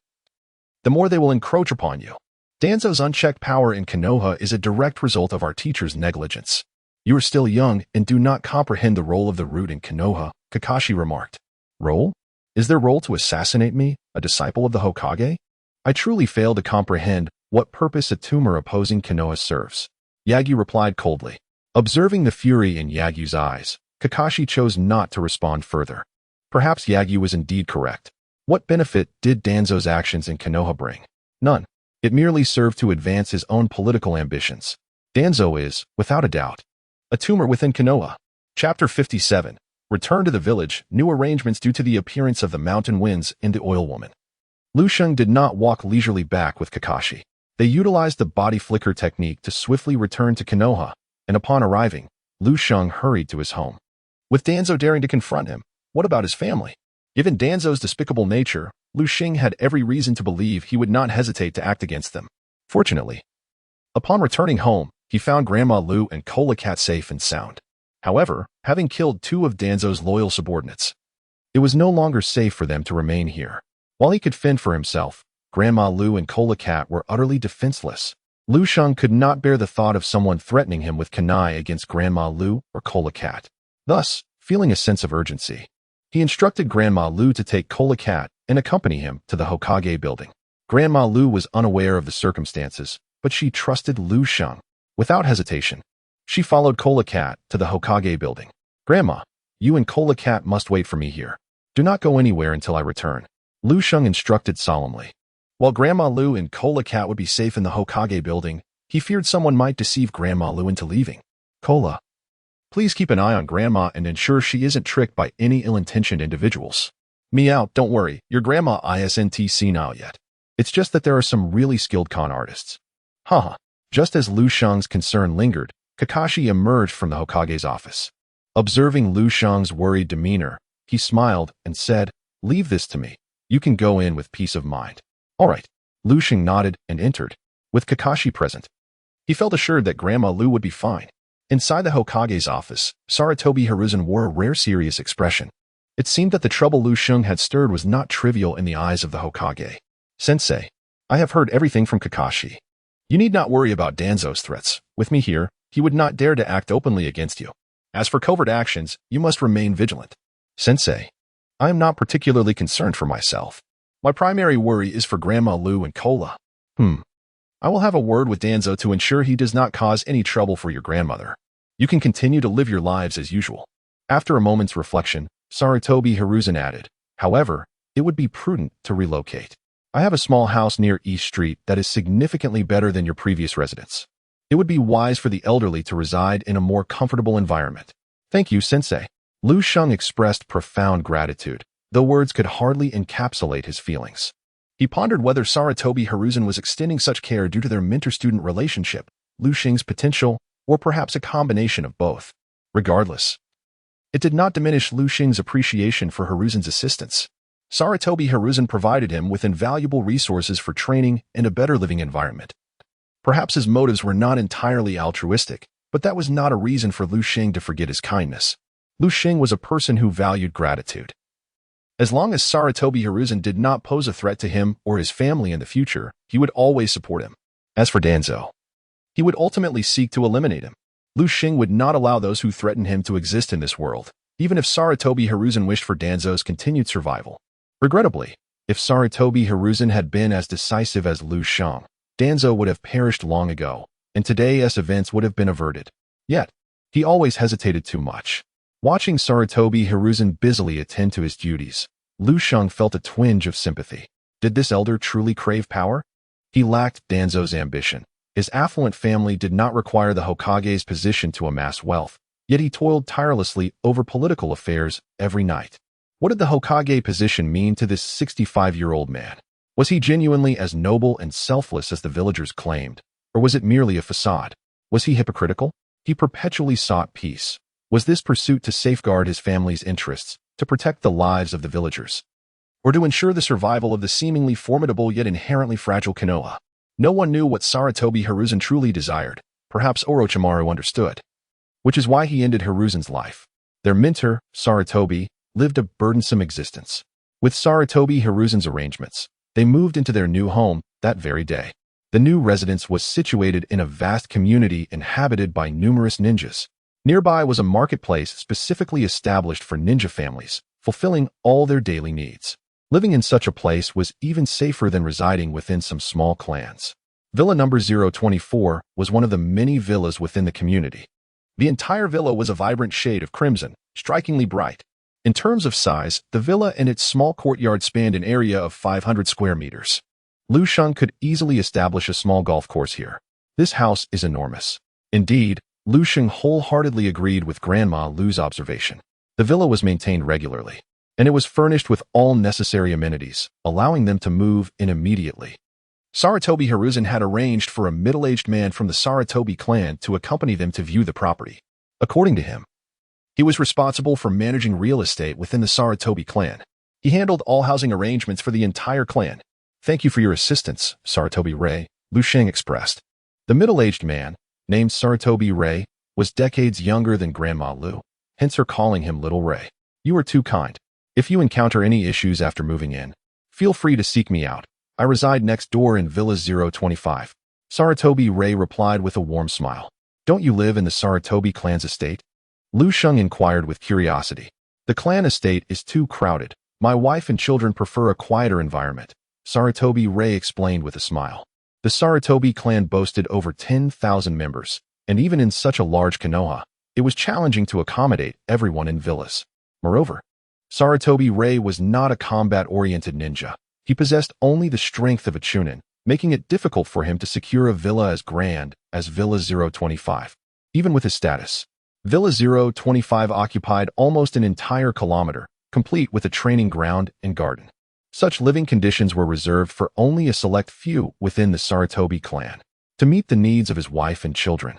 the more they will encroach upon you. Danzo's unchecked power in Konoha is a direct result of our teacher's negligence. You are still young and do not comprehend the role of the root in Konoha, Kakashi remarked. Role? Is their role to assassinate me, a disciple of the Hokage? I truly fail to comprehend what purpose a tumor opposing Konoha serves. Yagyu replied coldly. Observing the fury in Yagyu's eyes, Kakashi chose not to respond further. Perhaps Yagyu was indeed correct. What benefit did Danzo's actions in Konoha bring? None. It merely served to advance his own political ambitions. Danzo is, without a doubt, a tumor within Konoha. Chapter 57. Return to the village, new arrangements due to the appearance of the mountain winds and the oil woman. Lu Sheng did not walk leisurely back with Kakashi. They utilized the body flicker technique to swiftly return to Konoha, and upon arriving, Lu Sheng hurried to his home. With Danzo daring to confront him, what about his family? Given Danzo's despicable nature, Lu Sheng had every reason to believe he would not hesitate to act against them. Fortunately, upon returning home, he found Grandma Lu and Cola Cat safe and sound. However, having killed two of Danzo's loyal subordinates, it was no longer safe for them to remain here. While he could fend for himself, Grandma Lu and Cola Cat were utterly defenseless. Lu Sheng could not bear the thought of someone threatening him with kunai against Grandma Lu or Cola Cat. Thus, feeling a sense of urgency, he instructed Grandma Lu to take Cola Cat and accompany him to the Hokage building. Grandma Lu was unaware of the circumstances, but she trusted Lu Sheng. Without hesitation, she followed Cola Cat to the Hokage building. Grandma, you and Cola Cat must wait for me here. Do not go anywhere until I return, Lu Sheng instructed solemnly. While Grandma Lu and Cola Cat would be safe in the Hokage building, he feared someone might deceive Grandma Lu into leaving. Cola, please keep an eye on Grandma and ensure she isn't tricked by any ill-intentioned individuals. Me out, don't worry, your Grandma isn't senile yet. It's just that there are some really skilled con artists. Haha. Just as Lu Sheng's concern lingered, Kakashi emerged from the Hokage's office. Observing Lu Sheng's worried demeanor, he smiled and said, "Leave this to me. You can go in with peace of mind." All right. Lu Sheng nodded and entered, with Kakashi present. He felt assured that Grandma Lu would be fine. Inside the Hokage's office, Sarutobi Hiruzen wore a rare serious expression. It seemed that the trouble Lu Sheng had stirred was not trivial in the eyes of the Hokage. "Sensei, I have heard everything from Kakashi. You need not worry about Danzo's threats. With me here, he would not dare to act openly against you. As for covert actions, you must remain vigilant." "Sensei, I am not particularly concerned for myself. My primary worry is for Grandma Lu and Cola." "I will have a word with Danzo to ensure he does not cause any trouble for your grandmother. You can continue to live your lives as usual." After a moment's reflection, Sarutobi Hiruzen added, "However, it would be prudent to relocate. I have a small house near East Street that is significantly better than your previous residence. It would be wise for the elderly to reside in a more comfortable environment." "Thank you, Sensei." Lu Sheng expressed profound gratitude, though words could hardly encapsulate his feelings. He pondered whether Sarutobi Hiruzen was extending such care due to their mentor-student relationship, Lu Sheng's potential, or perhaps a combination of both. Regardless, it did not diminish Lu Sheng's appreciation for Hiruzen's assistance. Sarutobi Hiruzen provided him with invaluable resources for training and a better living environment. Perhaps his motives were not entirely altruistic, but that was not a reason for Lu Sheng to forget his kindness. Lu Sheng was a person who valued gratitude. As long as Sarutobi Hiruzen did not pose a threat to him or his family in the future, he would always support him. As for Danzo, he would ultimately seek to eliminate him. Lu Sheng would not allow those who threatened him to exist in this world, even if Sarutobi Hiruzen wished for Danzo's continued survival. Regrettably, if Sarutobi Hiruzen had been as decisive as Lu Sheng, Danzo would have perished long ago, and today's events would have been averted. Yet, he always hesitated too much. Watching Sarutobi Hiruzen busily attend to his duties, Lu Sheng felt a twinge of sympathy. Did this elder truly crave power? He lacked Danzo's ambition. His affluent family did not require the Hokage's position to amass wealth, yet he toiled tirelessly over political affairs every night. What did the Hokage position mean to this 65-year-old man? Was he genuinely as noble and selfless as the villagers claimed, or was it merely a facade? Was he hypocritical? He perpetually sought peace. Was this pursuit to safeguard his family's interests, to protect the lives of the villagers, or to ensure the survival of the seemingly formidable yet inherently fragile Konoha? No one knew what Sarutobi Hiruzen truly desired. Perhaps Orochimaru understood, which is why he ended Hiruzen's life. Their mentor, Sarutobi, lived a burdensome existence. With Sarutobi Hiruzen's arrangements, they moved into their new home that very day. The new residence was situated in a vast community inhabited by numerous ninjas. Nearby was a marketplace specifically established for ninja families, fulfilling all their daily needs. Living in such a place was even safer than residing within some small clans. Villa number 024 was one of the many villas within the community. The entire villa was a vibrant shade of crimson, strikingly bright. In terms of size, the villa and its small courtyard spanned an area of 500 square meters. Lu Sheng could easily establish a small golf course here. This house is enormous. Indeed, Lu Sheng wholeheartedly agreed with Grandma Lu's observation. The villa was maintained regularly, and it was furnished with all necessary amenities, allowing them to move in immediately. Sarutobi Hiruzen had arranged for a middle-aged man from the Sarutobi clan to accompany them to view the property. According to him, he was responsible for managing real estate within the Sarutobi clan. He handled all housing arrangements for the entire clan. "Thank you for your assistance, Sarutobi Rei," Lu Sheng expressed. The middle-aged man, named Sarutobi Rei, was decades younger than Grandma Lu, hence her calling him Little Rei. "You are too kind. If you encounter any issues after moving in, feel free to seek me out. I reside next door in Villa 025. Sarutobi Rei replied with a warm smile. "Don't you live in the Sarutobi clan's estate?" Lu Sheng inquired with curiosity. "The clan estate is too crowded. My wife and children prefer a quieter environment," Sarutobi Rei explained with a smile. The Sarutobi clan boasted over 10,000 members, and even in such a large Konoha, it was challenging to accommodate everyone in villas. Moreover, Sarutobi Rei was not a combat-oriented ninja. He possessed only the strength of a chunin, making it difficult for him to secure a villa as grand as Villa 025. Even with his status, Villa 025 occupied almost an entire kilometer, complete with a training ground and garden. Such living conditions were reserved for only a select few within the Sarutobi clan. To meet the needs of his wife and children,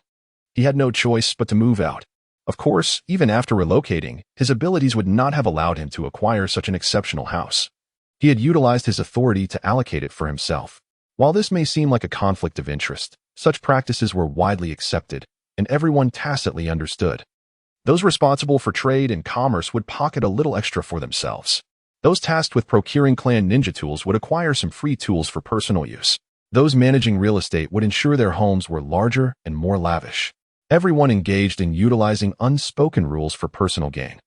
he had no choice but to move out. Of course, even after relocating, his abilities would not have allowed him to acquire such an exceptional house. He had utilized his authority to allocate it for himself. While this may seem like a conflict of interest, such practices were widely accepted, and everyone tacitly understood. Those responsible for trade and commerce would pocket a little extra for themselves. Those tasked with procuring clan ninja tools would acquire some free tools for personal use. Those managing real estate would ensure their homes were larger and more lavish. Everyone engaged in utilizing unspoken rules for personal gain,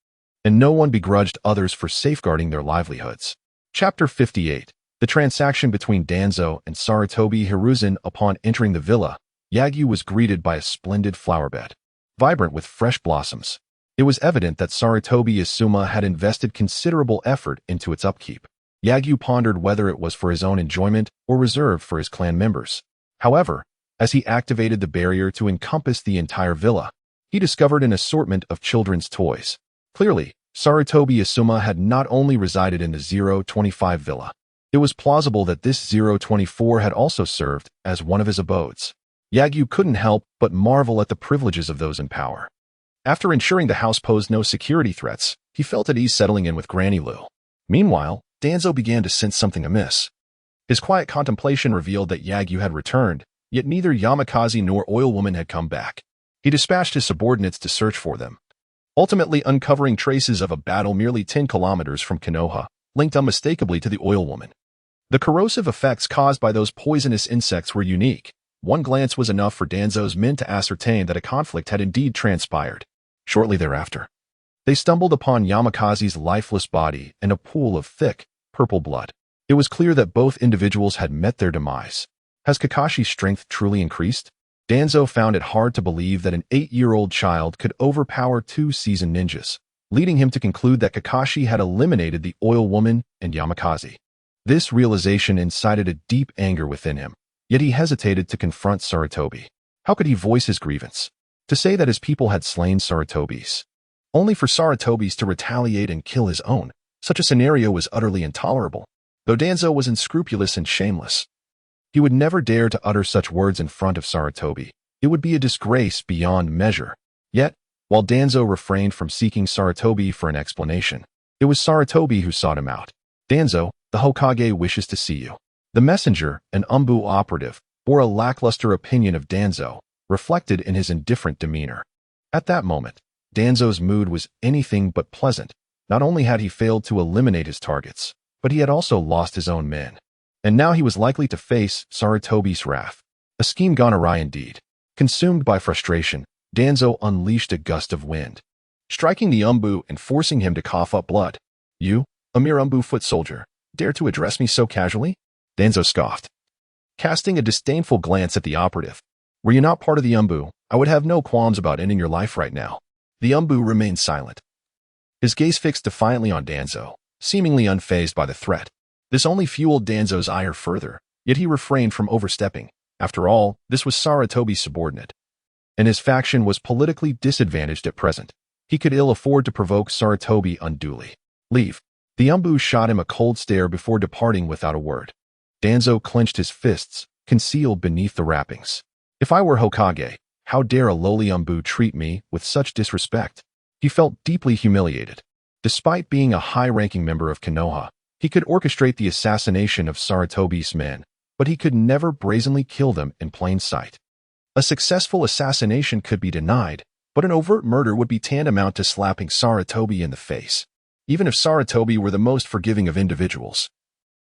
and no one begrudged others for safeguarding their livelihoods. Chapter 58. The transaction between Danzo and Sarutobi Hiruzen. Upon entering the villa, Yagyu was greeted by a splendid flowerbed, vibrant with fresh blossoms. It was evident that Sarutobi Isuma had invested considerable effort into its upkeep. Yagyu pondered whether it was for his own enjoyment or reserved for his clan members. However, as he activated the barrier to encompass the entire villa, he discovered an assortment of children's toys. Clearly, Sarutobi Isuma had not only resided in the 025 villa. It was plausible that this 024 had also served as one of his abodes. Yagyu couldn't help but marvel at the privileges of those in power. After ensuring the house posed no security threats, he felt at ease settling in with Granny Lu. Meanwhile, Danzo began to sense something amiss. His quiet contemplation revealed that Yagyu had returned, yet neither Yamakaze nor Oil Woman had come back. He dispatched his subordinates to search for them, ultimately uncovering traces of a battle merely 10 kilometers from Konoha, linked unmistakably to the Oil Woman. The corrosive effects caused by those poisonous insects were unique. One glance was enough for Danzo's men to ascertain that a conflict had indeed transpired. Shortly thereafter, they stumbled upon Yamakaze's lifeless body and a pool of thick, purple blood. It was clear that both individuals had met their demise. Has Kakashi's strength truly increased? Danzo found it hard to believe that an 8-year-old child could overpower 2 seasoned ninjas, leading him to conclude that Kakashi had eliminated the Oil Woman and Yamakaze. This realization incited a deep anger within him, yet he hesitated to confront Sarutobi. How could he voice his grievance? To say that his people had slain Sarutobi's, only for Sarutobi's to retaliate and kill his own. Such a scenario was utterly intolerable. Though Danzo was unscrupulous and shameless, he would never dare to utter such words in front of Sarutobi. It would be a disgrace beyond measure. Yet, while Danzo refrained from seeking Sarutobi for an explanation, it was Sarutobi who sought him out. Danzo, the Hokage wishes to see you. The messenger, an Umbu operative, bore a lackluster opinion of Danzo, reflected in his indifferent demeanor. At that moment, Danzo's mood was anything but pleasant. Not only had he failed to eliminate his targets, but he had also lost his own men. And now he was likely to face Sarutobi's wrath. A scheme gone awry indeed. Consumed by frustration, Danzo unleashed a gust of wind, striking the Umbu and forcing him to cough up blood. You, a mere Umbu foot soldier, dare to address me so casually? Danzo scoffed, casting a disdainful glance at the operative. Were you not part of the Umbu, I would have no qualms about ending your life right now. The Umbu remained silent, his gaze fixed defiantly on Danzo, seemingly unfazed by the threat. This only fueled Danzo's ire further, yet he refrained from overstepping. After all, this was Sarutobi's subordinate, and his faction was politically disadvantaged at present. He could ill afford to provoke Sarutobi unduly. Leave. The Umbu shot him a cold stare before departing without a word. Danzo clenched his fists, concealed beneath the wrappings. If I were Hokage, how dare a lowly Umbu treat me with such disrespect? He felt deeply humiliated. Despite being a high-ranking member of Konoha, he could orchestrate the assassination of Sarutobi's men, but he could never brazenly kill them in plain sight. A successful assassination could be denied, but an overt murder would be tantamount to slapping Sarutobi in the face. Even if Sarutobi were the most forgiving of individuals,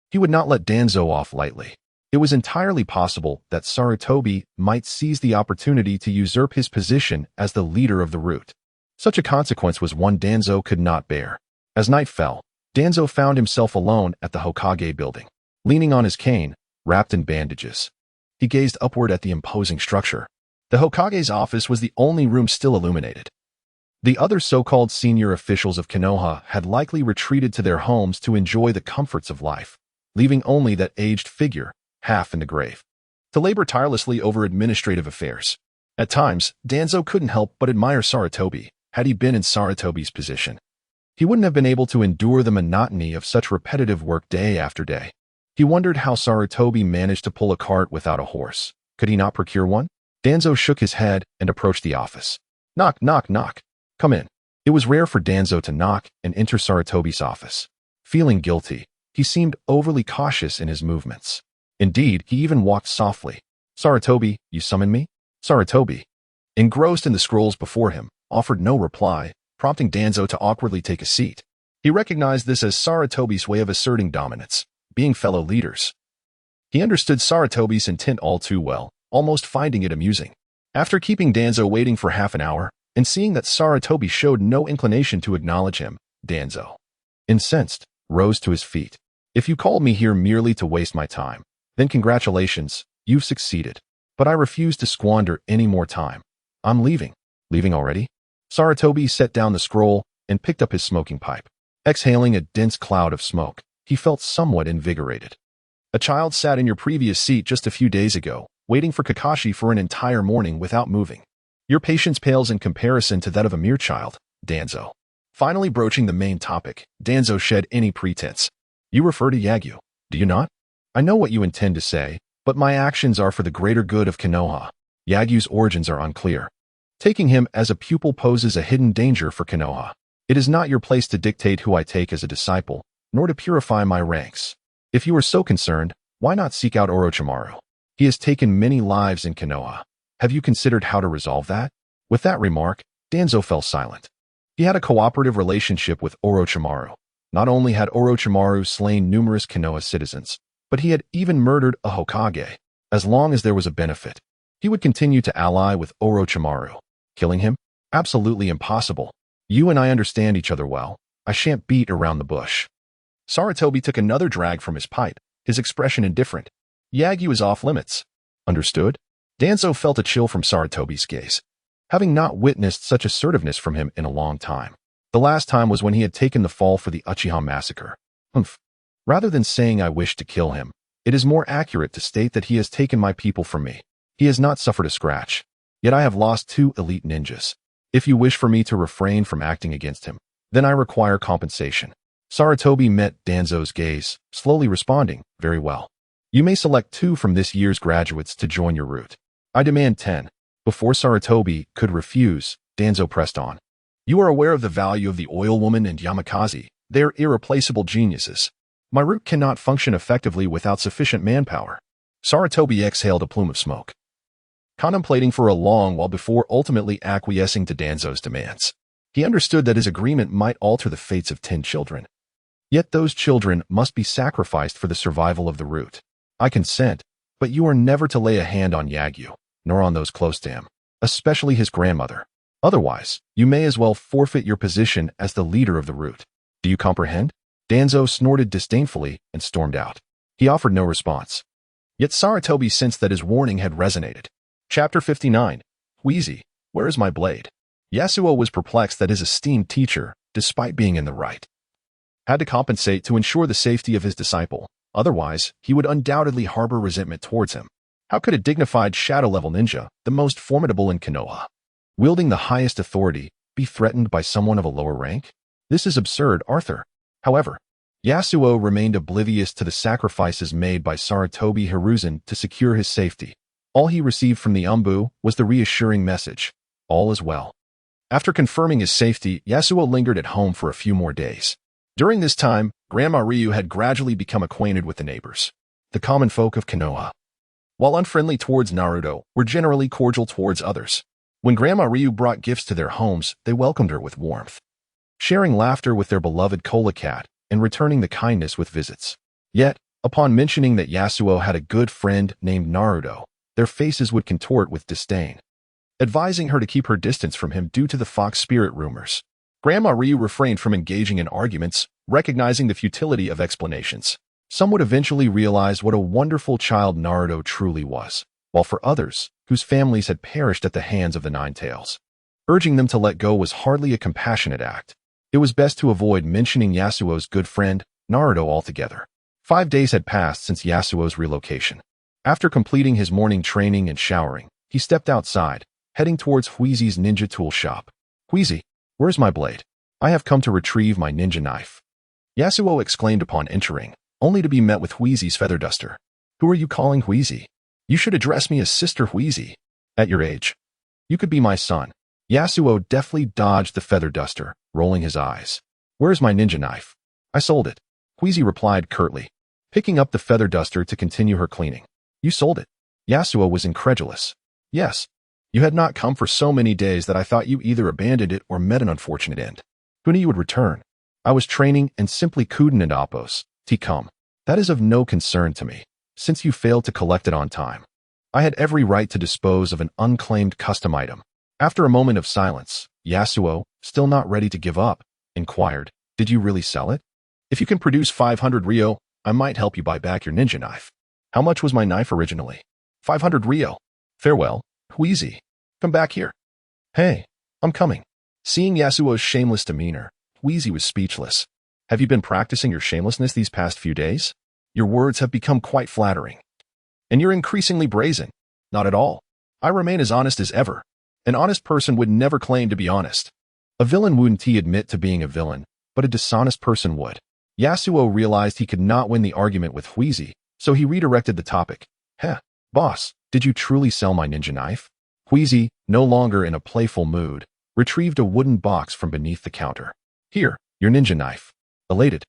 he would not let Danzo off lightly. It was entirely possible that Sarutobi might seize the opportunity to usurp his position as the leader of the route. Such a consequence was one Danzo could not bear. As night fell, Danzo found himself alone at the Hokage building. Leaning on his cane, wrapped in bandages, he gazed upward at the imposing structure. The Hokage's office was the only room still illuminated. The other so-called senior officials of Konoha had likely retreated to their homes to enjoy the comforts of life. leaving only that aged figure, half in the grave, to labor tirelessly over administrative affairs. At times, Danzo couldn't help but admire Sarutobi. Had he been in Sarutobi's position, he wouldn't have been able to endure the monotony of such repetitive work day after day. He wondered how Sarutobi managed to pull a cart without a horse. Could he not procure one? Danzo shook his head and approached the office. Knock, knock, knock. Come in. It was rare for Danzo to knock and enter Sarutobi's office. Feeling guilty, he seemed overly cautious in his movements. Indeed, he even walked softly. Sarutobi, you summoned me? Sarutobi, engrossed in the scrolls before him, offered no reply, prompting Danzo to awkwardly take a seat. He recognized this as Sarutobi's way of asserting dominance, being fellow leaders. He understood Sarutobi's intent all too well, almost finding it amusing. After keeping Danzo waiting for half an hour, and seeing that Sarutobi showed no inclination to acknowledge him, Danzo, incensed, rose to his feet. If you called me here merely to waste my time, then congratulations, you've succeeded. But I refuse to squander any more time. I'm leaving. Leaving already? Sarutobi set down the scroll and picked up his smoking pipe. Exhaling a dense cloud of smoke, he felt somewhat invigorated. A child sat in your previous seat just a few days ago, waiting for Kakashi for an entire morning without moving. Your patience pales in comparison to that of a mere child, Danzo. Finally broaching the main topic, Danzo shed any pretense. You refer to Yagyu, do you not? I know what you intend to say, but my actions are for the greater good of Konoha. Yagyu's origins are unclear. Taking him as a pupil poses a hidden danger for Konoha. It is not your place to dictate who I take as a disciple, nor to purify my ranks. If you are so concerned, why not seek out Orochimaru? He has taken many lives in Konoha. Have you considered how to resolve that? With that remark, Danzo fell silent. He had a cooperative relationship with Orochimaru. Not only had Orochimaru slain numerous Konoha citizens, but he had even murdered a Hokage. As long as there was a benefit, he would continue to ally with Orochimaru. Killing him? Absolutely impossible. You and I understand each other well. I shan't beat around the bush. Sarutobi took another drag from his pipe, his expression indifferent. Yagyu is off limits. Understood? Danzo felt a chill from Sarutobi's gaze, having not witnessed such assertiveness from him in a long time. The last time was when he had taken the fall for the Uchiha massacre. Humph. Rather than saying I wish to kill him, it is more accurate to state that he has taken my people from me. He has not suffered a scratch. Yet I have lost 2 elite ninjas. If you wish for me to refrain from acting against him, then I require compensation. Sarutobi met Danzo's gaze, slowly responding, very well. You may select 2 from this year's graduates to join your route. I demand 10. Before Sarutobi could refuse, Danzo pressed on. You are aware of the value of the Oil Woman and Yamakaze. They are irreplaceable geniuses. My route cannot function effectively without sufficient manpower. Sarutobi exhaled a plume of smoke, contemplating for a long while before ultimately acquiescing to Danzo's demands. He understood that his agreement might alter the fates of 10 children. Yet those children must be sacrificed for the survival of the route. I consent, but you are never to lay a hand on Yagyu, nor on those close to him, especially his grandmother. Otherwise, you may as well forfeit your position as the leader of the route. Do you comprehend? Danzo snorted disdainfully and stormed out. He offered no response. Yet Sarutobi sensed that his warning had resonated. Chapter 59. Wheezy, where is my blade? Yasuo was perplexed that his esteemed teacher, despite being in the right, had to compensate to ensure the safety of his disciple. Otherwise, he would undoubtedly harbor resentment towards him. How could a dignified shadow-level ninja, the most formidable in Konoha, wielding the highest authority, be threatened by someone of a lower rank? This is absurd, Arthur. However, Yasuo remained oblivious to the sacrifices made by Sarutobi Hiruzen to secure his safety. All he received from the Umbu was the reassuring message, all is well. After confirming his safety, Yasuo lingered at home for a few more days. During this time, Grandma Ryu had gradually become acquainted with the neighbors, the common folk of Konoha. While unfriendly towards Naruto, were generally cordial towards others. When Grandma Ryu brought gifts to their homes, they welcomed her with warmth, sharing laughter with their beloved Cola Cat and returning the kindness with visits. Yet, upon mentioning that Yasuo had a good friend named Naruto, their faces would contort with disdain, advising her to keep her distance from him due to the fox spirit rumors. Grandma Ryu refrained from engaging in arguments, recognizing the futility of explanations. Some would eventually realize what a wonderful child Naruto truly was, while for others, whose families had perished at the hands of the Nine Tails, urging them to let go was hardly a compassionate act. It was best to avoid mentioning Yasuo's good friend, Naruto, altogether. 5 days had passed since Yasuo's relocation. After completing his morning training and showering, he stepped outside, heading towards Huizi's ninja tool shop. Huizi, where's my blade? I have come to retrieve my ninja knife. Yasuo exclaimed upon entering, only to be met with Huizi's feather duster. Who are you calling Huizi? You should address me as Sister Huizi. At your age, you could be my son. Yasuo deftly dodged the feather duster, rolling his eyes. Where's my ninja knife? I sold it. Huizi replied curtly, picking up the feather duster to continue her cleaning. You sold it? Yasuo was incredulous. Yes. You had not come for so many days that I thought you either abandoned it or met an unfortunate end. Who knew you would return? I was training and simply couldn't and oppose. T-come. That is of no concern to me, since you failed to collect it on time. I had every right to dispose of an unclaimed custom item. After a moment of silence, Yasuo, still not ready to give up, inquired, did you really sell it? If you can produce 500 Ryo, I might help you buy back your ninja knife. How much was my knife originally? 500 Ryo. Farewell, Huizi. Come back here. Hey, I'm coming. Seeing Yasuo's shameless demeanor, Huizi was speechless. Have you been practicing your shamelessness these past few days? Your words have become quite flattering. And you're increasingly brazen. Not at all. I remain as honest as ever. An honest person would never claim to be honest. A villain wouldn't admit to being a villain, but a dishonest person would. Yasuo realized he could not win the argument with Huizi, so he redirected the topic. Heh, boss, did you truly sell my ninja knife? Huizi, no longer in a playful mood, retrieved a wooden box from beneath the counter. Here, your ninja knife. Elated.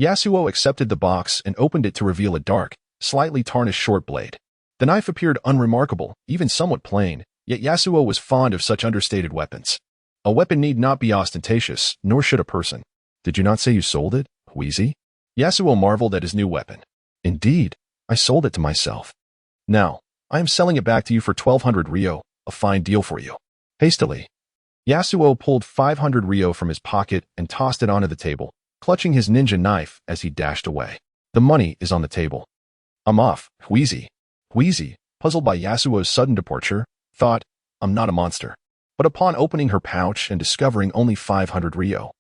Yasuo accepted the box and opened it to reveal a dark, slightly tarnished short blade. The knife appeared unremarkable, even somewhat plain, yet Yasuo was fond of such understated weapons. A weapon need not be ostentatious, nor should a person. Did you not say you sold it, Huizi? Yasuo marveled at his new weapon. Indeed, I sold it to myself. Now, I am selling it back to you for 1200 Ryo, a fine deal for you. Hastily, Yasuo pulled 500 Ryo from his pocket and tossed it onto the table, clutching his ninja knife as he dashed away. The money is on the table. I'm off, Huizi. Huizi, puzzled by Yasuo's sudden departure, thought, I'm not a monster. But upon opening her pouch and discovering only 500 Ryo,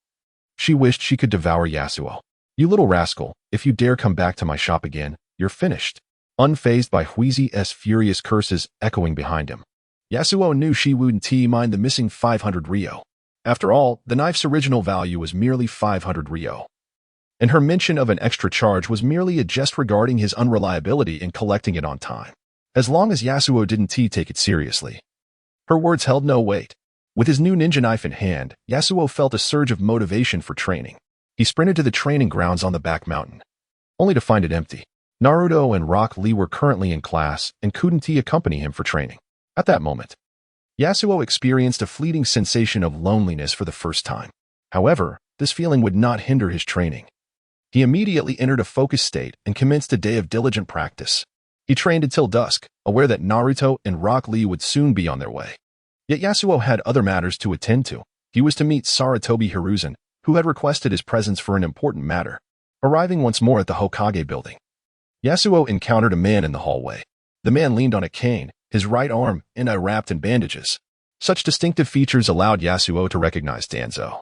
she wished she could devour Yasuo. You little rascal, if you dare come back to my shop again, you're finished. Unfazed by Huizi's furious curses echoing behind him, Yasuo knew she wouldn't mind the missing 500 Ryo. After all, the knife's original value was merely 500 Ryo. And her mention of an extra charge was merely a jest regarding his unreliability in collecting it on time. As long as Yasuo didn't take it seriously, her words held no weight. With his new ninja knife in hand, Yasuo felt a surge of motivation for training. He sprinted to the training grounds on the back mountain, only to find it empty. Naruto and Rock Lee were currently in class and couldn't accompany him for training. At that moment, Yasuo experienced a fleeting sensation of loneliness for the first time. However, this feeling would not hinder his training. He immediately entered a focused state and commenced a day of diligent practice. He trained until dusk, aware that Naruto and Rock Lee would soon be on their way. Yet Yasuo had other matters to attend to. He was to meet Sarutobi Hiruzen, who had requested his presence for an important matter. Arriving once more at the Hokage building, Yasuo encountered a man in the hallway. The man leaned on a cane, his right arm wrapped in bandages. Such distinctive features allowed Yasuo to recognize Danzo.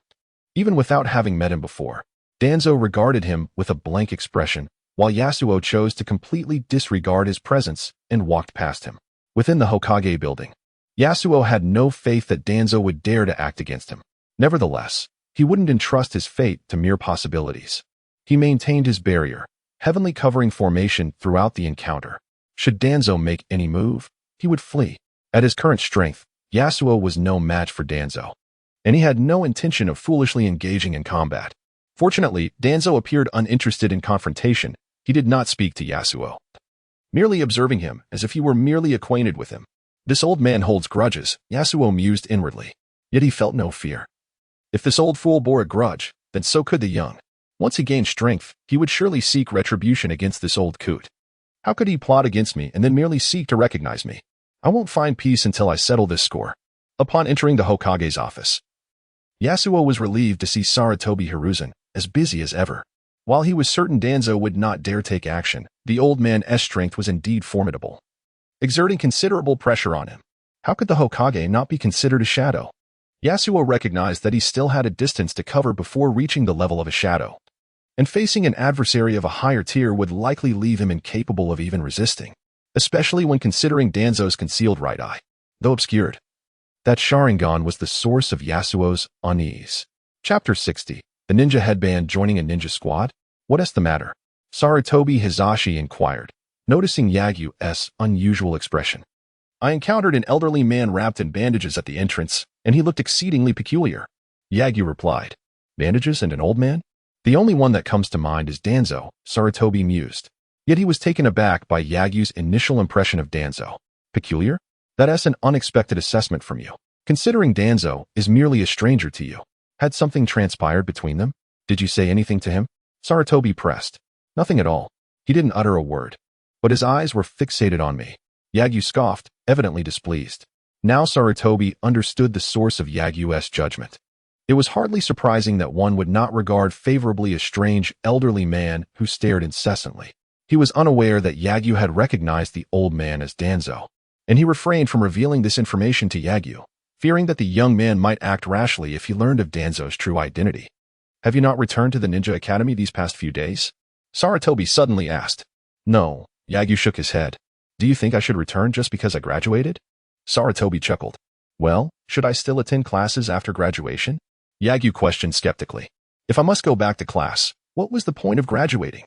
Even without having met him before, Danzo regarded him with a blank expression, while Yasuo chose to completely disregard his presence and walked past him. Within the Hokage building, Yasuo had no faith that Danzo would dare to act against him. Nevertheless, he wouldn't entrust his fate to mere possibilities. He maintained his barrier, heavenly covering formation throughout the encounter. Should Danzo make any move, he would flee. At his current strength, Yasuo was no match for Danzo, and he had no intention of foolishly engaging in combat. Fortunately, Danzo appeared uninterested in confrontation. He did not speak to Yasuo, merely observing him as if he were merely acquainted with him. This old man holds grudges, Yasuo mused inwardly, yet he felt no fear. If this old fool bore a grudge, then so could the young. Once he gained strength, he would surely seek retribution against this old coot. How could he plot against me and then merely seek to recognize me? I won't find peace until I settle this score. Upon entering the Hokage's office, Yasuo was relieved to see Sarutobi Hiruzen, as busy as ever. While he was certain Danzo would not dare take action, the old man's strength was indeed formidable, exerting considerable pressure on him. How could the Hokage not be considered a shadow? Yasuo recognized that he still had a distance to cover before reaching the level of a shadow. and facing an adversary of a higher tier would likely leave him incapable of even resisting, especially when considering Danzo's concealed right eye, though obscured. That Sharingan was the source of Yasuo's unease. Chapter 60. The Ninja Headband Joining a Ninja Squad? What is the matter? Sarutobi Hizashi inquired, noticing Yagyu's unusual expression. I encountered an elderly man wrapped in bandages at the entrance, and he looked exceedingly peculiar. Yagyu replied. Bandages and an old man? The only one that comes to mind is Danzo, Sarutobi mused. Yet he was taken aback by Yagyu's initial impression of Danzo. Peculiar? That's an unexpected assessment from you. Considering Danzo is merely a stranger to you. Had something transpired between them? Did you say anything to him? Sarutobi pressed. Nothing at all. He didn't utter a word. But his eyes were fixated on me. Yagyu scoffed, evidently displeased. Now Sarutobi understood the source of Yagyu's judgment. It was hardly surprising that one would not regard favorably a strange, elderly man who stared incessantly. He was unaware that Yagyu had recognized the old man as Danzo, and he refrained from revealing this information to Yagyu, fearing that the young man might act rashly if he learned of Danzo's true identity. Have you not returned to the Ninja Academy these past few days? Sarutobi suddenly asked. No, Yagyu shook his head. Do you think I should return just because I graduated? Sarutobi chuckled. Well, should I still attend classes after graduation? Yagyu questioned skeptically. If I must go back to class, what was the point of graduating?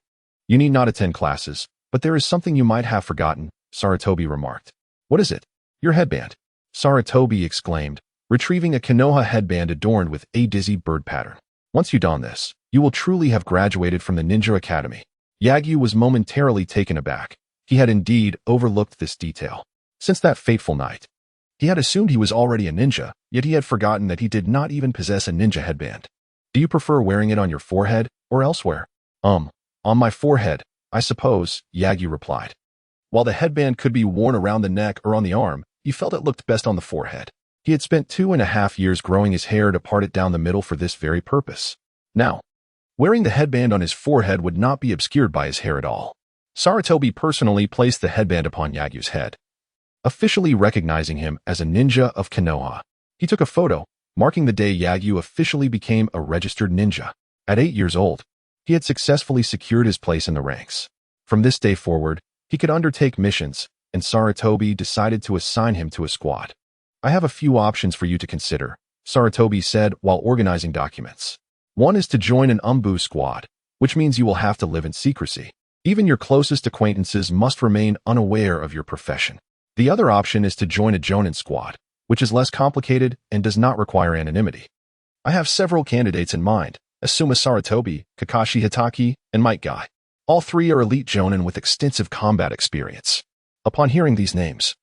You need not attend classes, but there is something you might have forgotten, Sarutobi remarked. What is it? Your headband, Sarutobi exclaimed, retrieving a Konoha headband adorned with a dizzy bird pattern. Once you don this, you will truly have graduated from the Ninja Academy. Yagyu was momentarily taken aback. He had indeed overlooked this detail. Since that fateful night, he had assumed he was already a ninja, yet he had forgotten that he did not even possess a ninja headband. Do you prefer wearing it on your forehead or elsewhere? On my forehead, I suppose, Yagyu replied. While the headband could be worn around the neck or on the arm, he felt it looked best on the forehead. He had spent 2.5 years growing his hair to part it down the middle for this very purpose. Now, wearing the headband on his forehead would not be obscured by his hair at all. Sarutobi personally placed the headband upon Yagyu's head, officially recognizing him as a ninja of Konoha. He took a photo, marking the day Yagyu officially became a registered ninja. At 8 years old, he had successfully secured his place in the ranks. From this day forward, he could undertake missions, and Sarutobi decided to assign him to a squad. I have a few options for you to consider, Sarutobi said while organizing documents. One is to join an Umbu squad, which means you will have to live in secrecy. Even your closest acquaintances must remain unaware of your profession. The other option is to join a Jonin squad, which is less complicated and does not require anonymity. I have several candidates in mind: Asuma Sarutobi, Kakashi Hitaki, and Might Guy. All three are elite Jonin with extensive combat experience. Upon hearing these names,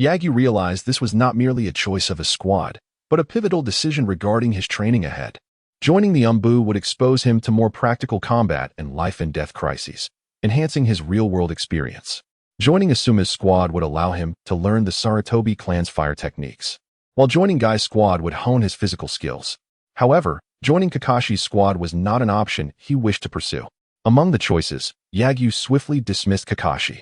Yagyu realized this was not merely a choice of a squad, but a pivotal decision regarding his training ahead. Joining the Umbu would expose him to more practical combat and life-and-death crises, enhancing his real-world experience. Joining Asuma's squad would allow him to learn the Sarutobi clan's fire techniques, while joining Guy's squad would hone his physical skills. However, joining Kakashi's squad was not an option he wished to pursue. Among the choices, Yagyu swiftly dismissed Kakashi.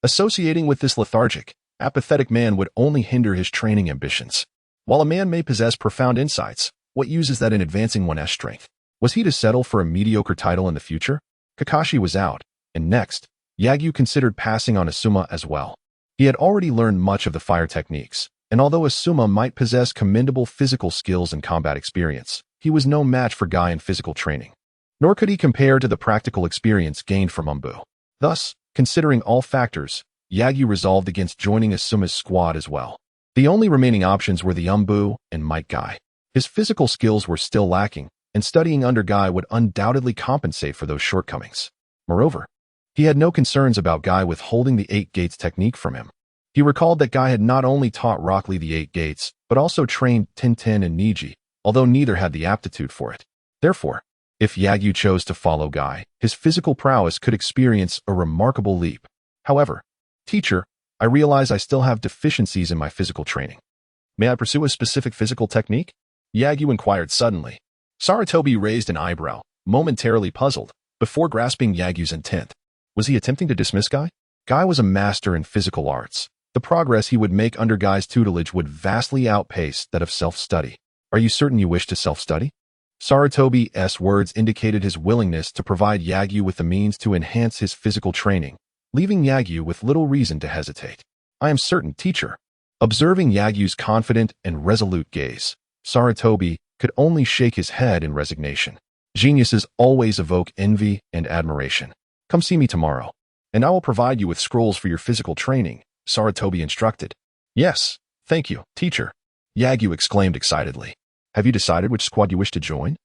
Associating with this lethargic, apathetic man would only hinder his training ambitions. While a man may possess profound insights, what use is that in advancing one's strength? Was he to settle for a mediocre title in the future? Kakashi was out, and next, Yagyu considered passing on Asuma as well. He had already learned much of the fire techniques, and although Asuma might possess commendable physical skills and combat experience, he was no match for Guy in physical training. Nor could he compare to the practical experience gained from Umbu. Thus, considering all factors, Yagyu resolved against joining Asuma's squad as well. The only remaining options were the Umbu and Might Guy. His physical skills were still lacking, and studying under Guy would undoubtedly compensate for those shortcomings. Moreover, he had no concerns about Guy withholding the 8 Gates technique from him. He recalled that Guy had not only taught Rock Lee the 8 Gates, but also trained Tintin and Niji, although neither had the aptitude for it. Therefore, if Yagyu chose to follow Guy, his physical prowess could experience a remarkable leap. However, teacher, I realize I still have deficiencies in my physical training. May I pursue a specific physical technique? Yagyu inquired suddenly. Sarutobi raised an eyebrow, momentarily puzzled, before grasping Yagyu's intent. Was he attempting to dismiss Guy? Guy was a master in physical arts. The progress he would make under Guy's tutelage would vastly outpace that of self-study. Are you certain you wish to self-study? Sarutobi's words indicated his willingness to provide Yagyu with the means to enhance his physical training, leaving Yagyu with little reason to hesitate. I am certain, teacher. Observing Yagyu's confident and resolute gaze, Sarutobi could only shake his head in resignation. Geniuses always evoke envy and admiration. Come see me tomorrow, and I will provide you with scrolls for your physical training, Sarutobi instructed. Yes, thank you, teacher, Yagyu exclaimed excitedly. Have you decided which squad you wish to join?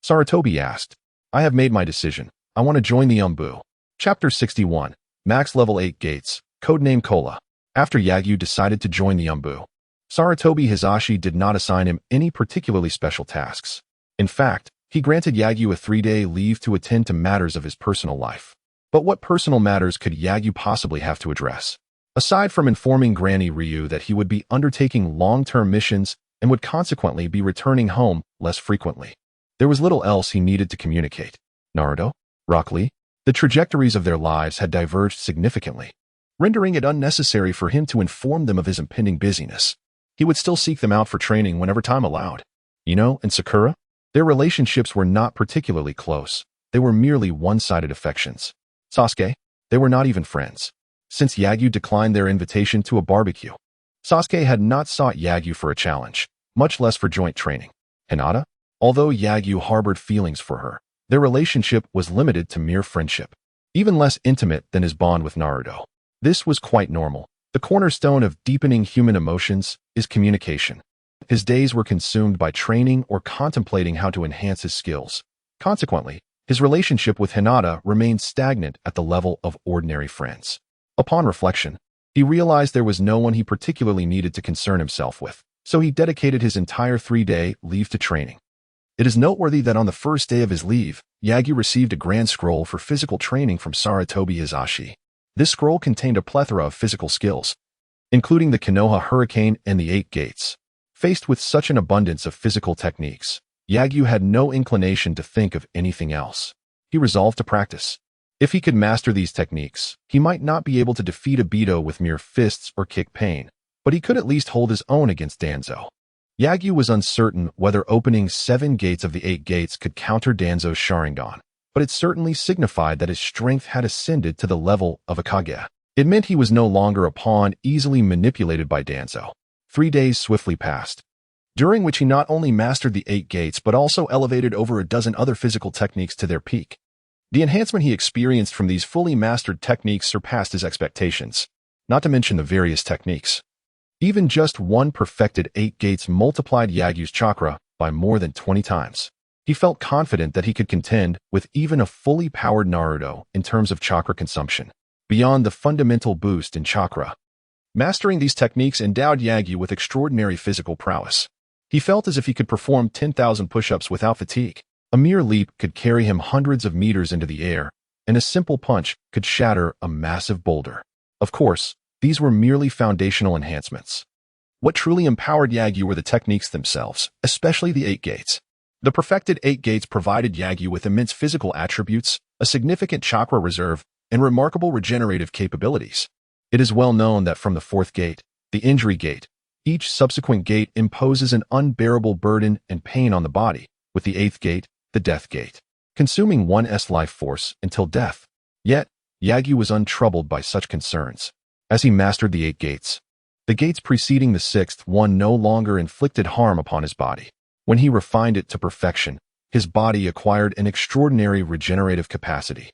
Sarutobi asked. I have made my decision. I want to join the Umbu. Chapter 61, Max Level 8 Gates, codename Kola. After Yagyu decided to join the Umbu, Sarutobi Hisashi did not assign him any particularly special tasks. In fact, he granted Yagyu a 3-day leave to attend to matters of his personal life. But what personal matters could Yagyu possibly have to address? Aside from informing Granny Ryu that he would be undertaking long-term missions and would consequently be returning home less frequently, there was little else he needed to communicate. Naruto, Rock Lee, the trajectories of their lives had diverged significantly, rendering it unnecessary for him to inform them of his impending busyness. He would still seek them out for training whenever time allowed. Ino and Sakura? Their relationships were not particularly close. They were merely one-sided affections. Sasuke? They were not even friends, since Yagyu declined their invitation to a barbecue. Sasuke had not sought Yagyu for a challenge, much less for joint training. Hinata? Although Yagyu harbored feelings for her, their relationship was limited to mere friendship, even less intimate than his bond with Naruto. This was quite normal. The cornerstone of deepening human emotions is communication. His days were consumed by training or contemplating how to enhance his skills. Consequently, his relationship with Hinata remained stagnant at the level of ordinary friends. Upon reflection, he realized there was no one he particularly needed to concern himself with, so he dedicated his entire 3-day leave to training. It is noteworthy that on the first day of his leave, Yagyu received a grand scroll for physical training from Sarutobi Hisashi. This scroll contained a plethora of physical skills, including the Konoha Hurricane and the 8 Gates. Faced with such an abundance of physical techniques, Yagyu had no inclination to think of anything else. He resolved to practice. If he could master these techniques, he might not be able to defeat Obito with mere fists or kick pain, but he could at least hold his own against Danzo. Yagyu was uncertain whether opening 7 gates of the 8 gates could counter Danzo's Sharingan, but it certainly signified that his strength had ascended to the level of a Hokage. It meant he was no longer a pawn easily manipulated by Danzo. 3 days swiftly passed, during which he not only mastered the 8 gates but also elevated over a dozen other physical techniques to their peak. The enhancement he experienced from these fully mastered techniques surpassed his expectations, not to mention the various techniques. Even just one perfected 8 gates multiplied Yagyu's chakra by more than 20 times. He felt confident that he could contend with even a fully powered Naruto in terms of chakra consumption, beyond the fundamental boost in chakra. Mastering these techniques endowed Yagyu with extraordinary physical prowess. He felt as if he could perform 10,000 push-ups without fatigue. A mere leap could carry him hundreds of meters into the air, and a simple punch could shatter a massive boulder. Of course, these were merely foundational enhancements. What truly empowered Yagyu were the techniques themselves, especially the 8 gates. The perfected 8 gates provided Yagyu with immense physical attributes, a significant chakra reserve, and remarkable regenerative capabilities. It is well known that from the 4th gate, the injury gate, each subsequent gate imposes an unbearable burden and pain on the body, with the 8th gate, the death gate, consuming one's life force until death. Yet, Yagyu was untroubled by such concerns. As he mastered the 8 gates, the gates preceding the 6th one no longer inflicted harm upon his body. When he refined it to perfection, his body acquired an extraordinary regenerative capacity.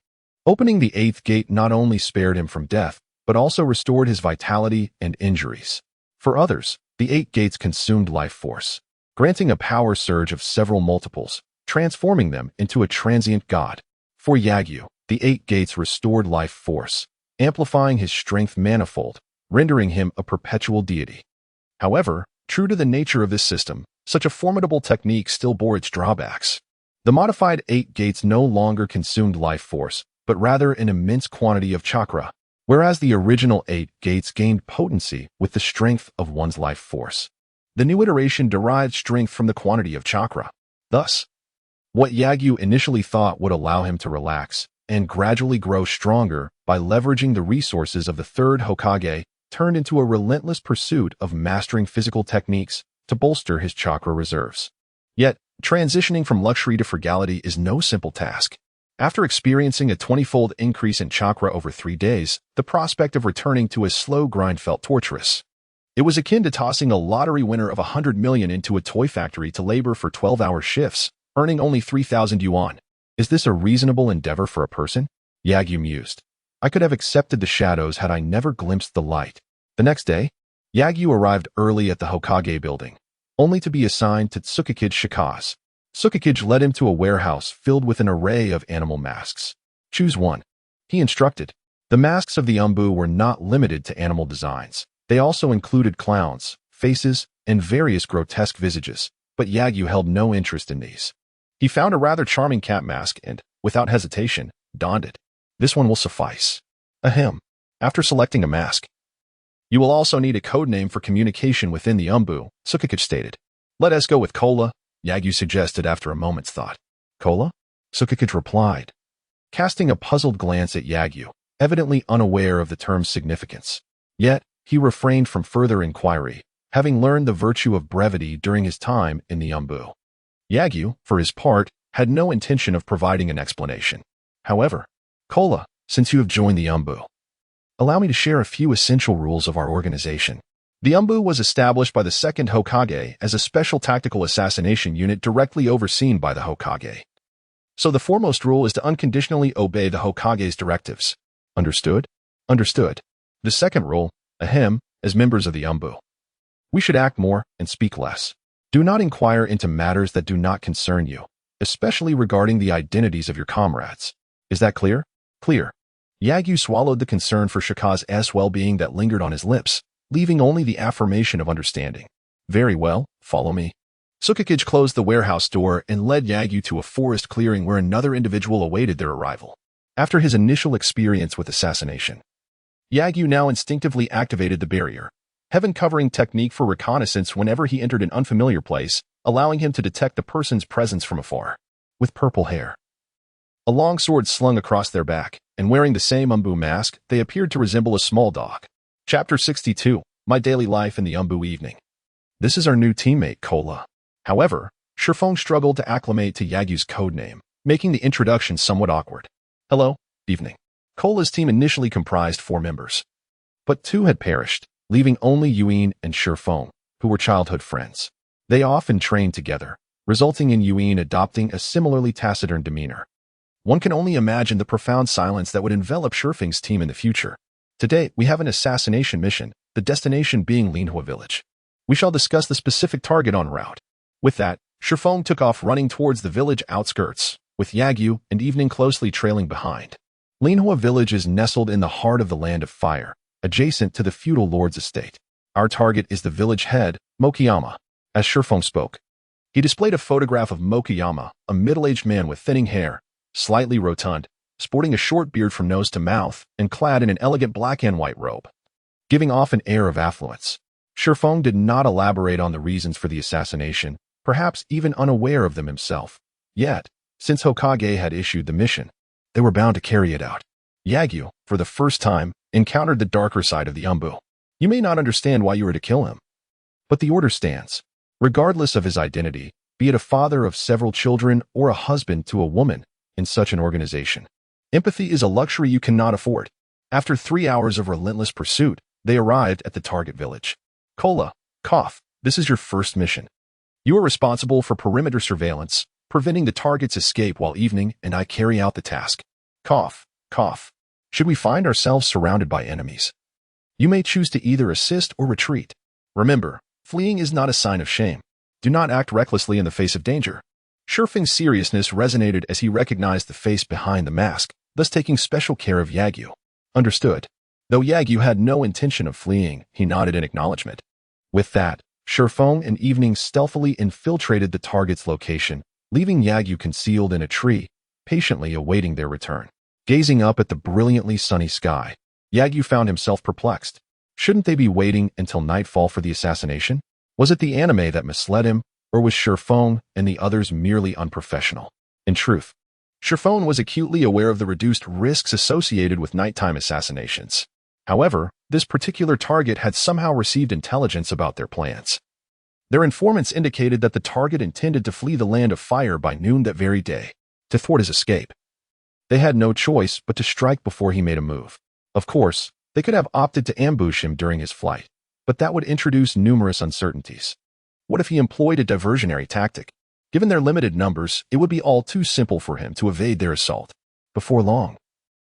Opening the 8th gate not only spared him from death, but also restored his vitality and injuries. For others, the 8 gates consumed life force, granting a power surge of several multiples, transforming them into a transient god. For Yagyu, the 8 gates restored life force, amplifying his strength manifold, rendering him a perpetual deity. However, true to the nature of this system, such a formidable technique still bore its drawbacks. The modified 8 gates no longer consumed life force, but rather an immense quantity of chakra, whereas the original 8 gates gained potency with the strength of one's life force. The new iteration derived strength from the quantity of chakra. Thus, what Yagyu initially thought would allow him to relax and gradually grow stronger by leveraging the resources of the 3rd Hokage turned into a relentless pursuit of mastering physical techniques to bolster his chakra reserves. Yet, Transitioning from luxury to frugality is no simple task. After experiencing a 20-fold increase in chakra over 3 days, the prospect of returning to a slow grind felt torturous. It was akin to tossing a lottery winner of 100 million into a toy factory to labor for 12-hour shifts, earning only 3,000 yuan. Is this a reasonable endeavor for a person? Yagyu mused. I could have accepted the shadows had I never glimpsed the light. The next day, Yagyu arrived early at the Hokage building, only to be assigned to Tsukaki's Shikaz. Tsukakage led him to a warehouse filled with an array of animal masks. Choose one, he instructed. The masks of the Umbu were not limited to animal designs. They also included clowns, faces, and various grotesque visages, but Yagyu held no interest in these. He found a rather charming cat mask and, without hesitation, donned it. This one will suffice. Ahem. After selecting a mask, you will also need a code name for communication within the Umbu, Tsukakage stated. Let us go with Cola, Yagyu suggested after a moment's thought. Cola? Tsukakage replied, casting a puzzled glance at Yagyu, evidently unaware of the term's significance. Yet, he refrained from further inquiry, having learned the virtue of brevity during his time in the Umbu. Yagyu, for his part, had no intention of providing an explanation. However, Cola, since you have joined the Umbu, allow me to share a few essential rules of our organization. The Umbu was established by the second Hokage as a special tactical assassination unit directly overseen by the Hokage. So the foremost rule is to unconditionally obey the Hokage's directives. Understood? Understood. The second rule, ahem, as members of the Umbu, we should act more and speak less. Do not inquire into matters that do not concern you, especially regarding the identities of your comrades. Is that clear? Clear. Yagyu swallowed the concern for Shikaz's well-being that lingered on his lips, leaving only the affirmation of understanding. Very well, follow me. Tsukakage closed the warehouse door and led Yagyu to a forest clearing where another individual awaited their arrival. After his initial experience with assassination, Yagyu now instinctively activated the barrier, heaven-covering technique for reconnaissance whenever he entered an unfamiliar place, allowing him to detect the person's presence from afar. With purple hair, a long sword slung across their back, and wearing the same Umbu mask, they appeared to resemble a small dog. Chapter 62, My Daily Life in the Umbu Evening. This is our new teammate, Cola. However, Shurfeng struggled to acclimate to Yagyu's codename, making the introduction somewhat awkward. Hello, evening. Cola's team initially comprised 4 members, but 2 had perished, leaving only Yuin and Shurfeng, who were childhood friends. They often trained together, resulting in Yuin adopting a similarly taciturn demeanor. One can only imagine the profound silence that would envelop Shurfeng's team in the future. Today, we have an assassination mission, the destination being Linhua Village. We shall discuss the specific target en route. With that, Shurfeng took off running towards the village outskirts, with Yagyu and Evening closely trailing behind. Linhua Village is nestled in the heart of the Land of Fire, adjacent to the feudal lord's estate. Our target is the village head, Mokoyama. As Shurfeng spoke, he displayed a photograph of Mokoyama, a middle-aged man with thinning hair, slightly rotund, sporting a short beard from nose to mouth, and clad in an elegant black and white robe, giving off an air of affluence. Shurfeng did not elaborate on the reasons for the assassination, perhaps even unaware of them himself. Yet, since Hokage had issued the mission, they were bound to carry it out. Yagyu, for the first time, encountered the darker side of the Umbu. You may not understand why you were to kill him, but the order stands. Regardless of his identity, be it a father of several children or a husband to a woman, in such an organization, empathy is a luxury you cannot afford. After 3 hours of relentless pursuit, they arrived at the target village. Cola, cough, this is your first mission. You are responsible for perimeter surveillance, preventing the target's escape while Evening and I carry out the task. Cough, cough. Should we find ourselves surrounded by enemies, you may choose to either assist or retreat. Remember, fleeing is not a sign of shame. Do not act recklessly in the face of danger. Shurfeng's seriousness resonated as he recognized the face behind the mask, thus taking special care of Yagyu. Understood. Though Yagyu had no intention of fleeing, he nodded in acknowledgement. With that, Shurfeng and Evening stealthily infiltrated the target's location, leaving Yagyu concealed in a tree, patiently awaiting their return. Gazing up at the brilliantly sunny sky, Yagyu found himself perplexed. Shouldn't they be waiting until nightfall for the assassination? Was it the anime that misled him, or was Shurfeng and the others merely unprofessional? In truth, Shurfeng was acutely aware of the reduced risks associated with nighttime assassinations. However, this particular target had somehow received intelligence about their plans. Their informants indicated that the target intended to flee the land of fire by noon that very day, to thwart his escape. They had no choice but to strike before he made a move. Of course, they could have opted to ambush him during his flight, but that would introduce numerous uncertainties. What if he employed a diversionary tactic? Given their limited numbers, it would be all too simple for him to evade their assault. Before long,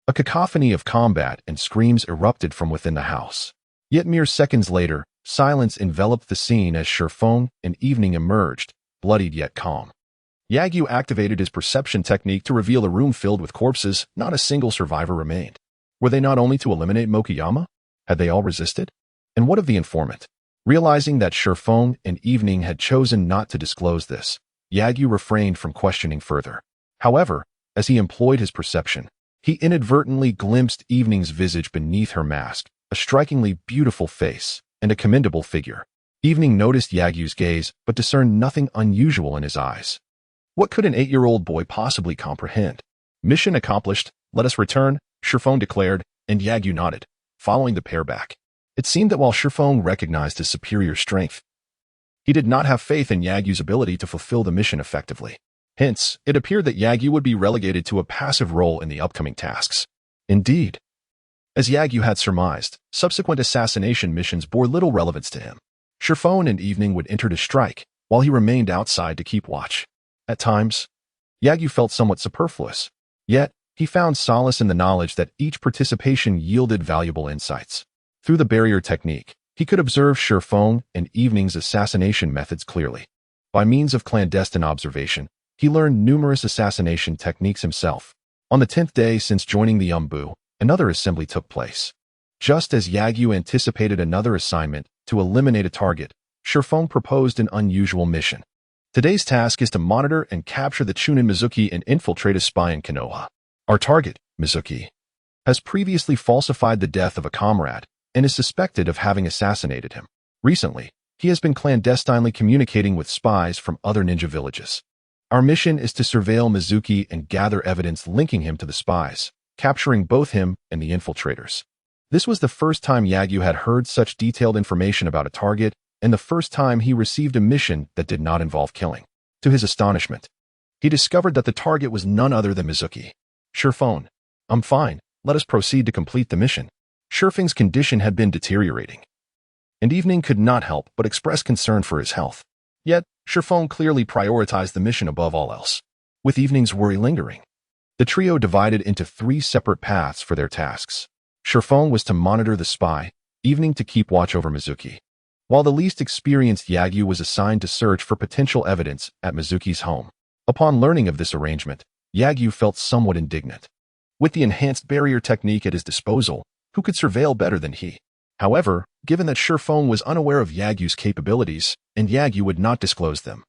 a cacophony of combat and screams erupted from within the house. Yet mere seconds later, silence enveloped the scene as Shurfeng and Evening emerged, bloodied yet calm. Yagyu activated his perception technique to reveal a room filled with corpses. Not a single survivor remained. Were they not only to eliminate Mokoyama? Had they all resisted? And what of the informant? Realizing that Shurfeng and Evening had chosen not to disclose this, Yagyu refrained from questioning further. However, as he employed his perception, he inadvertently glimpsed Evening's visage beneath her mask, a strikingly beautiful face and a commendable figure. Evening noticed Yagyu's gaze, but discerned nothing unusual in his eyes. What could an 8-year-old boy possibly comprehend? Mission accomplished, let us return, Shurfeng declared, and Yagyu nodded, following the pair back. It seemed that while Shurfeng recognized his superior strength, he did not have faith in Yagyu's ability to fulfill the mission effectively. Hence, it appeared that Yagyu would be relegated to a passive role in the upcoming tasks. Indeed, as Yagyu had surmised, subsequent assassination missions bore little relevance to him. Shurfeng and Evening would enter to strike, while he remained outside to keep watch. At times, Yagyu felt somewhat superfluous, yet he found solace in the knowledge that each participation yielded valuable insights. Through the barrier technique, he could observe Shurfeng and Evening's assassination methods clearly. By means of clandestine observation, he learned numerous assassination techniques himself. On the 10th day since joining the Umbu, another assembly took place. Just as Yagyu anticipated another assignment to eliminate a target, Shurfeng proposed an unusual mission. Today's task is to monitor and capture the Chunin Mizuki and infiltrate a spy in Konoha. Our target, Mizuki, has previously falsified the death of a comrade and is suspected of having assassinated him. Recently, he has been clandestinely communicating with spies from other ninja villages. Our mission is to surveil Mizuki and gather evidence linking him to the spies, capturing both him and the infiltrators. This was the first time Yagyu had heard such detailed information about a target, and the first time he received a mission that did not involve killing. To his astonishment, he discovered that the target was none other than Mizuki. Shurfeng, I'm fine, let us proceed to complete the mission. Shurfeng's condition had been deteriorating, and Evening could not help but express concern for his health. Yet, Shurfeng clearly prioritized the mission above all else. With Evening's worry lingering, the trio divided into 3 separate paths for their tasks. Shurfeng was to monitor the spy, Evening to keep watch over Mizuki, while the least experienced Yagyu was assigned to search for potential evidence at Mizuki's home. Upon learning of this arrangement, Yagyu felt somewhat indignant. With the enhanced barrier technique at his disposal, who could surveil better than he? However, given that Shurfeng was unaware of Yagyu's capabilities, and Yagyu would not disclose them,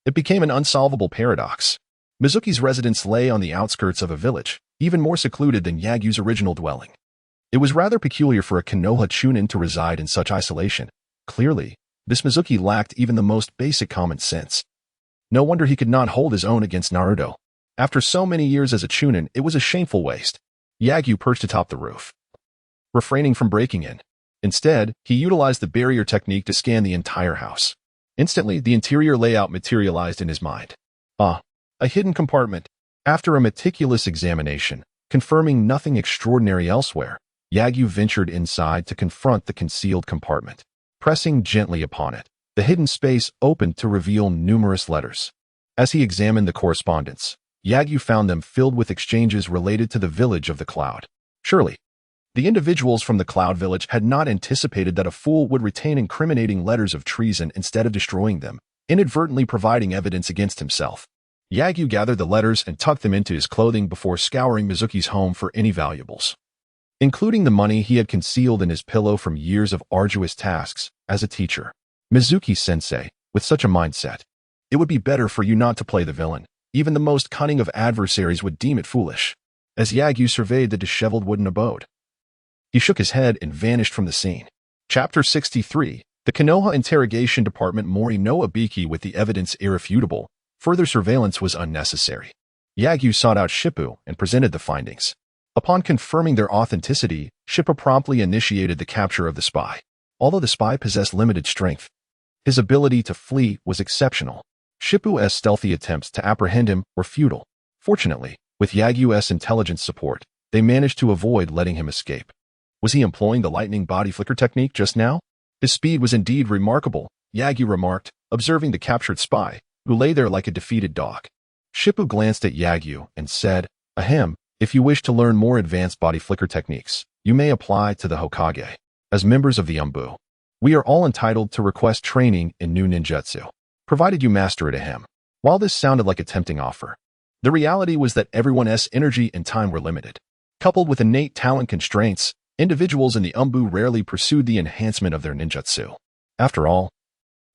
it became an unsolvable paradox. Mizuki's residence lay on the outskirts of a village, even more secluded than Yagyu's original dwelling. It was rather peculiar for a Konoha Chunin to reside in such isolation. Clearly, this Mizuki lacked even the most basic common sense. No wonder he could not hold his own against Naruto. After so many years as a Chunin, it was a shameful waste. Yagyu perched atop the roof, refraining from breaking in. Instead, he utilized the barrier technique to scan the entire house. Instantly, the interior layout materialized in his mind. A hidden compartment. After a meticulous examination, confirming nothing extraordinary elsewhere, Yagyu ventured inside to confront the concealed compartment. Pressing gently upon it, the hidden space opened to reveal numerous letters. As he examined the correspondence, Yagyu found them filled with exchanges related to the village of the Cloud. Surely, the individuals from the Cloud Village had not anticipated that a fool would retain incriminating letters of treason instead of destroying them, inadvertently providing evidence against himself. Yagyu gathered the letters and tucked them into his clothing before scouring Mizuki's home for any valuables, including the money he had concealed in his pillow from years of arduous tasks as a teacher. Mizuki-sensei, with such a mindset, it would be better for you not to play the villain. Even the most cunning of adversaries would deem it foolish. As Yagyu surveyed the disheveled wooden abode, he shook his head and vanished from the scene. Chapter 63. The Konoha Interrogation Department Mori no Abiki with the evidence irrefutable. Further surveillance was unnecessary. Yagyu sought out Shippu and presented the findings. Upon confirming their authenticity, Shippu promptly initiated the capture of the spy. Although the spy possessed limited strength, His ability to flee was exceptional. Shippu's stealthy attempts to apprehend him were futile. Fortunately, with Yagyu's intelligence support, they managed to avoid letting him escape. Was he employing the lightning body flicker technique just now? His speed was indeed remarkable, Yagyu remarked, observing the captured spy, who lay there like a defeated dog. Shippu glanced at Yagyu and said, "Ahem, if you wish to learn more advanced body flicker techniques, you may apply to the Hokage. As members of the Umbu, we are all entitled to request training in new ninjutsu, provided you master it ahem." While this sounded like a tempting offer, the reality was that everyone's energy and time were limited. Coupled with innate talent constraints, individuals in the Umbu rarely pursued the enhancement of their ninjutsu. After all,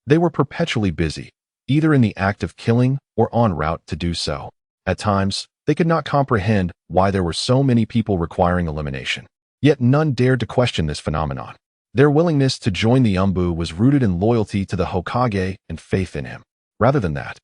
they were perpetually busy, either in the act of killing or en route to do so. At times, they could not comprehend why there were so many people requiring elimination. Yet none dared to question this phenomenon. Their willingness to join the Umbu was rooted in loyalty to the Hokage and faith in him. Rather than that,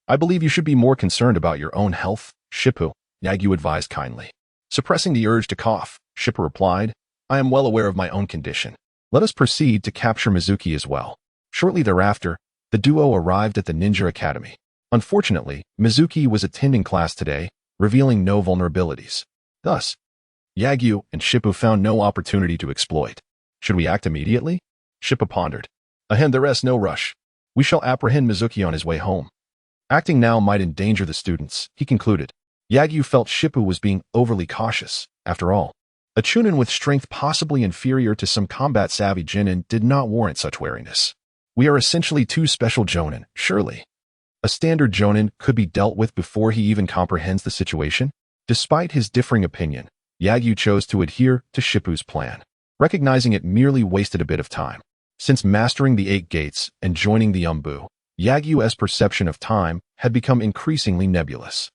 "I believe you should be more concerned about your own health, Shippu," Yagyu advised kindly. Suppressing the urge to cough, Shippu replied, "I am well aware of my own condition. Let us proceed to capture Mizuki as well." Shortly thereafter, the duo arrived at the Ninja Academy. Unfortunately, Mizuki was attending class today, revealing no vulnerabilities. Thus, Yagyu and Shippu found no opportunity to exploit. "Should we act immediately?" Shippu pondered. "Ahem, there is no rush. We shall apprehend Mizuki on his way home. Acting now might endanger the students," he concluded. Yagyu felt Shippu was being overly cautious. After all, a chunin with strength possibly inferior to some combat-savvy genin did not warrant such wariness. "We are essentially two special jonin, surely. A standard jonin could be dealt with before he even comprehends the situation." Despite his differing opinion, Yagyu chose to adhere to Shippu's plan, recognizing it merely wasted a bit of time. Since mastering the 8 gates and joining the Umbu, Yagyu's perception of time had become increasingly nebulous.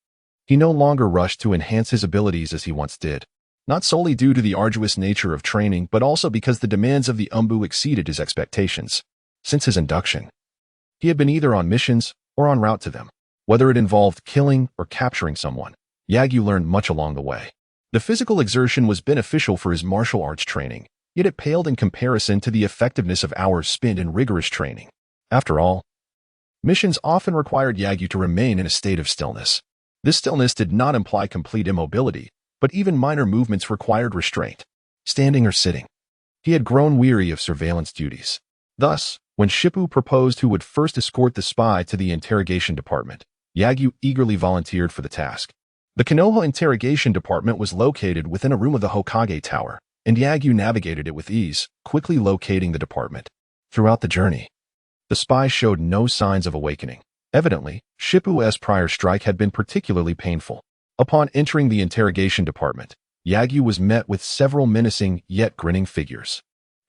He no longer rushed to enhance his abilities as he once did, not solely due to the arduous nature of training but also because the demands of the Umbu exceeded his expectations. Since his induction, he had been either on missions or en route to them. Whether it involved killing or capturing someone, Yagyu learned much along the way. The physical exertion was beneficial for his martial arts training, yet it paled in comparison to the effectiveness of hours spent in rigorous training. After all, missions often required Yagyu to remain in a state of stillness. This stillness did not imply complete immobility, but even minor movements required restraint, standing or sitting. He had grown weary of surveillance duties. Thus, when Shippu proposed who would first escort the spy to the interrogation department, Yagyu eagerly volunteered for the task. The Konoha interrogation department was located within a room of the Hokage Tower, and Yagyu navigated it with ease, quickly locating the department. Throughout the journey, the spy showed no signs of awakening. Evidently, Shippu's prior strike had been particularly painful. Upon entering the interrogation department, Yagyu was met with several menacing yet grinning figures,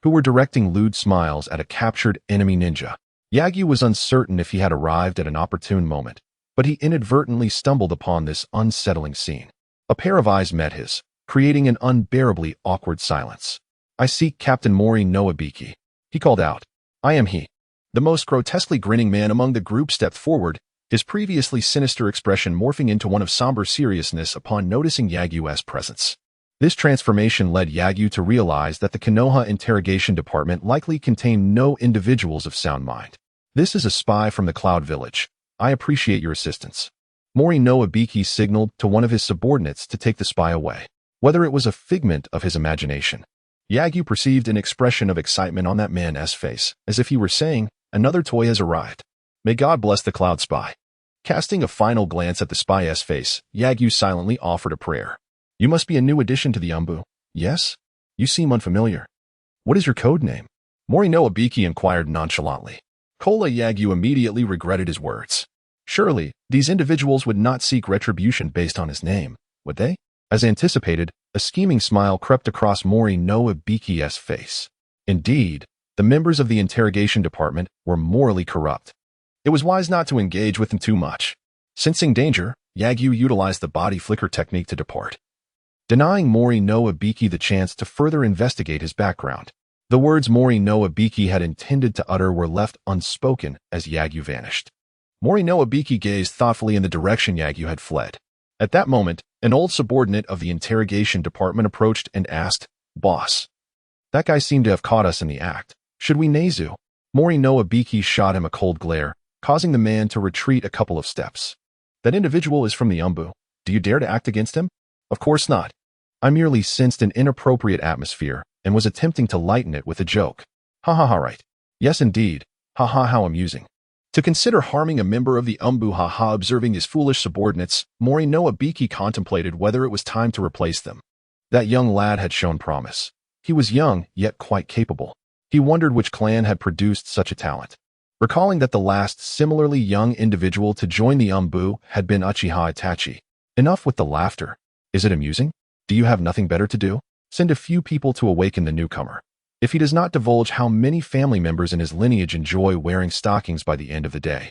who were directing lewd smiles at a captured enemy ninja. Yagyu was uncertain if he had arrived at an opportune moment, but he inadvertently stumbled upon this unsettling scene. A pair of eyes met his, creating an unbearably awkward silence. "I seek Captain Mori Noabiki," he called out. "I am he." The most grotesquely grinning man among the group stepped forward, his previously sinister expression morphing into one of somber seriousness upon noticing Yagyu's presence. This transformation led Yagyu to realize that the Konoha interrogation department likely contained no individuals of sound mind. "This is a spy from the Cloud Village. I appreciate your assistance." Mori Noabiki signaled to one of his subordinates to take the spy away. Whether it was a figment of his imagination, Yagyu perceived an expression of excitement on that man's face, as if he were saying, "Another toy has arrived. May God bless the Cloud Spy." Casting a final glance at the spy's face, Yagyu silently offered a prayer. "You must be a new addition to the Umbu, yes? You seem unfamiliar. What is your code name?" Mori Noabiki inquired nonchalantly. Kola Yagyu immediately regretted his words. Surely, these individuals would not seek retribution based on his name, would they? As anticipated, a scheming smile crept across Mori Noabiki's face. Indeed, the members of the interrogation department were morally corrupt. It was wise not to engage with them too much. Sensing danger, Yagyu utilized the body flicker technique to depart, denying Mori Noabiki the chance to further investigate his background. The words Mori Noabiki had intended to utter were left unspoken as Yagyu vanished. Mori Noabiki gazed thoughtfully in the direction Yagyu had fled. At that moment, an old subordinate of the interrogation department approached and asked, "Boss, that guy seemed to have caught us in the act. Should we Nezu?" Morinoa Biki shot him a cold glare, causing the man to retreat a couple of steps. That individual is from the Umbu. Do you dare to act against him? Of course not. I merely sensed an inappropriate atmosphere and was attempting to lighten it with a joke. Ha ha ha, right. Yes indeed. Ha ha, how amusing. To consider harming a member of the Umbu, ha ha, observing his foolish subordinates, Morinoa Biki contemplated whether it was time to replace them. That young lad had shown promise. He was young, yet quite capable. He wondered which clan had produced such a talent. Recalling that the last similarly young individual to join the Umbu had been Uchiha Itachi. Enough with the laughter. Is it amusing? Do you have nothing better to do? Send a few people to awaken the newcomer. If he does not divulge how many family members in his lineage enjoy wearing stockings by the end of the day.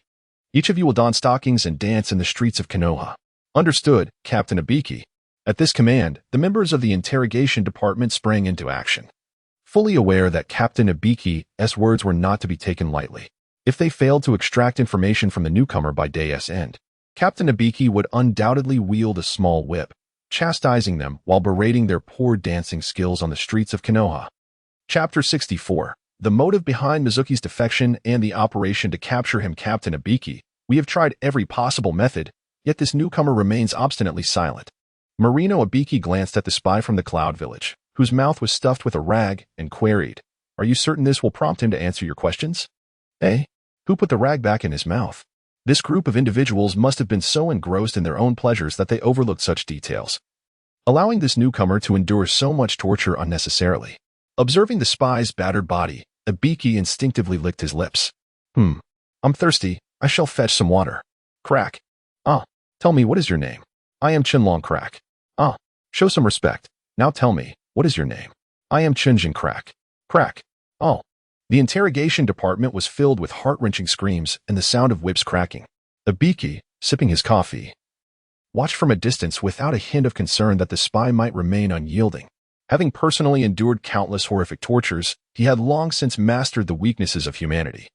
Each of you will don stockings and dance in the streets of Konoha. Understood, Captain Abiki. At this command, the members of the interrogation department sprang into action. Fully aware that Captain Abiki's words were not to be taken lightly. If they failed to extract information from the newcomer by day's end, Captain Abiki would undoubtedly wield a small whip, chastising them while berating their poor dancing skills on the streets of Konoha. Chapter 64. The motive behind Mizuki's defection and the operation to capture him. Captain Abiki, we have tried every possible method, yet this newcomer remains obstinately silent. Morino Abiki glanced at the spy from the Cloud Village, whose mouth was stuffed with a rag, and queried, "Are you certain this will prompt him to answer your questions?" "Eh? Who put the rag back in his mouth?" This group of individuals must have been so engrossed in their own pleasures that they overlooked such details, allowing this newcomer to endure so much torture unnecessarily. Observing the spy's battered body, Abiki instinctively licked his lips. I'm thirsty. I shall fetch some water. Crack. Tell me, what is your name? I am Chinlong Crack. Show some respect. Now tell me, what is your name? I am Chinjin Crack. Crack. The interrogation department was filled with heart-wrenching screams and the sound of whips cracking. Abiki, sipping his coffee, watched from a distance without a hint of concern that the spy might remain unyielding. Having personally endured countless horrific tortures, he had long since mastered the weaknesses of humanity.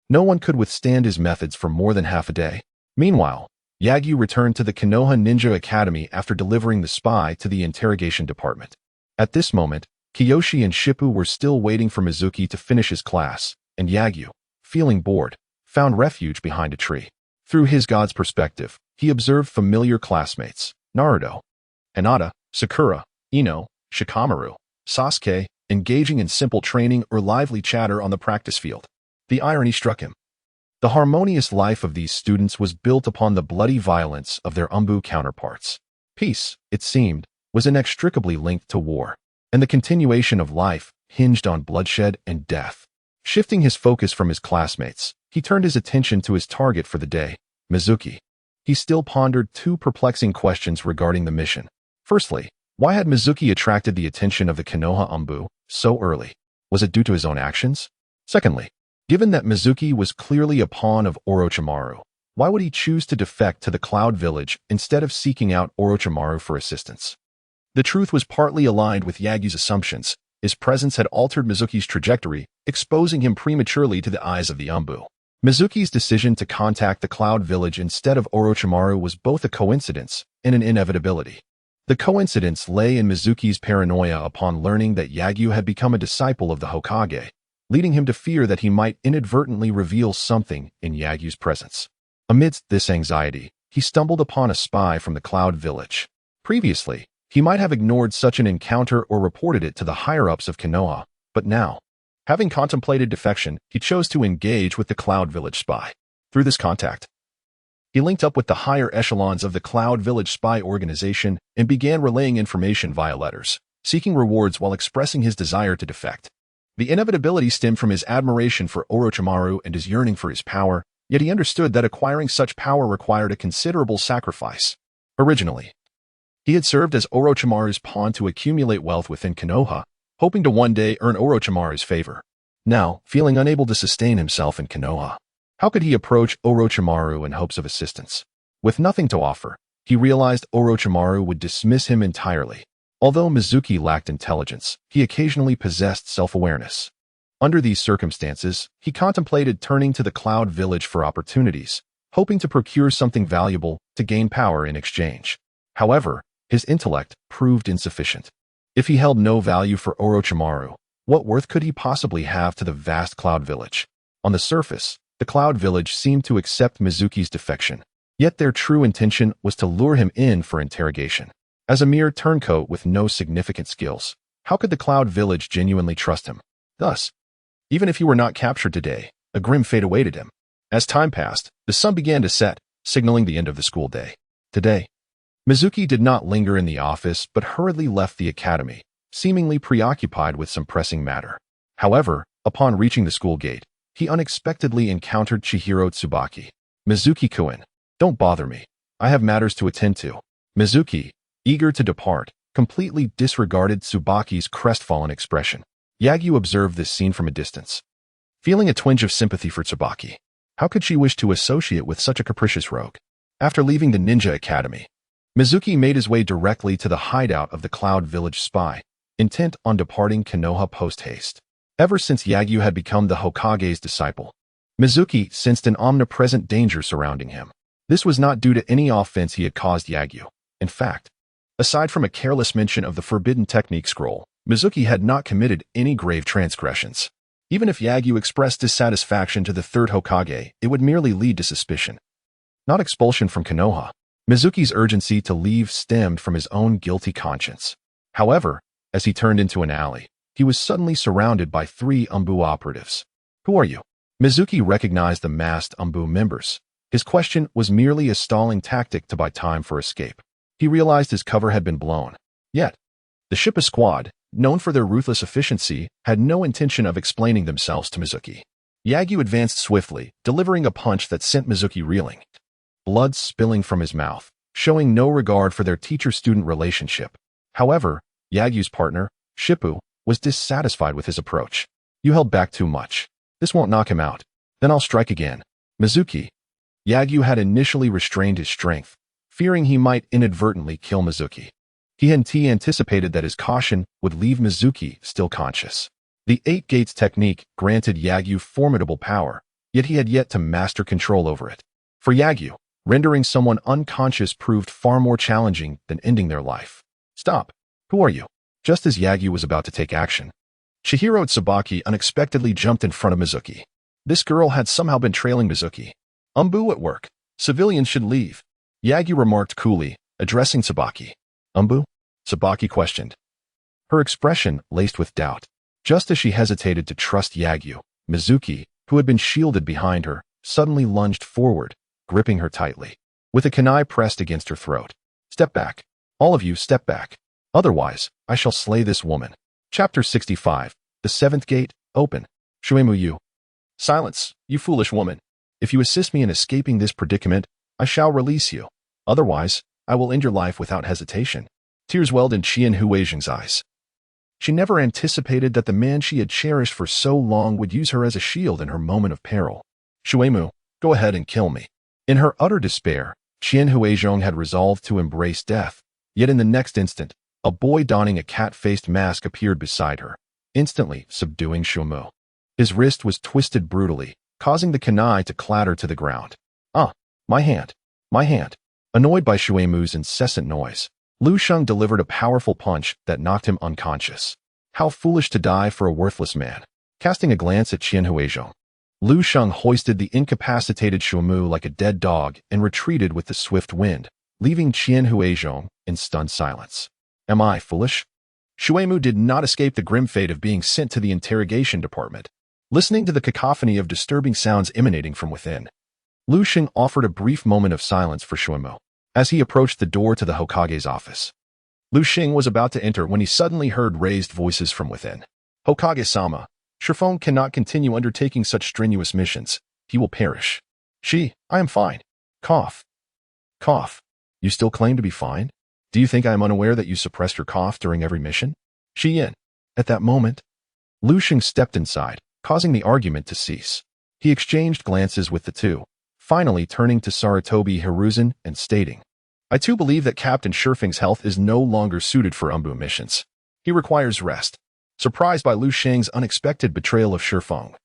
No one could withstand his methods for more than half a day. Meanwhile, Yagyu returned to the Konoha Ninja Academy after delivering the spy to the interrogation department. At this moment, Kiyoshi and Shippu were still waiting for Mizuki to finish his class, and Yagyu, feeling bored, found refuge behind a tree. Through his god's perspective, he observed familiar classmates, Naruto, Hinata, Sakura, Ino, Shikamaru, Sasuke, engaging in simple training or lively chatter on the practice field. The irony struck him. The harmonious life of these students was built upon the bloody violence of their Umbu counterparts. Peace, it seemed, was inextricably linked to war, and the continuation of life hinged on bloodshed and death. Shifting his focus from his classmates, he turned his attention to his target for the day, Mizuki. He still pondered two perplexing questions regarding the mission. Firstly, why had Mizuki attracted the attention of the Konoha Umbu so early? Was it due to his own actions? Secondly, given that Mizuki was clearly a pawn of Orochimaru, why would he choose to defect to the Cloud Village instead of seeking out Orochimaru for assistance? The truth was partly aligned with Yagyu's assumptions. His presence had altered Mizuki's trajectory, exposing him prematurely to the eyes of the Umbu. Mizuki's decision to contact the Cloud Village instead of Orochimaru was both a coincidence and an inevitability. The coincidence lay in Mizuki's paranoia upon learning that Yagyu had become a disciple of the Hokage, leading him to fear that he might inadvertently reveal something in Yagyu's presence. Amidst this anxiety, he stumbled upon a spy from the Cloud Village. Previously, he might have ignored such an encounter or reported it to the higher-ups of Konoha, but now, having contemplated defection, he chose to engage with the Cloud Village spy. Through this contact, he linked up with the higher echelons of the Cloud Village spy organization and began relaying information via letters, seeking rewards while expressing his desire to defect. The inevitability stemmed from his admiration for Orochimaru and his yearning for his power, yet he understood that acquiring such power required a considerable sacrifice. Originally, he had served as Orochimaru's pawn to accumulate wealth within Konoha, hoping to one day earn Orochimaru's favor. Now, feeling unable to sustain himself in Konoha, how could he approach Orochimaru in hopes of assistance? With nothing to offer, he realized Orochimaru would dismiss him entirely. Although Mizuki lacked intelligence, he occasionally possessed self-awareness. Under these circumstances, he contemplated turning to the Cloud Village for opportunities, hoping to procure something valuable to gain power in exchange. However, his intellect proved insufficient. If he held no value for Orochimaru, what worth could he possibly have to the vast Cloud Village? On the surface, the Cloud Village seemed to accept Mizuki's defection, yet their true intention was to lure him in for interrogation. As a mere turncoat with no significant skills, how could the Cloud Village genuinely trust him? Thus, even if he were not captured today, a grim fate awaited him. As time passed, the sun began to set, signaling the end of the school day. Today, Mizuki did not linger in the office but hurriedly left the academy, seemingly preoccupied with some pressing matter. However, upon reaching the school gate, he unexpectedly encountered Chihiro Tsubaki. "Mizuki-kun, don't bother me. I have matters to attend to." Mizuki, eager to depart, completely disregarded Tsubaki's crestfallen expression. Yagyu observed this scene from a distance, feeling a twinge of sympathy for Tsubaki. How could she wish to associate with such a capricious rogue? After leaving the ninja academy, Mizuki made his way directly to the hideout of the Cloud Village spy, intent on departing Konoha post-haste. Ever since Yagyu had become the Hokage's disciple, Mizuki sensed an omnipresent danger surrounding him. This was not due to any offense he had caused Yagyu. In fact, aside from a careless mention of the forbidden technique scroll, Mizuki had not committed any grave transgressions. Even if Yagyu expressed dissatisfaction to the third Hokage, it would merely lead to suspicion, not expulsion from Konoha. Mizuki's urgency to leave stemmed from his own guilty conscience. However, as he turned into an alley, he was suddenly surrounded by 3 Umbu operatives. "Who are you?" Mizuki recognized the masked Umbu members. His question was merely a stalling tactic to buy time for escape. He realized his cover had been blown. Yet, the Shippa squad, known for their ruthless efficiency, had no intention of explaining themselves to Mizuki. Yagyu advanced swiftly, delivering a punch that sent Mizuki reeling, blood spilling from his mouth, showing no regard for their teacher-student relationship. However, Yagyu's partner, Shippu, was dissatisfied with his approach. "You held back too much. This won't knock him out. Then I'll strike again." Mizuki. Yagyu had initially restrained his strength, fearing he might inadvertently kill Mizuki. He had anticipated that his caution would leave Mizuki still conscious. The 8 Gates technique granted Yagyu formidable power, yet he had yet to master control over it. For Yagyu, rendering someone unconscious proved far more challenging than ending their life. "Stop. Who are you?" Just as Yagyu was about to take action, Chihiro Tsubaki unexpectedly jumped in front of Mizuki. This girl had somehow been trailing Mizuki. "Umbu at work. Civilians should leave," Yagyu remarked coolly, addressing Tsubaki. "Umbu?" Tsubaki questioned, her expression laced with doubt. Just as she hesitated to trust Yagyu, Mizuki, who had been shielded behind her, suddenly lunged forward, gripping her tightly. With a kunai pressed against her throat. "Step back. All of you step back. Otherwise, I shall slay this woman." Chapter 65. The 7th Gate, Open. Shuemu Yu. "Silence, you foolish woman. If you assist me in escaping this predicament, I shall release you. Otherwise, I will end your life without hesitation." Tears welled in Qian Huizheng's eyes. She never anticipated that the man she had cherished for so long would use her as a shield in her moment of peril. "Shuemu, go ahead and kill me." In her utter despair, Qian Huizheng had resolved to embrace death, yet in the next instant, a boy donning a cat-faced mask appeared beside her, instantly subduing Shuemu. His wrist was twisted brutally, causing the kunai to clatter to the ground. "Ah, my hand, my hand." Annoyed by Shuemu's incessant noise, Lu Sheng delivered a powerful punch that knocked him unconscious. How foolish to die for a worthless man. Casting a glance at Qian Huizheng, Lu Sheng hoisted the incapacitated Shuemu like a dead dog and retreated with the swift wind, leaving Qian Huizheng in stunned silence. Am I foolish? Shuemu did not escape the grim fate of being sent to the interrogation department. Listening to the cacophony of disturbing sounds emanating from within, Lu Sheng offered a brief moment of silence for Shuemu as he approached the door to the Hokage's office. Lu Sheng was about to enter when he suddenly heard raised voices from within. "Hokage-sama, Shifeng cannot continue undertaking such strenuous missions. He will perish." I am fine." Cough. Cough. "You still claim to be fine? Do you think I am unaware that you suppressed your cough during every mission?" Yin. At that moment, Lu Sheng stepped inside, causing the argument to cease. He exchanged glances with the two, finally turning to Sarutobi Hiruzen and stating, "I too believe that Captain Shifeng's health is no longer suited for Umbu missions. He requires rest." Surprised by Lu Sheng's unexpected betrayal of Shifeng,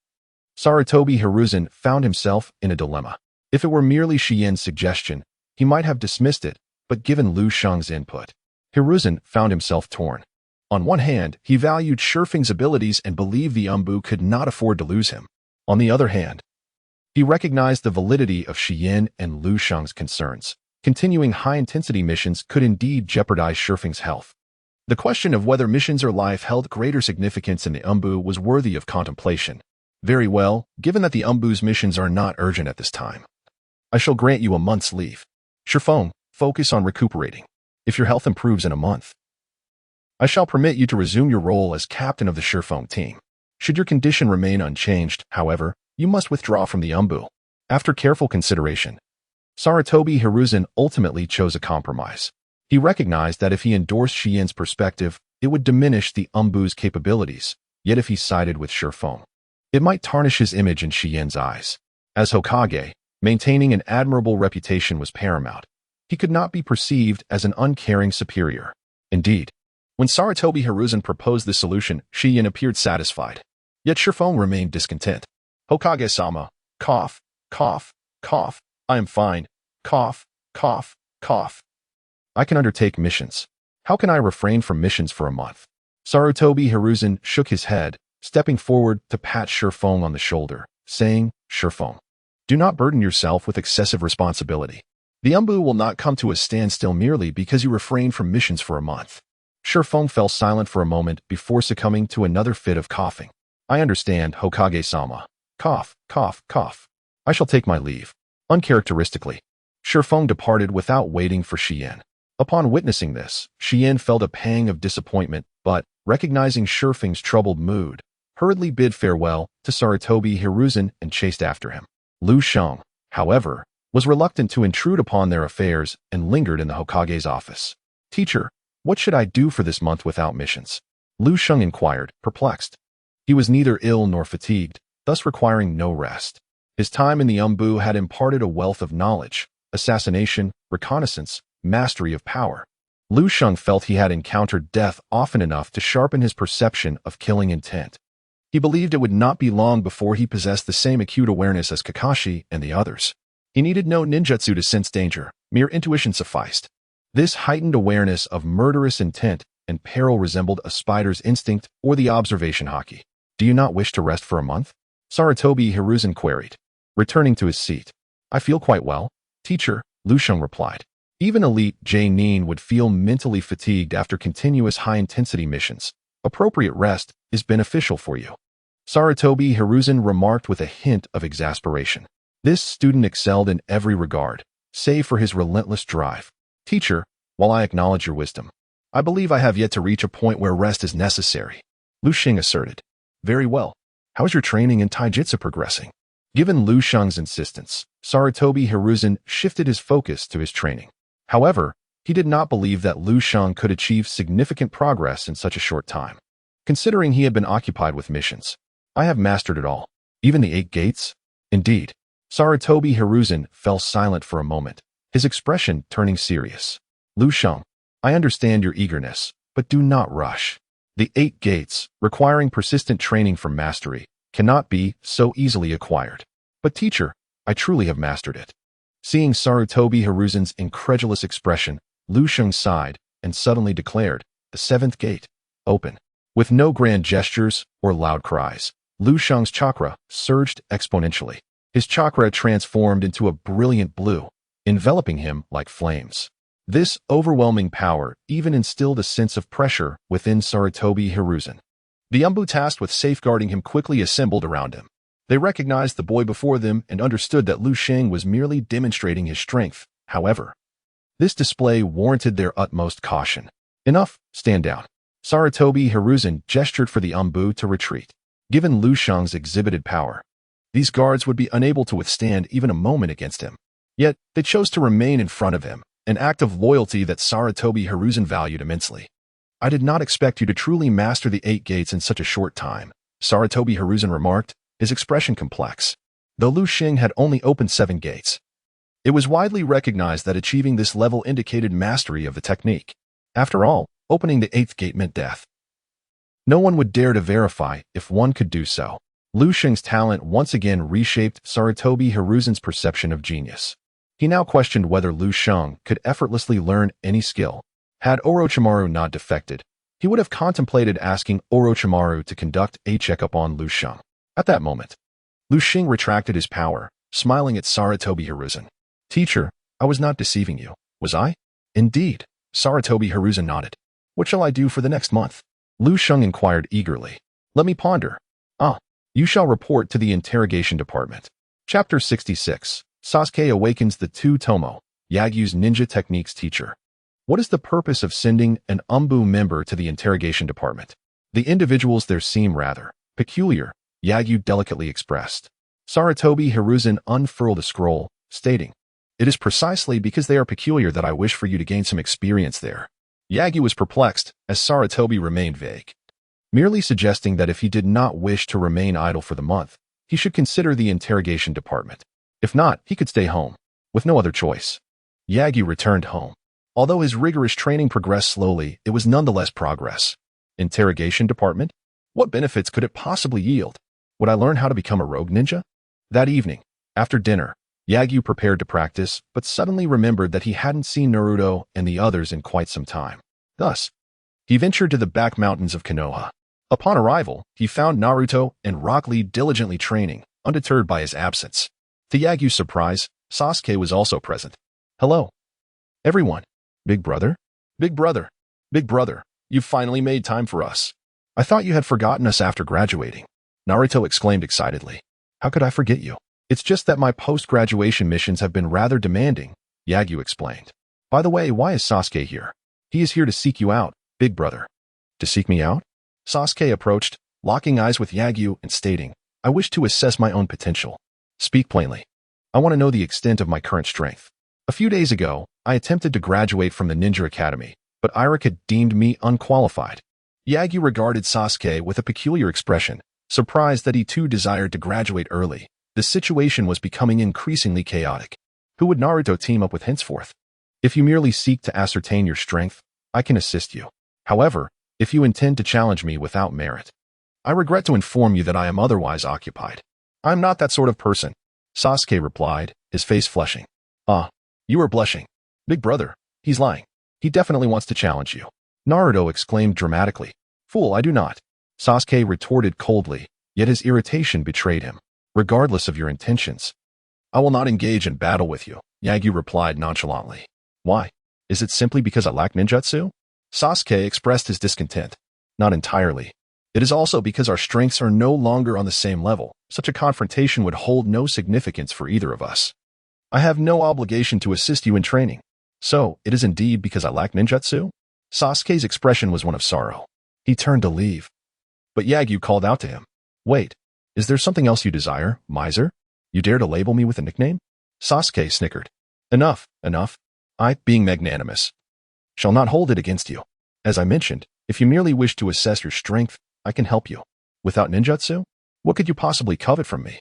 Sarutobi Hiruzen found himself in a dilemma. If it were merely Yin's suggestion, he might have dismissed it, but given Lu Sheng's input, Hiruzen found himself torn. On one hand, he valued Shifeng's abilities and believed the Umbu could not afford to lose him. On the other hand, he recognized the validity of Shiyin and Lu Sheng's concerns. Continuing high-intensity missions could indeed jeopardize Shifeng's health. The question of whether missions or life held greater significance in the Umbu was worthy of contemplation. Very well, given that the Umbu's missions are not urgent at this time, I shall grant you a month's leave. Shifeng, focus on recuperating. If your health improves in a month, I shall permit you to resume your role as captain of the Shifeng team. Should your condition remain unchanged, however, you must withdraw from the Umbu. After careful consideration, Sarutobi Hiruzen ultimately chose a compromise. He recognized that if he endorsed Shiyin's perspective, it would diminish the Umbu's capabilities, yet if he sided with Shifeng, it might tarnish his image in Shiyin's eyes. As Hokage, maintaining an admirable reputation was paramount. He could not be perceived as an uncaring superior. Indeed, when Sarutobi Hiruzen proposed this solution, Shiyin appeared satisfied. Yet Shifeng remained discontent. Hokage-sama, cough, cough, cough. I am fine. Cough, cough, cough. I can undertake missions. How can I refrain from missions for a month? Sarutobi Hiruzen shook his head, stepping forward to pat Shifeng on the shoulder, saying, Shifeng, do not burden yourself with excessive responsibility. The Umbu will not come to a standstill merely because you refrain from missions for a month. Shifeng fell silent for a moment before succumbing to another fit of coughing. I understand, Hokage-sama. Cough, cough, cough. I shall take my leave. Uncharacteristically, Shifeng departed without waiting for Shiyin. Upon witnessing this, Shiyin felt a pang of disappointment, but, recognizing Shifeng's troubled mood, hurriedly bid farewell to Sarutobi Hiruzen and chased after him. Lu Sheng, however, was reluctant to intrude upon their affairs and lingered in the Hokage's office. Teacher, what should I do for this month without missions? Lu Sheng inquired, perplexed. He was neither ill nor fatigued, thus requiring no rest. His time in the Umbu had imparted a wealth of knowledge, assassination, reconnaissance, mastery of power. Lu Sheng felt he had encountered death often enough to sharpen his perception of killing intent. He believed it would not be long before he possessed the same acute awareness as Kakashi and the others. He needed no ninjutsu to sense danger, mere intuition sufficed. This heightened awareness of murderous intent and peril resembled a spider's instinct or the observation haki. Do you not wish to rest for a month? Sarutobi Hiruzen queried, returning to his seat. I feel quite well, teacher, Lu Sheng replied. Even elite J-nin would feel mentally fatigued after continuous high-intensity missions. Appropriate rest is beneficial for you. Sarutobi Hiruzen remarked with a hint of exasperation. This student excelled in every regard, save for his relentless drive. Teacher, while I acknowledge your wisdom, I believe I have yet to reach a point where rest is necessary, Lu Sheng asserted. Very well. How is your training in taijutsu progressing? Given Lu Sheng's insistence, Sarutobi Hiruzen shifted his focus to his training. However, he did not believe that Lu Sheng could achieve significant progress in such a short time. Considering he had been occupied with missions, I have mastered it all, even the 8 gates. Indeed, Sarutobi Hiruzen fell silent for a moment, his expression turning serious. Lu Sheng, I understand your eagerness, but do not rush. The 8 gates, requiring persistent training for mastery, cannot be so easily acquired. But teacher, I truly have mastered it. Seeing Sarutobi Hiruzen's incredulous expression, Lu Sheng sighed and suddenly declared, the 7th gate, open. With no grand gestures or loud cries, Lu Sheng's chakra surged exponentially. His chakra transformed into a brilliant blue, enveloping him like flames. This overwhelming power even instilled a sense of pressure within Sarutobi Hiruzen. The Umbu tasked with safeguarding him quickly assembled around him. They recognized the boy before them and understood that Lu Sheng was merely demonstrating his strength. However, this display warranted their utmost caution. Enough, stand down. Sarutobi Hiruzen gestured for the Umbu to retreat. Given Lu Sheng's exhibited power, these guards would be unable to withstand even a moment against him. Yet, they chose to remain in front of him, an act of loyalty that Sarutobi Hiruzen valued immensely. I did not expect you to truly master the 8 gates in such a short time, Sarutobi Hiruzen remarked, his expression complex. Though Lu Sheng had only opened 7 gates, it was widely recognized that achieving this level indicated mastery of the technique. After all, opening the 8th gate meant death. No one would dare to verify if one could do so. Lu Sheng's talent once again reshaped Sarutobi Hiruzen's perception of genius. He now questioned whether Lu Sheng could effortlessly learn any skill. Had Orochimaru not defected, he would have contemplated asking Orochimaru to conduct a checkup on Lu Sheng. At that moment, Lu Xing retracted his power, smiling at Sarutobi Hiruzen. Teacher, I was not deceiving you, was I? Indeed. Sarutobi Hiruzen nodded. What shall I do for the next month? Lu Xing inquired eagerly. Let me ponder. You shall report to the Interrogation Department. Chapter 66. Sasuke awakens the Tomo, Yagyu's ninja techniques teacher. What is the purpose of sending an Umbu member to the Interrogation Department? The individuals there seem rather peculiar, Yagyu delicately expressed. Sarutobi Hiruzen unfurled a scroll, stating, It is precisely because they are peculiar that I wish for you to gain some experience there. Yagyu was perplexed, as Sarutobi remained vague, merely suggesting that if he did not wish to remain idle for the month, he should consider the Interrogation Department. If not, he could stay home, with no other choice. Yagyu returned home. Although his rigorous training progressed slowly, it was nonetheless progress. Interrogation Department? What benefits could it possibly yield? Would I learn how to become a rogue ninja? That evening, after dinner, Yagyu prepared to practice, but suddenly remembered that he hadn't seen Naruto and the others in quite some time. Thus, he ventured to the back mountains of Konoha. Upon arrival, he found Naruto and Rock Lee diligently training, undeterred by his absence. To Yagyu's surprise, Sasuke was also present. Hello, everyone. Big brother? Big brother. Big brother, you've finally made time for us. I thought you had forgotten us after graduating. Naruto exclaimed excitedly. How could I forget you? It's just that my post-graduation missions have been rather demanding, Yagyu explained. By the way, why is Sasuke here? He is here to seek you out, big brother. To seek me out? Sasuke approached, locking eyes with Yagyu and stating, I wish to assess my own potential. Speak plainly. I want to know the extent of my current strength. A few days ago, I attempted to graduate from the Ninja Academy, but Iruka deemed me unqualified. Yagyu regarded Sasuke with a peculiar expression, surprised that he too desired to graduate early. The situation was becoming increasingly chaotic. Who would Naruto team up with henceforth? If you merely seek to ascertain your strength, I can assist you. However, if you intend to challenge me without merit, I regret to inform you that I am otherwise occupied. I am not that sort of person, Sasuke replied, his face flushing. You are blushing. Big brother, he's lying. He definitely wants to challenge you. Naruto exclaimed dramatically. Fool, I do not. Sasuke retorted coldly, yet his irritation betrayed him. Regardless of your intentions, I will not engage in battle with you, Yagyu replied nonchalantly. Why? Is it simply because I lack ninjutsu? Sasuke expressed his discontent. Not entirely. It is also because our strengths are no longer on the same level. Such a confrontation would hold no significance for either of us. I have no obligation to assist you in training. So, it is indeed because I lack ninjutsu? Sasuke's expression was one of sorrow. He turned to leave. But Yagyu called out to him. Wait. Is there something else you desire, miser? You dare to label me with a nickname? Sasuke snickered. Enough. I, being magnanimous, shall not hold it against you. As I mentioned, if you merely wish to assess your strength, I can help you. Without ninjutsu, what could you possibly covet from me?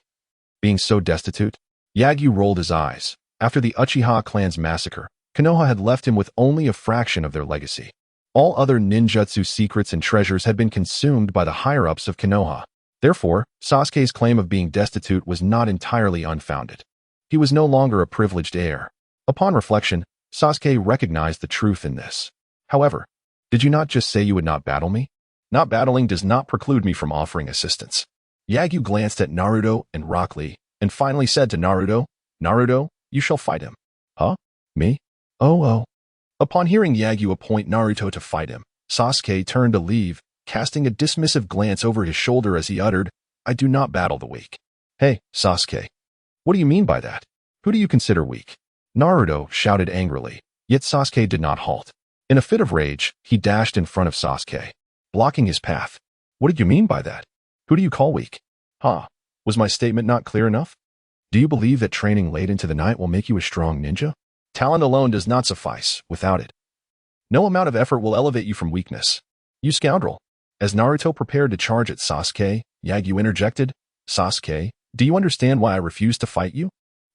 Being so destitute, Yagyu rolled his eyes. After the Uchiha clan's massacre, Konoha had left him with only a fraction of their legacy. All other ninjutsu secrets and treasures had been consumed by the higher-ups of Konoha. Therefore, Sasuke's claim of being destitute was not entirely unfounded. He was no longer a privileged heir. Upon reflection, Sasuke recognized the truth in this. However, did you not just say you would not battle me? Not battling does not preclude me from offering assistance. Yagyu glanced at Naruto and Rock Lee, and finally said to Naruto, Naruto, you shall fight him. Huh? Me? Oh. Upon hearing Yagyu appoint Naruto to fight him, Sasuke turned to leave, casting a dismissive glance over his shoulder as he uttered, I do not battle the weak. Hey, Sasuke. What do you mean by that? Who do you consider weak? Naruto shouted angrily, yet Sasuke did not halt. In a fit of rage, he dashed in front of Sasuke, blocking his path. What did you mean by that? Who do you call weak? Was my statement not clear enough? Do you believe that training late into the night will make you a strong ninja? Talent alone does not suffice. Without it, no amount of effort will elevate you from weakness. You scoundrel. As Naruto prepared to charge at Sasuke, Yagyu interjected, Sasuke, do you understand why I refuse to fight you?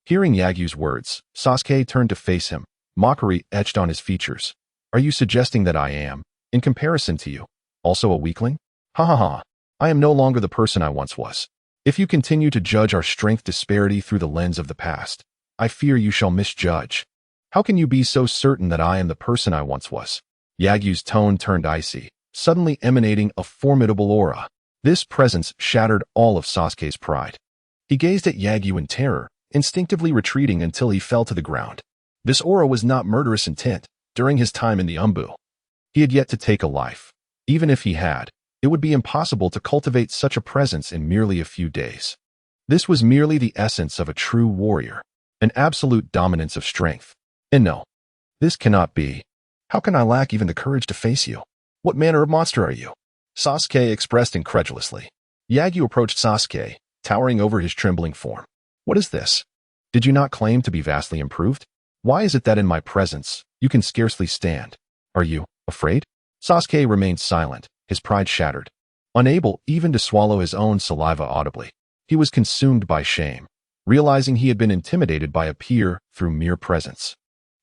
Hearing Yagyu's words, Sasuke turned to face him, mockery etched on his features. Are you suggesting that I am, in comparison to you, also a weakling? Ha. I am no longer the person I once was. If you continue to judge our strength disparity through the lens of the past, I fear you shall misjudge. How can you be so certain that I am the person I once was? Yagyu's tone turned icy, suddenly emanating a formidable aura. This presence shattered all of Sasuke's pride. He gazed at Yagyu in terror, instinctively retreating until he fell to the ground. This aura was not murderous intent. During his time in the Umbu, he had yet to take a life. Even if he had, it would be impossible to cultivate such a presence in merely a few days. This was merely the essence of a true warrior, an absolute dominance of strength. And no, this cannot be. How can I lack even the courage to face you? What manner of monster are you? Sasuke expressed incredulously. Yagyu approached Sasuke, towering over his trembling form. What is this? Did you not claim to be vastly improved? Why is it that in my presence, you can scarcely stand? Are you afraid? Sasuke remained silent, his pride shattered. Unable even to swallow his own saliva audibly, he was consumed by shame, realizing he had been intimidated by a peer through mere presence.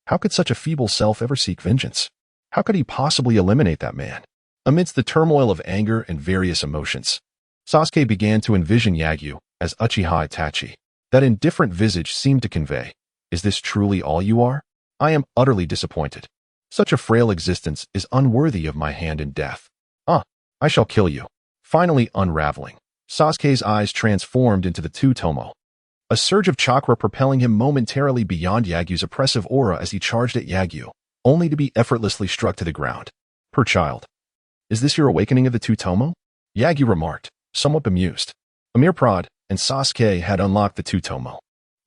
How could such a feeble self ever seek vengeance? How could he possibly eliminate that man? Amidst the turmoil of anger and various emotions, Sasuke began to envision Yagyu as Uchiha Itachi. That indifferent visage seemed to convey, is this truly all you are? I am utterly disappointed. Such a frail existence is unworthy of my hand in death. I shall kill you. Finally unraveling, Sasuke's eyes transformed into the two-tomo. A surge of chakra propelling him momentarily beyond Yagyu's oppressive aura as he charged at Yagyu, only to be effortlessly struck to the ground. Poor child. Is this your awakening of the two-tomo? Yagyu remarked, somewhat bemused. A mere prod, and Sasuke had unlocked the two-tomo.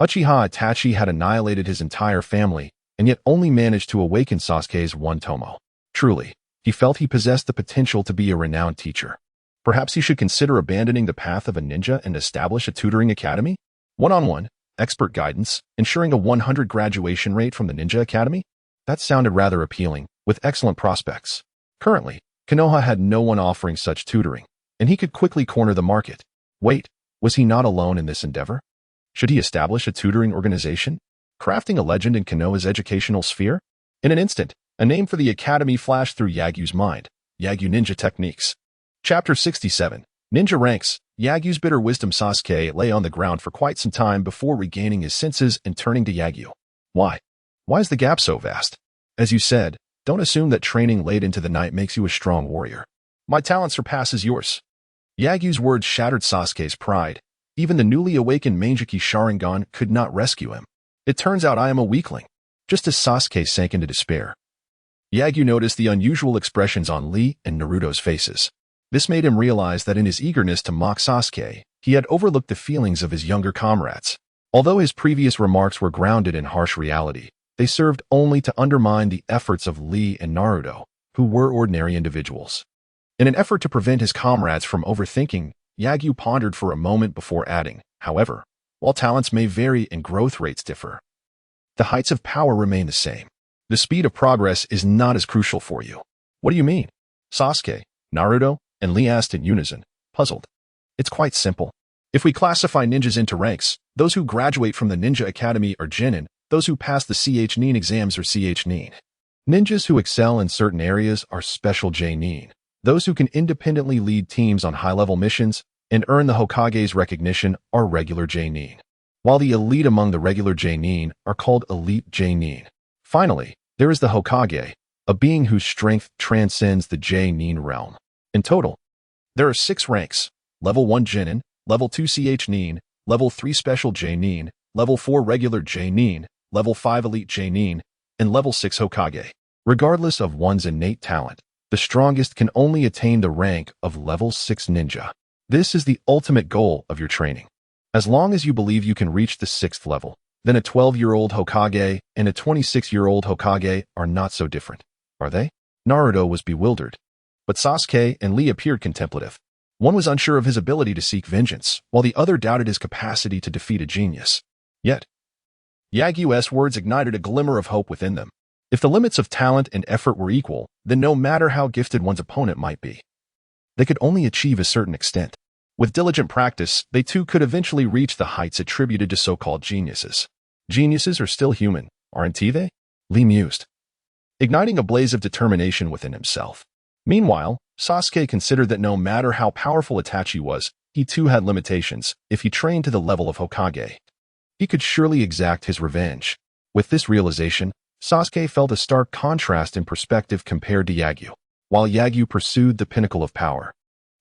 Uchiha Itachi had annihilated his entire family, and yet only managed to awaken Sasuke's one-tomo. Truly, he felt he possessed the potential to be a renowned teacher. Perhaps he should consider abandoning the path of a ninja and establish a tutoring academy? One-on-one, expert guidance, ensuring a 100 graduation rate from the ninja academy? That sounded rather appealing, with excellent prospects. Currently, Konoha had no one offering such tutoring, and he could quickly corner the market. Wait, was he not alone in this endeavor? Should he establish a tutoring organization? Crafting a legend in Konoha's educational sphere? In an instant, a name for the academy flashed through Yagyu's mind. Yagyu Ninja Techniques. Chapter 67. Ninja Ranks. Yagyu's bitter wisdom. Sasuke lay on the ground for quite some time before regaining his senses and turning to Yagyu. Why? Why is the gap so vast? As you said, don't assume that training late into the night makes you a strong warrior. My talent surpasses yours. Yagyu's words shattered Sasuke's pride. Even the newly awakened Manjiki Sharingan could not rescue him. It turns out I am a weakling. Just as Sasuke sank into despair, Yagyu noticed the unusual expressions on Lee and Naruto's faces. This made him realize that in his eagerness to mock Sasuke, he had overlooked the feelings of his younger comrades. Although his previous remarks were grounded in harsh reality, they served only to undermine the efforts of Lee and Naruto, who were ordinary individuals. In an effort to prevent his comrades from overthinking, Yagyu pondered for a moment before adding, however, while talents may vary and growth rates differ, the heights of power remain the same. The speed of progress is not as crucial for you. What do you mean? Sasuke, Naruto, and Lee asked in unison, puzzled. It's quite simple. If we classify ninjas into ranks, those who graduate from the Ninja Academy are Genin, those who pass the Ch-Nin exams are Ch-Nin. Ninjas who excel in certain areas are Special J-Nin. Those who can independently lead teams on high-level missions and earn the Hokage's recognition are regular J-Nin, while the elite among the regular J-Nin are called Elite J-Nin. Finally, there is the Hokage, a being whose strength transcends the J-Nin realm. In total, there are 6 ranks: Level 1 Genin, Level 2 Ch-Nin, Level 3 Special J-Nin, Level 4 Regular J-Nin, Level 5 Elite J-Nin, and Level 6 Hokage. Regardless of one's innate talent, the strongest can only attain the rank of Level 6 Ninja. This is the ultimate goal of your training. As long as you believe you can reach the 6th level, then a 12-year-old Hokage and a 26-year-old Hokage are not so different, are they? Naruto was bewildered, but Sasuke and Lee appeared contemplative. One was unsure of his ability to seek vengeance, while the other doubted his capacity to defeat a genius. Yet, Yagyu's words ignited a glimmer of hope within them. If the limits of talent and effort were equal, then no matter how gifted one's opponent might be, they could only achieve a certain extent. With diligent practice, they too could eventually reach the heights attributed to so-called geniuses. Geniuses are still human, aren't they? Lee mused, igniting a blaze of determination within himself. Meanwhile, Sasuke considered that no matter how powerful Itachi was, he too had limitations. If he trained to the level of Hokage, he could surely exact his revenge. With this realization, Sasuke felt a stark contrast in perspective compared to Yagyu. While Yagyu pursued the pinnacle of power,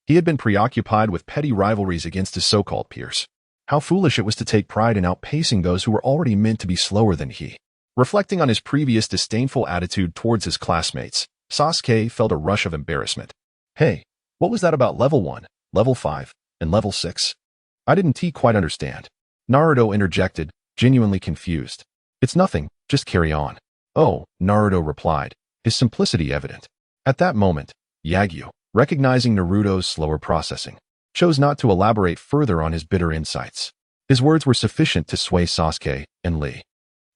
he had been preoccupied with petty rivalries against his so-called peers. How foolish it was to take pride in outpacing those who were already meant to be slower than he. Reflecting on his previous disdainful attitude towards his classmates, Sasuke felt a rush of embarrassment. Hey, what was that about level 1, level 5, and level 6? I didn't quite understand. Naruto interjected, genuinely confused. It's nothing, just carry on. Oh, Naruto replied, his simplicity evident. At that moment, Yagyu, recognizing Naruto's slower processing, chose not to elaborate further on his bitter insights. His words were sufficient to sway Sasuke and Lee.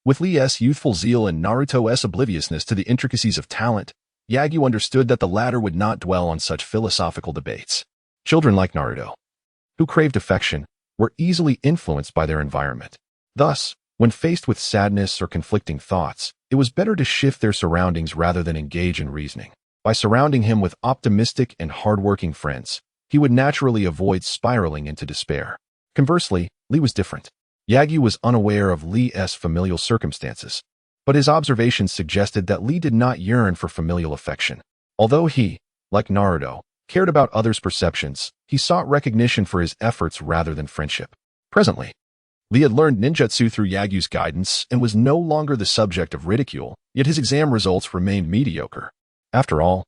With Lee's youthful zeal and Naruto's obliviousness to the intricacies of talent, Yagyu understood that the latter would not dwell on such philosophical debates. Children like Naruto, who craved affection, were easily influenced by their environment. Thus, when faced with sadness or conflicting thoughts, it was better to shift their surroundings rather than engage in reasoning. By surrounding him with optimistic and hardworking friends, he would naturally avoid spiraling into despair. Conversely, Lee was different. Yagyu was unaware of Lee's familial circumstances, but his observations suggested that Lee did not yearn for familial affection. Although he, like Naruto, cared about others' perceptions, he sought recognition for his efforts rather than friendship. Presently, Lee had learned ninjutsu through Yagyu's guidance and was no longer the subject of ridicule, yet his exam results remained mediocre. After all,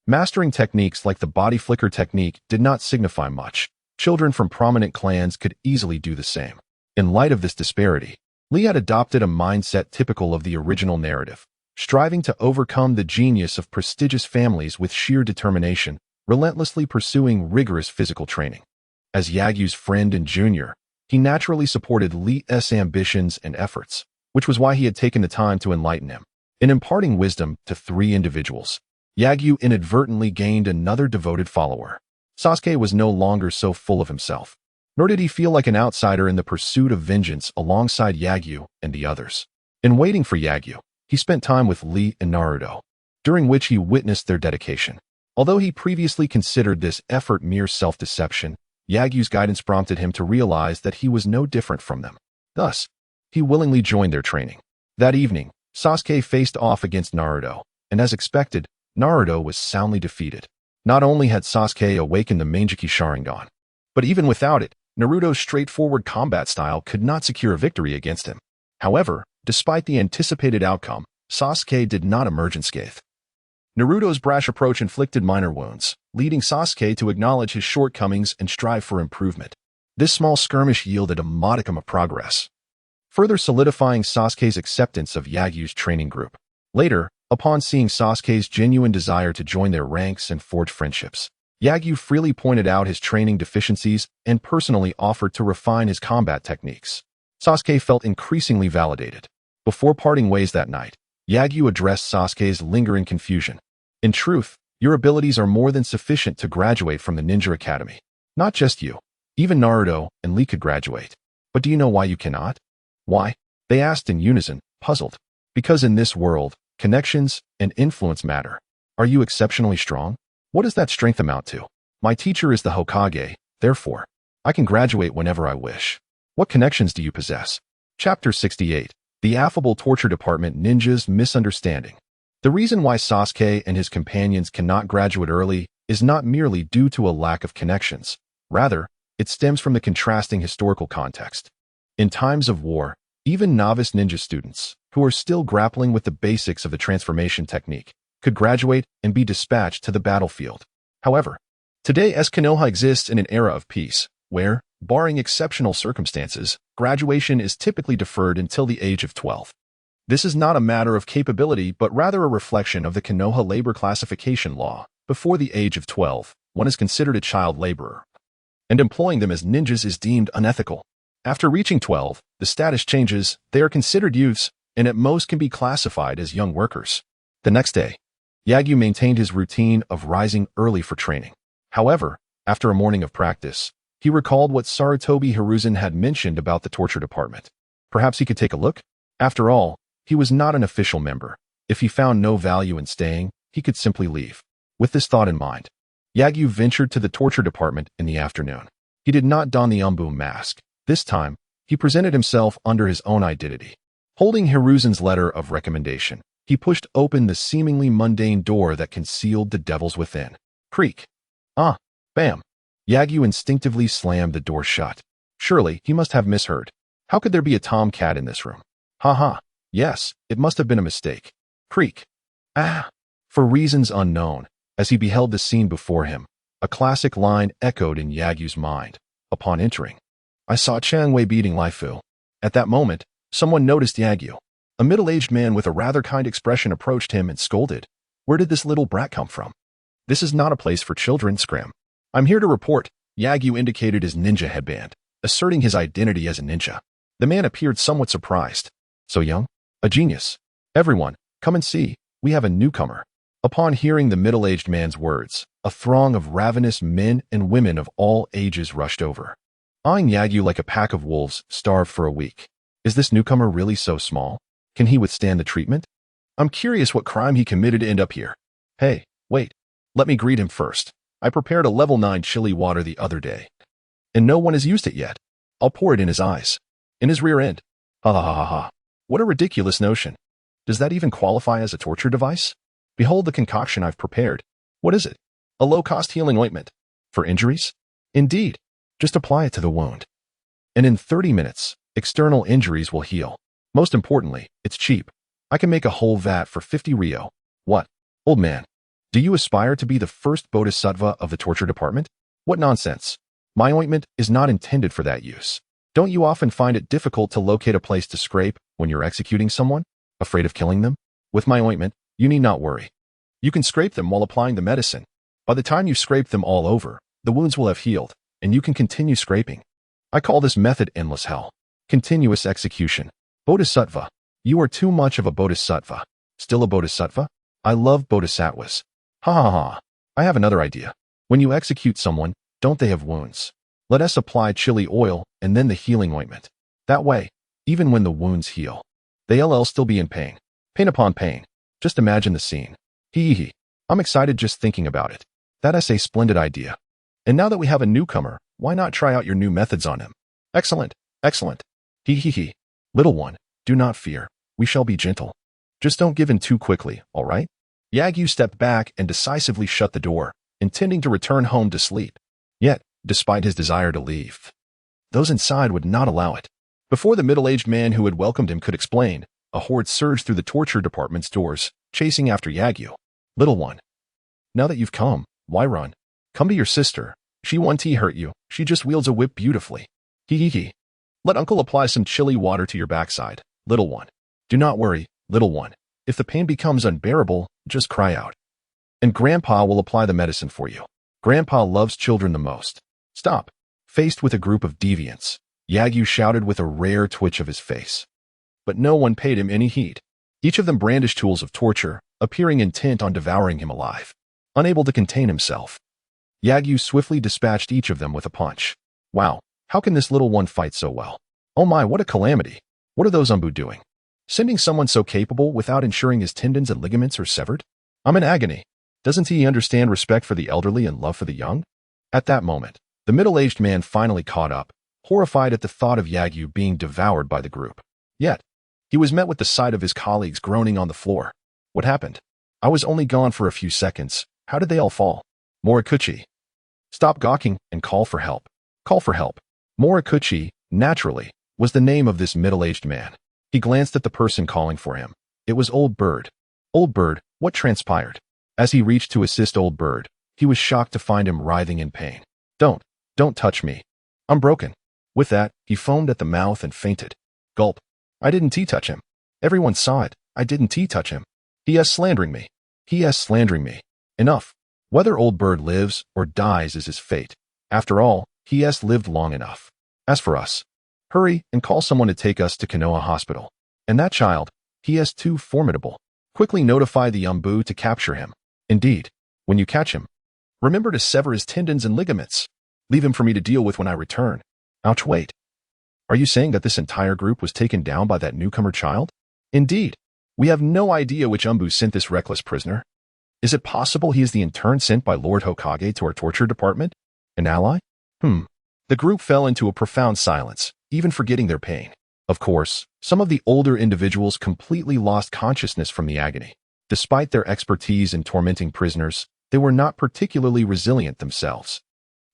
mastering techniques like the body flicker technique did not signify much. Children from prominent clans could easily do the same. In light of this disparity, Lee had adopted a mindset typical of the original narrative, striving to overcome the genius of prestigious families with sheer determination, relentlessly pursuing rigorous physical training. As Yagyu's friend and junior, he naturally supported Lee's ambitions and efforts, which was why he had taken the time to enlighten him. In imparting wisdom to 3 individuals, Yagyu inadvertently gained another devoted follower. Sasuke was no longer so full of himself, nor did he feel like an outsider in the pursuit of vengeance alongside Yagyu and the others. In waiting for Yagyu, he spent time with Lee and Naruto, during which he witnessed their dedication. Although he previously considered this effort mere self-deception, Yagyu's guidance prompted him to realize that he was no different from them. Thus, he willingly joined their training. That evening, Sasuke faced off against Naruto, and as expected, Naruto was soundly defeated. Not only had Sasuke awakened the Manjiki Sharingan, but even without it, Naruto's straightforward combat style could not secure a victory against him. However, despite the anticipated outcome, Sasuke did not emerge unscathed. Naruto's brash approach inflicted minor wounds, leading Sasuke to acknowledge his shortcomings and strive for improvement. This small skirmish yielded a modicum of progress, further solidifying Sasuke's acceptance of Yagyu's training group. Later, upon seeing Sasuke's genuine desire to join their ranks and forge friendships, Yagyu freely pointed out his training deficiencies and personally offered to refine his combat techniques. Sasuke felt increasingly validated. Before parting ways that night, Yagyu addressed Sasuke's lingering confusion. In truth, your abilities are more than sufficient to graduate from the Ninja Academy. Not just you. Even Naruto and Lee could graduate. But do you know why you cannot? Why? They asked in unison, puzzled. Because in this world, connections and influence matter. Are you exceptionally strong? What does that strength amount to? My teacher is the Hokage, therefore, I can graduate whenever I wish. What connections do you possess? Chapter 68. The Affable Torture Department Ninja's Misunderstanding. The reason why Sasuke and his companions cannot graduate early is not merely due to a lack of connections. Rather, it stems from the contrasting historical context. In times of war, even novice ninja students, who are still grappling with the basics of the transformation technique, could graduate and be dispatched to the battlefield. However, today as Konoha exists in an era of peace, where, barring exceptional circumstances, graduation is typically deferred until the age of 12. This is not a matter of capability but rather a reflection of the Konoha labor classification law. Before the age of 12, one is considered a child laborer, and employing them as ninjas is deemed unethical. After reaching 12, the status changes, they are considered youths, and at most can be classified as young workers. The next day, Yagyu maintained his routine of rising early for training. However, after a morning of practice, he recalled what Sarutobi Hiruzen had mentioned about the torture department. Perhaps he could take a look? After all, he was not an official member. If he found no value in staying, he could simply leave. With this thought in mind, Yagyu ventured to the torture department in the afternoon. He did not don the Umbu mask. This time, he presented himself under his own identity. Holding Hiruzen's letter of recommendation, he pushed open the seemingly mundane door that concealed the devils within. Creak. Ah, bam. Yagyu instinctively slammed the door shut. Surely, he must have misheard. How could there be a tomcat in this room? Ha ha. Yes, it must have been a mistake. Creak. Ah. For reasons unknown, as he beheld the scene before him, a classic line echoed in Yagyu's mind. Upon entering, I saw Chang Wei beating Lai Fu. At that moment, someone noticed Yagyu. A middle-aged man with a rather kind expression approached him and scolded. Where did this little brat come from? This is not a place for children, Scram. I'm here to report. Yagyu indicated his ninja headband, asserting his identity as a ninja. The man appeared somewhat surprised. So young? A genius. Everyone, come and see. We have a newcomer. Upon hearing the middle-aged man's words, a throng of ravenous men and women of all ages rushed over, eyeing Yagyu like a pack of wolves starved for a week. Is this newcomer really so small? Can he withstand the treatment? I'm curious what crime he committed to end up here. Hey, wait. Let me greet him first. I prepared a level 9 chili water the other day, and no one has used it yet. I'll pour it in his eyes. In his rear end. Ha ha ha ha ha. What a ridiculous notion. Does that even qualify as a torture device? Behold the concoction I've prepared. What is it? A low-cost healing ointment. For injuries? Indeed. Just apply it to the wound. And in 30 minutes, external injuries will heal. Most importantly, it's cheap. I can make a whole vat for 50 Rio. What? Old man. Do you aspire to be the first bodhisattva of the torture department? What nonsense. My ointment is not intended for that use. Don't you often find it difficult to locate a place to scrape when you're executing someone? Afraid of killing them? With my ointment, you need not worry. You can scrape them while applying the medicine. By the time you scrape them all over, the wounds will have healed, and you can continue scraping. I call this method endless hell. Continuous execution. Bodhisattva. You are too much of a bodhisattva. Still a bodhisattva? I love bodhisattvas. Ha ha ha. I have another idea. When you execute someone, don't they have wounds? Let us apply chili oil and then the healing ointment. That way, even when the wounds heal, they'll still be in pain. Pain upon pain. Just imagine the scene. Hee hee. I'm excited just thinking about it. That's a splendid idea. And now that we have a newcomer, why not try out your new methods on him? Excellent. Excellent. Hee hee hee. Little one, do not fear. We shall be gentle. Just don't give in too quickly, all right? Yagyu stepped back and decisively shut the door, intending to return home to sleep. Yet, despite his desire to leave, those inside would not allow it. Before the middle-aged man who had welcomed him could explain, a horde surged through the torture department's doors, chasing after Yagyu. Little one. Now that you've come, why run? Come to your sister. She won't hurt you. She just wields a whip beautifully. Hee hee hee. Let uncle apply some chili water to your backside, little one. Do not worry, little one. If the pain becomes unbearable, just cry out. And grandpa will apply the medicine for you. Grandpa loves children the most. Stop. Faced with a group of deviants, Yagyu shouted with a rare twitch of his face. But no one paid him any heed. Each of them brandished tools of torture, appearing intent on devouring him alive. Unable to contain himself, Yagyu swiftly dispatched each of them with a punch. Wow, how can this little one fight so well? Oh my, what a calamity. What are those Umbu doing? Sending someone so capable without ensuring his tendons and ligaments are severed? I'm in agony. Doesn't he understand respect for the elderly and love for the young? At that moment, the middle-aged man finally caught up, horrified at the thought of Yagyu being devoured by the group. Yet, he was met with the sight of his colleagues groaning on the floor. What happened? I was only gone for a few seconds. How did they all fall? Morikuchi. Stop gawking and call for help. Call for help. Morikuchi, naturally, was the name of this middle-aged man. He glanced at the person calling for him. It was Old Bird. Old Bird, what transpired? As he reached to assist Old Bird, he was shocked to find him writhing in pain. Don't touch me. I'm broken. With that, he foamed at the mouth and fainted. Gulp. I didn't touch him. Everyone saw it. I didn't touch him. He is slandering me. He is slandering me. Enough. Whether Old Bird lives or dies is his fate. After all, he has lived long enough. As for us, hurry and call someone to take us to Konoha Hospital. And that child, he is too formidable. Quickly notify the Umbu to capture him. Indeed, when you catch him, remember to sever his tendons and ligaments. Leave him for me to deal with when I return. Ouch, wait. Are you saying that this entire group was taken down by that newcomer child? Indeed. We have no idea which Umbu sent this reckless prisoner. Is it possible he is the intern sent by Lord Hokage to our torture department? An ally? The group fell into a profound silence, even forgetting their pain. Of course, some of the older individuals completely lost consciousness from the agony. Despite their expertise in tormenting prisoners, they were not particularly resilient themselves.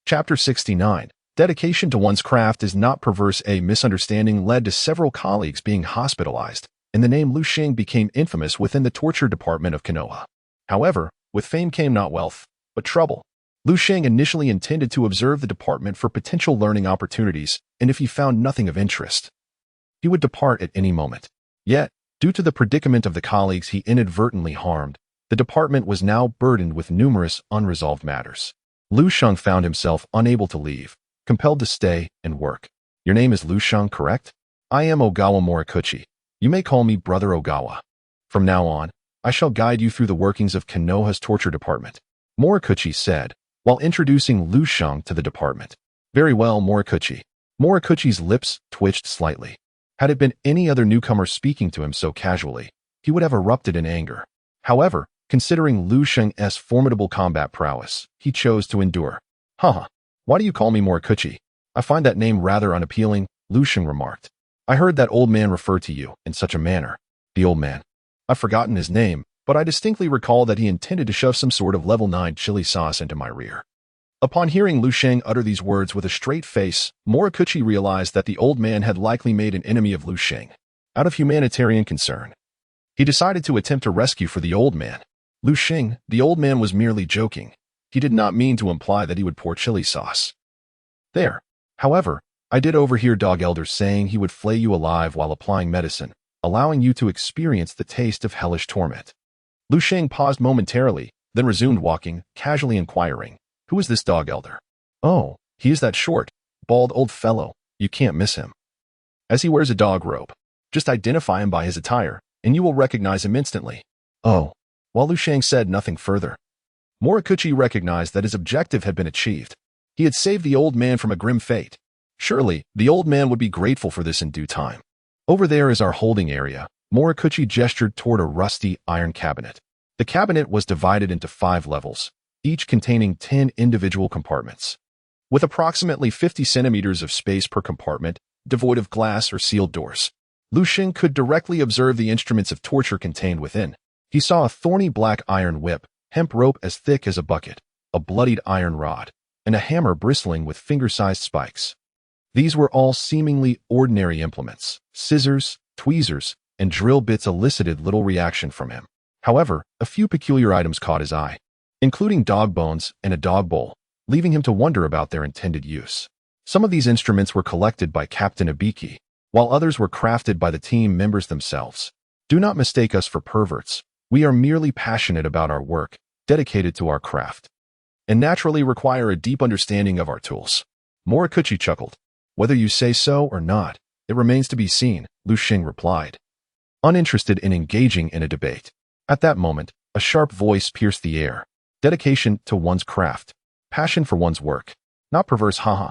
Chapter 69. Dedication to one's craft is not perverse. A misunderstanding led to several colleagues being hospitalized, and the name Lu Xing became infamous within the torture department of Konoha. However, with fame came not wealth, but trouble. Lu Xing initially intended to observe the department for potential learning opportunities, and if he found nothing of interest, he would depart at any moment. Yet, due to the predicament of the colleagues he inadvertently harmed, the department was now burdened with numerous unresolved matters. Lu Xing found himself unable to leave, compelled to stay and work. Your name is Lu Xing, correct? I am Ogawa Morikuchi. You may call me Brother Ogawa. From now on, I shall guide you through the workings of Konoha's torture department, Morikuchi said, while introducing Lu Xing to the department. Very well, Morikuchi. Morikuchi's lips twitched slightly. Had it been any other newcomer speaking to him so casually, he would have erupted in anger. However, considering Lu Xing's formidable combat prowess, he chose to endure. Haha, why do you call me Morikuchi? I find that name rather unappealing, Lu Xing remarked. I heard that old man refer to you in such a manner. The old man. I've forgotten his name, but I distinctly recall that he intended to shove some sort of level 9 chili sauce into my rear. Upon hearing Lu Xing utter these words with a straight face, Morikuchi realized that the old man had likely made an enemy of Lu Xing. Out of humanitarian concern, he decided to attempt a rescue for the old man. Lu Xing, the old man was merely joking. He did not mean to imply that he would pour chili sauce. There. However, I did overhear Dog Elder saying he would flay you alive while applying medicine, allowing you to experience the taste of hellish torment. Lu Xing paused momentarily, then resumed walking, casually inquiring, who is this Dog Elder? Oh, he is that short, bald old fellow. You can't miss him. As he wears a dog robe. Just identify him by his attire, and you will recognize him instantly. Oh. While Lu Xing said nothing further, Morikuchi recognized that his objective had been achieved. He had saved the old man from a grim fate. Surely, the old man would be grateful for this in due time. Over there is our holding area. Morikuchi gestured toward a rusty iron cabinet. The cabinet was divided into 5 levels, each containing 10 individual compartments. With approximately 50 centimeters of space per compartment, devoid of glass or sealed doors, Lu Xing could directly observe the instruments of torture contained within. He saw a thorny black iron whip, hemp rope as thick as a bucket, a bloodied iron rod, and a hammer bristling with finger-sized spikes. These were all seemingly ordinary implements. Scissors, tweezers, and drill bits elicited little reaction from him. However, a few peculiar items caught his eye, including dog bones and a dog bowl, leaving him to wonder about their intended use. Some of these instruments were collected by Captain Ibiki, while others were crafted by the team members themselves. Do not mistake us for perverts. We are merely passionate about our work, dedicated to our craft, and naturally require a deep understanding of our tools. Morikuchi chuckled. Whether you say so or not, it remains to be seen, Lu Xing replied, uninterested in engaging in a debate. At that moment, a sharp voice pierced the air. Dedication to one's craft. Passion for one's work. Not perverse, haha.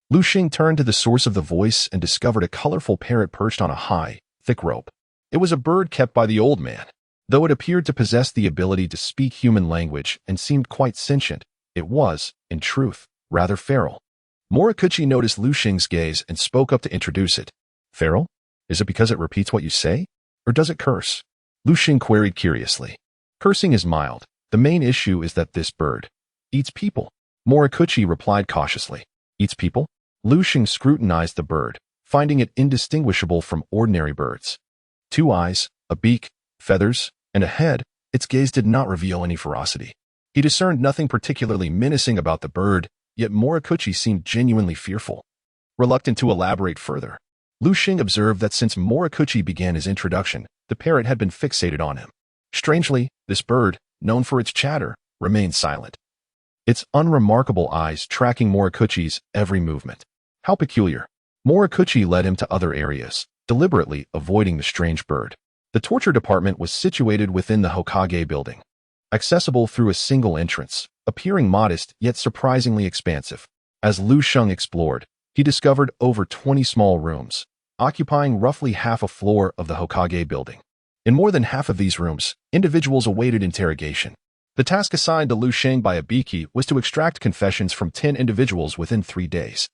Lu Xing turned to the source of the voice and discovered a colorful parrot perched on a high, thick rope. It was a bird kept by the old man. Though it appeared to possess the ability to speak human language and seemed quite sentient, it was, in truth, rather feral. Morikuchi noticed Lu Xing's gaze and spoke up to introduce it. Feral? Is it because it repeats what you say? Or does it curse? Lu Xing queried curiously. Cursing is mild. The main issue is that this bird eats people. Morikuchi replied cautiously. Eats people? Lu Xing scrutinized the bird, finding it indistinguishable from ordinary birds. 2 eyes, a beak, feathers, and a head, its gaze did not reveal any ferocity. He discerned nothing particularly menacing about the bird, yet Morikuchi seemed genuinely fearful. Reluctant to elaborate further, Lu Xing observed that since Morikuchi began his introduction, the parrot had been fixated on him. Strangely, this bird, known for its chatter, remained silent, its unremarkable eyes tracking Morikuchi's every movement. How peculiar. Morikuchi led him to other areas, deliberately avoiding the strange bird. The torture department was situated within the Hokage building, accessible through a single entrance, appearing modest yet surprisingly expansive. As Lu Xing explored, he discovered over 20 small rooms, occupying roughly half a floor of the Hokage building. In more than half of these rooms, individuals awaited interrogation. The task assigned to Lu Xing by Ibiki was to extract confessions from 10 individuals within 3 days.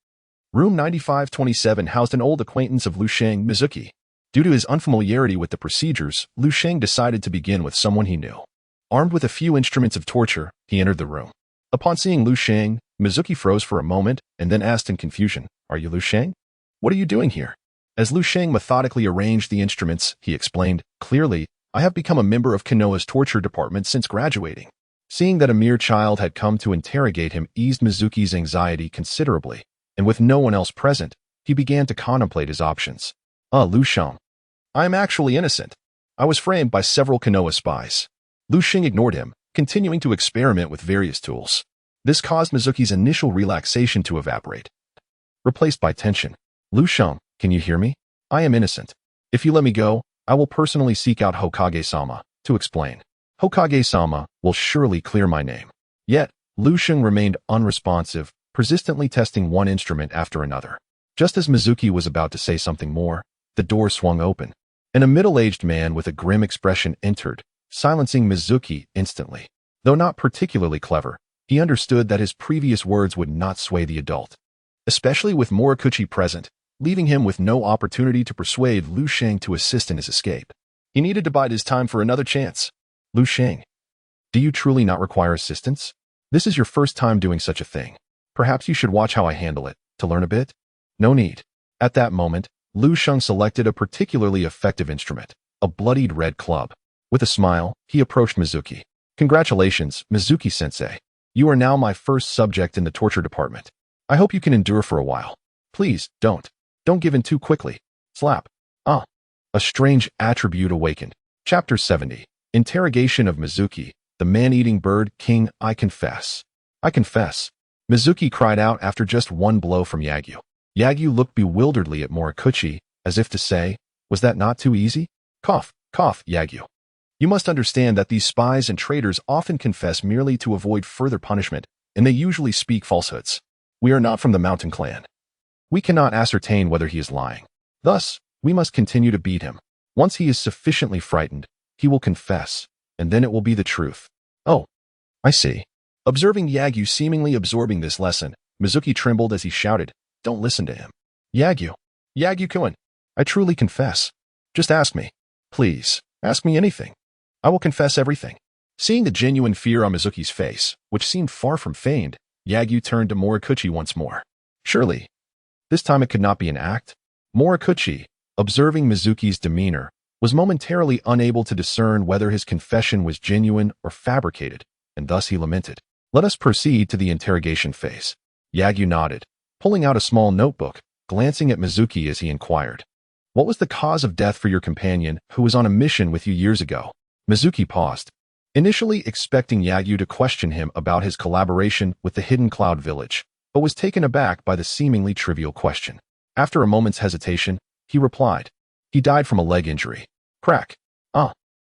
Room 9527 housed an old acquaintance of Lu Xing, Mizuki. Due to his unfamiliarity with the procedures, Lu Xing decided to begin with someone he knew. Armed with a few instruments of torture, he entered the room. Upon seeing Lu Xing, Mizuki froze for a moment and then asked in confusion, "Are you Liu Shang? What are you doing here?" As Liu Shang methodically arranged the instruments, he explained, "Clearly, I have become a member of Konoha's torture department since graduating." Seeing that a mere child had come to interrogate him eased Mizuki's anxiety considerably, and with no one else present, he began to contemplate his options. Liu Shang. I am actually innocent. I was framed by several Konoha spies. Liu Shang ignored him, continuing to experiment with various tools. This caused Mizuki's initial relaxation to evaporate, replaced by tension. Liu Shang, can you hear me? I am innocent. If you let me go, I will personally seek out Hokage-sama to explain. Hokage-sama will surely clear my name. Yet, Liu Shang remained unresponsive, persistently testing one instrument after another. Just as Mizuki was about to say something more, the door swung open, and a middle-aged man with a grim expression entered, silencing Mizuki instantly. Though not particularly clever, he understood that his previous words would not sway the adult, especially with Morokuchi present, leaving him with no opportunity to persuade Liu Shang to assist in his escape. He needed to bide his time for another chance. Liu Shang, do you truly not require assistance? This is your first time doing such a thing. Perhaps you should watch how I handle it, to learn a bit? No need. At that moment, Liu Shang selected a particularly effective instrument, a bloodied red club. With a smile, he approached Mizuki. Congratulations, Mizuki-sensei. You are now my first subject in the torture department. I hope you can endure for a while. Please, don't give in too quickly. Slap. A strange attribute awakened. Chapter 70. Interrogation of Mizuki, the man-eating bird king. I confess. Mizuki cried out after just one blow from Yagyu. Yagyu looked bewilderedly at Morokuchi, as if to say, was that not too easy? Cough, Yagyu. You must understand that these spies and traitors often confess merely to avoid further punishment, and they usually speak falsehoods. We are not from the mountain clan. We cannot ascertain whether he is lying. Thus, we must continue to beat him. Once he is sufficiently frightened, he will confess, and then it will be the truth. Oh, I see. Observing Yagyu seemingly absorbing this lesson, Mizuki trembled as he shouted, don't listen to him. Yagyu-kun, I truly confess. Just ask me. Please, ask me anything. I will confess everything. Seeing the genuine fear on Mizuki's face, which seemed far from feigned, Yagyu turned to Morokuchi once more. Surely, this time it could not be an act. Morokuchi, observing Mizuki's demeanor, was momentarily unable to discern whether his confession was genuine or fabricated, and thus he lamented. Let us proceed to the interrogation phase. Yagyu nodded, pulling out a small notebook, glancing at Mizuki as he inquired. What was the cause of death for your companion who was on a mission with you years ago? Mizuki paused, initially expecting Yagyu to question him about his collaboration with the Hidden Cloud Village, but was taken aback by the seemingly trivial question. After a moment's hesitation, he replied, he died from a leg injury. Crack.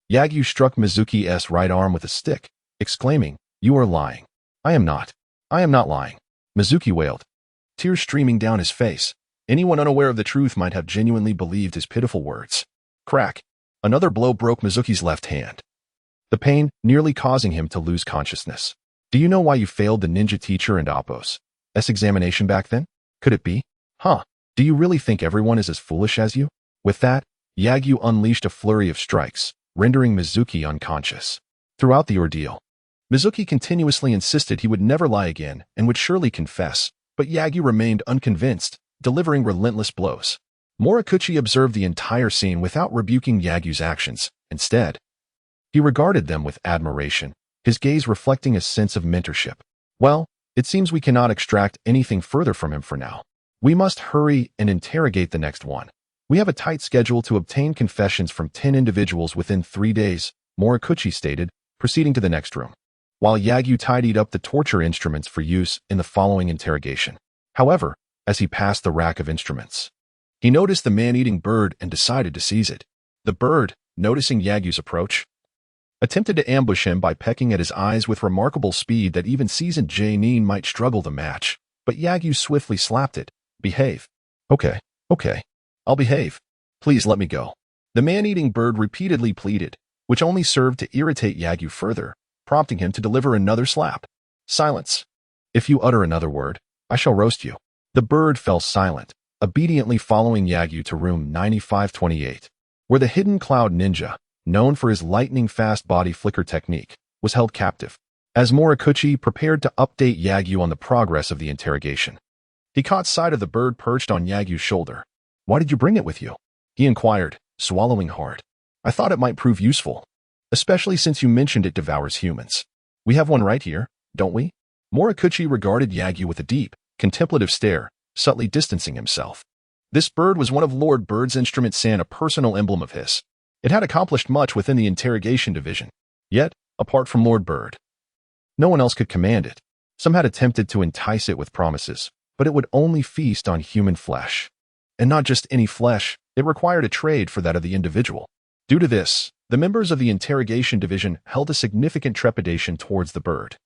Yagyu struck Mizuki's right arm with a stick, exclaiming, you are lying. I am not lying. Mizuki wailed, tears streaming down his face. Anyone unaware of the truth might have genuinely believed his pitiful words. Crack. Another blow broke Mizuki's left hand, the pain nearly causing him to lose consciousness. Do you know why you failed the ninja teacher and Appo's examination back then? Could it be? Do you really think everyone is as foolish as you? With that, Yagyu unleashed a flurry of strikes, rendering Mizuki unconscious. Throughout the ordeal, Mizuki continuously insisted he would never lie again and would surely confess, but Yagyu remained unconvinced, delivering relentless blows. Morokuchi observed the entire scene without rebuking Yagyu's actions. Instead, he regarded them with admiration, his gaze reflecting a sense of mentorship. Well, it seems we cannot extract anything further from him for now. We must hurry and interrogate the next one. We have a tight schedule to obtain confessions from 10 individuals within 3 days, Morokuchi stated, proceeding to the next room, while Yagyu tidied up the torture instruments for use in the following interrogation. However, as he passed the rack of instruments, he noticed the man-eating bird and decided to seize it. The bird, noticing Yagyu's approach, attempted to ambush him by pecking at his eyes with remarkable speed that even seasoned Jainin might struggle to match, but Yagyu swiftly slapped it. Behave. Okay, I'll behave. Please let me go. The man-eating bird repeatedly pleaded, which only served to irritate Yagyu further, prompting him to deliver another slap. Silence. If you utter another word, I shall roast you. The bird fell silent, obediently following Yagyu to room 9528, where the Hidden Cloud Ninja, known for his lightning-fast body flicker technique, was held captive. as Morikuchi prepared to update Yagyu on the progress of the interrogation. He caught sight of the bird perched on Yagyu's shoulder. "Why did you bring it with you?" he inquired, swallowing hard. "I thought it might prove useful, especially since you mentioned it devours humans. We have one right here, don't we?" Morikuchi regarded Yagyu with a deep, contemplative stare, subtly distancing himself. This bird was one of Lord Bird's instruments and a personal emblem of his. It had accomplished much within the interrogation division. Yet, apart from Lord Bird, no one else could command it. Some had attempted to entice it with promises, but it would only feast on human flesh. And not just any flesh, it required a trade for that of the individual. Due to this, the members of the interrogation division held a significant trepidation towards the bird,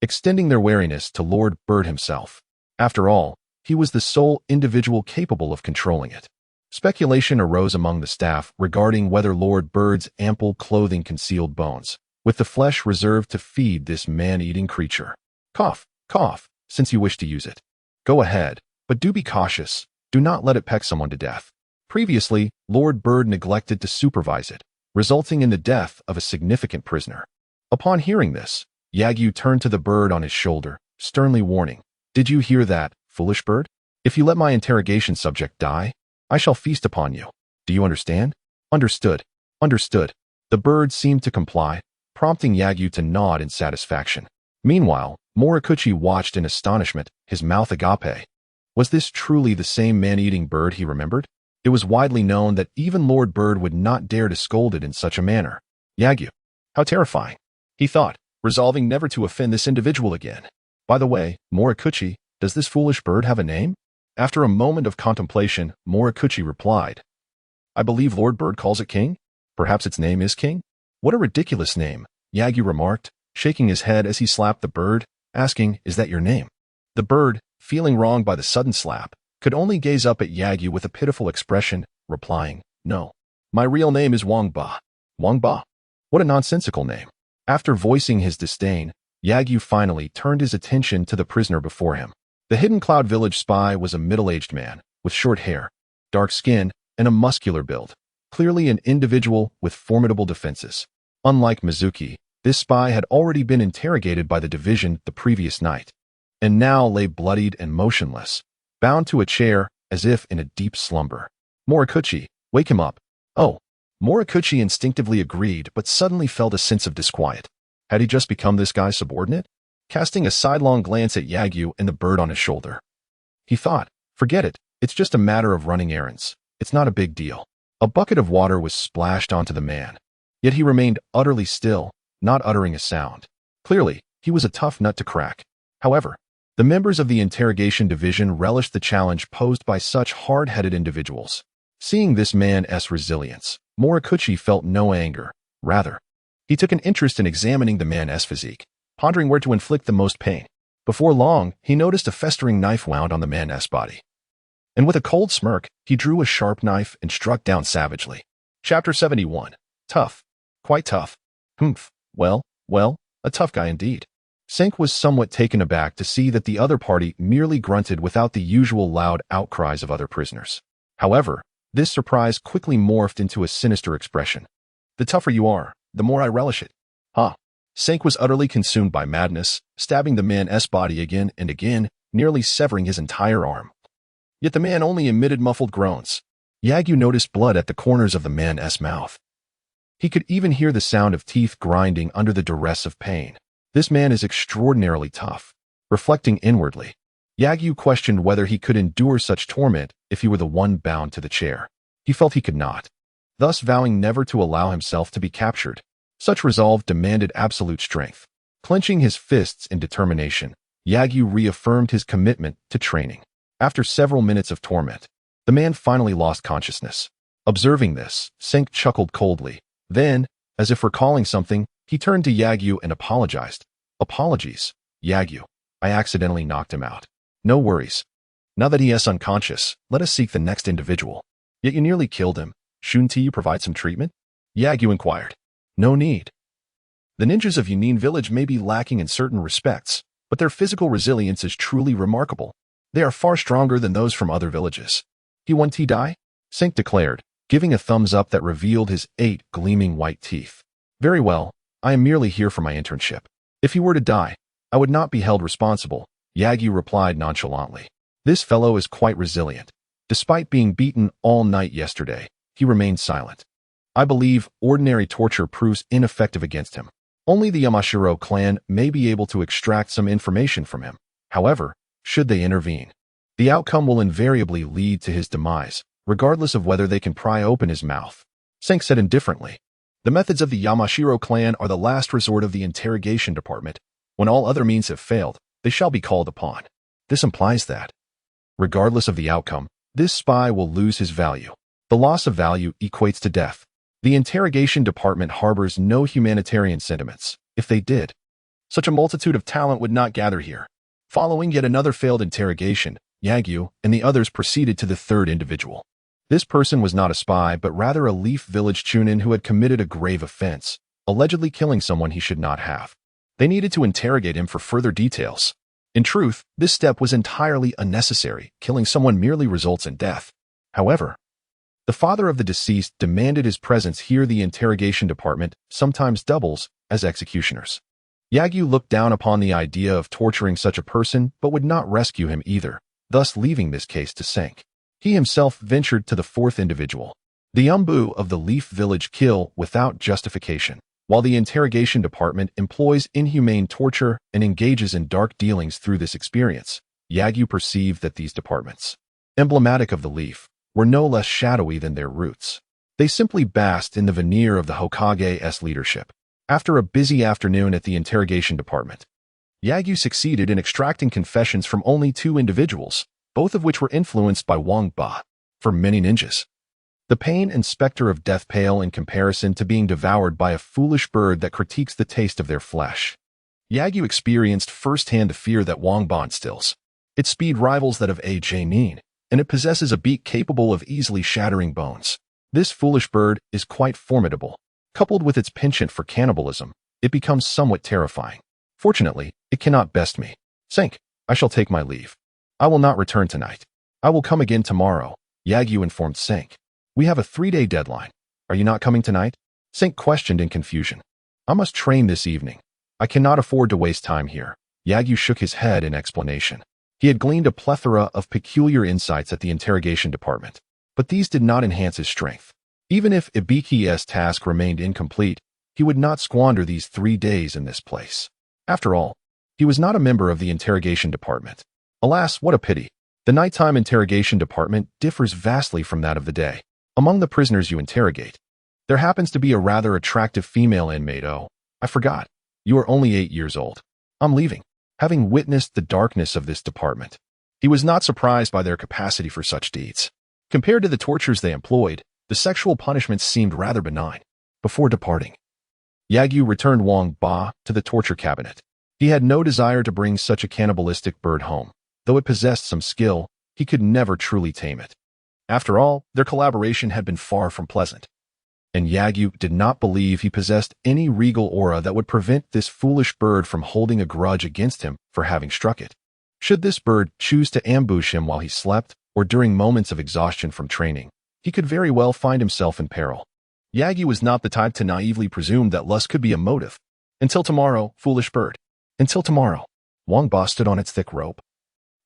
extending their wariness to Lord Bird himself. After all, he was the sole individual capable of controlling it. Speculation arose among the staff regarding whether Lord Bird's ample clothing concealed bones, with the flesh reserved to feed this man-eating creature. Cough, cough, since you wish to use it. Go ahead, but do be cautious. Do not let it peck someone to death. Previously, Lord Bird neglected to supervise it, resulting in the death of a significant prisoner. Upon hearing this, Yagyu turned to the bird on his shoulder, sternly warning, "Did you hear that, foolish bird? If you let my interrogation subject die, I shall feast upon you. Do you understand?" "Understood. Understood." The bird seemed to comply, prompting Yagyu to nod in satisfaction. Meanwhile, Morikuchi watched in astonishment, his mouth agape. Was this truly the same man-eating bird he remembered? It was widely known that even Lord Bird would not dare to scold it in such a manner. Yagyu. How terrifying, he thought, resolving never to offend this individual again. By the way, Morikuchi, does this foolish bird have a name? After a moment of contemplation, Morikuchi replied, "I believe Lord Bird calls it King. Perhaps its name is King?" "What a ridiculous name," Yagyu remarked, shaking his head as he slapped the bird, asking, "Is that your name?" The bird, feeling wronged by the sudden slap, could only gaze up at Yagyu with a pitiful expression, replying, "No. My real name is Wang Ba." Wang Ba? What a nonsensical name. After voicing his disdain, Yagyu finally turned his attention to the prisoner before him. The Hidden Cloud Village spy was a middle-aged man, with short hair, dark skin, and a muscular build, clearly an individual with formidable defenses. Unlike Mizuki, this spy had already been interrogated by the division the previous night, and now lay bloodied and motionless, bound to a chair as if in a deep slumber. "Morikuchi, wake him up." "Oh." Morikuchi instinctively agreed, but suddenly felt a sense of disquiet. Had he just become this guy's subordinate? Casting a sidelong glance at Yagyu and the bird on his shoulder, he thought, "Forget it, it's just a matter of running errands. It's not a big deal." A bucket of water was splashed onto the man, yet he remained utterly still, not uttering a sound. Clearly, he was a tough nut to crack. However, the members of the interrogation division relished the challenge posed by such hard-headed individuals. Seeing this man's resilience, Morikuchi felt no anger. Rather, he took an interest in examining the man's physique, pondering where to inflict the most pain. Before long, he noticed a festering knife wound on the man's body. And with a cold smirk, he drew a sharp knife and struck down savagely. Chapter 71. Tough. Quite tough. Humph. Well, a tough guy indeed. Senk was somewhat taken aback to see that the other party merely grunted without the usual loud outcries of other prisoners. However, this surprise quickly morphed into a sinister expression. "The tougher you are, the more I relish it." Ha! Senk was utterly consumed by madness, stabbing the man's body again and again, nearly severing his entire arm. Yet the man only emitted muffled groans. Yagyu noticed blood at the corners of the man's mouth. He could even hear the sound of teeth grinding under the duress of pain. This man is extraordinarily tough. Reflecting inwardly, Yagyu questioned whether he could endure such torment if he were the one bound to the chair. He felt he could not, thus vowing never to allow himself to be captured. Such resolve demanded absolute strength. Clenching his fists in determination, Yagyu reaffirmed his commitment to training. After several minutes of torment, the man finally lost consciousness. Observing this, Senk chuckled coldly. Then, as if recalling something, he turned to Yagyu and apologized. "Apologies, Yagyu. I accidentally knocked him out." "No worries. Now that he is unconscious, let us seek the next individual." "Yet you nearly killed him. Shouldn't you provide some treatment?" Yagyu inquired. "No need. The ninjas of Yunin village may be lacking in certain respects, but their physical resilience is truly remarkable. They are far stronger than those from other villages." "He won't he die?" Senk declared, giving a thumbs up that revealed his 8 gleaming white teeth. "Very well, I am merely here for my internship. If he were to die, I would not be held responsible, Yagyu replied nonchalantly. This fellow is quite resilient. Despite being beaten all night yesterday, he remained silent. I believe ordinary torture proves ineffective against him. Only the Yamashiro clan may be able to extract some information from him. However, should they intervene, the outcome will invariably lead to his demise, regardless of whether they can pry open his mouth. Senk said indifferently. The methods of the Yamashiro clan are the last resort of the interrogation department. When all other means have failed, they shall be called upon. This implies that, regardless of the outcome, this spy will lose his value. The loss of value equates to death. The interrogation department harbors no humanitarian sentiments. If they did, such a multitude of talent would not gather here. Following yet another failed interrogation, Yagyu and the others proceeded to the third individual. This person was not a spy, but rather a Leaf Village Chunin who had committed a grave offense, allegedly killing someone he should not have. They needed to interrogate him for further details. In truth, this step was entirely unnecessary. Killing someone merely results in death. However, the father of the deceased demanded his presence here. The interrogation department sometimes doubles as executioners. Yagyu looked down upon the idea of torturing such a person, but would not rescue him either, thus leaving this case to Senk. He himself ventured to the fourth individual. The Umbu of the Leaf Village kill without justification, while the interrogation department employs inhumane torture and engages in dark dealings through this experience. Yagyu perceived that these departments, emblematic of the Leaf, were no less shadowy than their roots. They simply basked in the veneer of the Hokage's leadership. After a busy afternoon at the interrogation department, Yagyu succeeded in extracting confessions from only two individuals, both of which were influenced by Wang Ba. For many ninjas, the pain and specter of death pale in comparison to being devoured by a foolish bird that critiques the taste of their flesh. Yagyu experienced firsthand the fear that Wang Ba instills. Its speed rivals that of a Janin, and it possesses a beak capable of easily shattering bones. This foolish bird is quite formidable. Coupled with its penchant for cannibalism, it becomes somewhat terrifying. Fortunately, it cannot best me. Senk, I shall take my leave. I will not return tonight. I will come again tomorrow, Yagyu informed Senk. We have a 3-day deadline. Are you not coming tonight? Senk questioned in confusion. I must train this evening. I cannot afford to waste time here. Yagyu shook his head in explanation. He had gleaned a plethora of peculiar insights at the interrogation department, but these did not enhance his strength. Even if Ibiki's task remained incomplete, he would not squander these 3 days in this place. After all, he was not a member of the interrogation department. Alas, what a pity. The nighttime interrogation department differs vastly from that of the day. Among the prisoners you interrogate, there happens to be a rather attractive female inmate. Oh, I forgot. You are only 8 years old. I'm leaving. Having witnessed the darkness of this department, he was not surprised by their capacity for such deeds. Compared to the tortures they employed, the sexual punishments seemed rather benign. Before departing, Yagyu returned Wang Ba to the torture cabinet. He had no desire to bring such a cannibalistic bird home. Though it possessed some skill, he could never truly tame it. After all, their collaboration had been far from pleasant. And Yagyu did not believe he possessed any regal aura that would prevent this foolish bird from holding a grudge against him for having struck it. Should this bird choose to ambush him while he slept, or during moments of exhaustion from training, he could very well find himself in peril. Yagyu was not the type to naively presume that lust could be a motive. Until tomorrow, foolish bird. Until tomorrow. Wang Ba stood on its thick rope,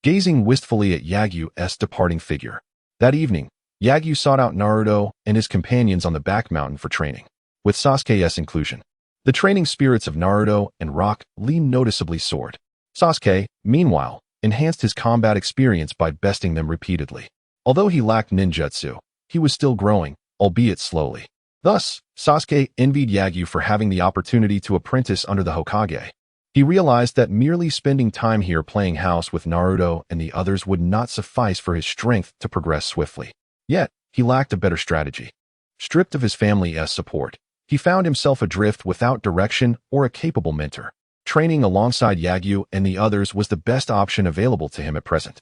gazing wistfully at Yagyu's departing figure. That evening, Yagyu sought out Naruto and his companions on the back mountain for training. With Sasuke's inclusion, the training spirits of Naruto and Rock Lee noticeably soared. Sasuke, meanwhile, enhanced his combat experience by besting them repeatedly. Although he lacked ninjutsu, he was still growing, albeit slowly. Thus, Sasuke envied Yagyu for having the opportunity to apprentice under the Hokage. He realized that merely spending time here playing house with Naruto and the others would not suffice for his strength to progress swiftly. Yet, he lacked a better strategy. Stripped of his family's support, he found himself adrift without direction or a capable mentor. Training alongside Yagyu and the others was the best option available to him at present.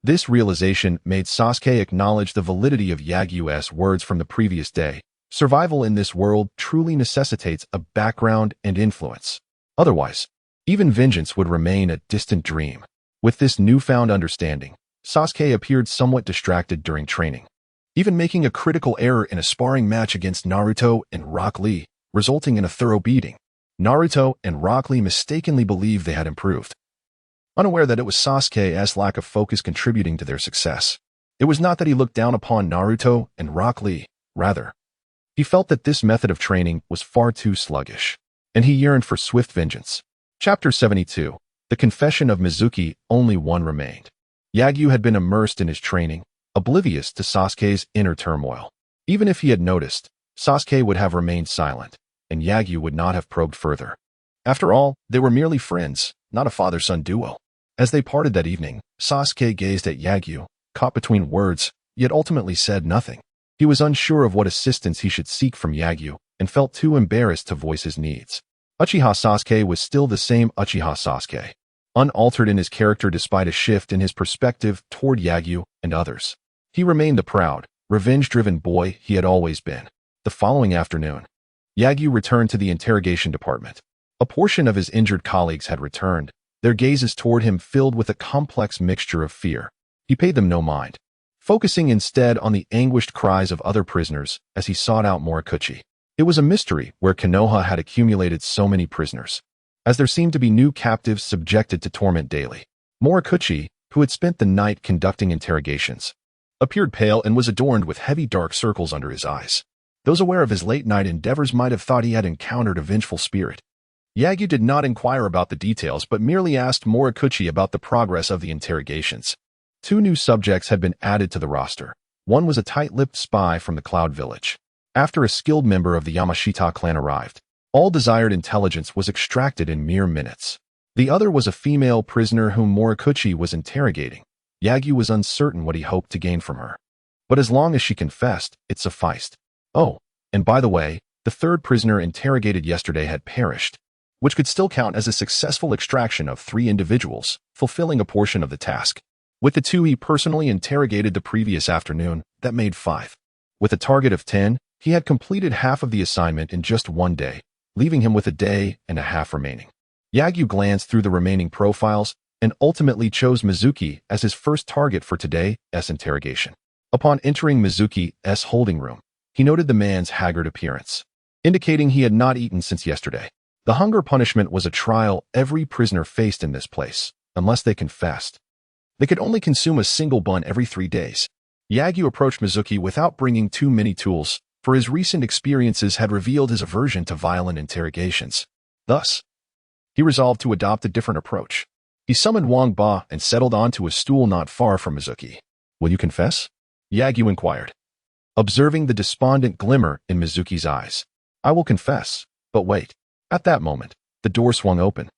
This realization made Sasuke acknowledge the validity of Yagyu's words from the previous day. Survival in this world truly necessitates a background and influence. Otherwise, even vengeance would remain a distant dream. With this newfound understanding, Sasuke appeared somewhat distracted during training, even making a critical error in a sparring match against Naruto and Rock Lee, resulting in a thorough beating. Naruto and Rock Lee mistakenly believed they had improved, unaware that it was Sasuke's lack of focus contributing to their success. It was not that he looked down upon Naruto and Rock Lee, rather, he felt that this method of training was far too sluggish, and he yearned for swift vengeance. Chapter 72. The Confession of Mizuki. Only one remained. Yagyu had been immersed in his training, oblivious to Sasuke's inner turmoil. Even if he had noticed, Sasuke would have remained silent, and Yagyu would not have probed further. After all, they were merely friends, not a father-son duo. As they parted that evening, Sasuke gazed at Yagyu, caught between words, yet ultimately said nothing. He was unsure of what assistance he should seek from Yagyu, and felt too embarrassed to voice his needs. Uchiha Sasuke was still the same Uchiha Sasuke, unaltered in his character despite a shift in his perspective toward Yagyu and others. He remained the proud, revenge-driven boy he had always been. The following afternoon, Yagyu returned to the interrogation department. A portion of his injured colleagues had returned, their gazes toward him filled with a complex mixture of fear. He paid them no mind, focusing instead on the anguished cries of other prisoners as he sought out Morikuchi. It was a mystery where Konoha had accumulated so many prisoners, as there seemed to be new captives subjected to torment daily. Morikuchi, who had spent the night conducting interrogations, appeared pale and was adorned with heavy dark circles under his eyes. Those aware of his late-night endeavors might have thought he had encountered a vengeful spirit. Yagyu did not inquire about the details but merely asked Morikuchi about the progress of the interrogations. 2 new subjects had been added to the roster. One was a tight-lipped spy from the Cloud Village. After a skilled member of the Yamashita clan arrived, all desired intelligence was extracted in mere minutes. The other was a female prisoner whom Morikuchi was interrogating. Yagyu was uncertain what he hoped to gain from her, but as long as she confessed, it sufficed. Oh, and by the way, the third prisoner interrogated yesterday had perished, which could still count as a successful extraction of 3 individuals, fulfilling a portion of the task. With the 2 he personally interrogated the previous afternoon, that made 5. With a target of 10, he had completed half of the assignment in just 1 day, leaving him with a day and a half remaining. Yagyu glanced through the remaining profiles and ultimately chose Mizuki as his first target for today's interrogation. Upon entering Mizuki's holding room, he noted the man's haggard appearance, indicating he had not eaten since yesterday. The hunger punishment was a trial every prisoner faced in this place, unless they confessed. They could only consume a single bun every 3 days. Yagyu approached Mizuki without bringing too many tools, for his recent experiences had revealed his aversion to violent interrogations. Thus, he resolved to adopt a different approach. He summoned Wang Ba and settled onto a stool not far from Mizuki. "Will you confess?" Yagyu inquired, observing the despondent glimmer in Mizuki's eyes. "I will confess, but wait." At that moment, the door swung open,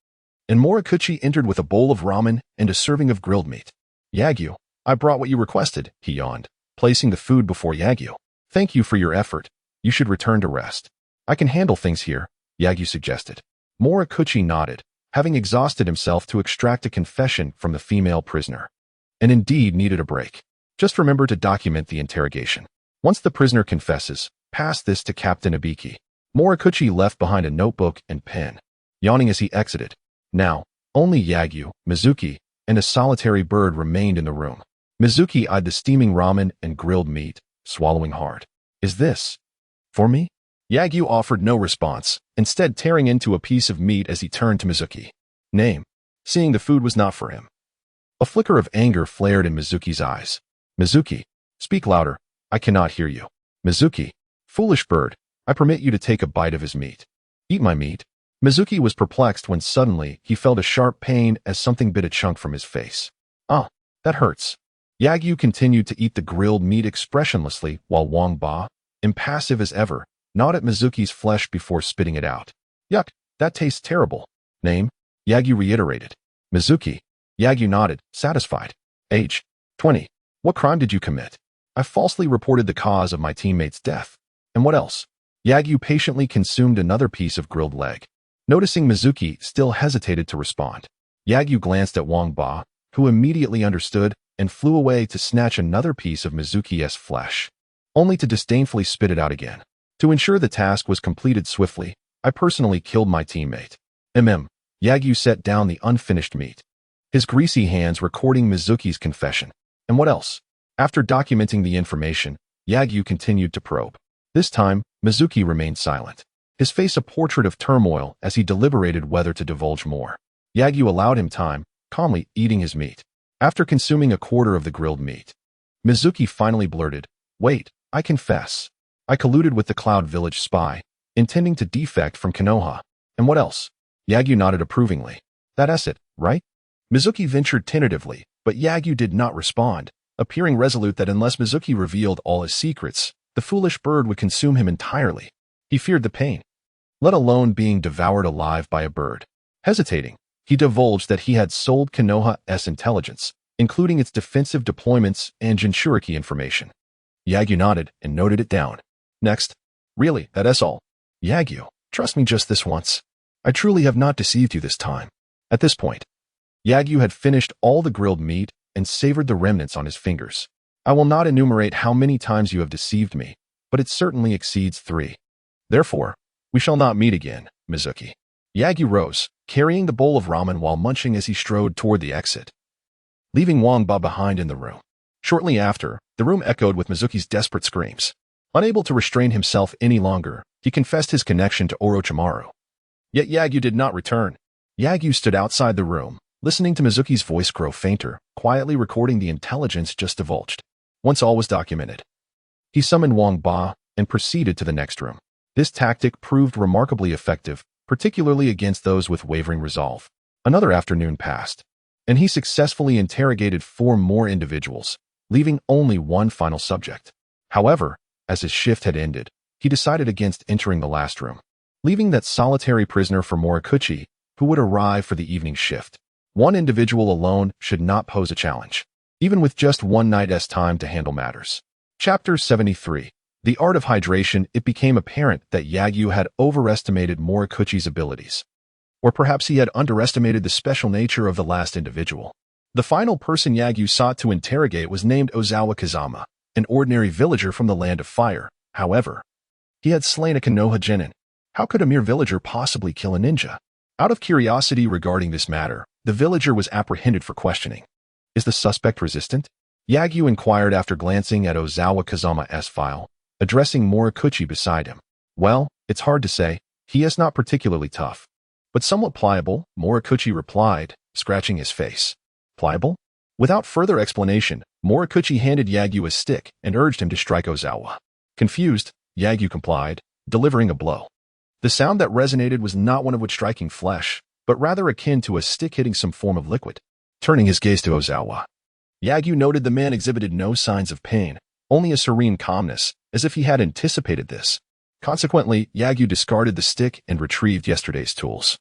and Morikuchi entered with a bowl of ramen and a serving of grilled meat. "Yagyu, I brought what you requested," he yawned, placing the food before Yagyu. "Thank you for your effort. You should return to rest." "I can handle things here," Yagyu suggested. Morikuchi nodded, having exhausted himself to extract a confession from the female prisoner, and indeed needed a break. "Just remember to document the interrogation. Once the prisoner confesses, pass this to Captain Ibiki." Morikuchi left behind a notebook and pen, yawning as he exited. Now, only Yagyu, Mizuki, and a solitary bird remained in the room. Mizuki eyed the steaming ramen and grilled meat, swallowing hard. "Is this for me?" Yagyu offered no response, instead tearing into a piece of meat as he turned to Mizuki. Name, seeing the food was not for him. A flicker of anger flared in Mizuki's eyes. "Mizuki, speak louder. I cannot hear you." "Mizuki, foolish bird, I permit you to take a bite of his meat." "Eat my meat?" Mizuki was perplexed when suddenly he felt a sharp pain as something bit a chunk from his face. "Ah, that hurts." Yagyu continued to eat the grilled meat expressionlessly while Wang Ba, impassive as ever, gnawed at Mizuki's flesh before spitting it out. "Yuck, that tastes terrible." "Name?" Yagyu reiterated. "Mizuki." Yagyu nodded, satisfied. "Age? 20. What crime did you commit?" "I falsely reported the cause of my teammate's death." "And what else?" Yagyu patiently consumed another piece of grilled leg. Noticing Mizuki still hesitated to respond, Yagyu glanced at Wang Ba, who immediately understood and flew away to snatch another piece of Mizuki's flesh, only to disdainfully spit it out again. "To ensure the task was completed swiftly, I personally killed my teammate." Yagyu set down the unfinished meat, his greasy hands recording Mizuki's confession. "And what else?" After documenting the information, Yagyu continued to probe. This time, Mizuki remained silent. his face a portrait of turmoil as he deliberated whether to divulge more. Yagyu allowed him time, calmly eating his meat. After consuming a quarter of the grilled meat, Mizuki finally blurted, "Wait, I confess. I colluded with the Cloud Village spy, intending to defect from Konoha. And what else?" Yagyu nodded approvingly. "That's it, right?" Mizuki ventured tentatively, but Yagyu did not respond, appearing resolute that unless Mizuki revealed all his secrets, the foolish bird would consume him entirely. He feared the pain, let alone being devoured alive by a bird. Hesitating, he divulged that he had sold Konoha's intelligence, including its defensive deployments and Jinchuriki information. Yagyu nodded and noted it down. "Next." "Really, that's all?" "Yagyu, trust me just this once. I truly have not deceived you this time." At this point, Yagyu had finished all the grilled meat and savored the remnants on his fingers. "I will not enumerate how many times you have deceived me, but it certainly exceeds 3. Therefore, we shall not meet again, Mizuki." Yagyu rose, carrying the bowl of ramen while munching as he strode toward the exit, leaving Wangba behind in the room. Shortly after, the room echoed with Mizuki's desperate screams. Unable to restrain himself any longer, he confessed his connection to Orochimaru. Yet Yagyu did not return. Yagyu stood outside the room, listening to Mizuki's voice grow fainter, quietly recording the intelligence just divulged. Once all was documented, he summoned Wangba and proceeded to the next room. This tactic proved remarkably effective, particularly against those with wavering resolve. Another afternoon passed, and he successfully interrogated 4 more individuals, leaving only one final subject. However, as his shift had ended, he decided against entering the last room, leaving that solitary prisoner for Morikuchi, who would arrive for the evening shift. One individual alone should not pose a challenge, even with just one night's time to handle matters. Chapter 73. The Art of Hydration. It became apparent that Yagyu had overestimated Morikuchi's abilities. Or perhaps he had underestimated the special nature of the last individual. The final person Yagyu sought to interrogate was named Ozawa Kazama, an ordinary villager from the Land of Fire. However, he had slain a Konoha genin. How could a mere villager possibly kill a ninja? Out of curiosity regarding this matter, the villager was apprehended for questioning. "Is the suspect resistant?" Yagyu inquired after glancing at Ozawa Kazama's file, addressing Morikuchi beside him. "Well, it's hard to say. He is not particularly tough, but somewhat pliable," Morikuchi replied, scratching his face. "Pliable?" Without further explanation, Morikuchi handed Yagyu a stick and urged him to strike Ozawa. Confused, Yagyu complied, delivering a blow. The sound that resonated was not one of which striking flesh, but rather akin to a stick hitting some form of liquid. Turning his gaze to Ozawa, Yagyu noted the man exhibited no signs of pain, only a serene calmness, as if he had anticipated this. Consequently, Yagyu discarded the stick and retrieved yesterday's tools.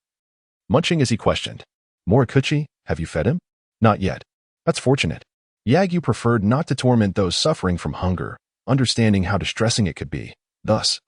Munching as he questioned, "Morikuchi, have you fed him?" "Not yet." "That's fortunate." Yagyu preferred not to torment those suffering from hunger, understanding how distressing it could be. Thus,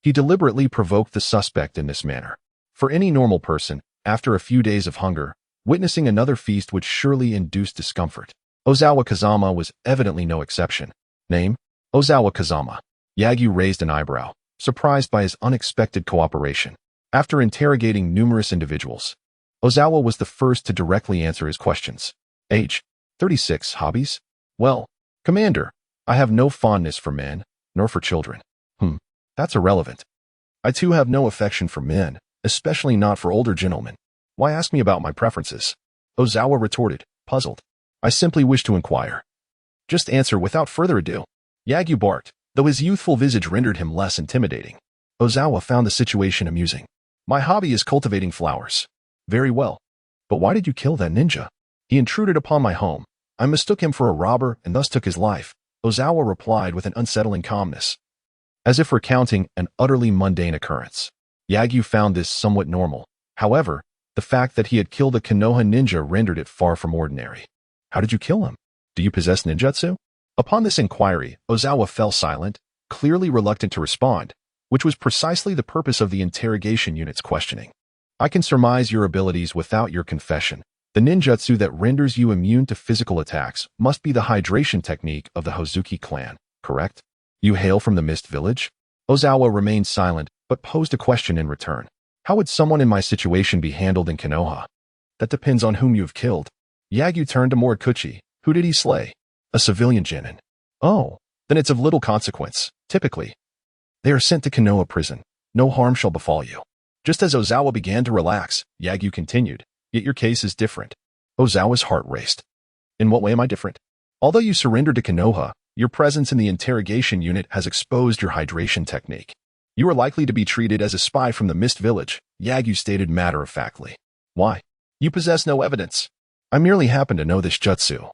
he deliberately provoked the suspect in this manner. For any normal person, after a few days of hunger, witnessing another feast would surely induce discomfort. Ozawa Kazama was evidently no exception. Name? Ozawa Kazama. Yagyu raised an eyebrow, surprised by his unexpected cooperation. After interrogating numerous individuals, Ozawa was the first to directly answer his questions. Age? 36. Hobbies? Well, Commander, I have no fondness for men, nor for children. That's irrelevant. I too have no affection for men, especially not for older gentlemen. Why ask me about my preferences? Ozawa retorted, puzzled. I simply wish to inquire. Just answer without further ado. Yagyu barked, though his youthful visage rendered him less intimidating. Ozawa found the situation amusing. My hobby is cultivating flowers. Very well. But why did you kill that ninja? He intruded upon my home. I mistook him for a robber and thus took his life, Ozawa replied with an unsettling calmness, as if recounting an utterly mundane occurrence. Yagyu found this somewhat normal. However, the fact that he had killed a Konoha ninja rendered it far from ordinary. How did you kill him? Do you possess ninjutsu? Upon this inquiry, Ozawa fell silent, clearly reluctant to respond, which was precisely the purpose of the interrogation unit's questioning. I can surmise your abilities without your confession. The ninjutsu that renders you immune to physical attacks must be the hydration technique of the Hozuki clan, correct? You hail from the Mist Village? Ozawa remained silent, but posed a question in return. How would someone in my situation be handled in Konoha? That depends on whom you have killed. Yagyu turned to Morikuchi. Who did he slay? A civilian genin. Oh, then it's of little consequence. Typically, they are sent to Konoha prison. No harm shall befall you. Just as Ozawa began to relax, Yagyu continued, yet your case is different. Ozawa's heart raced. In what way am I different? Although you surrendered to Konoha, your presence in the interrogation unit has exposed your hydration technique. You are likely to be treated as a spy from the Mist Village, Yagyu stated matter-of-factly. Why? You possess no evidence. I merely happen to know this jutsu.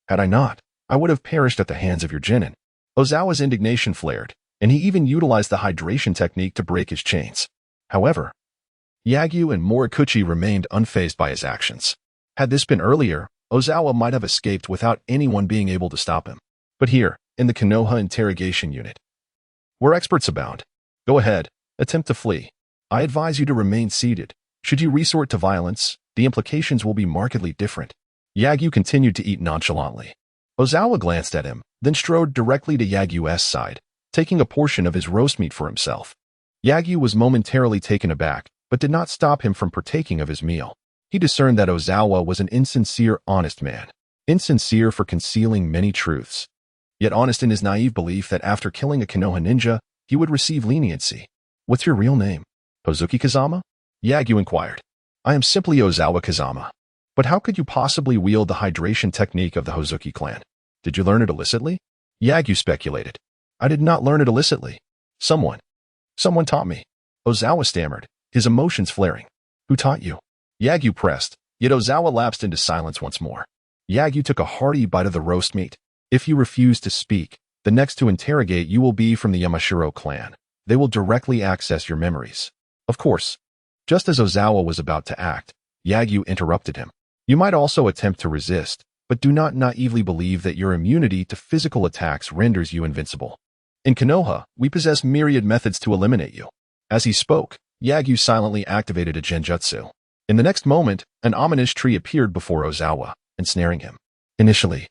Had I not, I would have perished at the hands of your genin. Ozawa's indignation flared, and he even utilized the hydration technique to break his chains. However, Yagyu and Morikuchi remained unfazed by his actions. Had this been earlier, Ozawa might have escaped without anyone being able to stop him. But here, in the Konoha interrogation unit, where experts abound, go ahead, attempt to flee. I advise you to remain seated. Should you resort to violence, the implications will be markedly different. Yagyu continued to eat nonchalantly. Ozawa glanced at him, then strode directly to Yagyu's side, taking a portion of his roast meat for himself. Yagyu was momentarily taken aback, but did not stop him from partaking of his meal. He discerned that Ozawa was an insincere, honest man. Insincere for concealing many truths, yet honest in his naive belief that after killing a Konoha ninja, he would receive leniency. What's your real name? Hozuki Kazama? Yagyu inquired. I am simply Ozawa Kazama. But how could you possibly wield the hydration technique of the Hozuki clan? Did you learn it illicitly? Yagyu speculated. I did not learn it illicitly. Someone taught me. Ozawa stammered, his emotions flaring. Who taught you? Yagyu pressed, yet Ozawa lapsed into silence once more. Yagyu took a hearty bite of the roast meat. If you refuse to speak, the next to interrogate you will be from the Yamashiro clan. They will directly access your memories. Of course. Just as Ozawa was about to act, Yagyu interrupted him. You might also attempt to resist, but do not naively believe that your immunity to physical attacks renders you invincible. In Konoha, we possess myriad methods to eliminate you. As he spoke, Yagyu silently activated a genjutsu. In the next moment, an ominous tree appeared before Ozawa, ensnaring him. Initially,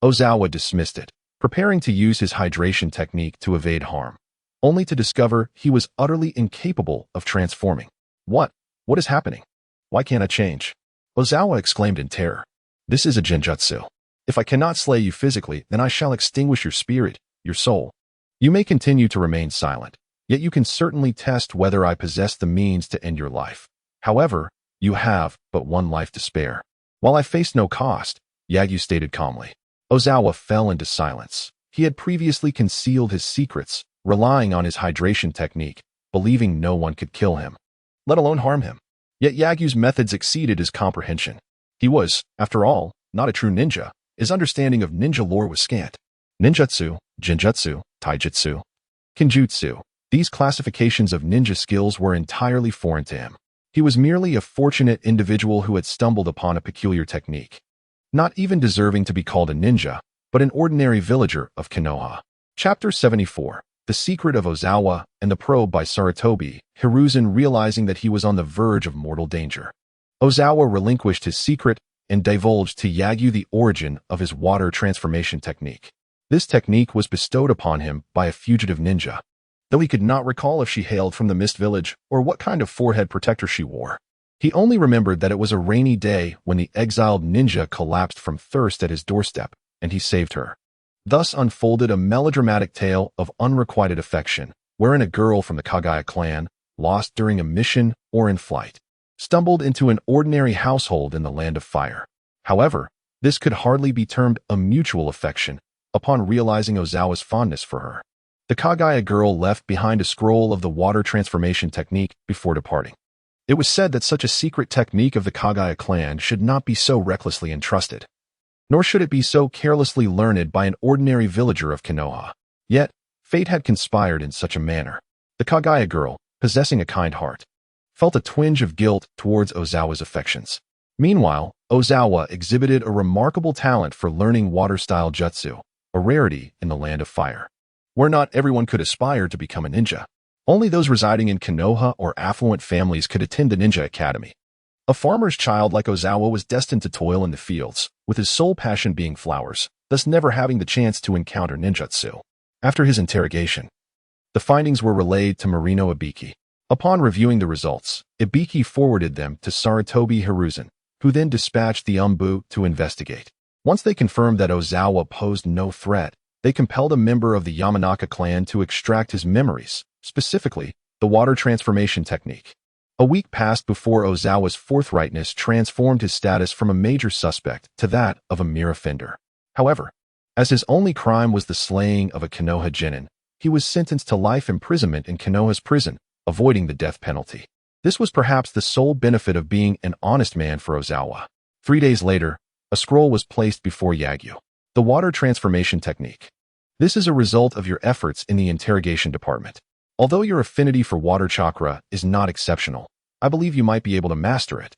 Ozawa dismissed it, preparing to use his hydration technique to evade harm, only to discover he was utterly incapable of transforming. What is happening? Why can't I change? Ozawa exclaimed in terror. This is a genjutsu. If I cannot slay you physically, then I shall extinguish your spirit, your soul. You may continue to remain silent, yet you can certainly test whether I possess the means to end your life. However, you have but one life to spare. While I face no cost, Yagyu stated calmly. Ozawa fell into silence. He had previously concealed his secrets, relying on his hydration technique, believing no one could kill him, let alone harm him. Yet Yagyu's methods exceeded his comprehension. He was, after all, not a true ninja. His understanding of ninja lore was scant. Ninjutsu, genjutsu, taijutsu, genjutsu. These classifications of ninja skills were entirely foreign to him. He was merely a fortunate individual who had stumbled upon a peculiar technique. Not even deserving to be called a ninja, but an ordinary villager of Konoha. Chapter 74. The Secret of Ozawa and the Probe by Sarutobi, Hiruzen realizing that he was on the verge of mortal danger. Ozawa relinquished his secret and divulged to Yagyu the origin of his water transformation technique. This technique was bestowed upon him by a fugitive ninja, though he could not recall if she hailed from the Mist Village or what kind of forehead protector she wore. He only remembered that it was a rainy day when the exiled ninja collapsed from thirst at his doorstep, and he saved her. Thus unfolded a melodramatic tale of unrequited affection, wherein a girl from the Kagaya clan, lost during a mission or in flight, stumbled into an ordinary household in the Land of Fire. However, this could hardly be termed a mutual affection upon realizing Ozawa's fondness for her. The Kagaya girl left behind a scroll of the water transformation technique before departing. It was said that such a secret technique of the Kagaya clan should not be so recklessly entrusted, nor should it be so carelessly learned by an ordinary villager of Konoha. Yet, fate had conspired in such a manner. The Kagaya girl, possessing a kind heart, felt a twinge of guilt towards Ozawa's affections. Meanwhile, Ozawa exhibited a remarkable talent for learning water-style jutsu, a rarity in the Land of Fire, where not everyone could aspire to become a ninja. Only those residing in Konoha or affluent families could attend the ninja academy. A farmer's child like Ozawa was destined to toil in the fields, with his sole passion being flowers, thus never having the chance to encounter ninjutsu. After his interrogation, the findings were relayed to Marino Ibiki. Upon reviewing the results, Ibiki forwarded them to Sarutobi Hiruzen, who then dispatched the Umbu to investigate. Once they confirmed that Ozawa posed no threat, they compelled a member of the Yamanaka clan to extract his memories, specifically The water transformation technique. A week passed before Ozawa's forthrightness transformed his status from a major suspect to that of a mere offender. However, as his only crime was the slaying of a Konoha genin, he was sentenced to life imprisonment in Konoha's prison, avoiding the death penalty. This was perhaps the sole benefit of being an honest man for Ozawa. 3 days later, a scroll was placed before Yagyu. The water transformation technique. This is a result of your efforts in the interrogation department. Although your affinity for water chakra is not exceptional, I believe you might be able to master it.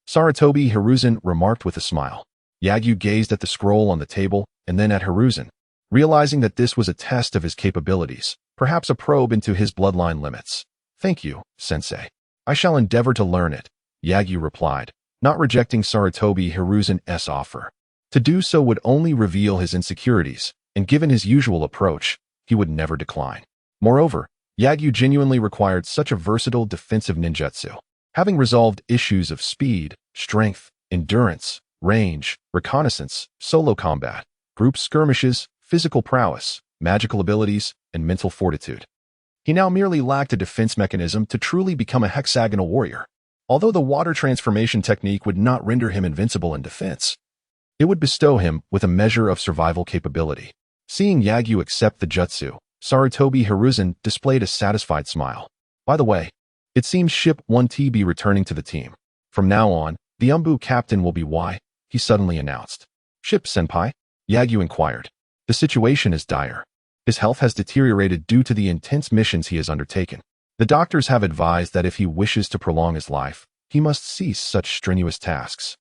Sarutobi Hiruzen remarked with a smile. Yagyu gazed at the scroll on the table and then at Hiruzen, realizing that this was a test of his capabilities, perhaps a probe into his bloodline limits. Thank you, sensei. I shall endeavor to learn it, Yagyu replied, not rejecting Sarutobi Hiruzen's offer. To do so would only reveal his insecurities, and given his usual approach, he would never decline. Moreover, Yagyu genuinely required such a versatile defensive ninjutsu. Having resolved issues of speed, strength, endurance, range, reconnaissance, solo combat, group skirmishes, physical prowess, magical abilities, and mental fortitude, he now merely lacked a defense mechanism to truly become a hexagonal warrior. Although the water transformation technique would not render him invincible in defense, it would bestow him with a measure of survival capability. Seeing Yagyu accept the jutsu, Sarutobi Hiruzen displayed a satisfied smile. By the way, it seems Ship 1T be returning to the team. From now on, the Umbu captain will be Y, he suddenly announced. Ship senpai? Yagyu inquired. The situation is dire. His health has deteriorated due to the intense missions he has undertaken. The doctors have advised that if he wishes to prolong his life, he must cease such strenuous tasks.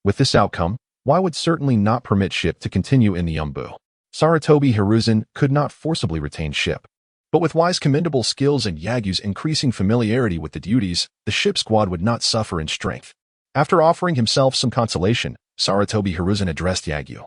With this outcome, Y would certainly not permit Ship to continue in the Umbu. Sarutobi Hiruzen could not forcibly retain Ship. But with Y's commendable skills and Yagyu's increasing familiarity with the duties, the Ship squad would not suffer in strength. After offering himself some consolation, Sarutobi Hiruzen addressed Yagyu.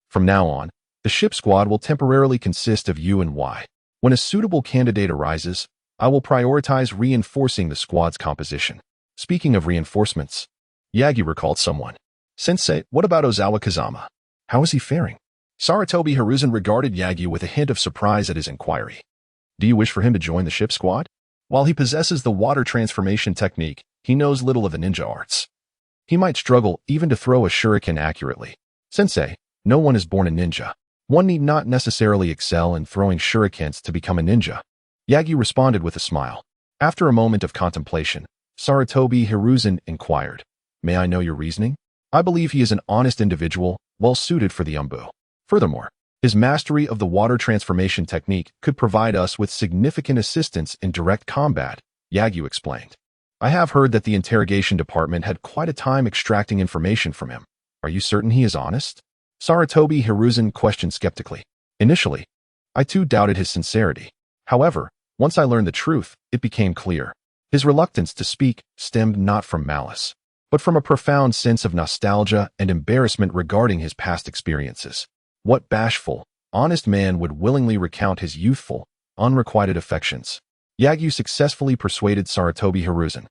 From now on, the Ship squad will temporarily consist of you and Y. When a suitable candidate arises, I will prioritize reinforcing the squad's composition. Speaking of reinforcements, Yagyu recalled someone. Sensei, what about Ozawa Kazama? How is he faring? Sarutobi Hiruzen regarded Yagyu with a hint of surprise at his inquiry. Do you wish for him to join the Ship squad? While he possesses the water transformation technique, he knows little of the ninja arts. He might struggle even to throw a shuriken accurately. Sensei, no one is born a ninja. One need not necessarily excel in throwing shurikens to become a ninja. Yagyu responded with a smile. After a moment of contemplation, Sarutobi Hiruzen inquired, May I know your reasoning? I believe he is an honest individual, well suited for the Umbu. Furthermore, his mastery of the water transformation technique could provide us with significant assistance in direct combat, Yagyu explained. I have heard that the interrogation department had quite a time extracting information from him. Are you certain he is honest? Sarutobi Hiruzen questioned skeptically. Initially, I too doubted his sincerity. However, once I learned the truth, it became clear. His reluctance to speak stemmed not from malice, but from a profound sense of nostalgia and embarrassment regarding his past experiences. What bashful, honest man would willingly recount his youthful, unrequited affections? Yagyu successfully persuaded Sarutobi Hiruzen.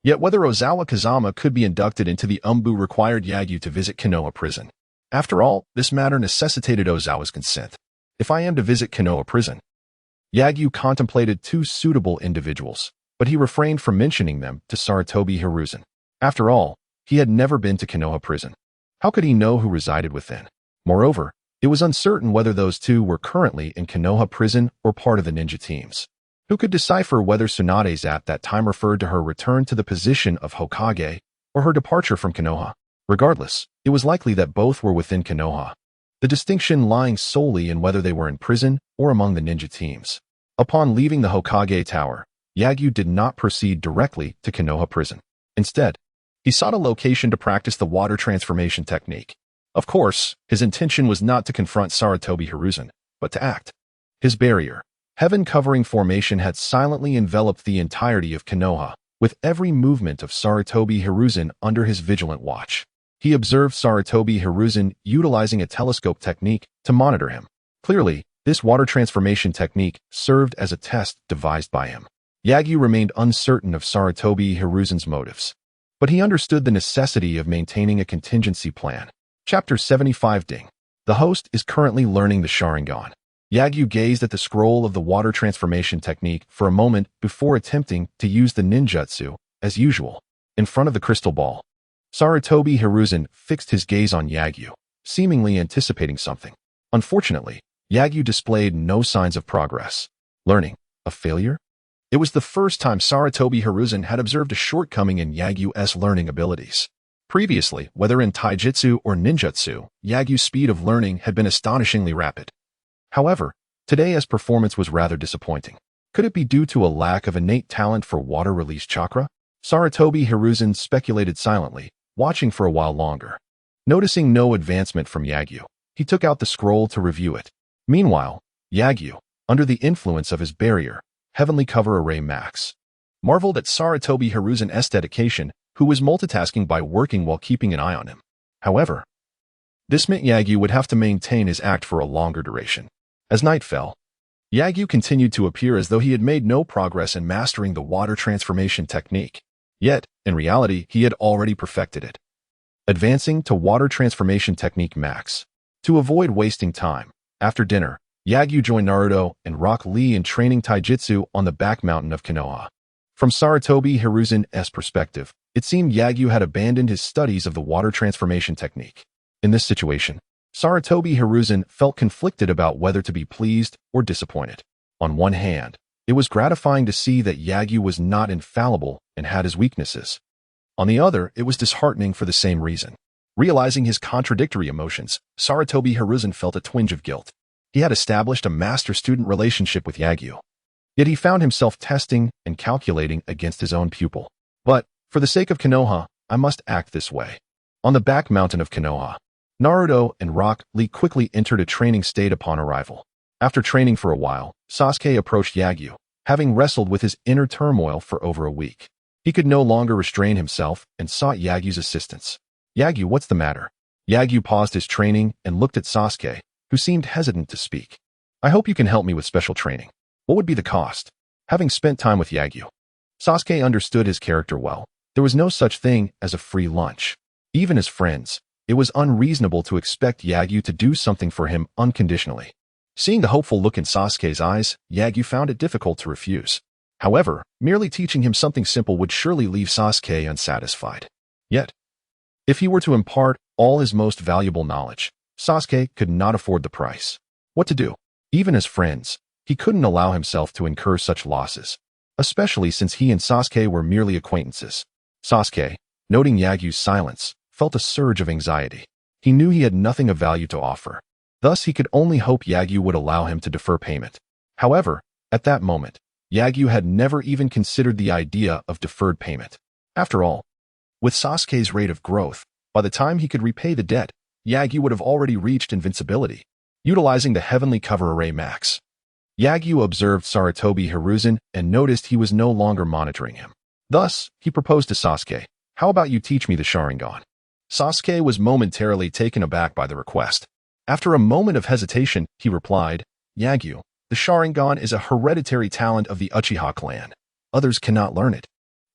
Yet whether Ozawa Kazama could be inducted into the Umbu required Yagyu to visit Konoha prison. After all, this matter necessitated Ozawa's consent. If I am to visit Konoha prison, Yagyu contemplated 2 suitable individuals, but he refrained from mentioning them to Sarutobi Hiruzen. After all, he had never been to Konoha prison. How could he know who resided within? Moreover, it was uncertain whether those 2 were currently in Konoha prison or part of the ninja teams. Who could decipher whether Tsunade's at that time referred to her return to the position of Hokage or her departure from Konoha? Regardless, it was likely that both were within Konoha, the distinction lying solely in whether they were in prison or among the ninja teams. Upon leaving the Hokage Tower, Yagyu did not proceed directly to Konoha prison. Instead, he sought a location to practice the water transformation technique. Of course, his intention was not to confront Sarutobi Hiruzen, but to act. His barrier, heaven-covering formation had silently enveloped the entirety of Konoha, with every movement of Sarutobi Hiruzen under his vigilant watch. He observed Sarutobi Hiruzen utilizing a telescope technique to monitor him. Clearly, this water transformation technique served as a test devised by him. Yagyu remained uncertain of Sarutobi Hiruzen's motives, but he understood the necessity of maintaining a contingency plan. Chapter 75 Ding. The host is currently learning the Sharingan. Yagyu gazed at the scroll of the water transformation technique for a moment before attempting to use the ninjutsu, as usual, in front of the crystal ball. Sarutobi Hiruzen fixed his gaze on Yagyu, seemingly anticipating something. Unfortunately, Yagyu displayed no signs of progress. Learning, a failure? It was the first time Sarutobi Hiruzen had observed a shortcoming in Yagyu's learning abilities. Previously, whether in taijutsu or ninjutsu, Yagyu's speed of learning had been astonishingly rapid. However, today's performance was rather disappointing. Could it be due to a lack of innate talent for water-release chakra? Sarutobi Hiruzen speculated silently, watching for a while longer. Noticing no advancement from Yagyu, he took out the scroll to review it. Meanwhile, Yagyu, under the influence of his barrier, Heavenly Cover Array Max, marveled at Sarutobi Hiruzen's dedication, who was multitasking by working while keeping an eye on him. However, this meant Yagyu would have to maintain his act for a longer duration. As night fell, Yagyu continued to appear as though he had made no progress in mastering the water transformation technique. Yet, in reality, he had already perfected it. Advancing to water transformation technique max. To avoid wasting time, after dinner, Yagyu joined Naruto and Rock Lee in training taijutsu on the back mountain of Konoha. From Sarutobi Hiruzen's perspective, it seemed Yagyu had abandoned his studies of the water transformation technique. In this situation, Sarutobi Hiruzen felt conflicted about whether to be pleased or disappointed. On one hand, it was gratifying to see that Yagyu was not infallible and had his weaknesses. On the other, it was disheartening for the same reason. Realizing his contradictory emotions, Sarutobi Hiruzen felt a twinge of guilt. He had established a master-student relationship with Yagyu. Yet he found himself testing and calculating against his own pupil. But, for the sake of Konoha, I must act this way. On the back mountain of Konoha, Naruto and Rock Lee quickly entered a training state upon arrival. After training for a while, Sasuke approached Yagyu, having wrestled with his inner turmoil for over a week. He could no longer restrain himself and sought Yagyu's assistance. Yagyu, what's the matter? Yagyu paused his training and looked at Sasuke, who seemed hesitant to speak. I hope you can help me with special training. What would be the cost? Having spent time with Yagyu, Sasuke understood his character well. There was no such thing as a free lunch. Even as friends, it was unreasonable to expect Yagyu to do something for him unconditionally. Seeing the hopeful look in Sasuke's eyes, Yagyu found it difficult to refuse. However, merely teaching him something simple would surely leave Sasuke unsatisfied. Yet, if he were to impart all his most valuable knowledge, Sasuke could not afford the price. What to do? Even as friends, he couldn't allow himself to incur such losses, especially since he and Sasuke were merely acquaintances. Sasuke, noting Yagyu's silence, felt a surge of anxiety. He knew he had nothing of value to offer. Thus, he could only hope Yagyu would allow him to defer payment. However, at that moment, Yagyu had never even considered the idea of deferred payment. After all, with Sasuke's rate of growth, by the time he could repay the debt, Yagyu would have already reached invincibility. Utilizing the Heavenly Cover Array Max, Yagyu observed Sarutobi Hiruzen and noticed he was no longer monitoring him. Thus, he proposed to Sasuke, how about you teach me the Sharingan? Sasuke was momentarily taken aback by the request. After a moment of hesitation, he replied, Yagyu, the Sharingan is a hereditary talent of the Uchiha clan. Others cannot learn it.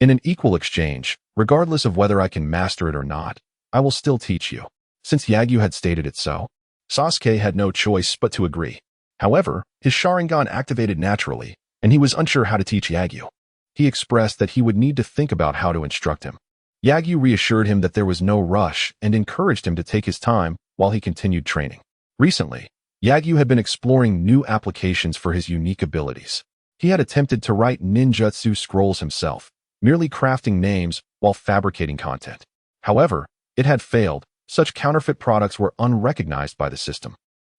In an equal exchange, regardless of whether I can master it or not, I will still teach you. Since Yagyu had stated it so, Sasuke had no choice but to agree. However, his Sharingan activated naturally, and he was unsure how to teach Yagyu. He expressed that he would need to think about how to instruct him. Yagyu reassured him that there was no rush and encouraged him to take his time while he continued training. Recently, Yagyu had been exploring new applications for his unique abilities. He had attempted to write ninjutsu scrolls himself, merely crafting names while fabricating content. However, it had failed. Such counterfeit products were unrecognized by the system.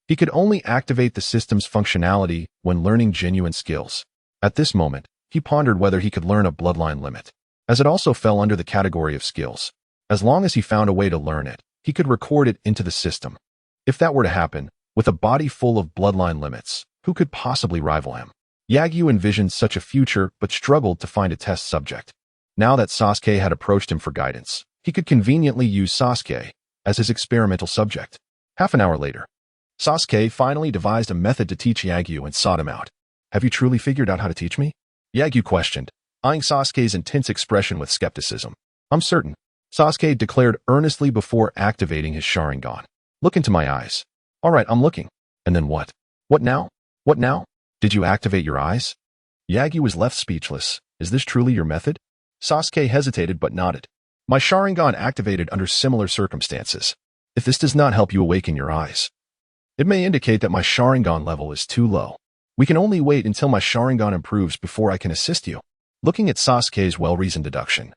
He could only activate the system's functionality when learning genuine skills. At this moment, he pondered whether he could learn a bloodline limit, as it also fell under the category of skills. As long as he found a way to learn it, he could record it into the system. If that were to happen, with a body full of bloodline limits, who could possibly rival him? Yagyu envisioned such a future but struggled to find a test subject. Now that Sasuke had approached him for guidance, he could conveniently use Sasuke as his experimental subject. Half an hour later, Sasuke finally devised a method to teach Yagyu and sought him out. Have you truly figured out how to teach me? Yagyu questioned, eyeing Sasuke's intense expression with skepticism. I'm certain, Sasuke declared earnestly before activating his Sharingan. Look into my eyes. All right, I'm looking. And then what? What now? What now? Did you activate your eyes? Yagyu was left speechless. Is this truly your method? Sasuke hesitated but nodded. My Sharingan activated under similar circumstances. If this does not help you awaken your eyes, it may indicate that my Sharingan level is too low. We can only wait until my Sharingan improves before I can assist you. Looking at Sasuke's well-reasoned deduction,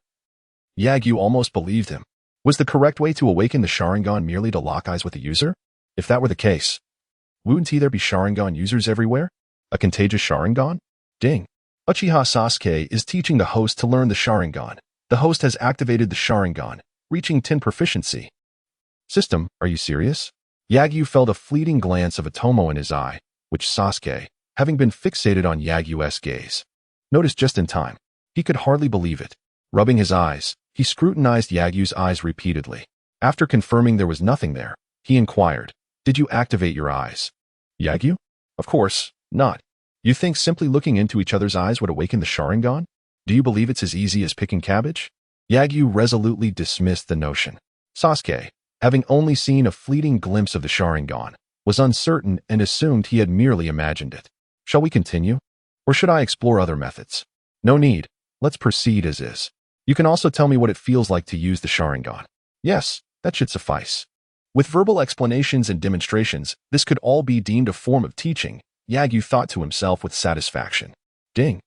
Yagyu almost believed him. Was the correct way to awaken the Sharingan merely to lock eyes with the user? If that were the case, wouldn't there be Sharingan users everywhere? A contagious Sharingan? Ding. Uchiha Sasuke is teaching the host to learn the Sharingan. The host has activated the Sharingan, reaching 10 proficiency. System, are you serious? Yagyu felt a fleeting glance of Atomo in his eye, which Sasuke, having been fixated on Yagyu's gaze, noticed just in time. He could hardly believe it. Rubbing his eyes, he scrutinized Yagyu's eyes repeatedly. After confirming there was nothing there, he inquired, Did you activate your eyes? Yagyu? Of course, not. You think simply looking into each other's eyes would awaken the Sharingan? Do you believe it's as easy as picking cabbage? Yagyu resolutely dismissed the notion. Sasuke, having only seen a fleeting glimpse of the Sharingan, was uncertain and assumed he had merely imagined it. Shall we continue? Or should I explore other methods? No need. Let's proceed as is. You can also tell me what it feels like to use the Sharingan. Yes, that should suffice. With verbal explanations and demonstrations, this could all be deemed a form of teaching, Yagyu thought to himself with satisfaction. Ding.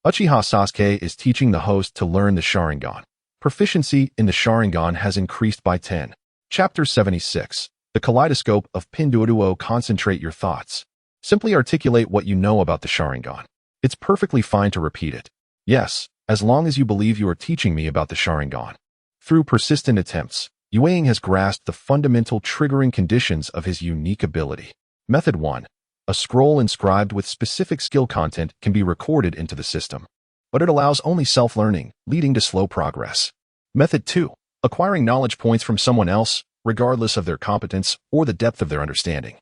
Uchiha Sasuke is teaching the host to learn the Sharingan. Proficiency in the Sharingan has increased by 10. Chapter 76. The Kaleidoscope of Pinduoduo. Concentrate your thoughts. Simply articulate what you know about the Sharingan. It's perfectly fine to repeat it. Yes, as long as you believe you are teaching me about the Sharingan. Through persistent attempts, Yue has grasped the fundamental triggering conditions of his unique ability. Method 1. A scroll inscribed with specific skill content can be recorded into the system, but it allows only self-learning, leading to slow progress. Method 2. Acquiring knowledge points from someone else, regardless of their competence or the depth of their understanding.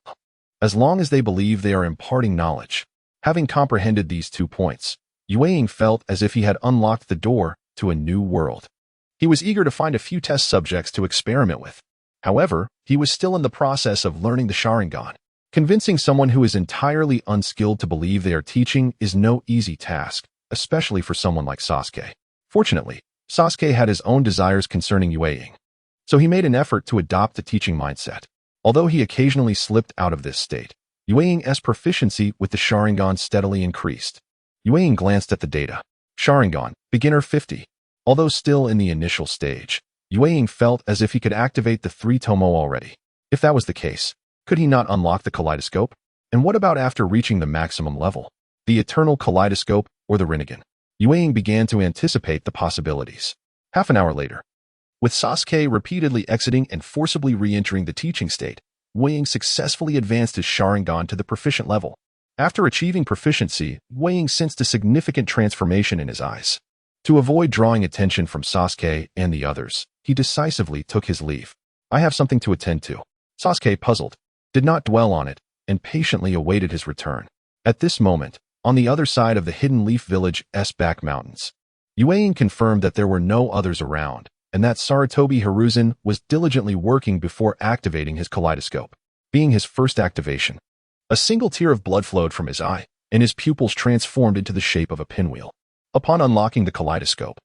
As long as they believe they are imparting knowledge. Having comprehended these 2 points, Yue felt as if he had unlocked the door to a new world. He was eager to find a few test subjects to experiment with. However, he was still in the process of learning the Sharingan. Convincing someone who is entirely unskilled to believe they are teaching is no easy task, especially for someone like Sasuke. Fortunately, Sasuke had his own desires concerning Yue, so he made an effort to adopt the teaching mindset. Although he occasionally slipped out of this state, Yue's proficiency with the Sharingan steadily increased. Yue glanced at the data. Sharingan, beginner 50. Although still in the initial stage, Yue felt as if he could activate the 3 Tomo already. If that was the case, could he not unlock the kaleidoscope? And what about after reaching the maximum level? The eternal kaleidoscope or the Rinnegan? Yue began to anticipate the possibilities. Half an hour later, with Sasuke repeatedly exiting and forcibly re-entering the teaching state, Yue successfully advanced his Sharingan to the proficient level. After achieving proficiency, Yue sensed a significant transformation in his eyes. To avoid drawing attention from Sasuke and the others, he decisively took his leave. I have something to attend to. Sasuke, puzzled, did not dwell on it, and patiently awaited his return. At this moment, on the other side of the Hidden Leaf Village's back mountains, Yue confirmed that there were no others around, and that Sarutobi Hiruzen was diligently working before activating his kaleidoscope. Being his first activation, a single tear of blood flowed from his eye, and his pupils transformed into the shape of a pinwheel. Upon unlocking the kaleidoscope,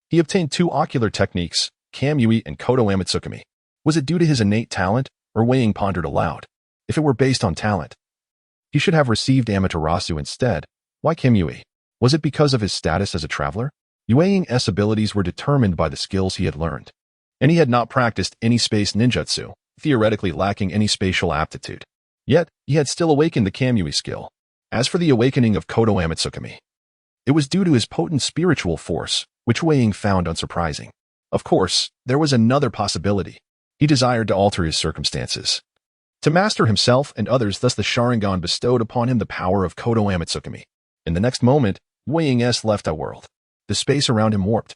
he obtained 2 ocular techniques, Kamui and Kodo Amatsukami. Was it due to his innate talent, or Yue pondered aloud? If it were based on talent, he should have received Amaterasu instead. Why Kamui? Was it because of his status as a traveler? Yue's abilities were determined by the skills he had learned, and he had not practiced any space ninjutsu, theoretically lacking any spatial aptitude. Yet, he had still awakened the Kamui skill. As for the awakening of Kodo Amatsukami, it was due to his potent spiritual force, which Yue found unsurprising. Of course, there was another possibility. He desired to alter his circumstances, to master himself and others. Thus the Sharingan bestowed upon him the power of Kodo Amatsukami. In the next moment, Yue left our world. The space around him warped,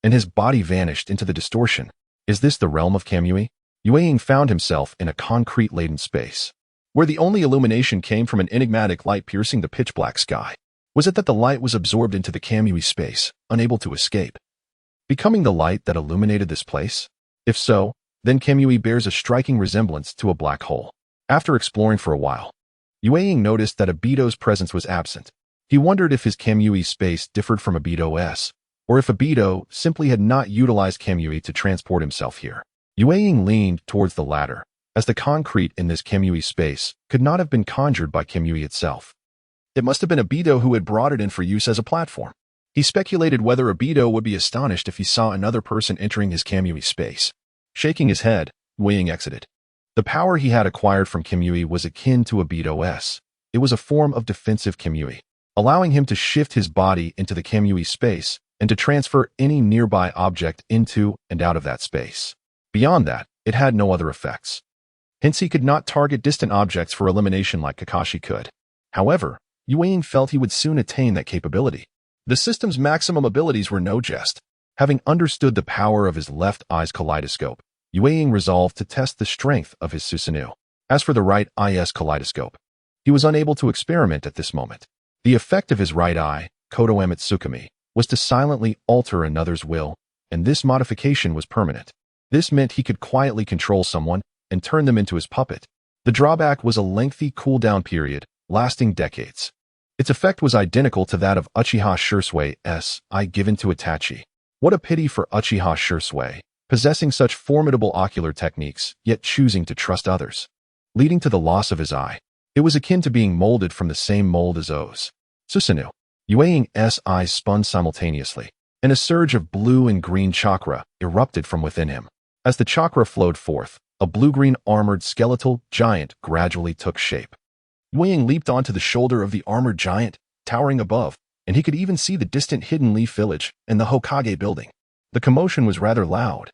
and his body vanished into the distortion. Is this the realm of Kamui? Yue found himself in a concrete-laden space, where the only illumination came from an enigmatic light piercing the pitch-black sky. Was it that the light was absorbed into the Kamui space, unable to escape, becoming the light that illuminated this place? If so, then Kamui bears a striking resemblance to a black hole. After exploring for a while, Yue noticed that Obito's presence was absent. He wondered if his Kamui space differed from Obito's, or if Obito simply had not utilized Kamui to transport himself here. Yue leaned towards the latter, as the concrete in this Kamui space could not have been conjured by Kamui itself. It must have been Obito who had brought it in for use as a platform. He speculated whether Obito would be astonished if he saw another person entering his Kamui space. Shaking his head, Yue exited. The power he had acquired from Kamui was akin to Obito's. It was a form of defensive Kamui, allowing him to shift his body into the Kamui space and to transfer any nearby object into and out of that space. Beyond that, it had no other effects. Hence, he could not target distant objects for elimination like Kakashi could. However, Yue felt he would soon attain that capability. The system's maximum abilities were no jest. Having understood the power of his left eye's kaleidoscope, Yue resolved to test the strength of his Susanoo. As for the right eye's kaleidoscope, he was unable to experiment at this moment. The effect of his right eye, Kodo Emitsukami, was to silently alter another's will, and this modification was permanent. This meant he could quietly control someone and turn them into his puppet. The drawback was a lengthy cooldown period, lasting decades. Its effect was identical to that of Uchiha Shursui's eye given to Itachi. What a pity for Uchiha Shursui, possessing such formidable ocular techniques, yet choosing to trust others, leading to the loss of his eye. It was akin to being molded from the same mold as O's. Susanoo. Yue's eyes spun simultaneously, and a surge of blue and green chakra erupted from within him. As the chakra flowed forth, a blue-green armored skeletal giant gradually took shape. Yue leaped onto the shoulder of the armored giant, towering above, and he could even see the distant Hidden Leaf Village and the Hokage building. The commotion was rather loud.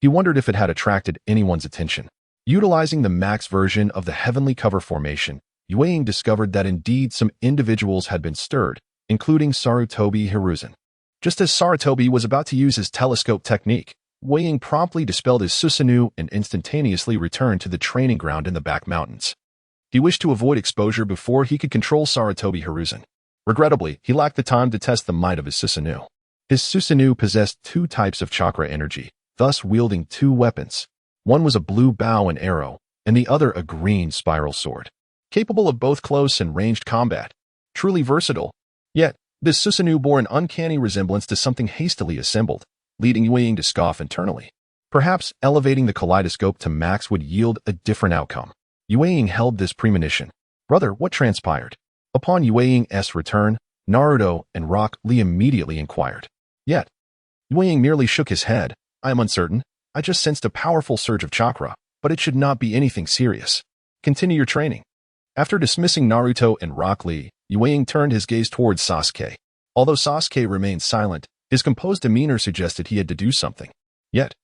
He wondered if it had attracted anyone's attention. Utilizing the max version of the Heavenly Cover formation, Yue discovered that indeed some individuals had been stirred, including Sarutobi Hiruzen. Just as Sarutobi was about to use his telescope technique, Yue promptly dispelled his Susanoo and instantaneously returned to the training ground in the back mountains. He wished to avoid exposure before he could control Sarutobi Hiruzen. Regrettably, he lacked the time to test the might of his Susanoo. His Susanoo possessed two types of chakra energy, thus wielding two weapons. One was a blue bow and arrow, and the other a green spiral sword, capable of both close and ranged combat. Truly versatile. Yet, this Susanoo bore an uncanny resemblance to something hastily assembled, leading Yue to scoff internally. Perhaps elevating the kaleidoscope to max would yield a different outcome. Yue held this premonition. Brother, what transpired? Upon Yue's return, Naruto and Rock Lee immediately inquired. Yet, Yue merely shook his head. I am uncertain. I just sensed a powerful surge of chakra, but it should not be anything serious. Continue your training. After dismissing Naruto and Rock Lee, Yue turned his gaze towards Sasuke. Although Sasuke remained silent, his composed demeanor suggested he had to do something. Yet,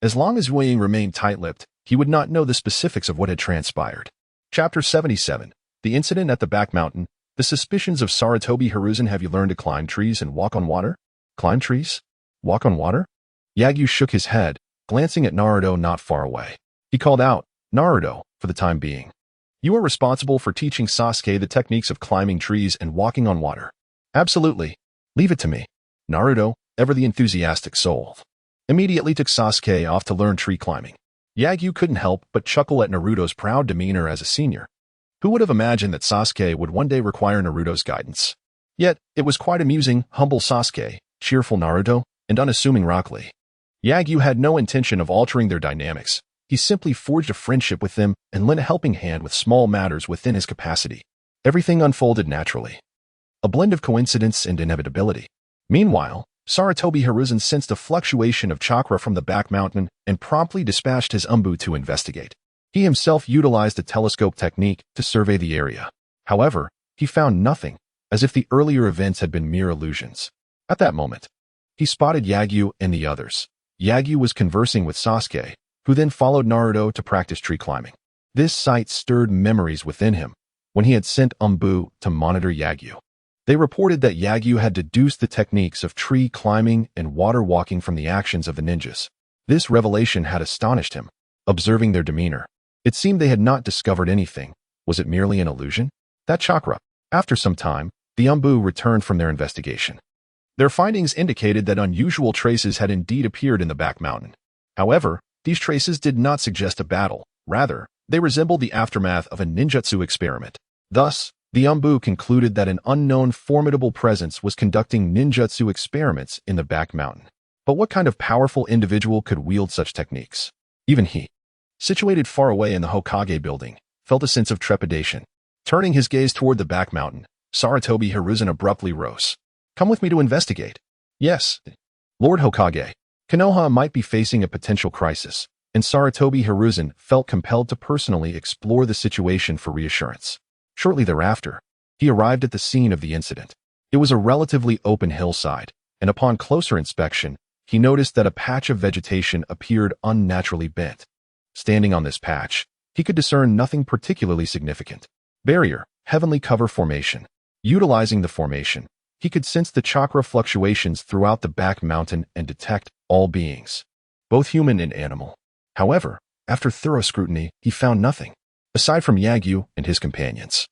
as long as Yue remained tight-lipped, he would not know the specifics of what had transpired. Chapter 77. The Incident at the Back Mountain. The Suspicions of Sarutobi Hiruzen. Have you learned to climb trees and walk on water? Climb trees? Walk on water? Yagyu shook his head, glancing at Naruto not far away. He called out, Naruto, for the time being. You are responsible for teaching Sasuke the techniques of climbing trees and walking on water. Absolutely. Leave it to me. Naruto, ever the enthusiastic soul, immediately took Sasuke off to learn tree climbing. Yagyu couldn't help but chuckle at Naruto's proud demeanor as a senior. Who would have imagined that Sasuke would one day require Naruto's guidance? Yet, it was quite amusing, humble Sasuke, cheerful Naruto, and unassuming Rock Lee. Yagyu had no intention of altering their dynamics. He simply forged a friendship with them and lent a helping hand with small matters within his capacity. Everything unfolded naturally. A blend of coincidence and inevitability. Meanwhile, Sarutobi Hiruzen sensed a fluctuation of chakra from the back mountain and promptly dispatched his Umbu to investigate. He himself utilized a telescope technique to survey the area. However, he found nothing, as if the earlier events had been mere illusions. At that moment, he spotted Yagyu and the others. Yagyu was conversing with Sasuke, who then followed Naruto to practice tree climbing. This sight stirred memories within him when he had sent Umbu to monitor Yagyu. They reported that Yagyu had deduced the techniques of tree climbing and water walking from the actions of the ninjas. This revelation had astonished him. Observing their demeanor, it seemed they had not discovered anything. Was it merely an illusion? That chakra. After some time, the Umbu returned from their investigation. Their findings indicated that unusual traces had indeed appeared in the back mountain. However, these traces did not suggest a battle. Rather, They resembled the aftermath of a ninjutsu experiment. Thus, the Umbu concluded that an unknown formidable presence was conducting ninjutsu experiments in the back mountain. But what kind of powerful individual could wield such techniques? Even he, situated far away in the Hokage building, felt a sense of trepidation. Turning his gaze toward the back mountain, Sarutobi Hiruzen abruptly rose. Come with me to investigate. Yes, Lord Hokage. Konoha might be facing a potential crisis, and Sarutobi Hiruzen felt compelled to personally explore the situation for reassurance. Shortly thereafter, he arrived at the scene of the incident. It was a relatively open hillside, and upon closer inspection, he noticed that a patch of vegetation appeared unnaturally bent. Standing on this patch, he could discern nothing particularly significant. Barrier, heavenly cover formation. Utilizing the formation, he could sense the chakra fluctuations throughout the back mountain and detect all beings, both human and animal. However, after thorough scrutiny, he found nothing, aside from Yagyu and his companions.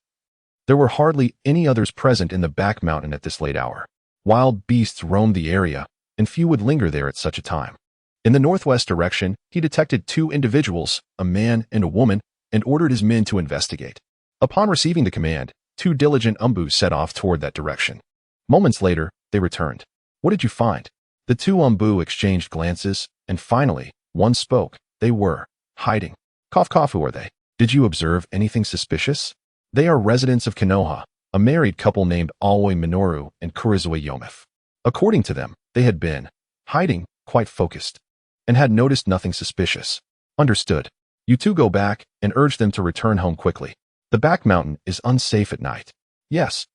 There were hardly any others present in the back mountain at this late hour. Wild beasts roamed the area, and few would linger there at such a time. In the northwest direction, he detected two individuals, a man and a woman, and ordered his men to investigate. Upon receiving the command, two diligent Umbus set off toward that direction. Moments later, they returned. What did you find? The two Umbu exchanged glances, and finally, one spoke. They were hiding. Cough cough, who are they? Did you observe anything suspicious? They are residents of Konoha, a married couple named Aoi Minoru and Kurizue Yomif. According to them, they had been hiding, quite focused, and had noticed nothing suspicious. Understood. You two go back and urge them to return home quickly. The back mountain is unsafe at night. Yes.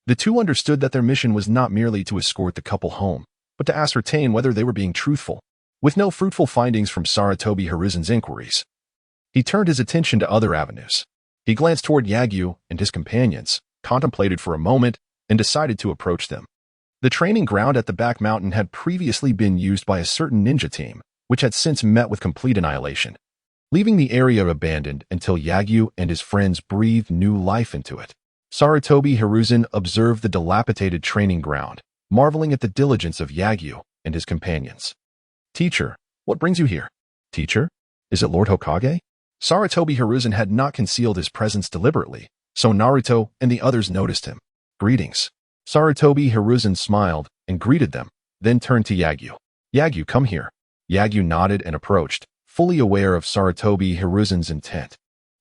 The two understood that their mission was not merely to escort the couple home, but to ascertain whether they were being truthful. With no fruitful findings from Sarutobi Hiruzen's inquiries, he turned his attention to other avenues. He glanced toward Yagyu and his companions, contemplated for a moment, and decided to approach them. The training ground at the back mountain had previously been used by a certain ninja team, which had since met with complete annihilation, leaving the area abandoned until Yagyu and his friends breathed new life into it. Sarutobi Hiruzen observed the dilapidated training ground, marveling at the diligence of Yagyu and his companions. Teacher, what brings you here? Teacher? Is it Lord Hokage? Sarutobi Hiruzen had not concealed his presence deliberately, so Naruto and the others noticed him. Greetings. Sarutobi Hiruzen smiled and greeted them, then turned to Yagyu. Yagyu, come here. Yagyu nodded and approached, fully aware of Sarutobi Hiruzen's intent.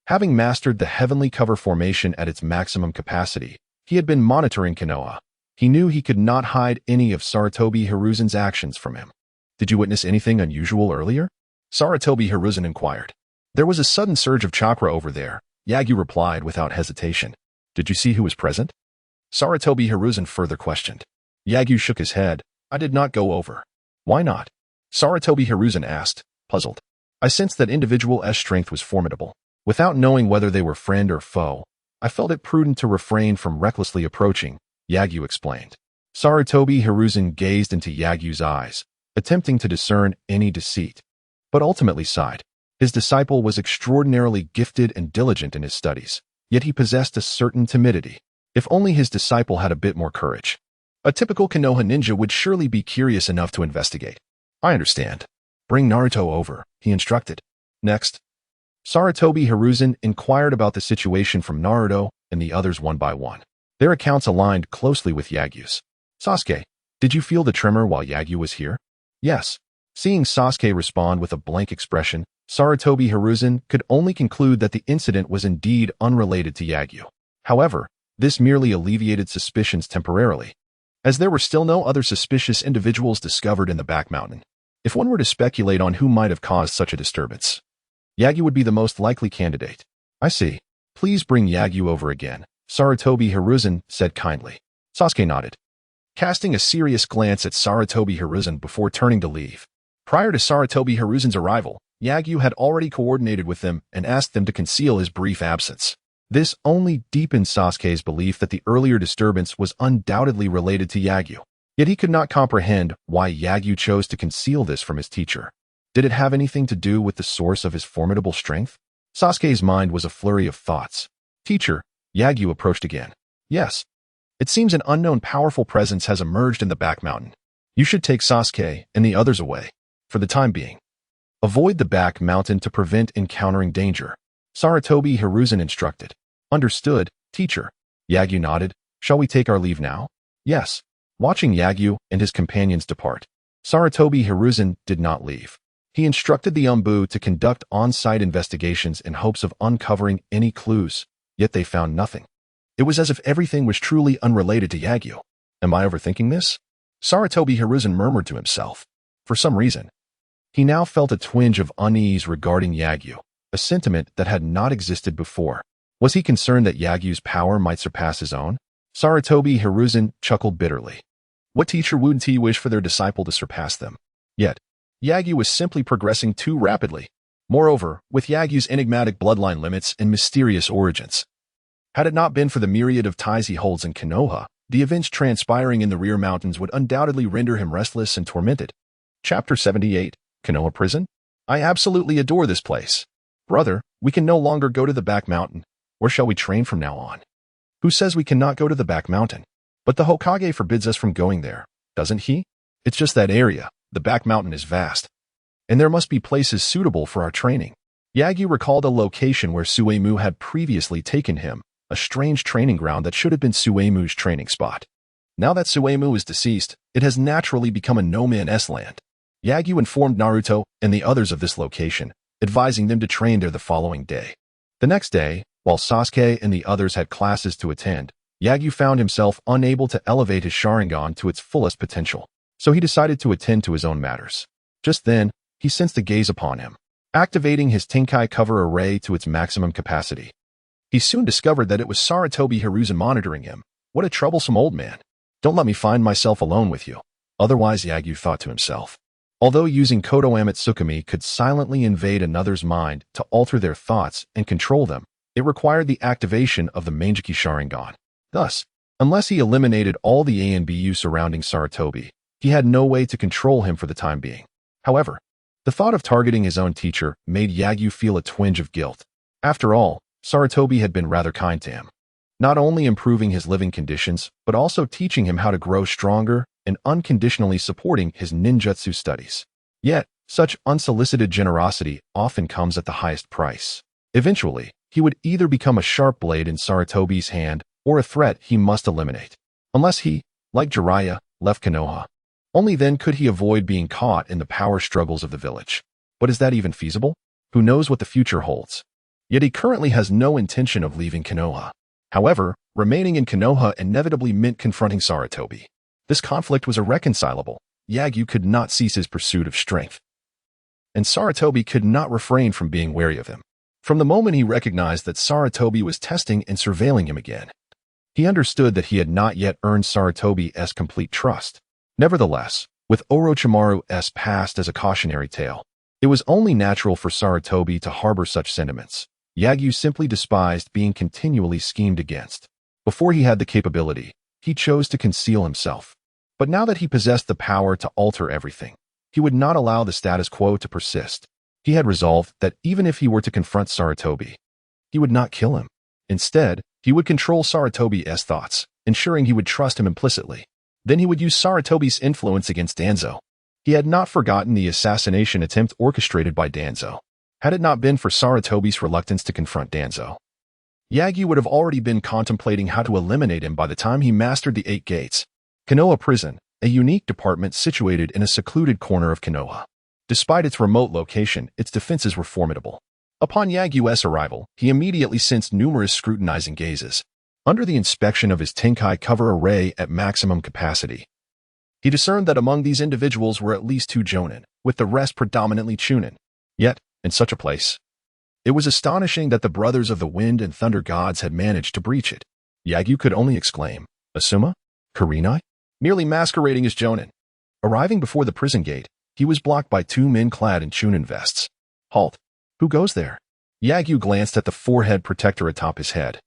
Having mastered the heavenly cover formation at its maximum capacity, he had been monitoring Konoha. He knew he could not hide any of Sarutobi Hiruzen's actions from him. Did you witness anything unusual earlier? Sarutobi Hiruzen inquired. There was a sudden surge of chakra over there, Yagyu replied without hesitation. Did you see who was present? Sarutobi Hiruzen further questioned. Yagyu shook his head. I did not go over. Why not? Sarutobi Hiruzen asked, puzzled. I sensed that individual's strength was formidable. Without knowing whether they were friend or foe, I felt it prudent to refrain from recklessly approaching, Yagyu explained. Sarutobi Hiruzen gazed into Yagyu's eyes, attempting to discern any deceit, but ultimately sighed. His disciple was extraordinarily gifted and diligent in his studies, yet he possessed a certain timidity. If only his disciple had a bit more courage. A typical Konoha ninja would surely be curious enough to investigate. I understand. Bring Naruto over, he instructed. Next, Sarutobi Hiruzen inquired about the situation from Naruto and the others one by one. Their accounts aligned closely with Yagyu's. Sasuke, did you feel the tremor while Yagyu was here? Yes. Seeing Sasuke respond with a blank expression, Sarutobi Hiruzen could only conclude that the incident was indeed unrelated to Yagyu. However, this merely alleviated suspicions temporarily, as there were still no other suspicious individuals discovered in the back mountain. If one were to speculate on who might have caused such a disturbance, Yagyu would be the most likely candidate. I see. Please bring Yagyu over again, Sarutobi Hiruzen said kindly. Sasuke nodded, casting a serious glance at Sarutobi Hiruzen before turning to leave. Prior to Sarutobi Hiruzen's arrival, Yagyu had already coordinated with them and asked them to conceal his brief absence. This only deepened Sasuke's belief that the earlier disturbance was undoubtedly related to Yagyu. Yet he could not comprehend why Yagyu chose to conceal this from his teacher. Did it have anything to do with the source of his formidable strength? Sasuke's mind was a flurry of thoughts. Teacher, Yagyu approached again. Yes. It seems an unknown powerful presence has emerged in the back mountain. You should take Sasuke and the others away, for the time being. Avoid the back mountain to prevent encountering danger. Sarutobi Hiruzen instructed. Understood, teacher. Yagyu nodded. Shall we take our leave now? Yes. Watching Yagyu and his companions depart, Sarutobi Hiruzen did not leave. He instructed the Umbu to conduct on-site investigations in hopes of uncovering any clues, yet they found nothing. It was as if everything was truly unrelated to Yagyu. Am I overthinking this? Sarutobi Hiruzen murmured to himself. For some reason, he now felt a twinge of unease regarding Yagyu, a sentiment that had not existed before. Was he concerned that Yagyu's power might surpass his own? Sarutobi Hiruzen chuckled bitterly. What teacher wouldn't he wish for their disciple to surpass them? Yet, Yagyu was simply progressing too rapidly. Moreover, with Yagyu's enigmatic bloodline limits and mysterious origins, had it not been for the myriad of ties he holds in Konoha, the events transpiring in the rear mountains would undoubtedly render him restless and tormented. Chapter 78, Konoha Prison? I absolutely adore this place. Brother, we can no longer go to the back mountain. Where shall we train from now on? Who says we cannot go to the back mountain? But the Hokage forbids us from going there, doesn't he? It's just that area. The back mountain is vast, and there must be places suitable for our training. Yagyu recalled a location where Suemu had previously taken him, a strange training ground that should have been Suemu's training spot. Now that Suemu is deceased, it has naturally become a no-man's land. Yagyu informed Naruto and the others of this location, advising them to train there the following day. The next day, while Sasuke and the others had classes to attend, Yagyu found himself unable to elevate his Sharingan to its fullest potential. So he decided to attend to his own matters. Just then, he sensed a gaze upon him, activating his Tenkai cover array to its maximum capacity. He soon discovered that it was Sarutobi Hiruzen monitoring him. What a troublesome old man. Don't let me find myself alone with you. Otherwise, Yagyu thought to himself. Although using Kodo Amatsukami could silently invade another's mind to alter their thoughts and control them, it required the activation of the Manjiki Sharingan. Thus, unless he eliminated all the A and BU surrounding Sarutobi, he had no way to control him for the time being. However, the thought of targeting his own teacher made Yagyu feel a twinge of guilt. After all, Sarutobi had been rather kind to him, not only improving his living conditions, but also teaching him how to grow stronger and unconditionally supporting his ninjutsu studies. Yet, such unsolicited generosity often comes at the highest price. Eventually, he would either become a sharp blade in Sarutobi's hand or a threat he must eliminate. Unless he, like Jiraiya, left Konoha. Only then could he avoid being caught in the power struggles of the village. But is that even feasible? Who knows what the future holds? Yet he currently has no intention of leaving Konoha. However, remaining in Konoha inevitably meant confronting Sarutobi. This conflict was irreconcilable. Yagyu could not cease his pursuit of strength, and Sarutobi could not refrain from being wary of him. From the moment he recognized that Sarutobi was testing and surveilling him again, he understood that he had not yet earned Sarutobi's complete trust. Nevertheless, with Orochimaru's past as a cautionary tale, it was only natural for Sarutobi to harbor such sentiments. Yagyu simply despised being continually schemed against. Before he had the capability, he chose to conceal himself. But now that he possessed the power to alter everything, he would not allow the status quo to persist. He had resolved that even if he were to confront Sarutobi, he would not kill him. Instead, he would control Sarutobi's thoughts, ensuring he would trust him implicitly. Then he would use Sarutobi's influence against Danzo. He had not forgotten the assassination attempt orchestrated by Danzo. Had it not been for Sarutobi's reluctance to confront Danzo, Yagyu would have already been contemplating how to eliminate him by the time he mastered the 8 gates. Konoha Prison, a unique department situated in a secluded corner of Konoha. Despite its remote location, its defenses were formidable. Upon Yagyu's arrival, he immediately sensed numerous scrutinizing gazes. Under the inspection of his Tenkai cover array at maximum capacity, he discerned that among these individuals were at least 2 Jonin, with the rest predominantly Chunin. Yet, in such a place, it was astonishing that the brothers of the Wind and Thunder gods had managed to breach it. Yagyu could only exclaim, Asuma? Kurenai? Merely masquerading as Jonin. Arriving before the prison gate, he was blocked by 2 men clad in Chunin vests. Halt. Who goes there? Yagyu glanced at the forehead protector atop his head,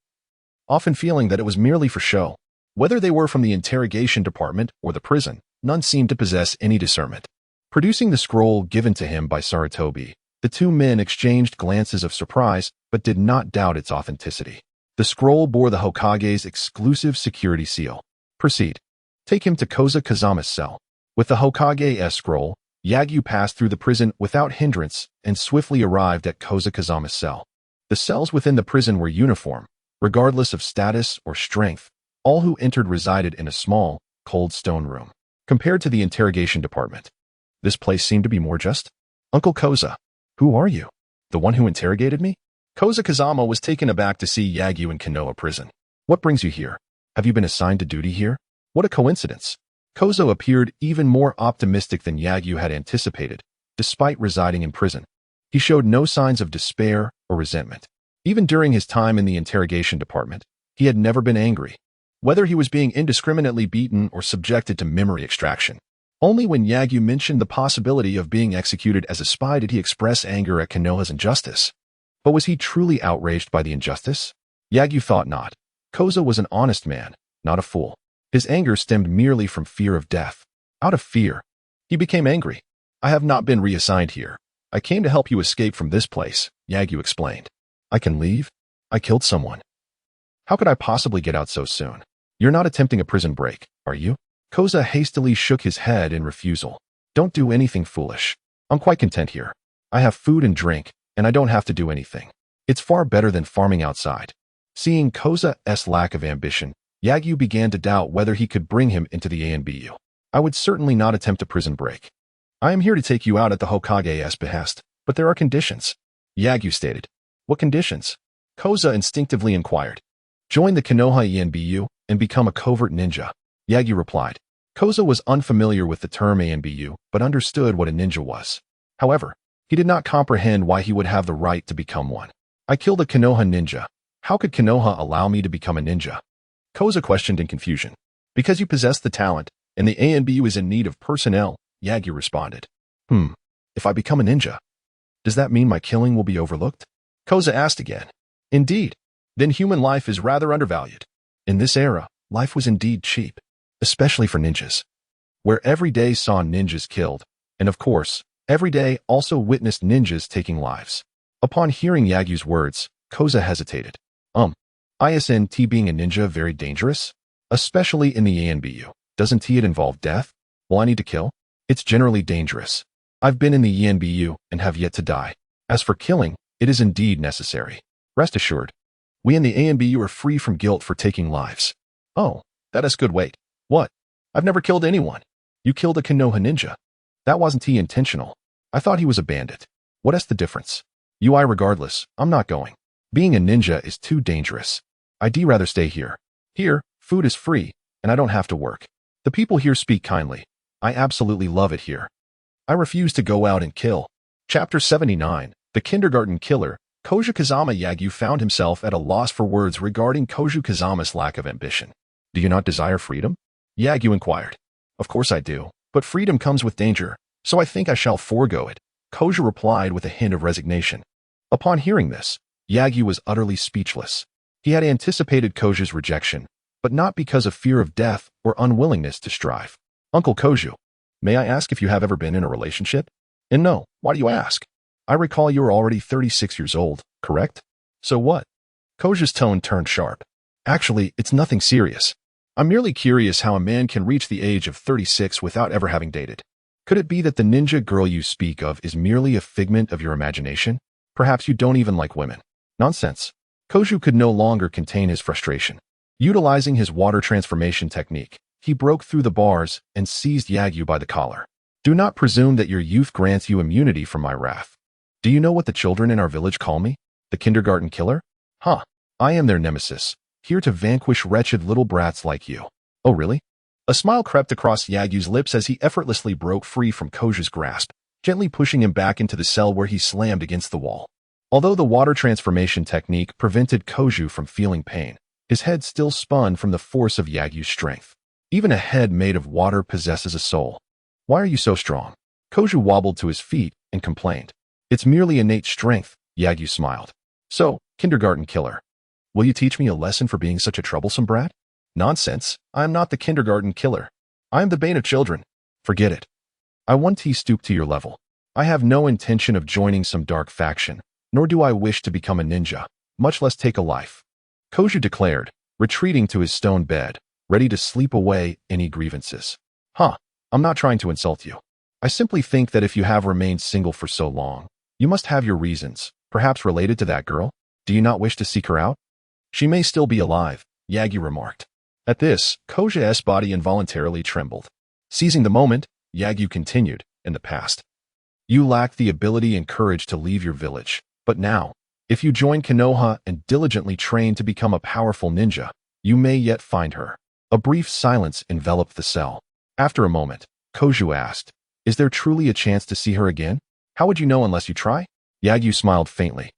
often feeling that it was merely for show. Whether they were from the interrogation department or the prison, none seemed to possess any discernment. Producing the scroll given to him by Sarutobi, the 2 men exchanged glances of surprise but did not doubt its authenticity. The scroll bore the Hokage's exclusive security seal. Proceed. Take him to Koza Kazama's cell. With the Hokage's scroll, Yagyu passed through the prison without hindrance and swiftly arrived at Koza Kazama's cell. The cells within the prison were uniform, regardless of status or strength. All who entered resided in a small, cold stone room. Compared to the interrogation department, this place seemed to be more just. Uncle Koza, who are you? The one who interrogated me? Koza Kazama was taken aback to see Yagyu in Konoha prison. What brings you here? Have you been assigned to duty here? What a coincidence. Koza appeared even more optimistic than Yagyu had anticipated, despite residing in prison. He showed no signs of despair or resentment. Even during his time in the interrogation department, he had never been angry. Whether he was being indiscriminately beaten or subjected to memory extraction. Only when Yagyu mentioned the possibility of being executed as a spy did he express anger at Konoha's injustice. But was he truly outraged by the injustice? Yagyu thought not. Koza was an honest man, not a fool. His anger stemmed merely from fear of death. Out of fear, he became angry. I have not been reassigned here. I came to help you escape from this place, Yagyu explained. I can leave? I killed someone. How could I possibly get out so soon? You're not attempting a prison break, are you? Koza hastily shook his head in refusal. Don't do anything foolish. I'm quite content here. I have food and drink, and I don't have to do anything. It's far better than farming outside. Seeing Koza's lack of ambition, Yagyu began to doubt whether he could bring him into the ANBU. I would certainly not attempt a prison break. I am here to take you out at the Hokage's behest, but there are conditions. Yagyu stated. What conditions? Koza instinctively inquired. Join the Konoha ANBU and become a covert ninja. Yagyu replied. Koza was unfamiliar with the term ANBU, but understood what a ninja was. However, he did not comprehend why he would have the right to become one. I killed a Konoha ninja. How could Konoha allow me to become a ninja? Koza questioned in confusion. Because you possess the talent, and the ANBU is in need of personnel, Yagyu responded. If I become a ninja, does that mean my killing will be overlooked? Koza asked again. Indeed. Then human life is rather undervalued. In this era, life was indeed cheap, especially for ninjas. Where every day saw ninjas killed, and of course, every day also witnessed ninjas taking lives. Upon hearing Yagyu's words, Koza hesitated. Isn't being a ninja very dangerous? Especially in the ANBU. Doesn't it involve death? Will I need to kill? It's generally dangerous. I've been in the ANBU and have yet to die. As for killing, it is indeed necessary. Rest assured, we in the ANBU are free from guilt for taking lives. Oh, that is good. Wait. What? I've never killed anyone. You killed a Konoha ninja. That wasn't he intentional. I thought he was a bandit. What is the difference? Regardless, I'm not going. Being a ninja is too dangerous. I'd rather stay here. Here, food is free, and I don't have to work. The people here speak kindly. I absolutely love it here. I refuse to go out and kill. Chapter 79, The Kindergarten Killer. Koza Kazama. Yagyu found himself at a loss for words regarding Koza Kazama's lack of ambition. Do you not desire freedom? Yagyu inquired. Of course I do, but freedom comes with danger, so I think I shall forego it. Koza replied with a hint of resignation. Upon hearing this, Yagyu was utterly speechless. He had anticipated Koza's rejection, but not because of fear of death or unwillingness to strive. Uncle Koza, may I ask if you have ever been in a relationship? And no, why do you ask? I recall you are already 36 years old, correct? So what? Koza's tone turned sharp. Actually, it's nothing serious. I'm merely curious how a man can reach the age of 36 without ever having dated. Could it be that the ninja girl you speak of is merely a figment of your imagination? Perhaps you don't even like women. Nonsense. Koza could no longer contain his frustration. Utilizing his water transformation technique, he broke through the bars and seized Yagyu by the collar. Do not presume that your youth grants you immunity from my wrath. Do you know what the children in our village call me? The kindergarten killer? I am their nemesis, here to vanquish wretched little brats like you. Oh really? A smile crept across Yagyu's lips as he effortlessly broke free from Koza's grasp, gently pushing him back into the cell where he slammed against the wall. Although the water transformation technique prevented Koza from feeling pain, his head still spun from the force of Yagyu's strength. Even a head made of water possesses a soul. Why are you so strong? Koza wobbled to his feet and complained. It's merely innate strength, Yagyu smiled. So, kindergarten killer, will you teach me a lesson for being such a troublesome brat? Nonsense, I am not the kindergarten killer. I am the bane of children. Forget it. I won't stoop to your level. I have no intention of joining some dark faction, nor do I wish to become a ninja, much less take a life. Koza declared, retreating to his stone bed, ready to sleep away any grievances. I'm not trying to insult you. I simply think that if you have remained single for so long, you must have your reasons, perhaps related to that girl. Do you not wish to seek her out? She may still be alive, Yagyu remarked. At this, Koja's body involuntarily trembled. Seizing the moment, Yagyu continued, in the past. You lacked the ability and courage to leave your village, but now, if you join Konoha and diligently train to become a powerful ninja, you may yet find her. A brief silence enveloped the cell. After a moment, Koju asked, Is there truly a chance to see her again? How would you know unless you try? Yagyu smiled faintly.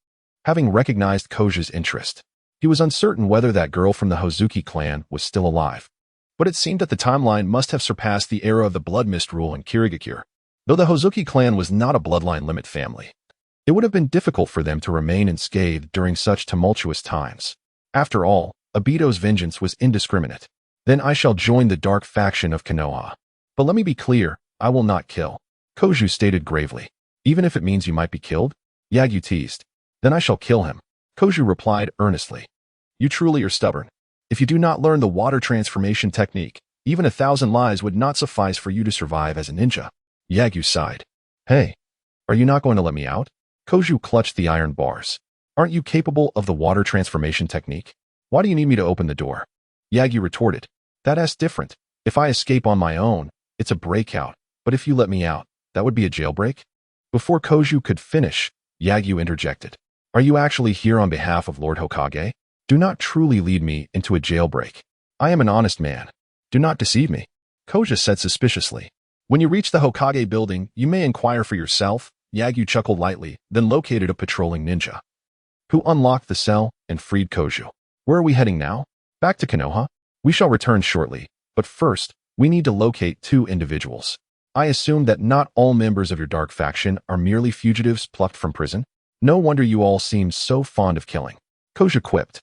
Having recognized Koju's interest, he was uncertain whether that girl from the Hozuki clan was still alive. But it seemed that the timeline must have surpassed the era of the Blood Mist rule in Kirigakure. Though the Hozuki clan was not a bloodline limit family, it would have been difficult for them to remain unscathed during such tumultuous times. After all, Obito's vengeance was indiscriminate. Then I shall join the dark faction of Konoha. But let me be clear, I will not kill, Koju stated gravely. Even if it means you might be killed? Yagyu teased. Then I shall kill him, Koju replied earnestly. You truly are stubborn. If you do not learn the water transformation technique, even 1,000 lives would not suffice for you to survive as a ninja. Yagyu sighed. Hey, are you not going to let me out? Koju clutched the iron bars. Aren't you capable of the water transformation technique? Why do you need me to open the door? Yagyu retorted. That's different. If I escape on my own, it's a breakout, but if you let me out, that would be a jailbreak? Before Koju could finish, Yagyu interjected. Are you actually here on behalf of Lord Hokage? Do not truly lead me into a jailbreak. I am an honest man. Do not deceive me, Koju said suspiciously. When you reach the Hokage building, you may inquire for yourself, Yagyu chuckled lightly, then located a patrolling ninja, who unlocked the cell and freed Koju. Where are we heading now? Back to Konoha? We shall return shortly, but first, we need to locate 2 individuals. I assume that not all members of your dark faction are merely fugitives plucked from prison? No wonder you all seem so fond of killing, Koju quipped.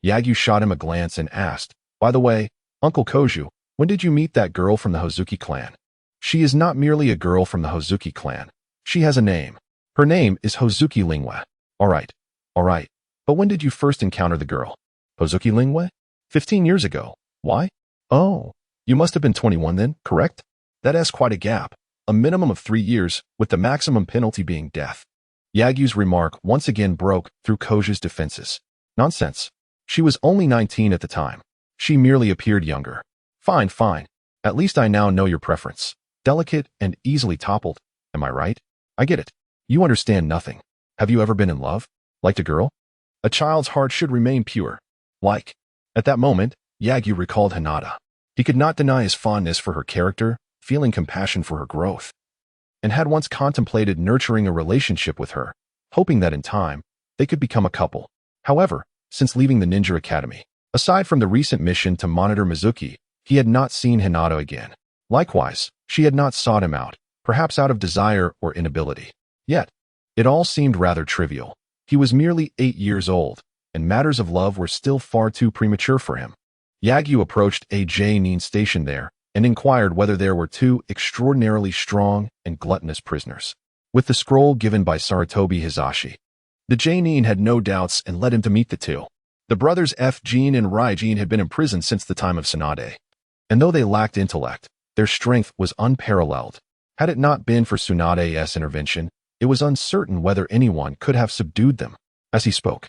Yagyu shot him a glance and asked, By the way, Uncle Koju, when did you meet that girl from the Hozuki clan? She is not merely a girl from the Hozuki clan. She has a name. Her name is Hozuki Lingwe. All right. But when did you first encounter the girl? Hozuki Lingwe? 15 years ago. Why? Oh, you must have been 21 then, correct? That is quite a gap. A minimum of 3 years, with the maximum penalty being death. Yagyu's remark once again broke through Koju's defenses. Nonsense. She was only 19 at the time. She merely appeared younger. Fine. At least I now know your preference. Delicate and easily toppled. Am I right? I get it. You understand nothing. Have you ever been in love? Liked a girl? A child's heart should remain pure. Like. At that moment, Yagyu recalled Hinata. He could not deny his fondness for her character, feeling compassion for her growth, and had once contemplated nurturing a relationship with her, hoping that in time, they could become a couple. However, since leaving the Ninja Academy, aside from the recent mission to monitor Mizuki, he had not seen Hinata again. Likewise, she had not sought him out, perhaps out of desire or inability. Yet, it all seemed rather trivial. He was merely 8 years old, and matters of love were still far too premature for him. Yagyu approached a genin stationed there and inquired whether there were 2 extraordinarily strong and gluttonous prisoners. With the scroll given by Sarutobi Hizashi, the genin had no doubts and led him to meet the 2. The brothers F-Jin and Rai-Jin had been imprisoned since the time of Tsunade, and though they lacked intellect, their strength was unparalleled. Had it not been for Tsunade's intervention, it was uncertain whether anyone could have subdued them. As he spoke,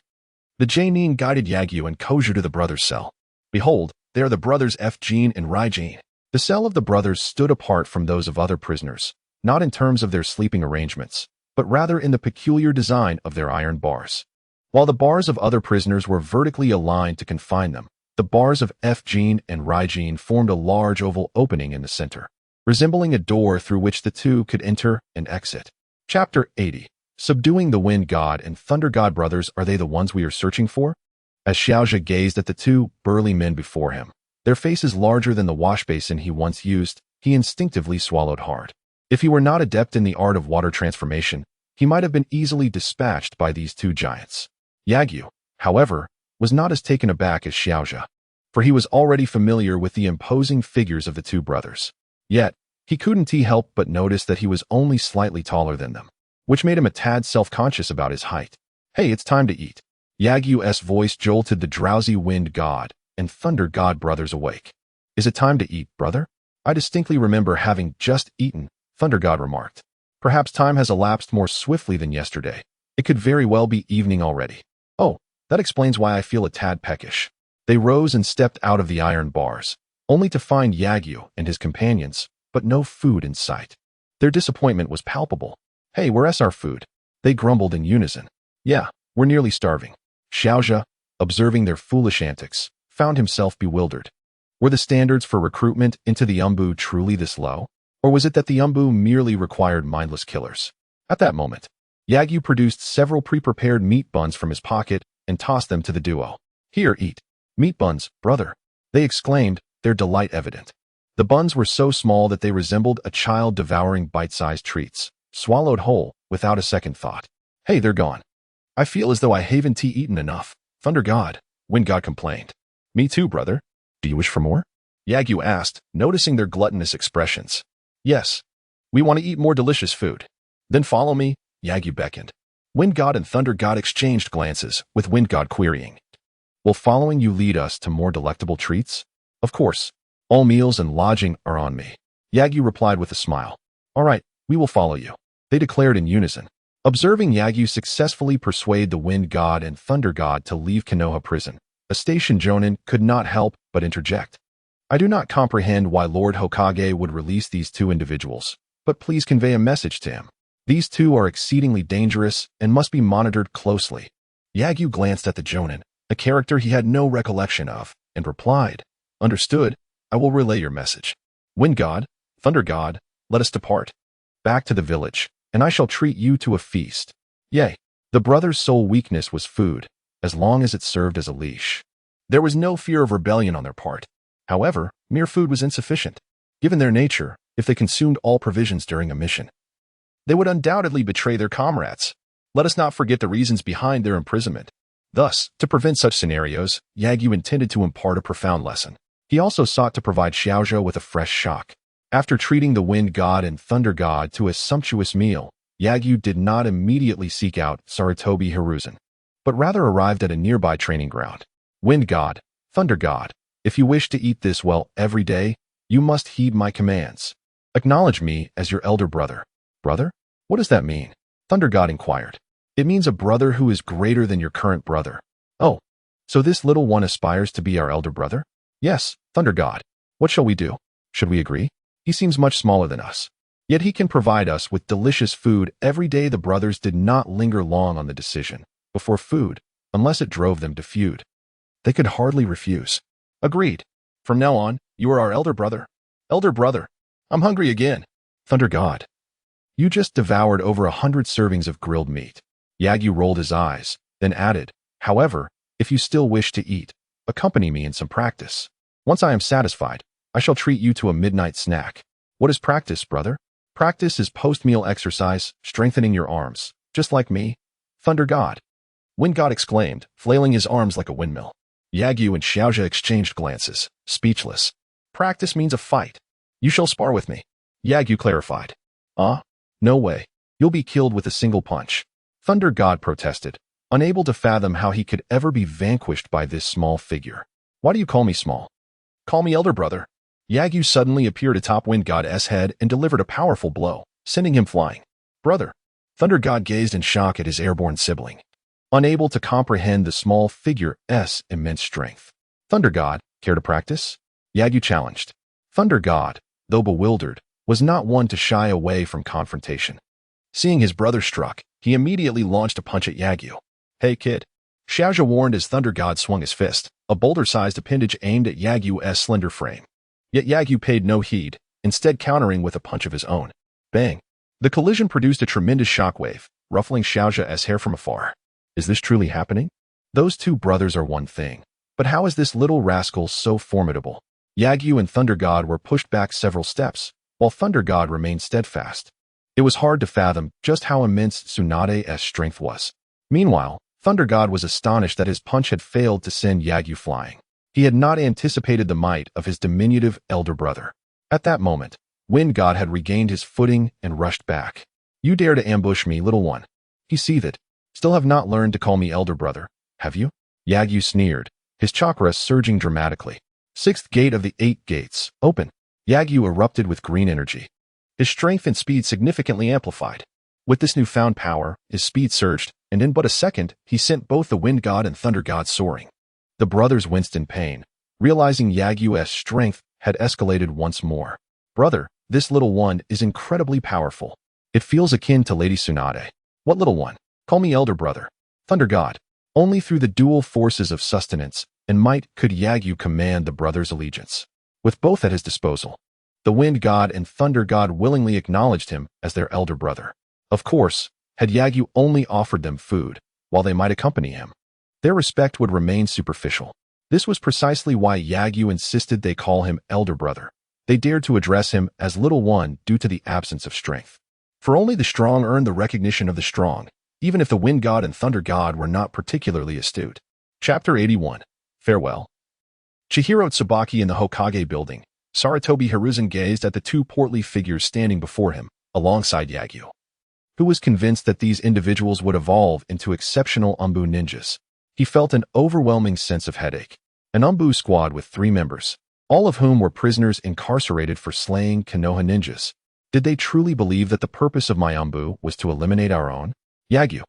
the genin guided Yagyu and Koju to the brothers' cell. Behold, they are the brothers F-Jin and Rai-Jin. The cell of the brothers stood apart from those of other prisoners, not in terms of their sleeping arrangements, but rather in the peculiar design of their iron bars. While the bars of other prisoners were vertically aligned to confine them, the bars of F-Jin and Rai-Jin formed a large oval opening in the center, resembling a door through which the 2 could enter and exit. Chapter 80. Subduing the Wind God and Thunder God brothers, are they the ones we are searching for? As Xiaojia gazed at the 2 burly men before him, their faces larger than the wash basin he once used, he instinctively swallowed hard. If he were not adept in the art of water transformation, he might have been easily dispatched by these 2 giants. Yagyu, however, was not as taken aback as Xiaojia, for he was already familiar with the imposing figures of the 2 brothers. Yet, he couldn't help but notice that he was only slightly taller than them, which made him a tad self-conscious about his height. Hey, it's time to eat. Yagyu's voice jolted the drowsy Wind God and Thunder God brothers awake. Is it time to eat, brother? I distinctly remember having just eaten, Thunder God remarked. Perhaps time has elapsed more swiftly than yesterday. It could very well be evening already. Oh, That explains why I feel a tad peckish. They rose and stepped out of the iron bars, only to find Yagyu and his companions, but no food in sight. Their disappointment was palpable. Hey, where's our food? They grumbled in unison. Yeah, we're nearly starving. Xiaojia, observing their foolish antics, found himself bewildered. Were the standards for recruitment into the Umbu truly this low? Or was it that the Umbu merely required mindless killers? At that moment, Yagyu produced several pre-prepared meat buns from his pocket and tossed them to the duo. Here, eat. Meat buns, brother. They exclaimed, their delight evident. The buns were so small that they resembled a child devouring bite-sized treats, swallowed whole, without a second thought. Hey, they're gone. I feel as though I haven't eaten enough. Thunder God, Wind God complained. Me too, brother. Do you wish for more? Yagyu asked, noticing their gluttonous expressions. Yes. We want to eat more delicious food. Then follow me, Yagyu beckoned. Wind God and Thunder God exchanged glances, with Wind God querying. Will following you lead us to more delectable treats? Of course. All meals and lodging are on me. Yagyu replied with a smile. All right, we will follow you. They declared in unison. Observing Yagyu successfully persuade the Wind God and Thunder God to leave Konoha prison, a station jonin could not help but interject. I do not comprehend why Lord Hokage would release these two individuals, but please convey a message to him. These two are exceedingly dangerous and must be monitored closely. Yagyu glanced at the jonin, a character he had no recollection of, and replied, Understood, I will relay your message. Wind God, Thunder God, let us depart. Back to the village, and I shall treat you to a feast. Yea, the brothers' sole weakness was food, as long as it served as a leash. There was no fear of rebellion on their part. However, mere food was insufficient. Given their nature, if they consumed all provisions during a mission, they would undoubtedly betray their comrades. Let us not forget the reasons behind their imprisonment. Thus, to prevent such scenarios, Yagyu intended to impart a profound lesson. He also sought to provide Xiaojia with a fresh shock. After treating the Wind God and Thunder God to a sumptuous meal, Yagyu did not immediately seek out Sarutobi Hiruzen, but rather arrived at a nearby training ground. Wind God, Thunder God, if you wish to eat this well every day, you must heed my commands. Acknowledge me as your elder brother. Brother? What does that mean? Thunder God inquired. It means a brother who is greater than your current brother. Oh, so this little one aspires to be our elder brother? Yes, Thunder God. What shall we do? Should we agree? He seems much smaller than us. Yet he can provide us with delicious food every day. The brothers did not linger long on the decision before food, unless it drove them to feud. They could hardly refuse. Agreed. From now on, you are our elder brother. Elder brother, I'm hungry again. Thunder God. You just devoured over 100 servings of grilled meat. Yagyu rolled his eyes, then added, however, if you still wish to eat, accompany me in some practice. Once I am satisfied, I shall treat you to a midnight snack. What is practice, brother? Practice is post-meal exercise, strengthening your arms, just like me. Thunder God. Wind God exclaimed, flailing his arms like a windmill. Yagyu and Xiaojia exchanged glances, speechless. Practice means a fight. You shall spar with me. Yagyu clarified. No way. You'll be killed with a single punch. Thunder God protested, unable to fathom how he could ever be vanquished by this small figure. Why do you call me small? Call me elder brother. Yagyu suddenly appeared atop Wind God's head and delivered a powerful blow, sending him flying. Brother. Thunder God gazed in shock at his airborne sibling, unable to comprehend the small figure's immense strength. Thunder God, care to practice? Yagyu challenged. Thunder God, though bewildered, was not one to shy away from confrontation. Seeing his brother struck, he immediately launched a punch at Yagyu. Hey kid. Xiaojia warned as Thunder God swung his fist, a boulder-sized appendage aimed at Yagyu's slender frame. Yet Yagyu paid no heed, instead countering with a punch of his own. Bang! The collision produced a tremendous shockwave, ruffling Xiaojia's hair from afar. Is this truly happening? Those two brothers are one thing. But how is this little rascal so formidable? Yagyu and Thunder God were pushed back several steps, while Thunder God remained steadfast. It was hard to fathom just how immense Tsunade's strength was. Meanwhile, Thunder God was astonished that his punch had failed to send Yagyu flying. He had not anticipated the might of his diminutive elder brother. At that moment, Wind God had regained his footing and rushed back. You dare to ambush me, little one. He seethed. Still have not learned to call me elder brother, have you? Yagyu sneered, his chakra surging dramatically. Sixth gate of the 8 gates, open. Yagyu erupted with green energy. His strength and speed significantly amplified. With this newfound power, his speed surged, and in but a second, he sent both the wind god and thunder god soaring. The brothers winced in pain, realizing Yagyu's strength had escalated once more. Brother, this little one is incredibly powerful. It feels akin to Lady Tsunade. What little one? Call me elder brother. Thunder god. Only through the dual forces of sustenance and might could Yagyu command the brothers' allegiance. With both at his disposal, the wind god and thunder god willingly acknowledged him as their elder brother. Of course, had Yagyu only offered them food, while they might accompany him, their respect would remain superficial. This was precisely why Yagyu insisted they call him elder brother. They dared to address him as little one due to the absence of strength. For only the strong earned the recognition of the strong, even if the wind god and thunder god were not particularly astute. Chapter 81. Farewell. Chihiro Tsubaki in the Hokage building, Sarutobi Hiruzen gazed at the two portly figures standing before him, alongside Yagyu, who was convinced that these individuals would evolve into exceptional Umbu ninjas. He felt an overwhelming sense of headache. An Umbu squad with 3 members, all of whom were prisoners incarcerated for slaying Konoha ninjas. Did they truly believe that the purpose of my Umbu was to eliminate our own? Yagyu,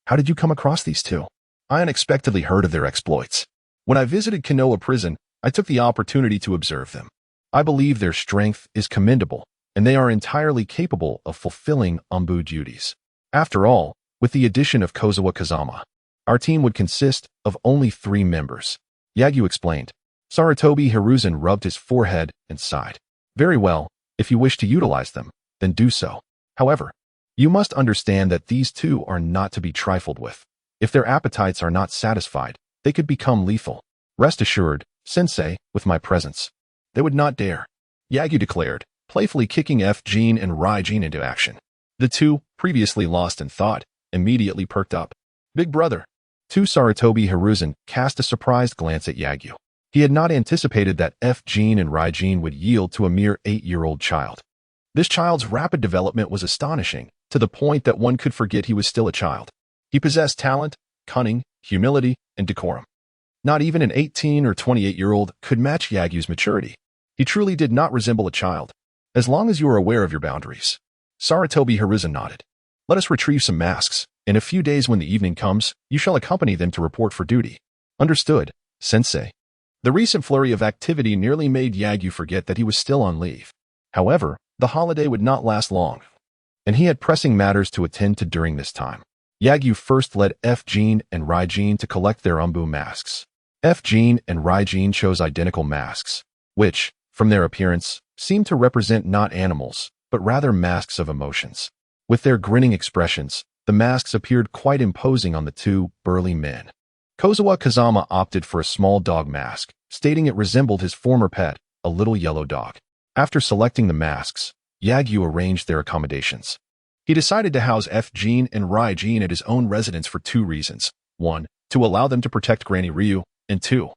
how did you come across these two? I unexpectedly heard of their exploits. When I visited Konoha prison, I took the opportunity to observe them. I believe their strength is commendable, and they are entirely capable of fulfilling Umbu duties. After all, with the addition of Kozawa Kazama, our team would consist of only 3 members. Yagyu explained. Sarutobi Hiruzen rubbed his forehead and sighed. Very well, if you wish to utilize them, then do so. However, you must understand that these two are not to be trifled with. If their appetites are not satisfied, they could become lethal. Rest assured, Sensei, with my presence, they would not dare, Yagyu declared, playfully kicking F-Gene and Rai-Gene into action. The two, previously lost in thought, immediately perked up. Big brother. Sarutobi Hiruzen cast a surprised glance at Yagyu. He had not anticipated that F-Gene and Rai-Gene would yield to a mere 8-year-old child. This child's rapid development was astonishing, to the point that one could forget he was still a child. He possessed talent, cunning, humility, and decorum. Not even an 18 or 28-year-old could match Yagyu's maturity. He truly did not resemble a child. As long as you are aware of your boundaries. Sarutobi Hiruzen nodded. Let us retrieve some masks. In a few days when the evening comes, you shall accompany them to report for duty. Understood, Sensei. The recent flurry of activity nearly made Yagyu forget that he was still on leave. However, the holiday would not last long, and he had pressing matters to attend to during this time. Yagyu first led F-Gene and Rai-Gene to collect their Umbu masks. F-Gene and Rai-Gene chose identical masks, which, from their appearance, seemed to represent not animals, but rather masks of emotions. With their grinning expressions, the masks appeared quite imposing on the two burly men. Kozawa Kazama opted for a small dog mask, stating it resembled his former pet, a little yellow dog. After selecting the masks, Yagyu arranged their accommodations. He decided to house F-Gene and Rai-Gene at his own residence for 2 reasons. 1, to allow them to protect Granny Ryu, and 2,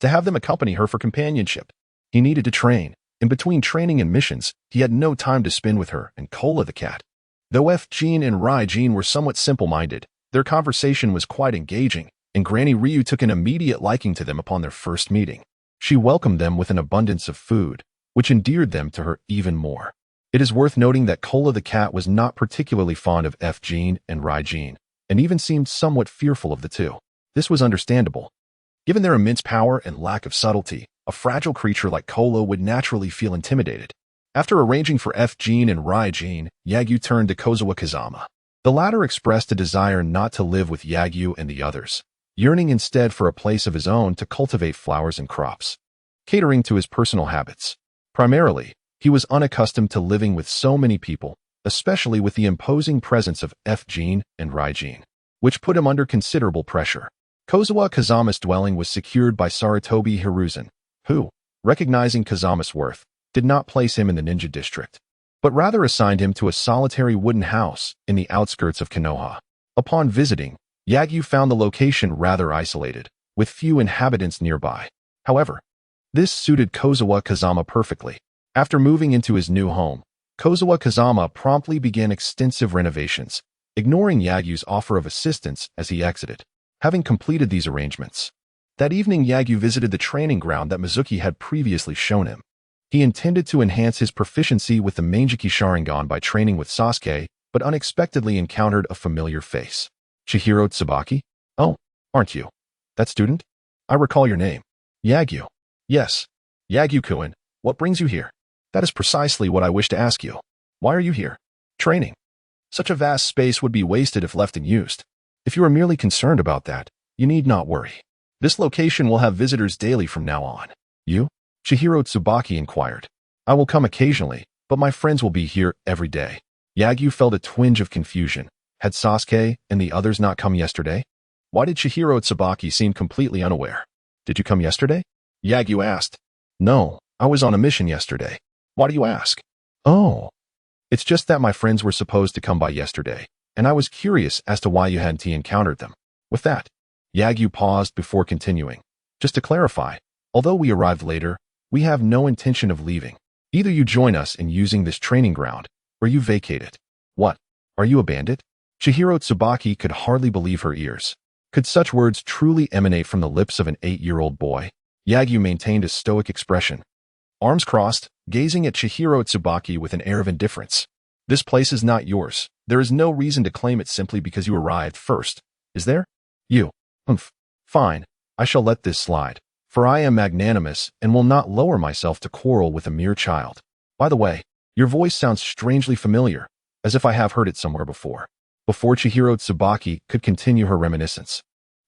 to have them accompany her for companionship. He needed to train. In between training and missions, he had no time to spend with her and Kola the cat. Though F-Gene and Rai-Gene were somewhat simple-minded, their conversation was quite engaging, and Granny Ryu took an immediate liking to them upon their first meeting. She welcomed them with an abundance of food, which endeared them to her even more. It is worth noting that Kola the cat was not particularly fond of F-Gene and Rai-Gene, and even seemed somewhat fearful of the two. This was understandable. Given their immense power and lack of subtlety, a fragile creature like Kola would naturally feel intimidated. After arranging for F-Gene and Rai-Gene, Yagyu turned to Kozawa Kazama. The latter expressed a desire not to live with Yagyu and the others, yearning instead for a place of his own to cultivate flowers and crops, catering to his personal habits. Primarily, he was unaccustomed to living with so many people, especially with the imposing presence of F-Gene and Rai-Gene, which put him under considerable pressure. Kozawa Kazama's dwelling was secured by Sarutobi Hiruzen, who, recognizing Kazama's worth, did not place him in the ninja district, but rather assigned him to a solitary wooden house in the outskirts of Konoha. Upon visiting, Yagyu found the location rather isolated, with few inhabitants nearby. However, this suited Kozawa Kazama perfectly. After moving into his new home, Kozawa Kazama promptly began extensive renovations, ignoring Yagyu's offer of assistance as he exited. Having completed these arrangements, that evening Yagyu visited the training ground that Mizuki had previously shown him. He intended to enhance his proficiency with the Manjiki Sharingan by training with Sasuke, but unexpectedly encountered a familiar face. Chihiro Tsubaki? Oh, aren't you? That student? I recall your name. Yagyu. Yes. Yagyu-kun, what brings you here? That is precisely what I wish to ask you. Why are you here? Training. Such a vast space would be wasted if left unused. If you are merely concerned about that, you need not worry. This location will have visitors daily from now on. You? Chihiro Tsubaki inquired. I will come occasionally, but my friends will be here every day. Yagyu felt a twinge of confusion. Had Sasuke and the others not come yesterday? Why did Chihiro Tsubaki seem completely unaware? Did you come yesterday? Yagyu asked. No, I was on a mission yesterday. Why do you ask? Oh. It's just that my friends were supposed to come by yesterday, and I was curious as to why you hadn't encountered them. With that, Yagyu paused before continuing. Just to clarify, although we arrived later, we have no intention of leaving. Either you join us in using this training ground, or you vacate it. What? Are you a bandit? Chihiro Tsubaki could hardly believe her ears. Could such words truly emanate from the lips of an 8-year-old boy? Yagyu maintained a stoic expression. Arms crossed, gazing at Chihiro Tsubaki with an air of indifference. This place is not yours. There is no reason to claim it simply because you arrived first. Is there? You. Fine. I shall let this slide, for I am magnanimous and will not lower myself to quarrel with a mere child. By the way, your voice sounds strangely familiar, as if I have heard it somewhere before. Before Chihiro Tsubaki could continue her reminiscence,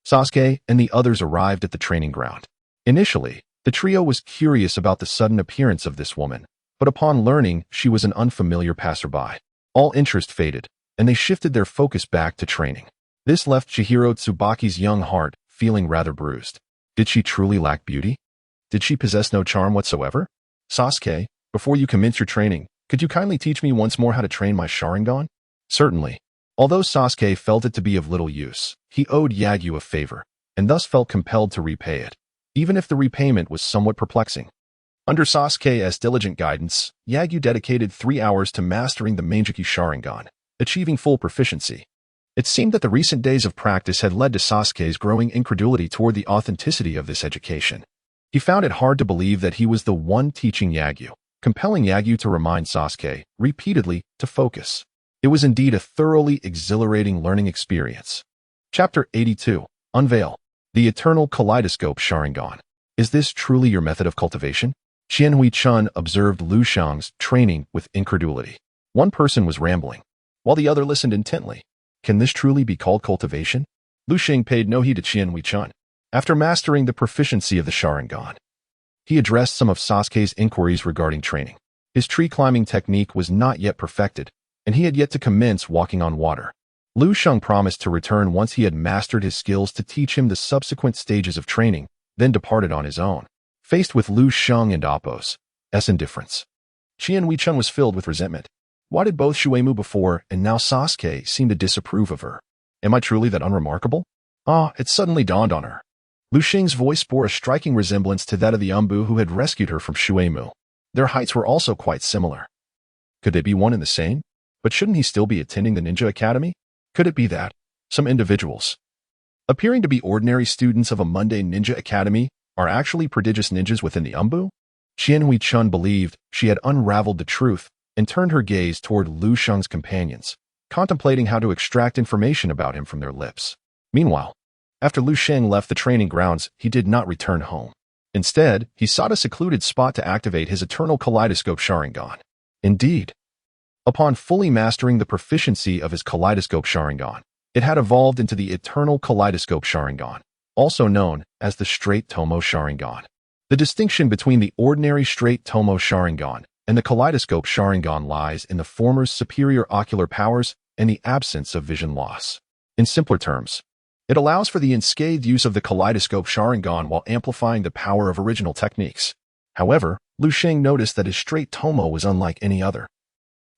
Sasuke and the others arrived at the training ground. Initially, the trio was curious about the sudden appearance of this woman, but upon learning she was an unfamiliar passerby, all interest faded, and they shifted their focus back to training. This left Chihiro Tsubaki's young heart feeling rather bruised. Did she truly lack beauty? Did she possess no charm whatsoever? Sasuke, before you commence your training, could you kindly teach me once more how to train my Sharingan? Certainly. Although Sasuke felt it to be of little use, he owed Yagyu a favor, and thus felt compelled to repay it, even if the repayment was somewhat perplexing. Under Sasuke's diligent guidance, Yagyu dedicated 3 hours to mastering the Manjiki Sharingan, achieving full proficiency. It seemed that the recent days of practice had led to Sasuke's growing incredulity toward the authenticity of this education. He found it hard to believe that he was the one teaching Yagyu, compelling Yagyu to remind Sasuke, repeatedly, to focus. It was indeed a thoroughly exhilarating learning experience. Chapter 82. Unveil. The Eternal Kaleidoscope Sharingan. Is this truly your method of cultivation? Qianhui-chun observed Lu Shang's training with incredulity. One person was rambling, while the other listened intently. Can this truly be called cultivation? Lu Xing paid no heed to Qianhui-chun. After mastering the proficiency of the Sharingan, he addressed some of Sasuke's inquiries regarding training. His tree-climbing technique was not yet perfected, and he had yet to commence walking on water. Lu Sheng promised to return once he had mastered his skills to teach him the subsequent stages of training, then departed on his own. Faced with Lu Sheng and Appo's indifference, Qianhui-chun was filled with resentment. Why did both Shuemu before and now Sasuke seem to disapprove of her? Am I truly that unremarkable? It suddenly dawned on her. Lu Xing's voice bore a striking resemblance to that of the Umbu who had rescued her from Shuemu. Their heights were also quite similar. Could they be one and the same? But shouldn't he still be attending the ninja academy? Could it be that some individuals, appearing to be ordinary students of a mundane ninja academy, are actually prodigious ninjas within the Umbu? Qianhui-chun believed she had unraveled the truth and turned her gaze toward Lu Sheng's companions, contemplating how to extract information about him from their lips. Meanwhile, after Lu Sheng left the training grounds, he did not return home. Instead, he sought a secluded spot to activate his Eternal Kaleidoscope Sharingan. Indeed, upon fully mastering the proficiency of his Kaleidoscope Sharingan, it had evolved into the Eternal Kaleidoscope Sharingan, also known as the Straight Tomo Sharingan. The distinction between the ordinary Straight Tomo Sharingan and the Kaleidoscope Sharingan lies in the former's superior ocular powers and the absence of vision loss. In simpler terms, it allows for the unscathed use of the Kaleidoscope Sharingan while amplifying the power of original techniques. However, Lu Sheng noticed that his Straight Tomo was unlike any other.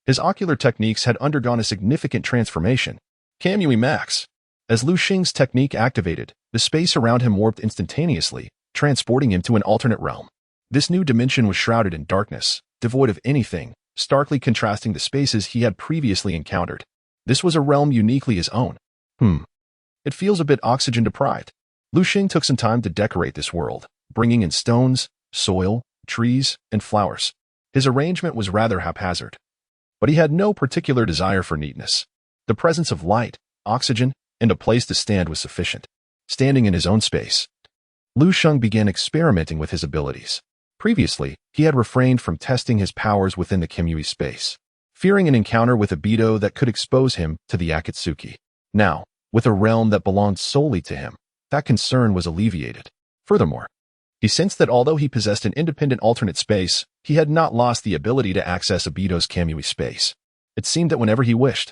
His ocular techniques had undergone a significant transformation. Kamui Max. As Lu Xing's technique activated, the space around him warped instantaneously, transporting him to an alternate realm. This new dimension was shrouded in darkness, devoid of anything, starkly contrasting the spaces he had previously encountered. This was a realm uniquely his own. It feels a bit oxygen-deprived. Lu Xing took some time to decorate this world, bringing in stones, soil, trees, and flowers. His arrangement was rather haphazard, but he had no particular desire for neatness. The presence of light, oxygen, and a place to stand was sufficient. Standing in his own space, Lu Sheng began experimenting with his abilities. Previously, he had refrained from testing his powers within the Kimui space, fearing an encounter with a Bido that could expose him to the Akatsuki. Now, with a realm that belonged solely to him, that concern was alleviated. Furthermore, he sensed that although he possessed an independent alternate space, he had not lost the ability to access a Bido's Kamui space. It seemed that whenever he wished,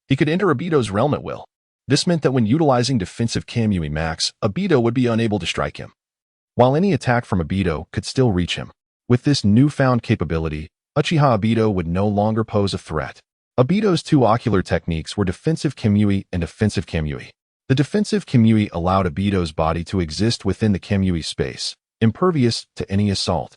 he could enter a Bido's realm at will. This meant that when utilizing defensive Kamui Max, a Bido would be unable to strike him, while any attack from a Bido could still reach him. With this newfound capability, Uchiha Bido would no longer pose a threat. Abido's two ocular techniques were defensive Kamui and offensive Kamui. The defensive Kamui allowed Abido's body to exist within the Kamui space, impervious to any assault.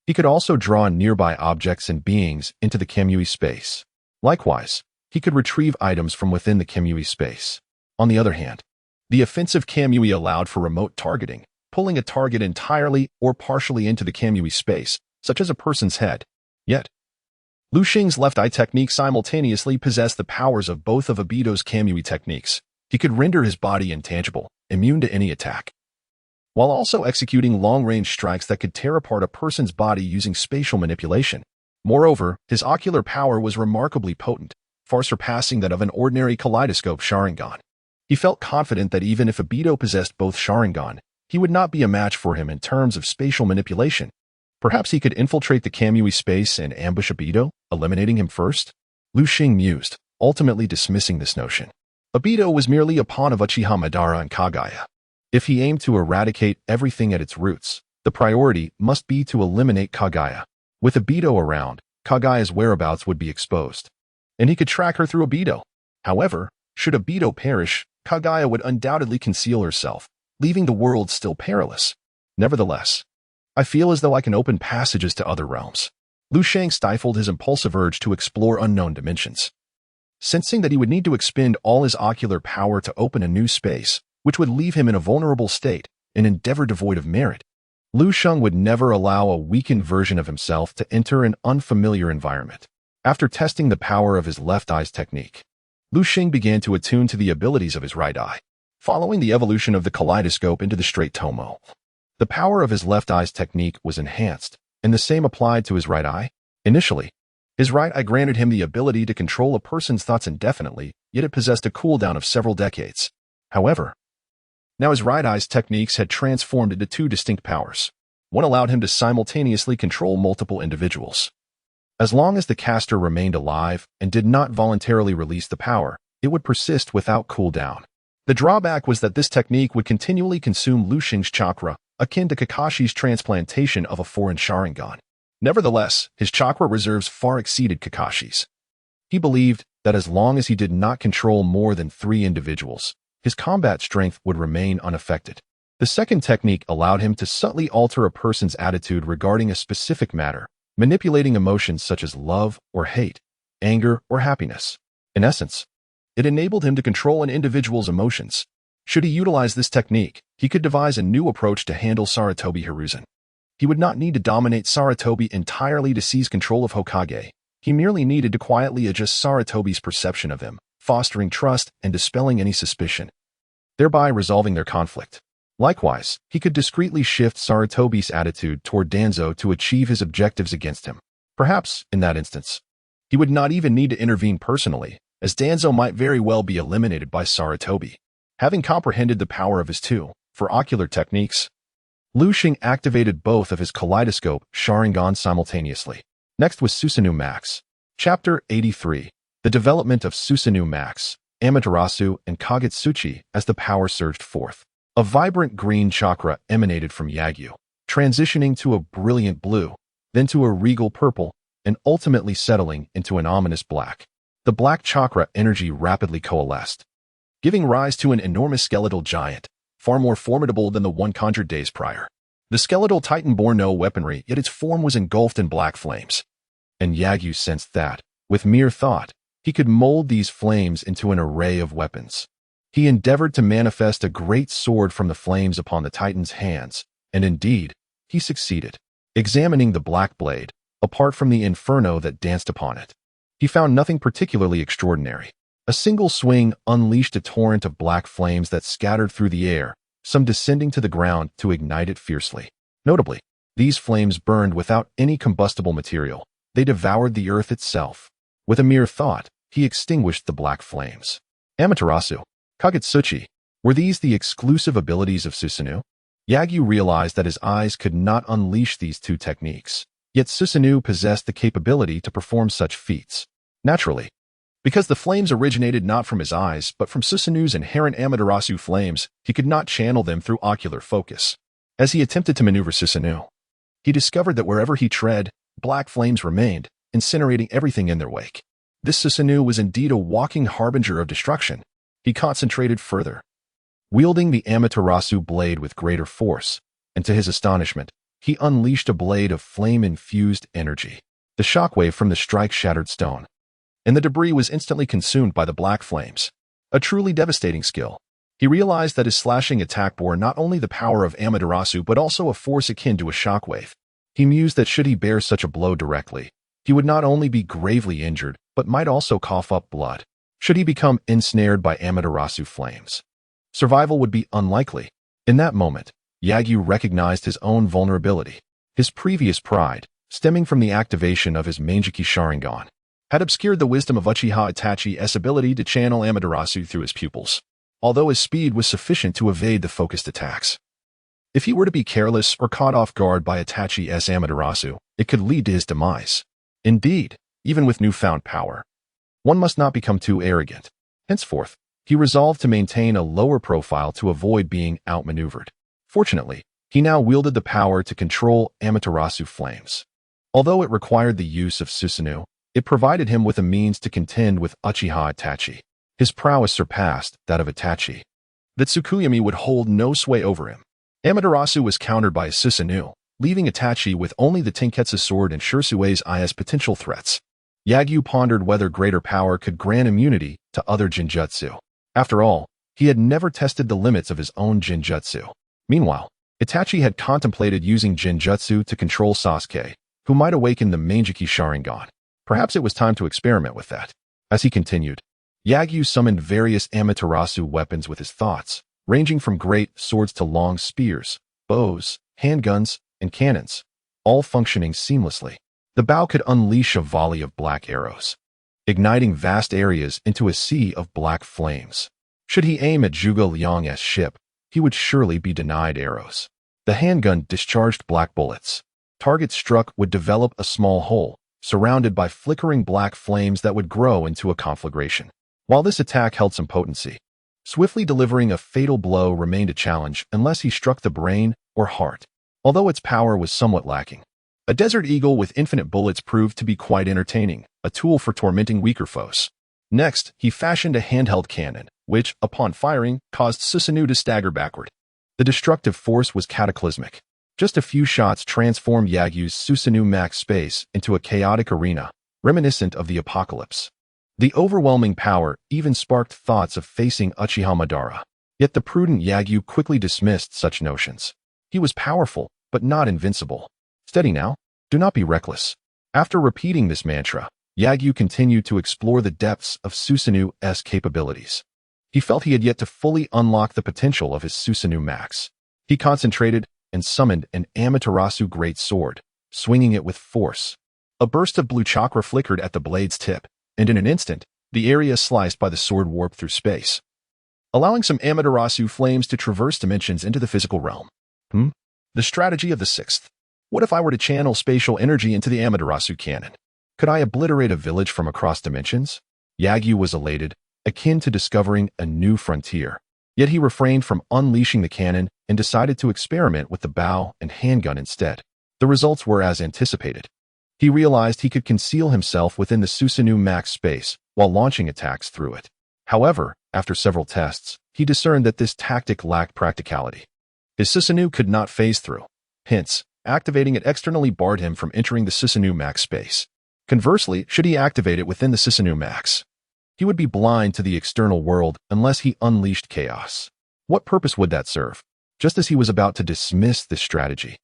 He could also draw nearby objects and beings into the Kamui space. Likewise, he could retrieve items from within the Kamui space. On the other hand, the offensive Kamui allowed for remote targeting, pulling a target entirely or partially into the Kamui space, such as a person's head. Yet, Lu Sheng's left eye technique simultaneously possessed the powers of both of Abido's Kamui techniques. He could render his body intangible, immune to any attack, while also executing long-range strikes that could tear apart a person's body using spatial manipulation. Moreover, his ocular power was remarkably potent, far surpassing that of an ordinary kaleidoscope Sharingan. He felt confident that even if Abido possessed both Sharingan, he would not be a match for him in terms of spatial manipulation. Perhaps he could infiltrate the Kamui space and ambush Abido, eliminating him first? Lu Sheng mused, ultimately dismissing this notion. Abido was merely a pawn of Uchiha Madara and Kagaya. If he aimed to eradicate everything at its roots, the priority must be to eliminate Kagaya. With Abido around, Kagaya's whereabouts would be exposed, and he could track her through Abido. However, should Abido perish, Kagaya would undoubtedly conceal herself, leaving the world still perilous. Nevertheless, I feel as though I can open passages to other realms. Lu Sheng stifled his impulsive urge to explore unknown dimensions. Sensing that he would need to expend all his ocular power to open a new space, which would leave him in a vulnerable state, an endeavor devoid of merit, Lu Sheng would never allow a weakened version of himself to enter an unfamiliar environment. After testing the power of his left eye's technique, Lu Sheng began to attune to the abilities of his right eye, following the evolution of the kaleidoscope into the straight tomo. The power of his left eye's technique was enhanced, and the same applied to his right eye. Initially, his right eye granted him the ability to control a person's thoughts indefinitely, yet it possessed a cooldown of several decades. However, now his right eye's techniques had transformed into two distinct powers. One allowed him to simultaneously control multiple individuals. As long as the caster remained alive and did not voluntarily release the power, it would persist without cooldown. The drawback was that this technique would continually consume Lu Sheng's chakra, akin to Kakashi's transplantation of a foreign Sharingan. Nevertheless, his chakra reserves far exceeded Kakashi's. He believed that as long as he did not control more than 3 individuals, his combat strength would remain unaffected. The second technique allowed him to subtly alter a person's attitude regarding a specific matter, manipulating emotions such as love or hate, anger or happiness. In essence, it enabled him to control an individual's emotions. Should he utilize this technique, he could devise a new approach to handle Sarutobi Hiruzen. He would not need to dominate Sarutobi entirely to seize control of Hokage. He merely needed to quietly adjust Sarutobi's perception of him, fostering trust and dispelling any suspicion, thereby resolving their conflict. Likewise, he could discreetly shift Sarutobi's attitude toward Danzo to achieve his objectives against him. Perhaps, in that instance, he would not even need to intervene personally, as Danzo might very well be eliminated by Sarutobi. Having comprehended the power of his two, for ocular techniques, Lu Sheng activated both of his kaleidoscope Sharingan simultaneously. Next was Susanoo Max. Chapter 83. The development of Susanoo Max, Amaterasu, and Kagutsuchi as the power surged forth. A vibrant green chakra emanated from Yagyu, transitioning to a brilliant blue, then to a regal purple, and ultimately settling into an ominous black. The black chakra energy rapidly coalesced, giving rise to an enormous skeletal giant, far more formidable than the one conjured days prior. The skeletal titan bore no weaponry, yet its form was engulfed in black flames. And Yagyu sensed that, with mere thought, he could mold these flames into an array of weapons. He endeavored to manifest a great sword from the flames upon the titan's hands, and indeed, he succeeded. Examining the black blade, apart from the inferno that danced upon it, he found nothing particularly extraordinary. A single swing unleashed a torrent of black flames that scattered through the air, some descending to the ground to ignite it fiercely. Notably, these flames burned without any combustible material. They devoured the earth itself. With a mere thought, he extinguished the black flames. Amaterasu, Kagetsuchi, were these the exclusive abilities of Susanoo? Yagyu realized that his eyes could not unleash these two techniques, yet Susanoo possessed the capability to perform such feats. Naturally, because the flames originated not from his eyes but from Susanoo's inherent Amaterasu flames, he could not channel them through ocular focus. As he attempted to maneuver Susanoo, he discovered that wherever he tread, black flames remained, incinerating everything in their wake. This Susanoo was indeed a walking harbinger of destruction. He concentrated further, wielding the Amaterasu blade with greater force, and to his astonishment, he unleashed a blade of flame-infused energy. The shockwave from the strike shattered stone, and the debris was instantly consumed by the black flames. A truly devastating skill. He realized that his slashing attack bore not only the power of Amaterasu but also a force akin to a shockwave. He mused that should he bear such a blow directly, he would not only be gravely injured, but might also cough up blood. Should he become ensnared by Amaterasu flames, survival would be unlikely. In that moment, Yagyu recognized his own vulnerability. His previous pride, stemming from the activation of his Manjiki Sharingan, had obscured the wisdom of Uchiha Itachi's ability to channel Amaterasu through his pupils, although his speed was sufficient to evade the focused attacks. If he were to be careless or caught off guard by Itachi's Amaterasu, it could lead to his demise. Indeed, even with newfound power, one must not become too arrogant. Henceforth, he resolved to maintain a lower profile to avoid being outmaneuvered. Fortunately, he now wielded the power to control Amaterasu flames. Although it required the use of Susanoo, it provided him with a means to contend with Uchiha Itachi. His prowess surpassed that of Itachi. That Tsukuyomi would hold no sway over him. Amaterasu was countered by Susanoo, leaving Itachi with only the Tenketsu sword and Shurisui's as potential threats. Yagyu pondered whether greater power could grant immunity to other genjutsu. After all, he had never tested the limits of his own genjutsu. Meanwhile, Itachi had contemplated using genjutsu to control Sasuke, who might awaken the Manjiki Sharingan. Perhaps it was time to experiment with that. As he continued, Yagyu summoned various Amaterasu weapons with his thoughts, ranging from great swords to long spears, bows, handguns, and cannons, all functioning seamlessly. The bow could unleash a volley of black arrows, igniting vast areas into a sea of black flames. Should he aim at Zhuge Liang's ship, he would surely be denied arrows. The handgun discharged black bullets. Targets struck would develop a small hole, surrounded by flickering black flames that would grow into a conflagration. While this attack held some potency, swiftly delivering a fatal blow remained a challenge unless he struck the brain or heart. Although its power was somewhat lacking, a desert eagle with infinite bullets proved to be quite entertaining, a tool for tormenting weaker foes. Next, he fashioned a handheld cannon, which, upon firing, caused Susanoo to stagger backward. The destructive force was cataclysmic. Just a few shots transformed Yagyu's Susanoo max space into a chaotic arena, reminiscent of the apocalypse. The overwhelming power even sparked thoughts of facing Uchiha Madara. Yet the prudent Yagyu quickly dismissed such notions. He was powerful, but not invincible. Steady now. Do not be reckless. After repeating this mantra, Yagyu continued to explore the depths of Susanoo's capabilities. He felt he had yet to fully unlock the potential of his Susanoo max. He concentrated and summoned an Amaterasu great sword, swinging it with force. A burst of blue chakra flickered at the blade's tip, and in an instant, the area sliced by the sword warped through space, allowing some Amaterasu flames to traverse dimensions into the physical realm. The strategy of the sixth. What if I were to channel spatial energy into the Amaterasu cannon? Could I obliterate a village from across dimensions? Yagyu was elated, akin to discovering a new frontier. Yet he refrained from unleashing the cannon and decided to experiment with the bow and handgun instead. The results were as anticipated. He realized he could conceal himself within the Susanoo max space while launching attacks through it. However, after several tests, he discerned that this tactic lacked practicality. His Susanoo could not phase through. Hence, activating it externally barred him from entering the Susanoo max space. Conversely, should he activate it within the Susanoo max, he would be blind to the external world unless he unleashed chaos. What purpose would that serve? Just as he was about to dismiss this strategy,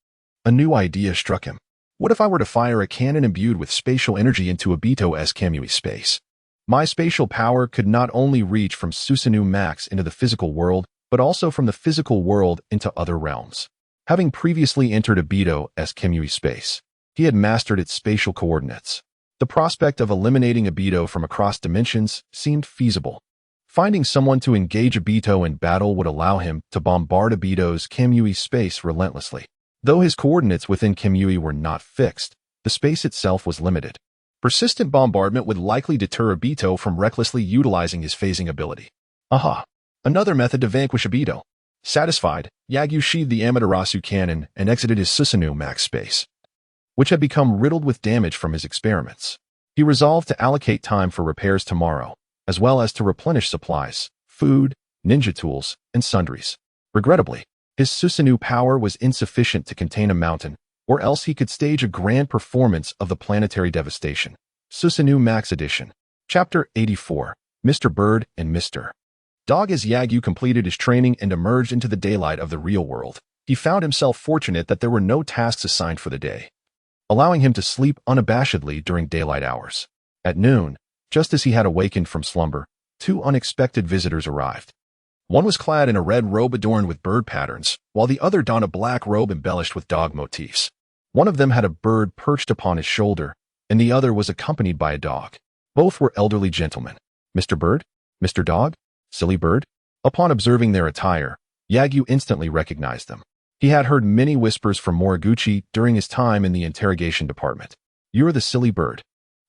a new idea struck him. What if I were to fire a cannon imbued with spatial energy into Obito's Kamui space? My spatial power could not only reach from Susanoo Max into the physical world, but also from the physical world into other realms. Having previously entered Obito's Kimui space, he had mastered its spatial coordinates. The prospect of eliminating Obito from across dimensions seemed feasible. Finding someone to engage Obito in battle would allow him to bombard Obito's Kimui space relentlessly. Though his coordinates within Kimui were not fixed, the space itself was limited. Persistent bombardment would likely deter Obito from recklessly utilizing his phasing ability. Aha! Another method to vanquish Obito. Satisfied, Yagyu sheathed the Amaterasu cannon and exited his Susanoo Max space, which had become riddled with damage from his experiments. He resolved to allocate time for repairs tomorrow, as well as to replenish supplies, food, ninja tools, and sundries. Regrettably, his Susanoo power was insufficient to contain a mountain, or else he could stage a grand performance of the planetary devastation. Susanoo Max Edition. Chapter 84. Mr. Bird and Mr. Dog. As Yagyu completed his training and emerged into the daylight of the real world, he found himself fortunate that there were no tasks assigned for the day, allowing him to sleep unabashedly during daylight hours. At noon, just as he had awakened from slumber, two unexpected visitors arrived. One was clad in a red robe adorned with bird patterns, while the other donned a black robe embellished with dog motifs. One of them had a bird perched upon his shoulder, and the other was accompanied by a dog. Both were elderly gentlemen. Mr. Bird? Mr. Dog? Silly Bird? Upon observing their attire, Yagyu instantly recognized them. He had heard many whispers from Moriguchi during his time in the interrogation department. You're the silly bird.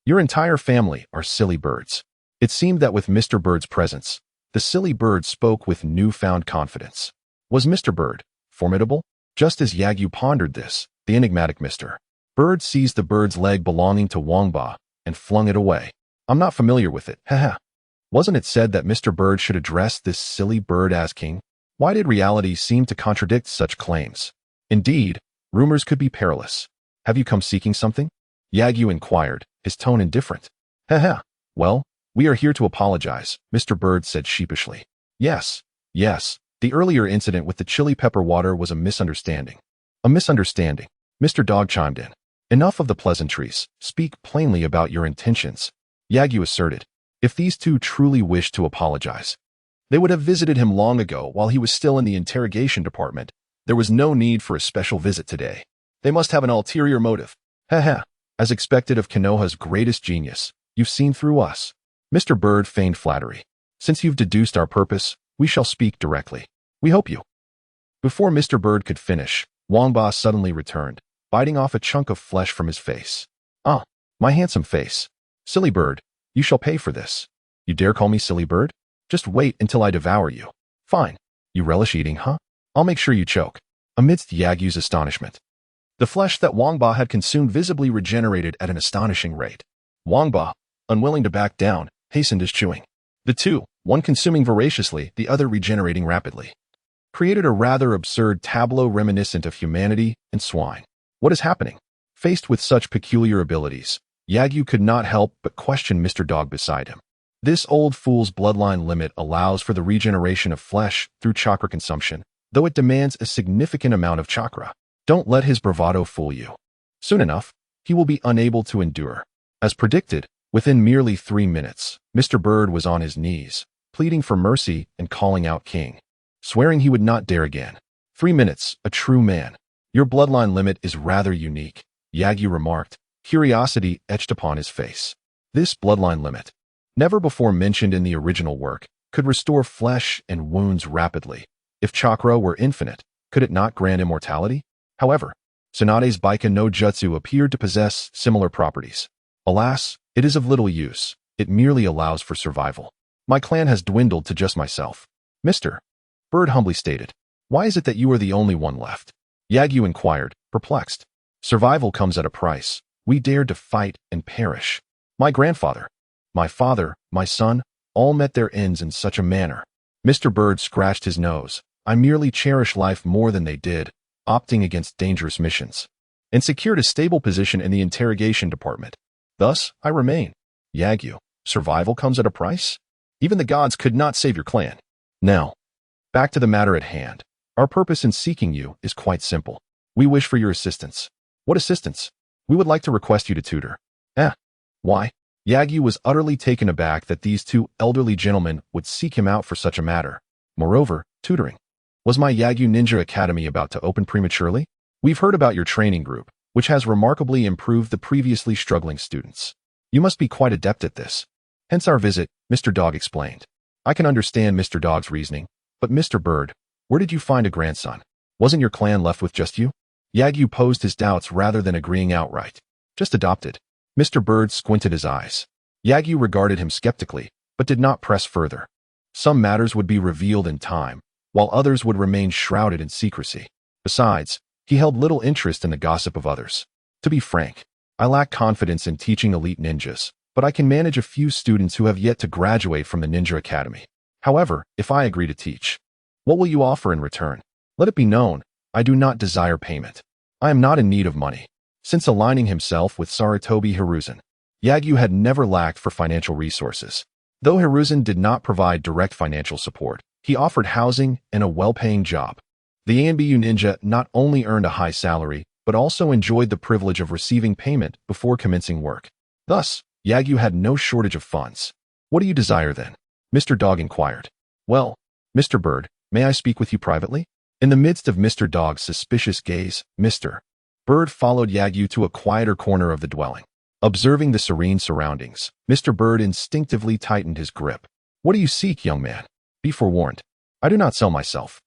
Your entire family are silly birds. It seemed that with Mr. Bird's presence, the silly bird spoke with newfound confidence. Was Mr. Bird formidable? Just as Yagyu pondered this, the enigmatic Mr. Bird seized the bird's leg belonging to Wangba and flung it away. I'm not familiar with it, haha. Wasn't it said that Mr. Bird should address this silly bird as king? Why did reality seem to contradict such claims? Indeed, rumors could be perilous. Have you come seeking something? Yagyu inquired, his tone indifferent. Haha. Well, we are here to apologize, Mr. Bird said sheepishly. Yes. The earlier incident with the chili pepper water was a misunderstanding. A misunderstanding, Mr. Dog chimed in. Enough of the pleasantries. Speak plainly about your intentions, Yagyu asserted. If these two truly wished to apologize, they would have visited him long ago while he was still in the interrogation department. There was no need for a special visit today. They must have an ulterior motive. Haha. As expected of Konoha's greatest genius, you've seen through us. Mr. Bird feigned flattery. Since you've deduced our purpose, we shall speak directly. We hope you. Before Mr. Bird could finish, Wangba suddenly returned, biting off a chunk of flesh from his face. Ah, my handsome face. Silly Bird, you shall pay for this. You dare call me Silly Bird? Just wait until I devour you. Fine. You relish eating, huh? I'll make sure you choke. Amidst Yagyu's astonishment, the flesh that Wangba had consumed visibly regenerated at an astonishing rate. Wangba, unwilling to back down, hastened his chewing. The two, one consuming voraciously, the other regenerating rapidly, created a rather absurd tableau reminiscent of humanity and swine. What is happening? Faced with such peculiar abilities, Yagyu could not help but question Mr. Dog beside him. This old fool's bloodline limit allows for the regeneration of flesh through chakra consumption, though it demands a significant amount of chakra. Don't let his bravado fool you. Soon enough, he will be unable to endure. As predicted, within merely 3 minutes, Mr. Bird was on his knees, pleading for mercy and calling out King, swearing he would not dare again. 3 minutes, a true man. Your bloodline limit is rather unique, Yagyu remarked, curiosity etched upon his face. This bloodline limit, never before mentioned in the original work, could restore flesh and wounds rapidly. If chakra were infinite, could it not grant immortality? However, Tsunade's Baika no Jutsu appeared to possess similar properties. Alas, it is of little use. It merely allows for survival. My clan has dwindled to just myself. Mr. Bird humbly stated. Why is it that you are the only one left? Yagyu inquired, perplexed. Survival comes at a price. We dared to fight and perish. My grandfather, my father, my son, all met their ends in such a manner. Mr. Bird scratched his nose. I merely cherish life more than they did, opting against dangerous missions, and secured a stable position in the interrogation department. Thus, I remain. Yagyu, survival comes at a price? Even the gods could not save your clan. Now, back to the matter at hand. Our purpose in seeking you is quite simple. We wish for your assistance. What assistance? We would like to request you to tutor. Why? Yagyu was utterly taken aback that these two elderly gentlemen would seek him out for such a matter. Moreover, tutoring. Was my Yagyu Ninja Academy about to open prematurely? We've heard about your training group, which has remarkably improved the previously struggling students. You must be quite adept at this. Hence our visit, Mr. Dog explained. I can understand Mr. Dog's reasoning, but Mr. Bird, where did you find a grandson? Wasn't your clan left with just you? Yagyu posed his doubts rather than agreeing outright. Just adopted. Mr. Bird squinted his eyes. Yagyu regarded him skeptically, but did not press further. Some matters would be revealed in time, while others would remain shrouded in secrecy. Besides, he held little interest in the gossip of others. To be frank, I lack confidence in teaching elite ninjas, but I can manage a few students who have yet to graduate from the Ninja Academy. However, if I agree to teach, what will you offer in return? Let it be known, I do not desire payment. I am not in need of money. Since aligning himself with Sarutobi Hiruzen, Yagyu had never lacked for financial resources. Though Hiruzen did not provide direct financial support, he offered housing and a well-paying job. The ANBU ninja not only earned a high salary, but also enjoyed the privilege of receiving payment before commencing work. Thus, Yagyu had no shortage of funds. What do you desire then? Mr. Dog inquired. Well, Mr. Bird, may I speak with you privately? In the midst of Mr. Dog's suspicious gaze, Mr. Bird followed Yagyu to a quieter corner of the dwelling. Observing the serene surroundings, Mr. Bird instinctively tightened his grip. What do you seek, young man? Be forewarned. I do not sell myself.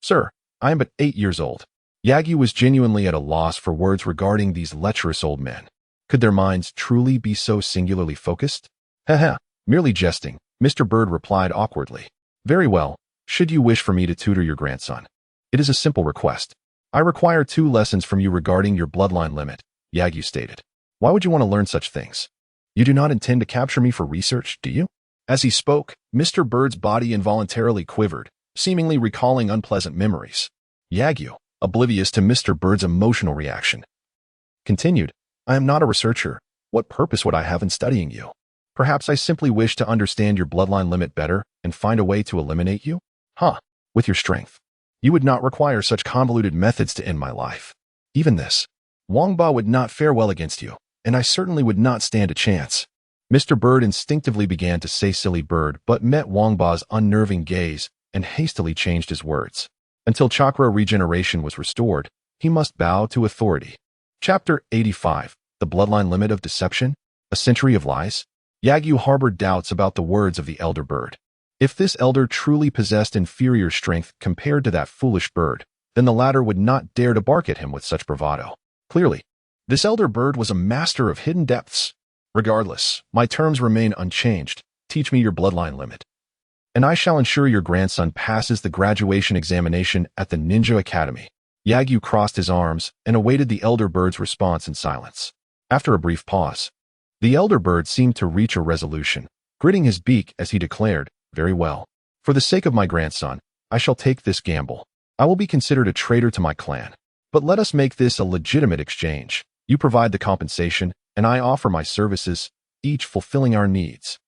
Sir, I am but 8 years old. Yagyu was genuinely at a loss for words regarding these lecherous old men. Could their minds truly be so singularly focused? Haha, merely jesting, Mr. Bird replied awkwardly. Very well, should you wish for me to tutor your grandson? It is a simple request. I require 2 lessons from you regarding your bloodline limit, Yagyu stated. Why would you want to learn such things? You do not intend to capture me for research, do you? As he spoke, Mr. Bird's body involuntarily quivered, seemingly recalling unpleasant memories. Yagyu, oblivious to Mr. Bird's emotional reaction, continued, I am not a researcher. What purpose would I have in studying you? Perhaps I simply wish to understand your bloodline limit better and find a way to eliminate you? With your strength. You would not require such convoluted methods to end my life. Even this. Wangba would not fare well against you, and I certainly would not stand a chance. Mr. Bird instinctively began to say silly bird, but met Wangba's unnerving gaze and hastily changed his words. Until chakra regeneration was restored, he must bow to authority. Chapter 85, The Bloodline Limit of Deception, A Century of Lies. Yagyu harbored doubts about the words of the elder bird. If this elder truly possessed inferior strength compared to that foolish bird, then the latter would not dare to bark at him with such bravado. Clearly, this elder bird was a master of hidden depths. Regardless, my terms remain unchanged. Teach me your bloodline limit, and I shall ensure your grandson passes the graduation examination at the Ninja Academy. Yagyu crossed his arms and awaited the elder bird's response in silence. After a brief pause, the elder bird seemed to reach a resolution, gritting his beak as he declared, Very well. For the sake of my grandson, I shall take this gamble. I will be considered a traitor to my clan. But let us make this a legitimate exchange. You provide the compensation, and I offer my services, each fulfilling our needs.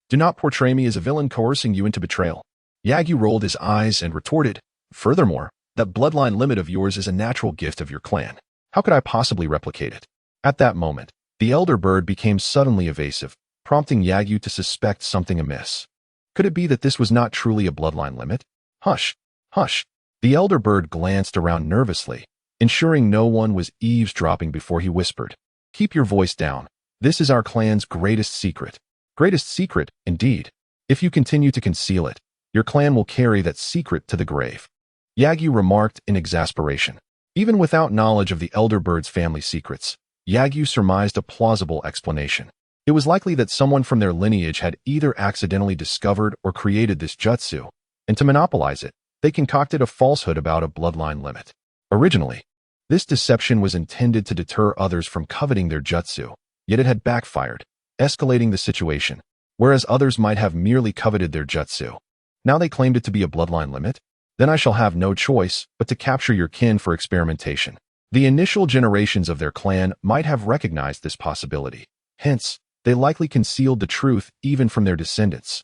Do not portray me as a villain coercing you into betrayal. Yagyu rolled his eyes and retorted, Furthermore, that bloodline limit of yours is a natural gift of your clan. How could I possibly replicate it? At that moment, the elder bird became suddenly evasive, prompting Yagyu to suspect something amiss. Could it be that this was not truly a bloodline limit? Hush, hush. The elder bird glanced around nervously, ensuring no one was eavesdropping before he whispered, Keep your voice down. This is our clan's greatest secret. Greatest secret, indeed. If you continue to conceal it, your clan will carry that secret to the grave. Yagyu remarked in exasperation. Even without knowledge of the elder bird's family secrets, Yagyu surmised a plausible explanation. It was likely that someone from their lineage had either accidentally discovered or created this jutsu, and to monopolize it, they concocted a falsehood about a bloodline limit. Originally, this deception was intended to deter others from coveting their jutsu, yet it had backfired, escalating the situation, whereas others might have merely coveted their jutsu. Now they claimed it to be a bloodline limit? Then I shall have no choice but to capture your kin for experimentation. The initial generations of their clan might have recognized this possibility. Hence, they likely concealed the truth even from their descendants.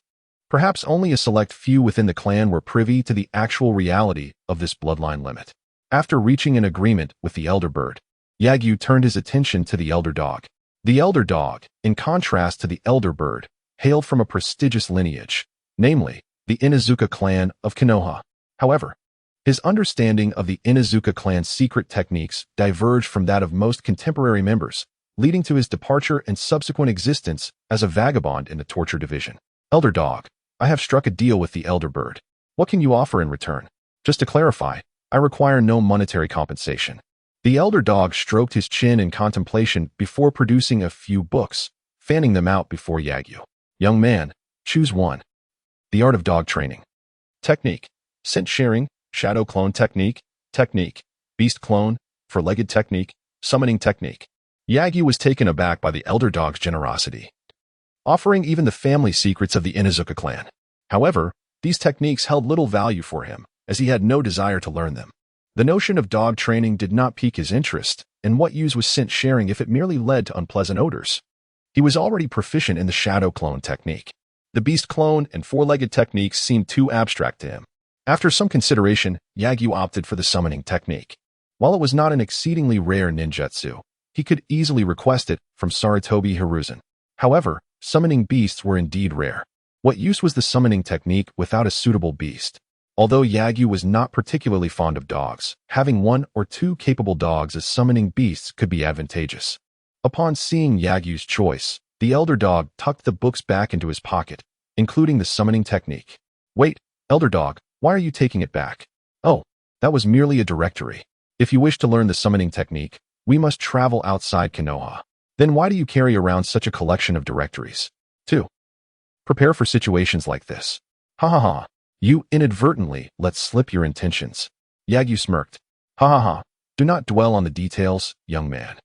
Perhaps only a select few within the clan were privy to the actual reality of this bloodline limit. After reaching an agreement with the elder bird, Yagyu turned his attention to the elder dog. The elder dog, in contrast to the elder bird, hailed from a prestigious lineage, namely, the Inuzuka clan of Konoha. However, his understanding of the Inuzuka clan's secret techniques diverged from that of most contemporary members, leading to his departure and subsequent existence as a vagabond in the torture division. Elder dog, I have struck a deal with the elder bird. What can you offer in return? Just to clarify, I require no monetary compensation. The elder dog stroked his chin in contemplation before producing a few books, fanning them out before Yagyu. Young man, choose one. The art of dog training. Technique. Scent sharing, shadow clone technique, beast clone, four-legged technique, summoning technique. Yagyu was taken aback by the elder dog's generosity, offering even the family secrets of the Inuzuka clan. However, these techniques held little value for him, as he had no desire to learn them. The notion of dog training did not pique his interest, and what use was scent sharing if it merely led to unpleasant odors? He was already proficient in the shadow clone technique. The beast clone and four-legged techniques seemed too abstract to him. After some consideration, Yagyu opted for the summoning technique. While it was not an exceedingly rare ninjutsu, he could easily request it from Sarutobi Hiruzen. However, summoning beasts were indeed rare. What use was the summoning technique without a suitable beast? Although Yagyu was not particularly fond of dogs, having one or two capable dogs as summoning beasts could be advantageous. Upon seeing Yagyu's choice, the elder dog tucked the books back into his pocket, including the summoning technique. Wait, elder dog, why are you taking it back? Oh, that was merely a directory. If you wish to learn the summoning technique, we must travel outside Konoha. Then why do you carry around such a collection of directories? 2. Prepare for situations like this. Ha ha ha. You inadvertently let slip your intentions. Yagyu smirked. Ha ha ha. Do not dwell on the details, young man.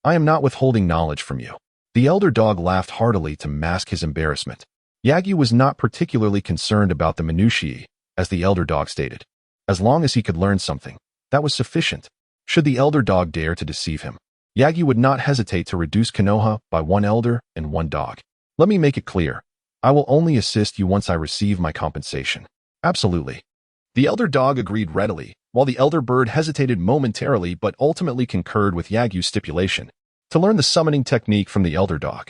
I am not withholding knowledge from you. The elder dog laughed heartily to mask his embarrassment. Yagyu was not particularly concerned about the minutiae, as the elder dog stated. As long as he could learn something, that was sufficient. Should the elder dog dare to deceive him, Yagyu would not hesitate to reduce Konoha by one elder and one dog. Let me make it clear. I will only assist you once I receive my compensation. Absolutely. The elder dog agreed readily, while the elder bird hesitated momentarily but ultimately concurred with Yagyu's stipulation to learn the summoning technique from the elder dog.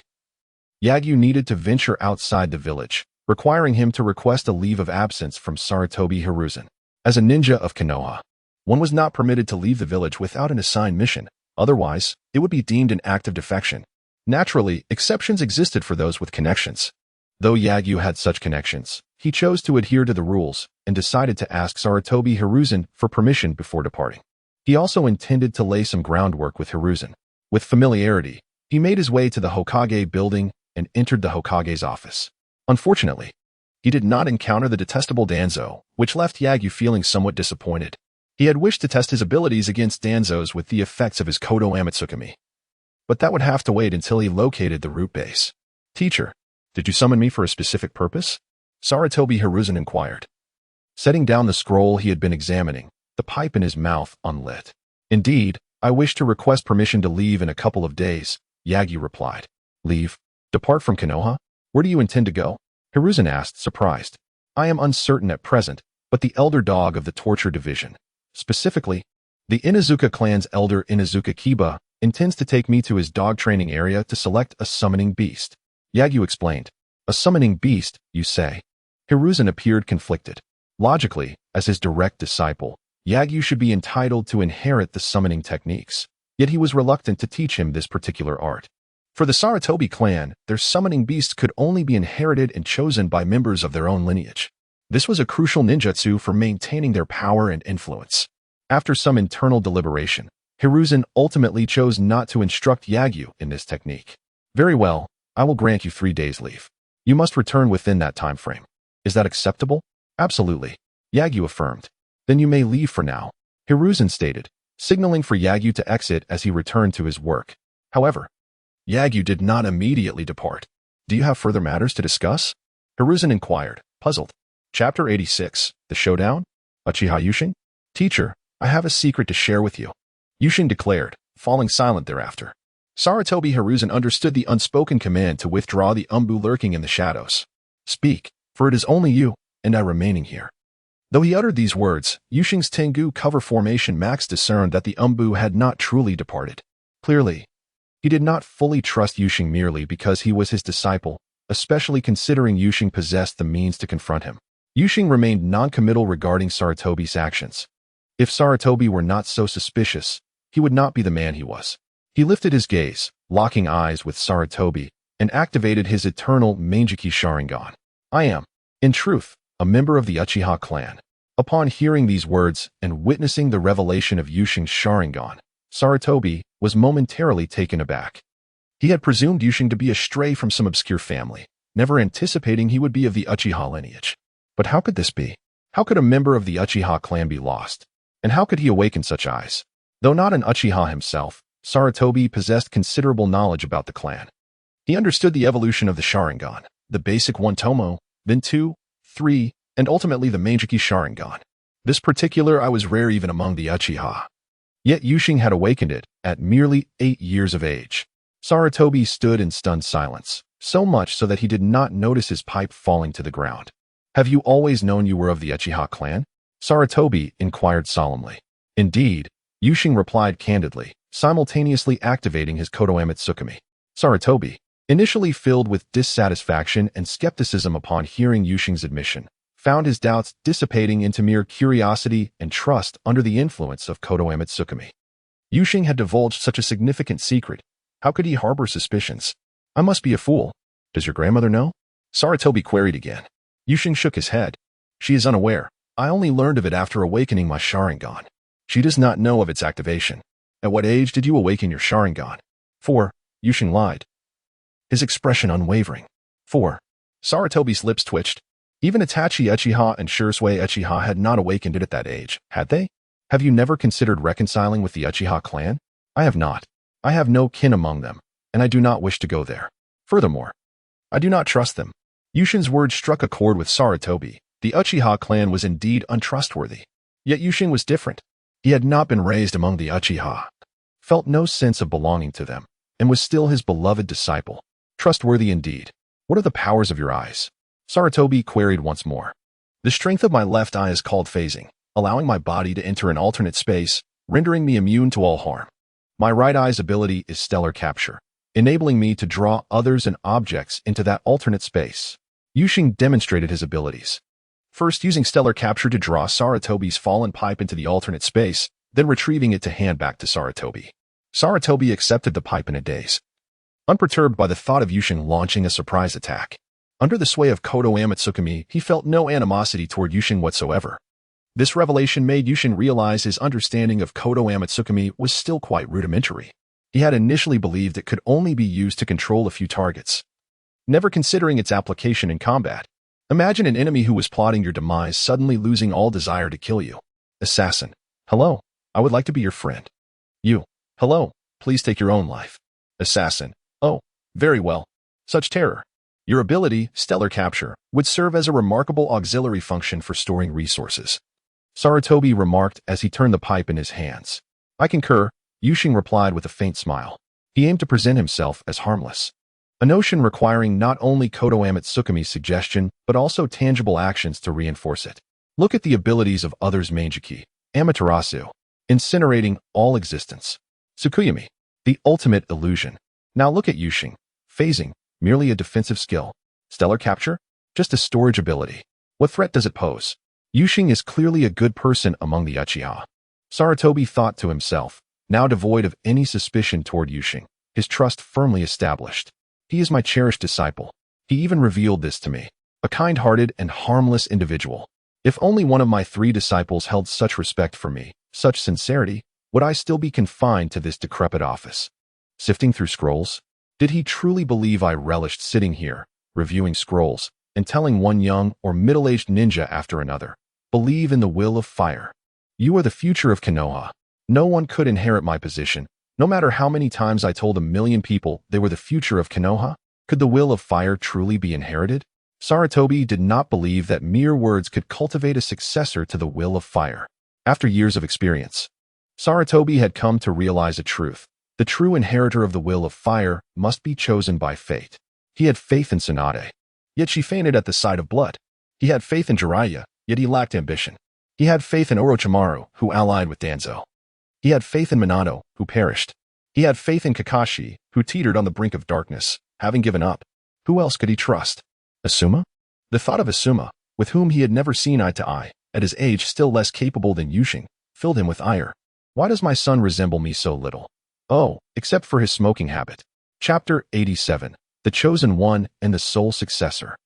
Yagyu needed to venture outside the village, requiring him to request a leave of absence from Sarutobi Hiruzen. As a ninja of Konoha, one was not permitted to leave the village without an assigned mission, otherwise it would be deemed an act of defection. Naturally, exceptions existed for those with connections. Though Yagyu had such connections, he chose to adhere to the rules and decided to ask Sarutobi Hiruzen for permission before departing. He also intended to lay some groundwork with Hiruzen. With familiarity, he made his way to the Hokage building and entered the Hokage's office. Unfortunately, he did not encounter the detestable Danzo, which left Yagyu feeling somewhat disappointed. He had wished to test his abilities against Danzo's with the effects of his Kodo Amatsukami. But that would have to wait until he located the root base. Teacher, did you summon me for a specific purpose? Sarutobi Hiruzen inquired. Setting down the scroll he had been examining, the pipe in his mouth unlit. Indeed, I wish to request permission to leave in a couple of days, Yagyu replied. Leave? Depart from Konoha? Where do you intend to go? Hiruzen asked, surprised. I am uncertain at present, but the elder dog of the torture division, specifically, the Inuzuka clan's elder Inuzuka Kiba, intends to take me to his dog training area to select a summoning beast. Yagyu explained. A summoning beast, you say? Hiruzen appeared conflicted. Logically, as his direct disciple, Yagyu should be entitled to inherit the summoning techniques, yet he was reluctant to teach him this particular art. For the Sarutobi clan, their summoning beasts could only be inherited and chosen by members of their own lineage. This was a crucial ninjutsu for maintaining their power and influence. After some internal deliberation, Hiruzen ultimately chose not to instruct Yagyu in this technique. Very well, I will grant you 3 days leave. You must return within that time frame. Is that acceptable? Absolutely, Yagyu affirmed. Then you may leave for now, Hiruzen stated, signaling for Yagyu to exit as he returned to his work. However, Yagyu did not immediately depart. Do you have further matters to discuss? Hiruzen inquired, puzzled. Chapter 86, The Showdown? Uchiha Yushin? Teacher, I have a secret to share with you, Yushin declared, falling silent thereafter. Sarutobi Hiruzen understood the unspoken command to withdraw the umbu lurking in the shadows. Speak, for it is only you and I remaining here. Though he uttered these words, Yushin's Tengu cover formation Max discerned that the umbu had not truly departed. Clearly, He did not fully trust Yushing merely because he was his disciple, especially considering Yushing possessed the means to confront him. Yushing remained non-committal regarding Sarutobi's actions. If Sarutobi were not so suspicious, he would not be the man he was. He lifted his gaze, locking eyes with Sarutobi, and activated his eternal Manjiki Sharingan. I am, in truth, a member of the Uchiha clan. Upon hearing these words and witnessing the revelation of Yushing's Sharingan, Sarutobi was momentarily taken aback. He had presumed Yushing to be a stray from some obscure family, never anticipating he would be of the Uchiha lineage. But how could this be? How could a member of the Uchiha clan be lost? And how could he awaken such eyes? Though not an Uchiha himself, Sarutobi possessed considerable knowledge about the clan. He understood the evolution of the Sharingan, the basic one Tomo, then 2, 3, and ultimately the Manjiki Sharingan. This particular eye was rare even among the Uchiha. Yet Yushing had awakened it at merely 8 years of age. Sarutobi stood in stunned silence, so much so that he did not notice his pipe falling to the ground. Have you always known you were of the Uchiha clan? Sarutobi inquired solemnly. Indeed, Yushing replied candidly, simultaneously activating his Kodoame Tsukumi. Sarutobi, initially filled with dissatisfaction and skepticism upon hearing Yushing's admission, found his doubts dissipating into mere curiosity and trust under the influence of Kodoame Tsukumi. Yushing had divulged such a significant secret. How could he harbor suspicions? I must be a fool. Does your grandmother know? Sarutobi queried again. Yushing shook his head. She is unaware. I only learned of it after awakening my Sharingan. She does not know of its activation. At what age did you awaken your Sharingan? 4. Yushing lied, his expression unwavering. 4. Sarutobi's lips twitched. Even Itachi Uchiha and Shursui Uchiha had not awakened it at that age, had they? Have you never considered reconciling with the Uchiha clan? I have not. I have no kin among them, and I do not wish to go there. Furthermore, I do not trust them. Yushing's words struck a chord with Sarutobi. The Uchiha clan was indeed untrustworthy. Yet Yushing was different. He had not been raised among the Uchiha, felt no sense of belonging to them, and was still his beloved disciple. Trustworthy indeed. What are the powers of your eyes? Sarutobi queried once more. The strength of my left eye is called phasing, allowing my body to enter an alternate space, rendering me immune to all harm. My right eye's ability is stellar capture, enabling me to draw others and objects into that alternate space. Yushing demonstrated his abilities. First using stellar capture to draw Sarutobi's fallen pipe into the alternate space, then retrieving it to hand back to Sarutobi. Sarutobi accepted the pipe in a daze, unperturbed by the thought of Yushing launching a surprise attack. Under the sway of Kodoame Tsukumi, he felt no animosity toward Yushing whatsoever. This revelation made Yushing realize his understanding of Kodoame Tsukumi was still quite rudimentary. He had initially believed it could only be used to control a few targets, never considering its application in combat. Imagine an enemy who was plotting your demise suddenly losing all desire to kill you. Assassin. Hello, I would like to be your friend. You. Hello, please take your own life. Assassin. Oh, very well. Such terror. Your ability, stellar capture, would serve as a remarkable auxiliary function for storing resources. Sarutobi remarked as he turned the pipe in his hands. I concur, Yushing replied with a faint smile. He aimed to present himself as harmless. A notion requiring not only Kodoame Tsukumi's suggestion, but also tangible actions to reinforce it. Look at the abilities of others Manjiki, Amaterasu, incinerating all existence. Tsukuyami, the ultimate illusion. Now look at Yushing, phasing, merely a defensive skill. Stellar capture, just a storage ability. What threat does it pose? Yushing is clearly a good person among the Uchiha. Sarutobi thought to himself, now devoid of any suspicion toward Yushing, his trust firmly established. He is my cherished disciple. He even revealed this to me. A kind-hearted and harmless individual. If only one of my 3 disciples held such respect for me, such sincerity, would I still be confined to this decrepit office? Sifting through scrolls? Did he truly believe I relished sitting here, reviewing scrolls, and telling one young or middle-aged ninja after another, believe in the will of fire? You are the future of Konoha. No one could inherit my position. No matter how many times I told 1,000,000 people they were the future of Konoha, could the will of fire truly be inherited? Sarutobi did not believe that mere words could cultivate a successor to the will of fire. After years of experience, Sarutobi had come to realize a truth. The true inheritor of the will of fire must be chosen by fate. He had faith in Tsunade, yet she fainted at the sight of blood. He had faith in Jiraiya, yet he lacked ambition. He had faith in Orochimaru, who allied with Danzo. He had faith in Minato, who perished. He had faith in Kakashi, who teetered on the brink of darkness, having given up. Who else could he trust? Asuma? The thought of Asuma, with whom he had never seen eye to eye, at his age still less capable than Yushin, filled him with ire. Why does my son resemble me so little? Oh, except for his smoking habit. Chapter 87. The Chosen One and the Sole Successor.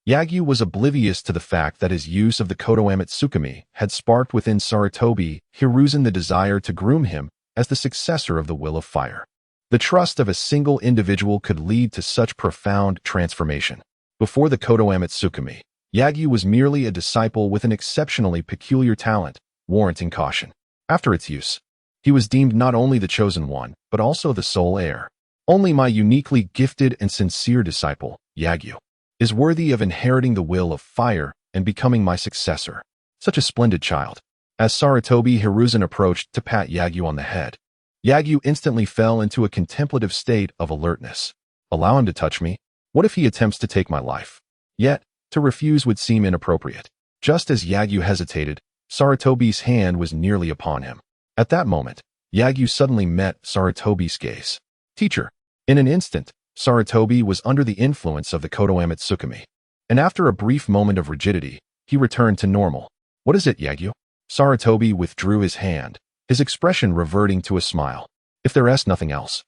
Yagyu was oblivious to the fact that his use of the Konoha Tsukumi had sparked within Sarutobi Hiruzen the desire to groom him as the successor of the Will of Fire. The trust of a single individual could lead to such profound transformation. Before the Konoha Tsukumi, Yagyu was merely a disciple with an exceptionally peculiar talent, warranting caution. After its use, he was deemed not only the chosen one, but also the sole heir. Only my uniquely gifted and sincere disciple, Yagyu, is worthy of inheriting the Will of Fire and becoming my successor. Such a splendid child. As Sarutobi Hiruzen approached to pat Yagyu on the head, Yagyu instantly fell into a contemplative state of alertness. Allow him to touch me? What if he attempts to take my life? Yet, to refuse would seem inappropriate. Just as Yagyu hesitated, Sarutobi's hand was nearly upon him. At that moment, Yagyu suddenly met Sarutobi's gaze. Teacher. In an instant, Sarutobi was under the influence of the Konoha Tsukumi, and after a brief moment of rigidity, he returned to normal. What is it, Yagyu? Sarutobi withdrew his hand, his expression reverting to a smile. If there is nothing else,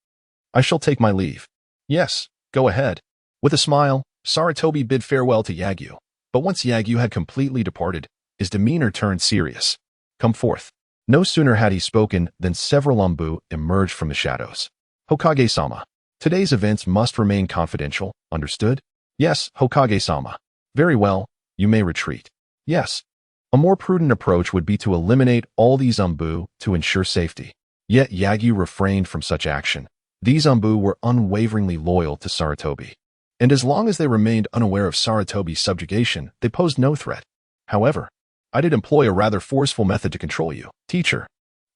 I shall take my leave. Yes, go ahead. With a smile, Sarutobi bid farewell to Yagyu, but once Yagyu had completely departed, his demeanor turned serious. Come forth. No sooner had he spoken than several Umbu emerged from the shadows. Hokage-sama. Today's events must remain confidential, understood? Yes, Hokage-sama. Very well, you may retreat. Yes. A more prudent approach would be to eliminate all these Umbu to ensure safety. Yet Yagyu refrained from such action. These Umbu were unwaveringly loyal to Sarutobi, and as long as they remained unaware of Sarutobi's subjugation, they posed no threat. However, I did employ a rather forceful method to control you, teacher.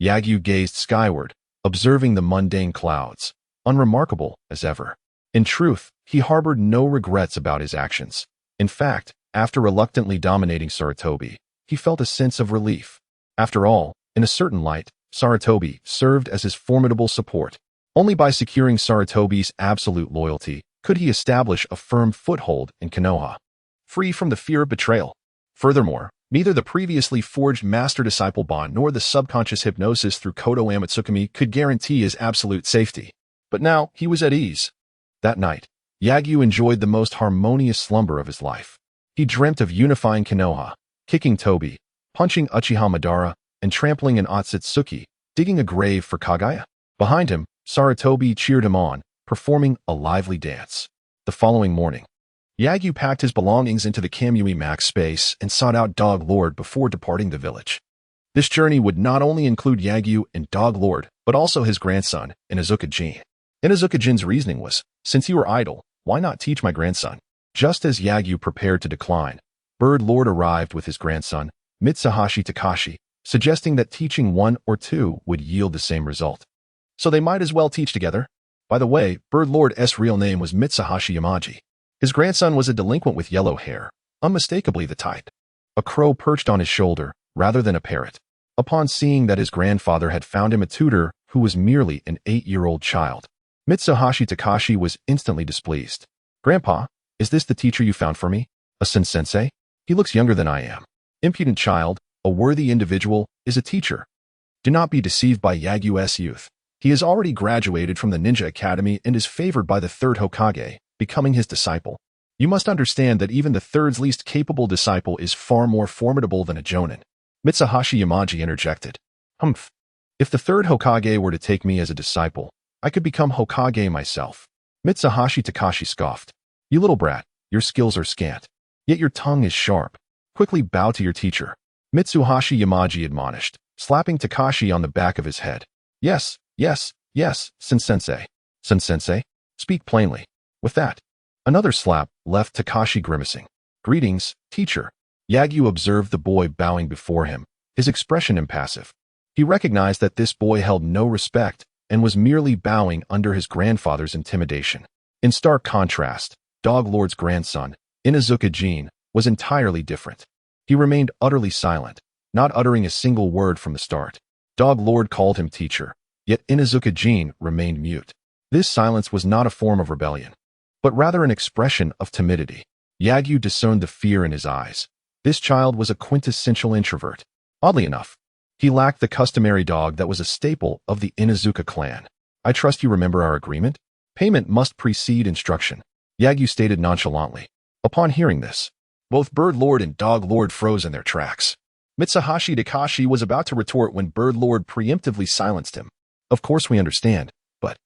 Yagyu gazed skyward, observing the mundane clouds, unremarkable as ever. In truth, he harbored no regrets about his actions. In fact, after reluctantly dominating Sarutobi, he felt a sense of relief. After all, in a certain light, Sarutobi served as his formidable support. Only by securing Sarutobi's absolute loyalty could he establish a firm foothold in Konoha, free from the fear of betrayal. Furthermore, neither the previously forged master-disciple bond nor the subconscious hypnosis through Konoha Tsukumi could guarantee his absolute safety. But now he was at ease. That night, Yagyu enjoyed the most harmonious slumber of his life. He dreamt of unifying Konoha, kicking Tobi, punching Uchiha Madara, and trampling an Otsutsuki, digging a grave for Kaguya. Behind him, Sarutobi cheered him on, performing a lively dance. The following morning, Yagyu packed his belongings into the Kamui Max space and sought out Dog Lord before departing the village. This journey would not only include Yagyu and Dog Lord, but also his grandson, Inazuka-jin. Inazuka-jin's reasoning was, since you are idle, why not teach my grandson? Just as Yagyu prepared to decline, Bird Lord arrived with his grandson, Mitsuhashi Takashi, suggesting that teaching one or two would yield the same result. So they might as well teach together. By the way, Bird Lord's real name was Mitsuhashi Yamaji. His grandson was a delinquent with yellow hair, unmistakably the type. A crow perched on his shoulder, rather than a parrot. Upon seeing that his grandfather had found him a tutor who was merely an 8-year-old child, Mitsuhashi Takashi was instantly displeased. Grandpa, is this the teacher you found for me? A sensei? He looks younger than I am. Impudent child, a worthy individual, is a teacher. Do not be deceived by Yagyu's youth. He has already graduated from the Ninja Academy and is favored by the third Hokage, becoming his disciple. You must understand that even the third's least capable disciple is far more formidable than a Jonin. Mitsuhashi Yamaji interjected. Humph. If the third Hokage were to take me as a disciple, I could become Hokage myself. Mitsuhashi Takashi scoffed. You little brat, your skills are scant. Yet your tongue is sharp. Quickly bow to your teacher. Mitsuhashi Yamaji admonished, slapping Takashi on the back of his head. Yes, yes, yes, Sensei. Sensei, speak plainly. With that, another slap left Takashi grimacing. Greetings, teacher. Yagyu observed the boy bowing before him, his expression impassive. He recognized that this boy held no respect and was merely bowing under his grandfather's intimidation. In stark contrast, Dog Lord's grandson, Inazuka-jin, was entirely different. He remained utterly silent, not uttering a single word from the start. Dog Lord called him teacher, Yet Inuzuka Jin remained mute. This silence was not a form of rebellion, but rather an expression of timidity. Yagyu discerned the fear in his eyes. This child was a quintessential introvert. Oddly enough, he lacked the customary dog that was a staple of the Inuzuka clan. I trust you remember our agreement? Payment must precede instruction, Yagyu stated nonchalantly. Upon hearing this, both Bird Lord and Dog Lord froze in their tracks. Mitsuhashi Takashi was about to retort when Bird Lord preemptively silenced him. Of course we understand, but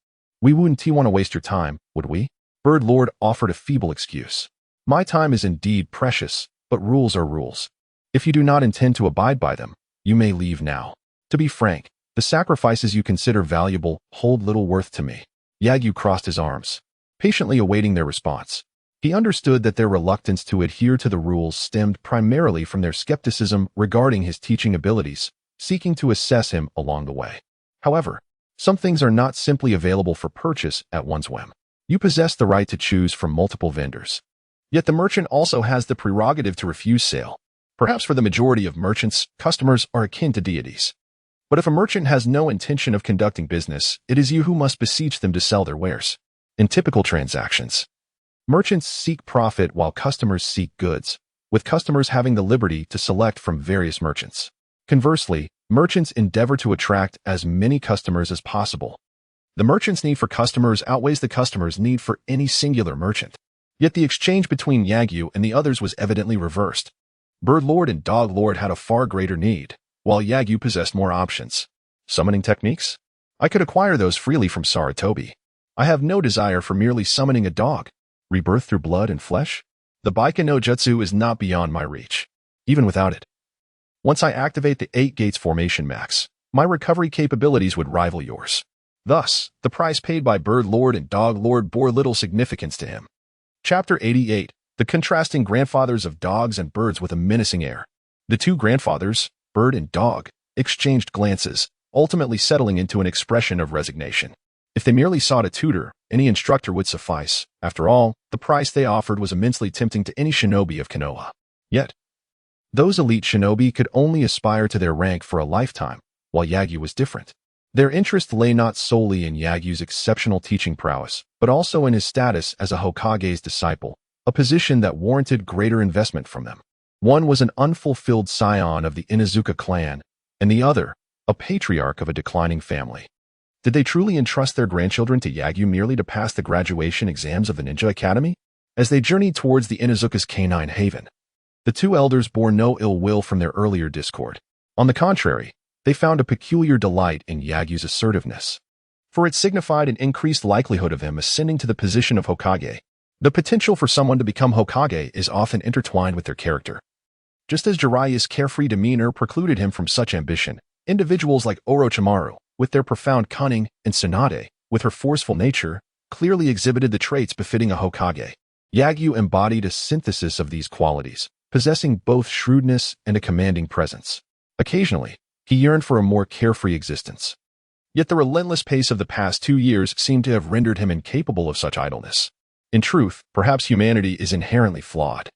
we wouldn't want to waste your time, would we? Bird Lord offered a feeble excuse. My time is indeed precious, but rules are rules. If you do not intend to abide by them, you may leave now. To be frank, the sacrifices you consider valuable hold little worth to me. Yagyu crossed his arms, patiently awaiting their response. He understood that their reluctance to adhere to the rules stemmed primarily from their skepticism regarding his teaching abilities, seeking to assess him along the way. However, some things are not simply available for purchase at one's whim. You possess the right to choose from multiple vendors. Yet the merchant also has the prerogative to refuse sale. Perhaps for the majority of merchants, customers are akin to deities. But if a merchant has no intention of conducting business, it is you who must beseech them to sell their wares. In typical transactions, merchants seek profit while customers seek goods, with customers having the liberty to select from various merchants. Conversely, merchants endeavor to attract as many customers as possible. The merchant's need for customers outweighs the customer's need for any singular merchant. Yet the exchange between Yagyu and the others was evidently reversed. Bird Lord and Dog Lord had a far greater need, while Yagyu possessed more options. Summoning techniques? I could acquire those freely from Sarutobi. I have no desire for merely summoning a dog. Rebirth through blood and flesh? The Baika no Jutsu is not beyond my reach, even without it. Once I activate the 8 Gates Formation Max, my recovery capabilities would rival yours. Thus, the price paid by Bird Lord and Dog Lord bore little significance to him. Chapter 88. The contrasting grandfathers of dogs and birds with a menacing air. The two grandfathers, Bird and Dog, exchanged glances, ultimately settling into an expression of resignation. If they merely sought a tutor, any instructor would suffice. After all, the price they offered was immensely tempting to any shinobi of Konoha. Yet, those elite shinobi could only aspire to their rank for a lifetime, while Yagyu was different. Their interest lay not solely in Yagyu's exceptional teaching prowess, but also in his status as a Hokage's disciple, a position that warranted greater investment from them. One was an unfulfilled scion of the Inuzuka clan, and the other, a patriarch of a declining family. Did they truly entrust their grandchildren to Yagyu merely to pass the graduation exams of the Ninja Academy? As they journeyed towards the Inuzuka's canine haven, the two elders bore no ill will from their earlier discord. On the contrary, they found a peculiar delight in Yagyu's assertiveness, for it signified an increased likelihood of him ascending to the position of Hokage. The potential for someone to become Hokage is often intertwined with their character. Just as Jiraiya's carefree demeanor precluded him from such ambition, individuals like Orochimaru, with their profound cunning, and Tsunade, with her forceful nature, clearly exhibited the traits befitting a Hokage. Yagyu embodied a synthesis of these qualities, possessing both shrewdness and a commanding presence. Occasionally, he yearned for a more carefree existence. Yet the relentless pace of the past 2 years seemed to have rendered him incapable of such idleness. In truth, perhaps humanity is inherently flawed.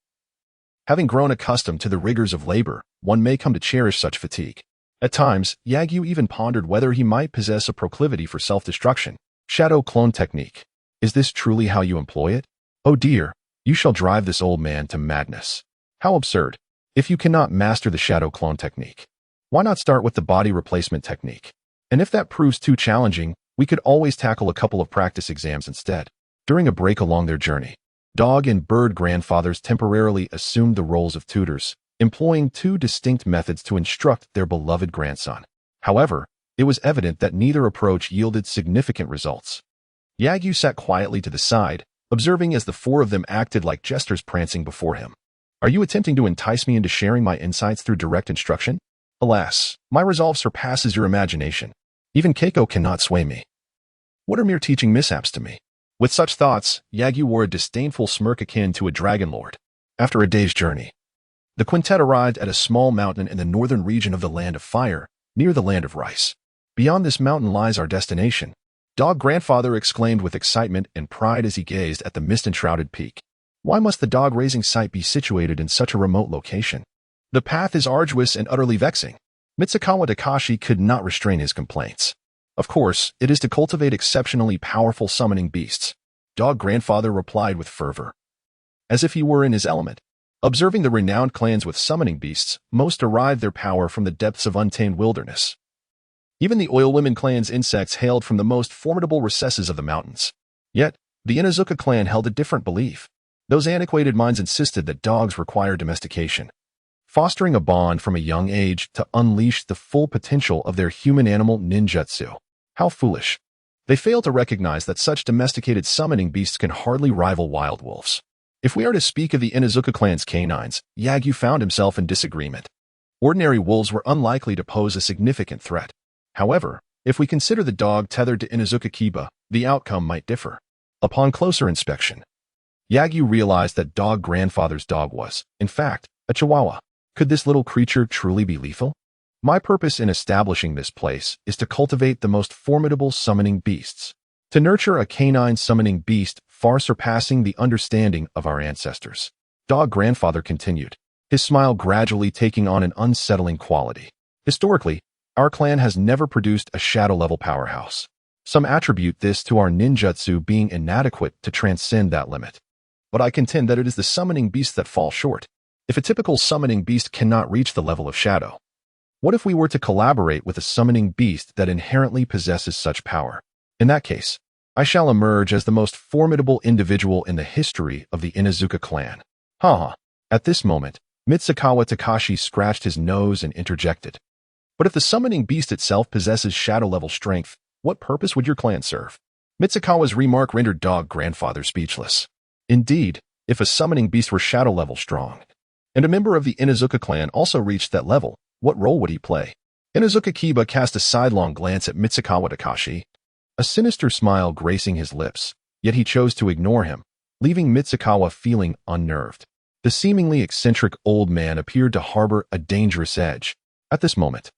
Having grown accustomed to the rigors of labor, one may come to cherish such fatigue. At times, Yagyu even pondered whether he might possess a proclivity for self-destruction. Shadow clone technique. Is this truly how you employ it? Oh dear, you shall drive this old man to madness. How absurd. If you cannot master the shadow clone technique, why not start with the body replacement technique? And if that proves too challenging, we could always tackle a couple of practice exams instead. During a break along their journey, Dog and Bird grandfathers temporarily assumed the roles of tutors, employing 2 distinct methods to instruct their beloved grandson. However, it was evident that neither approach yielded significant results. Yagyu sat quietly to the side, observing as the 4 of them acted like jesters prancing before him. Are you attempting to entice me into sharing my insights through direct instruction? Alas, my resolve surpasses your imagination. Even Keiko cannot sway me. What are mere teaching mishaps to me? With such thoughts, Yagyu wore a disdainful smirk akin to a dragon lord. After a day's journey, the quintet arrived at a small mountain in the northern region of the Land of Fire, near the Land of Rice. Beyond this mountain lies our destination, Dog grandfather exclaimed with excitement and pride as he gazed at the mist-enshrouded peak. Why must the dog-raising site be situated in such a remote location? The path is arduous and utterly vexing. Mitsukawa Takashi could not restrain his complaints. Of course, it is to cultivate exceptionally powerful summoning beasts, Dog Grandfather replied with fervor, as if he were in his element. Observing the renowned clans with summoning beasts, most derive their power from the depths of untamed wilderness. Even the Oilwomen clan's insects hailed from the most formidable recesses of the mountains. Yet, the Inuzuka clan held a different belief. Those antiquated minds insisted that dogs require domestication, fostering a bond from a young age to unleash the full potential of their human-animal ninjutsu. How foolish. They fail to recognize that such domesticated summoning beasts can hardly rival wild wolves. If we are to speak of the Inuzuka clan's canines, Yagyu found himself in disagreement. Ordinary wolves were unlikely to pose a significant threat. However, if we consider the dog tethered to Inuzuka Kiba, the outcome might differ. Upon closer inspection, Yagyu realized that Dog Grandfather's dog was, in fact, a chihuahua. Could this little creature truly be lethal? My purpose in establishing this place is to cultivate the most formidable summoning beasts, to nurture a canine summoning beast far surpassing the understanding of our ancestors. Dog Grandfather continued, his smile gradually taking on an unsettling quality. Historically, our clan has never produced a shadow-level powerhouse. Some attribute this to our ninjutsu being inadequate to transcend that limit. But I contend that it is the summoning beasts that fall short. If a typical summoning beast cannot reach the level of shadow, what if we were to collaborate with a summoning beast that inherently possesses such power? In that case, I shall emerge as the most formidable individual in the history of the Inuzuka clan. At this moment, Mitsukawa Takashi scratched his nose and interjected. But if the summoning beast itself possesses shadow-level strength, what purpose would your clan serve? Mitsukawa's remark rendered Dog Grandfather speechless. Indeed, if a summoning beast were shadow-level strong, and a member of the Inuzuka clan also reached that level, what role would he play? Inuzuka Kiba cast a sidelong glance at Mitsukawa Takashi, a sinister smile gracing his lips, yet he chose to ignore him, leaving Mitsukawa feeling unnerved. The seemingly eccentric old man appeared to harbor a dangerous edge. At this moment,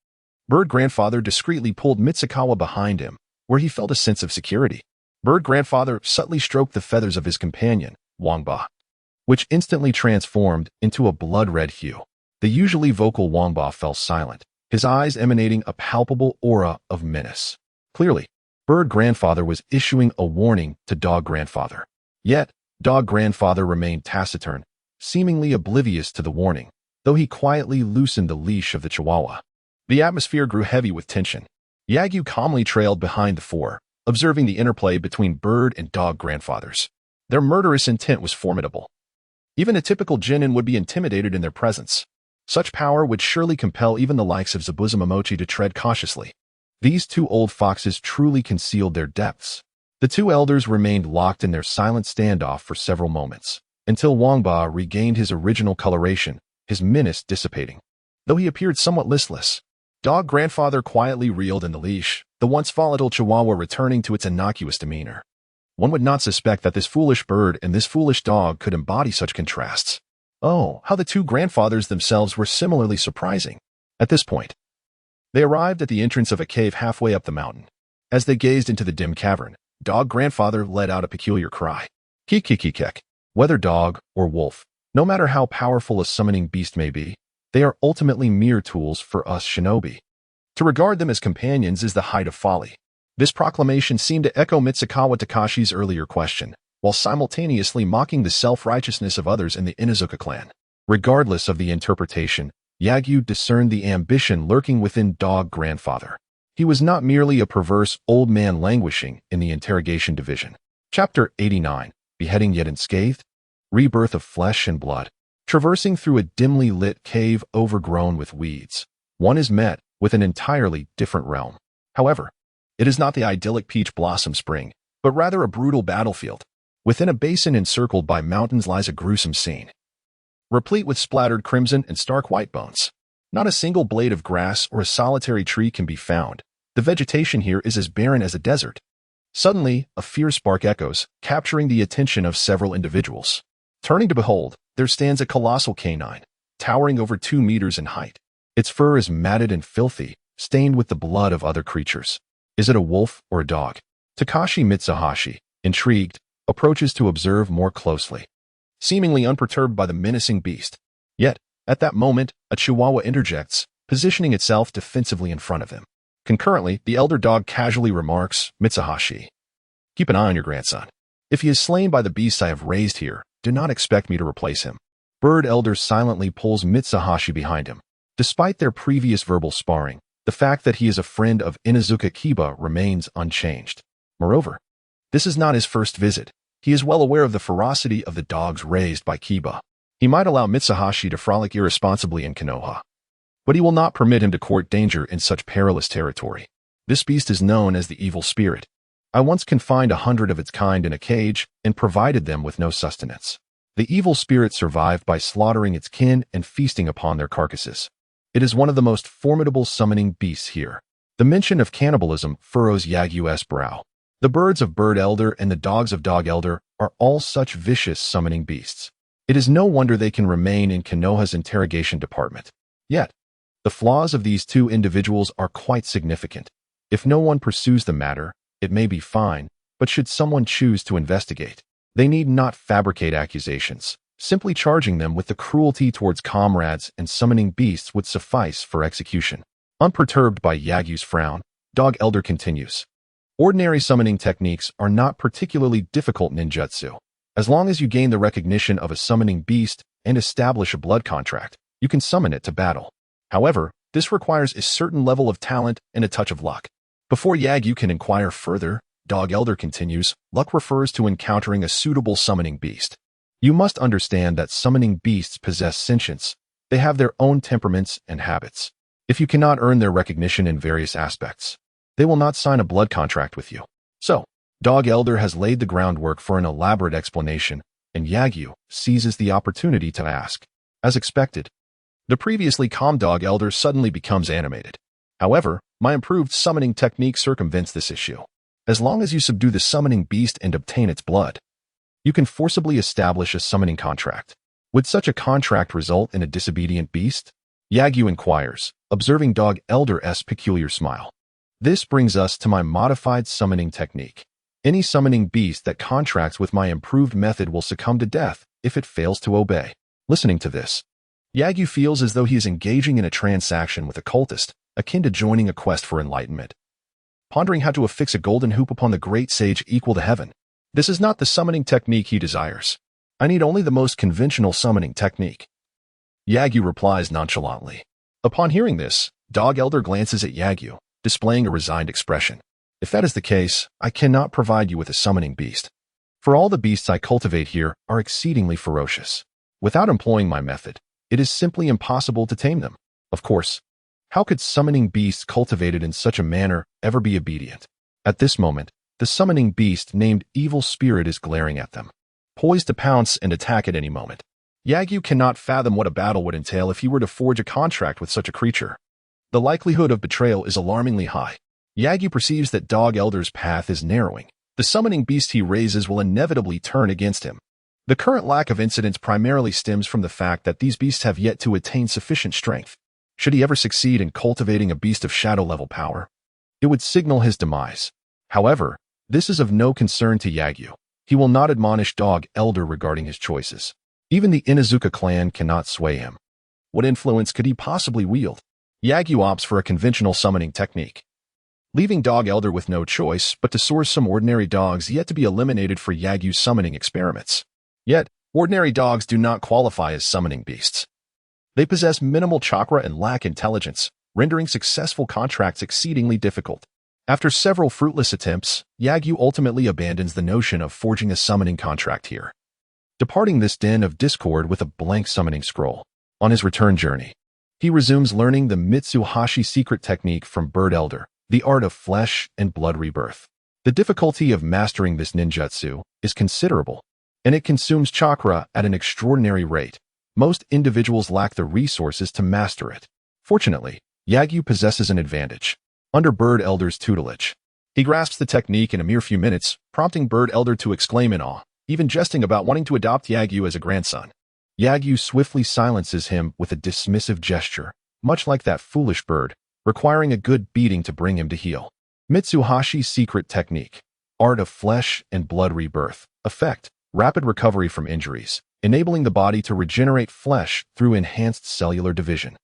Bird Grandfather discreetly pulled Mitsukawa behind him, where he felt a sense of security. Bird Grandfather subtly stroked the feathers of his companion, Wangba, which instantly transformed into a blood-red hue. The usually vocal Wangba fell silent, his eyes emanating a palpable aura of menace. Clearly, Bird Grandfather was issuing a warning to Dog Grandfather. Yet, Dog Grandfather remained taciturn, seemingly oblivious to the warning, though he quietly loosened the leash of the Chihuahua. The atmosphere grew heavy with tension. Yagyu calmly trailed behind the four, observing the interplay between Bird and Dog Grandfathers. Their murderous intent was formidable. Even a typical genin would be intimidated in their presence. Such power would surely compel even the likes of Zabuza to tread cautiously. These two old foxes truly concealed their depths. The two elders remained locked in their silent standoff for several moments, until Wangba regained his original coloration, his menace dissipating. Though he appeared somewhat listless, Dog Grandfather quietly reeled in the leash, the once volatile Chihuahua returning to its innocuous demeanor. One would not suspect that this foolish bird and this foolish dog could embody such contrasts. Oh, how the two grandfathers themselves were similarly surprising. At this point, they arrived at the entrance of a cave halfway up the mountain. As they gazed into the dim cavern, Dog Grandfather let out a peculiar cry. Kik-kik-kik-kek. Whether dog or wolf, no matter how powerful a summoning beast may be, they are ultimately mere tools for us shinobi. To regard them as companions is the height of folly. This proclamation seemed to echo Mitsukawa Takashi's earlier question, while simultaneously mocking the self-righteousness of others in the Inuzuka clan. Regardless of the interpretation, Yagyu discerned the ambition lurking within Dog Grandfather. He was not merely a perverse old man languishing in the interrogation division. Chapter 89, Beheading Yet Unscathed, Rebirth of Flesh and Blood. Traversing through a dimly lit cave overgrown with weeds, one is met with an entirely different realm. However, it is not the idyllic peach blossom spring, but rather a brutal battlefield. Within a basin encircled by mountains lies a gruesome scene, replete with splattered crimson and stark white bones. Not a single blade of grass or a solitary tree can be found. The vegetation here is as barren as a desert. Suddenly, a fierce spark echoes, capturing the attention of several individuals. Turning to behold, there stands a colossal canine, towering over 2 meters in height. Its fur is matted and filthy, stained with the blood of other creatures. Is it a wolf or a dog? Takashi Mitsuhashi, intrigued, approaches to observe more closely, seemingly unperturbed by the menacing beast. Yet, at that moment, a chihuahua interjects, positioning itself defensively in front of him. Concurrently, the elder dog casually remarks, Mitsuhashi, keep an eye on your grandson. If he is slain by the beasts I have raised here, do not expect me to replace him. Bird elder silently pulls Mitsuhashi behind him. Despite their previous verbal sparring, the fact that he is a friend of Inuzuka Kiba remains unchanged. Moreover, this is not his first visit. He is well aware of the ferocity of the dogs raised by Kiba. He might allow Mitsuhashi to frolic irresponsibly in Konoha, but he will not permit him to court danger in such perilous territory. This beast is known as the evil spirit. I once confined 100 of its kind in a cage and provided them with no sustenance. The evil spirit survived by slaughtering its kin and feasting upon their carcasses. It is one of the most formidable summoning beasts here. The mention of cannibalism furrows Yagyu's brow. The birds of Bird Elder and the dogs of Dog Elder are all such vicious summoning beasts. It is no wonder they can remain in Konoha's interrogation department. Yet, the flaws of these two individuals are quite significant. If no one pursues the matter, it may be fine, but should someone choose to investigate, they need not fabricate accusations. Simply charging them with the cruelty towards comrades and summoning beasts would suffice for execution. Unperturbed by Yagyu's frown, Dog Elder continues. Ordinary summoning techniques are not particularly difficult ninjutsu. As long as you gain the recognition of a summoning beast and establish a blood contract, you can summon it to battle. However, this requires a certain level of talent and a touch of luck. Before Yagyu can inquire further, Dog Elder continues, luck refers to encountering a suitable summoning beast. You must understand that summoning beasts possess sentience. They have their own temperaments and habits. If you cannot earn their recognition in various aspects, they will not sign a blood contract with you. So, Dog Elder has laid the groundwork for an elaborate explanation, and Yagyu seizes the opportunity to ask. As expected, the previously calm Dog Elder suddenly becomes animated. However, my improved summoning technique circumvents this issue. As long as you subdue the summoning beast and obtain its blood, you can forcibly establish a summoning contract. Would such a contract result in a disobedient beast? Yagyu inquires, observing Dog Elder's peculiar smile. This brings us to my modified summoning technique. Any summoning beast that contracts with my improved method will succumb to death if it fails to obey. Listening to this, Yagyu feels as though he is engaging in a transaction with a cultist, akin to joining a quest for enlightenment. Pondering how to affix a golden hoop upon the great sage equal to heaven. This is not the summoning technique he desires. I need only the most conventional summoning technique. Yagyu replies nonchalantly. Upon hearing this, Dog Elder glances at Yagyu, displaying a resigned expression. If that is the case, I cannot provide you with a summoning beast. For all the beasts I cultivate here are exceedingly ferocious. Without employing my method, it is simply impossible to tame them. Of course, how could summoning beasts cultivated in such a manner ever be obedient? At this moment, the summoning beast named Evil Spirit is glaring at them, poised to pounce and attack at any moment. Yagyu cannot fathom what a battle would entail if he were to forge a contract with such a creature. The likelihood of betrayal is alarmingly high. Yagyu perceives that Dog Elder's path is narrowing. The summoning beast he raises will inevitably turn against him. The current lack of incidents primarily stems from the fact that these beasts have yet to attain sufficient strength. Should he ever succeed in cultivating a beast of shadow-level power, it would signal his demise. However, this is of no concern to Yagyu. He will not admonish Dog Elder regarding his choices. Even the Inuzuka clan cannot sway him. What influence could he possibly wield? Yagyu opts for a conventional summoning technique, leaving Dog Elder with no choice but to source some ordinary dogs yet to be eliminated for Yagyu's summoning experiments. Yet, ordinary dogs do not qualify as summoning beasts. They possess minimal chakra and lack intelligence, rendering successful contracts exceedingly difficult. After several fruitless attempts, Yagyu ultimately abandons the notion of forging a summoning contract here, departing this den of discord with a blank summoning scroll. On his return journey, he resumes learning the Mitsuhashi secret technique from Bird Elder, the art of flesh and blood rebirth. The difficulty of mastering this ninjutsu is considerable, and it consumes chakra at an extraordinary rate. Most individuals lack the resources to master it. Fortunately, Yagyu possesses an advantage. Under Bird Elder's tutelage, he grasps the technique in a mere few minutes, prompting Bird Elder to exclaim in awe, even jesting about wanting to adopt Yagyu as a grandson. Yagyu swiftly silences him with a dismissive gesture, much like that foolish bird, requiring a good beating to bring him to heel. Mitsuhashi's secret technique, art of flesh and blood rebirth, effect, rapid recovery from injuries, enabling the body to regenerate flesh through enhanced cellular division.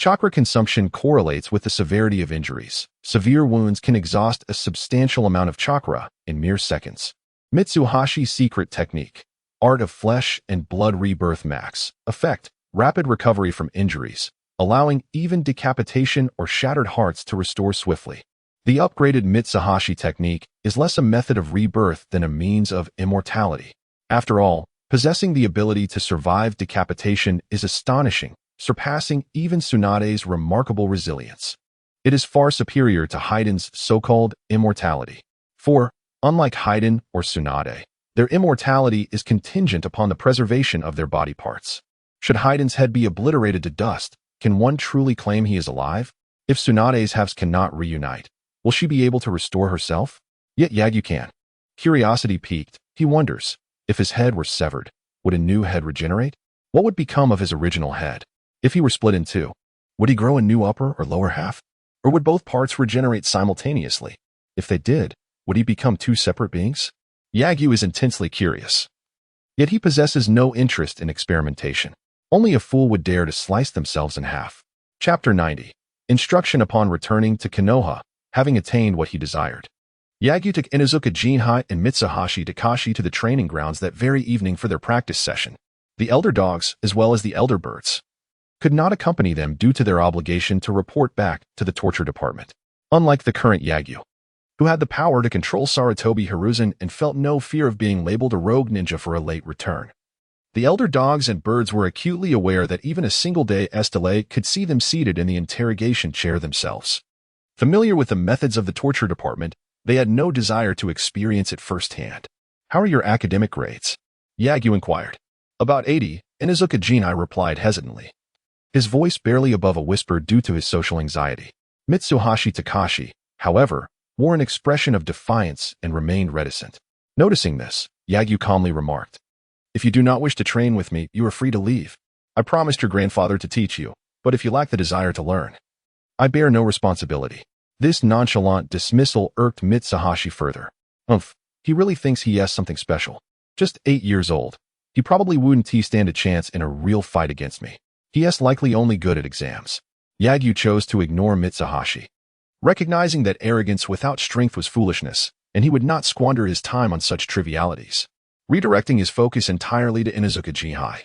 Chakra consumption correlates with the severity of injuries. Severe wounds can exhaust a substantial amount of chakra in mere seconds. Mitsuhashi's secret technique. Art of flesh and blood rebirth max. Effect. Rapid recovery from injuries, allowing even decapitation or shattered hearts to restore swiftly. The upgraded Mitsuhashi technique is less a method of rebirth than a means of immortality. After all, possessing the ability to survive decapitation is astonishing, surpassing even Tsunade's remarkable resilience. It is far superior to Heiden's so-called immortality. For, unlike Heiden or Tsunade, their immortality is contingent upon the preservation of their body parts. Should Heiden's head be obliterated to dust, can one truly claim he is alive? If Tsunade's halves cannot reunite, will she be able to restore herself? Yet Yagyu can. Curiosity piqued, he wonders, if his head were severed, would a new head regenerate? What would become of his original head? If he were split in two, would he grow a new upper or lower half? Or would both parts regenerate simultaneously? If they did, would he become two separate beings? Yagyu is intensely curious. Yet he possesses no interest in experimentation. Only a fool would dare to slice themselves in half. Chapter 90. Instruction upon returning to Konoha, having attained what he desired. Yagyu took Inuzuka Jinhai and Mitsuhashi Takashi to the training grounds that very evening for their practice session. The elder dogs, as well as the elder birds, could not accompany them due to their obligation to report back to the torture department. Unlike the current Yagyu, who had the power to control Sarutobi Hiruzen and felt no fear of being labeled a rogue ninja for a late return. The elder dogs and birds were acutely aware that even a single day's delay could see them seated in the interrogation chair themselves. Familiar with the methods of the torture department, they had no desire to experience it firsthand. How are your academic grades? Yagyu inquired. About 80, Inuzuka Jinhai replied hesitantly, his voice barely above a whisper due to his social anxiety. Mitsuhashi Takashi, however, wore an expression of defiance and remained reticent. Noticing this, Yagyu calmly remarked, if you do not wish to train with me, you are free to leave. I promised your grandfather to teach you, but if you lack the desire to learn, I bear no responsibility. This nonchalant dismissal irked Mitsuhashi further. He really thinks he has something special. Just 8 years old. He probably wouldn't stand a chance in a real fight against me. He is likely only good at exams. Yagyu chose to ignore Mitsuhashi, recognizing that arrogance without strength was foolishness, and he would not squander his time on such trivialities. Redirecting his focus entirely to Inuzuka Jinhai,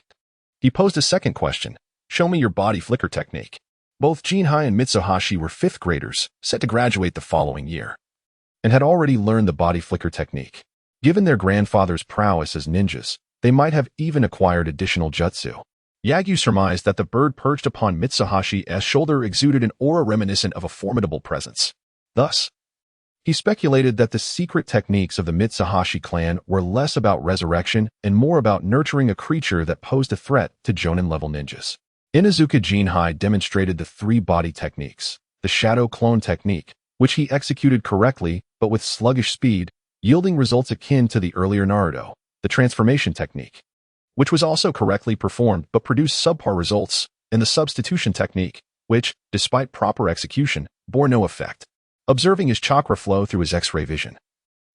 he posed a second question. Show me your body flicker technique. Both Jinhai and Mitsuhashi were 5th graders, set to graduate the following year, and had already learned the body flicker technique. Given their grandfather's prowess as ninjas, they might have even acquired additional jutsu. Yagyu surmised that the bird perched upon Mitsuhashi's shoulder exuded an aura reminiscent of a formidable presence. Thus, he speculated that the secret techniques of the Mitsuhashi clan were less about resurrection and more about nurturing a creature that posed a threat to Jonin-level ninjas. Inuzuka Jinhai demonstrated the 3 body techniques, the shadow clone technique, which he executed correctly but with sluggish speed, yielding results akin to the earlier Naruto, the transformation technique, which was also correctly performed but produced subpar results, and the substitution technique, which, despite proper execution, bore no effect. Observing his chakra flow through his X-ray vision,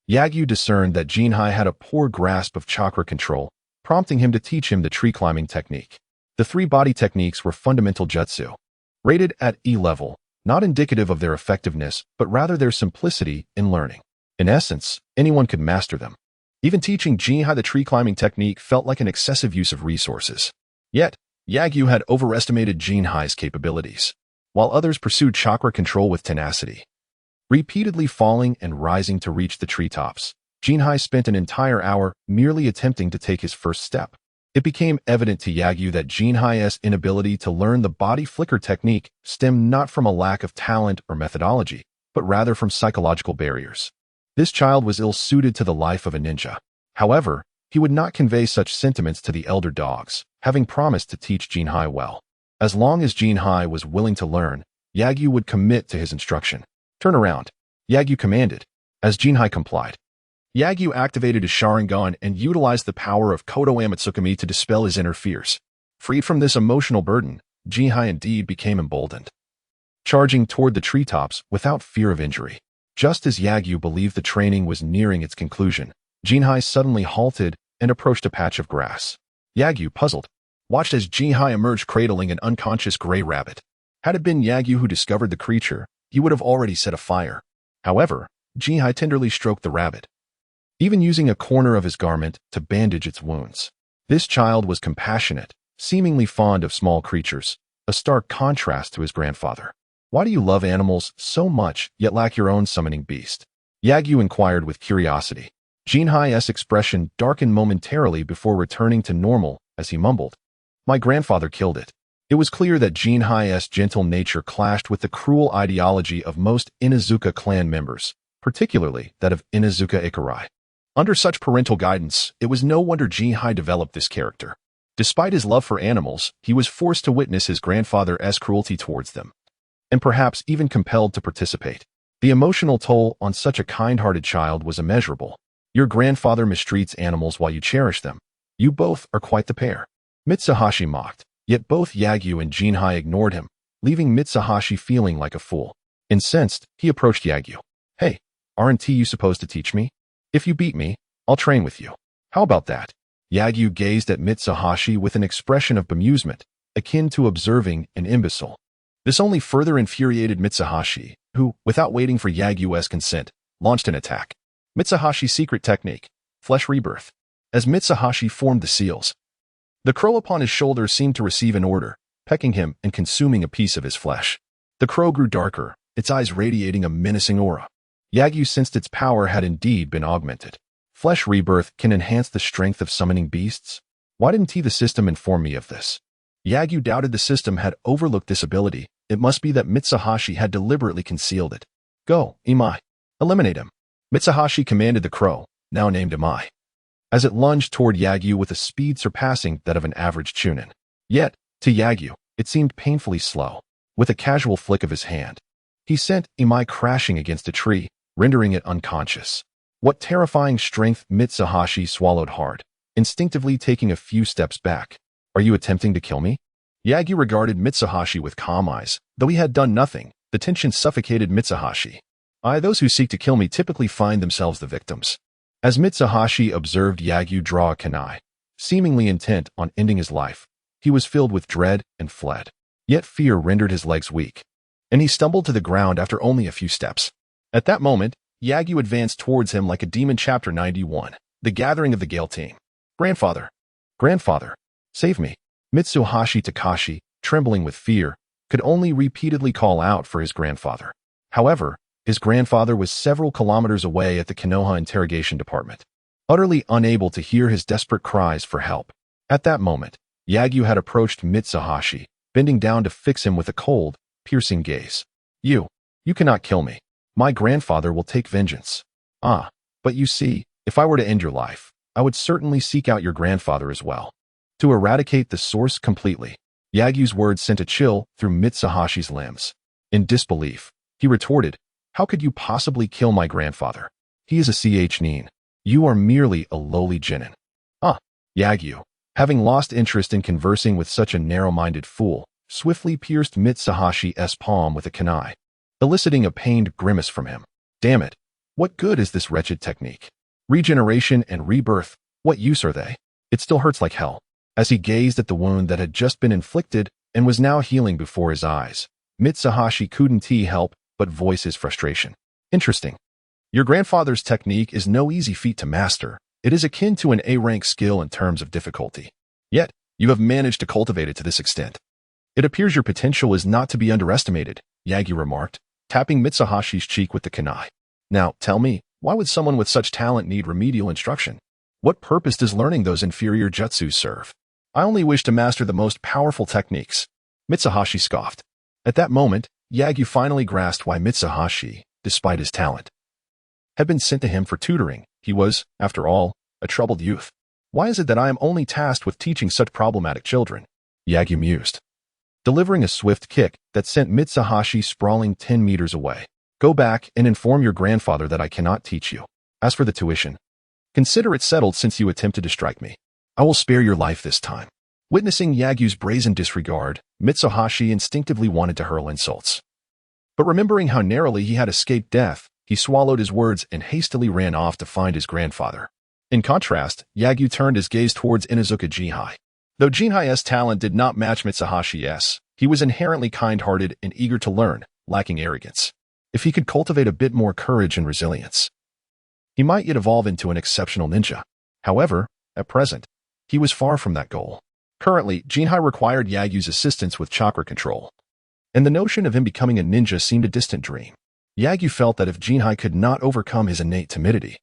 Yagyu discerned that Jinhai had a poor grasp of chakra control, prompting him to teach him the tree climbing technique. The 3 body techniques were fundamental jutsu, rated at E level, not indicative of their effectiveness, but rather their simplicity in learning. In essence, anyone could master them. Even teaching Jinhai the tree climbing technique felt like an excessive use of resources. Yet, Yagyu had overestimated Jinhai's capabilities, while others pursued chakra control with tenacity. Repeatedly falling and rising to reach the treetops, Jinhai spent an entire hour merely attempting to take his first step. It became evident to Yagyu that Jinhai's inability to learn the body flicker technique stemmed not from a lack of talent or methodology, but rather from psychological barriers. This child was ill-suited to the life of a ninja. However, he would not convey such sentiments to the elder dogs, having promised to teach Jinhai well. As long as Jinhai was willing to learn, Yagyu would commit to his instruction. Turn around, Yagyu commanded. As Jinhai complied, Yagyu activated his Sharingan and utilized the power of Kodo Amatsukami to dispel his inner fears. Freed from this emotional burden, Jinhai indeed became emboldened, charging toward the treetops without fear of injury. Just as Yagyu believed the training was nearing its conclusion, Jinhai suddenly halted and approached a patch of grass. Yagyu, puzzled, watched as Jinhai emerged cradling an unconscious gray rabbit. Had it been Yagyu who discovered the creature, he would have already set a fire. However, Jinhai tenderly stroked the rabbit, even using a corner of his garment to bandage its wounds. This child was compassionate, seemingly fond of small creatures, a stark contrast to his grandfather. Why do you love animals so much yet lack your own summoning beast? Yagyu inquired with curiosity. Jinhai's expression darkened momentarily before returning to normal as he mumbled, "My grandfather killed it." It was clear that Jinhai's gentle nature clashed with the cruel ideology of most Inuzuka clan members, particularly that of Inuzuka Ikurai. Under such parental guidance, it was no wonder Jinhai developed this character. Despite his love for animals, he was forced to witness his grandfather's cruelty towards them, and perhaps even compelled to participate. The emotional toll on such a kind-hearted child was immeasurable. Your grandfather mistreats animals while you cherish them. You both are quite the pair. Mitsuhashi mocked, yet both Yagyu and Jinhai ignored him, leaving Mitsuhashi feeling like a fool. Incensed, he approached Yagyu. "Hey, aren't you supposed to teach me? If you beat me, I'll train with you. How about that?" Yagyu gazed at Mitsuhashi with an expression of bemusement, akin to observing an imbecile. This only further infuriated Mitsuhashi, who, without waiting for Yagyu's consent, launched an attack. Mitsuhashi's secret technique, flesh rebirth. As Mitsuhashi formed the seals, the crow upon his shoulder seemed to receive an order, pecking him and consuming a piece of his flesh. The crow grew darker, its eyes radiating a menacing aura. Yagyu sensed its power had indeed been augmented. Flesh rebirth can enhance the strength of summoning beasts? Why didn't the system inform me of this? Yagyu doubted the system had overlooked this ability. It must be that Mitsuhashi had deliberately concealed it. "Go, Imai. Eliminate him." Mitsuhashi commanded the crow, now named Imai, as it lunged toward Yagyu with a speed surpassing that of an average chunin. Yet, to Yagyu, it seemed painfully slow. With a casual flick of his hand, he sent Imai crashing against a tree, rendering it unconscious. What terrifying strength! Mitsuhashi swallowed hard, instinctively taking a few steps back. "Are you attempting to kill me?" Yagyu regarded Mitsuhashi with calm eyes. Though he had done nothing, the tension suffocated Mitsuhashi. Those who seek to kill me typically find themselves the victims." As Mitsuhashi observed Yagyu draw a kunai, seemingly intent on ending his life, he was filled with dread and fled. Yet fear rendered his legs weak, and he stumbled to the ground after only a few steps. At that moment, Yagyu advanced towards him like a demon. Chapter 91. The Gathering of the Gale Team. "Grandfather! Grandfather! Save me!" Mitsuhashi Takashi, trembling with fear, could only repeatedly call out for his grandfather. However, his grandfather was several kilometers away at the Konoha interrogation department, utterly unable to hear his desperate cries for help. At that moment, Yagyu had approached Mitsuhashi, bending down to fix him with a cold, piercing gaze. You cannot kill me. My grandfather will take vengeance." But you see, if I were to end your life, I would certainly seek out your grandfather as well, to eradicate the source completely." Yagyu's words sent a chill through Mitsuhashi's limbs. In disbelief, he retorted, "How could you possibly kill my grandfather? He is a nin. You are merely a lowly genin." Yagyu, having lost interest in conversing with such a narrow-minded fool, swiftly pierced Mitsuhashi's palm with a kunai, eliciting a pained grimace from him. "Damn it! What good is this wretched technique? Regeneration and rebirth, what use are they? It still hurts like hell." As he gazed at the wound that had just been inflicted and was now healing before his eyes, Mitsuhashi couldn't help but voice his frustration. "Interesting. Your grandfather's technique is no easy feat to master. It is akin to an A-rank skill in terms of difficulty. Yet, you have managed to cultivate it to this extent. It appears your potential is not to be underestimated," Yagyu remarked, tapping Mitsuhashi's cheek with the kunai. "Now, tell me, why would someone with such talent need remedial instruction? What purpose does learning those inferior jutsus serve? I only wish to master the most powerful techniques." Mitsuhashi scoffed. At that moment, Yagyu finally grasped why Mitsuhashi, despite his talent, had been sent to him for tutoring. He was, after all, a troubled youth. "Why is it that I am only tasked with teaching such problematic children?" Yagyu mused, delivering a swift kick that sent Mitsuhashi sprawling 10 meters away. "Go back and inform your grandfather that I cannot teach you. As for the tuition, consider it settled since you attempted to strike me. I will spare your life this time." Witnessing Yagyu's brazen disregard, Mitsuhashi instinctively wanted to hurl insults. But remembering how narrowly he had escaped death, he swallowed his words and hastily ran off to find his grandfather. In contrast, Yagyu turned his gaze towards Inuzuka Jinhai. Though Jinhai's talent did not match Mitsuhashi's, He was inherently kind-hearted and eager to learn, lacking arrogance. If he could cultivate a bit more courage and resilience, he might yet evolve into an exceptional ninja. However, at present, he was far from that goal. Currently, Jinhai required Yagyu's assistance with chakra control, and the notion of him becoming a ninja seemed a distant dream. Yagyu felt that if Jinhai could not overcome his innate timidity,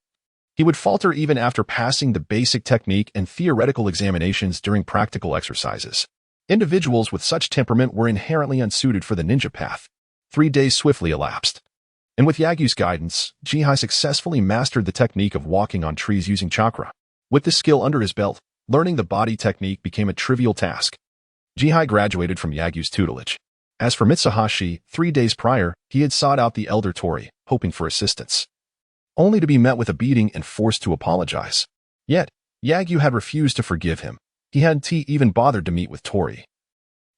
he would falter even after passing the basic technique and theoretical examinations during practical exercises. Individuals with such temperament were inherently unsuited for the ninja path. 3 days swiftly elapsed, and with Yagyu's guidance, Jinhai successfully mastered the technique of walking on trees using chakra. With this skill under his belt, learning the body technique became a trivial task. Jinhai graduated from Yagyu's tutelage. As for Mitsuhashi, 3 days prior, he had sought out the elder Tori, hoping for assistance, only to be met with a beating and forced to apologize. Yet, Yagyu had refused to forgive him. He hadn't even bothered to meet with Tori,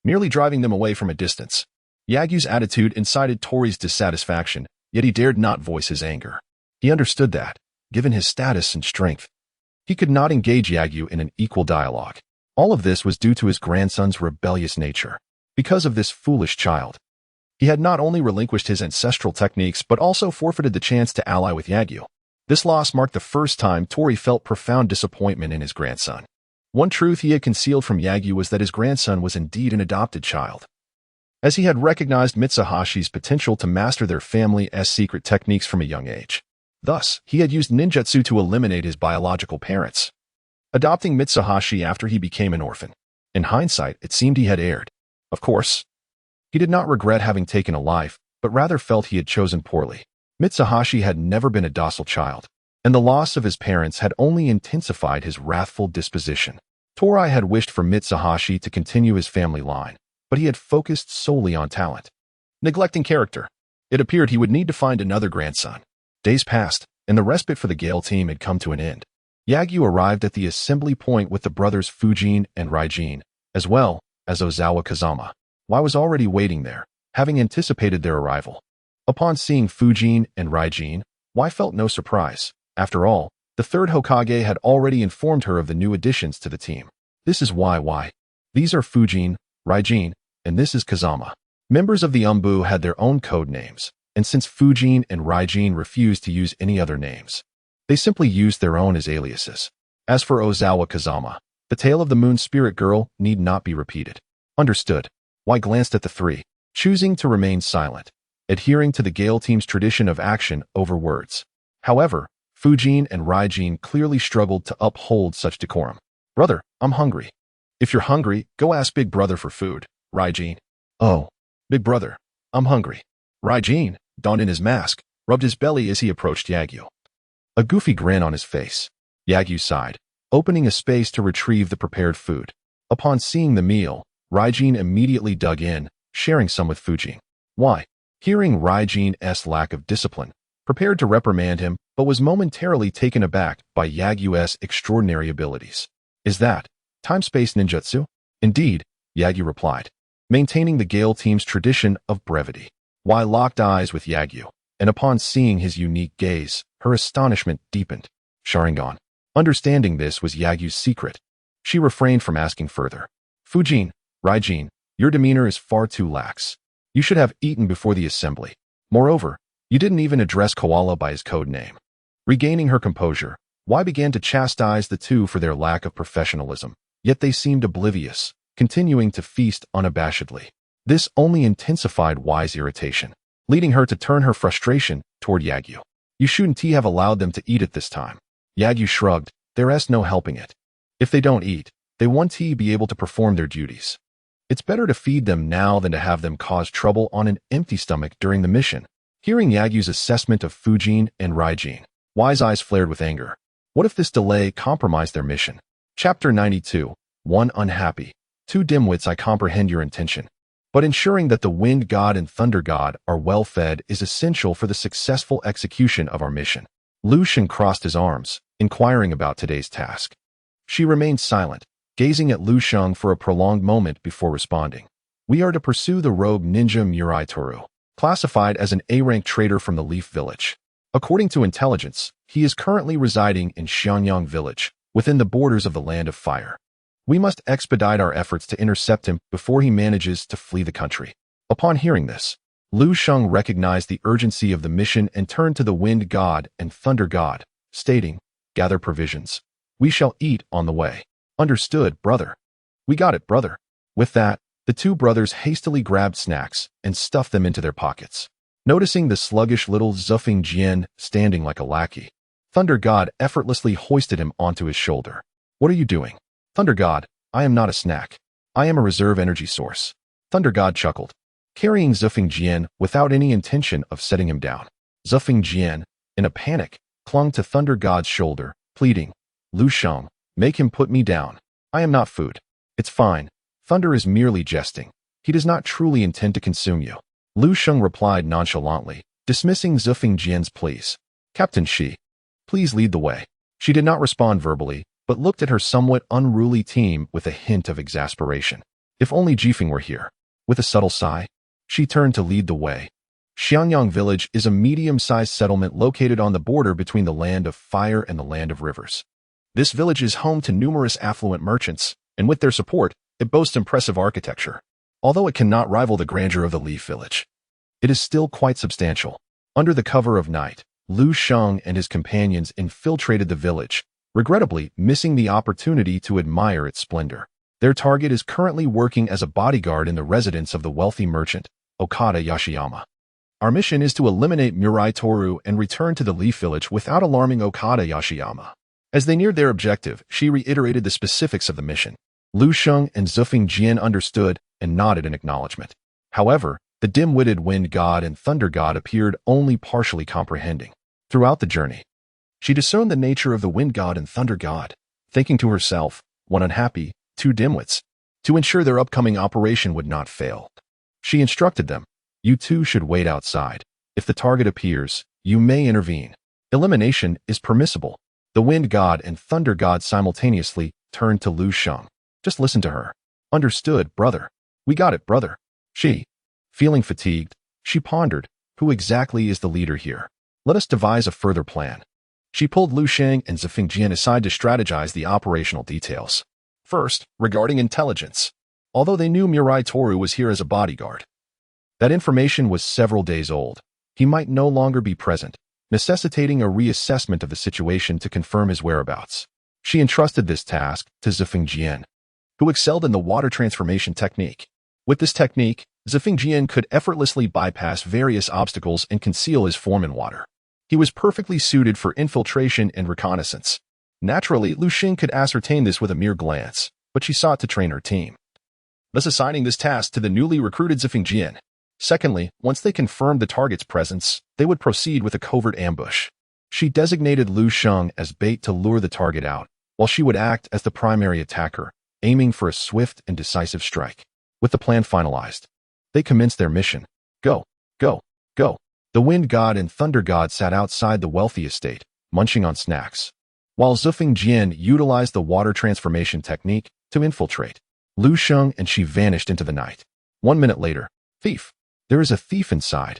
merely driving them away from a distance. Yagyu's attitude incited Tori's dissatisfaction, yet he dared not voice his anger. He understood that, given his status and strength, he could not engage Yagyu in an equal dialogue. All of this was due to his grandson's rebellious nature. Because of this foolish child, he had not only relinquished his ancestral techniques but also forfeited the chance to ally with Yagyu. This loss marked the first time Tori felt profound disappointment in his grandson. One truth he had concealed from Yagyu was that his grandson was indeed an adopted child, as he had recognized Mitsuhashi's potential to master their family's secret techniques from a young age. Thus, he had used ninjutsu to eliminate his biological parents, adopting Mitsuhashi after he became an orphan. In hindsight, it seemed he had erred. Of course, he did not regret having taken a life, but rather felt he had chosen poorly. Mitsuhashi had never been a docile child, and the loss of his parents had only intensified his wrathful disposition. Torai had wished for Mitsuhashi to continue his family line, but he had focused solely on talent, neglecting character. It appeared he would need to find another grandson. Days passed, and the respite for the Gale team had come to an end. Yagyu arrived at the assembly point with the brothers Fujin and Raijin, as well as Ozawa Kazama. Wai was already waiting there, having anticipated their arrival. Upon seeing Fujin and Raijin, Wai felt no surprise. After all, the third Hokage had already informed her of the new additions to the team. This is Wai. These are Fujin, Raijin, and this is Kazama. Members of the Umbu had their own code names, and since Fujin and Raijin refused to use any other names, they simply used their own as aliases. As for Ozawa Kazama, the tale of the Moon Spirit Girl need not be repeated. Understood. Wai glanced at the three, choosing to remain silent, adhering to the Gale team's tradition of action over words. However, Fujin and Raijin clearly struggled to uphold such decorum. Brother, I'm hungry. If you're hungry, go ask Big Brother for food, Raijin. Oh, Big Brother, I'm hungry. Raijin, donned in his mask, rubbed his belly as he approached Yagyu, a goofy grin on his face. Yagyu sighed, opening a space to retrieve the prepared food. Upon seeing the meal, Raijin immediately dug in, sharing some with Fujin. Why? Hearing Raijin's lack of discipline, prepared to reprimand him, but was momentarily taken aback by Yagyu's extraordinary abilities. Is that time-space ninjutsu? Indeed, Yagyu replied, maintaining the Gale team's tradition of brevity. Wai locked eyes with Yagyu, and upon seeing his unique gaze, her astonishment deepened. Sharingan. Understanding this was Yagyu's secret, she refrained from asking further. Fujin, Raijin, your demeanor is far too lax. You should have eaten before the assembly. Moreover, you didn't even address Koala by his code name. Regaining her composure, Wai began to chastise the two for their lack of professionalism, yet they seemed oblivious, continuing to feast unabashedly. This only intensified Wai's irritation, leading her to turn her frustration toward Yagyu. You shouldn't have allowed them to eat at this time. Yagyu shrugged, there's no helping it. If they don't eat, they won't be able to perform their duties. It's better to feed them now than to have them cause trouble on an empty stomach during the mission. Hearing Yagyu's assessment of Fujin and Raijin, Wai's eyes flared with anger. What if this delay compromised their mission? Chapter 92. 1. Unhappy. 2 dimwits. I comprehend your intention, but ensuring that the Wind God and Thunder God are well fed is essential for the successful execution of our mission. Lu Shen crossed his arms, inquiring about today's task. She remained silent, gazing at Lu Sheng for a prolonged moment before responding. We are to pursue the rogue ninja Murai Toru, classified as an A-rank traitor from the Leaf Village. According to intelligence, he is currently residing in Xianyang Village, within the borders of the Land of Fire. We must expedite our efforts to intercept him before he manages to flee the country. Upon hearing this, Lu Sheng recognized the urgency of the mission and turned to the Wind God and Thunder God, stating, "Gather provisions. We shall eat on the way." "Understood, brother." "We got it, brother." With that, the two brothers hastily grabbed snacks and stuffed them into their pockets. Noticing the sluggish little Zhifeng Jian standing like a lackey, Thunder God effortlessly hoisted him onto his shoulder. "What are you doing?" "Thunder God, I am not a snack. I am a reserve energy source." Thunder God chuckled, carrying Zhifeng Jian without any intention of setting him down. Zhifeng Jian, in a panic, clung to Thunder God's shoulder, pleading, "Lu Sheng, make him put me down. I am not food." "It's fine. Thunder is merely jesting. He does not truly intend to consume you." Lu Sheng replied nonchalantly, dismissing Zhifeng Jian's pleas. "Captain Shi, please lead the way." She did not respond verbally, but looked at her somewhat unruly team with a hint of exasperation. If only Jifeng were here. With a subtle sigh, she turned to lead the way. Xiangyang Village is a medium-sized settlement located on the border between the land of fire and the land of rivers. This village is home to numerous affluent merchants, and with their support, it boasts impressive architecture. Although it cannot rival the grandeur of the Leaf Village, it is still quite substantial. Under the cover of night, Lu Sheng and his companions infiltrated the village, regrettably missing the opportunity to admire its splendor. Their target is currently working as a bodyguard in the residence of the wealthy merchant, Okada Yashiyama. "Our mission is to eliminate Mirai Toru and return to the Leaf Village without alarming Okada Yashiyama." As they neared their objective, she reiterated the specifics of the mission. Lu Sheng and Zhifeng Jian understood and nodded in acknowledgement. However, the dim-witted Wind God and Thunder God appeared only partially comprehending. Throughout the journey, she discerned the nature of the Wind God and Thunder God, thinking to herself, "One unhappy, two dimwits." To ensure their upcoming operation would not fail, she instructed them, "You two should wait outside. If the target appears, you may intervene. Elimination is permissible." The Wind God and Thunder God simultaneously turned to Lu Sheng. "Just listen to her." "Understood, brother." "We got it, brother." Feeling fatigued, she pondered, "Who exactly is the leader here? Let us devise a further plan." She pulled Lu Sheng and Zhifeng Jian aside to strategize the operational details. First, regarding intelligence. Although they knew Mirai Toru was here as a bodyguard, that information was several days old. He might no longer be present, necessitating a reassessment of the situation to confirm his whereabouts. She entrusted this task to Zhifeng Jian, who excelled in the water transformation technique. With this technique, Zhifeng Jian could effortlessly bypass various obstacles and conceal his form in water. He was perfectly suited for infiltration and reconnaissance. Naturally, Lu Sheng could ascertain this with a mere glance, but she sought to train her team, thus assigning this task to the newly recruited Zhifeng Jian. Secondly, once they confirmed the target's presence, they would proceed with a covert ambush. She designated Lu Sheng as bait to lure the target out, while she would act as the primary attacker, aiming for a swift and decisive strike. With the plan finalized, they commenced their mission. Go, go, go. The Wind God and Thunder God sat outside the wealthy estate, munching on snacks, while Zhifeng Jian utilized the water transformation technique to infiltrate. Lu Sheng and she vanished into the night. 1 minute later, thief. There is a thief inside.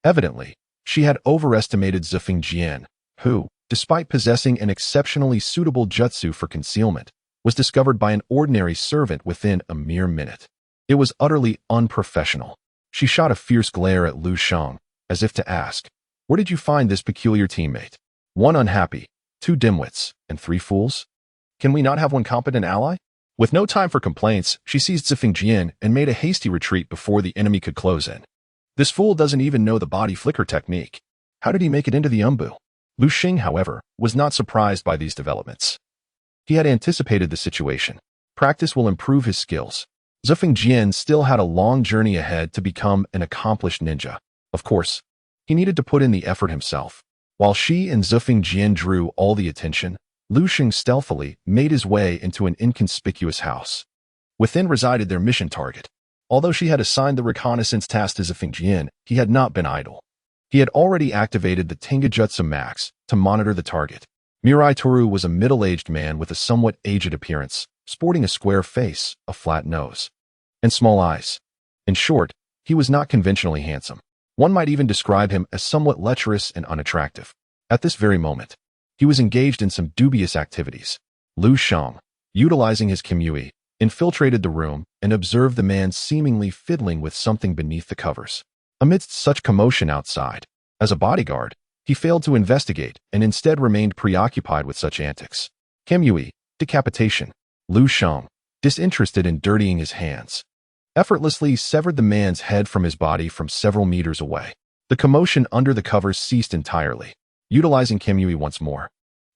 Evidently, she had overestimated Zhifeng Jian, who, despite possessing an exceptionally suitable jutsu for concealment, was discovered by an ordinary servant within a mere minute. It was utterly unprofessional. She shot a fierce glare at Lu Sheng, as if to ask, "Where did you find this peculiar teammate? 1 unhappy, 2 dimwits, and 3 fools? Can we not have 1 competent ally?" With no time for complaints, she seized Zhifeng Jian and made a hasty retreat before the enemy could close in. "This fool doesn't even know the body flicker technique. How did he make it into the umbu?" Lu Sheng, however, was not surprised by these developments. He had anticipated the situation. Practice will improve his skills. Zhifeng Jian still had a long journey ahead to become an accomplished ninja. Of course, he needed to put in the effort himself. While she and Zhifeng Jian drew all the attention, Lu Sheng stealthily made his way into an inconspicuous house. Within resided their mission target. Although she had assigned the reconnaissance task to Zhifeng Jian, he had not been idle. He had already activated the Tenjutsu Max to monitor the target. Mirai Toru was a middle-aged man with a somewhat aged appearance, sporting a square face, a flat nose, and small eyes. In short, he was not conventionally handsome. One might even describe him as somewhat lecherous and unattractive. At this very moment, he was engaged in some dubious activities. "Lu Sheng, utilizing his Kimui, infiltrated the room and observed the man seemingly fiddling with something beneath the covers. Amidst such commotion outside, as a bodyguard, he failed to investigate and instead remained preoccupied with such antics. Kimui, decapitation. Lu Sheng, disinterested in dirtying his hands, effortlessly severed the man's head from his body from several meters away. The commotion under the covers ceased entirely. Utilizing Kimui once more,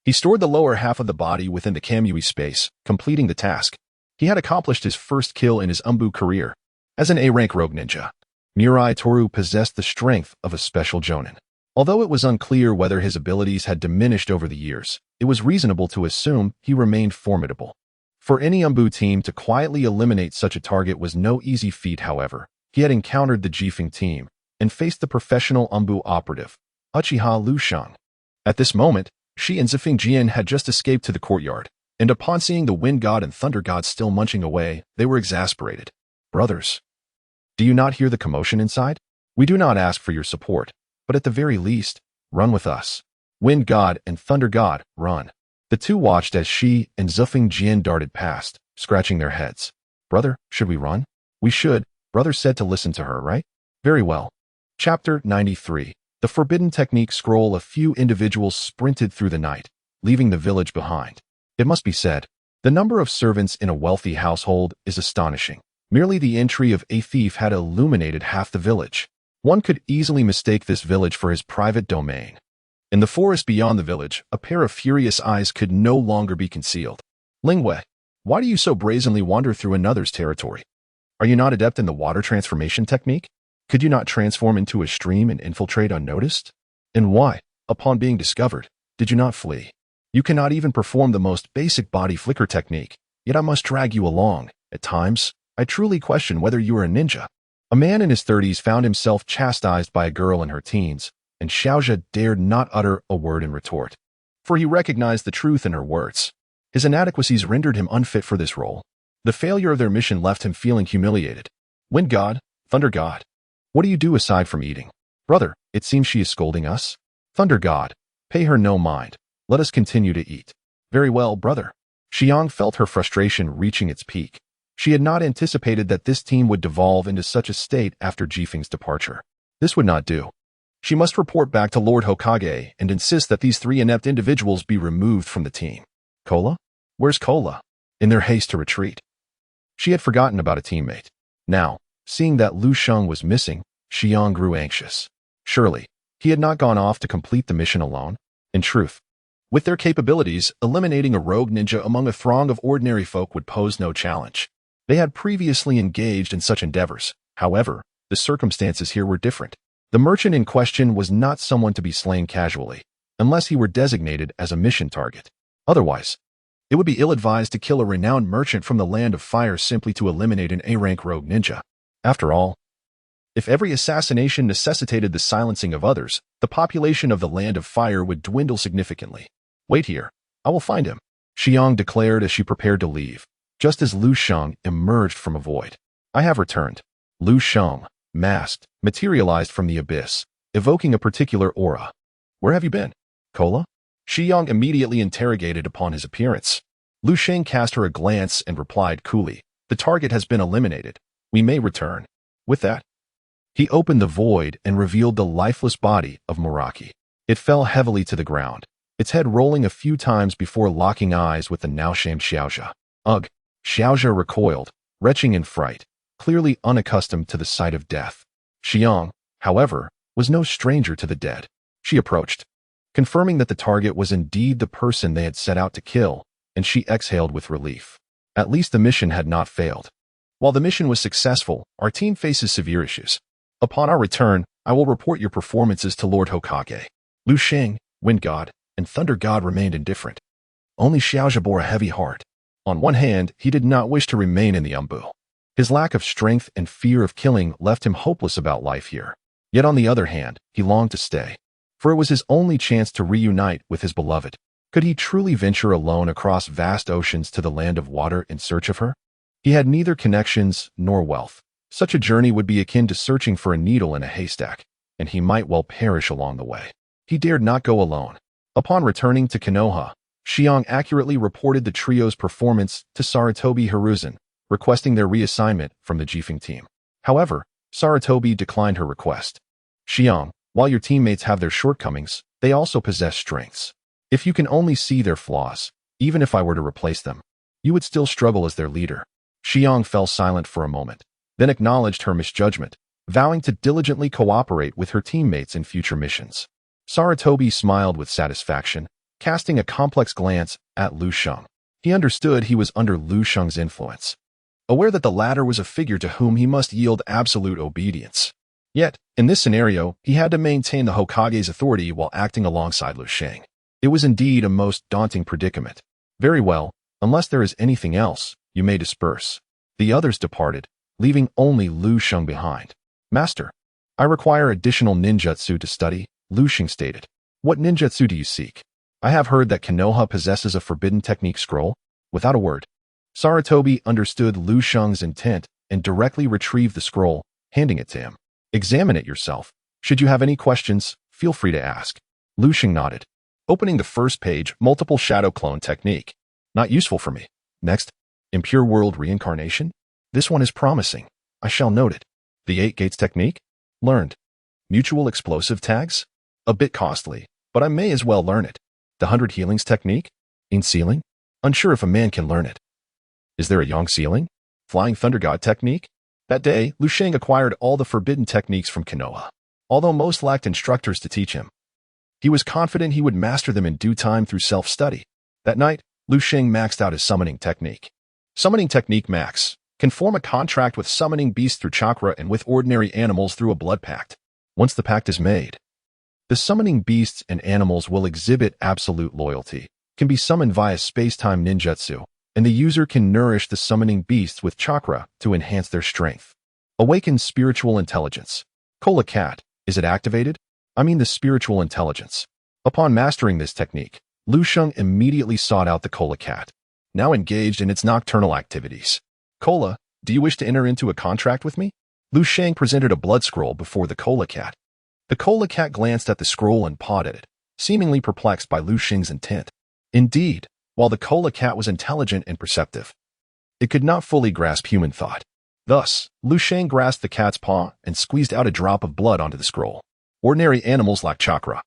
he stored the lower half of the body within the Kimui space, completing the task. He had accomplished his first kill in his Umbu career. As an A-rank rogue ninja, Mirai Toru possessed the strength of a special jonin. Although it was unclear whether his abilities had diminished over the years, it was reasonable to assume he remained formidable. For any Umbu team to quietly eliminate such a target was no easy feat. However, he had encountered the Jifeng team and faced the professional Umbu operative, Uchiha Lu Sheng. At this moment, she and Zifeng Jian had just escaped to the courtyard, and upon seeing the Wind God and Thunder God still munching away, they were exasperated. Brothers, do you not hear the commotion inside? We do not ask for your support, but at the very least, run with us. Wind God and Thunder God, run. The two watched as she and Zifeng Jian darted past, scratching their heads. Brother, should we run? We should, brother said to listen to her, right? Very well. Chapter 93. The Forbidden Technique Scroll. A few individuals sprinted through the night, leaving the village behind. It must be said, the number of servants in a wealthy household is astonishing. Merely the entry of a thief had illuminated half the village. One could easily mistake this village for his private domain. In the forest beyond the village, a pair of furious eyes could no longer be concealed. Lingwei, why do you so brazenly wander through another's territory? Are you not adept in the water transformation technique? Could you not transform into a stream and infiltrate unnoticed? And why, upon being discovered, did you not flee? You cannot even perform the most basic body flicker technique, yet I must drag you along. At times, I truly question whether you are a ninja. A man in his 30s found himself chastised by a girl in her teens, and Xiaozha dared not utter a word in retort, for he recognized the truth in her words. His inadequacies rendered him unfit for this role. The failure of their mission left him feeling humiliated. Wind God, Thunder God, what do you do aside from eating? Brother, it seems she is scolding us. Thunder God, pay her no mind. Let us continue to eat. Very well, brother. Xiang felt her frustration reaching its peak. She had not anticipated that this team would devolve into such a state after Jifeng's departure. This would not do. She must report back to Lord Hokage and insist that these three inept individuals be removed from the team. Kola? Where's Kola? In their haste to retreat, she had forgotten about a teammate. Now, seeing that Lu Sheng was missing, Xiang grew anxious. Surely, he had not gone off to complete the mission alone. In truth, with their capabilities, eliminating a rogue ninja among a throng of ordinary folk would pose no challenge. They had previously engaged in such endeavors. However, the circumstances here were different. The merchant in question was not someone to be slain casually, unless he were designated as a mission target. Otherwise, it would be ill-advised to kill a renowned merchant from the Land of Fire simply to eliminate an A-rank rogue ninja. After all, if every assassination necessitated the silencing of others, the population of the Land of Fire would dwindle significantly. Wait here, I will find him, Xiang declared as she prepared to leave, just as Lu Sheng emerged from a void. I have returned. Lu Sheng, masked, materialized from the abyss, evoking a particular aura. Where have you been, Kola? Xiang immediately interrogated upon his appearance. Lu Sheng cast her a glance and replied coolly, the target has been eliminated. We may return. With that, he opened the void and revealed the lifeless body of Muraki. It fell heavily to the ground, its head rolling a few times before locking eyes with the now-shamed Xiaozha. Ugh! Xiaozha recoiled, retching in fright, clearly unaccustomed to the sight of death. Xiang, however, was no stranger to the dead. She approached, confirming that the target was indeed the person they had set out to kill, and she exhaled with relief. At least the mission had not failed. While the mission was successful, our team faces severe issues. Upon our return, I will report your performances to Lord Hokage. Lu Sheng, Wind God, and Thunder God remained indifferent. Only Xiaozha bore a heavy heart. On one hand, he did not wish to remain in the Umbu. His lack of strength and fear of killing left him hopeless about life here. Yet on the other hand, he longed to stay, for it was his only chance to reunite with his beloved. Could he truly venture alone across vast oceans to the land of water in search of her? He had neither connections nor wealth. Such a journey would be akin to searching for a needle in a haystack, and he might well perish along the way. He dared not go alone. Upon returning to Konoha, Xiang accurately reported the trio's performance to Sarutobi Hiruzen, requesting their reassignment from the Jifeng team. However, Sarutobi declined her request. Xiang, while your teammates have their shortcomings, they also possess strengths. If you can only see their flaws, even if I were to replace them, you would still struggle as their leader. Xiang fell silent for a moment, then acknowledged her misjudgment, vowing to diligently cooperate with her teammates in future missions. Sarutobi smiled with satisfaction, casting a complex glance at Lu Sheng. He understood he was under Lu Sheng's influence, aware that the latter was a figure to whom he must yield absolute obedience. Yet, in this scenario, he had to maintain the Hokage's authority while acting alongside Lu Sheng. It was indeed a most daunting predicament. Very well, unless there is anything else, you may disperse. The others departed, leaving only Lu Sheng behind. Master, I require additional ninjutsu to study, Lu Sheng stated. What ninjutsu do you seek? I have heard that Konoha possesses a forbidden technique scroll. Without a word, Sarutobi understood Lu Sheng's intent and directly retrieved the scroll, handing it to him. Examine it yourself. Should you have any questions, feel free to ask. Lu Sheng nodded. Opening the first page, multiple shadow clone technique. Not useful for me. Next, impure world reincarnation. This one is promising. I shall note it. The 8 gates technique? Learned. Mutual explosive tags? A bit costly, but I may as well learn it. The 100 healings technique? In sealing? Unsure if a man can learn it. Is there a yang sealing? Flying thunder god technique? That day, Lu Sheng acquired all the forbidden techniques from Konoha, although most lacked instructors to teach him. He was confident he would master them in due time through self-study. That night, Lu Sheng maxed out his summoning technique. Summoning technique max can form a contract with summoning beasts through chakra and with ordinary animals through a blood pact. Once the pact is made, the summoning beasts and animals will exhibit absolute loyalty, can be summoned via space-time ninjutsu, and the user can nourish the summoning beasts with chakra to enhance their strength. Awaken spiritual intelligence. Kola Cat, is it activated? I mean the spiritual intelligence. Upon mastering this technique, Lu Sheng immediately sought out the Kola Cat, now engaged in its nocturnal activities. Kola, do you wish to enter into a contract with me? Lu Sheng presented a blood scroll before the Kola Cat. The Kola Cat glanced at the scroll and pawed at it, seemingly perplexed by Lu Sheng's intent. Indeed, while the Kola Cat was intelligent and perceptive, it could not fully grasp human thought. Thus, Lu Sheng grasped the cat's paw and squeezed out a drop of blood onto the scroll. Ordinary animals lack chakra,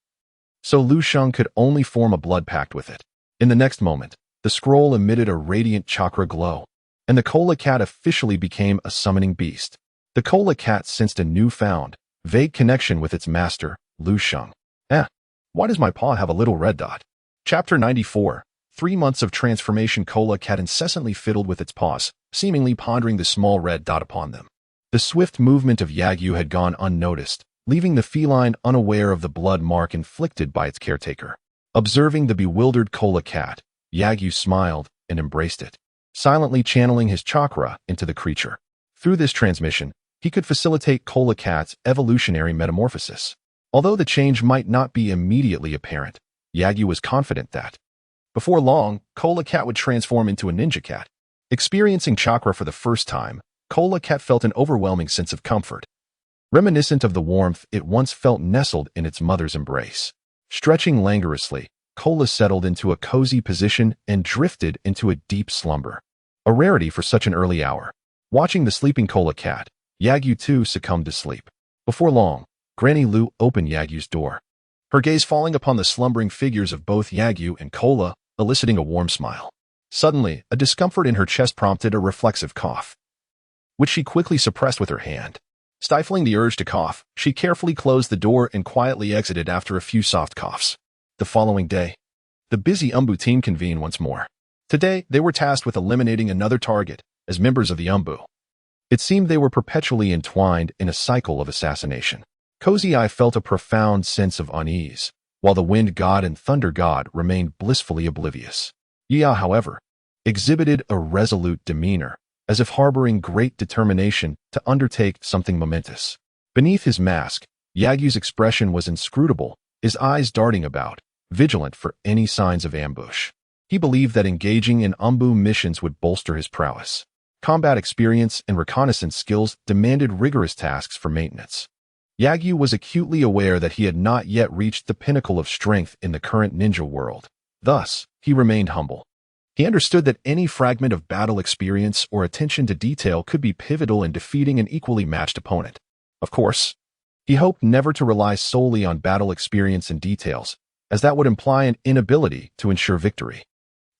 so Lu Sheng could only form a blood pact with it. In the next moment, the scroll emitted a radiant chakra glow, and the Kola Cat officially became a summoning beast. The Kola Cat sensed a newfound, vague connection with its master, Lu Sheng. Why does my paw have a little red dot? Chapter 94. 3 months of transformation. Kola Cat incessantly fiddled with its paws, seemingly pondering the small red dot upon them. The swift movement of Yagyu had gone unnoticed, leaving the feline unaware of the blood mark inflicted by its caretaker. Observing the bewildered Kola Cat, Yagyu smiled and embraced it, silently channeling his chakra into the creature. Through this transmission, he could facilitate Kola Cat's evolutionary metamorphosis. Although the change might not be immediately apparent, Yagyu was confident that, before long, Kola Cat would transform into a ninja cat. Experiencing chakra for the first time, Kola Cat felt an overwhelming sense of comfort, reminiscent of the warmth it once felt nestled in its mother's embrace. Stretching languorously, Kola settled into a cozy position and drifted into a deep slumber, a rarity for such an early hour. Watching the sleeping Kola Cat, Yagyu too succumbed to sleep. Before long, Granny Lu opened Yagyu's door, her gaze falling upon the slumbering figures of both Yagyu and Kola, eliciting a warm smile. Suddenly, a discomfort in her chest prompted a reflexive cough, which she quickly suppressed with her hand. Stifling the urge to cough, she carefully closed the door and quietly exited after a few soft coughs. The following day, the busy Umbu team convened once more. Today, they were tasked with eliminating another target as members of the Umbu. It seemed they were perpetually entwined in a cycle of assassination. Cozy Eye felt a profound sense of unease, while the Wind God and Thunder God remained blissfully oblivious. Yi, however, exhibited a resolute demeanor, as if harboring great determination to undertake something momentous. Beneath his mask, Yagyu's expression was inscrutable, his eyes darting about, vigilant for any signs of ambush. He believed that engaging in Umbu missions would bolster his prowess. Combat experience and reconnaissance skills demanded rigorous tasks for maintenance. Yagyu was acutely aware that he had not yet reached the pinnacle of strength in the current ninja world. Thus, he remained humble. He understood that any fragment of battle experience or attention to detail could be pivotal in defeating an equally matched opponent. Of course, he hoped never to rely solely on battle experience and details, as that would imply an inability to ensure victory.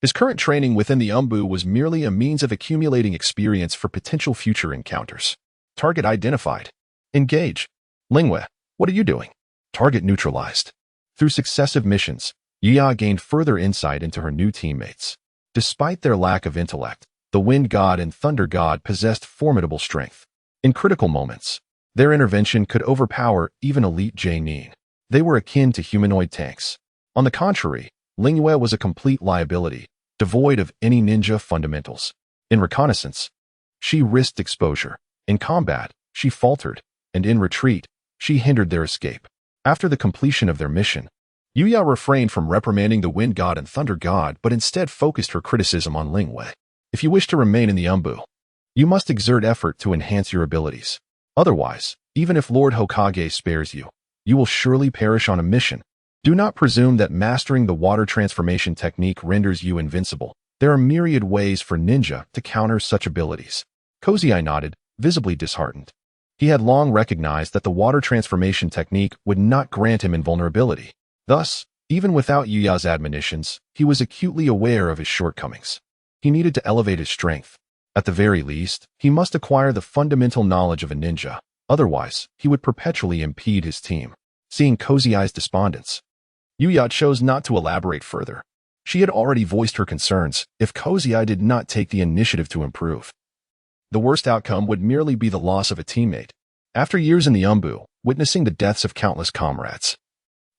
His current training within the Umbu was merely a means of accumulating experience for potential future encounters. Target identified. Engage. Lingwe, what are you doing? Target neutralized. Through successive missions, Yuya gained further insight into her new teammates. Despite their lack of intellect, the Wind God and Thunder God possessed formidable strength. In critical moments, their intervention could overpower even elite J-Nin. They were akin to humanoid tanks. On the contrary, Lingwe was a complete liability, devoid of any ninja fundamentals. In reconnaissance, she risked exposure. In combat, she faltered, and in retreat, she hindered their escape. After the completion of their mission, Yuya refrained from reprimanding the Wind God and Thunder God, but instead focused her criticism on Lingwe. If you wish to remain in the Umbu, you must exert effort to enhance your abilities. Otherwise, even if Lord Hokage spares you, you will surely perish on a mission. Do not presume that mastering the water transformation technique renders you invincible. There are myriad ways for ninja to counter such abilities. Kozai nodded, visibly disheartened. He had long recognized that the water transformation technique would not grant him invulnerability. Thus, even without Yuya's admonitions, he was acutely aware of his shortcomings. He needed to elevate his strength. At the very least, he must acquire the fundamental knowledge of a ninja. Otherwise, he would perpetually impede his team. Seeing Kozai's despondence, Yuya chose not to elaborate further. She had already voiced her concerns if Kozai did not take the initiative to improve. The worst outcome would merely be the loss of a teammate. After years in the Umbu, witnessing the deaths of countless comrades,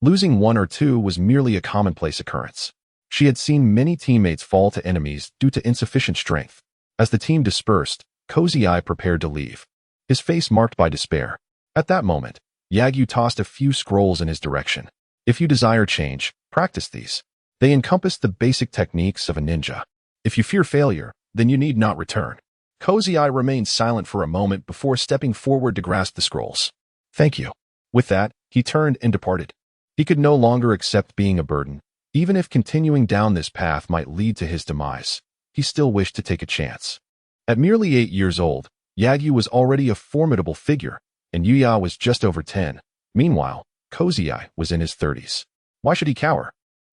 losing one or two was merely a commonplace occurrence. She had seen many teammates fall to enemies due to insufficient strength. As the team dispersed, Kozai prepared to leave, his face marked by despair. At that moment, Yagyu tossed a few scrolls in his direction. If you desire change, practice these. They encompass the basic techniques of a ninja. If you fear failure, then you need not return. Kozai remained silent for a moment before stepping forward to grasp the scrolls. Thank you. With that, he turned and departed. He could no longer accept being a burden. Even if continuing down this path might lead to his demise, he still wished to take a chance. At merely 8 years old, Yagyu was already a formidable figure, and Yuya was just over 10. Meanwhile, Kozai was in his 30s. Why should he cower?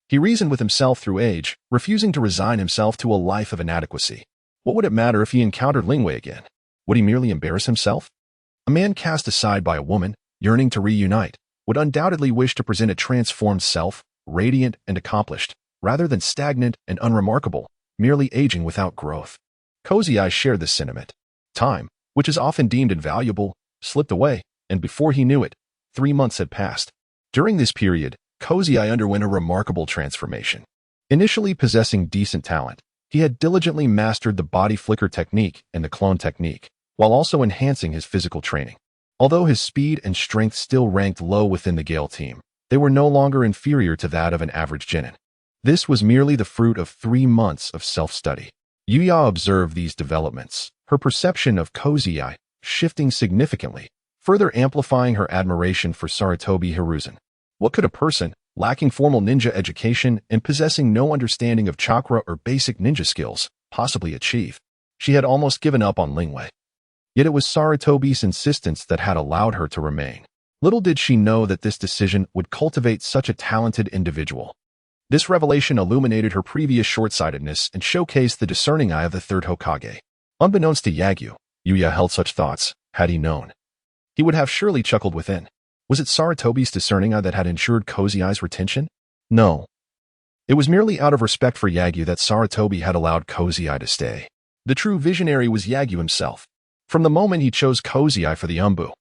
He reasoned with himself through age, refusing to resign himself to a life of inadequacy. What would it matter if he encountered Lingwe again? Would he merely embarrass himself? A man cast aside by a woman, yearning to reunite, would undoubtedly wish to present a transformed self, radiant and accomplished, rather than stagnant and unremarkable, merely aging without growth. Kozai shared this sentiment. Time, which is often deemed invaluable, slipped away, and before he knew it, 3 months had passed. During this period, Kozai underwent a remarkable transformation. Initially possessing decent talent, he had diligently mastered the body flicker technique and the clone technique, while also enhancing his physical training. Although his speed and strength still ranked low within the Gale team, they were no longer inferior to that of an average genin. This was merely the fruit of 3 months of self-study. Yuya observed these developments, her perception of Kozai shifting significantly, further amplifying her admiration for Sarutobi Hiruzen. What could a person, lacking formal ninja education and possessing no understanding of chakra or basic ninja skills, possibly achieve? She had almost given up on Lingwe. Yet it was Sarutobi's insistence that had allowed her to remain. Little did she know that this decision would cultivate such a talented individual. This revelation illuminated her previous short-sightedness and showcased the discerning eye of the third Hokage. Unbeknownst to Yagyu, Yuya held such thoughts, had he known. He would have surely chuckled within. Was it Sarutobi's discerning eye that had ensured Kozai's retention? No. It was merely out of respect for Yagyu that Sarutobi had allowed Kozai to stay. The true visionary was Yagyu himself. From the moment he chose Kozai for the Umbu,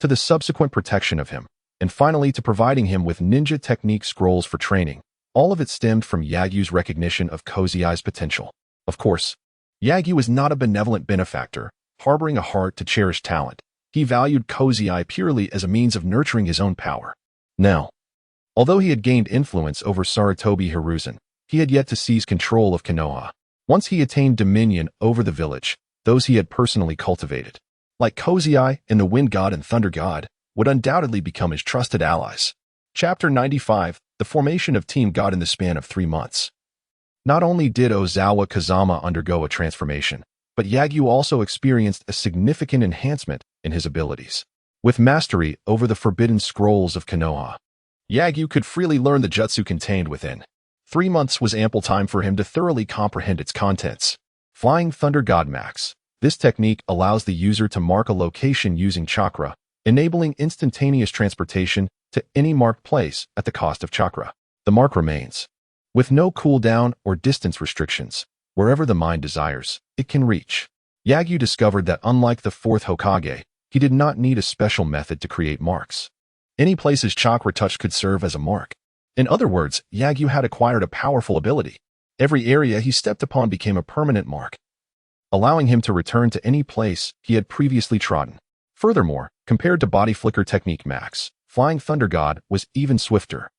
to the subsequent protection of him, and finally to providing him with ninja technique scrolls for training, all of it stemmed from Yagyu's recognition of Kozai's potential. Of course, Yagyu was not a benevolent benefactor, harboring a heart to cherish talent. He valued Kozai purely as a means of nurturing his own power. Now, although he had gained influence over Sarutobi Hiruzen, he had yet to seize control of Konoha. Once he attained dominion over the village, those he had personally cultivated, like Kozai and the Wind God and Thunder God, would undoubtedly become his trusted allies. Chapter 95, The Formation of Team God in the Span of 3 months. Not only did Ozawa Kazama undergo a transformation, but Yagyu also experienced a significant enhancement in his abilities. With mastery over the forbidden scrolls of Konoha, Yagyu could freely learn the jutsu contained within. 3 months was ample time for him to thoroughly comprehend its contents. Flying Thunder God Max. This technique allows the user to mark a location using chakra, enabling instantaneous transportation to any marked place at the cost of chakra. The mark remains. With no cooldown or distance restrictions, wherever the mind desires, it can reach. Yagyu discovered that unlike the fourth Hokage, he did not need a special method to create marks. Any place his chakra touched could serve as a mark. In other words, Yagyu had acquired a powerful ability. Every area he stepped upon became a permanent mark, allowing him to return to any place he had previously trodden. Furthermore, compared to Body Flicker Technique Max, Flying Thunder God was even swifter.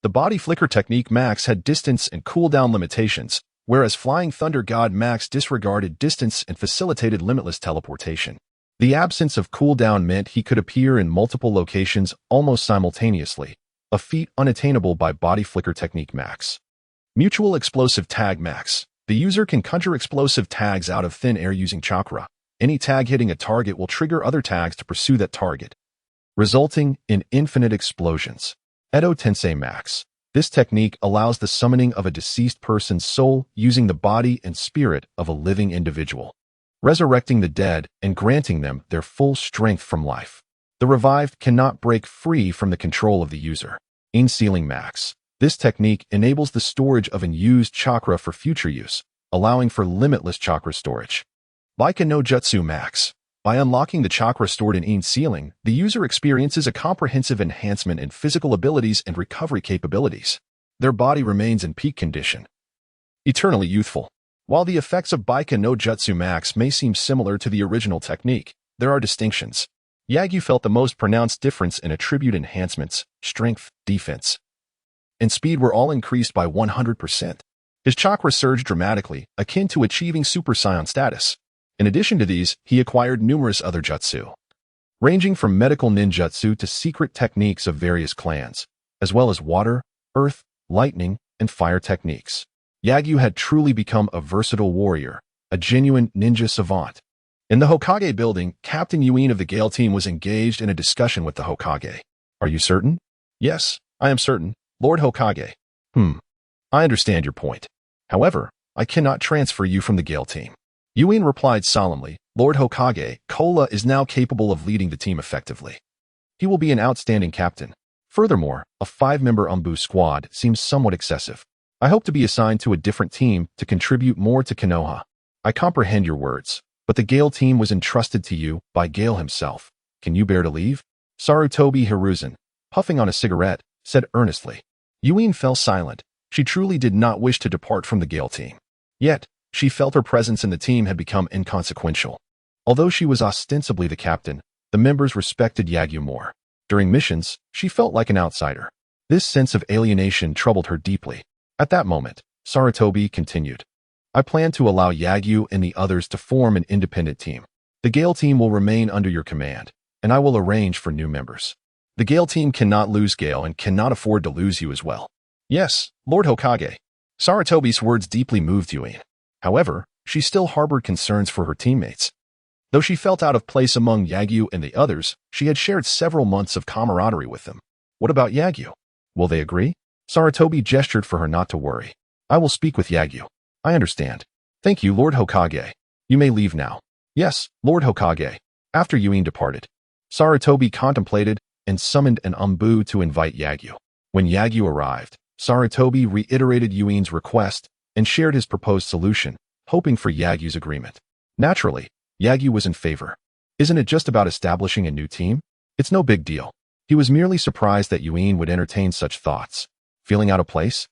The Body Flicker Technique Max had distance and cooldown limitations, whereas Flying Thunder God Max disregarded distance and facilitated limitless teleportation. The absence of cooldown meant he could appear in multiple locations almost simultaneously, a feat unattainable by Body Flicker Technique Max. Mutual Explosive Tag Max. The user can conjure explosive tags out of thin air using chakra. Any tag hitting a target will trigger other tags to pursue that target, resulting in infinite explosions. Edo Tensei Max. This technique allows the summoning of a deceased person's soul using the body and spirit of a living individual, resurrecting the dead and granting them their full strength from life. The revived cannot break free from the control of the user. In-Sealing Max. This technique enables the storage of unused chakra for future use, allowing for limitless chakra storage. Baika no Jutsu Max. By unlocking the chakra stored in In-Sealing, the user experiences a comprehensive enhancement in physical abilities and recovery capabilities. Their body remains in peak condition, eternally youthful. While the effects of Baika no Jutsu Max may seem similar to the original technique, there are distinctions. Yagyu felt the most pronounced difference in attribute enhancements, strength, defense, and speed were all increased by 100%. His chakra surged dramatically, akin to achieving Super Saiyan status. In addition to these, he acquired numerous other jutsu, ranging from medical ninjutsu to secret techniques of various clans, as well as water, earth, lightning, and fire techniques. Yagyu had truly become a versatile warrior, a genuine ninja savant. In the Hokage building, Captain Yuin of the Gale team was engaged in a discussion with the Hokage. Are you certain? Yes, I am certain, Lord Hokage. I understand your point. However, I cannot transfer you from the Gale team. Yuin replied solemnly, Lord Hokage, Kola is now capable of leading the team effectively. He will be an outstanding captain. Furthermore, a 5-member Umbu squad seems somewhat excessive. I hope to be assigned to a different team to contribute more to Konoha. I comprehend your words, but the Gale team was entrusted to you by Gale himself. Can you bear to leave? Sarutobi Hiruzen, puffing on a cigarette, said earnestly. Yuin fell silent. She truly did not wish to depart from the Gale team. Yet, she felt her presence in the team had become inconsequential. Although she was ostensibly the captain, the members respected Yagyu more. During missions, she felt like an outsider. This sense of alienation troubled her deeply. At that moment, Sarutobi continued. I plan to allow Yagyu and the others to form an independent team. The Gale team will remain under your command, and I will arrange for new members. The Gale team cannot lose Gale and cannot afford to lose you as well. Yes, Lord Hokage. Sarutobi's words deeply moved Yuin. However, she still harbored concerns for her teammates. Though she felt out of place among Yagyu and the others, she had shared several months of camaraderie with them. What about Yagyu? Will they agree? Sarutobi gestured for her not to worry. I will speak with Yagyu. I understand. Thank you, Lord Hokage. You may leave now. Yes, Lord Hokage. After Yuin departed, Sarutobi contemplated and summoned an Umbu to invite Yagyu. When Yagyu arrived, Sarutobi reiterated Yuin's request and shared his proposed solution, hoping for Yagyu's agreement. Naturally, Yagyu was in favor. Isn't it just about establishing a new team? It's no big deal. He was merely surprised that Yuin would entertain such thoughts. Feeling out of place?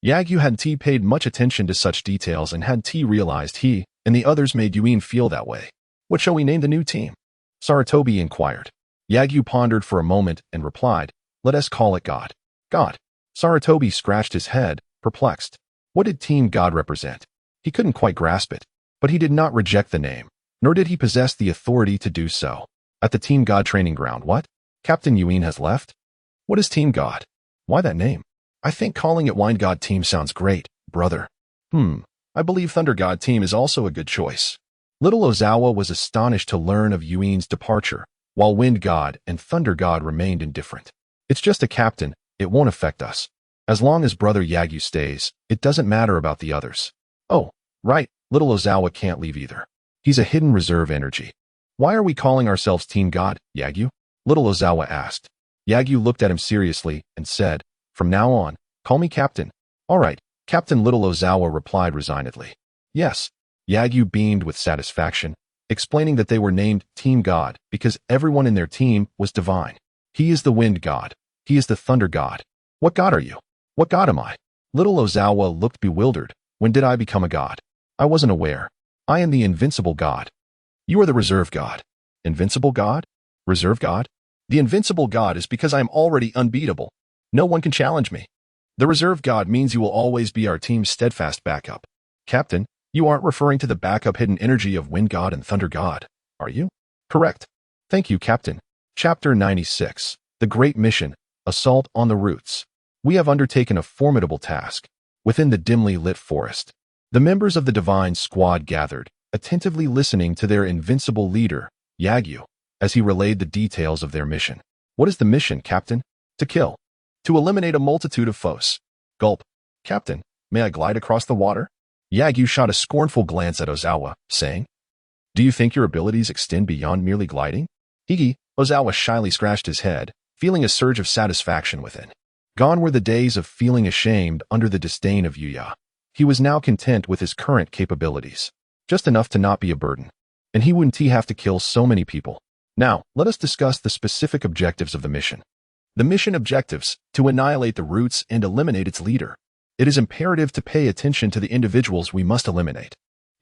Yagyu hadn't paid much attention to such details and hadn't realized he and the others made Yuin feel that way. What shall we name the new team? Sarutobi inquired. Yagyu pondered for a moment and replied, let us call it God. God. Sarutobi scratched his head, perplexed. What did Team God represent? He couldn't quite grasp it, but he did not reject the name, nor did he possess the authority to do so. At the Team God training ground, what? Captain Yuin has left? What is Team God? Why that name? I think calling it Wine God Team sounds great, brother. I believe Thunder God team is also a good choice. Little Ozawa was astonished to learn of Yuin's departure, while Wind God and Thunder God remained indifferent. It's just a captain, it won't affect us. As long as Brother Yagyu stays, it doesn't matter about the others. Oh, right, Little Ozawa can't leave either. He's a hidden reserve energy. Why are we calling ourselves Team God, Yagyu? Little Ozawa asked. Yagyu looked at him seriously and said, "From now on, call me Captain." "All right, Captain," Little Ozawa replied resignedly. "Yes." Yagyu beamed with satisfaction, explaining that they were named Team God because everyone in their team was divine. He is the Wind God. He is the Thunder God. What God are you? What God am I? Little Ozawa looked bewildered. When did I become a god? I wasn't aware. I am the invincible God. You are the reserve God. Invincible God? Reserve God? The invincible God is because I am already unbeatable. No one can challenge me. The reserve God means you will always be our team's steadfast backup. Captain, you aren't referring to the backup hidden energy of Wind God and Thunder God, are you? Correct. Thank you, Captain. Chapter 96. The Great Mission, Assault on the Roots. We have undertaken a formidable task. Within the dimly lit forest, the members of the Divine Squad gathered, attentively listening to their invincible leader, Yagyu, as he relayed the details of their mission. What is the mission, Captain? To kill. To eliminate a multitude of foes. Gulp. Captain, may I glide across the water? Yagyu shot a scornful glance at Ozawa, saying, "Do you think your abilities extend beyond merely gliding?" Higi, Ozawa shyly scratched his head, feeling a surge of satisfaction within. Gone were the days of feeling ashamed under the disdain of Yuya. He was now content with his current capabilities. Just enough to not be a burden. And he wouldn't have to kill so many people. Now, let us discuss the specific objectives of the mission. The mission objectives: to annihilate the roots and eliminate its leader. It is imperative to pay attention to the individuals we must eliminate.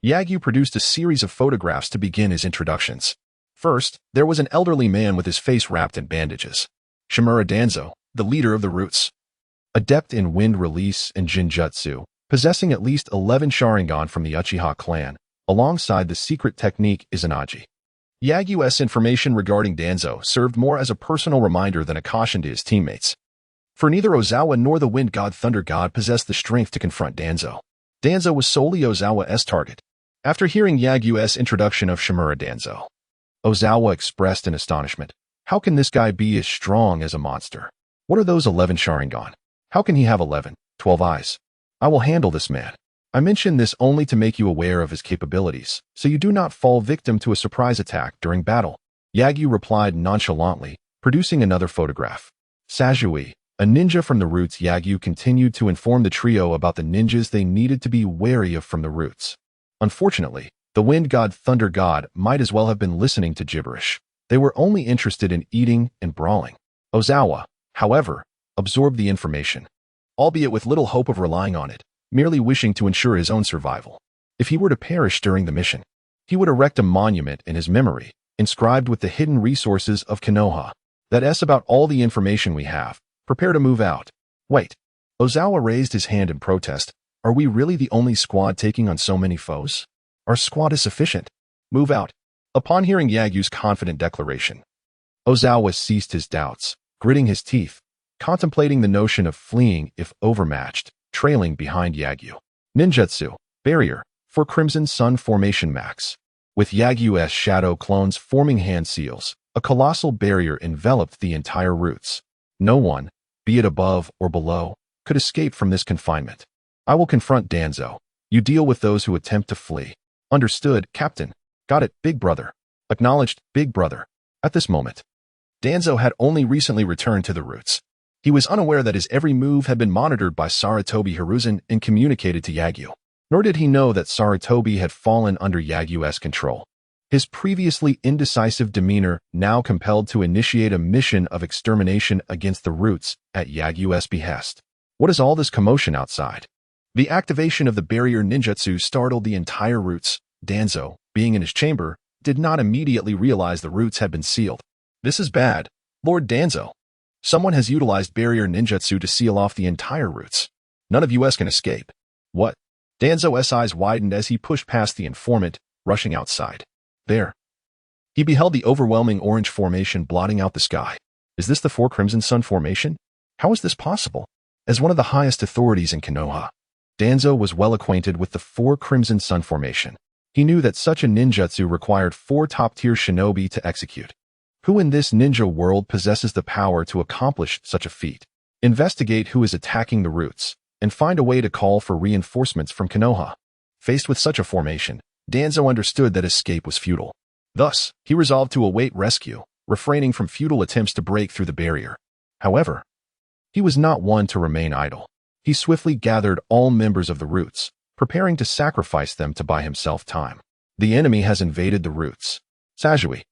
Yagyu produced a series of photographs to begin his introductions. First, there was an elderly man with his face wrapped in bandages. Shimura Danzo, the leader of the roots. Adept in wind release and genjutsu, possessing at least 11 Sharingan from the Uchiha clan, alongside the secret technique Izanagi. Yagyu's information regarding Danzo served more as a personal reminder than a caution to his teammates. For neither Ozawa nor the Wind God Thunder God possessed the strength to confront Danzo. Danzo was solely Ozawa's target. After hearing Yagyu's introduction of Shimura Danzo, Ozawa expressed in astonishment. How can this guy be as strong as a monster? What are those 11 Sharingan? How can he have 11, 12 eyes? I will handle this man. I mention this only to make you aware of his capabilities, so you do not fall victim to a surprise attack during battle. Yagyu replied nonchalantly, producing another photograph. Sajui, a ninja from the roots. Yagyu continued to inform the trio about the ninjas they needed to be wary of from the roots. Unfortunately, the Wind God Thunder God might as well have been listening to gibberish. They were only interested in eating and brawling. Ozawa, however, absorbed the information, albeit with little hope of relying on it, merely wishing to ensure his own survival. If he were to perish during the mission, he would erect a monument in his memory, inscribed with the hidden resources of Konoha. That's about all the information we have. Prepare to move out. Wait. Ozawa raised his hand in protest. Are we really the only squad taking on so many foes? Our squad is sufficient. Move out. Upon hearing Yagyu's confident declaration, Ozawa ceased his doubts, gritting his teeth, contemplating the notion of fleeing if overmatched, trailing behind Yagyu. Ninjutsu, barrier, for Crimson Sun Formation Max. With Yagyu's shadow clones forming hand seals, a colossal barrier enveloped the entire roots. No one, be it above or below, could escape from this confinement. I will confront Danzo. You deal with those who attempt to flee. Understood, Captain. Got it, Big Brother. Acknowledged, Big Brother. At this moment, Danzo had only recently returned to the roots. He was unaware that his every move had been monitored by Sarutobi Hiruzen and communicated to Yagyu. Nor did he know that Sarutobi had fallen under Yagyu's control. His previously indecisive demeanor now compelled to initiate a mission of extermination against the roots at Yagyu's behest. What is all this commotion outside? The activation of the barrier ninjutsu startled the entire roots. Danzo, being in his chamber, did not immediately realize the roots had been sealed. This is bad, Lord Danzo. Someone has utilized barrier ninjutsu to seal off the entire roots. None of us can escape. What? Danzo's eyes widened as he pushed past the informant, rushing outside. There. He beheld the overwhelming orange formation blotting out the sky. Is this the Crimson Sun Formation? How is this possible? As one of the highest authorities in Konoha, Danzo was well acquainted with the 4 Crimson Sun formation. He knew that such a ninjutsu required 4 top-tier shinobi to execute. Who in this ninja world possesses the power to accomplish such a feat? Investigate who is attacking the roots, and find a way to call for reinforcements from Konoha. Faced with such a formation, Danzo understood that escape was futile. Thus, he resolved to await rescue, refraining from futile attempts to break through the barrier. However, he was not one to remain idle. He swiftly gathered all members of the roots, preparing to sacrifice them to buy himself time. The enemy has invaded the roots. Sasuke.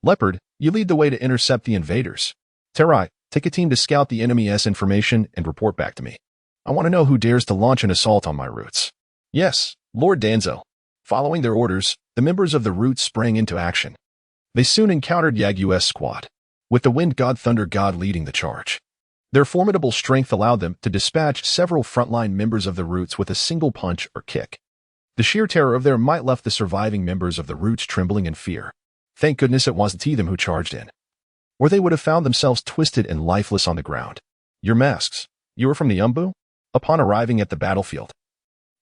Leopard, you lead the way to intercept the invaders. Terai, take a team to scout the enemy's information and report back to me. I want to know who dares to launch an assault on my roots. Yes, Lord Danzo. Following their orders, the members of the roots sprang into action. They soon encountered Yagu's squad, with the Wind God Thunder God leading the charge. Their formidable strength allowed them to dispatch several frontline members of the roots with a single punch or kick. The sheer terror of their might left the surviving members of the roots trembling in fear. Thank goodness it wasn't them who charged in, or they would have found themselves twisted and lifeless on the ground. Your masks. You are from the Umbu? Upon arriving at the battlefield,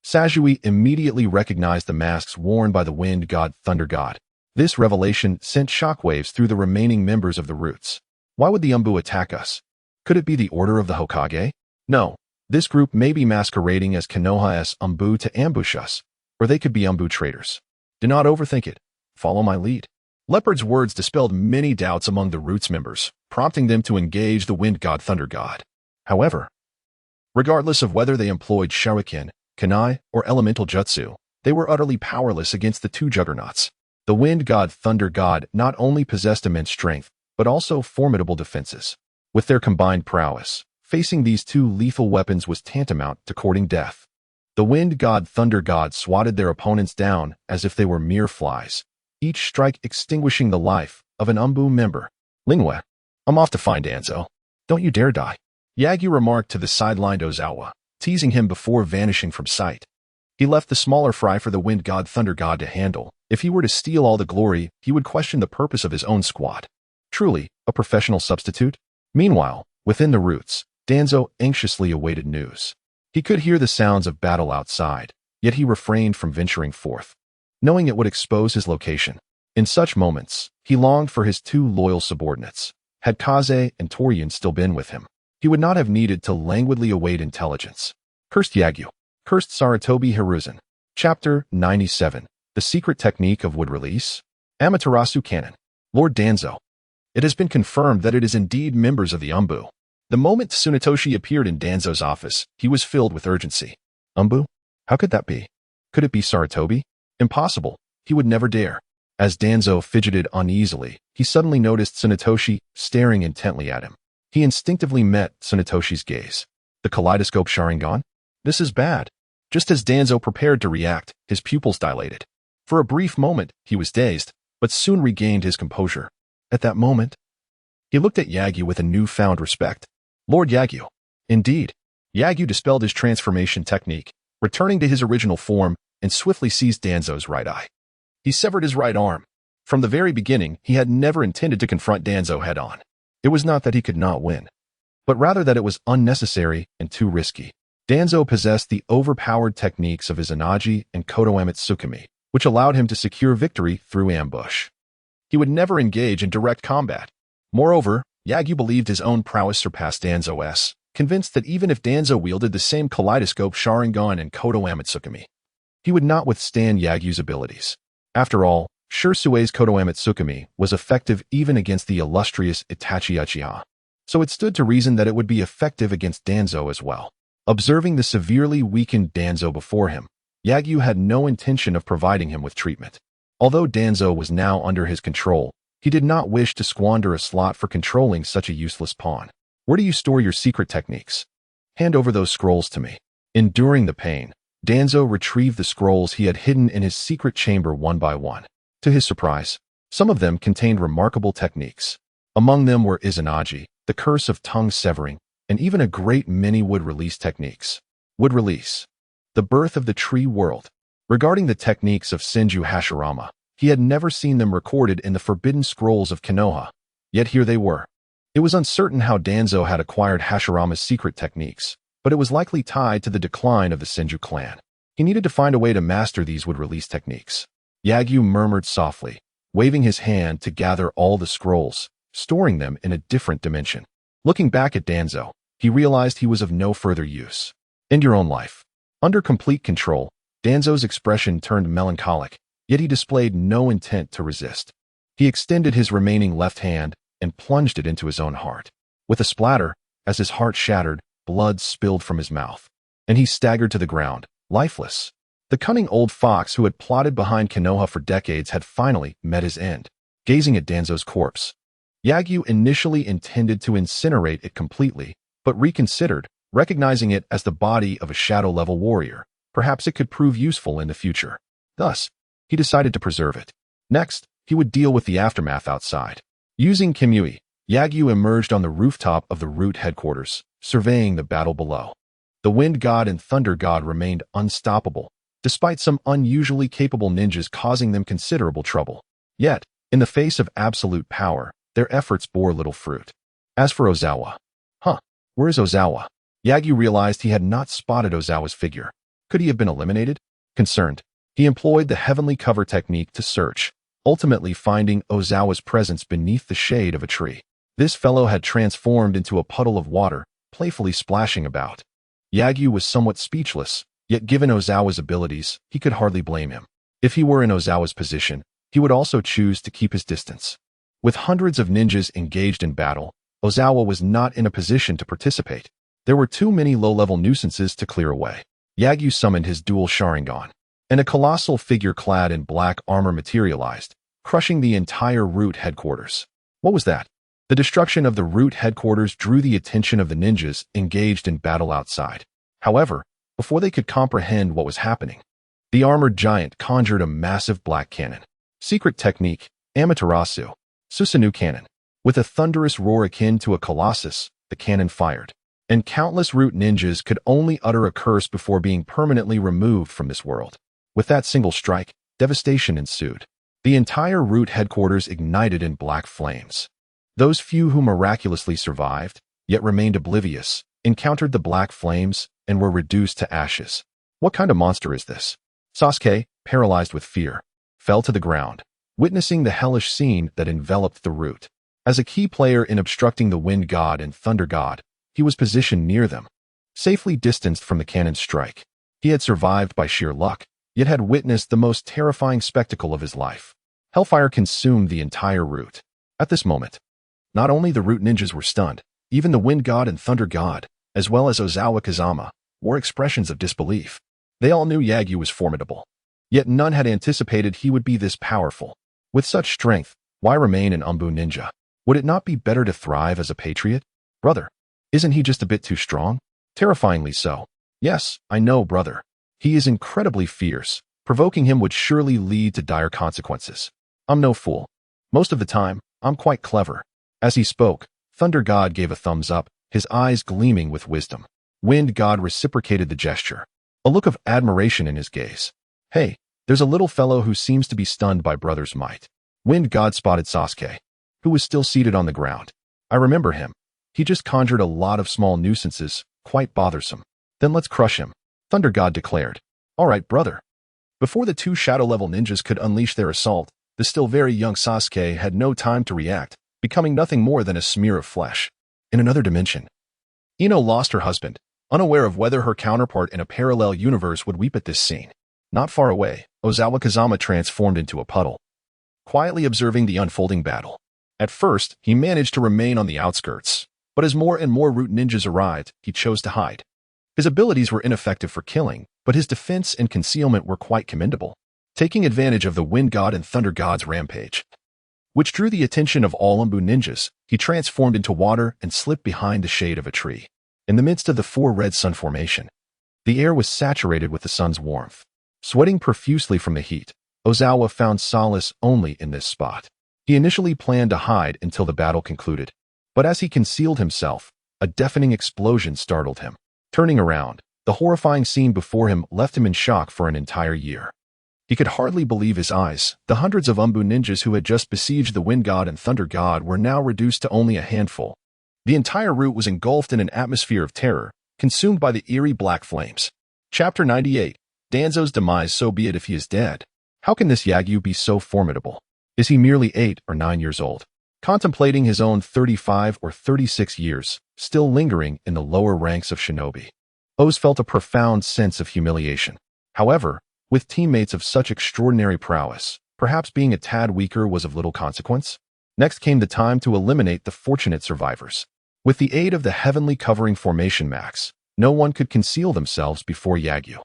Sasuke immediately recognized the masks worn by the Wind God Thunder God. This revelation sent shockwaves through the remaining members of the roots. Why would the Umbu attack us? Could it be the order of the Hokage? No, this group may be masquerading as Konoha's Umbu to ambush us, or they could be Umbu traitors. Do not overthink it. Follow my lead. Leopard's words dispelled many doubts among the roots members, prompting them to engage the Wind God Thunder God. However, regardless of whether they employed Shuriken, kunai, or elemental jutsu, they were utterly powerless against the 2 juggernauts. The Wind God Thunder God not only possessed immense strength, but also formidable defenses. With their combined prowess, facing these 2 lethal weapons was tantamount to courting death. The Wind God Thunder God swatted their opponents down as if they were mere flies, each strike extinguishing the life of an Umbu member. Lingwe, I'm off to find Danzo. Don't you dare die. Yagu remarked to the sidelined Ozawa, teasing him before vanishing from sight. He left the smaller fry for the Wind God Thunder God to handle. If he were to steal all the glory, he would question the purpose of his own squad. Truly, a professional substitute? Meanwhile, within the roots, Danzo anxiously awaited news. He could hear the sounds of battle outside, yet he refrained from venturing forth, knowing it would expose his location. In such moments, he longed for his 2 loyal subordinates. Had Kaze and Torian still been with him, he would not have needed to languidly await intelligence. Cursed Yagu. Cursed Sarutobi Hiruzen. Chapter 97. The Secret Technique of Wood Release. Amaterasu Cannon. Lord Danzo. It has been confirmed that it is indeed members of the Umbu. The moment Tsunetoshi appeared in Danzo's office, he was filled with urgency. Umbu? How could that be? Could it be Sarutobi? Impossible. He would never dare. As Danzo fidgeted uneasily, he suddenly noticed Tsunetoshi staring intently at him. He instinctively met Tsunetoshi's gaze. The kaleidoscope Sharingan? This is bad. Just as Danzo prepared to react, his pupils dilated. For a brief moment, he was dazed, but soon regained his composure. At that moment, he looked at Yagu with a newfound respect. Lord Yagu. Indeed. Yagu dispelled his transformation technique, returning to his original form, and swiftly seized Danzo's right eye. He severed his right arm. From the very beginning, he had never intended to confront Danzo head-on. It was not that he could not win, but rather that it was unnecessary and too risky. Danzo possessed the overpowered techniques of his Izanagi and Kodoamitsu Tsukimi, which allowed him to secure victory through ambush. He would never engage in direct combat. Moreover, Yagu believed his own prowess surpassed Danzo's, convinced that even if Danzo wielded the same kaleidoscope Sharingan and Kodoamitsu Tsukimi, he would not withstand Yagu's abilities. After all, Shursue's Kodoamitsu Tsukimi was effective even against the illustrious Itachi Uchiha, so it stood to reason that it would be effective against Danzo as well. Observing the severely weakened Danzo before him, Yagu had no intention of providing him with treatment. Although Danzo was now under his control, he did not wish to squander a slot for controlling such a useless pawn. Where do you store your secret techniques? Hand over those scrolls to me. Enduring the pain, Danzo retrieved the scrolls he had hidden in his secret chamber one by one. To his surprise, some of them contained remarkable techniques. Among them were Izanagi, the curse of tongue severing, and even a great many wood release techniques. Wood release. The birth of the tree world. Regarding the techniques of Senju Hashirama, he had never seen them recorded in the forbidden scrolls of Konoha, yet here they were. It was uncertain how Danzo had acquired Hashirama's secret techniques, but it was likely tied to the decline of the Senju clan. He needed to find a way to master these would-release techniques. Yagyu murmured softly, waving his hand to gather all the scrolls, storing them in a different dimension. Looking back at Danzo, he realized he was of no further use. End your own life. Under complete control, Danzo's expression turned melancholic, yet he displayed no intent to resist. He extended his remaining left hand and plunged it into his own heart. With a splatter, as his heart shattered, blood spilled from his mouth, and he staggered to the ground, lifeless. The cunning old fox who had plotted behind Konoha for decades had finally met his end. Gazing at Danzo's corpse, Yagyu initially intended to incinerate it completely, but reconsidered, recognizing it as the body of a shadow-level warrior. Perhaps it could prove useful in the future. Thus, he decided to preserve it. Next, he would deal with the aftermath outside. Using Kimui, Yagyu emerged on the rooftop of the Root headquarters, surveying the battle below. The Wind God and Thunder God remained unstoppable, despite some unusually capable ninjas causing them considerable trouble. Yet, in the face of absolute power, their efforts bore little fruit. As for Ozawa, where is Ozawa? Yagyu realized he had not spotted Ozawa's figure. Could he have been eliminated? Concerned, he employed the heavenly cover technique to search, ultimately finding Ozawa's presence beneath the shade of a tree. This fellow had transformed into a puddle of water, playfully splashing about. Yagyu was somewhat speechless, yet given Ozawa's abilities, he could hardly blame him. If he were in Ozawa's position, he would also choose to keep his distance. With hundreds of ninjas engaged in battle, Ozawa was not in a position to participate. There were too many low-level nuisances to clear away. Yagyu summoned his dual Sharingan, and a colossal figure clad in black armor materialized, crushing the entire Root headquarters. What was that? The destruction of the Root headquarters drew the attention of the ninjas engaged in battle outside. However, before they could comprehend what was happening, the armored giant conjured a massive black cannon. Secret technique, Amaterasu, Susanoo cannon. With a thunderous roar akin to a colossus, the cannon fired, and countless Root ninjas could only utter a curse before being permanently removed from this world. With that single strike, devastation ensued. The entire Root headquarters ignited in black flames. Those few who miraculously survived, yet remained oblivious, encountered the black flames and were reduced to ashes. What kind of monster is this? Sasuke, paralyzed with fear, fell to the ground, witnessing the hellish scene that enveloped the Root. As a key player in obstructing the Wind God and Thunder God, he was positioned near them, safely distanced from the cannon's strike. He had survived by sheer luck, yet had witnessed the most terrifying spectacle of his life. Hellfire consumed the entire Root. At this moment, not only the Root ninjas were stunned, even the Wind God and Thunder God, as well as Ozawa Kazama, wore expressions of disbelief. They all knew Yagyu was formidable, yet none had anticipated he would be this powerful. With such strength, why remain an Umbu ninja? Would it not be better to thrive as a patriot? Brother, isn't he just a bit too strong? Terrifyingly so. Yes, I know, brother. He is incredibly fierce. Provoking him would surely lead to dire consequences. I'm no fool. Most of the time, I'm quite clever. As he spoke, Thunder God gave a thumbs up, his eyes gleaming with wisdom. Wind God reciprocated the gesture, a look of admiration in his gaze. Hey, there's a little fellow who seems to be stunned by brother's might. Wind God spotted Sasuke, who was still seated on the ground. I remember him. He just conjured a lot of small nuisances, quite bothersome. Then let's crush him, Thunder God declared. All right, brother. Before the two shadow-level ninjas could unleash their assault, the still very young Sasuke had no time to react, becoming nothing more than a smear of flesh. In another dimension, Ino lost her husband, unaware of whether her counterpart in a parallel universe would weep at this scene. Not far away, Ozawa Kazama transformed into a puddle, quietly observing the unfolding battle. At first, he managed to remain on the outskirts, but as more and more Root ninjas arrived, he chose to hide. His abilities were ineffective for killing, but his defense and concealment were quite commendable, taking advantage of the Wind God and Thunder God's rampage, which drew the attention of all Umbu ninjas. He transformed into water and slipped behind the shade of a tree. In the midst of the four red sun formation, the air was saturated with the sun's warmth. Sweating profusely from the heat, Ozawa found solace only in this spot. He initially planned to hide until the battle concluded, but as he concealed himself, a deafening explosion startled him. Turning around, the horrifying scene before him left him in shock for an entire year. He could hardly believe his eyes. The hundreds of Umbu ninjas who had just besieged the Wind God and Thunder God were now reduced to only a handful. The entire Root was engulfed in an atmosphere of terror, consumed by the eerie black flames. Chapter 98. Danzo's demise. So be it if he is dead. How can this Yagyu be so formidable? Is he merely 8 or 9 years old? Contemplating his own 35 or 36 years, still lingering in the lower ranks of shinobi. Oz felt a profound sense of humiliation. However, with teammates of such extraordinary prowess, perhaps being a tad weaker was of little consequence. Next came the time to eliminate the fortunate survivors. With the aid of the heavenly covering formation max, no one could conceal themselves before Yagyu.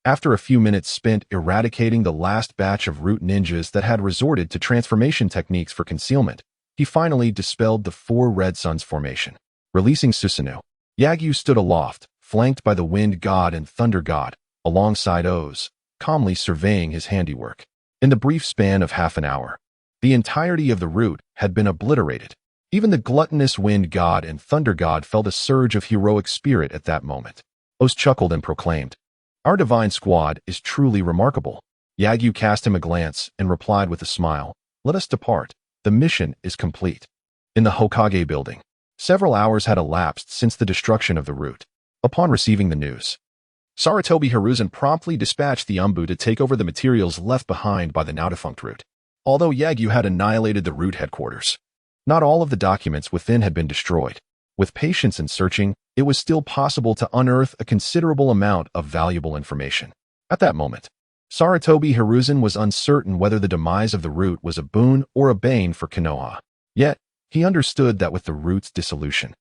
After a few minutes spent eradicating the last batch of root ninjas that had resorted to transformation techniques for concealment, he finally dispelled the 4 Red Suns formation. Releasing Susanoo, Yagyu stood aloft, flanked by the Wind God and Thunder God, alongside Oz, calmly surveying his handiwork. In the brief span of half an hour, the entirety of the root had been obliterated. Even the gluttonous Wind God and Thunder God felt a surge of heroic spirit at that moment. Oz chuckled and proclaimed, "Our divine squad is truly remarkable." Yagyu cast him a glance and replied with a smile, "Let us depart. The mission is complete." In the Hokage building, several hours had elapsed since the destruction of the root. Upon receiving the news, Sarutobi Hiruzen promptly dispatched the Umbu to take over the materials left behind by the now-defunct root. Although Yagyu had annihilated the root headquarters, not all of the documents within had been destroyed. With patience and searching, it was still possible to unearth a considerable amount of valuable information. At that moment, Sarutobi Hiruzen was uncertain whether the demise of the root was a boon or a bane for Konoha. Yet, he understood that with the root's dissolution,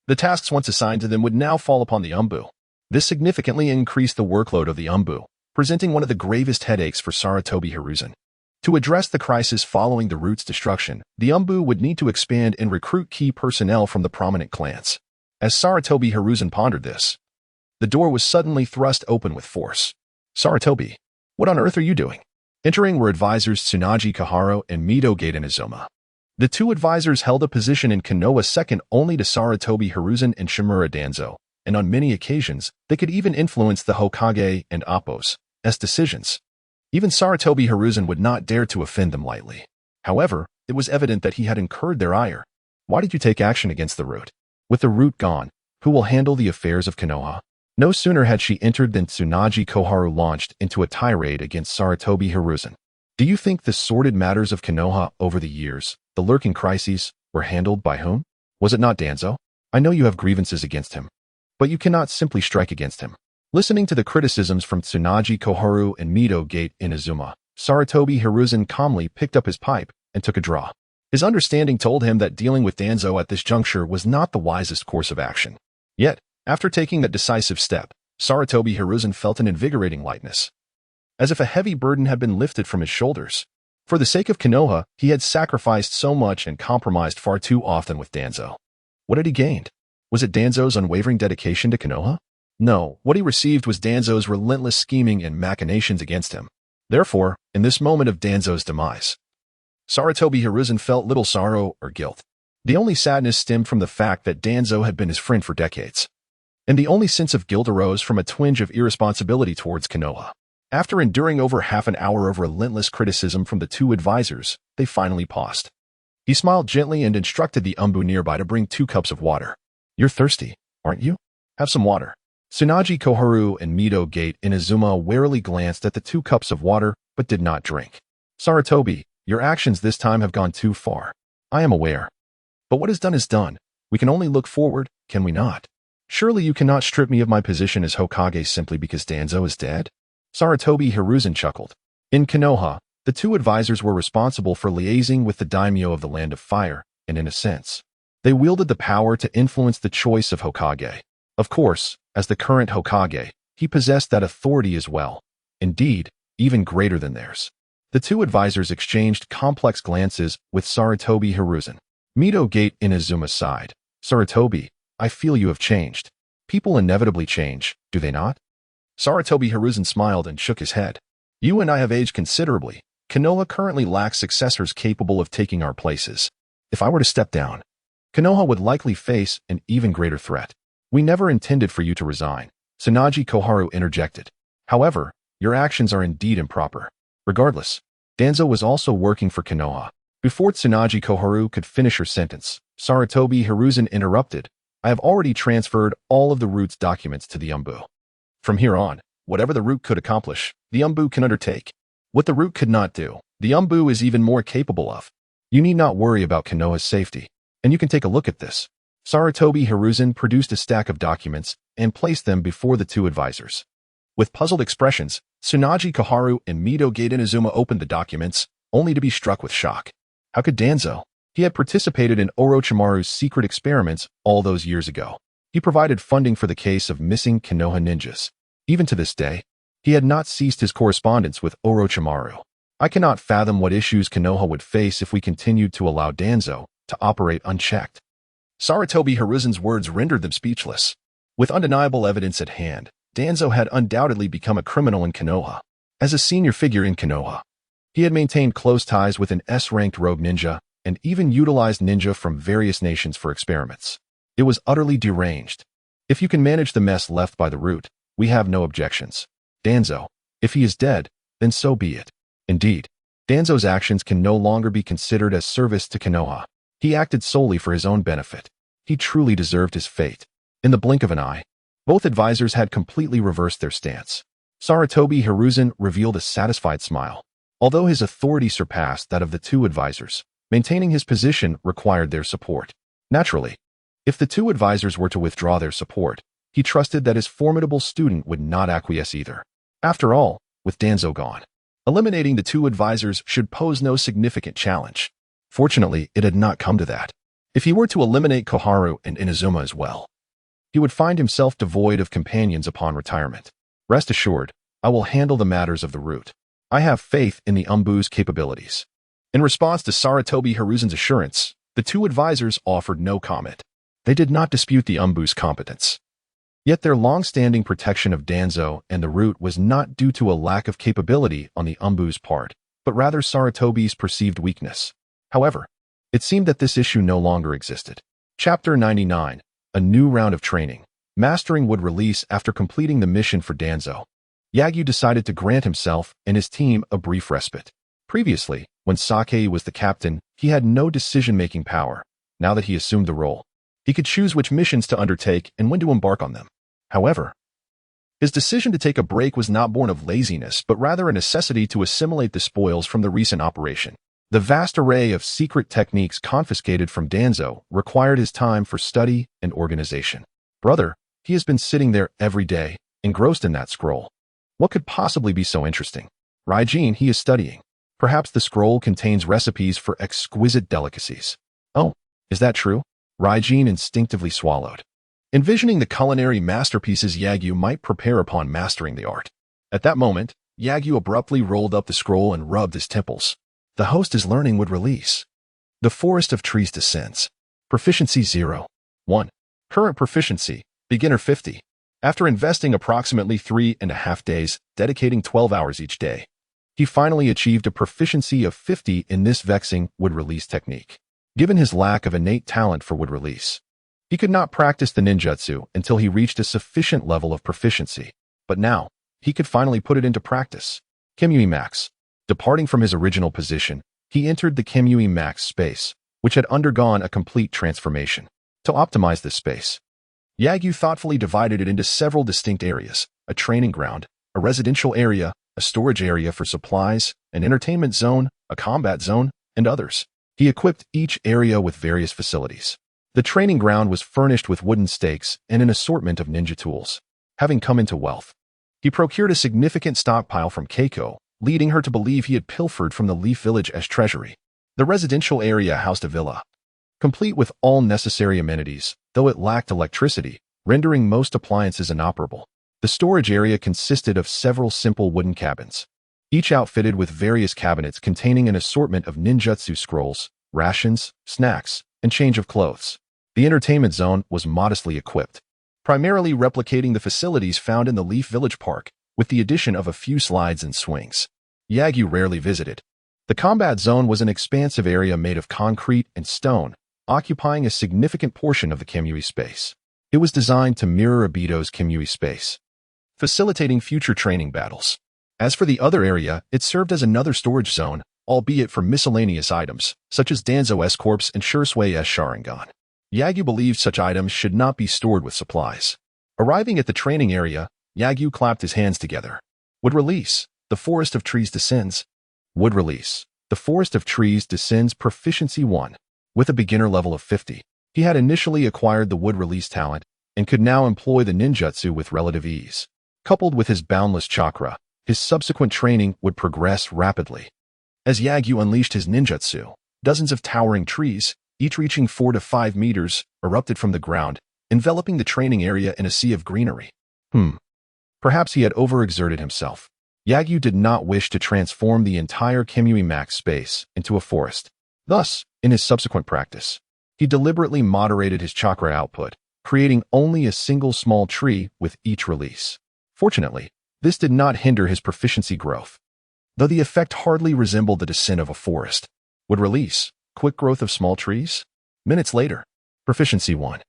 the tasks once assigned to them would now fall upon the Umbu. This significantly increased the workload of the Umbu, presenting one of the gravest headaches for Sarutobi Hiruzen. To address the crisis following the root's destruction, the Umbu would need to expand and recruit key personnel from the prominent clans. As Sarutobi Hiruzen pondered this, the door was suddenly thrust open with force. "Sarutobi, what on earth are you doing?" Entering were advisors Tsunaji Koharu and Midogate Inazuma. The 2 advisors held a position in Konoha second only to Sarutobi Hiruzen and Shimura Danzo, and on many occasions, they could even influence the Hokage and Appo's decisions. Even Sarutobi Hiruzen would not dare to offend them lightly. However, it was evident that he had incurred their ire. "Why did you take action against the root? With the root gone, who will handle the affairs of Konoha?" No sooner had she entered than Tsunaji Koharu launched into a tirade against Sarutobi Hiruzen. "Do you think the sordid matters of Konoha over the years, the lurking crises, were handled by whom? Was it not Danzo? I know you have grievances against him, but you cannot simply strike against him." Listening to the criticisms from Tsunaji Koharu and Midogate Inazuma, Sarutobi Hiruzen calmly picked up his pipe and took a draw. His understanding told him that dealing with Danzo at this juncture was not the wisest course of action. Yet, after taking that decisive step, Sarutobi Hiruzen felt an invigorating lightness, as if a heavy burden had been lifted from his shoulders. For the sake of Konoha, he had sacrificed so much and compromised far too often with Danzo. What had he gained? Was it Danzo's unwavering dedication to Konoha? No, what he received was Danzo's relentless scheming and machinations against him. Therefore, in this moment of Danzo's demise, Sarutobi Hiruzen felt little sorrow or guilt. The only sadness stemmed from the fact that Danzo had been his friend for decades. And the only sense of guilt arose from a twinge of irresponsibility towards Konoha. After enduring over half an hour of relentless criticism from the 2 advisors, they finally paused. He smiled gently and instructed the Umbu nearby to bring 2 cups of water. "You're thirsty, aren't you? Have some water." Tsunaji Koharu and Midogate Inazuma warily glanced at the 2 cups of water, but did not drink. "Sarutobi, your actions this time have gone too far. I am aware. But what is done is done. We can only look forward, can we not? Surely you cannot strip me of my position as Hokage simply because Danzo is dead?" Sarutobi Hiruzen chuckled. In Konoha, the 2 advisors were responsible for liaising with the daimyo of the Land of Fire, and in a sense, they wielded the power to influence the choice of Hokage. Of course, as the current Hokage, he possessed that authority as well. Indeed, even greater than theirs. The 2 advisors exchanged complex glances with Sarutobi Hiruzen. Midogate Inazuma sighed. "Sarutobi, I feel you have changed. People inevitably change, do they not?" Sarutobi Hiruzen smiled and shook his head. "You and I have aged considerably. Konoha currently lacks successors capable of taking our places. If I were to step down, Konoha would likely face an even greater threat." "We never intended for you to resign," Tsunaji Koharu interjected. "However, your actions are indeed improper. Regardless, Danzo was also working for Konoha." Before Tsunaji Koharu could finish her sentence, Sarutobi Hiruzen interrupted. I have already transferred all of the root's documents to the Umbu. From here on, whatever the root could accomplish, the Umbu can undertake. What the root could not do, the Umbu is even more capable of. You need not worry about Konoha's safety, and you can take a look at this. Sarutobi Hiruzen produced a stack of documents and placed them before the two advisors. With puzzled expressions, Tsunaji Koharu and Mito Gate Inazuma opened the documents, only to be struck with shock. How could Danzo? He had participated in Orochimaru's secret experiments all those years ago. He provided funding for the case of missing Konoha ninjas. Even to this day, he had not ceased his correspondence with Orochimaru. I cannot fathom what issues Konoha would face if we continued to allow Danzo to operate unchecked. Sarutobi Hiruzen's words rendered them speechless. With undeniable evidence at hand, Danzo had undoubtedly become a criminal in Konoha. As a senior figure in Konoha, he had maintained close ties with an S-ranked rogue ninja and even utilized ninja from various nations for experiments. It was utterly deranged. If you can manage the mess left by the root, we have no objections. Danzo, if he is dead, then so be it. Indeed, Danzo's actions can no longer be considered as service to Konoha. He acted solely for his own benefit. He truly deserved his fate. In the blink of an eye, both advisors had completely reversed their stance. Sarutobi Hiruzen revealed a satisfied smile. Although his authority surpassed that of the two advisors, maintaining his position required their support. Naturally, if the two advisors were to withdraw their support, he trusted that his formidable student would not acquiesce either. After all, with Danzo gone, eliminating the two advisors should pose no significant challenge. Fortunately, it had not come to that. If he were to eliminate Koharu and Inazuma as well, he would find himself devoid of companions upon retirement. Rest assured, I will handle the matters of the root. I have faith in the Umbu's capabilities. In response to Sarutobi Hiruzen's assurance, the two advisors offered no comment. They did not dispute the Umbu's competence. Yet their long-standing protection of Danzo and the root was not due to a lack of capability on the Umbu's part, but rather Sarutobi's perceived weakness. However, it seemed that this issue no longer existed. Chapter 99, a new round of training. Mastering would release after completing the mission for Danzo. Yagyu decided to grant himself and his team a brief respite. Previously, when Sasuke was the captain, he had no decision-making power. Now that he assumed the role, he could choose which missions to undertake and when to embark on them. However, his decision to take a break was not born of laziness, but rather a necessity to assimilate the spoils from the recent operation. The vast array of secret techniques confiscated from Danzo required his time for study and organization. Brother, he has been sitting there every day, engrossed in that scroll. What could possibly be so interesting? Raijin, he is studying. Perhaps the scroll contains recipes for exquisite delicacies. Oh, is that true? Raijin instinctively swallowed, envisioning the culinary masterpieces Yagyu might prepare upon mastering the art. At that moment, Yagyu abruptly rolled up the scroll and rubbed his temples. The host is learning would release. The Forest of Trees descends. Proficiency 0. 1. Current proficiency, beginner 50. After investing approximately 3.5 days, dedicating 12 hours each day, he finally achieved a proficiency of 50 in this vexing wood release technique. Given his lack of innate talent for wood release, he could not practice the ninjutsu until he reached a sufficient level of proficiency. But now, he could finally put it into practice. Kimui Max. Departing from his original position, he entered the Kimui Max space, which had undergone a complete transformation. To optimize this space, Yagyu thoughtfully divided it into several distinct areas: a training ground, a residential area, a storage area for supplies, an entertainment zone, a combat zone, and others. He equipped each area with various facilities. The training ground was furnished with wooden stakes and an assortment of ninja tools. Having come into wealth, he procured a significant stockpile from Keiko, leading her to believe he had pilfered from the Leaf Village as treasury. The residential area housed a villa, complete with all necessary amenities, though it lacked electricity, rendering most appliances inoperable. The storage area consisted of several simple wooden cabins, each outfitted with various cabinets containing an assortment of ninjutsu scrolls, rations, snacks, and change of clothes. The entertainment zone was modestly equipped, primarily replicating the facilities found in the Leaf Village Park, with the addition of a few slides and swings Yagyu rarely visited. The combat zone was an expansive area made of concrete and stone, occupying a significant portion of the Kimui space. It was designed to mirror Obito's Kimui space, facilitating future training battles. As for the other area, it served as another storage zone, albeit for miscellaneous items, such as Danzo S corpse and Shursui S Sharingan. Yagyu believed such items should not be stored with supplies. Arriving at the training area, Yagyu clapped his hands together. Would release. The forest of trees descends. Would release. The forest of trees descends proficiency 1. With a beginner level of 50, he had initially acquired the wood release talent and could now employ the ninjutsu with relative ease. Coupled with his boundless chakra, his subsequent training would progress rapidly. As Yagyu unleashed his ninjutsu, dozens of towering trees, each reaching 4 to 5 meters, erupted from the ground, enveloping the training area in a sea of greenery. Perhaps he had overexerted himself. Yagyu did not wish to transform the entire Kimui Max space into a forest. Thus, in his subsequent practice, he deliberately moderated his chakra output, creating only a single small tree with each release. Fortunately, this did not hinder his proficiency growth, though the effect hardly resembled the descent of a forest. Would release. Quick growth of small trees. Minutes later. Proficiency 1.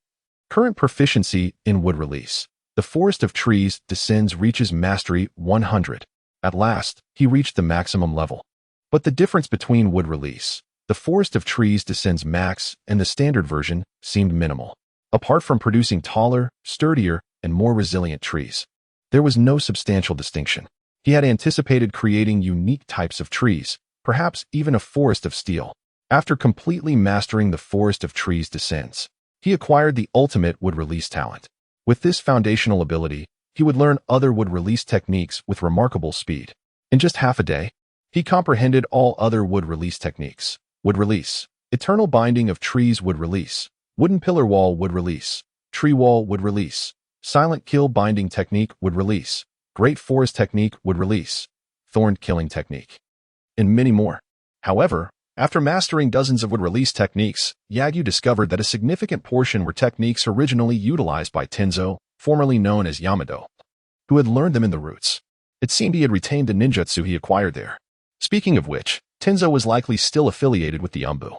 Current proficiency in wood release. The forest of trees descends reaches mastery 100. At last, he reached the maximum level. But the difference between wood release, the forest of trees descends max, and the standard version seemed minimal. Apart from producing taller, sturdier, and more resilient trees, there was no substantial distinction. He had anticipated creating unique types of trees, perhaps even a forest of steel. After completely mastering the forest of trees descends, he acquired the ultimate wood release talent. With this foundational ability, he would learn other wood release techniques with remarkable speed. In just half a day, he comprehended all other wood release techniques. Wood release. Eternal binding of trees wood release. Wooden pillar wall wood release. Tree wall wood release. Silent kill binding technique would release. Great forest technique would release. Thorn killing technique. And many more. However, after mastering dozens of wood release techniques, Yagyu discovered that a significant portion were techniques originally utilized by Tenzo, formerly known as Yamado, who had learned them in the roots. It seemed he had retained the ninjutsu he acquired there. Speaking of which, Tenzo was likely still affiliated with the Umbu.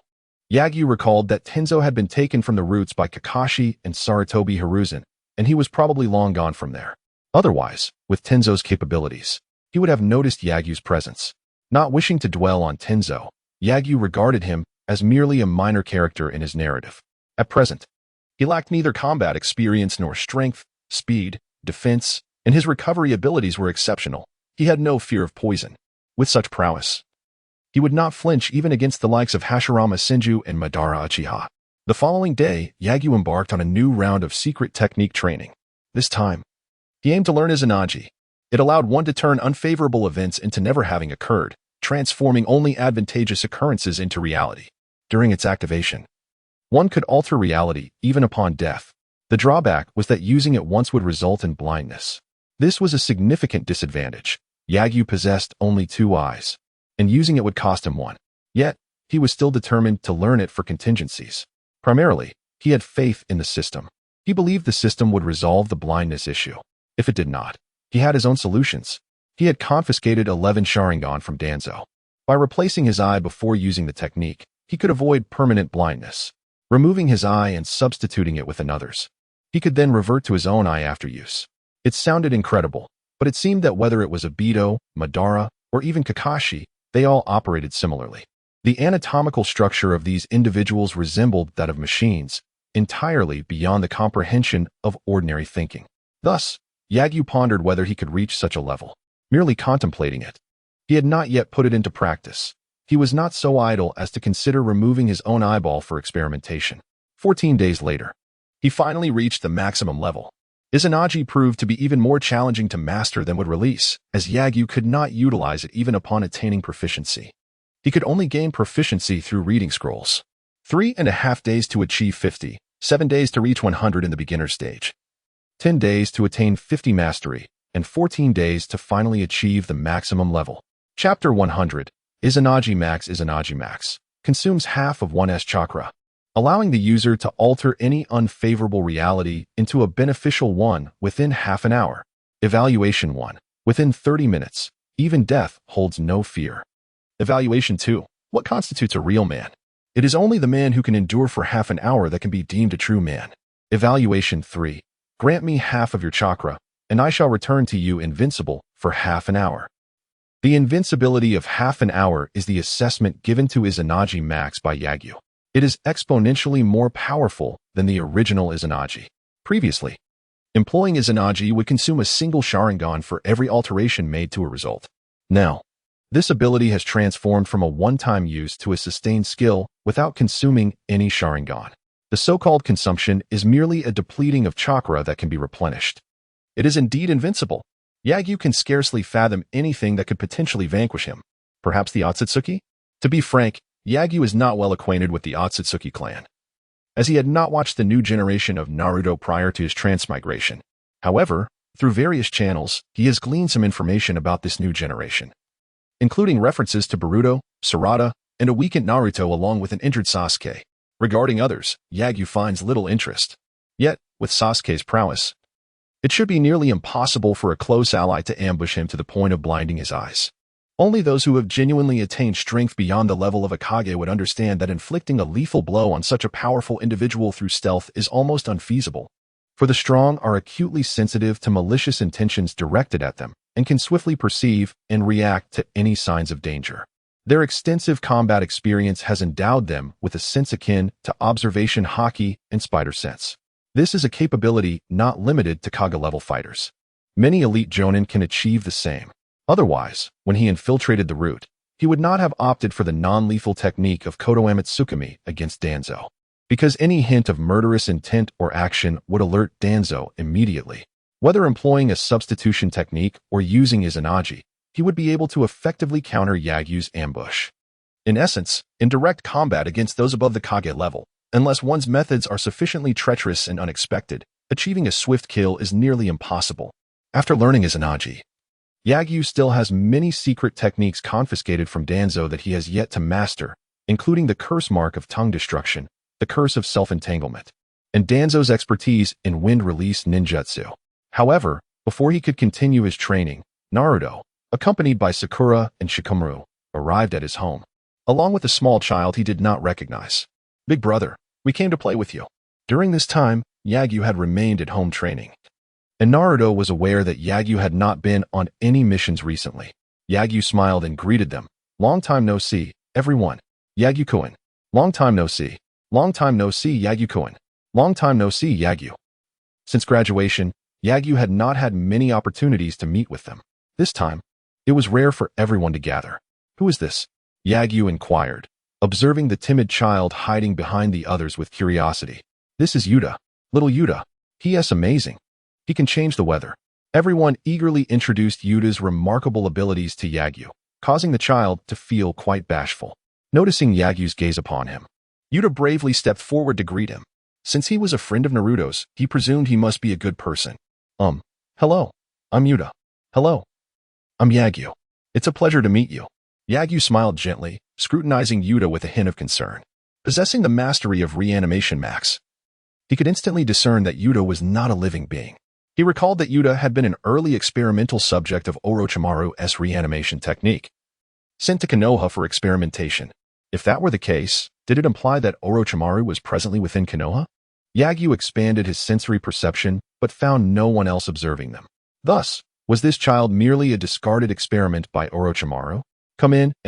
Yagyu recalled that Tenzo had been taken from the roots by Kakashi and Sarutobi Hiruzen, and he was probably long gone from there. Otherwise, with Tenzo's capabilities, he would have noticed Yagyu's presence. Not wishing to dwell on Tenzo, Yagyu regarded him as merely a minor character in his narrative. At present, he lacked neither combat experience nor strength, speed, defense, and his recovery abilities were exceptional. He had no fear of poison. With such prowess, he would not flinch even against the likes of Hashirama Senju and Madara Uchiha. The following day, Yagyu embarked on a new round of secret technique training. This time, he aimed to learn Izanagi. It allowed one to turn unfavorable events into never having occurred, transforming only advantageous occurrences into reality. During its activation, one could alter reality even upon death. The drawback was that using it once would result in blindness. This was a significant disadvantage. Yagyu possessed only 2 eyes, and using it would cost him 1. Yet, he was still determined to learn it for contingencies. Primarily, he had faith in the system. He believed the system would resolve the blindness issue. If it did not, he had his own solutions. He had confiscated 11 Sharingan from Danzo. By replacing his eye before using the technique, he could avoid permanent blindness. Removing his eye and substituting it with another's, he could then revert to his own eye after use. It sounded incredible, but it seemed that whether it was Obito, Madara, or even Kakashi, they all operated similarly. The anatomical structure of these individuals resembled that of machines, entirely beyond the comprehension of ordinary thinking. Thus, Yagyu pondered whether he could reach such a level. Merely contemplating it, he had not yet put it into practice. He was not so idle as to consider removing his own eyeball for experimentation. 14 days later, he finally reached the maximum level. Izanagi proved to be even more challenging to master than would release, as Yagyu could not utilize it even upon attaining proficiency. He could only gain proficiency through reading scrolls. 3.5 days to achieve 50, 7 days to reach 100 in the beginner stage, 10 days to attain 50 mastery, and 14 days to finally achieve the maximum level. Chapter 100, Izanagi Max, consumes half of one's chakra, allowing the user to alter any unfavorable reality into a beneficial one within half an hour. Evaluation 1. Within 30 minutes, even death holds no fear. Evaluation 2. What constitutes a real man? It is only the man who can endure for half an hour that can be deemed a true man. Evaluation 3. Grant me half of your chakra, and I shall return to you invincible for half an hour. The invincibility of half an hour is the assessment given to Izanagi Max by Yagyu. It is exponentially more powerful than the original Izanagi. Previously, employing Izanagi would consume a single Sharingan for every alteration made to a result. Now, this ability has transformed from a one-time use to a sustained skill without consuming any Sharingan. The so-called consumption is merely a depleting of chakra that can be replenished. It is indeed invincible. Yagyu can scarcely fathom anything that could potentially vanquish him. Perhaps the Otsutsuki? To be frank, Yagyu is not well acquainted with the Otsutsuki clan, as he had not watched the new generation of Naruto prior to his transmigration. However, through various channels, he has gleaned some information about this new generation, including references to Boruto, Sarada, and a weakened Naruto along with an injured Sasuke. Regarding others, Yagyu finds little interest. Yet, with Sasuke's prowess, it should be nearly impossible for a close ally to ambush him to the point of blinding his eyes. Only those who have genuinely attained strength beyond the level of a Hokage would understand that inflicting a lethal blow on such a powerful individual through stealth is almost unfeasible. For the strong are acutely sensitive to malicious intentions directed at them and can swiftly perceive and react to any signs of danger. Their extensive combat experience has endowed them with a sense akin to observation haki and spider sense. This is a capability not limited to Kage-level fighters. Many elite Jonin can achieve the same. Otherwise, when he infiltrated the route, he would not have opted for the non-lethal technique of Kotoame Tsukumi against Danzo, because any hint of murderous intent or action would alert Danzo immediately. Whether employing a substitution technique or using Izanagi, he would be able to effectively counter Yagyu's ambush. In essence, in direct combat against those above the Kage level, unless one's methods are sufficiently treacherous and unexpected, achieving a swift kill is nearly impossible. After learning Izanagi, Yagyu still has many secret techniques confiscated from Danzo that he has yet to master, including the curse mark of tongue destruction, the curse of self-entanglement, and Danzo's expertise in wind-release ninjutsu. However, before he could continue his training, Naruto, accompanied by Sakura and Shikamaru, arrived at his home, along with a small child he did not recognize. "Big brother, we came to play with you." During this time, Yagyu had remained at home training, and Naruto was aware that Yagyu had not been on any missions recently. Yagyu smiled and greeted them. "Long time no see, everyone. Yagyu-kun. Long time no see. Long time no see, Yagyu-kun. Long time no see, Yagyu." Since graduation, Yagyu had not had many opportunities to meet with them. This time, it was rare for everyone to gather. "Who is this?" Yagyu inquired, observing the timid child hiding behind the others with curiosity. "This is Yuta. Little Yuta. He is amazing. He can change the weather." Everyone eagerly introduced Yuta's remarkable abilities to Yagyu, causing the child to feel quite bashful. Noticing Yagyu's gaze upon him, Yuta bravely stepped forward to greet him. Since he was a friend of Naruto's, he presumed he must be a good person. Hello. I'm Yuta. Hello. I'm Yagyu. It's a pleasure to meet you." Yagyu smiled gently, scrutinizing Yuta with a hint of concern. Possessing the mastery of reanimation max, he could instantly discern that Yuta was not a living being. He recalled that Yuta had been an early experimental subject of Orochimaru's reanimation technique, sent to Konoha for experimentation. If that were the case, did it imply that Orochimaru was presently within Konoha? Yagyu expanded his sensory perception, but found no one else observing them. Thus, was this child merely a discarded experiment by Orochimaru? "Come in and